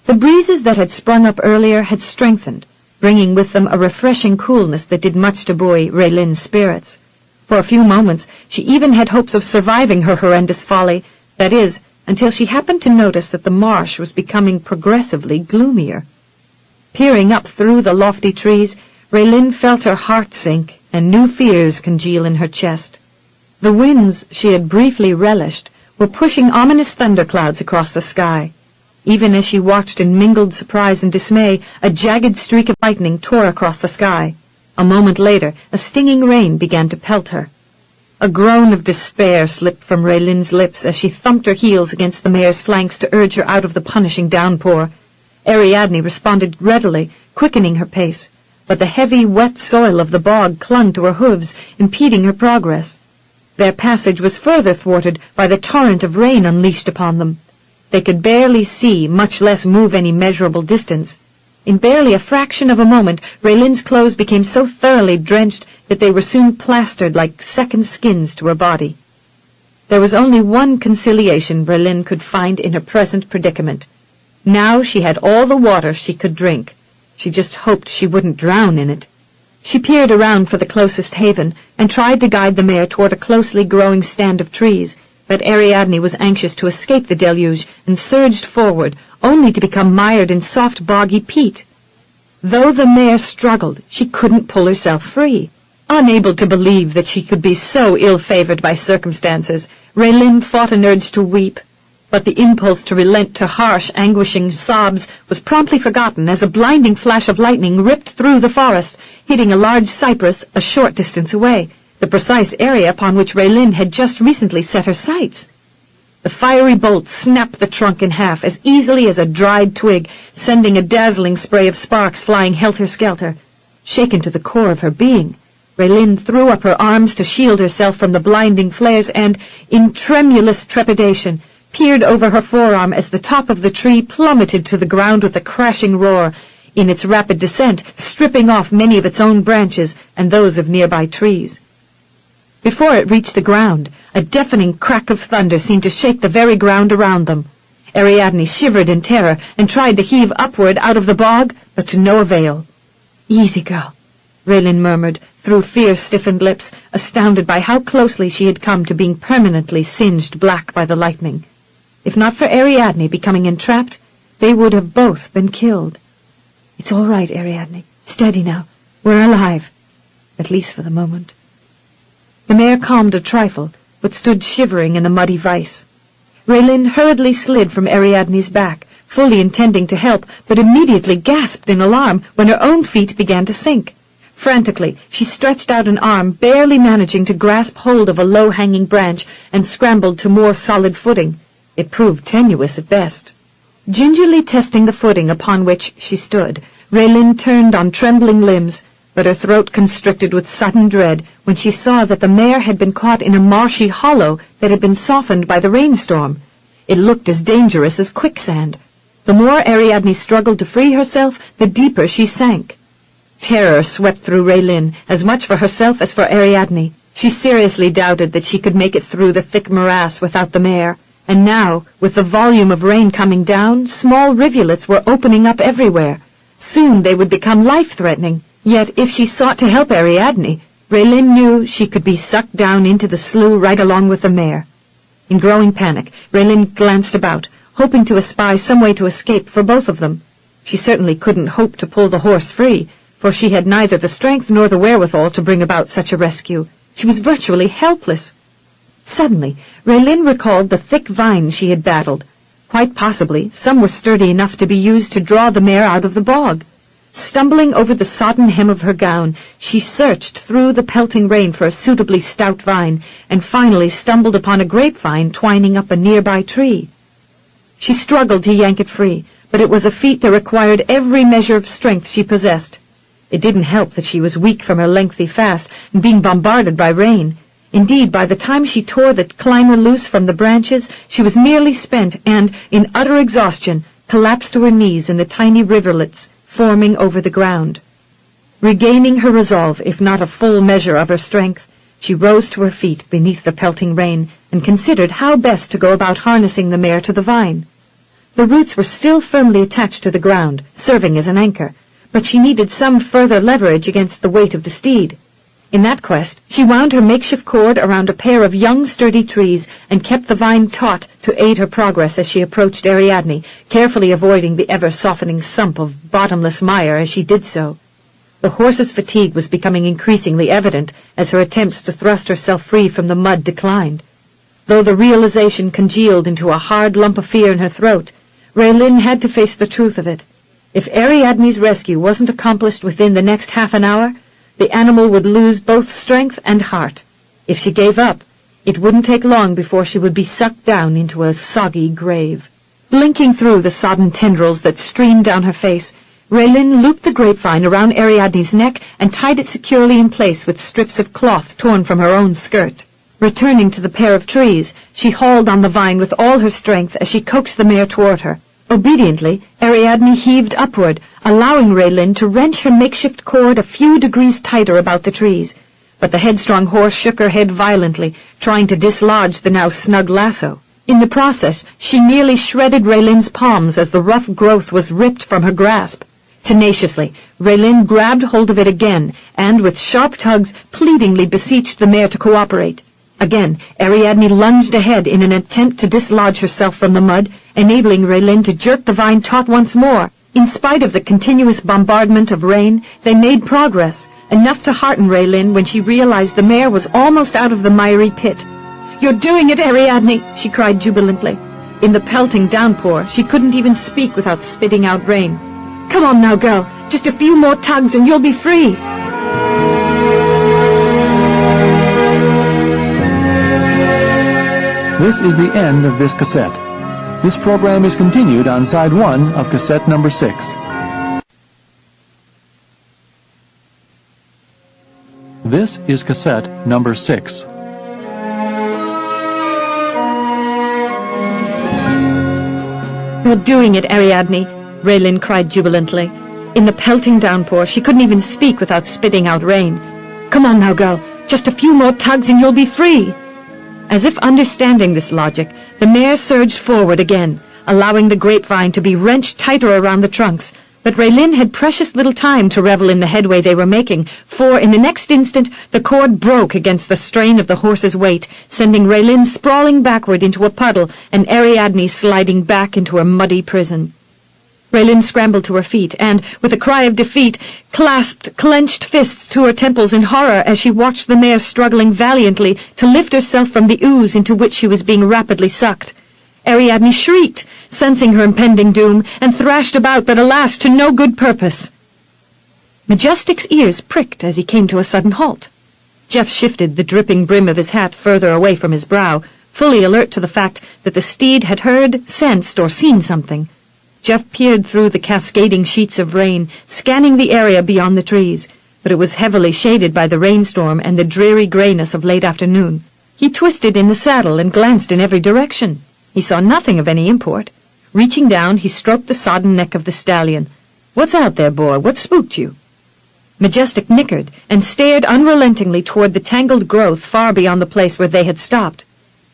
The breezes that had sprung up earlier had strengthened, bringing with them a refreshing coolness that did much to buoy Raelynn's spirits. For a few moments she even had hopes of surviving her horrendous folly, that is, until she happened to notice that the marsh was becoming progressively gloomier. Peering up through the lofty trees, Raelynn felt her heart sink and new fears congeal in her chest. The winds she had briefly relished were pushing ominous thunderclouds across the sky. Even as she watched in mingled surprise and dismay, a jagged streak of lightning tore across the sky. A moment later, a stinging rain began to pelt her. A groan of despair slipped from Raelynn's lips as she thumped her heels against the mare's flanks to urge her out of the punishing downpour. Ariadne responded readily, quickening her pace, but the heavy, wet soil of the bog clung to her hooves, impeding her progress. Their passage was further thwarted by the torrent of rain unleashed upon them. They could barely see, much less move any measurable distance. In barely a fraction of a moment, Raelynn's clothes became so thoroughly drenched that they were soon plastered like second skins to her body. There was only one conciliation Raelynn could find in her present predicament. Now she had all the water she could drink. She just hoped she wouldn't drown in it. She peered around for the closest haven and tried to guide the mare toward a closely growing stand of trees, but Ariadne was anxious to escape the deluge and surged forward, only to become mired in soft, boggy peat. Though the mare struggled, she couldn't pull herself free. Unable to believe that she could be so ill-favored by circumstances, Raelynn fought an urge to weep, but the impulse to relent to harsh, anguishing sobs was promptly forgotten as a blinding flash of lightning ripped through the forest, hitting a large cypress a short distance away, the precise area upon which Raelynn had just recently set her sights. The fiery bolt snapped the trunk in half as easily as a dried twig, sending a dazzling spray of sparks flying helter-skelter. Shaken to the core of her being, Raelynn threw up her arms to shield herself from the blinding flares and, in tremulous trepidation, peered over her forearm as the top of the tree plummeted to the ground with a crashing roar, in its rapid descent stripping off many of its own branches and those of nearby trees. Before it reached the ground, a deafening crack of thunder seemed to shake the very ground around them. Ariadne shivered in terror and tried to heave upward out of the bog, but to no avail. "Easy, girl," Raelynn murmured through fear-stiffened lips, astounded by how closely she had come to being permanently singed black by the lightning. If not for Ariadne becoming entrapped, they would have both been killed. "It's all right, Ariadne. Steady now. We're alive. At least for the moment." The mare calmed a trifle, but stood shivering in the muddy vise. Raelynn hurriedly slid from Ariadne's back, fully intending to help, but immediately gasped in alarm when her own feet began to sink. Frantically, she stretched out an arm, barely managing to grasp hold of a low-hanging branch, and scrambled to more solid footing. It proved tenuous at best. Gingerly testing the footing upon which she stood, Raelynn turned on trembling limbs, but her throat constricted with sudden dread when she saw that the mare had been caught in a marshy hollow that had been softened by the rainstorm. It looked as dangerous as quicksand. The more Ariadne struggled to free herself, the deeper she sank. Terror swept through Raelynn, as much for herself as for Ariadne. She seriously doubted that she could make it through the thick morass without the mare, and now, with the volume of rain coming down, small rivulets were opening up everywhere. Soon they would become life-threatening. Yet if she sought to help Ariadne, Raelynn knew she could be sucked down into the slough right along with the mare. In growing panic, Raelynn glanced about, hoping to espy some way to escape for both of them. She certainly couldn't hope to pull the horse free, for she had neither the strength nor the wherewithal to bring about such a rescue. She was virtually helpless. Suddenly, Raelynn recalled the thick vines she had battled. Quite possibly, some were sturdy enough to be used to draw the mare out of the bog. Stumbling over the sodden hem of her gown, she searched through the pelting rain for a suitably stout vine, and finally stumbled upon a grapevine twining up a nearby tree. She struggled to yank it free, but it was a feat that required every measure of strength she possessed. It didn't help that she was weak from her lengthy fast and being bombarded by rain. Indeed, by the time she tore the climber loose from the branches, she was nearly spent and, in utter exhaustion, collapsed to her knees in the tiny rivulets forming over the ground. Regaining her resolve, if not a full measure of her strength, she rose to her feet beneath the pelting rain and considered how best to go about harnessing the mare to the vine. The roots were still firmly attached to the ground, serving as an anchor, but she needed some further leverage against the weight of the steed. In that quest, she wound her makeshift cord around a pair of young sturdy trees and kept the vine taut to aid her progress as she approached Ariadne, carefully avoiding the ever-softening sump of bottomless mire as she did so. The horse's fatigue was becoming increasingly evident as her attempts to thrust herself free from the mud declined. Though the realization congealed into a hard lump of fear in her throat, Raelynn had to face the truth of it. If Ariadne's rescue wasn't accomplished within the next half an hour, the animal would lose both strength and heart. If she gave up, it wouldn't take long before she would be sucked down into a soggy grave. Blinking through the sodden tendrils that streamed down her face, Raelynn looped the grapevine around Ariadne's neck and tied it securely in place with strips of cloth torn from her own skirt. Returning to the pair of trees, she hauled on the vine with all her strength as she coaxed the mare toward her. Obediently, Ariadne heaved upward, allowing Raelynn to wrench her makeshift cord a few degrees tighter about the trees. But the headstrong horse shook her head violently, trying to dislodge the now snug lasso. In the process, she nearly shredded Raelynn's palms as the rough growth was ripped from her grasp. Tenaciously, Raelynn grabbed hold of it again, and with sharp tugs, pleadingly beseeched the mare to cooperate. Again, Ariadne lunged ahead in an attempt to dislodge herself from the mud, enabling Raelynn to jerk the vine taut once more. In spite of the continuous bombardment of rain, they made progress, enough to hearten Raelynn when she realized the mare was almost out of the miry pit. "You're doing it, Ariadne!" she cried jubilantly. In the pelting downpour, she couldn't even speak without spitting out rain. "Come on now, girl. Just a few more tugs and you'll be free." This is the end of this cassette. This program is continued on side 1 of cassette number 6. This is cassette number 6. "You're doing it, Ariadne," Raelynn cried jubilantly. In the pelting downpour, she couldn't even speak without spitting out rain. "Come on now, girl. Just a few more tugs and you'll be free." As if understanding this logic, the mare surged forward again, allowing the grapevine to be wrenched tighter around the trunks. But Raelynn had precious little time to revel in the headway they were making, for in the next instant the cord broke against the strain of the horse's weight, sending Raelynn sprawling backward into a puddle and Ariadne sliding back into her muddy prison. Raelynn scrambled to her feet and, with a cry of defeat, clasped clenched fists to her temples in horror as she watched the mare struggling valiantly to lift herself from the ooze into which she was being rapidly sucked. Ariadne shrieked, sensing her impending doom, and thrashed about, but alas, to no good purpose. Majestic's ears pricked as he came to a sudden halt. Jeff shifted the dripping brim of his hat further away from his brow, fully alert to the fact that the steed had heard, sensed, or seen something. Jeff peered through the cascading sheets of rain, scanning the area beyond the trees, but it was heavily shaded by the rainstorm and the dreary grayness of late afternoon. He twisted in the saddle and glanced in every direction. He saw nothing of any import. Reaching down, he stroked the sodden neck of the stallion. "What's out there, boy? What spooked you?" Majestic nickered and stared unrelentingly toward the tangled growth far beyond the place where they had stopped.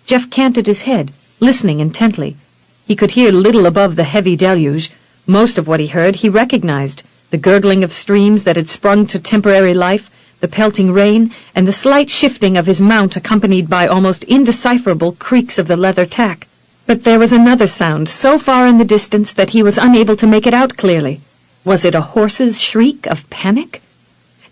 Jeff canted his head, listening intently. He could hear little above the heavy deluge. Most of what he heard he recognized, the gurgling of streams that had sprung to temporary life, the pelting rain, and the slight shifting of his mount accompanied by almost indecipherable creaks of the leather tack. But there was another sound so far in the distance that he was unable to make it out clearly. Was it a horse's shriek of panic?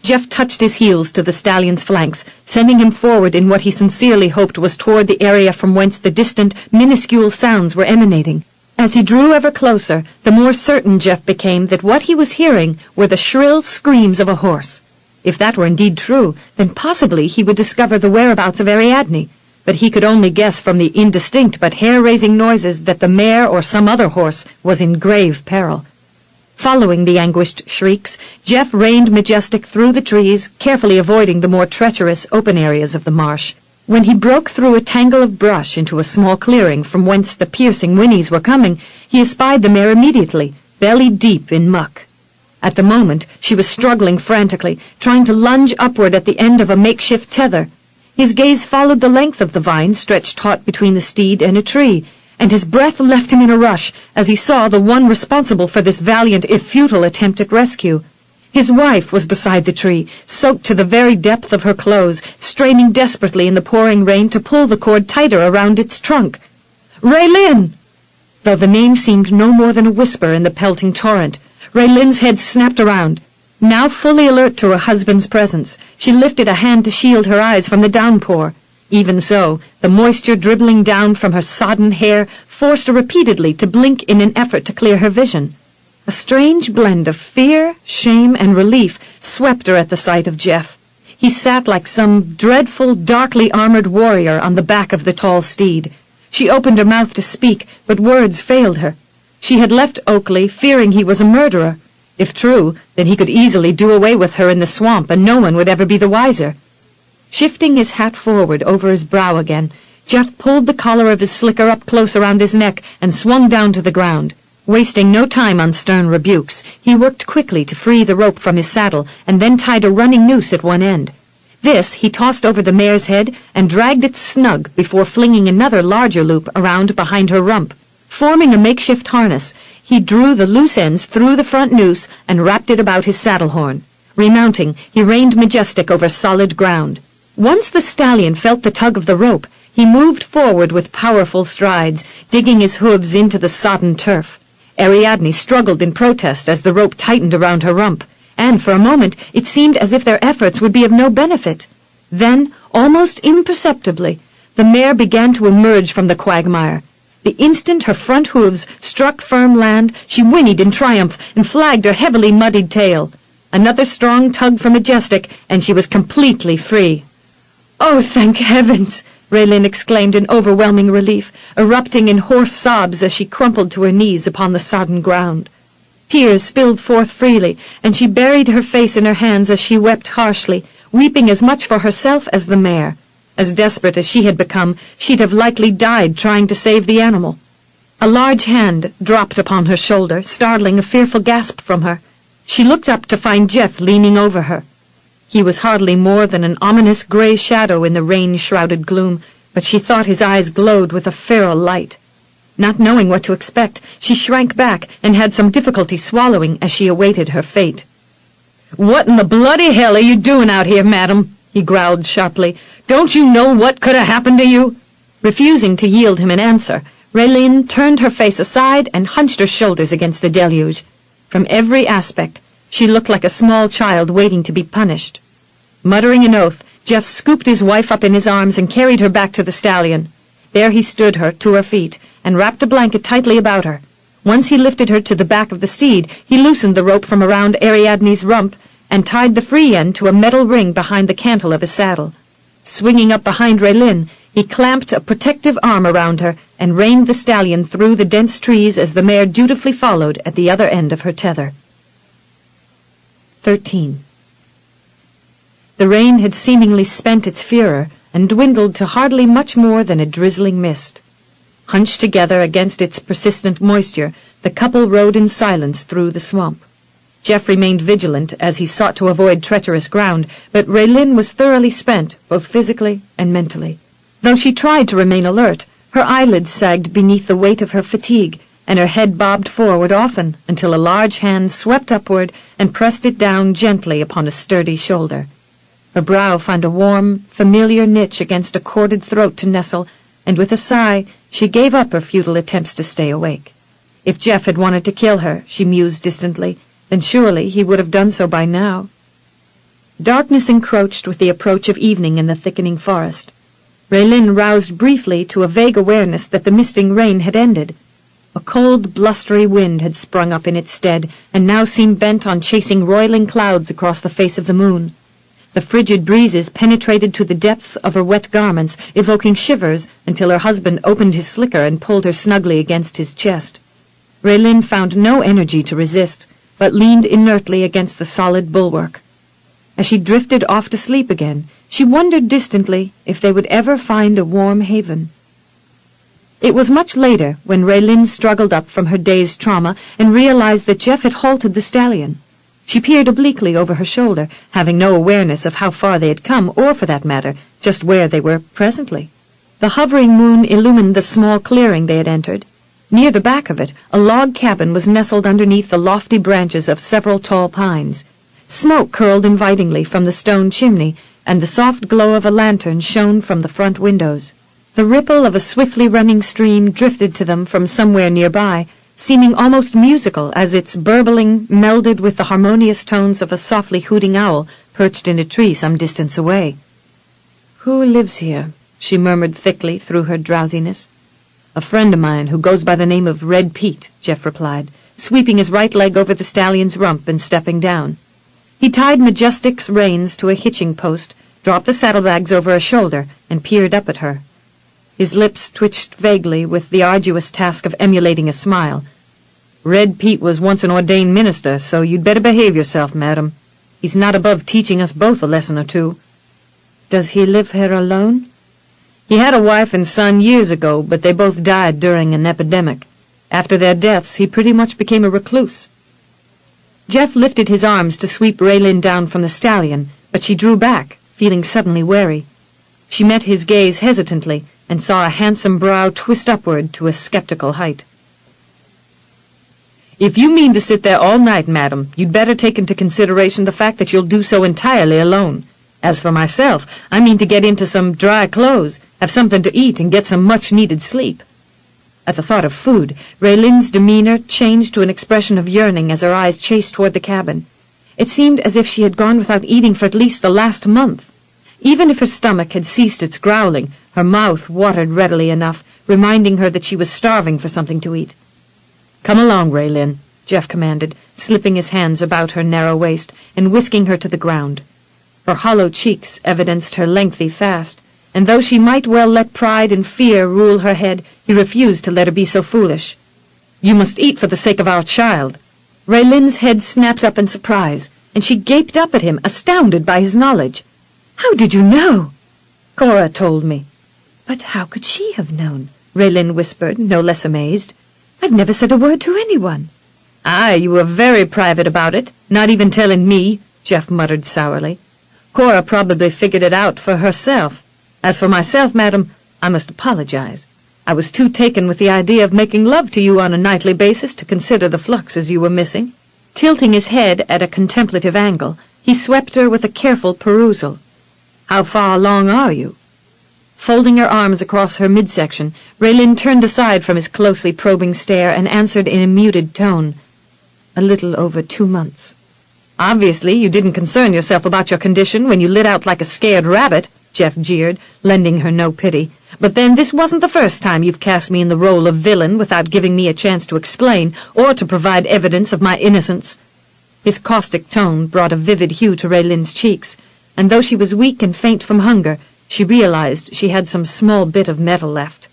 Jeff touched his heels to the stallion's flanks, sending him forward in what he sincerely hoped was toward the area from whence the distant, minuscule sounds were emanating. As he drew ever closer, the more certain Jeff became that what he was hearing were the shrill screams of a horse. If that were indeed true, then possibly he would discover the whereabouts of Ariadne, but he could only guess from the indistinct but hair-raising noises that the mare or some other horse was in grave peril. Following the anguished shrieks, Jeff reined Majestic through the trees, carefully avoiding the more treacherous open areas of the marsh. When he broke through a tangle of brush into a small clearing from whence the piercing whinnies were coming, he espied the mare immediately, belly deep in muck. At the moment, she was struggling frantically, trying to lunge upward at the end of a makeshift tether. His gaze followed the length of the vine stretched taut between the steed and a tree, and his breath left him in a rush as he saw the one responsible for this valiant, if futile, attempt at rescue. His wife was beside the tree, soaked to the very depth of her clothes, straining desperately in the pouring rain to pull the cord tighter around its trunk. "Raelynn!" Though the name seemed no more than a whisper in the pelting torrent, Raelynn's head snapped around. Now fully alert to her husband's presence, she lifted a hand to shield her eyes from the downpour. Even so, the moisture dribbling down from her sodden hair forced her repeatedly to blink in an effort to clear her vision. A strange blend of fear, shame, and relief swept her at the sight of Jeff. He sat like some dreadful, darkly armored warrior on the back of the tall steed. She opened her mouth to speak, but words failed her. She had left Oakley fearing he was a murderer. If true, then he could easily do away with her in the swamp, and no one would ever be the wiser. Shifting his hat forward over his brow again, Jeff pulled the collar of his slicker up close around his neck and swung down to the ground. Wasting no time on stern rebukes, he worked quickly to free the rope from his saddle and then tied a running noose at one end. This he tossed over the mare's head and dragged it snug before flinging another larger loop around behind her rump. Forming a makeshift harness, he drew the loose ends through the front noose and wrapped it about his saddle horn. Remounting, he reined Majestic over solid ground. Once the stallion felt the tug of the rope, he moved forward with powerful strides, digging his hooves into the sodden turf. Ariadne struggled in protest as the rope tightened around her rump, and for a moment it seemed as if their efforts would be of no benefit. Then, almost imperceptibly, the mare began to emerge from the quagmire. The instant her front hooves struck firm land, she whinnied in triumph and flagged her heavily muddied tail. Another strong tug from Majestic, and she was completely free. "Oh, thank heavens!" Raelynn exclaimed in overwhelming relief, erupting in hoarse sobs as she crumpled to her knees upon the sodden ground. Tears spilled forth freely, and she buried her face in her hands as she wept harshly, weeping as much for herself as the mare. As desperate as she had become, she'd have likely died trying to save the animal. A large hand dropped upon her shoulder, startling a fearful gasp from her. She looked up to find Jeff leaning over her. He was hardly more than an ominous gray shadow in the rain-shrouded gloom, but she thought his eyes glowed with a feral light. Not knowing what to expect, she shrank back and had some difficulty swallowing as she awaited her fate. "What in the bloody hell are you doing out here, madam?" he growled sharply. "Don't you know what could have happened to you?" Refusing to yield him an answer, Raelynn turned her face aside and hunched her shoulders against the deluge. From every aspect, she looked like a small child waiting to be punished. Muttering an oath, Jeff scooped his wife up in his arms and carried her back to the stallion. There he stood her to her feet, and wrapped a blanket tightly about her. Once he lifted her to the back of the steed, he loosened the rope from around Ariadne's rump and tied the free end to a metal ring behind the cantle of his saddle. Swinging up behind Raelynn, he clamped a protective arm around her and reined the stallion through the dense trees as the mare dutifully followed at the other end of her tether. 13. The rain had seemingly spent its furor and dwindled to hardly much more than a drizzling mist. Hunched together against its persistent moisture, the couple rode in silence through the swamp. Jeff remained vigilant as he sought to avoid treacherous ground, but Raelynn was thoroughly spent, both physically and mentally. Though she tried to remain alert, her eyelids sagged beneath the weight of her fatigue, and her head bobbed forward often until a large hand swept upward and pressed it down gently upon a sturdy shoulder. Her brow found a warm, familiar niche against a corded throat to nestle, and with a sigh, she gave up her futile attempts to stay awake. If Jeff had wanted to kill her, she mused distantly, then surely he would have done so by now. Darkness encroached with the approach of evening in the thickening forest. Raelynn roused briefly to a vague awareness that the misting rain had ended. A cold, blustery wind had sprung up in its stead, and now seemed bent on chasing roiling clouds across the face of the moon. The frigid breezes penetrated to the depths of her wet garments, evoking shivers until her husband opened his slicker and pulled her snugly against his chest. Raelynn found no energy to resist, but leaned inertly against the solid bulwark. As she drifted off to sleep again, she wondered distantly if they would ever find a warm haven. It was much later when Raelynn struggled up from her day's trauma and realized that Jeff had halted the stallion. She peered obliquely over her shoulder, having no awareness of how far they had come, or, for that matter, just where they were presently. The hovering moon illumined the small clearing they had entered. Near the back of it, a log cabin was nestled underneath the lofty branches of several tall pines. Smoke curled invitingly from the stone chimney, and the soft glow of a lantern shone from the front windows. The ripple of a swiftly running stream drifted to them from somewhere nearby, seeming almost musical as its burbling melded with the harmonious tones of a softly hooting owl perched in a tree some distance away. "Who lives here?" she murmured thickly through her drowsiness. "A friend of mine who goes by the name of Red Pete," Jeff replied, sweeping his right leg over the stallion's rump and stepping down. He tied Majestic's reins to a hitching post, dropped the saddlebags over her shoulder, and peered up at her. His lips twitched vaguely with the arduous task of emulating a smile. "Red Pete was once an ordained minister, so you'd better behave yourself, madam. He's not above teaching us both a lesson or two." "Does he live here alone?" "He had a wife and son years ago, but they both died during an epidemic. After their deaths, he pretty much became a recluse." Jeff lifted his arms to sweep Raelynn down from the stallion, but she drew back, feeling suddenly wary. She met his gaze hesitantly and saw a handsome brow twist upward to a skeptical height. "If you mean to sit there all night, madam, you'd better take into consideration the fact that you'll do so entirely alone. As for myself, I mean to get into some dry clothes, have something to eat, and get some much-needed sleep." At the thought of food, Raelynn's demeanor changed to an expression of yearning as her eyes chased toward the cabin. It seemed as if she had gone without eating for at least the last month. Even if her stomach had ceased its growling, her mouth watered readily enough, reminding her that she was starving for something to eat. "Come along, Raelynn," Jeff commanded, slipping his hands about her narrow waist and whisking her to the ground. Her hollow cheeks evidenced her lengthy fast, and though she might well let pride and fear rule her head, he refused to let her be so foolish. "You must eat for the sake of our child." Raelynn's head snapped up in surprise, and she gaped up at him, astounded by his knowledge. "How did you know?" "Cora told me." "But how could she have known?" Raelynn whispered, no less amazed. "I've never said a word to anyone." "Aye, you were very private about it, not even telling me," Jeff muttered sourly. "Cora probably figured it out for herself. As for myself, madam, I must apologize. I was too taken with the idea of making love to you on a nightly basis to consider the fluxes you were missing." Tilting his head at a contemplative angle, he swept her with a careful perusal. "How far along are you?" Folding her arms across her midsection, Raelynn turned aside from his closely probing stare and answered in a muted tone, "A little over 2 months." "Obviously you didn't concern yourself about your condition when you lit out like a scared rabbit." Jeff jeered, lending her no pity. "But then this wasn't the first time you've cast me in the role of villain without giving me a chance to explain or to provide evidence of my innocence." His caustic tone brought a vivid hue to Raelynn's cheeks, and though she was weak and faint from hunger, she realized she had some small bit of mettle left.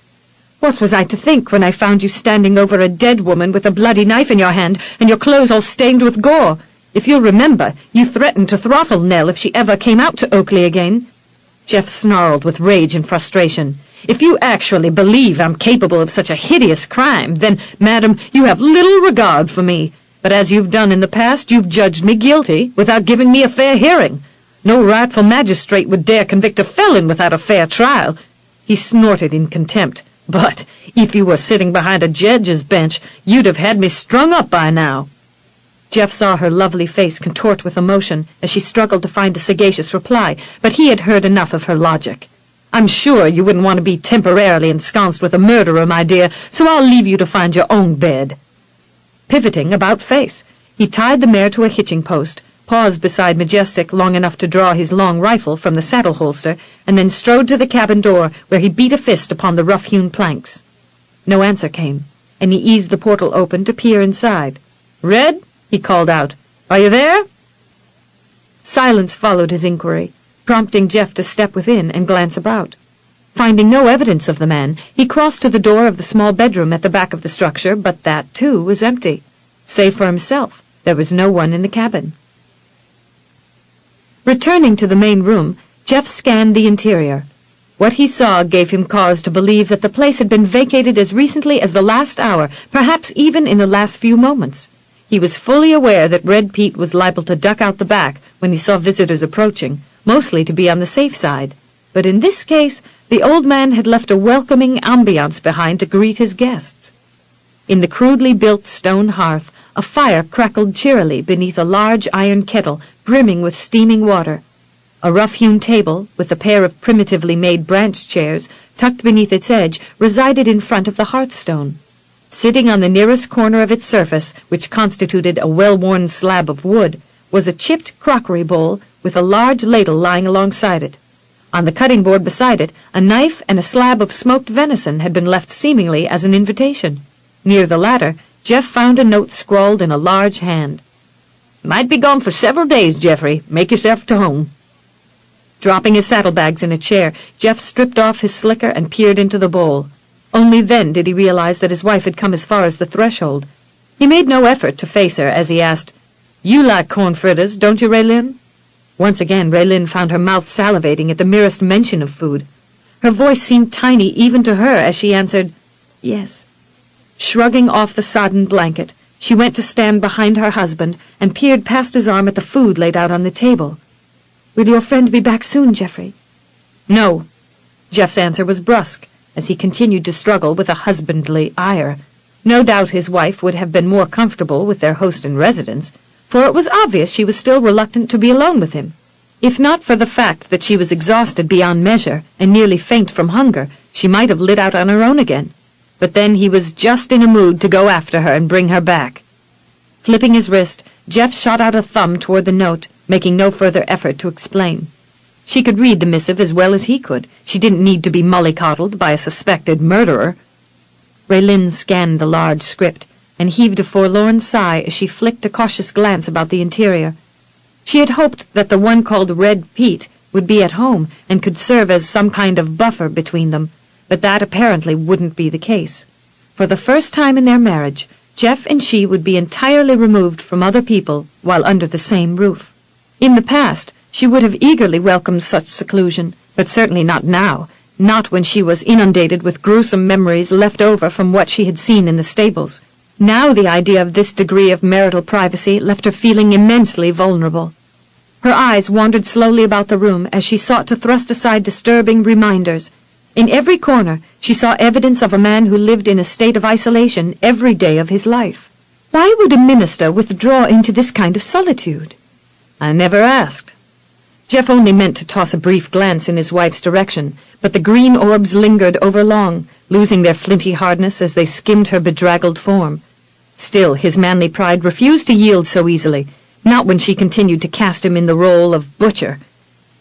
"What was I to think when I found you standing over a dead woman with a bloody knife in your hand and your clothes all stained with gore? If you'll remember, you threatened to throttle Nell if she ever came out to Oakley again." Jeff snarled with rage and frustration. "If you actually believe I'm capable of such a hideous crime, then, madam, you have little regard for me. But as you've done in the past, you've judged me guilty without giving me a fair hearing. No rightful magistrate would dare convict a felon without a fair trial." He snorted in contempt. "But if you were sitting behind a judge's bench, you'd have had me strung up by now." Jeff saw her lovely face contort with emotion as she struggled to find a sagacious reply, but he had heard enough of her logic. "I'm sure you wouldn't want to be temporarily ensconced with a murderer, my dear, so I'll leave you to find your own bed." Pivoting about face, he tied the mare to a hitching post, paused beside Majestic long enough to draw his long rifle from the saddle holster, and then strode to the cabin door, where he beat a fist upon the rough-hewn planks. No answer came, and he eased the portal open to peer inside. "Red?" he called out. "Are you there?" Silence followed his inquiry, prompting Jeff to step within and glance about. Finding no evidence of the man, he crossed to the door of the small bedroom at the back of the structure, but that, too, was empty. Save for himself, there was no one in the cabin. Returning to the main room, Jeff scanned the interior. What he saw gave him cause to believe that the place had been vacated as recently as the last hour, perhaps even in the last few moments. He was fully aware that Red Pete was liable to duck out the back when he saw visitors approaching, mostly to be on the safe side. But in this case, the old man had left a welcoming ambiance behind to greet his guests. In the crudely built stone hearth, a fire crackled cheerily beneath a large iron kettle brimming with steaming water. A rough-hewn table, with a pair of primitively made branch chairs tucked beneath its edge, resided in front of the hearthstone. Sitting on the nearest corner of its surface, which constituted a well-worn slab of wood, was a chipped crockery bowl with a large ladle lying alongside it. On the cutting board beside it, a knife and a slab of smoked venison had been left seemingly as an invitation. Near the latter, Jeff found a note scrawled in a large hand. "Might be gone for several days, Geoffrey. Make yourself to home." Dropping his saddlebags in a chair, Jeff stripped off his slicker and peered into the bowl. Only then did he realize that his wife had come as far as the threshold. He made no effort to face her as he asked, "You like corn fritters, don't you, Raelynn?" Once again, Raelynn found her mouth salivating at the merest mention of food. Her voice seemed tiny even to her as she answered, "Yes." Shrugging off the sodden blanket, she went to stand behind her husband and peered past his arm at the food laid out on the table. "Will your friend be back soon, Geoffrey?" "No." Jeff's answer was brusque, as he continued to struggle with a husbandly ire. No doubt his wife would have been more comfortable with their host in residence, for it was obvious she was still reluctant to be alone with him. If not for the fact that she was exhausted beyond measure and nearly faint from hunger, she might have lit out on her own again. But then he was just in a mood to go after her and bring her back. Flipping his wrist, Jeff shot out a thumb toward the note, making no further effort to explain. She could read the missive as well as he could. She didn't need to be mollycoddled by a suspected murderer. Raelynn scanned the large script and heaved a forlorn sigh as she flicked a cautious glance about the interior. She had hoped that the one called Red Pete would be at home and could serve as some kind of buffer between them, but that apparently wouldn't be the case. For the first time in their marriage, Jeff and she would be entirely removed from other people while under the same roof. In the past, she would have eagerly welcomed such seclusion, but certainly not now, not when she was inundated with gruesome memories left over from what she had seen in the stables. Now the idea of this degree of marital privacy left her feeling immensely vulnerable. Her eyes wandered slowly about the room as she sought to thrust aside disturbing reminders. In every corner, she saw evidence of a man who lived in a state of isolation every day of his life. Why would a minister withdraw into this kind of solitude? "I never asked." Jeff only meant to toss a brief glance in his wife's direction, but the green orbs lingered overlong, losing their flinty hardness as they skimmed her bedraggled form. Still, his manly pride refused to yield so easily, not when she continued to cast him in the role of butcher.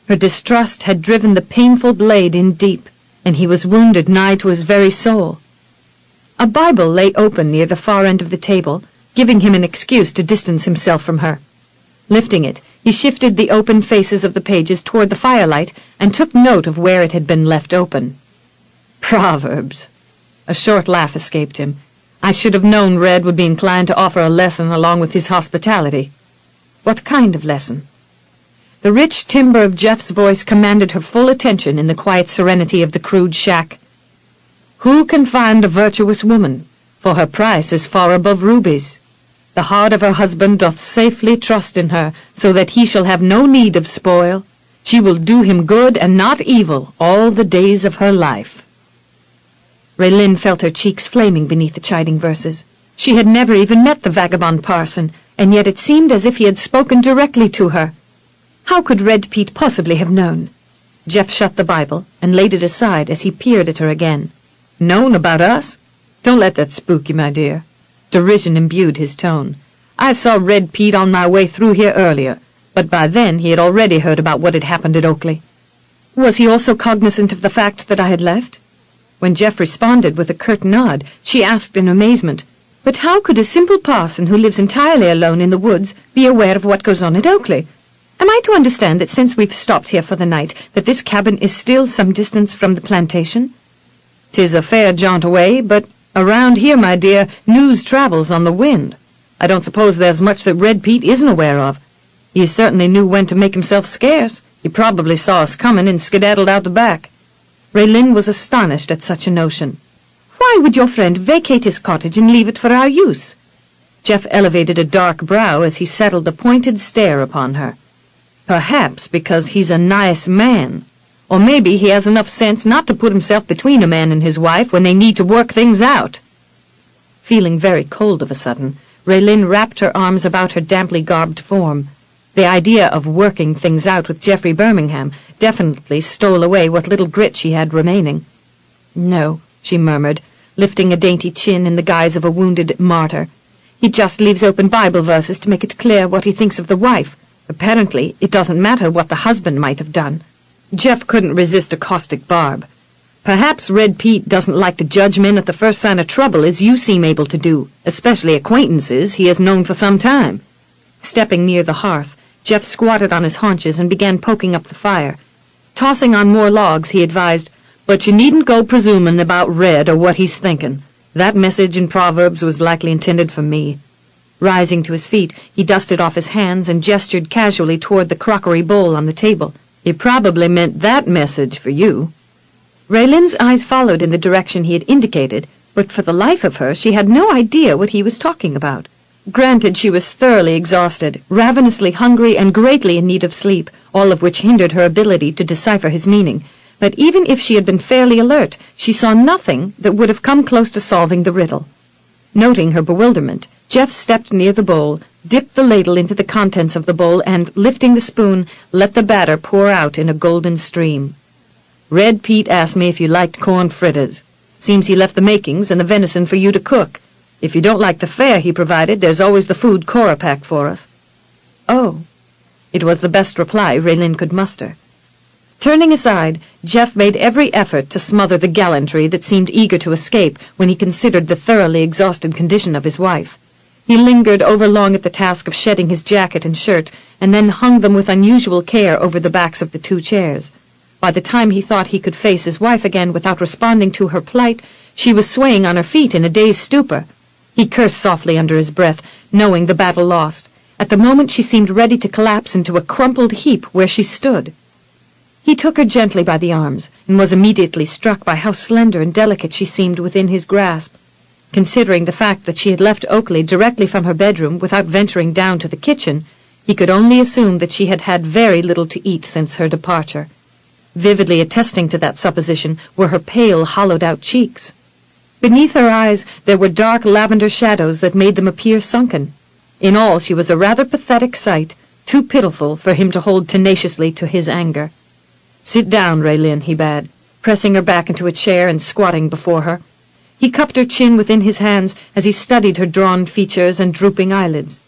Her distrust had driven the painful blade in deep, and he was wounded nigh to his very soul. A Bible lay open near the far end of the table, giving him an excuse to distance himself from her. Lifting it, he shifted the open faces of the pages toward the firelight and took note of where it had been left open. Proverbs. A short laugh escaped him. I should have known Red would be inclined to offer a lesson along with his hospitality. What kind of lesson? The rich timbre of Jeff's voice commanded her full attention in the quiet serenity of the crude shack. Who can find a virtuous woman? For her price is far above rubies. The heart of her husband doth safely trust in her, so that he shall have no need of spoil. She will do him good and not evil all the days of her life. Raelynn felt her cheeks flaming beneath the chiding verses. She had never even met the vagabond parson, and yet it seemed as if he had spoken directly to her. How could Red Pete possibly have known? Jeff shut the Bible and laid it aside as he peered at her again. Known about us? Don't let that spook you, my dear. Derision imbued his tone. I saw Red Pete on my way through here earlier, but by then he had already heard about what had happened at Oakley. Was he also cognizant of the fact that I had left? When Jeff responded with a curt nod, she asked in amazement, But how could a simple parson who lives entirely alone in the woods be aware of what goes on at Oakley? Am I to understand that since we've stopped here for the night, that this cabin is still some distance from the plantation? 'Tis a fair jaunt away, but around here, my dear, news travels on the wind. I don't suppose there's much that Red Pete isn't aware of. He certainly knew when to make himself scarce. He probably saw us coming and skedaddled out the back. Raelynn was astonished at such a notion. Why would your friend vacate his cottage and leave it for our use? Jeff elevated a dark brow as he settled a pointed stare upon her. Perhaps because he's a nice man. Or maybe he has enough sense not to put himself between a man and his wife when they need to work things out. Feeling very cold of a sudden, Raelynn wrapped her arms about her damply garbed form. The idea of working things out with Geoffrey Birmingham definitely stole away what little grit she had remaining. No, she murmured, lifting a dainty chin in the guise of a wounded martyr. He just leaves open Bible verses to make it clear what he thinks of the wife. Apparently, it doesn't matter what the husband might have done. Jeff couldn't resist a caustic barb. Perhaps Red Pete doesn't like to judge men at the first sign of trouble as you seem able to do, especially acquaintances he has known for some time. Stepping near the hearth, Jeff squatted on his haunches and began poking up the fire. Tossing on more logs, he advised, But you needn't go presuming about Red or what he's thinking. That message in Proverbs was likely intended for me. Rising to his feet, he dusted off his hands and gestured casually toward the crockery bowl on the table. He probably meant that message for you. Raelynn's eyes followed in the direction he had indicated, but for the life of her she had no idea what he was talking about. Granted, she was thoroughly exhausted, ravenously hungry, and greatly in need of sleep, all of which hindered her ability to decipher his meaning. But even if she had been fairly alert, she saw nothing that would have come close to solving the riddle. Noting her bewilderment, Jeff stepped near the bowl, dipped the ladle into the contents of the bowl, and, lifting the spoon, let the batter pour out in a golden stream. Red Pete asked me if you liked corn fritters. Seems he left the makings and the venison for you to cook. If you don't like the fare he provided, there's always the food Cora packed for us. Oh. It was the best reply Raelynn could muster. Turning aside, Jeff made every effort to smother the gallantry that seemed eager to escape when he considered the thoroughly exhausted condition of his wife. He lingered overlong at the task of shedding his jacket and shirt, and then hung them with unusual care over the backs of the two chairs. By the time he thought he could face his wife again without responding to her plight, she was swaying on her feet in a dazed stupor. He cursed softly under his breath, knowing the battle lost. At the moment she seemed ready to collapse into a crumpled heap where she stood. He took her gently by the arms, and was immediately struck by how slender and delicate she seemed within his grasp. Considering the fact that she had left Oakley directly from her bedroom without venturing down to the kitchen, he could only assume that she had had very little to eat since her departure. Vividly attesting to that supposition were her pale, hollowed-out cheeks. Beneath her eyes there were dark lavender shadows that made them appear sunken. In all, she was a rather pathetic sight, too pitiful for him to hold tenaciously to his anger. "Sit down, Raelynn," he bade, pressing her back into a chair and squatting before her. He cupped her chin within his hands as he studied her drawn features and drooping eyelids.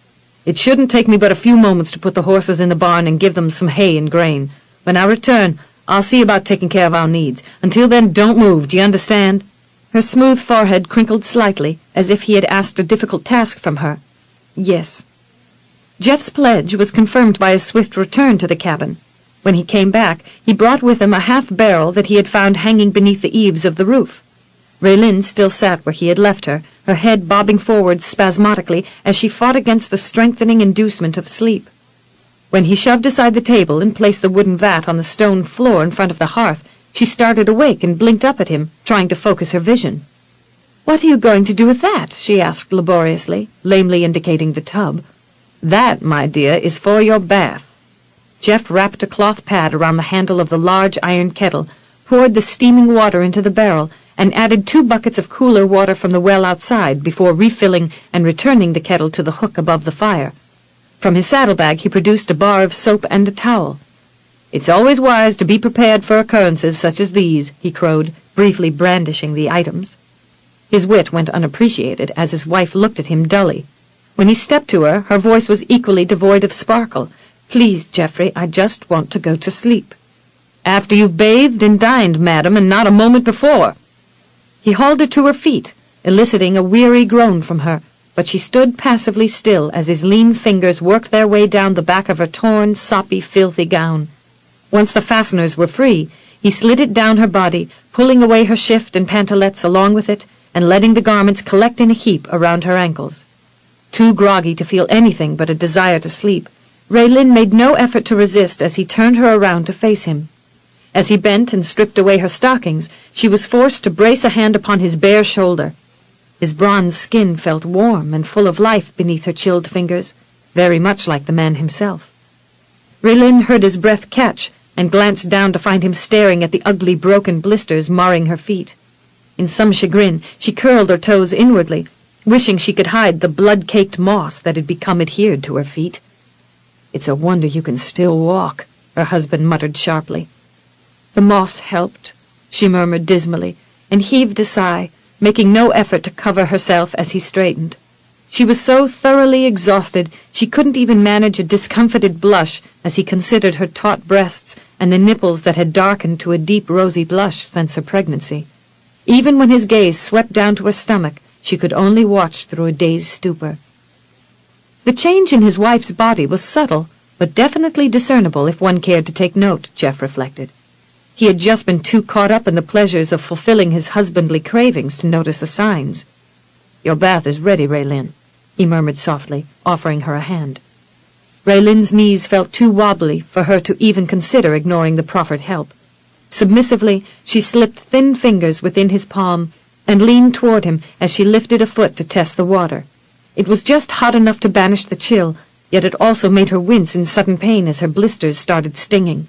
"It shouldn't take me but a few moments to put the horses in the barn and give them some hay and grain. When I return, I'll see about taking care of our needs. Until then, don't move, do you understand?" Her smooth forehead crinkled slightly, as if he had asked a difficult task from her. "Yes." Jeff's pledge was confirmed by a swift return to the cabin. When he came back, he brought with him a half-barrel that he had found hanging beneath the eaves of the roof. Raelynn still sat where he had left her, her head bobbing forward spasmodically as she fought against the strengthening inducement of sleep. When he shoved aside the table and placed the wooden vat on the stone floor in front of the hearth, she started awake and blinked up at him, trying to focus her vision. "What are you going to do with that?" she asked laboriously, lamely indicating the tub. "That, my dear, is for your bath." Jeff wrapped a cloth pad around the handle of the large iron kettle, poured the steaming water into the barrel, and added 2 buckets of cooler water from the well outside before refilling and returning the kettle to the hook above the fire. From his saddlebag he produced a bar of soap and a towel. "It's always wise to be prepared for occurrences such as these," he crowed, briefly brandishing the items. His wit went unappreciated as his wife looked at him dully. When he stepped to her, her voice was equally devoid of sparkle. "Please, Geoffrey, I just want to go to sleep." "After you've bathed and dined, madam, and not a moment before." He hauled her to her feet, eliciting a weary groan from her, but she stood passively still as his lean fingers worked their way down the back of her torn, soppy, filthy gown. Once the fasteners were free, he slid it down her body, pulling away her shift and pantalettes along with it, and letting the garments collect in a heap around her ankles. Too groggy to feel anything but a desire to sleep, Raelynn made no effort to resist as he turned her around to face him. As he bent and stripped away her stockings, she was forced to brace a hand upon his bare shoulder. His bronze skin felt warm and full of life beneath her chilled fingers, very much like the man himself. Raelynn heard his breath catch and glanced down to find him staring at the ugly broken blisters marring her feet. In some chagrin, she curled her toes inwardly, wishing she could hide the blood-caked moss that had become adhered to her feet. "It's a wonder you can still walk," her husband muttered sharply. "The moss helped," she murmured dismally, and heaved a sigh, making no effort to cover herself as he straightened. She was so thoroughly exhausted she couldn't even manage a discomfited blush as he considered her taut breasts and the nipples that had darkened to a deep rosy blush since her pregnancy. Even when his gaze swept down to her stomach, she could only watch through a dazed stupor. The change in his wife's body was subtle, but definitely discernible if one cared to take note, Jeff reflected. He had just been too caught up in the pleasures of fulfilling his husbandly cravings to notice the signs. "Your bath is ready, Raelynn," he murmured softly, offering her a hand. Raylynn's knees felt too wobbly for her to even consider ignoring the proffered help. Submissively, she slipped thin fingers within his palm and leaned toward him as she lifted a foot to test the water. It was just hot enough to banish the chill, yet it also made her wince in sudden pain as her blisters started stinging.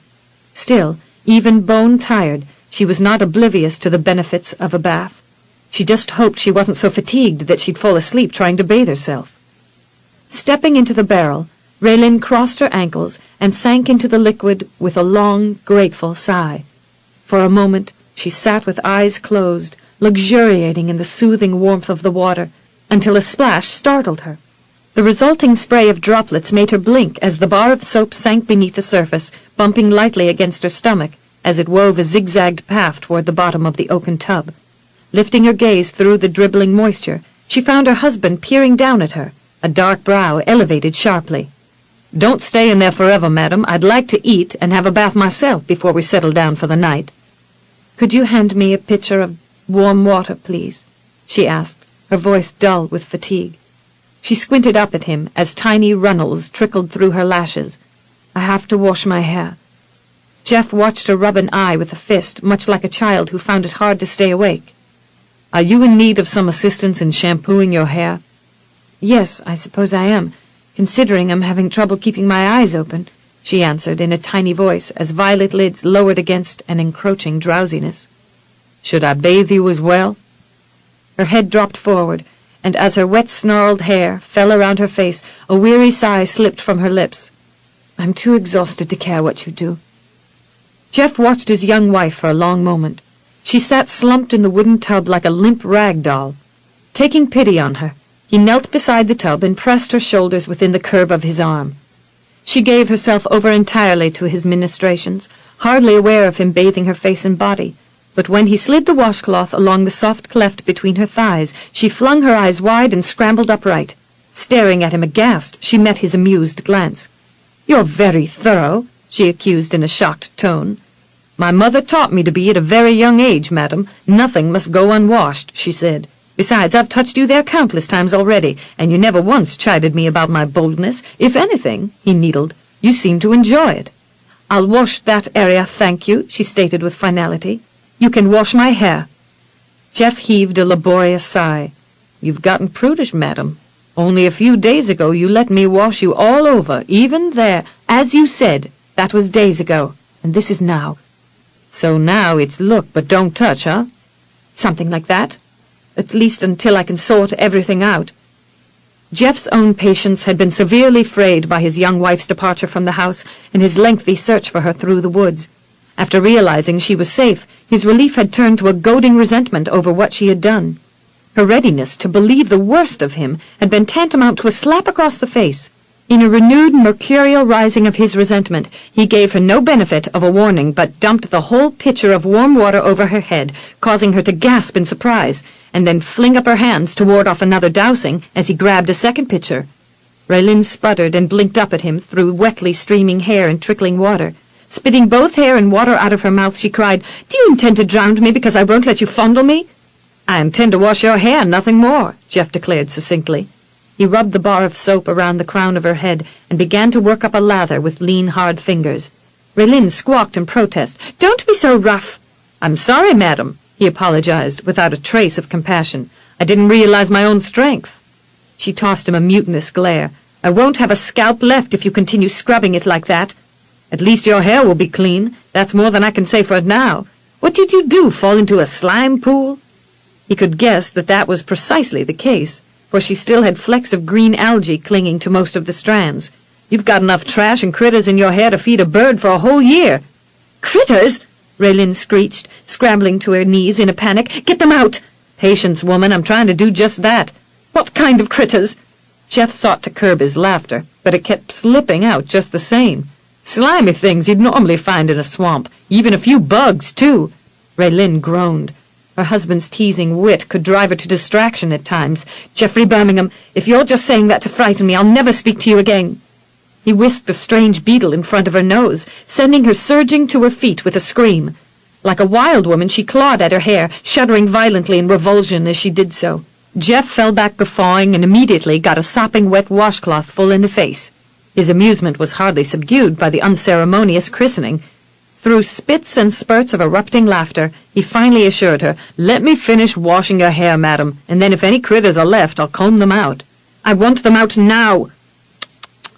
Still, even bone-tired, she was not oblivious to the benefits of a bath. She just hoped she wasn't so fatigued that she'd fall asleep trying to bathe herself. Stepping into the barrel, Raelynn crossed her ankles and sank into the liquid with a long, grateful sigh. For a moment, she sat with eyes closed, luxuriating in the soothing warmth of the water, until a splash startled her. The resulting spray of droplets made her blink as the bar of soap sank beneath the surface, bumping lightly against her stomach as it wove a zigzagged path toward the bottom of the oaken tub. Lifting her gaze through the dribbling moisture, she found her husband peering down at her, a dark brow elevated sharply. "Don't stay in there forever, madam. I'd like to eat and have a bath myself before we settle down for the night." "Could you hand me a pitcher of warm water, please?" she asked, her voice dull with fatigue. She squinted up at him as tiny runnels trickled through her lashes. "I have to wash my hair." Jeff watched her rub an eye with a fist, much like a child who found it hard to stay awake. "Are you in need of some assistance in shampooing your hair?" "Yes, I suppose I am, considering I'm having trouble keeping my eyes open," she answered in a tiny voice as violet lids lowered against an encroaching drowsiness. "Should I bathe you as well?" Her head dropped forward, and as her wet snarled hair fell around her face, a weary sigh slipped from her lips. "I'm too exhausted to care what you do." Jeff watched his young wife for a long moment. She sat slumped in the wooden tub like a limp rag doll. Taking pity on her, he knelt beside the tub and pressed her shoulders within the curve of his arm. She gave herself over entirely to his ministrations, hardly aware of him bathing her face and body. But when he slid the washcloth along the soft cleft between her thighs, she flung her eyes wide and scrambled upright. Staring at him aghast, she met his amused glance. "You're very thorough," she accused in a shocked tone. "My mother taught me to be at a very young age, madam. Nothing must go unwashed," she said. "Besides, I've touched you there countless times already, and you never once chided me about my boldness. If anything," he needled, "you seem to enjoy it." "I'll wash that area, thank you," she stated with finality. "You can wash my hair." Jeff heaved a laborious sigh. "You've gotten prudish, madam. Only a few days ago you let me wash you all over, even there. As you said, that was days ago, and this is now. So now it's look but don't touch, huh?" "Something like that. At least until I can sort everything out." Jeff's own patience had been severely frayed by his young wife's departure from the house and his lengthy search for her through the woods. After realizing she was safe, his relief had turned to a goading resentment over what she had done. Her readiness to believe the worst of him had been tantamount to a slap across the face. In a renewed mercurial rising of his resentment, he gave her no benefit of a warning, but dumped the whole pitcher of warm water over her head, causing her to gasp in surprise, and then fling up her hands to ward off another dousing as he grabbed a second pitcher. Raelynn sputtered and blinked up at him through wetly streaming hair and trickling water. Spitting both hair and water out of her mouth, she cried, "Do you intend to drown me because I won't let you fondle me?" "I intend to wash your hair, nothing more," Jeff declared succinctly. He rubbed the bar of soap around the crown of her head and began to work up a lather with lean, hard fingers. Raelynn squawked in protest. "Don't be so rough." "I'm sorry, madam," he apologized without a trace of compassion. "I didn't realize my own strength." She tossed him a mutinous glare. "I won't have a scalp left if you continue scrubbing it like that. At least your hair will be clean. That's more than I can say for it now. What did you do, fall into a slime pool?" He could guess that that was precisely the case, for she still had flecks of green algae clinging to most of the strands. "You've got enough trash and critters in your hair to feed a bird for a whole year." "Critters?" Raelynn screeched, scrambling to her knees in a panic. "Get them out!" "Patience, woman, I'm trying to do just that." "What kind of critters?" Jeff sought to curb his laughter, but it kept slipping out just the same. "Slimy things you'd normally find in a swamp. Even a few bugs, too." Raelynn groaned. Her husband's teasing wit could drive her to distraction at times. "Geoffrey Birmingham, if you're just saying that to frighten me, I'll never speak to you again." He whisked a strange beetle in front of her nose, sending her surging to her feet with a scream. Like a wild woman, she clawed at her hair, shuddering violently in revulsion as she did so. Jeff fell back guffawing and immediately got a sopping wet washcloth full in the face. His amusement was hardly subdued by the unceremonious christening. Through spits and spurts of erupting laughter, he finally assured her, "Let me finish washing your hair, madam, and then if any critters are left, I'll comb them out." "I want them out now."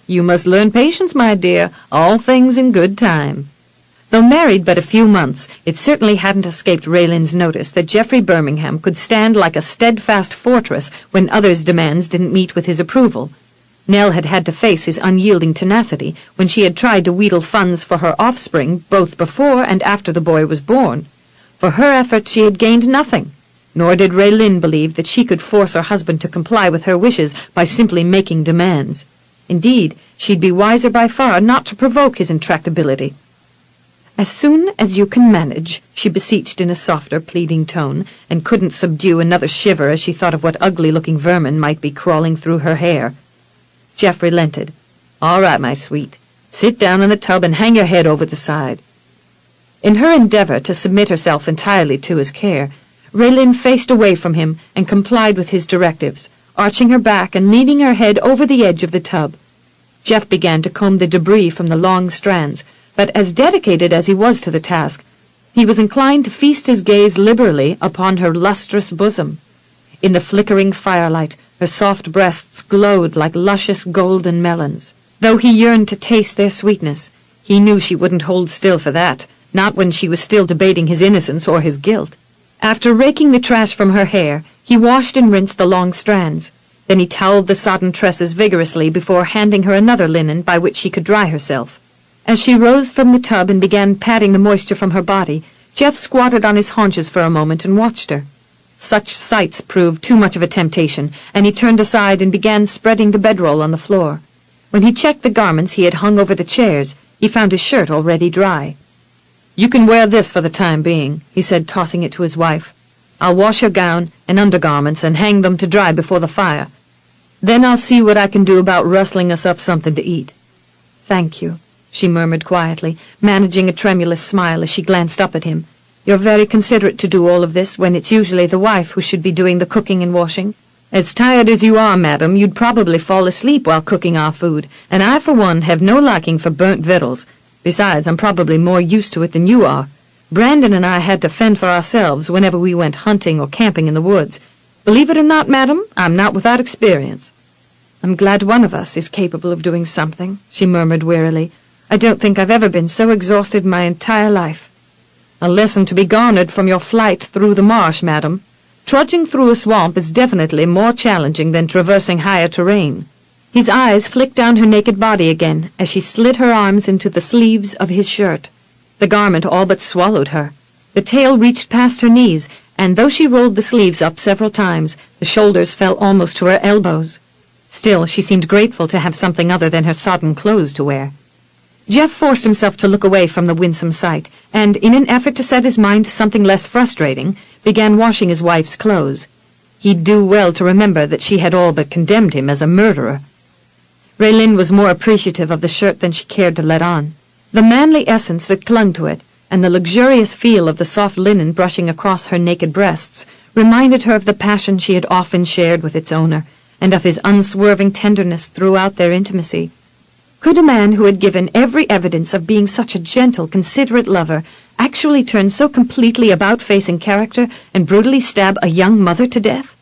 "You must learn patience, my dear. All things in good time." Though married but a few months, it certainly hadn't escaped Raelynn's notice that Geoffrey Birmingham could stand like a steadfast fortress when others' demands didn't meet with his approval. Nell had had to face his unyielding tenacity when she had tried to wheedle funds for her offspring both before and after the boy was born. For her efforts she had gained nothing, nor did Raelynn believe that she could force her husband to comply with her wishes by simply making demands. Indeed, she'd be wiser by far not to provoke his intractability. "As soon as you can manage," she beseeched in a softer, pleading tone, and couldn't subdue another shiver as she thought of what ugly-looking vermin might be crawling through her hair. Jeff relented. "All right, my sweet. Sit down in the tub and hang your head over the side." In her endeavor to submit herself entirely to his care, Raelynn faced away from him and complied with his directives, arching her back and leaning her head over the edge of the tub. Jeff began to comb the debris from the long strands, but as dedicated as he was to the task, he was inclined to feast his gaze liberally upon her lustrous bosom. In the flickering firelight, her soft breasts glowed like luscious golden melons. Though he yearned to taste their sweetness, he knew she wouldn't hold still for that, not when she was still debating his innocence or his guilt. After raking the trash from her hair, he washed and rinsed the long strands. Then he toweled the sodden tresses vigorously before handing her another linen by which she could dry herself. As she rose from the tub and began patting the moisture from her body, Jeff squatted on his haunches for a moment and watched her. Such sights proved too much of a temptation, and he turned aside and began spreading the bedroll on the floor. When he checked the garments he had hung over the chairs, he found his shirt already dry. "You can wear this for the time being," he said, tossing it to his wife. "I'll wash your gown and undergarments and hang them to dry before the fire. Then I'll see what I can do about rustling us up something to eat." "Thank you," she murmured quietly, managing a tremulous smile as she glanced up at him. "You're very considerate to do all of this when it's usually the wife who should be doing the cooking and washing. As tired as you are, madam, you'd probably fall asleep while cooking our food, and I, for one, have no liking for burnt victuals. Besides, I'm probably more used to it than you are. Brandon and I had to fend for ourselves whenever we went hunting or camping in the woods. Believe it or not, madam, I'm not without experience." "I'm glad one of us is capable of doing something," she murmured wearily. "I don't think I've ever been so exhausted my entire life." "A lesson to be garnered from your flight through the marsh, madam. Trudging through a swamp is definitely more challenging than traversing higher terrain." His eyes flicked down her naked body again as she slid her arms into the sleeves of his shirt. The garment all but swallowed her. The tail reached past her knees, and though she rolled the sleeves up several times, the shoulders fell almost to her elbows. Still, she seemed grateful to have something other than her sodden clothes to wear. Jeff forced himself to look away from the winsome sight, and, in an effort to set his mind to something less frustrating, began washing his wife's clothes. He'd do well to remember that she had all but condemned him as a murderer. Raelynn was more appreciative of the shirt than she cared to let on. The manly essence that clung to it, and the luxurious feel of the soft linen brushing across her naked breasts, reminded her of the passion she had often shared with its owner, and of his unswerving tenderness throughout their intimacy. Could a man who had given every evidence of being such a gentle, considerate lover actually turn so completely about-face in character and brutally stab a young mother to death?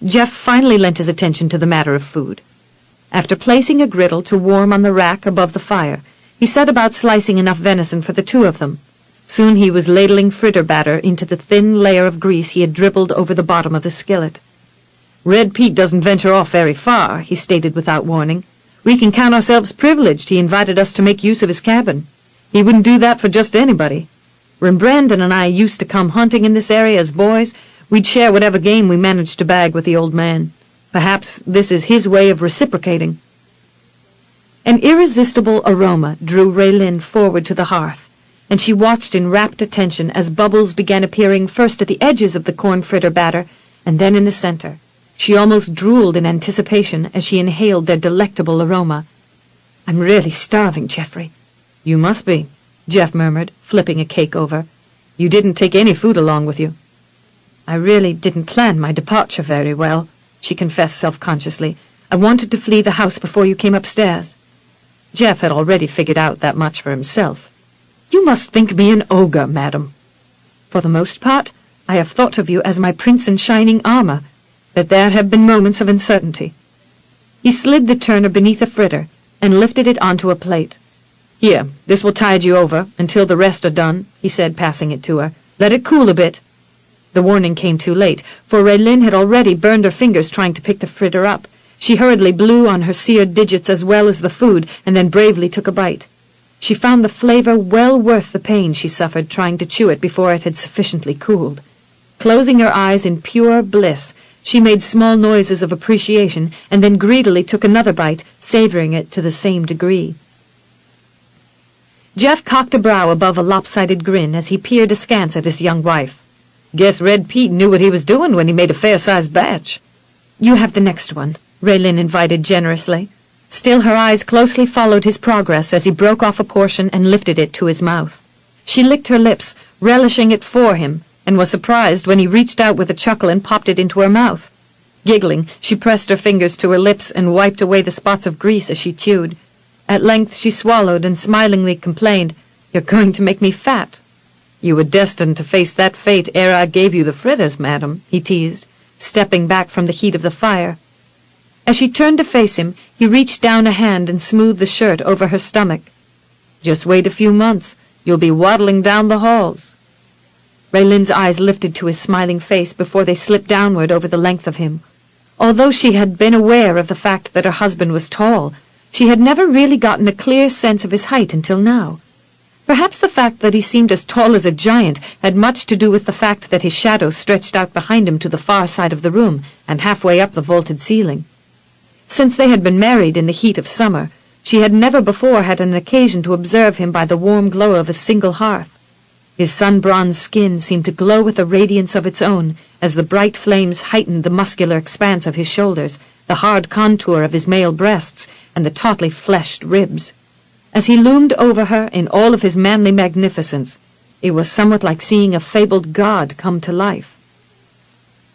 Jeff finally lent his attention to the matter of food. After placing a griddle to warm on the rack above the fire, he set about slicing enough venison for the two of them. Soon he was ladling fritter batter into the thin layer of grease he had dribbled over the bottom of the skillet. "Red Pete doesn't venture off very far," he stated without warning. "We can count ourselves privileged he invited us to make use of his cabin. He wouldn't do that for just anybody. When Brandon and I used to come hunting in this area as boys, we'd share whatever game we managed to bag with the old man. Perhaps this is his way of reciprocating." An irresistible aroma drew Raelynn forward to the hearth, and she watched in rapt attention as bubbles began appearing first at the edges of the corn fritter batter and then in the center. She almost drooled in anticipation as she inhaled their delectable aroma. "I'm really starving, Geoffrey." "You must be," Jeff murmured, flipping a cake over. "You didn't take any food along with you." "I really didn't plan my departure very well," she confessed self-consciously. "I wanted to flee the house before you came upstairs." Jeff had already figured out that much for himself. "You must think me an ogre, madam." "For the most part, I have thought of you as my prince in shining armor, but there have been moments of uncertainty." He slid the turner beneath a fritter and lifted it onto a plate. "Here, this will tide you over until the rest are done," he said, passing it to her. "Let it cool a bit." The warning came too late, for Raelynn had already burned her fingers trying to pick the fritter up. She hurriedly blew on her seared digits as well as the food, and then bravely took a bite. She found the flavor well worth the pain she suffered trying to chew it before it had sufficiently cooled. Closing her eyes in pure bliss, she made small noises of appreciation and then greedily took another bite, savoring it to the same degree. Jeff cocked a brow above a lopsided grin as he peered askance at his young wife. "Guess Red Pete knew what he was doing when he made a fair-sized batch." "You have the next one," Raelynn invited generously. Still her eyes closely followed his progress as he broke off a portion and lifted it to his mouth. She licked her lips, relishing it for him, and was surprised when he reached out with a chuckle and popped it into her mouth. Giggling, she pressed her fingers to her lips and wiped away the spots of grease as she chewed. At length she swallowed and smilingly complained, "You're going to make me fat." "You were destined to face that fate ere I gave you the fritters, madam," he teased, stepping back from the heat of the fire. As she turned to face him, he reached down a hand and smoothed the shirt over her stomach. "Just wait a few months. You'll be waddling down the halls." Raylynn's eyes lifted to his smiling face before they slipped downward over the length of him. Although she had been aware of the fact that her husband was tall, she had never really gotten a clear sense of his height until now. Perhaps the fact that he seemed as tall as a giant had much to do with the fact that his shadow stretched out behind him to the far side of the room and halfway up the vaulted ceiling. Since they had been married in the heat of summer, she had never before had an occasion to observe him by the warm glow of a single hearth. His sun-bronzed skin seemed to glow with a radiance of its own as the bright flames heightened the muscular expanse of his shoulders, the hard contour of his male breasts, and the tautly fleshed ribs. As he loomed over her in all of his manly magnificence, it was somewhat like seeing a fabled god come to life.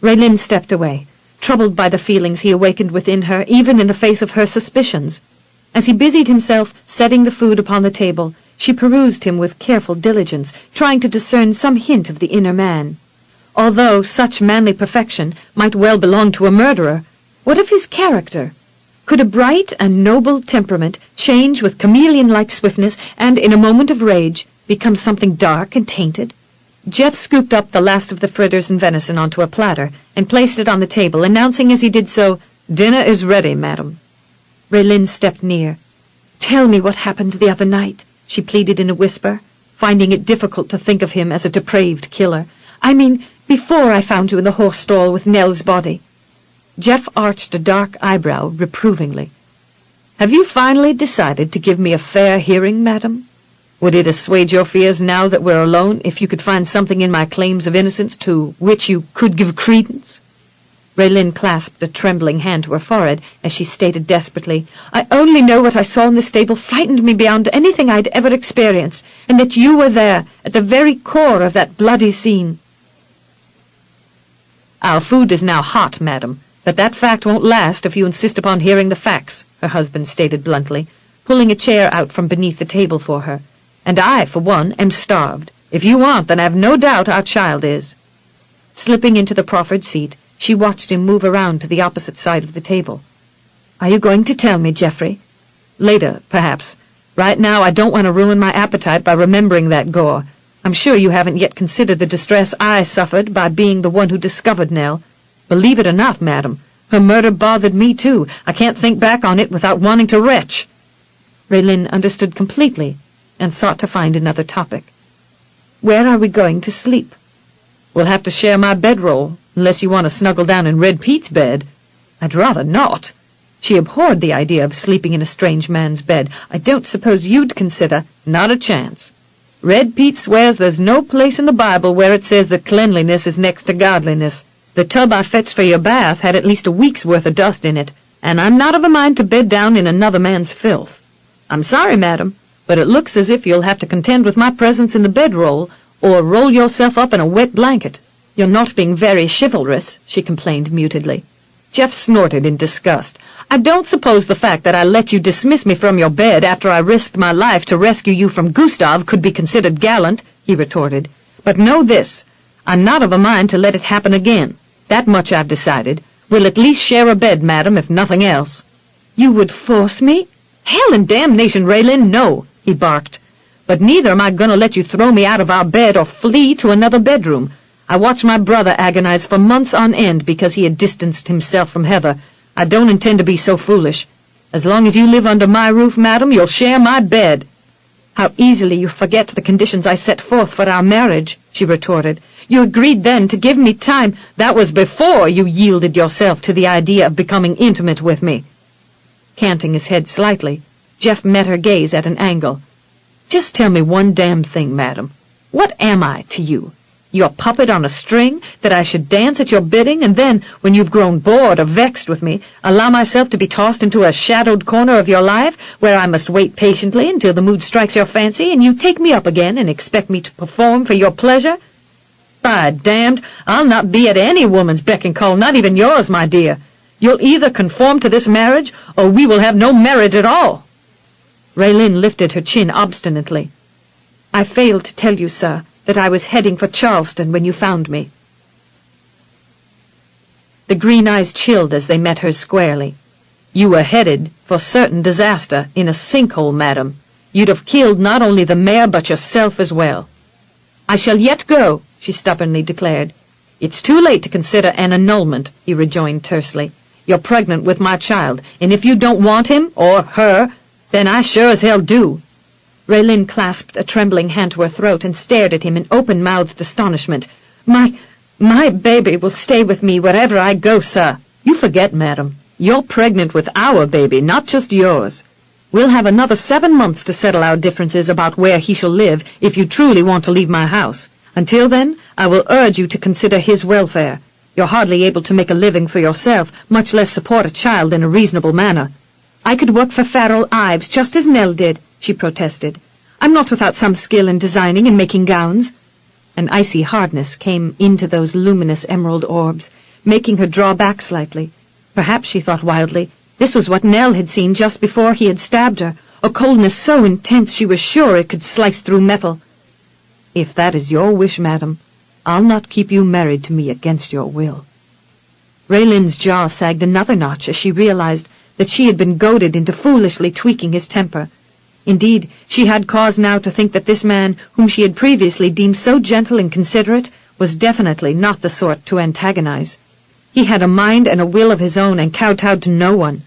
Raelynn stepped away, troubled by the feelings he awakened within her, even in the face of her suspicions. As he busied himself setting the food upon the table, she perused him with careful diligence, trying to discern some hint of the inner man. Although such manly perfection might well belong to a murderer, what of his character? Could a bright and noble temperament change with chameleon-like swiftness and, in a moment of rage, become something dark and tainted? Jeff scooped up the last of the fritters and venison onto a platter and placed it on the table, announcing as he did so, "Dinner is ready, madam." Raelynn stepped near. "Tell me what happened the other night," she pleaded in a whisper, finding it difficult to think of him as a depraved killer. "I mean, before I found you in the horse stall with Nell's body." Jeff arched a dark eyebrow reprovingly. "Have you finally decided to give me a fair hearing, madam? Would it assuage your fears now that we're alone if you could find something in my claims of innocence to which you could give credence?" Raelynn clasped a trembling hand to her forehead as she stated desperately, "I only know what I saw in the stable frightened me beyond anything I'd ever experienced, and that you were there, at the very core of that bloody scene." "Our food is now hot, madam, but that fact won't last if you insist upon hearing the facts," her husband stated bluntly, pulling a chair out from beneath the table for her. "And I, for one, am starved. If you aren't, then I've no doubt our child is." Slipping into the proffered seat, she watched him move around to the opposite side of the table. "Are you going to tell me, Geoffrey?" "Later, perhaps. Right now I don't want to ruin my appetite by remembering that gore. I'm sure you haven't yet considered the distress I suffered by being the one who discovered Nell. Believe it or not, madam, her murder bothered me too. I can't think back on it without wanting to retch." Raelynn understood completely and sought to find another topic. "Where are we going to sleep?" "We'll have to share my bedroll, unless you want to snuggle down in Red Pete's bed." "I'd rather not." She abhorred the idea of sleeping in a strange man's bed. "I don't suppose you'd consider—" "Not a chance. Red Pete swears there's no place in the Bible where it says that cleanliness is next to godliness. The tub I fetched for your bath had at least a week's worth of dust in it, and I'm not of a mind to bed down in another man's filth. I'm sorry, madam, but it looks as if you'll have to contend with my presence in the bedroll, or roll yourself up in a wet blanket." "You're not being very chivalrous," she complained mutedly. Jeff snorted in disgust. "I don't suppose the fact that I let you dismiss me from your bed after I risked my life to rescue you from Gustav could be considered gallant," he retorted. "But know this, I'm not of a mind to let it happen again. That much I've decided. We'll at least share a bed, madam, if nothing else." "You would force me?" "Hell and damnation, Raelynn, no," he barked. "But neither am I going to let you throw me out of our bed or flee to another bedroom. I watched my brother agonize for months on end because he had distanced himself from Heather. I don't intend to be so foolish. As long as you live under my roof, madam, you'll share my bed." "How easily you forget the conditions I set forth for our marriage," she retorted. "You agreed then to give me time—" "That was before you yielded yourself to the idea of becoming intimate with me." Canting his head slightly, Jeff met her gaze at an angle. "Just tell me one damn thing, madam. What am I to you? Your puppet on a string, that I should dance at your bidding, and then, when you've grown bored or vexed with me, allow myself to be tossed into a shadowed corner of your life, where I must wait patiently until the mood strikes your fancy, and you take me up again and expect me to perform for your pleasure? By damned, I'll not be at any woman's beck and call, not even yours, my dear. You'll either conform to this marriage, or we will have no marriage at all." Raelynn lifted her chin obstinately. "I failed to tell you, sir, that I was heading for Charleston when you found me." The green eyes chilled as they met hers squarely. "You were headed for certain disaster in a sinkhole, madam. You'd have killed not only the mare but yourself as well." "I shall yet go," she stubbornly declared. "It's too late to consider an annulment," he rejoined tersely. "You're pregnant with my child, and if you don't want him, or her, then I sure as hell do." Raelynn clasped a trembling hand to her throat and stared at him in open-mouthed astonishment. My baby will stay with me wherever I go, sir." "You forget, madam, You're pregnant with our baby, not just yours. We'll have another 7 months to settle our differences about where he shall live if you truly want to leave my house. Until then, I will urge you to consider his welfare. You're hardly able to make a living for yourself, much less support a child in a reasonable manner. I could work for Farrell Ives just as Nell did, she protested. I'm not without some skill in designing and making gowns. An icy hardness came into those luminous emerald orbs, making her draw back slightly. Perhaps, she thought wildly, this was what Nell had seen just before he had stabbed her, a coldness so intense she was sure it could slice through metal. If that is your wish, madam, I'll not keep you married to me against your will. Raelynn's jaw sagged another notch as she realized that she had been goaded into foolishly tweaking his temper. Indeed, she had cause now to think that this man, whom she had previously deemed so gentle and considerate, was definitely not the sort to antagonize. He had a mind and a will of his own and kowtowed to no one.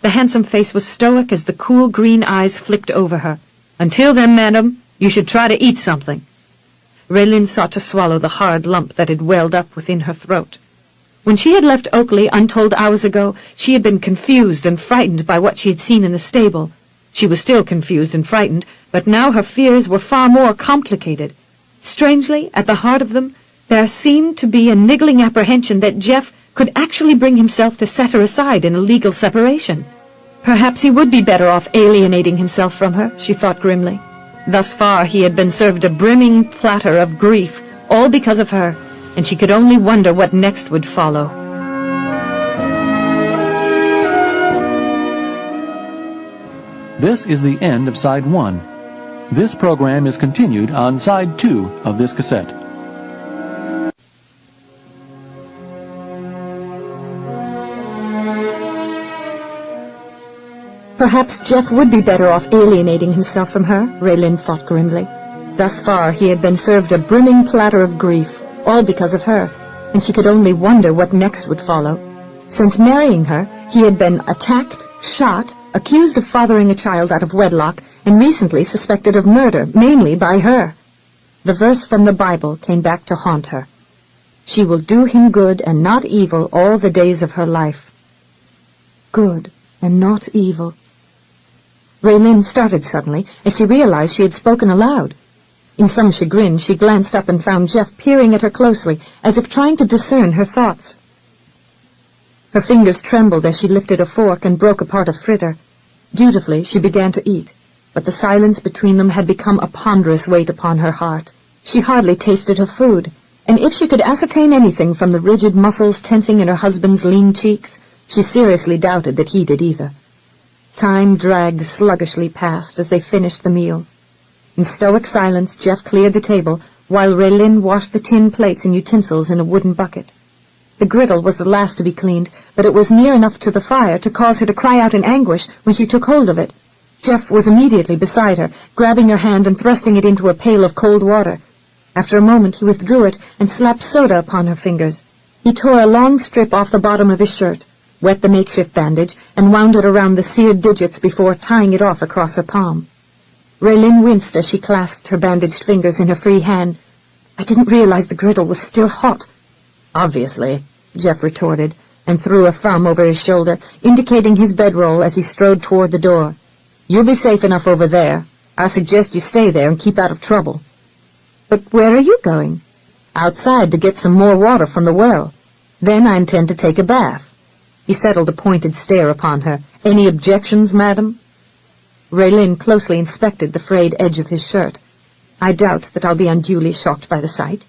The handsome face was stoic as the cool green eyes flicked over her. Until then, madam, you should try to eat something. Raelynn sought to swallow the hard lump that had welled up within her throat. When she had left Oakley untold hours ago, she had been confused and frightened by what she had seen in the stable. She was still confused and frightened, but now her fears were far more complicated. Strangely, at the heart of them, there seemed to be a niggling apprehension that Jeff could actually bring himself to set her aside in a legal separation. Perhaps he would be better off alienating himself from her, she thought grimly. Thus far he had been served a brimming platter of grief, all because of her, and she could only wonder what next would follow. This is the end of Side 1. This program is continued on Side 2 of this cassette. Perhaps Jeff would be better off alienating himself from her, Raelynn thought grimly. Thus far he had been served a brimming platter of grief, all because of her, and she could only wonder what next would follow. Since marrying her, he had been attacked, shot, accused of fathering a child out of wedlock, and recently suspected of murder, mainly by her. The verse from the Bible came back to haunt her. She will do him good and not evil all the days of her life. Good and not evil. Raelynn started suddenly as she realized she had spoken aloud. In some chagrin, she glanced up and found Jeff peering at her closely, as if trying to discern her thoughts. Her fingers trembled as she lifted a fork and broke apart a fritter. Dutifully, she began to eat, but the silence between them had become a ponderous weight upon her heart. She hardly tasted her food, and if she could ascertain anything from the rigid muscles tensing in her husband's lean cheeks, she seriously doubted that he did either. Time dragged sluggishly past as they finished the meal. In stoic silence, Jeff cleared the table, while Raelynn washed the tin plates and utensils in a wooden bucket. The griddle was the last to be cleaned, but it was near enough to the fire to cause her to cry out in anguish when she took hold of it. Jeff was immediately beside her, grabbing her hand and thrusting it into a pail of cold water. After a moment he withdrew it and slapped soda upon her fingers. He tore a long strip off the bottom of his shirt, wet the makeshift bandage, and wound it around the seared digits before tying it off across her palm. Raelynn winced as she clasped her bandaged fingers in her free hand. I didn't realize the griddle was still hot. Obviously, Jeff retorted, and threw a thumb over his shoulder, indicating his bedroll as he strode toward the door. You'll be safe enough over there. I suggest you stay there and keep out of trouble. But where are you going? Outside to get some more water from the well. Then I intend to take a bath. He settled a pointed stare upon her. Any objections, madam? Raelynn closely inspected the frayed edge of his shirt. I doubt that I'll be unduly shocked by the sight.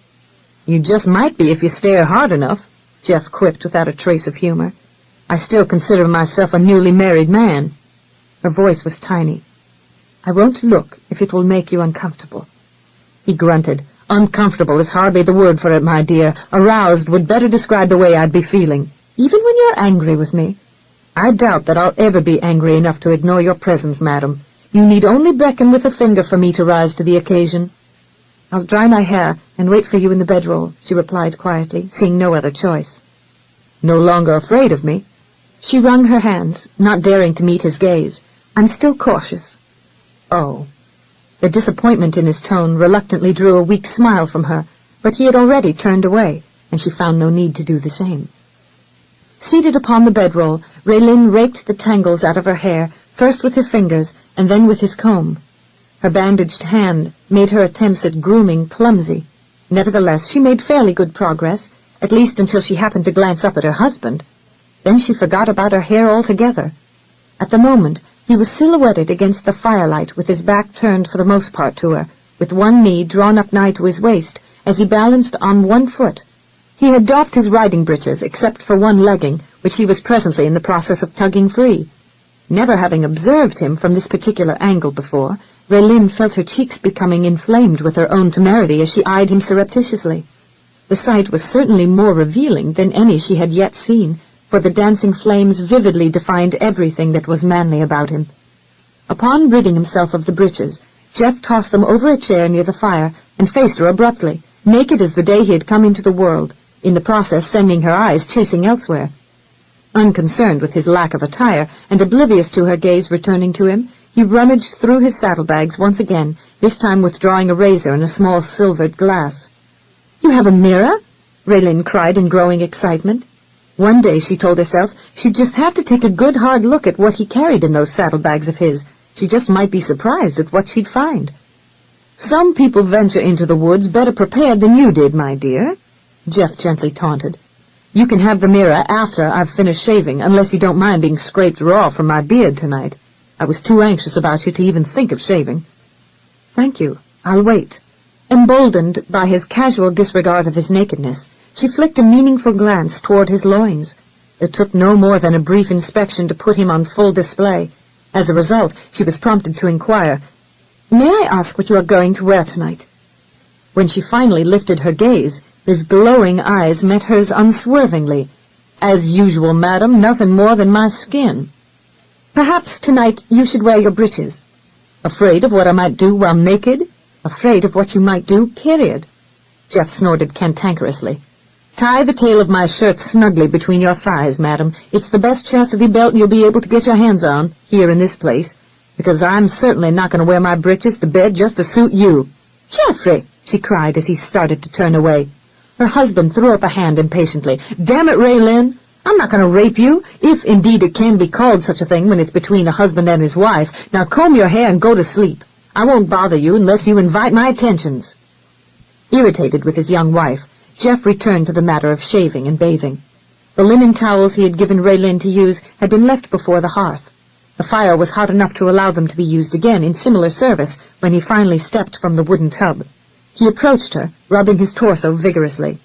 You just might be if you stare hard enough, Jeff quipped without a trace of humor. I still consider myself a newly married man. Her voice was tiny. I won't look if it will make you uncomfortable. He grunted. Uncomfortable is hardly the word for it, my dear. Aroused would better describe the way I'd be feeling. Even when you're angry with me. I doubt that I'll ever be angry enough to ignore your presence, madam. You need only beckon with a finger for me to rise to the occasion. I'll dry my hair and wait for you in the bedroll, she replied quietly, seeing no other choice. No longer afraid of me? She wrung her hands, not daring to meet his gaze. I'm still cautious. Oh. The disappointment in his tone reluctantly drew a weak smile from her, but he had already turned away, and she found no need to do the same. Seated upon the bedroll, Raelynn raked the tangles out of her hair, first with her fingers and then with his comb. Her bandaged hand made her attempts at grooming clumsy. Nevertheless, she made fairly good progress, at least until she happened to glance up at her husband. Then she forgot about her hair altogether. At the moment, he was silhouetted against the firelight with his back turned for the most part to her, with one knee drawn up nigh to his waist, as he balanced on one foot. He had doffed his riding breeches, except for one legging, which he was presently in the process of tugging free. Never having observed him from this particular angle before, Raelynn felt her cheeks becoming inflamed with her own temerity as she eyed him surreptitiously. The sight was certainly more revealing than any she had yet seen, for the dancing flames vividly defined everything that was manly about him. Upon ridding himself of the breeches, Jeff tossed them over a chair near the fire and faced her abruptly, naked as the day he had come into the world, in the process sending her eyes chasing elsewhere. Unconcerned with his lack of attire and oblivious to her gaze returning to him, he rummaged through his saddlebags once again, this time withdrawing a razor and a small silvered glass. "You have a mirror?" Raelynn cried in growing excitement. One day, she told herself, she'd just have to take a good hard look at what he carried in those saddlebags of his. She just might be surprised at what she'd find. "Some people venture into the woods better prepared than you did, my dear," Jeff gently taunted. "You can have the mirror after I've finished shaving, unless you don't mind being scraped raw from my beard tonight. I was too anxious about you to even think of shaving." "Thank you. I'll wait." Emboldened by his casual disregard of his nakedness, she flicked a meaningful glance toward his loins. It took no more than a brief inspection to put him on full display. As a result, she was prompted to inquire, "May I ask what you are going to wear tonight?" When she finally lifted her gaze, his glowing eyes met hers unswervingly. "As usual, madam, nothing more than my skin." "Perhaps tonight you should wear your breeches." "Afraid of what I might do while naked?" "Afraid of what you might do, period." Jeff snorted cantankerously. "Tie the tail of my shirt snugly between your thighs, madam. It's the best chastity belt you'll be able to get your hands on, here in this place, because I'm certainly not going to wear my breeches to bed just to suit you." "Geoffrey!" she cried as he started to turn away. Her husband threw up a hand impatiently. "Damn it, Raelynn! I'm not going to rape you, if indeed it can be called such a thing when it's between a husband and his wife. Now comb your hair and go to sleep. I won't bother you unless you invite my attentions." Irritated with his young wife, Jeff returned to the matter of shaving and bathing. The linen towels he had given Raelynn to use had been left before the hearth. The fire was hot enough to allow them to be used again in similar service when he finally stepped from the wooden tub. He approached her, rubbing his torso vigorously.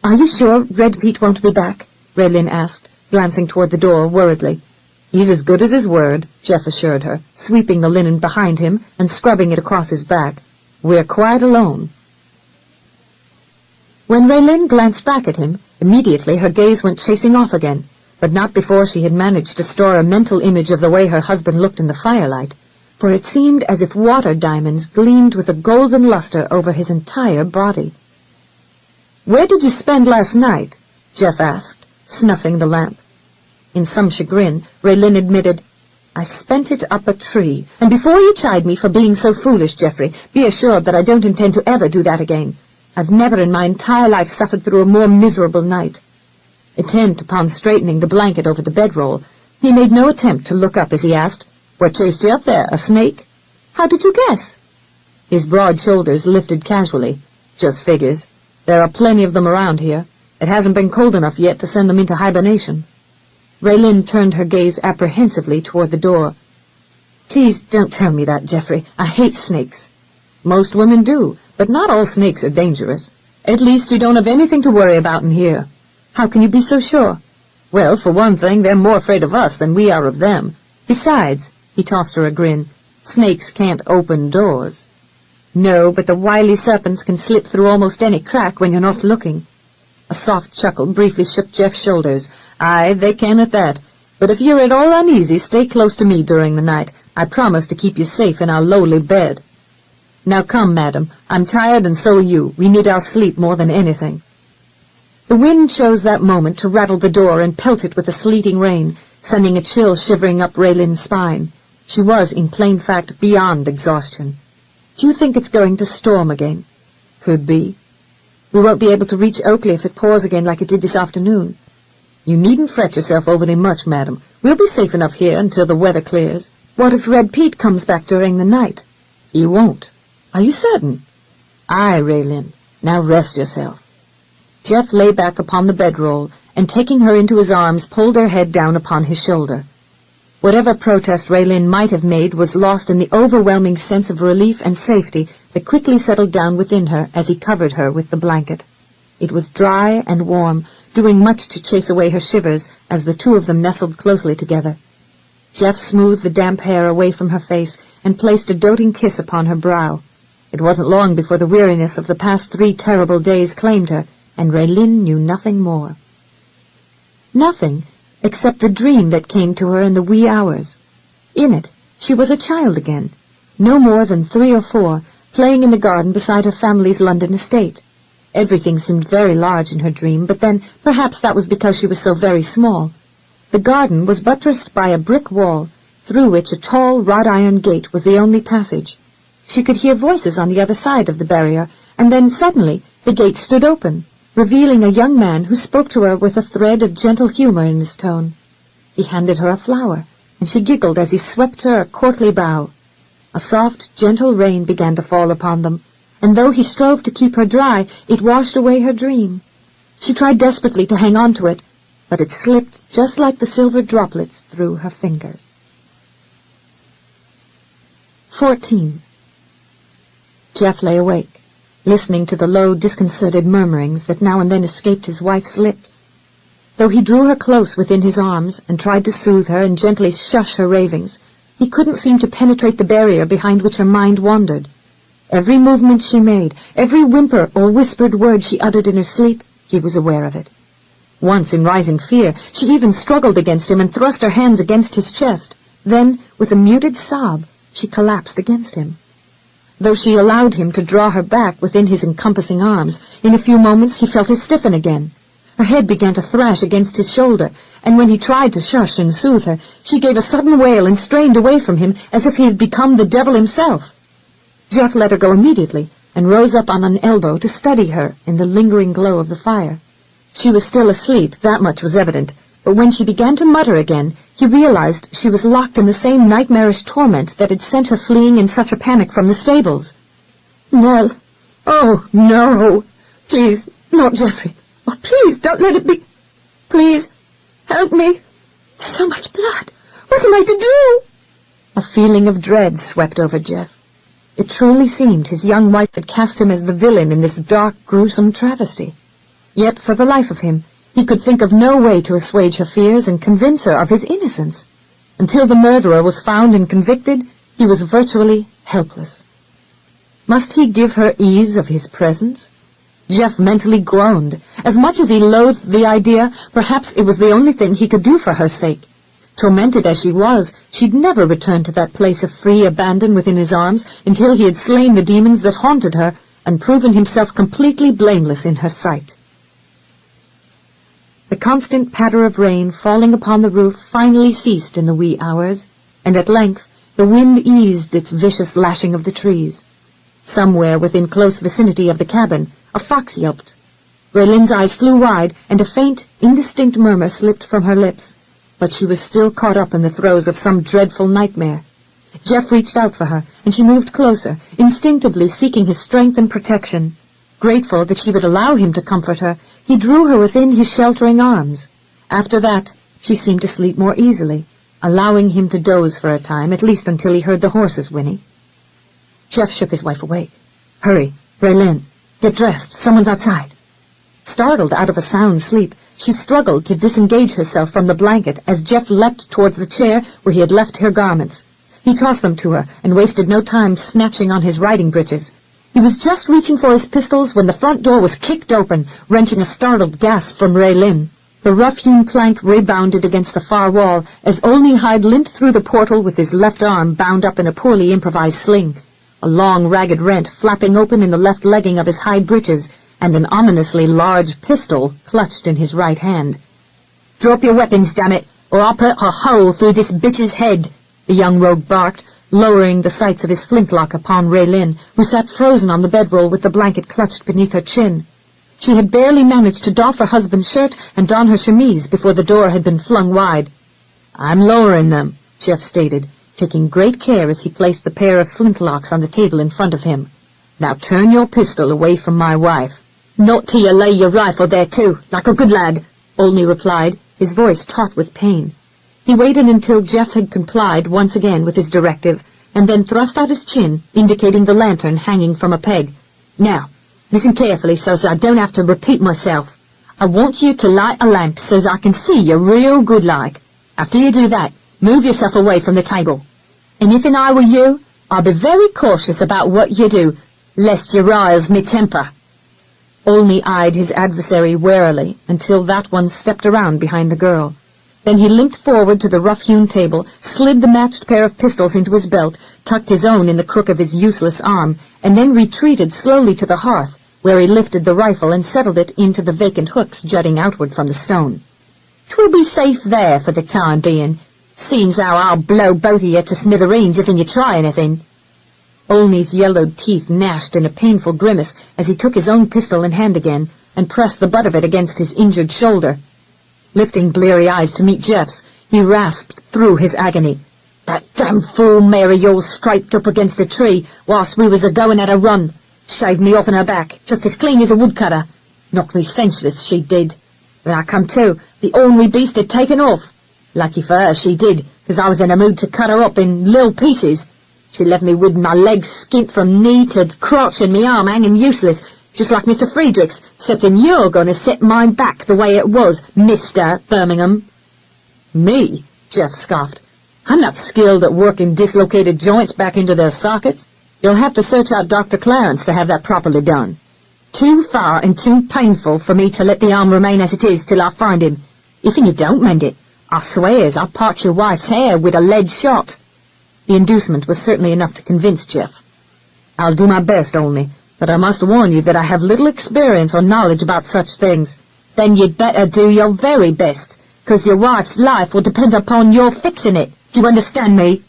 "Are you sure Red Pete won't be back?" Raelynn asked, glancing toward the door worriedly. "He's as good as his word," Jeff assured her, sweeping the linen behind him and scrubbing it across his back. "We're quite alone." When Raelynn glanced back at him, immediately her gaze went chasing off again, but not before she had managed to store a mental image of the way her husband looked in the firelight, for it seemed as if water diamonds gleamed with a golden luster over his entire body. "Where did you spend last night?" Jeff asked, snuffing the lamp. In some chagrin, Raelynn admitted, "I spent it up a tree. And before you chide me for being so foolish, Geoffrey, be assured that I don't intend to ever do that again. I've never in my entire life suffered through a more miserable night." Intent upon straightening the blanket over the bedroll, he made no attempt to look up as he asked, "What chased you up there, a snake?" "How did you guess?" His broad shoulders lifted casually. "Just figures. There are plenty of them around here. It hasn't been cold enough yet to send them into hibernation." Raelynn turned her gaze apprehensively toward the door. "Please don't tell me that, Geoffrey. I hate snakes." "Most women do, but not all snakes are dangerous. At least you don't have anything to worry about in here." "How can you be so sure?" "Well, for one thing, they're more afraid of us than we are of them. Besides," he tossed her a grin, "snakes can't open doors." "No, but the wily serpents can slip through almost any crack when you're not looking." A soft chuckle briefly shook Jeff's shoulders. "Aye, they can at that. But if you're at all uneasy, stay close to me during the night. I promise to keep you safe in our lowly bed." "Now come, madam. I'm tired and so are you. We need our sleep more than anything." The wind chose that moment to rattle the door and pelt it with a sleeting rain, sending a chill shivering up Raelynn's spine. She was, in plain fact, beyond exhaustion. "Do you think it's going to storm again?" "Could be." "We won't be able to reach Oakley if it pours again like it did this afternoon." You needn't fret yourself overly much, madam. We'll be safe enough here until the weather clears. What if Red Pete comes back during the night? He won't. Are you certain? Aye, Raelynn. Now rest yourself. Jeff lay back upon the bedroll, and taking her into his arms, pulled her head down upon his shoulder. Whatever protest Raelynn might have made was lost in the overwhelming sense of relief and safety that quickly settled down within her as he covered her with the blanket. It was dry and warm, doing much to chase away her shivers as the two of them nestled closely together. Jeff smoothed the damp hair away from her face and placed a doting kiss upon her brow. It wasn't long before the weariness of the past 3 terrible days claimed her, and Raelynn knew nothing more. Nothing, except the dream that came to her in the wee hours. In it, she was a child again, no more than 3 or 4, playing in the garden beside her family's London estate. Everything seemed very large in her dream, but then perhaps that was because she was so very small. The garden was buttressed by a brick wall, through which a tall wrought-iron gate was the only passage. She could hear voices on the other side of the barrier, and then suddenly the gate stood open, revealing a young man who spoke to her with a thread of gentle humor in his tone. He handed her a flower, and she giggled as he swept her a courtly bow. A soft, gentle rain began to fall upon them, and though he strove to keep her dry, it washed away her dream. She tried desperately to hang on to it, but it slipped just like the silver droplets through her fingers. 14. Jeff lay awake, listening to the low, disconcerted murmurings that now and then escaped his wife's lips. Though he drew her close within his arms and tried to soothe her and gently shush her ravings, he couldn't seem to penetrate the barrier behind which her mind wandered. Every movement she made, every whimper or whispered word she uttered in her sleep, he was aware of it. Once, in rising fear, she even struggled against him and thrust her hands against his chest. Then, with a muted sob, she collapsed against him. Though she allowed him to draw her back within his encompassing arms, in a few moments he felt her stiffen again. Her head began to thrash against his shoulder, and when he tried to shush and soothe her, she gave a sudden wail and strained away from him as if he had become the devil himself. Jeff let her go immediately, and rose up on an elbow to study her in the lingering glow of the fire. She was still asleep, that much was evident, but when she began to mutter again, he realized she was locked in the same nightmarish torment that had sent her fleeing in such a panic from the stables. Nell, oh, no, please, not Geoffrey. Oh, please, don't let it be. Please, help me. There's so much blood. What am I to do? A feeling of dread swept over Jeff. It truly seemed his young wife had cast him as the villain in this dark, gruesome travesty. Yet, for the life of him, he could think of no way to assuage her fears and convince her of his innocence. Until the murderer was found and convicted, he was virtually helpless. Must he give her ease of his presence? Jeff mentally groaned. As much as he loathed the idea, perhaps it was the only thing he could do for her sake. Tormented as she was, she'd never return to that place of free abandon within his arms until he had slain the demons that haunted her and proven himself completely blameless in her sight. The constant patter of rain falling upon the roof finally ceased in the wee hours, and at length the wind eased its vicious lashing of the trees. Somewhere within close vicinity of the cabin, a fox yelped. Raelynn's eyes flew wide, and a faint, indistinct murmur slipped from her lips, but she was still caught up in the throes of some dreadful nightmare. Jeff reached out for her, and she moved closer, instinctively seeking his strength and protection. Grateful that she would allow him to comfort her, he drew her within his sheltering arms. After that, she seemed to sleep more easily, allowing him to doze for a time, at least until he heard the horses whinny. Jeff shook his wife awake. "Hurry, Raelynn, get dressed, someone's outside." Startled out of a sound sleep, she struggled to disengage herself from the blanket as Jeff leapt towards the chair where he had left her garments. He tossed them to her and wasted no time snatching on his riding breeches. He was just reaching for his pistols when the front door was kicked open, wrenching a startled gasp from Raelynn. The rough-hewn plank rebounded against the far wall as Olney Hyde limped through the portal with his left arm bound up in a poorly improvised sling, a long ragged rent flapping open in the left legging of his hide breeches, and an ominously large pistol clutched in his right hand. "Drop your weapons, damn it, or I'll put a hole through this bitch's head," the young rogue barked, lowering the sights of his flintlock upon Raelynn, who sat frozen on the bedroll with the blanket clutched beneath her chin. She had barely managed to doff her husband's shirt and don her chemise before the door had been flung wide. "I'm lowering them," Jeff stated, taking great care as he placed the pair of flintlocks on the table in front of him. "Now turn your pistol away from my wife." "Not till you lay your rifle there too, like a good lad," Olney replied, his voice taut with pain. He waited until Jeff had complied once again with his directive, and then thrust out his chin, indicating the lantern hanging from a peg. "Now, listen carefully so's I don't have to repeat myself. I want you to light a lamp so's I can see you real good like. After you do that, move yourself away from the table. And if I were you, I'd be very cautious about what you do, lest you riles me temper." Olney eyed his adversary warily until that one stepped around behind the girl. Then he limped forward to the rough-hewn table, slid the matched pair of pistols into his belt, tucked his own in the crook of his useless arm, and then retreated slowly to the hearth, where he lifted the rifle and settled it into the vacant hooks jutting outward from the stone. "'Twill be safe there for the time being, seems how I'll blow both of you to smithereens if you try anything." Olney's yellowed teeth gnashed in a painful grimace as he took his own pistol in hand again and pressed the butt of it against his injured shoulder. Lifting bleary eyes to meet Jeff's, he rasped through his agony. "That damn fool Mary yours scraped up against a tree whilst we was a-going at a run. Shaved me off in her back, just as clean as a woodcutter. Knocked me senseless, she did. When I come to, the ornery beast had taken off. Lucky for her she did, 'cause I was in a mood to cut her up in little pieces. She left me with my legs skint from knee to crotch and me arm hanging useless, just like Mr. Friedrich's, excepting you're going to set mine back the way it was, Mr. Birmingham." "Me?" Jeff scoffed. "I'm not skilled at working dislocated joints back into their sockets. You'll have to search out Dr. Clarence to have that properly done. Too far and too painful for me to let the arm remain as it is till I find him. If you don't mend it, I swears I'll part your wife's hair with a lead shot." The inducement was certainly enough to convince Jeff. "I'll do my best, Olney, but I must warn you that I have little experience or knowledge about such things." "Then you'd better do your very best, 'cause your wife's life will depend upon your fixing it. Do you understand me?"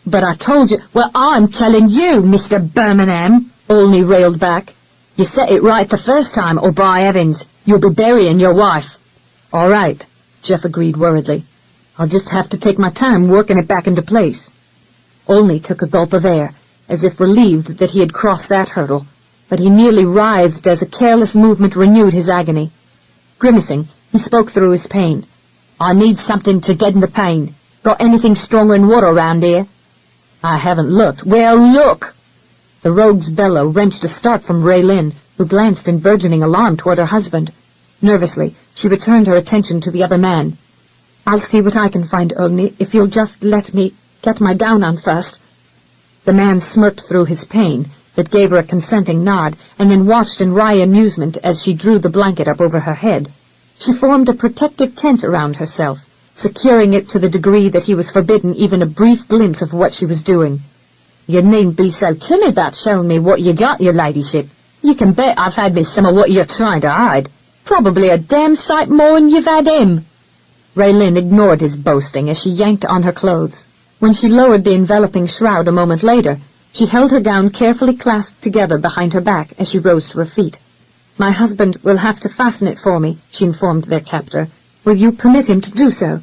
"But I told you—" "Well, I'm telling you, Mr. Birmingham," Olney railed back. "You set it right the first time, or by heavens, you'll be burying your wife." "All right," Jeff agreed worriedly. "I'll just have to take my time working it back into place." Olney took a gulp of air, as if relieved that he had crossed that hurdle, but he nearly writhed as a careless movement renewed his agony. Grimacing, he spoke through his pain. "I need something to deaden the pain. Got anything stronger than water around here?" "I haven't looked." "Well, look!" The rogue's bellow wrenched a start from Raelynn, who glanced in burgeoning alarm toward her husband. Nervously, she returned her attention to the other man. "I'll see what I can find, Olney, if you'll just let me get my gown on first." The man smirked through his pain, but gave her a consenting nod, and then watched in wry amusement as she drew the blanket up over her head. She formed a protective tent around herself, securing it to the degree that he was forbidden even a brief glimpse of what she was doing. "You needn't be so timid about showing me what you got, your ladyship. You can bet I've had me some of what you're trying to hide. Probably a damn sight more'n you've had him." Raelynn ignored his boasting as she yanked on her clothes. When she lowered the enveloping shroud a moment later, she held her gown carefully clasped together behind her back as she rose to her feet. "My husband will have to fasten it for me," she informed their captor. "Will you permit him to do so?"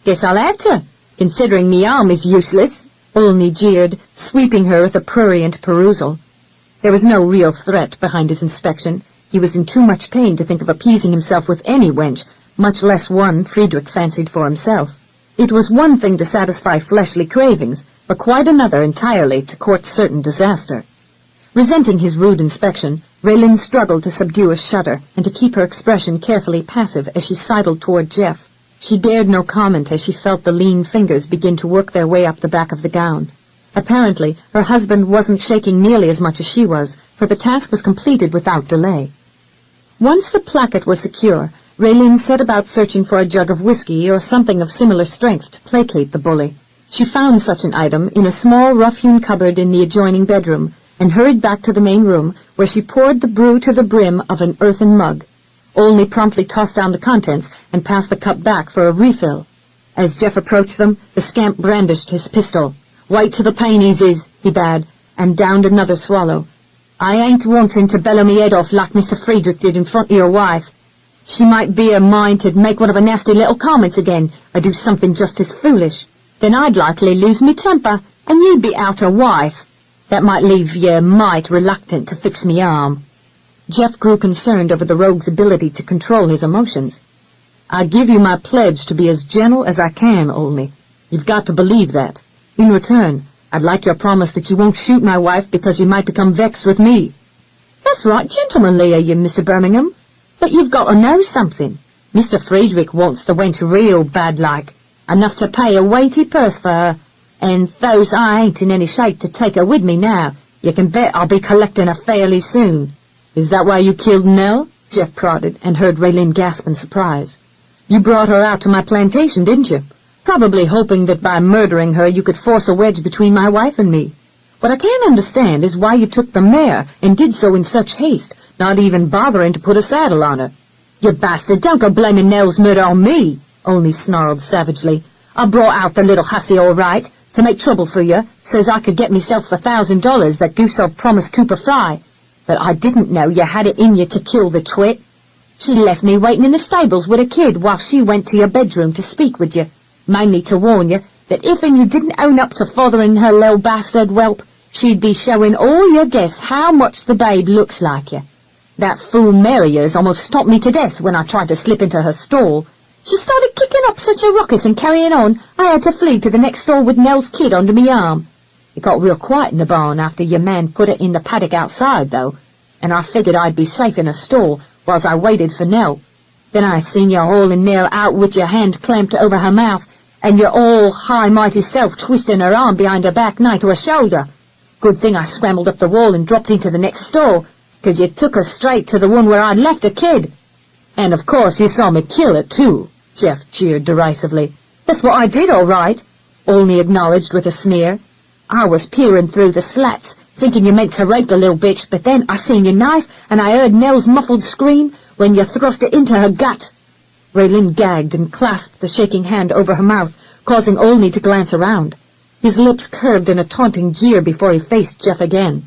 "Guess I'll have to, considering me arm is useless," Olney jeered, sweeping her with a prurient perusal. There was no real threat behind his inspection. He was in too much pain to think of appeasing himself with any wench, much less one Friedrich fancied for himself. It was one thing to satisfy fleshly cravings, but quite another entirely to court certain disaster. Resenting his rude inspection, Raelynn struggled to subdue a shudder and to keep her expression carefully passive as she sidled toward Jeff. She dared no comment as she felt the lean fingers begin to work their way up the back of the gown. Apparently, her husband wasn't shaking nearly as much as she was, for the task was completed without delay. Once the placket was secure, Raelynn set about searching for a jug of whiskey or something of similar strength to placate the bully. She found such an item in a small rough-hewn cupboard in the adjoining bedroom, and hurried back to the main room, where she poured the brew to the brim of an earthen mug. Olney promptly tossed down the contents and passed the cup back for a refill. As Jeff approached them, the scamp brandished his pistol. "Wait till the pain eases," he bade, and downed another swallow. I ain't wanting to bellow me head off like Mr. Friedrich did in front of your wife. She might be a mind to make one of her nasty little comments again, or do something just as foolish. Then I'd likely lose me temper, and you'd be out a wife. That might leave you might reluctant to fix me arm." Jeff grew concerned over the rogue's ability to control his emotions. "I give you my pledge to be as gentle as I can, Olney. You've got to believe that. In return, I'd like your promise that you won't shoot my wife because you might become vexed with me." "That's right gentlemanly of you, Mr. Birmingham. But you've got to know something. Mr. Friedrich wants the wench real bad-like, enough to pay a weighty purse for her, and though's I ain't in any shape to take her with me now, you can bet I'll be collecting her fairly soon." "Is that why you killed Nell?" Jeff prodded, and heard Raelynn gasp in surprise. "You brought her out to my plantation, didn't you? Probably hoping that by murdering her you could force a wedge between my wife and me. What I can't understand is why you took the mare and did so in such haste, not even bothering to put a saddle on her." "You bastard, don't go blaming Nell's murder on me," Olney snarled savagely. "I brought out the little hussy all right, to make trouble for you, so's I could get myself the $1,000 that Gusov promised Cooper Fry. But I didn't know you had it in you to kill the twit. She left me waiting in the stables with a kid while she went to your bedroom to speak with you, mainly to warn you that if you didn't own up to fathering her little bastard whelp, she'd be showing all your guests how much the babe looks like you. That fool Mary of yours almost stopped me to death when I tried to slip into her stall. She started kicking up such a ruckus and carrying on, I had to flee to the next stall with Nell's kid under me arm. It got real quiet in the barn after your man put it in the paddock outside, though, and I figured I'd be safe in a stall whilst I waited for Nell. Then I seen you hauling Nell out with your hand clamped over her mouth, and your all high mighty self twisting her arm behind her back nigh to her shoulder. Good thing I scrambled up the wall and dropped into the next stall, 'cause you took her straight to the one where I'd left her kid. And of course you saw me kill it, too," Jeff jeered derisively. "That's what I did, all right," Olney acknowledged with a sneer. "I was peering through the slats, thinking you meant to rape the little bitch, but then I seen your knife, and I heard Nell's muffled scream when you thrust it into her gut." Raelynn gagged and clasped the shaking hand over her mouth, causing Olney to glance around. His lips curved in a taunting jeer before he faced Jeff again.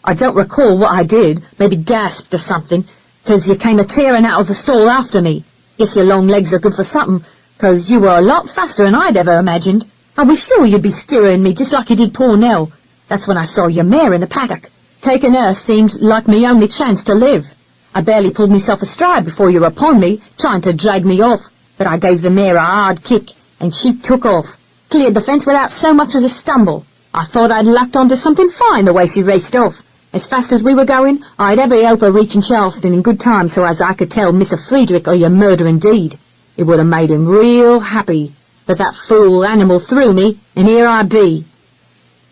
"I don't recall what I did, maybe gasped or something, 'cause you came a-tearing out of the stall after me. Guess your long legs are good for something, 'cause you were a lot faster than I'd ever imagined. I was sure you'd be skewering me just like you did poor Nell. That's when I saw your mare in the paddock. Taking her seemed like me only chance to live. I barely pulled myself astride before you were upon me, trying to drag me off, but I gave the mare a hard kick, and she took off, cleared the fence without so much as a stumble. I thought I'd lacked onto something fine the way she raced off. As fast as we were going, I'd every hope of reaching Charleston in good time so as I could tell Mr. Friedrich of your murdering deed. It would have made him real happy. But that fool animal threw me, and here I be."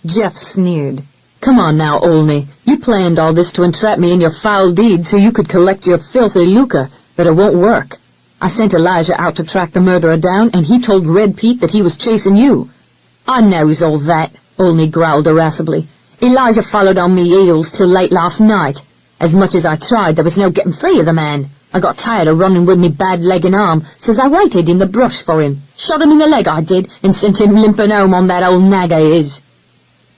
Jeff sneered. "Come on now, Olney. You planned all this to entrap me in your foul deed so you could collect your filthy lucre, but it won't work. I sent Elijah out to track the murderer down, and he told Red Pete that he was chasing you." "I knows all that," Olney growled irascibly. "Elijah followed on me heels till late last night. As much as I tried, there was no getting free of the man. I got tired of running with me bad leg and arm, so's I waited in the brush for him. Shot him in the leg, I did, and sent him limping home on that old nag of his."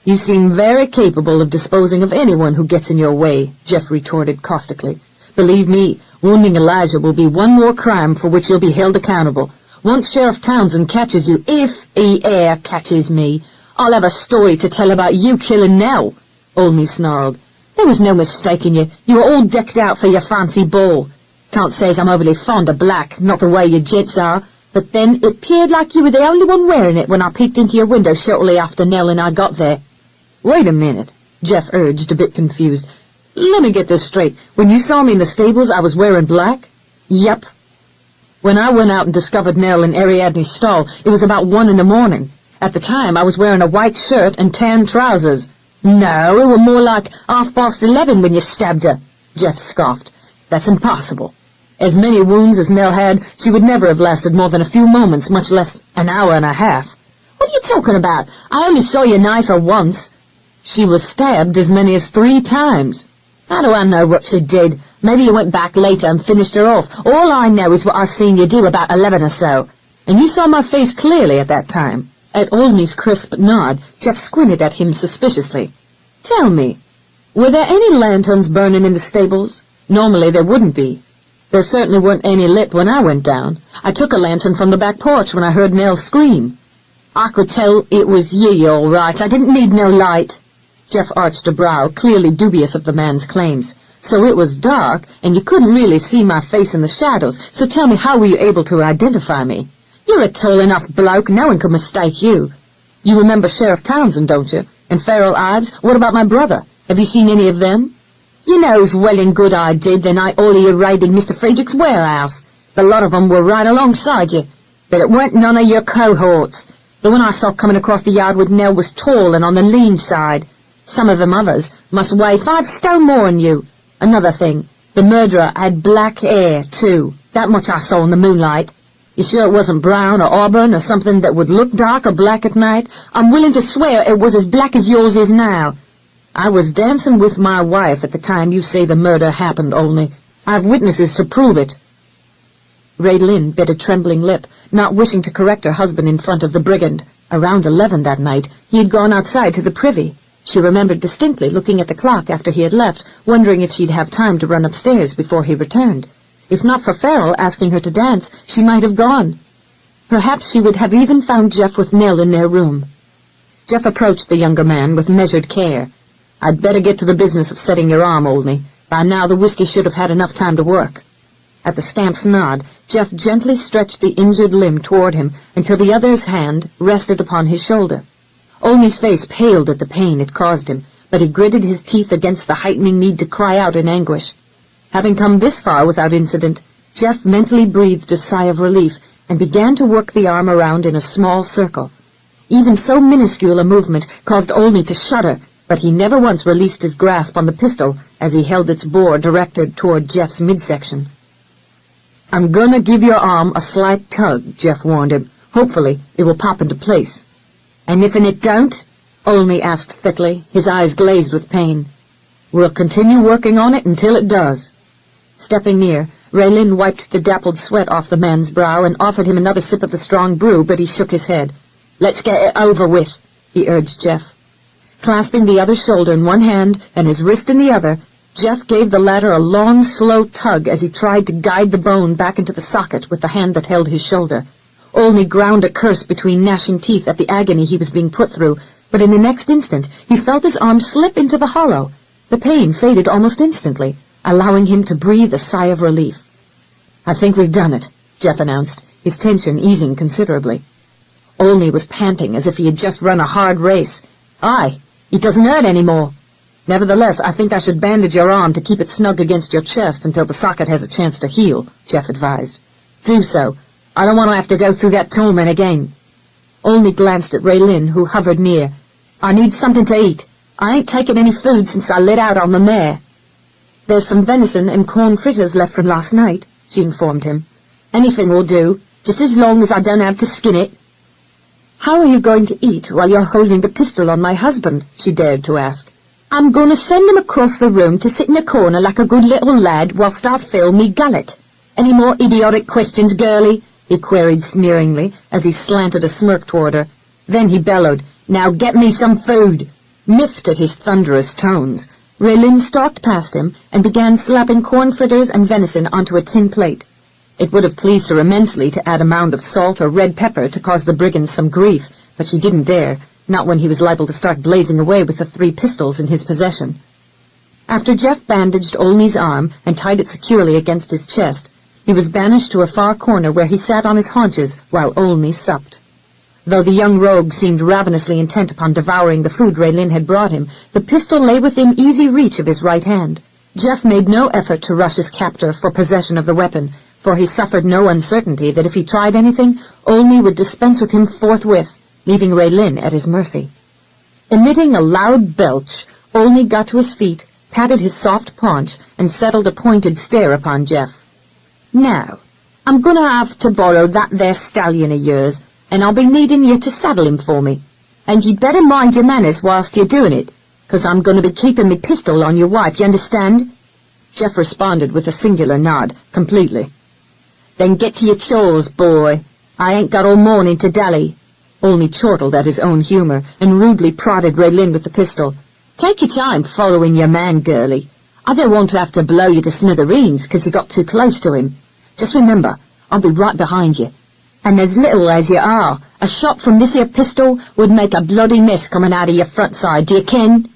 "You seem very capable of disposing of anyone who gets in your way," Jeff retorted caustically. "Believe me, wounding Elijah will be one more crime for which you'll be held accountable. Once Sheriff Townsend catches you, if he e'er catches me, I'll have a story to tell about you killing Nell," Olney snarled. "There was no mistaking you. You were all decked out for your fancy ball. Can't say as I'm overly fond of black, not the way you gents are, but then it 'peared like you were the only one wearing it when I peeked into your window shortly after Nell and I got there." "Wait a minute," Jeff urged, a bit confused. "Let me get this straight. When you saw me in the stables, I was wearing black?" "Yep." "When I went out and discovered Nell in Ariadne's stall, it was about 1 in the morning. At the time, I was wearing a white shirt and tan trousers." "No, it were more like 11:30 when you stabbed her," Jeff scoffed. "That's impossible. As many wounds as Nell had, she would never have lasted more than a few moments, much less an hour and a half." "What are you talking about? I only saw you knife her once." "She was stabbed as many as 3 times. How do I know what she did? Maybe you went back later and finished her off. All I know is what I seen you do about 11 or so. And you saw my face clearly at that time." At Olney's crisp nod, Jeff squinted at him suspiciously. "Tell me, Were there any lanterns burning in the stables? Normally there wouldn't be. There certainly weren't any lit when I went down. I took a lantern from the back porch when I heard Nell scream. I could tell it was ye, all right. I didn't need no light. Jeff arched a brow, clearly dubious of the man's claims. So it was dark, and you couldn't really see my face in the shadows, so tell me, how were you able to identify me? You're a tall enough bloke, no one could mistake you. You remember Sheriff Townsend, don't you? And Farrell Ives? What about my brother? Have you seen any of them? You know's well and good I did the night all of you raided Mr. Friedrich's warehouse. The lot of 'em were right alongside you. But it weren't none of your cohorts. The one I saw coming across the yard with Nell was tall and on the lean side. Some of them others must weigh 5 stone more than you. Another thing, the murderer had black hair, too. That much I saw in the moonlight. You sure it wasn't brown or auburn or something that would look dark or black at night? I'm willing to swear it was as black as yours is now. I was dancing with my wife at the time you say the murder happened, Olney. I've witnesses to prove it. Raelynn bit a trembling lip, not wishing to correct her husband in front of the brigand. Around 11 that night, he had gone outside to the privy. She remembered distinctly looking at the clock after he had left, wondering if she'd have time to run upstairs before he returned. If not for Farrell asking her to dance, she might have gone. Perhaps she would have even found Jeff with Nell in their room. Jeff approached the younger man with measured care. I'd better get to the business of setting your arm, Olney. By now the whiskey should have had enough time to work. At the scamp's nod, Jeff gently stretched the injured limb toward him until the other's hand rested upon his shoulder. Olney's face paled at the pain it caused him, but he gritted his teeth against the heightening need to cry out in anguish. Having come this far without incident, Jeff mentally breathed a sigh of relief and began to work the arm around in a small circle. Even so minuscule a movement caused Olney to shudder, but he never once released his grasp on the pistol as he held its bore directed toward Jeff's midsection. I'm gonna give your arm a slight tug, Jeff warned him. Hopefully it will pop into place. And if it don't? Olney asked thickly, his eyes glazed with pain. We'll continue working on it until it does. Stepping near, Raelynn wiped the dappled sweat off the man's brow and offered him another sip of the strong brew, but he shook his head. Let's get it over with, he urged Jeff. Clasping the other's shoulder in one hand and his wrist in the other, Jeff gave the latter a long, slow tug as he tried to guide the bone back into the socket with the hand that held his shoulder. Olney ground a curse between gnashing teeth at the agony he was being put through, but in the next instant he felt his arm slip into the hollow. The pain faded almost instantly, allowing him to breathe a sigh of relief. I think we've done it, Jeff announced, his tension easing considerably. Olney was panting as if he had just run a hard race. Aye, it doesn't hurt any more. Nevertheless, I think I should bandage your arm to keep it snug against your chest until the socket has a chance to heal, Jeff advised. Do so. I don't want to have to go through that torment again. Olney glanced at Raelynn, who hovered near. I need something to eat. I ain't taken any food since I lit out on the mare. There's some venison and corn fritters left from last night, she informed him. Anything will do, just as long as I don't have to skin it. How are you going to eat while you're holding the pistol on my husband? She dared to ask. I'm going to send him across the room to sit in a corner like a good little lad whilst I fill me gullet. Any more idiotic questions, girlie? He queried sneeringly as he slanted a smirk toward her. Then he bellowed, Now get me some food. Miffed at his thunderous tones, Raelynn stalked past him and began slapping corn fritters and venison onto a tin plate. It would have pleased her immensely to add a mound of salt or red pepper to cause the brigand some grief, but she didn't dare, not when he was liable to start blazing away with the 3 pistols in his possession. After Jeff bandaged Olney's arm and tied it securely against his chest, he was banished to a far corner where he sat on his haunches while Olney supped. Though the young rogue seemed ravenously intent upon devouring the food Raelynn had brought him, the pistol lay within easy reach of his right hand. Jeff made no effort to rush his captor for possession of the weapon, for he suffered no uncertainty that if he tried anything, Olney would dispense with him forthwith, leaving Raelynn at his mercy. Emitting a loud belch, Olney got to his feet, patted his soft paunch, and settled a pointed stare upon Jeff. Now, I'm going to have to borrow that there stallion of yours, and I'll be needing you to saddle him for me. And you'd better mind your manners whilst you're doing it, 'cause I'm going to be keeping me pistol on your wife, you understand? Jeff responded with a singular nod, completely. Then get to your chores, boy. I ain't got all morning to dally. Olney chortled at his own humor and rudely prodded Raelynn with the pistol. Take your time following your man, girlie. I don't want to have to blow you to smithereens 'cause you got too close to him. Just remember, I'll be right behind you. And as little as you are, a shot from this here pistol would make a bloody mess coming out of your front side. Do you ken?"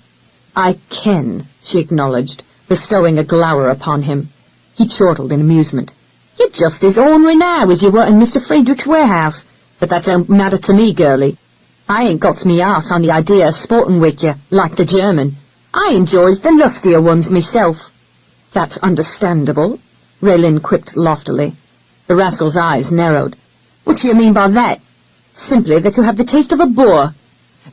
"I ken," she acknowledged, bestowing a glower upon him. He chortled in amusement. "You're just as ornery now as you were in Mr. Friedrich's warehouse. But that don't matter to me, girlie. I ain't got me heart on the idea of sporting with you, like the German. I enjoys the lustier ones myself." "That's understandable," Raelynn quipped loftily. The rascal's eyes narrowed. "What do you mean by that?" "Simply that you have the taste of a boor."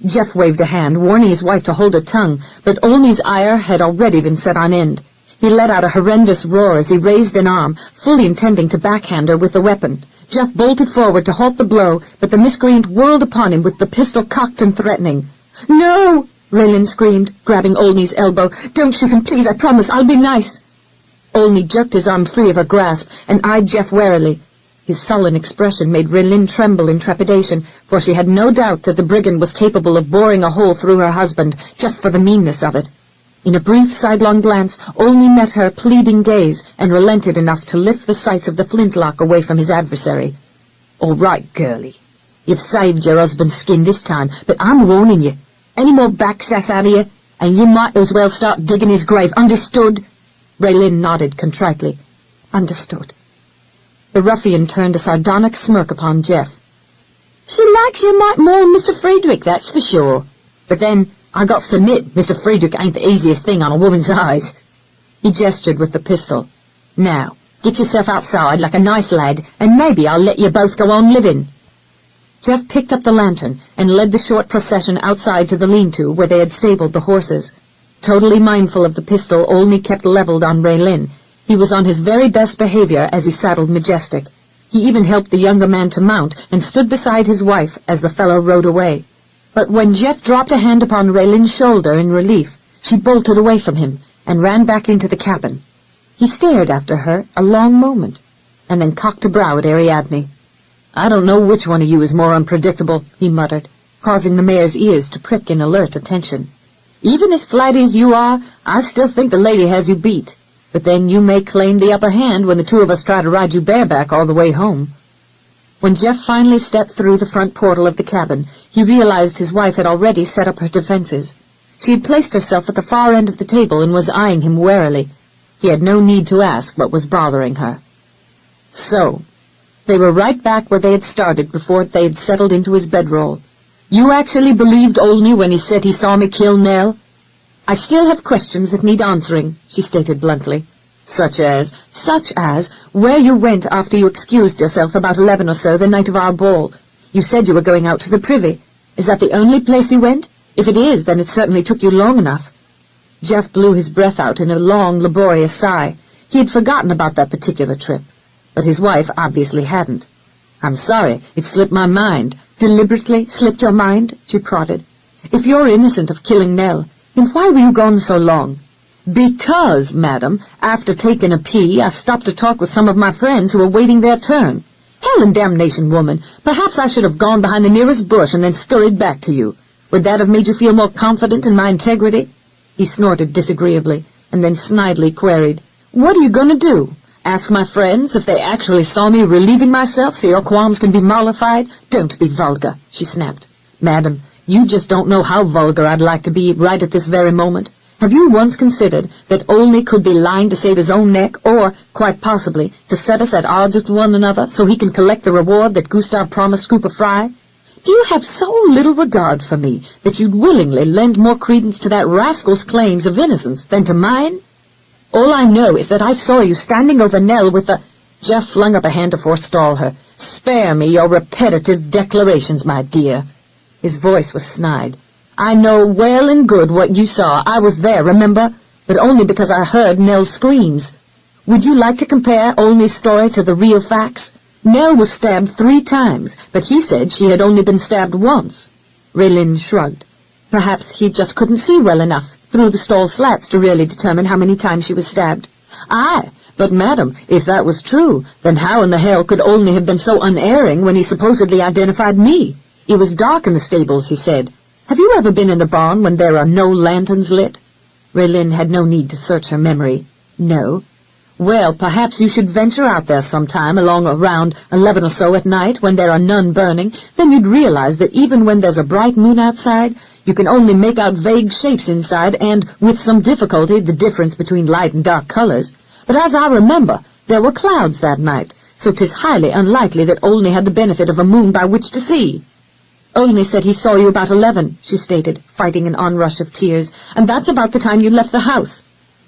Jeff waved a hand, warning his wife to hold her tongue, but Olney's ire had already been set on end. He let out a horrendous roar as he raised an arm, fully intending to backhand her with the weapon. Jeff bolted forward to halt the blow, but the miscreant whirled upon him with the pistol cocked and threatening. "No!" Raelynn screamed, grabbing Olney's elbow. "Don't shoot him, please, I promise, I'll be nice." Olney jerked his arm free of her grasp and eyed Jeff warily. His sullen expression made Raelynn tremble in trepidation, for she had no doubt that the brigand was capable of boring a hole through her husband just for the meanness of it. In a brief, sidelong glance, Olney met her pleading gaze and relented enough to lift the sights of the flintlock away from his adversary. "All right, girlie. You've saved your husband's skin this time, but I'm warning you. Any more backsass out of you, and you might as well start digging his grave. Understood?" Raelynn nodded contritely. "Understood." The ruffian turned a sardonic smirk upon Jeff. "She likes you might more than Mr. Friedrich, that's for sure. But then, I got to submit, Mr. Friedrich ain't the easiest thing on a woman's eyes." He gestured with the pistol. "Now, get yourself outside like a nice lad, and maybe I'll let you both go on living." Jeff picked up the lantern and led the short procession outside to the lean-to where they had stabled the horses. Totally mindful of the pistol Olney kept leveled on Raelynn, he was on his very best behavior as he saddled Majestic. He even helped the younger man to mount and stood beside his wife as the fellow rode away. But when Jeff dropped a hand upon Raylynn's shoulder in relief, she bolted away from him and ran back into the cabin. He stared after her a long moment, and then cocked a brow at Ariadne. "I don't know which one of you is more unpredictable," he muttered, causing the mare's ears to prick in alert attention. "Even as flighty as you are, I still think the lady has you beat. But then you may claim the upper hand when the two of us try to ride you bareback all the way home." When Jeff finally stepped through the front portal of the cabin, he realized his wife had already set up her defenses. She had placed herself at the far end of the table and was eyeing him warily. He had no need to ask what was bothering her. So, they were right back where they had started before they had settled into his bedroll. "You actually believed Olney when he said he saw me kill Nell?" "I still have questions that need answering," she stated bluntly. Such as where you went after you excused yourself about 11 or so the night of our ball. You said you were going out to the privy. Is that the only place you went? If it is, then it certainly took you long enough." Jeff blew his breath out in a long, laborious sigh. He had forgotten about that particular trip, but his wife obviously hadn't. "I'm sorry, it slipped my mind." "Deliberately slipped your mind?" she prodded. "If you're innocent of killing Nell, then why were you gone so long?" "Because, madam, after taking a pee, I stopped to talk with some of my friends who were waiting their turn. Hell and damnation, woman, perhaps I should have gone behind the nearest bush and then scurried back to you. Would that have made you feel more confident in my integrity?" He snorted disagreeably, and then snidely queried, "What are you going to do? Ask my friends if they actually saw me relieving myself so your qualms can be mollified? Don't be vulgar," she snapped. "Madam, you just don't know how vulgar I'd like to be right at this very moment. Have you once considered that Olney could be lying to save his own neck, or, quite possibly, to set us at odds with one another so he can collect the reward that Gustav promised Cooper Fry? Do you have so little regard for me that you'd willingly lend more credence to that rascal's claims of innocence than to mine? All I know is that I saw you standing over Nell with the—" Jeff flung up a hand to forestall her. "Spare me your repetitive declarations, my dear." His voice was snide. "I know well and good what you saw. I was there, remember? But only because I heard Nell's screams. Would you like to compare Olney's story to the real facts? Nell was stabbed 3 times, but he said she had only been stabbed once." Raelynn shrugged. Perhaps he just couldn't see well enough through the stall slats to really determine how many times she was stabbed. "Aye, but madam, if that was true, then how in the hell could Olney have been so unerring when he supposedly identified me? It was dark in the stables, he said. Have you ever been in the barn when there are no lanterns lit? Raelynn had no need to search her memory. No. Well, perhaps you should venture out there sometime along around 11 or so at night when there are none burning. Then you'd realize that even when there's a bright moon outside, you can only make out vague shapes inside and, with some difficulty, the difference between light and dark colors. But as I remember, there were clouds that night, so 'tis highly unlikely that Olney had the benefit of a moon by which to see. Olney said he saw you about 11, she stated, fighting an onrush of tears, and that's about the time you left the house.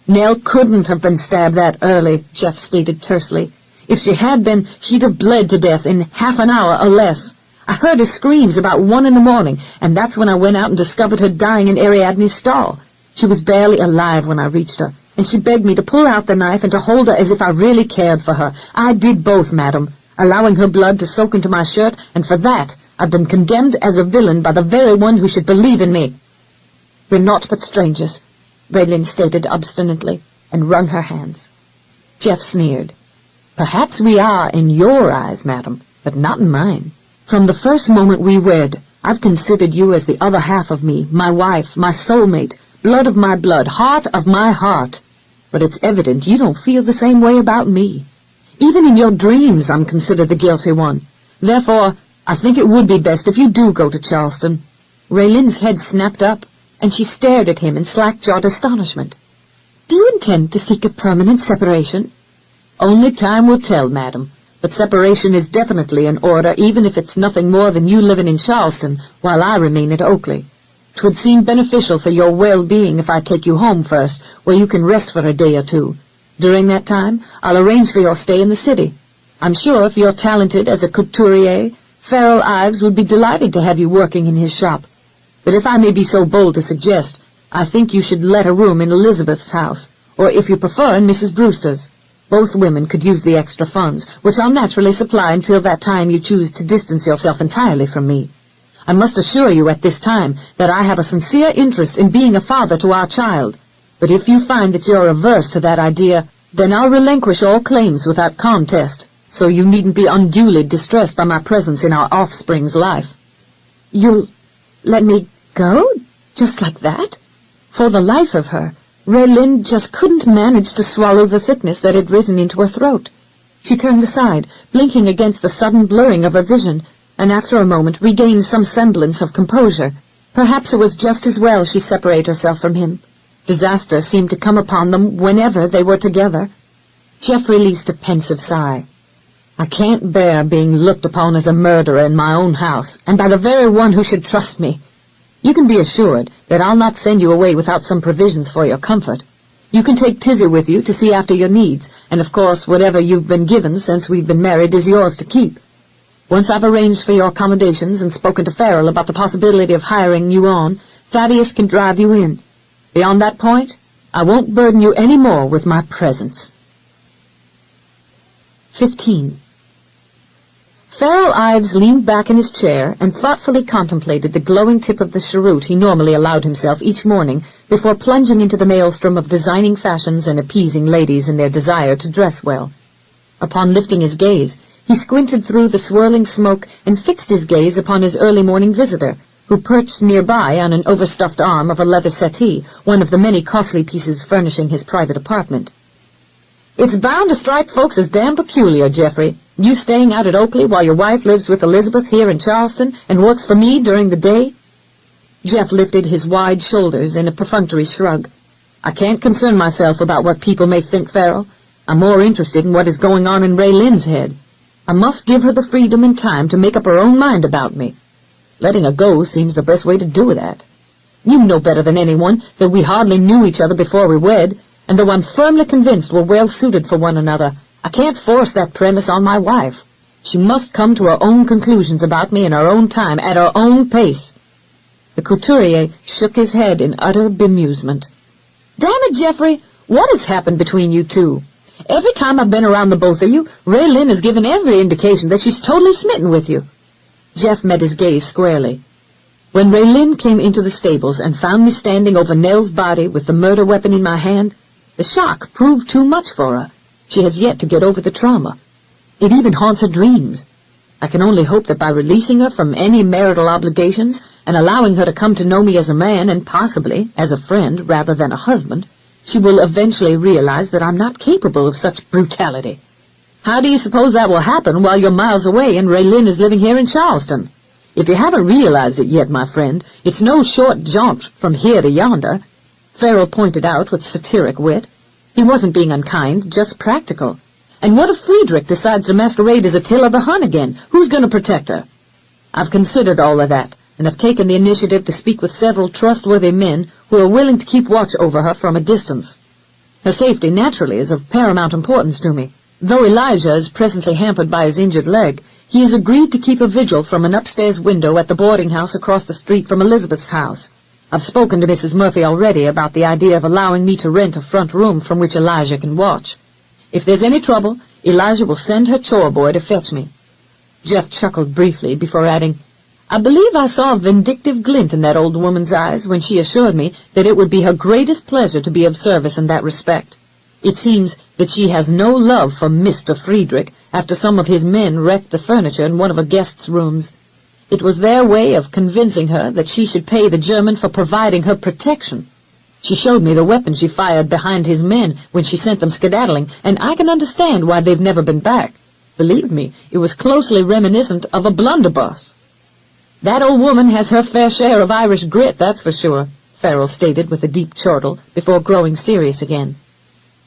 Nell couldn't have been stabbed that early, Jeff stated tersely. If she had been, she'd have bled to death in half an hour or less. I heard her screams about 1 in the morning, and that's when I went out and discovered her dying in Ariadne's stall. She was barely alive when I reached her, and she begged me to pull out the knife and to hold her as if I really cared for her. I did both, madam, allowing her blood to soak into my shirt, and for that I've been condemned as a villain by the very one who should believe in me. We're naught but strangers, Raelynn stated obstinately, and wrung her hands. Jeff sneered. Perhaps we are in your eyes, madam, but not in mine. From the first moment we wed, I've considered you as the other half of me, my wife, my soulmate, blood of my blood, heart of my heart. But it's evident you don't feel the same way about me. Even in your dreams I'm considered the guilty one. Therefore, I think it would be best if you do go to Charleston. Raylynn's head snapped up, and she stared at him in slack-jawed astonishment. Do you intend to seek a permanent separation? Only time will tell, madam. But separation is definitely in order, even if it's nothing more than you living in Charleston, while I remain at Oakley. 'Twould seem beneficial for your well-being if I take you home first, where you can rest for a day or two. During that time, I'll arrange for your stay in the city. I'm sure if you're talented as a couturier, Farrell Ives would be delighted to have you working in his shop. But if I may be so bold to suggest, I think you should let a room in Elizabeth's house, or if you prefer in Mrs. Brewster's. Both women could use the extra funds, which I'll naturally supply until that time you choose to distance yourself entirely from me. I must assure you at this time that I have a sincere interest in being a father to our child, but if you find that you're averse to that idea, then I'll relinquish all claims without contest, so you needn't be unduly distressed by my presence in our offspring's life. You'll let me go? Just like that? For the life of her, Raelynn just couldn't manage to swallow the thickness that had risen into her throat. She turned aside, blinking against the sudden blurring of her vision, and after a moment regained some semblance of composure. Perhaps it was just as well she separated herself from him. Disaster seemed to come upon them whenever they were together. Jeff released a pensive sigh. I can't bear being looked upon as a murderer in my own house, and by the very one who should trust me. You can be assured that I'll not send you away without some provisions for your comfort. You can take Tizzy with you to see after your needs, and of course whatever you've been given since we've been married is yours to keep. Once I've arranged for your accommodations and spoken to Farrell about the possibility of hiring you on, Thaddeus can drive you in. Beyond that point, I won't burden you any more with my presence. 15. Farrell Ives leaned back in his chair and thoughtfully contemplated the glowing tip of the cheroot he normally allowed himself each morning before plunging into the maelstrom of designing fashions and appeasing ladies in their desire to dress well. Upon lifting his gaze, he squinted through the swirling smoke and fixed his gaze upon his early morning visitor, who perched nearby on an overstuffed arm of a leather settee, one of the many costly pieces furnishing his private apartment. It's bound to strike folks as damn peculiar, Geoffrey. You staying out at Oakley while your wife lives with Elizabeth here in Charleston and works for me during the day? Jeff lifted his wide shoulders in a perfunctory shrug. I can't concern myself about what people may think, Farrell. I'm more interested in what is going on in Raylynn's head. I must give her the freedom and time to make up her own mind about me. Letting her go seems the best way to do that. You know better than anyone that we hardly knew each other before we wed, and though I'm firmly convinced we're well suited for one another, I can't force that premise on my wife. She must come to her own conclusions about me in her own time, at her own pace. The couturier shook his head in utter bemusement. Damn it, Geoffrey, what has happened between you two? Every time I've been around the both of you, Raelynn has given every indication that she's totally smitten with you. Jeff met his gaze squarely. When Raelynn came into the stables and found me standing over Nell's body with the murder weapon in my hand, the shock proved too much for her. She has yet to get over the trauma. It even haunts her dreams. I can only hope that by releasing her from any marital obligations and allowing her to come to know me as a man and possibly as a friend rather than a husband, she will eventually realize that I'm not capable of such brutality. How do you suppose that will happen while you're miles away and Raelynn is living here in Charleston? If you haven't realized it yet, my friend, it's no short jaunt from here to yonder, Farrell pointed out with satiric wit. He wasn't being unkind, just practical. And what if Friedrich decides to masquerade as Attila the Hun again? Who's going to protect her? I've considered all of that, and have taken the initiative to speak with several trustworthy men who are willing to keep watch over her from a distance. Her safety, naturally, is of paramount importance to me. Though Elijah is presently hampered by his injured leg, he has agreed to keep a vigil from an upstairs window at the boarding house across the street from Elizabeth's house. I've spoken to Mrs. Murphy already about the idea of allowing me to rent a front room from which Elijah can watch. If there's any trouble, Elijah will send her chore boy to fetch me. Jeff chuckled briefly before adding, I believe I saw a vindictive glint in that old woman's eyes when she assured me that it would be her greatest pleasure to be of service in that respect. It seems that she has no love for Mr. Friedrich after some of his men wrecked the furniture in one of her guests' rooms. It was their way of convincing her that she should pay the German for providing her protection. She showed me the weapon she fired behind his men when she sent them skedaddling, and I can understand why they've never been back. Believe me, it was closely reminiscent of a blunderbuss. That old woman has her fair share of Irish grit, that's for sure, Farrell stated with a deep chortle before growing serious again.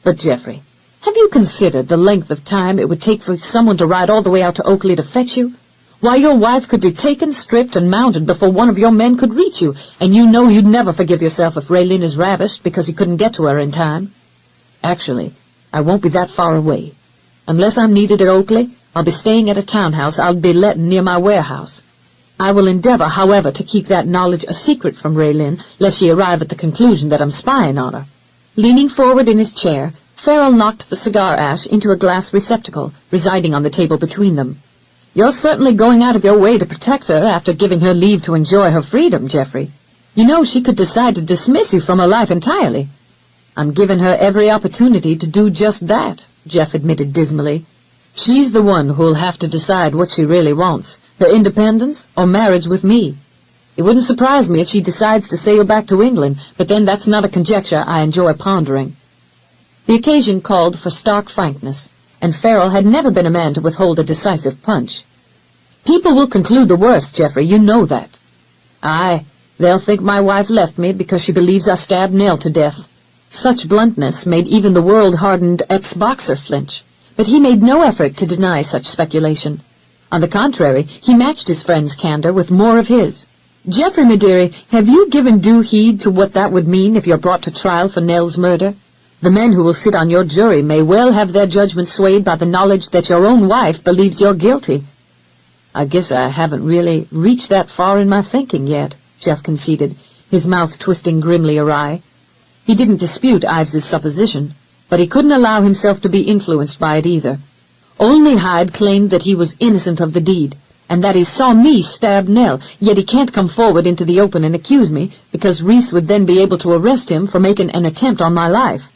But, Geoffrey, have you considered the length of time it would take for someone to ride all the way out to Oakley to fetch you? Why, your wife could be taken, stripped, and mounted before one of your men could reach you, and you know you'd never forgive yourself if Raelynn is ravished because you couldn't get to her in time. Actually, I won't be that far away. Unless I'm needed at Oakley, I'll be staying at a townhouse I'll be letting near my warehouse. I will endeavor, however, to keep that knowledge a secret from Raelynn, lest she arrive at the conclusion that I'm spying on her. Leaning forward in his chair, Farrell knocked the cigar ash into a glass receptacle residing on the table between them. You're certainly going out of your way to protect her after giving her leave to enjoy her freedom, Geoffrey. You know she could decide to dismiss you from her life entirely. I'm giving her every opportunity to do just that, Jeff admitted dismally. She's the one who'll have to decide what she really wants, her independence or marriage with me. It wouldn't surprise me if she decides to sail back to England, but then that's not a conjecture I enjoy pondering. The occasion called for stark frankness, and Farrell had never been a man to withhold a decisive punch. People will conclude the worst, Geoffrey, you know that. Aye, they'll think my wife left me because she believes I stabbed Nell to death. Such bluntness made even the world-hardened ex-boxer flinch, but he made no effort to deny such speculation. On the contrary, he matched his friend's candor with more of his. Geoffrey, my dearie, have you given due heed to what that would mean if you're brought to trial for Nell's murder? The men who will sit on your jury may well have their judgment swayed by the knowledge that your own wife believes you're guilty. I guess I haven't really reached that far in my thinking yet, Jeff conceded, his mouth twisting grimly awry. He didn't dispute Ives's supposition, but he couldn't allow himself to be influenced by it either. Only Hyde claimed that he was innocent of the deed, and that he saw me stab Nell, yet he can't come forward into the open and accuse me, because Reese would then be able to arrest him for making an attempt on my life.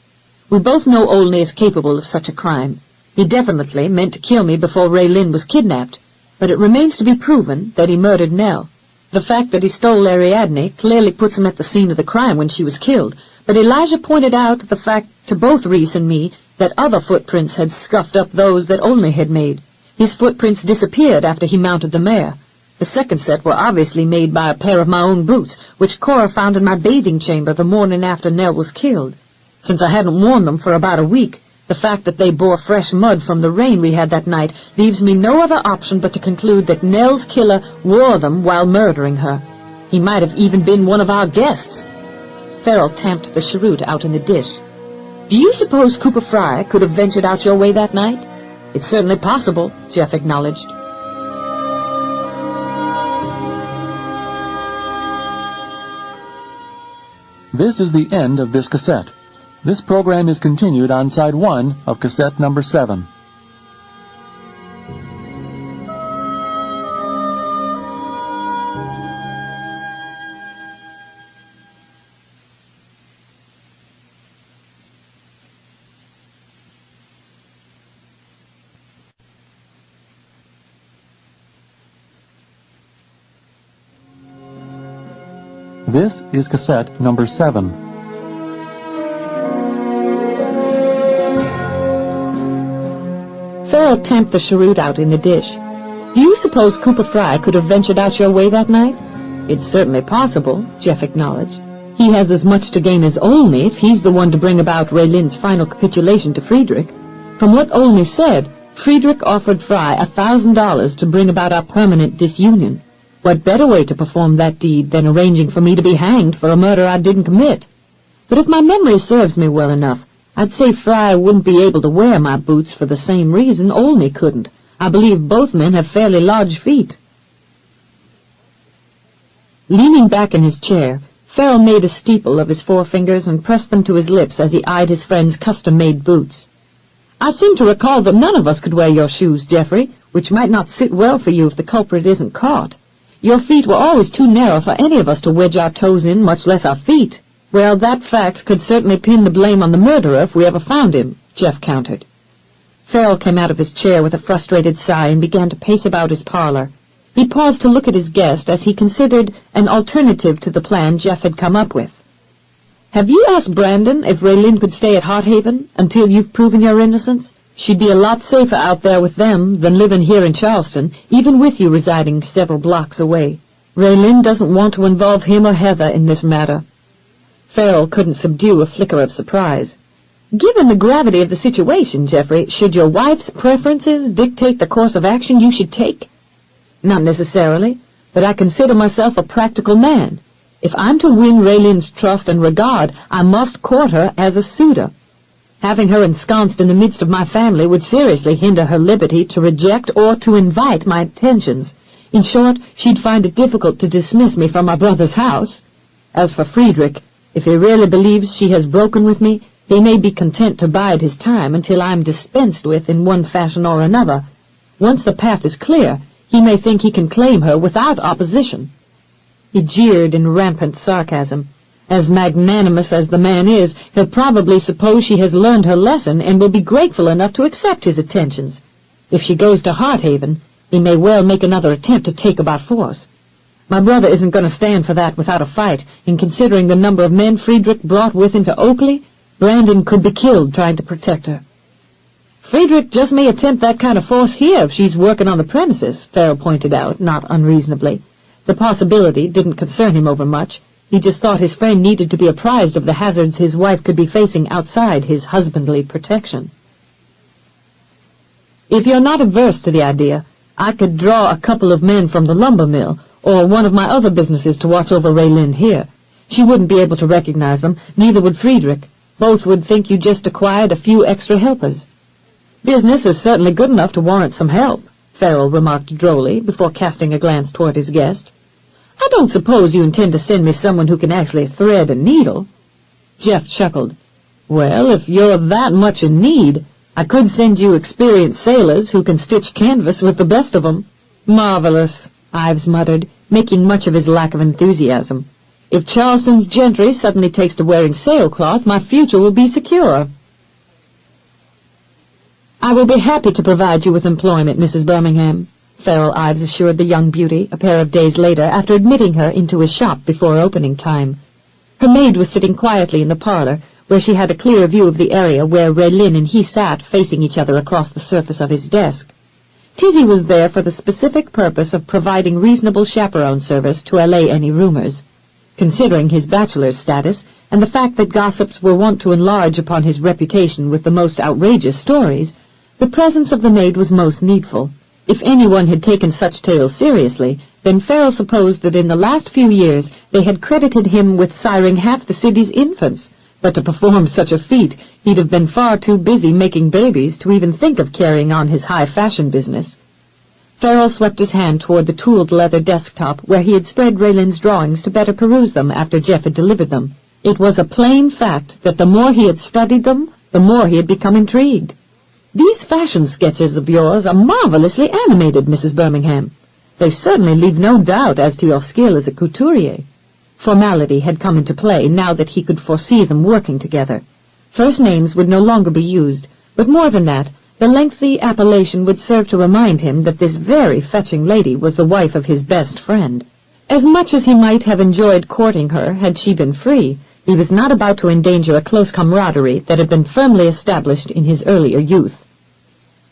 We both know Olney is capable of such a crime. He definitely meant to kill me before Raelynn was kidnapped, but it remains to be proven that he murdered Nell. The fact that he stole Ariadne clearly puts him at the scene of the crime when she was killed, but Elijah pointed out the fact to both Reese and me that other footprints had scuffed up those that Olney had made. His footprints disappeared after he mounted the mare. The second set were obviously made by a pair of my own boots, which Cora found in my bathing chamber the morning after Nell was killed. Since I hadn't worn them for about a week, the fact that they bore fresh mud from the rain we had that night leaves me no other option but to conclude that Nell's killer wore them while murdering her. He might have even been one of our guests. Farrell tamped the cheroot out in the dish. Do you suppose Cooper Fry could have ventured out your way that night? It's certainly possible, Jeff acknowledged. This is the end of this cassette. This program is continued on side 1 of cassette number 7. This is cassette number 7. Farrell tamped the cheroot out in the dish. Do you suppose Cooper Fry could have ventured out your way that night? It's certainly possible, Jeff acknowledged. He has as much to gain as Olney if he's the one to bring about Raylynn's final capitulation to Friedrich. From what Olney said, Friedrich offered Fry $1,000 to bring about our permanent disunion. What better way to perform that deed than arranging for me to be hanged for a murder I didn't commit? But if my memory serves me well enough, I'd say Fry wouldn't be able to wear my boots for the same reason Olney couldn't. I believe both men have fairly large feet. Leaning back in his chair, Farrell made a steeple of his forefingers and pressed them to his lips as he eyed his friend's custom-made boots. I seem to recall that none of us could wear your shoes, Geoffrey, which might not sit well for you if the culprit isn't caught. Your feet were always too narrow for any of us to wedge our toes in, much less our feet. Well, that fact could certainly pin the blame on the murderer if we ever found him, Jeff countered. Farrell came out of his chair with a frustrated sigh and began to pace about his parlor. He paused to look at his guest as he considered an alternative to the plan Jeff had come up with. Have you asked Brandon if Raelynn could stay at Hearthaven until you've proven your innocence? She'd be a lot safer out there with them than living here in Charleston, even with you residing several blocks away. Raelynn doesn't want to involve him or Heather in this matter. Farrell couldn't subdue a flicker of surprise. Given the gravity of the situation, Geoffrey, should your wife's preferences dictate the course of action you should take? Not necessarily, but I consider myself a practical man. If I'm to win Raylynn's trust and regard, I must court her as a suitor. Having her ensconced in the midst of my family would seriously hinder her liberty to reject or to invite my attentions. In short, she'd find it difficult to dismiss me from my brother's house. As for Friedrich, if he really believes she has broken with me, he may be content to bide his time until I am dispensed with in one fashion or another. Once the path is clear, he may think he can claim her without opposition. He jeered in rampant sarcasm. As magnanimous as the man is, he'll probably suppose she has learned her lesson and will be grateful enough to accept his attentions. If she goes to Hearthaven, he may well make another attempt to take her by force. My brother isn't going to stand for that without a fight, and considering the number of men Friedrich brought with him to Oakley, Brandon could be killed trying to protect her. Friedrich just may attempt that kind of force here if she's working on the premises, Farrell pointed out, not unreasonably. The possibility didn't concern him overmuch. He just thought his friend needed to be apprised of the hazards his wife could be facing outside his husbandly protection. If you're not averse to the idea, I could draw a couple of men from the lumber mill, or one of my other businesses to watch over Raelynn here. She wouldn't be able to recognize them, neither would Friedrich. Both would think you just acquired a few extra helpers. Business is certainly good enough to warrant some help, Farrell remarked drolly before casting a glance toward his guest. I don't suppose you intend to send me someone who can actually thread a needle? Jeff chuckled. Well, if you're that much in need, I could send you experienced sailors who can stitch canvas with the best of 'em. Marvelous, Ives muttered, making much of his lack of enthusiasm. If Charleston's gentry suddenly takes to wearing sailcloth, my future will be secure. I will be happy to provide you with employment, Mrs. Birmingham, Farrell Ives assured the young beauty a pair of days later after admitting her into his shop before opening time. Her maid was sitting quietly in the parlor, where she had a clear view of the area where Raelynn and he sat facing each other across the surface of his desk. Tizzy was there for the specific purpose of providing reasonable chaperone service to allay any rumors. Considering his bachelor's status and the fact that gossips were wont to enlarge upon his reputation with the most outrageous stories, the presence of the maid was most needful. If anyone had taken such tales seriously, then Farrell supposed that in the last few years they had credited him with siring half the city's infants, but to perform such a feat he'd have been far too busy making babies to even think of carrying on his high-fashion business. Farrell swept his hand toward the tooled leather desktop where he had spread Raylynn's drawings to better peruse them after Jeff had delivered them. It was a plain fact that the more he had studied them, the more he had become intrigued. These fashion sketches of yours are marvelously animated, Mrs. Birmingham. They certainly leave no doubt as to your skill as a couturier. Formality had come into play now that he could foresee them working together. First names would no longer be used, but more than that, the lengthy appellation would serve to remind him that this very fetching lady was the wife of his best friend. As much as he might have enjoyed courting her had she been free, he was not about to endanger a close camaraderie that had been firmly established in his earlier youth.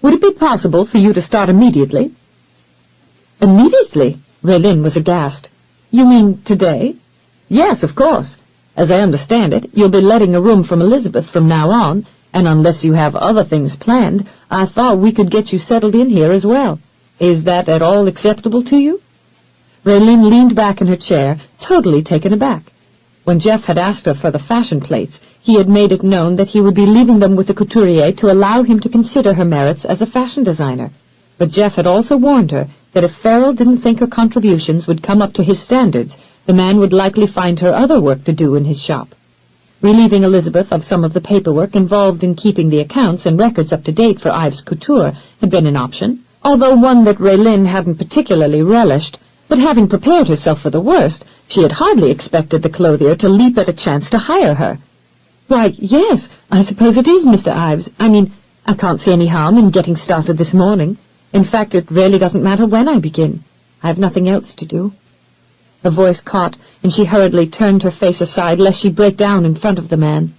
"Would it be possible for you to start immediately?" "Immediately?" Raelynn was aghast. "You mean today?" "Yes, of course. As I understand it, you'll be letting a room from Elizabeth from now on, and unless you have other things planned, I thought we could get you settled in here as well. Is that at all acceptable to you?" Raelynn leaned back in her chair, totally taken aback. When Jeff had asked her for the fashion plates, he had made it known that he would be leaving them with the couturier to allow him to consider her merits as a fashion designer. But Jeff had also warned her that if Farrell didn't think her contributions would come up to his standards, the man would likely find her other work to do in his shop. Relieving Elizabeth of some of the paperwork involved in keeping the accounts and records up to date for Ives Couture had been an option, although one that Raelynn hadn't particularly relished. But having prepared herself for the worst, she had hardly expected the clothier to leap at a chance to hire her. "Why, yes, I suppose it is, Mr. Ives. I can't see any harm in getting started this morning. In fact, it really doesn't matter when I begin. I have nothing else to do." Her voice caught, and she hurriedly turned her face aside lest she break down in front of the man.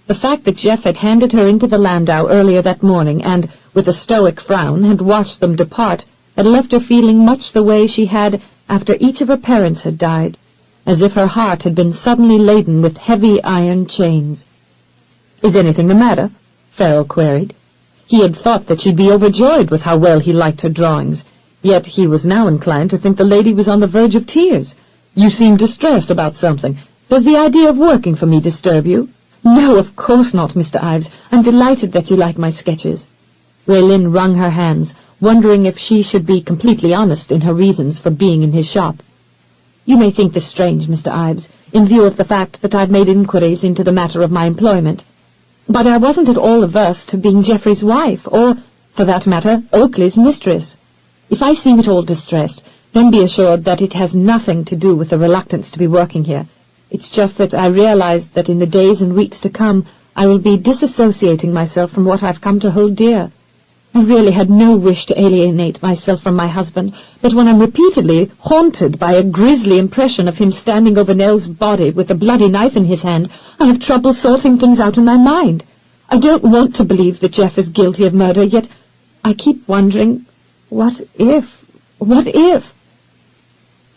The fact that Jeff had handed her into the landau earlier that morning and, with a stoic frown, had watched them depart, had left her feeling much the way she had after each of her parents had died, as if her heart had been suddenly laden with heavy iron chains. "Is anything the matter?" Farrell queried. He had thought that she'd be overjoyed with how well he liked her drawings, yet he was now inclined to think the lady was on the verge of tears. "You seem distressed about something. Does the idea of working for me disturb you?" "No, of course not, Mr. Ives. I'm delighted that you like my sketches." Raelynn wrung her hands, wondering if she should be completely honest in her reasons for being in his shop. "You may think this strange, Mr. Ives, in view of the fact that I've made inquiries into the matter of my employment. But I wasn't at all averse to being Geoffrey's wife, or, for that matter, Oakley's mistress. If I seem at all distressed, then be assured that it has nothing to do with the reluctance to be working here. It's just that I realize that in the days and weeks to come I will be disassociating myself from what I've come to hold dear. I really had no wish to alienate myself from my husband, but when I'm repeatedly haunted by a grisly impression of him standing over Nell's body with a bloody knife in his hand, I have trouble sorting things out in my mind. I don't want to believe that Jeff is guilty of murder, yet I keep wondering, what if?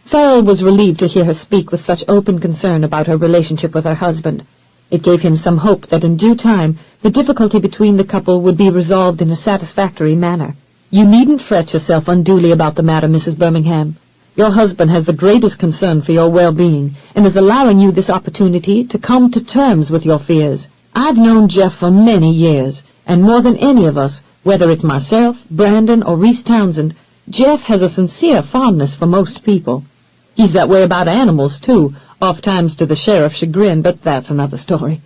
Farrell was relieved to hear her speak with such open concern about her relationship with her husband. It gave him some hope that in due time the difficulty between the couple would be resolved in a satisfactory manner. "You needn't fret yourself unduly about the matter, Mrs. Birmingham. Your husband has the greatest concern for your well-being, and is allowing you this opportunity to come to terms with your fears. I've known Jeff for many years, and more than any of us, whether it's myself, Brandon, or Reese Townsend, Jeff has a sincere fondness for most people. He's that way about animals, too, oft-times to the sheriff's chagrin, but that's another story.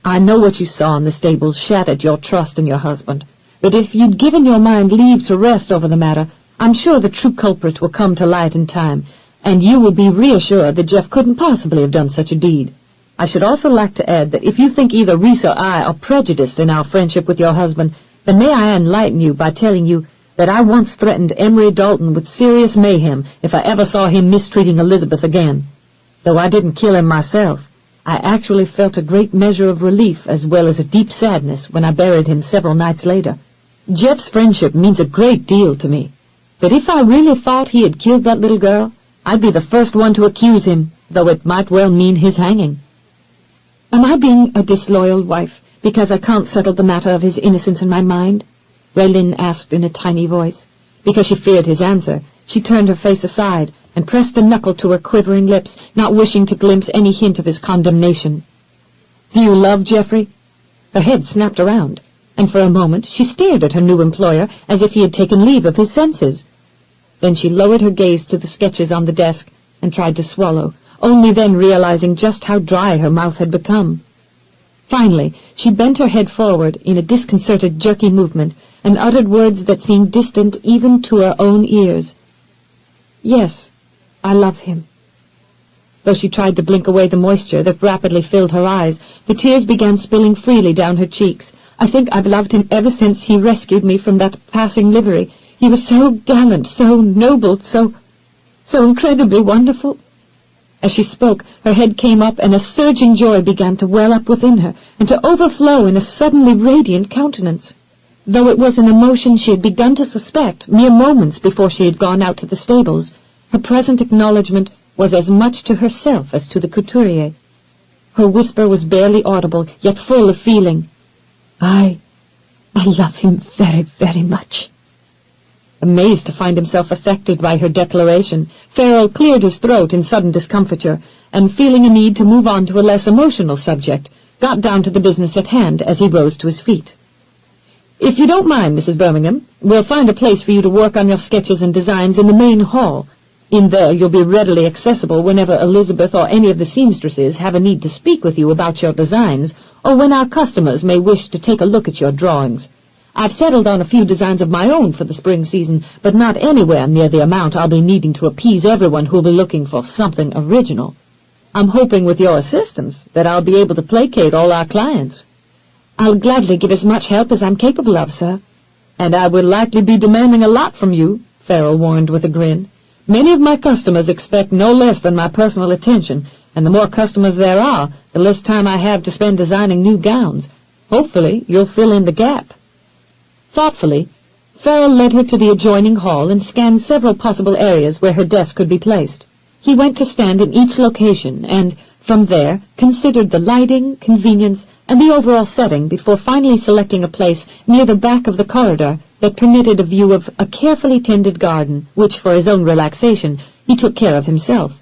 I know what you saw in the stable shattered your trust in your husband, but if you'd given your mind leave to rest over the matter, I'm sure the true culprit will come to light in time, and you will be reassured that Jeff couldn't possibly have done such a deed. I should also like to add that if you think either Reese or I are prejudiced in our friendship with your husband, then may I enlighten you by telling you that I once threatened Emery Dalton with serious mayhem if I ever saw him mistreating Elizabeth again. Though I didn't kill him myself, I actually felt a great measure of relief as well as a deep sadness when I buried him several nights later. Jeff's friendship means a great deal to me, but if I really thought he had killed that little girl, I'd be the first one to accuse him, though it might well mean his hanging." "Am I being a disloyal wife because I can't settle the matter of his innocence in my mind?" Raelynn asked in a tiny voice. Because she feared his answer, she turned her face aside and pressed a knuckle to her quivering lips, not wishing to glimpse any hint of his condemnation. "Do you love Geoffrey?" Her head snapped around, and for a moment she stared at her new employer as if he had taken leave of his senses. Then she lowered her gaze to the sketches on the desk and tried to swallow, only then realizing just how dry her mouth had become. Finally, she bent her head forward in a disconcerted, jerky movement and uttered words that seemed distant even to her own ears. "Yes, I love him." Though she tried to blink away the moisture that rapidly filled her eyes, the tears began spilling freely down her cheeks. "I think I've loved him ever since he rescued me from that passing livery. He was so gallant, so noble, so incredibly wonderful. As she spoke, her head came up, and a surging joy began to well up within her, and to overflow in a suddenly radiant countenance. Though it was an emotion she had begun to suspect mere moments before she had gone out to the stables, her present acknowledgment was as much to herself as to the couturier. Her whisper was barely audible, yet full of feeling. I love him very, very much." Amazed to find himself affected by her declaration, Farrell cleared his throat in sudden discomfiture, and feeling a need to move on to a less emotional subject, got down to the business at hand as he rose to his feet. "If you don't mind, Mrs. Birmingham, we'll find a place for you to work on your sketches and designs in the main hall. In there you'll be readily accessible whenever Elizabeth or any of the seamstresses have a need to speak with you about your designs, or when our customers may wish to take a look at your drawings. I've settled on a few designs of my own for the spring season, but not anywhere near the amount I'll be needing to appease everyone who'll be looking for something original. I'm hoping with your assistance that I'll be able to placate all our clients." "I'll gladly give as much help as I'm capable of, sir." "And I will likely be demanding a lot from you," Farrell warned with a grin. "Many of my customers expect no less than my personal attention, and the more customers there are, the less time I have to spend designing new gowns. Hopefully, you'll fill in the gap." Thoughtfully, Farrell led her to the adjoining hall and scanned several possible areas where her desk could be placed. He went to stand in each location and, from there, considered the lighting, convenience, and the overall setting before finally selecting a place near the back of the corridor that permitted a view of a carefully tended garden, which, for his own relaxation, he took care of himself.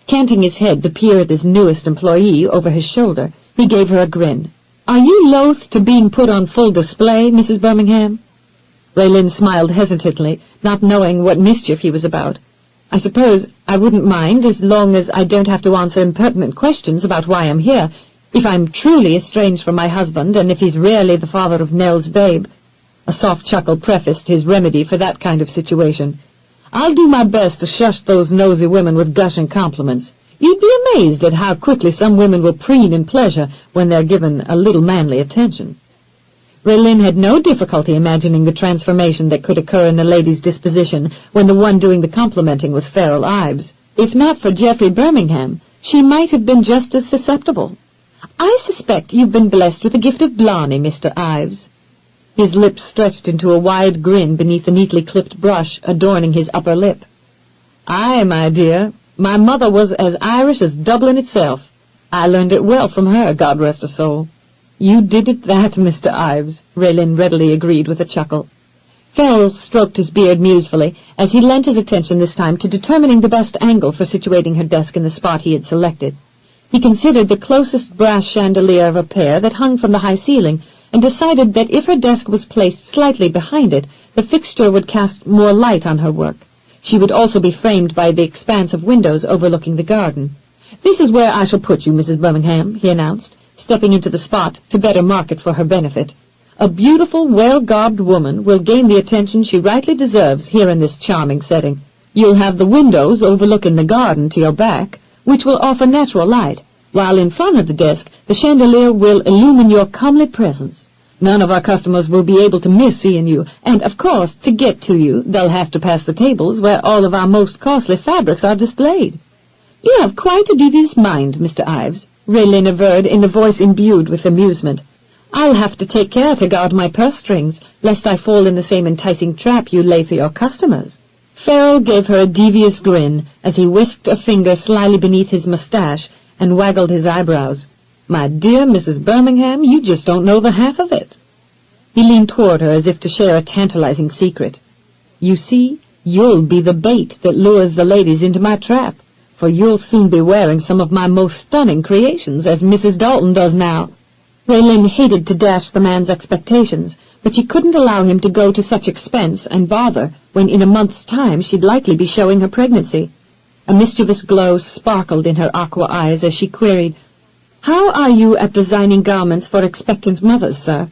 Canting his head to peer at his newest employee over his shoulder, he gave her a grin. "Are you loath to being put on full display, Mrs. Birmingham?" Raelynn smiled hesitantly, not knowing what mischief he was about. "I suppose I wouldn't mind as long as I don't have to answer impertinent questions about why I'm here, if I'm truly estranged from my husband and if he's really the father of Nell's babe." A soft chuckle prefaced his remedy for that kind of situation. "I'll do my best to shush those nosy women with gushing compliments. You'd be amazed at how quickly some women will preen in pleasure when they're given a little manly attention." Raelynn had no difficulty imagining the transformation that could occur in a lady's disposition when the one doing the complimenting was Farrell Ives. If not for Geoffrey Birmingham, she might have been just as susceptible. "I suspect you've been blessed with the gift of blarney, Mr. Ives." His lips stretched into a wide grin beneath the neatly clipped brush adorning his upper lip. "Aye, my dear. My mother was as Irish as Dublin itself. I learned it well from her, God rest her soul." "You did it that, Mr. Ives," Raelynn readily agreed with a chuckle. Farrell stroked his beard musefully as he lent his attention this time to determining the best angle for situating her desk in the spot he had selected. He considered the closest brass chandelier of a pair that hung from the high ceiling, and decided that if her desk was placed slightly behind it, the fixture would cast more light on her work. She would also be framed by the expanse of windows overlooking the garden. "This is where I shall put you, Mrs. Birmingham," he announced, stepping into the spot to better mark it for her benefit. "A beautiful, well-garbed woman will gain the attention she rightly deserves here in this charming setting. You'll have the windows overlooking the garden to your back, which will offer natural light, while in front of the desk the chandelier will illumine your comely presence. None of our customers will be able to miss seeing you, and, of course, to get to you, they'll have to pass the tables where all of our most costly fabrics are displayed." "You have quite a devious mind, Mr. Ives," Raelynn averred in a voice imbued with amusement. "I'll have to take care to guard my purse strings, lest I fall in the same enticing trap you lay for your customers." Farrell gave her a devious grin as he whisked a finger slyly beneath his mustache and waggled his eyebrows. "My dear Mrs. Birmingham, you just don't know the half of it." He leaned toward her as if to share a tantalizing secret. "You see, you'll be the bait that lures the ladies into my trap, for you'll soon be wearing some of my most stunning creations, as Mrs. Dalton does now." Raelynn hated to dash the man's expectations, but she couldn't allow him to go to such expense and bother when in a month's time she'd likely be showing her pregnancy. A mischievous glow sparkled in her aqua eyes as she queried, "How are you at designing garments for expectant mothers, sir?"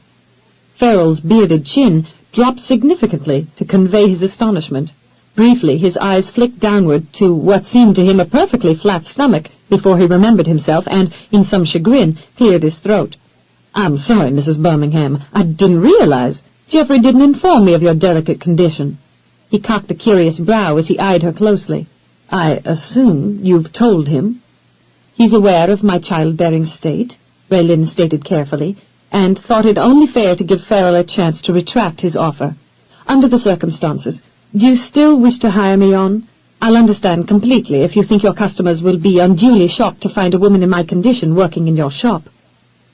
Farrell's bearded chin dropped significantly to convey his astonishment. Briefly his eyes flicked downward to what seemed to him a perfectly flat stomach before he remembered himself and, in some chagrin, cleared his throat. "I'm sorry, Mrs. Birmingham. I didn't realize. Geoffrey didn't inform me of your delicate condition." He cocked a curious brow as he eyed her closely. "I assume you've told him?" He's aware of my childbearing state, Raelynn stated carefully, and thought it only fair to give Farrell a chance to retract his offer. Under the circumstances, do you still wish to hire me on? I'll understand completely if you think your customers will be unduly shocked to find a woman in my condition working in your shop.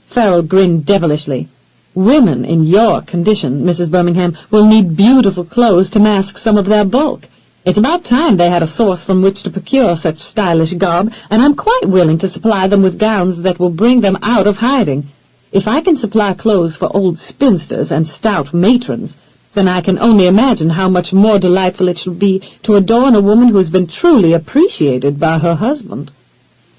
Farrell grinned devilishly. Women in your condition, Mrs. Birmingham, will need beautiful clothes to mask some of their bulk. It's about time they had a source from which to procure such stylish garb, and I'm quite willing to supply them with gowns that will bring them out of hiding. If I can supply clothes for old spinsters and stout matrons, then I can only imagine how much more delightful it shall be to adorn a woman who has been truly appreciated by her husband.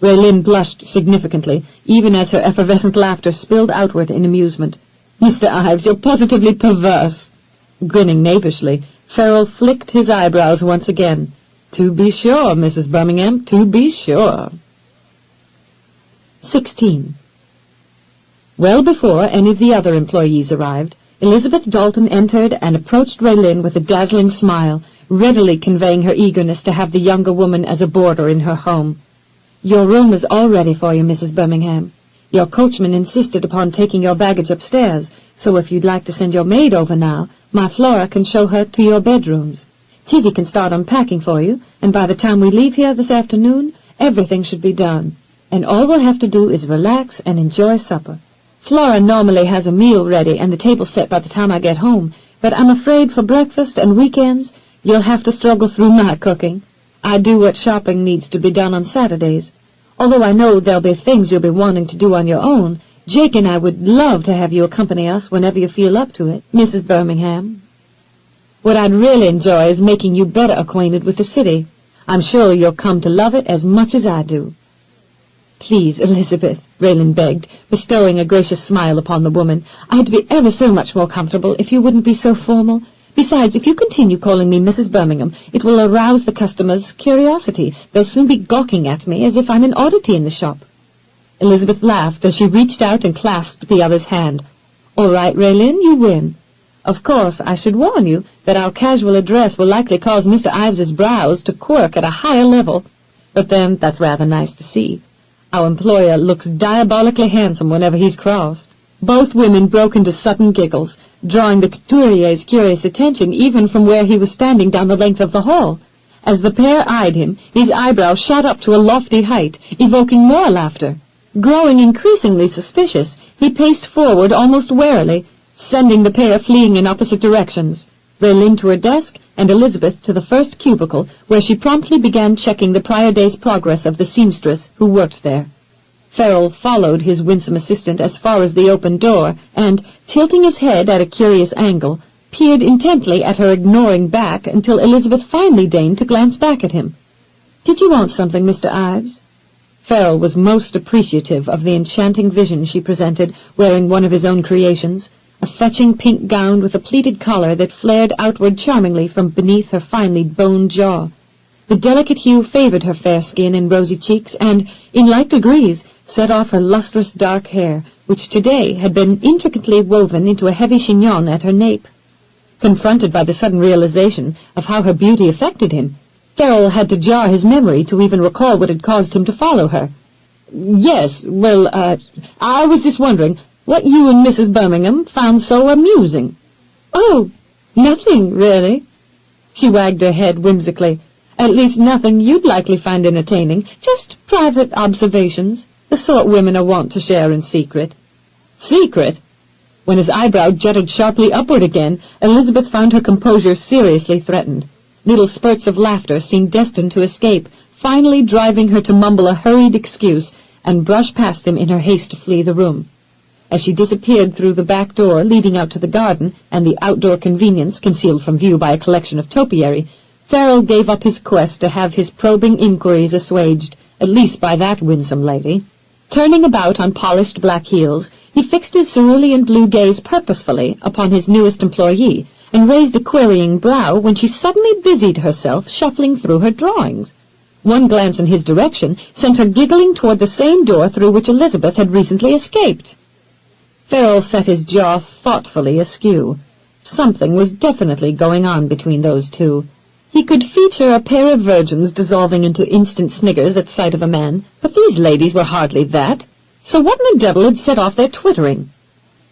Raelynn blushed significantly, even as her effervescent laughter spilled outward in amusement. Mr. Ives, you're positively perverse. Grinning knavishly, Farrell flicked his eyebrows once again. To be sure, Mrs. Birmingham, to be sure. 16. Well before any of the other employees arrived, Elizabeth Dalton entered and approached Raelynn with a dazzling smile, readily conveying her eagerness to have the younger woman as a boarder in her home. Your room is all ready for you, Mrs. Birmingham. Your coachman insisted upon taking your baggage upstairs, so if you'd like to send your maid over now, my Flora can show her to your bedrooms. Tizzy can start unpacking for you, and by the time we leave here this afternoon, everything should be done, and all we'll have to do is relax and enjoy supper. Flora normally has a meal ready and the table set by the time I get home, but I'm afraid for breakfast and weekends, you'll have to struggle through my cooking. I do what shopping needs to be done on Saturdays. Although I know there'll be things you'll be wanting to do on your own, Jake and I would love to have you accompany us whenever you feel up to it, Mrs. Birmingham. What I'd really enjoy is making you better acquainted with the city. I'm sure you'll come to love it as much as I do. Please, Elizabeth, Raelynn begged, bestowing a gracious smile upon the woman. I'd be ever so much more comfortable if you wouldn't be so formal. Besides, if you continue calling me Mrs. Birmingham, it will arouse the customers' curiosity. They'll soon be gawking at me as if I'm an oddity in the shop. Elizabeth laughed as she reached out and clasped the other's hand. All right, Raelynn, you win. Of course, I should warn you that our casual address will likely cause Mr. Ives's brows to quirk at a higher level. But then, that's rather nice to see. Our employer looks diabolically handsome whenever he's crossed. Both women broke into sudden giggles, drawing the couturier's curious attention even from where he was standing down the length of the hall. As the pair eyed him, his eyebrows shot up to a lofty height, evoking more laughter. Growing increasingly suspicious, he paced forward almost warily, sending the pair fleeing in opposite directions. Raelynn to her desk, and Elizabeth to the first cubicle, where she promptly began checking the prior day's progress of the seamstress who worked there. Farrell followed his winsome assistant as far as the open door, and, tilting his head at a curious angle, peered intently at her ignoring back until Elizabeth finally deigned to glance back at him. "Did you want something, Mr. Ives?" Farrell was most appreciative of the enchanting vision she presented, wearing one of his own creations, a fetching pink gown with a pleated collar that flared outward charmingly from beneath her finely boned jaw. The delicate hue favored her fair skin and rosy cheeks, and, in like degrees, set off her lustrous dark hair, which today had been intricately woven into a heavy chignon at her nape. Confronted by the sudden realization of how her beauty affected him, Farrell had to jar his memory to even recall what had caused him to follow her. "Yes, well, I was just wondering what you and Mrs. Birmingham found so amusing." "Oh, nothing, really." She wagged her head whimsically. "At least nothing you'd likely find entertaining, just private observations, the sort women are wont to share in secret." "Secret?" When his eyebrow jutted sharply upward again, Elizabeth found her composure seriously threatened. Little spurts of laughter seemed destined to escape, finally driving her to mumble a hurried excuse and brush past him in her haste to flee the room. As she disappeared through the back door leading out to the garden and the outdoor convenience concealed from view by a collection of topiary, Farrell gave up his quest to have his probing inquiries assuaged, at least by that winsome lady. Turning about on polished black heels, he fixed his cerulean blue gaze purposefully upon his newest employee, and raised a querying brow when she suddenly busied herself shuffling through her drawings. One glance in his direction sent her giggling toward the same door through which Elizabeth had recently escaped. Farrell set his jaw thoughtfully askew. Something was definitely going on between those two. He could feature a pair of virgins dissolving into instant sniggers at sight of a man, but these ladies were hardly that. So what in the devil had set off their twittering?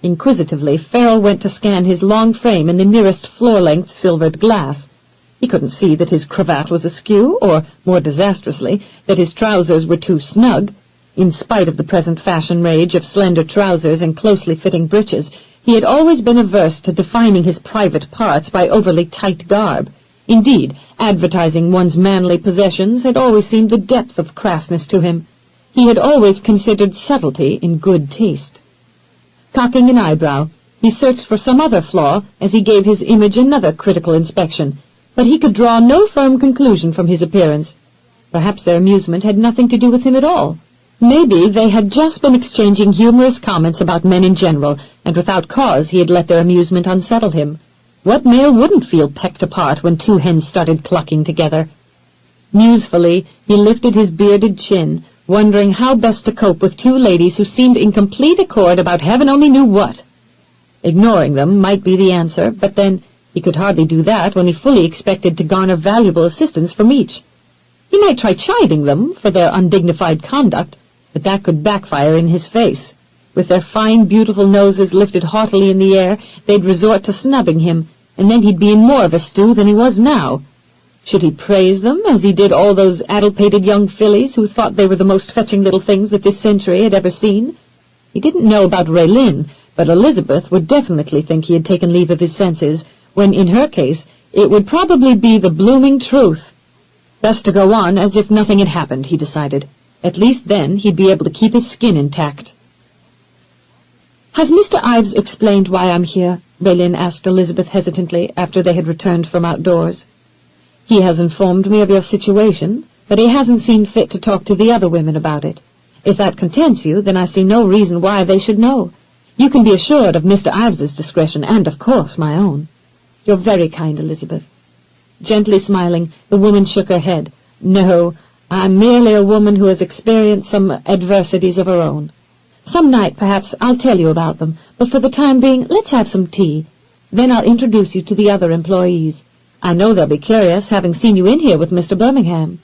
Inquisitively, Farrell went to scan his long frame in the nearest floor-length silvered glass. He couldn't see that his cravat was askew, or, more disastrously, that his trousers were too snug. In spite of the present fashion rage of slender trousers and closely fitting breeches, he had always been averse to defining his private parts by overly tight garb. Indeed, advertising one's manly possessions had always seemed the depth of crassness to him. He had always considered subtlety in good taste. Cocking an eyebrow, he searched for some other flaw as he gave his image another critical inspection, but he could draw no firm conclusion from his appearance. Perhaps their amusement had nothing to do with him at all. Maybe they had just been exchanging humorous comments about men in general, and without cause he had let their amusement unsettle him. What male wouldn't feel pecked apart when two hens started clucking together? Musefully, he lifted his bearded chin, wondering how best to cope with two ladies who seemed in complete accord about heaven only knew what. Ignoring them might be the answer, but then he could hardly do that when he fully expected to garner valuable assistance from each. He might try chiding them for their undignified conduct, but that could backfire in his face. With their fine, beautiful noses lifted haughtily in the air, they'd resort to snubbing him, and then he'd be in more of a stew than he was now. Should he praise them, as he did all those addle-pated young fillies who thought they were the most fetching little things that this century had ever seen? He didn't know about Raelynn, but Elizabeth would definitely think he had taken leave of his senses, when in her case it would probably be the blooming truth. Best to go on as if nothing had happened, he decided. At least then he'd be able to keep his skin intact. "Has Mr. Ives explained why I'm here?" Raelynn asked Elizabeth hesitantly after they had returned from outdoors. "He has informed me of your situation, but he hasn't seen fit to talk to the other women about it. If that contents you, then I see no reason why they should know. You can be assured of Mr. Ives's discretion and, of course, my own." "You're very kind, Elizabeth." Gently smiling, the woman shook her head. "No, I'm merely a woman who has experienced some adversities of her own. Some night, perhaps, I'll tell you about them, but for the time being, let's have some tea. Then I'll introduce you to the other employees. I know they'll be curious, having seen you in here with Mr. Birmingham."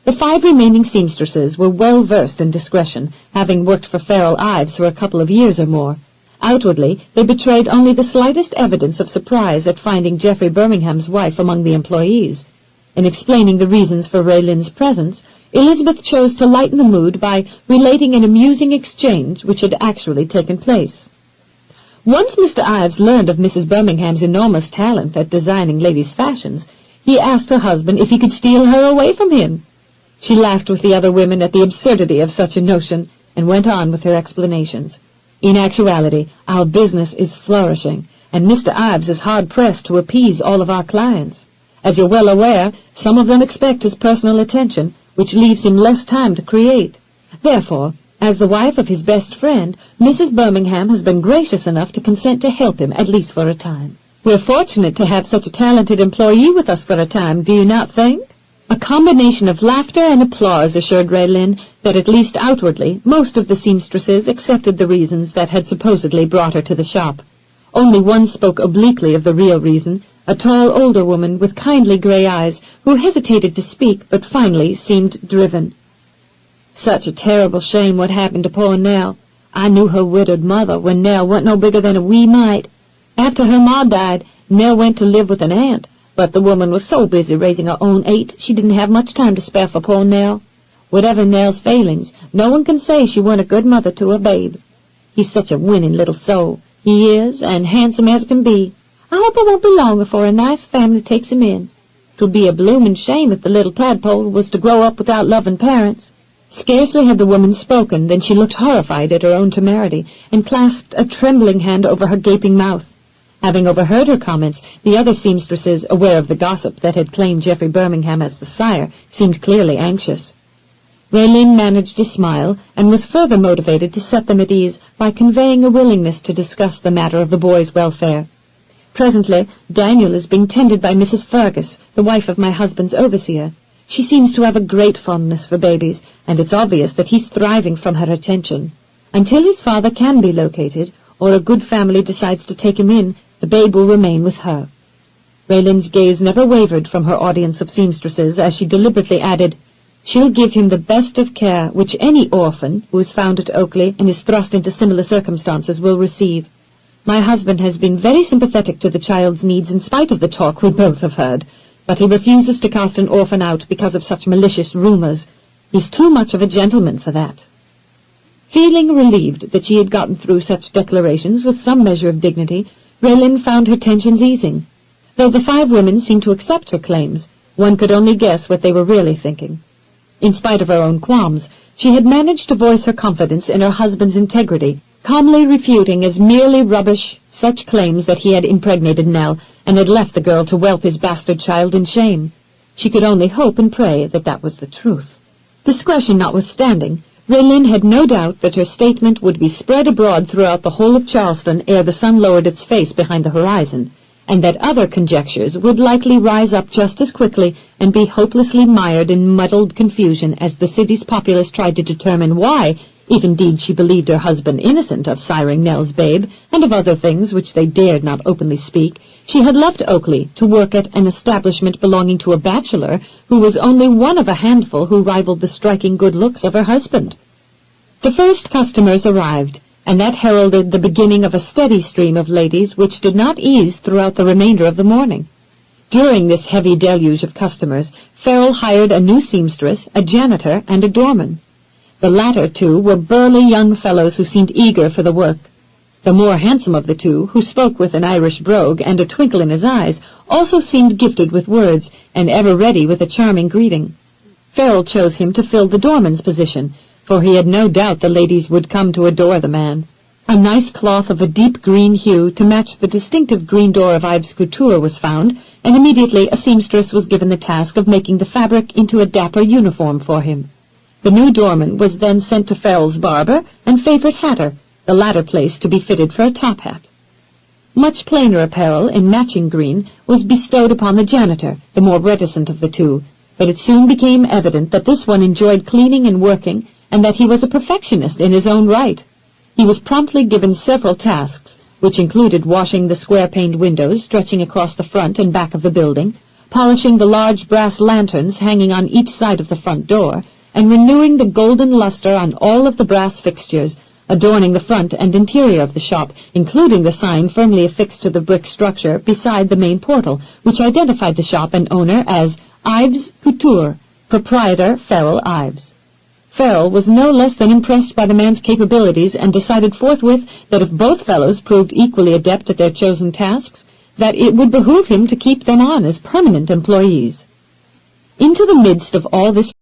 The 5 remaining seamstresses were well versed in discretion, having worked for Farrell Ives for a couple of years or more. Outwardly, they betrayed only the slightest evidence of surprise at finding Geoffrey Birmingham's wife among the employees. In explaining the reasons for Raelynn's presence, Elizabeth chose to lighten the mood by relating an amusing exchange which had actually taken place. Once Mr. Ives learned of Mrs. Birmingham's enormous talent at designing ladies' fashions, he asked her husband if he could steal her away from him. She laughed with the other women at the absurdity of such a notion, and went on with her explanations. "In actuality, our business is flourishing, and Mr. Ives is hard-pressed to appease all of our clients. As you're well aware, some of them expect his personal attention, which leaves him less time to create. Therefore, as the wife of his best friend, Mrs. Birmingham has been gracious enough to consent to help him, at least for a time. We're fortunate to have such a talented employee with us for a time, do you not think?" A combination of laughter and applause assured Raelynn that, at least outwardly, most of the seamstresses accepted the reasons that had supposedly brought her to the shop. Only one spoke obliquely of the real reason, a tall older woman with kindly grey eyes, who hesitated to speak but finally seemed driven. "Such a terrible shame what happened to poor Nell. I knew her widowed mother when Nell wasn't no bigger than a wee mite. After her ma died, Nell went to live with an aunt, but the woman was so busy raising her own 8 she didn't have much time to spare for poor Nell. Whatever Nell's failings, no one can say she weren't a good mother to her babe. He's such a winning little soul, he is, and handsome as can be. I hope it won't be long before a nice family takes him in. 'Twould be a bloomin' shame if the little tadpole was to grow up without loving parents." Scarcely had the woman spoken than she looked horrified at her own temerity, and clasped a trembling hand over her gaping mouth. Having overheard her comments, the other seamstresses, aware of the gossip that had claimed Geoffrey Birmingham as the sire, seemed clearly anxious. Raelynn managed to smile, and was further motivated to set them at ease by conveying a willingness to discuss the matter of the boy's welfare. "Presently, Daniel is being tended by Mrs. Fergus, the wife of my husband's overseer. She seems to have a great fondness for babies, and it's obvious that he's thriving from her attention. Until his father can be located, or a good family decides to take him in, the babe will remain with her." Raelynn's gaze never wavered from her audience of seamstresses as she deliberately added, "She'll give him the best of care which any orphan who is found at Oakley and is thrust into similar circumstances will receive. My husband has been very sympathetic to the child's needs in spite of the talk we both have heard, but he refuses to cast an orphan out because of such malicious rumors. He's too much of a gentleman for that." Feeling relieved that she had gotten through such declarations with some measure of dignity, Raelynn found her tensions easing. Though the 5 women seemed to accept her claims, one could only guess what they were really thinking. In spite of her own qualms, she had managed to voice her confidence in her husband's integrity, calmly refuting as merely rubbish such claims that he had impregnated Nell and had left the girl to whelp his bastard child in shame. She could only hope and pray that that was the truth. Discretion notwithstanding, Raelynn had no doubt that her statement would be spread abroad throughout the whole of Charleston ere the sun lowered its face behind the horizon, and that other conjectures would likely rise up just as quickly and be hopelessly mired in muddled confusion as the city's populace tried to determine why, if indeed she believed her husband innocent of siring Nell's babe and of other things which they dared not openly speak, she had left Oakley to work at an establishment belonging to a bachelor who was only one of a handful who rivaled the striking good looks of her husband. The first customers arrived, and that heralded the beginning of a steady stream of ladies which did not ease throughout the remainder of the morning. During this heavy deluge of customers, Farrell hired a new seamstress, a janitor, and a doorman. The latter 2 were burly young fellows who seemed eager for the work. The more handsome of the 2, who spoke with an Irish brogue and a twinkle in his eyes, also seemed gifted with words, and ever ready with a charming greeting. Farrell chose him to fill the doorman's position, for he had no doubt the ladies would come to adore the man. A nice cloth of a deep green hue to match the distinctive green door of Ives' couture was found, and immediately a seamstress was given the task of making the fabric into a dapper uniform for him. The new doorman was then sent to Farrell's barber and favorite hatter, the latter place to be fitted for a top hat. Much plainer apparel in matching green was bestowed upon the janitor, the more reticent of the 2, but it soon became evident that this one enjoyed cleaning and working, and that he was a perfectionist in his own right. He was promptly given several tasks, which included washing the square-paned windows stretching across the front and back of the building, polishing the large brass lanterns hanging on each side of the front door, and renewing the golden luster on all of the brass fixtures, adorning the front and interior of the shop, including the sign firmly affixed to the brick structure beside the main portal, which identified the shop and owner as Ives Couture, proprietor Farrell Ives. Farrell was no less than impressed by the man's capabilities and decided forthwith that if both fellows proved equally adept at their chosen tasks, that it would behoove him to keep them on as permanent employees. Into the midst of all this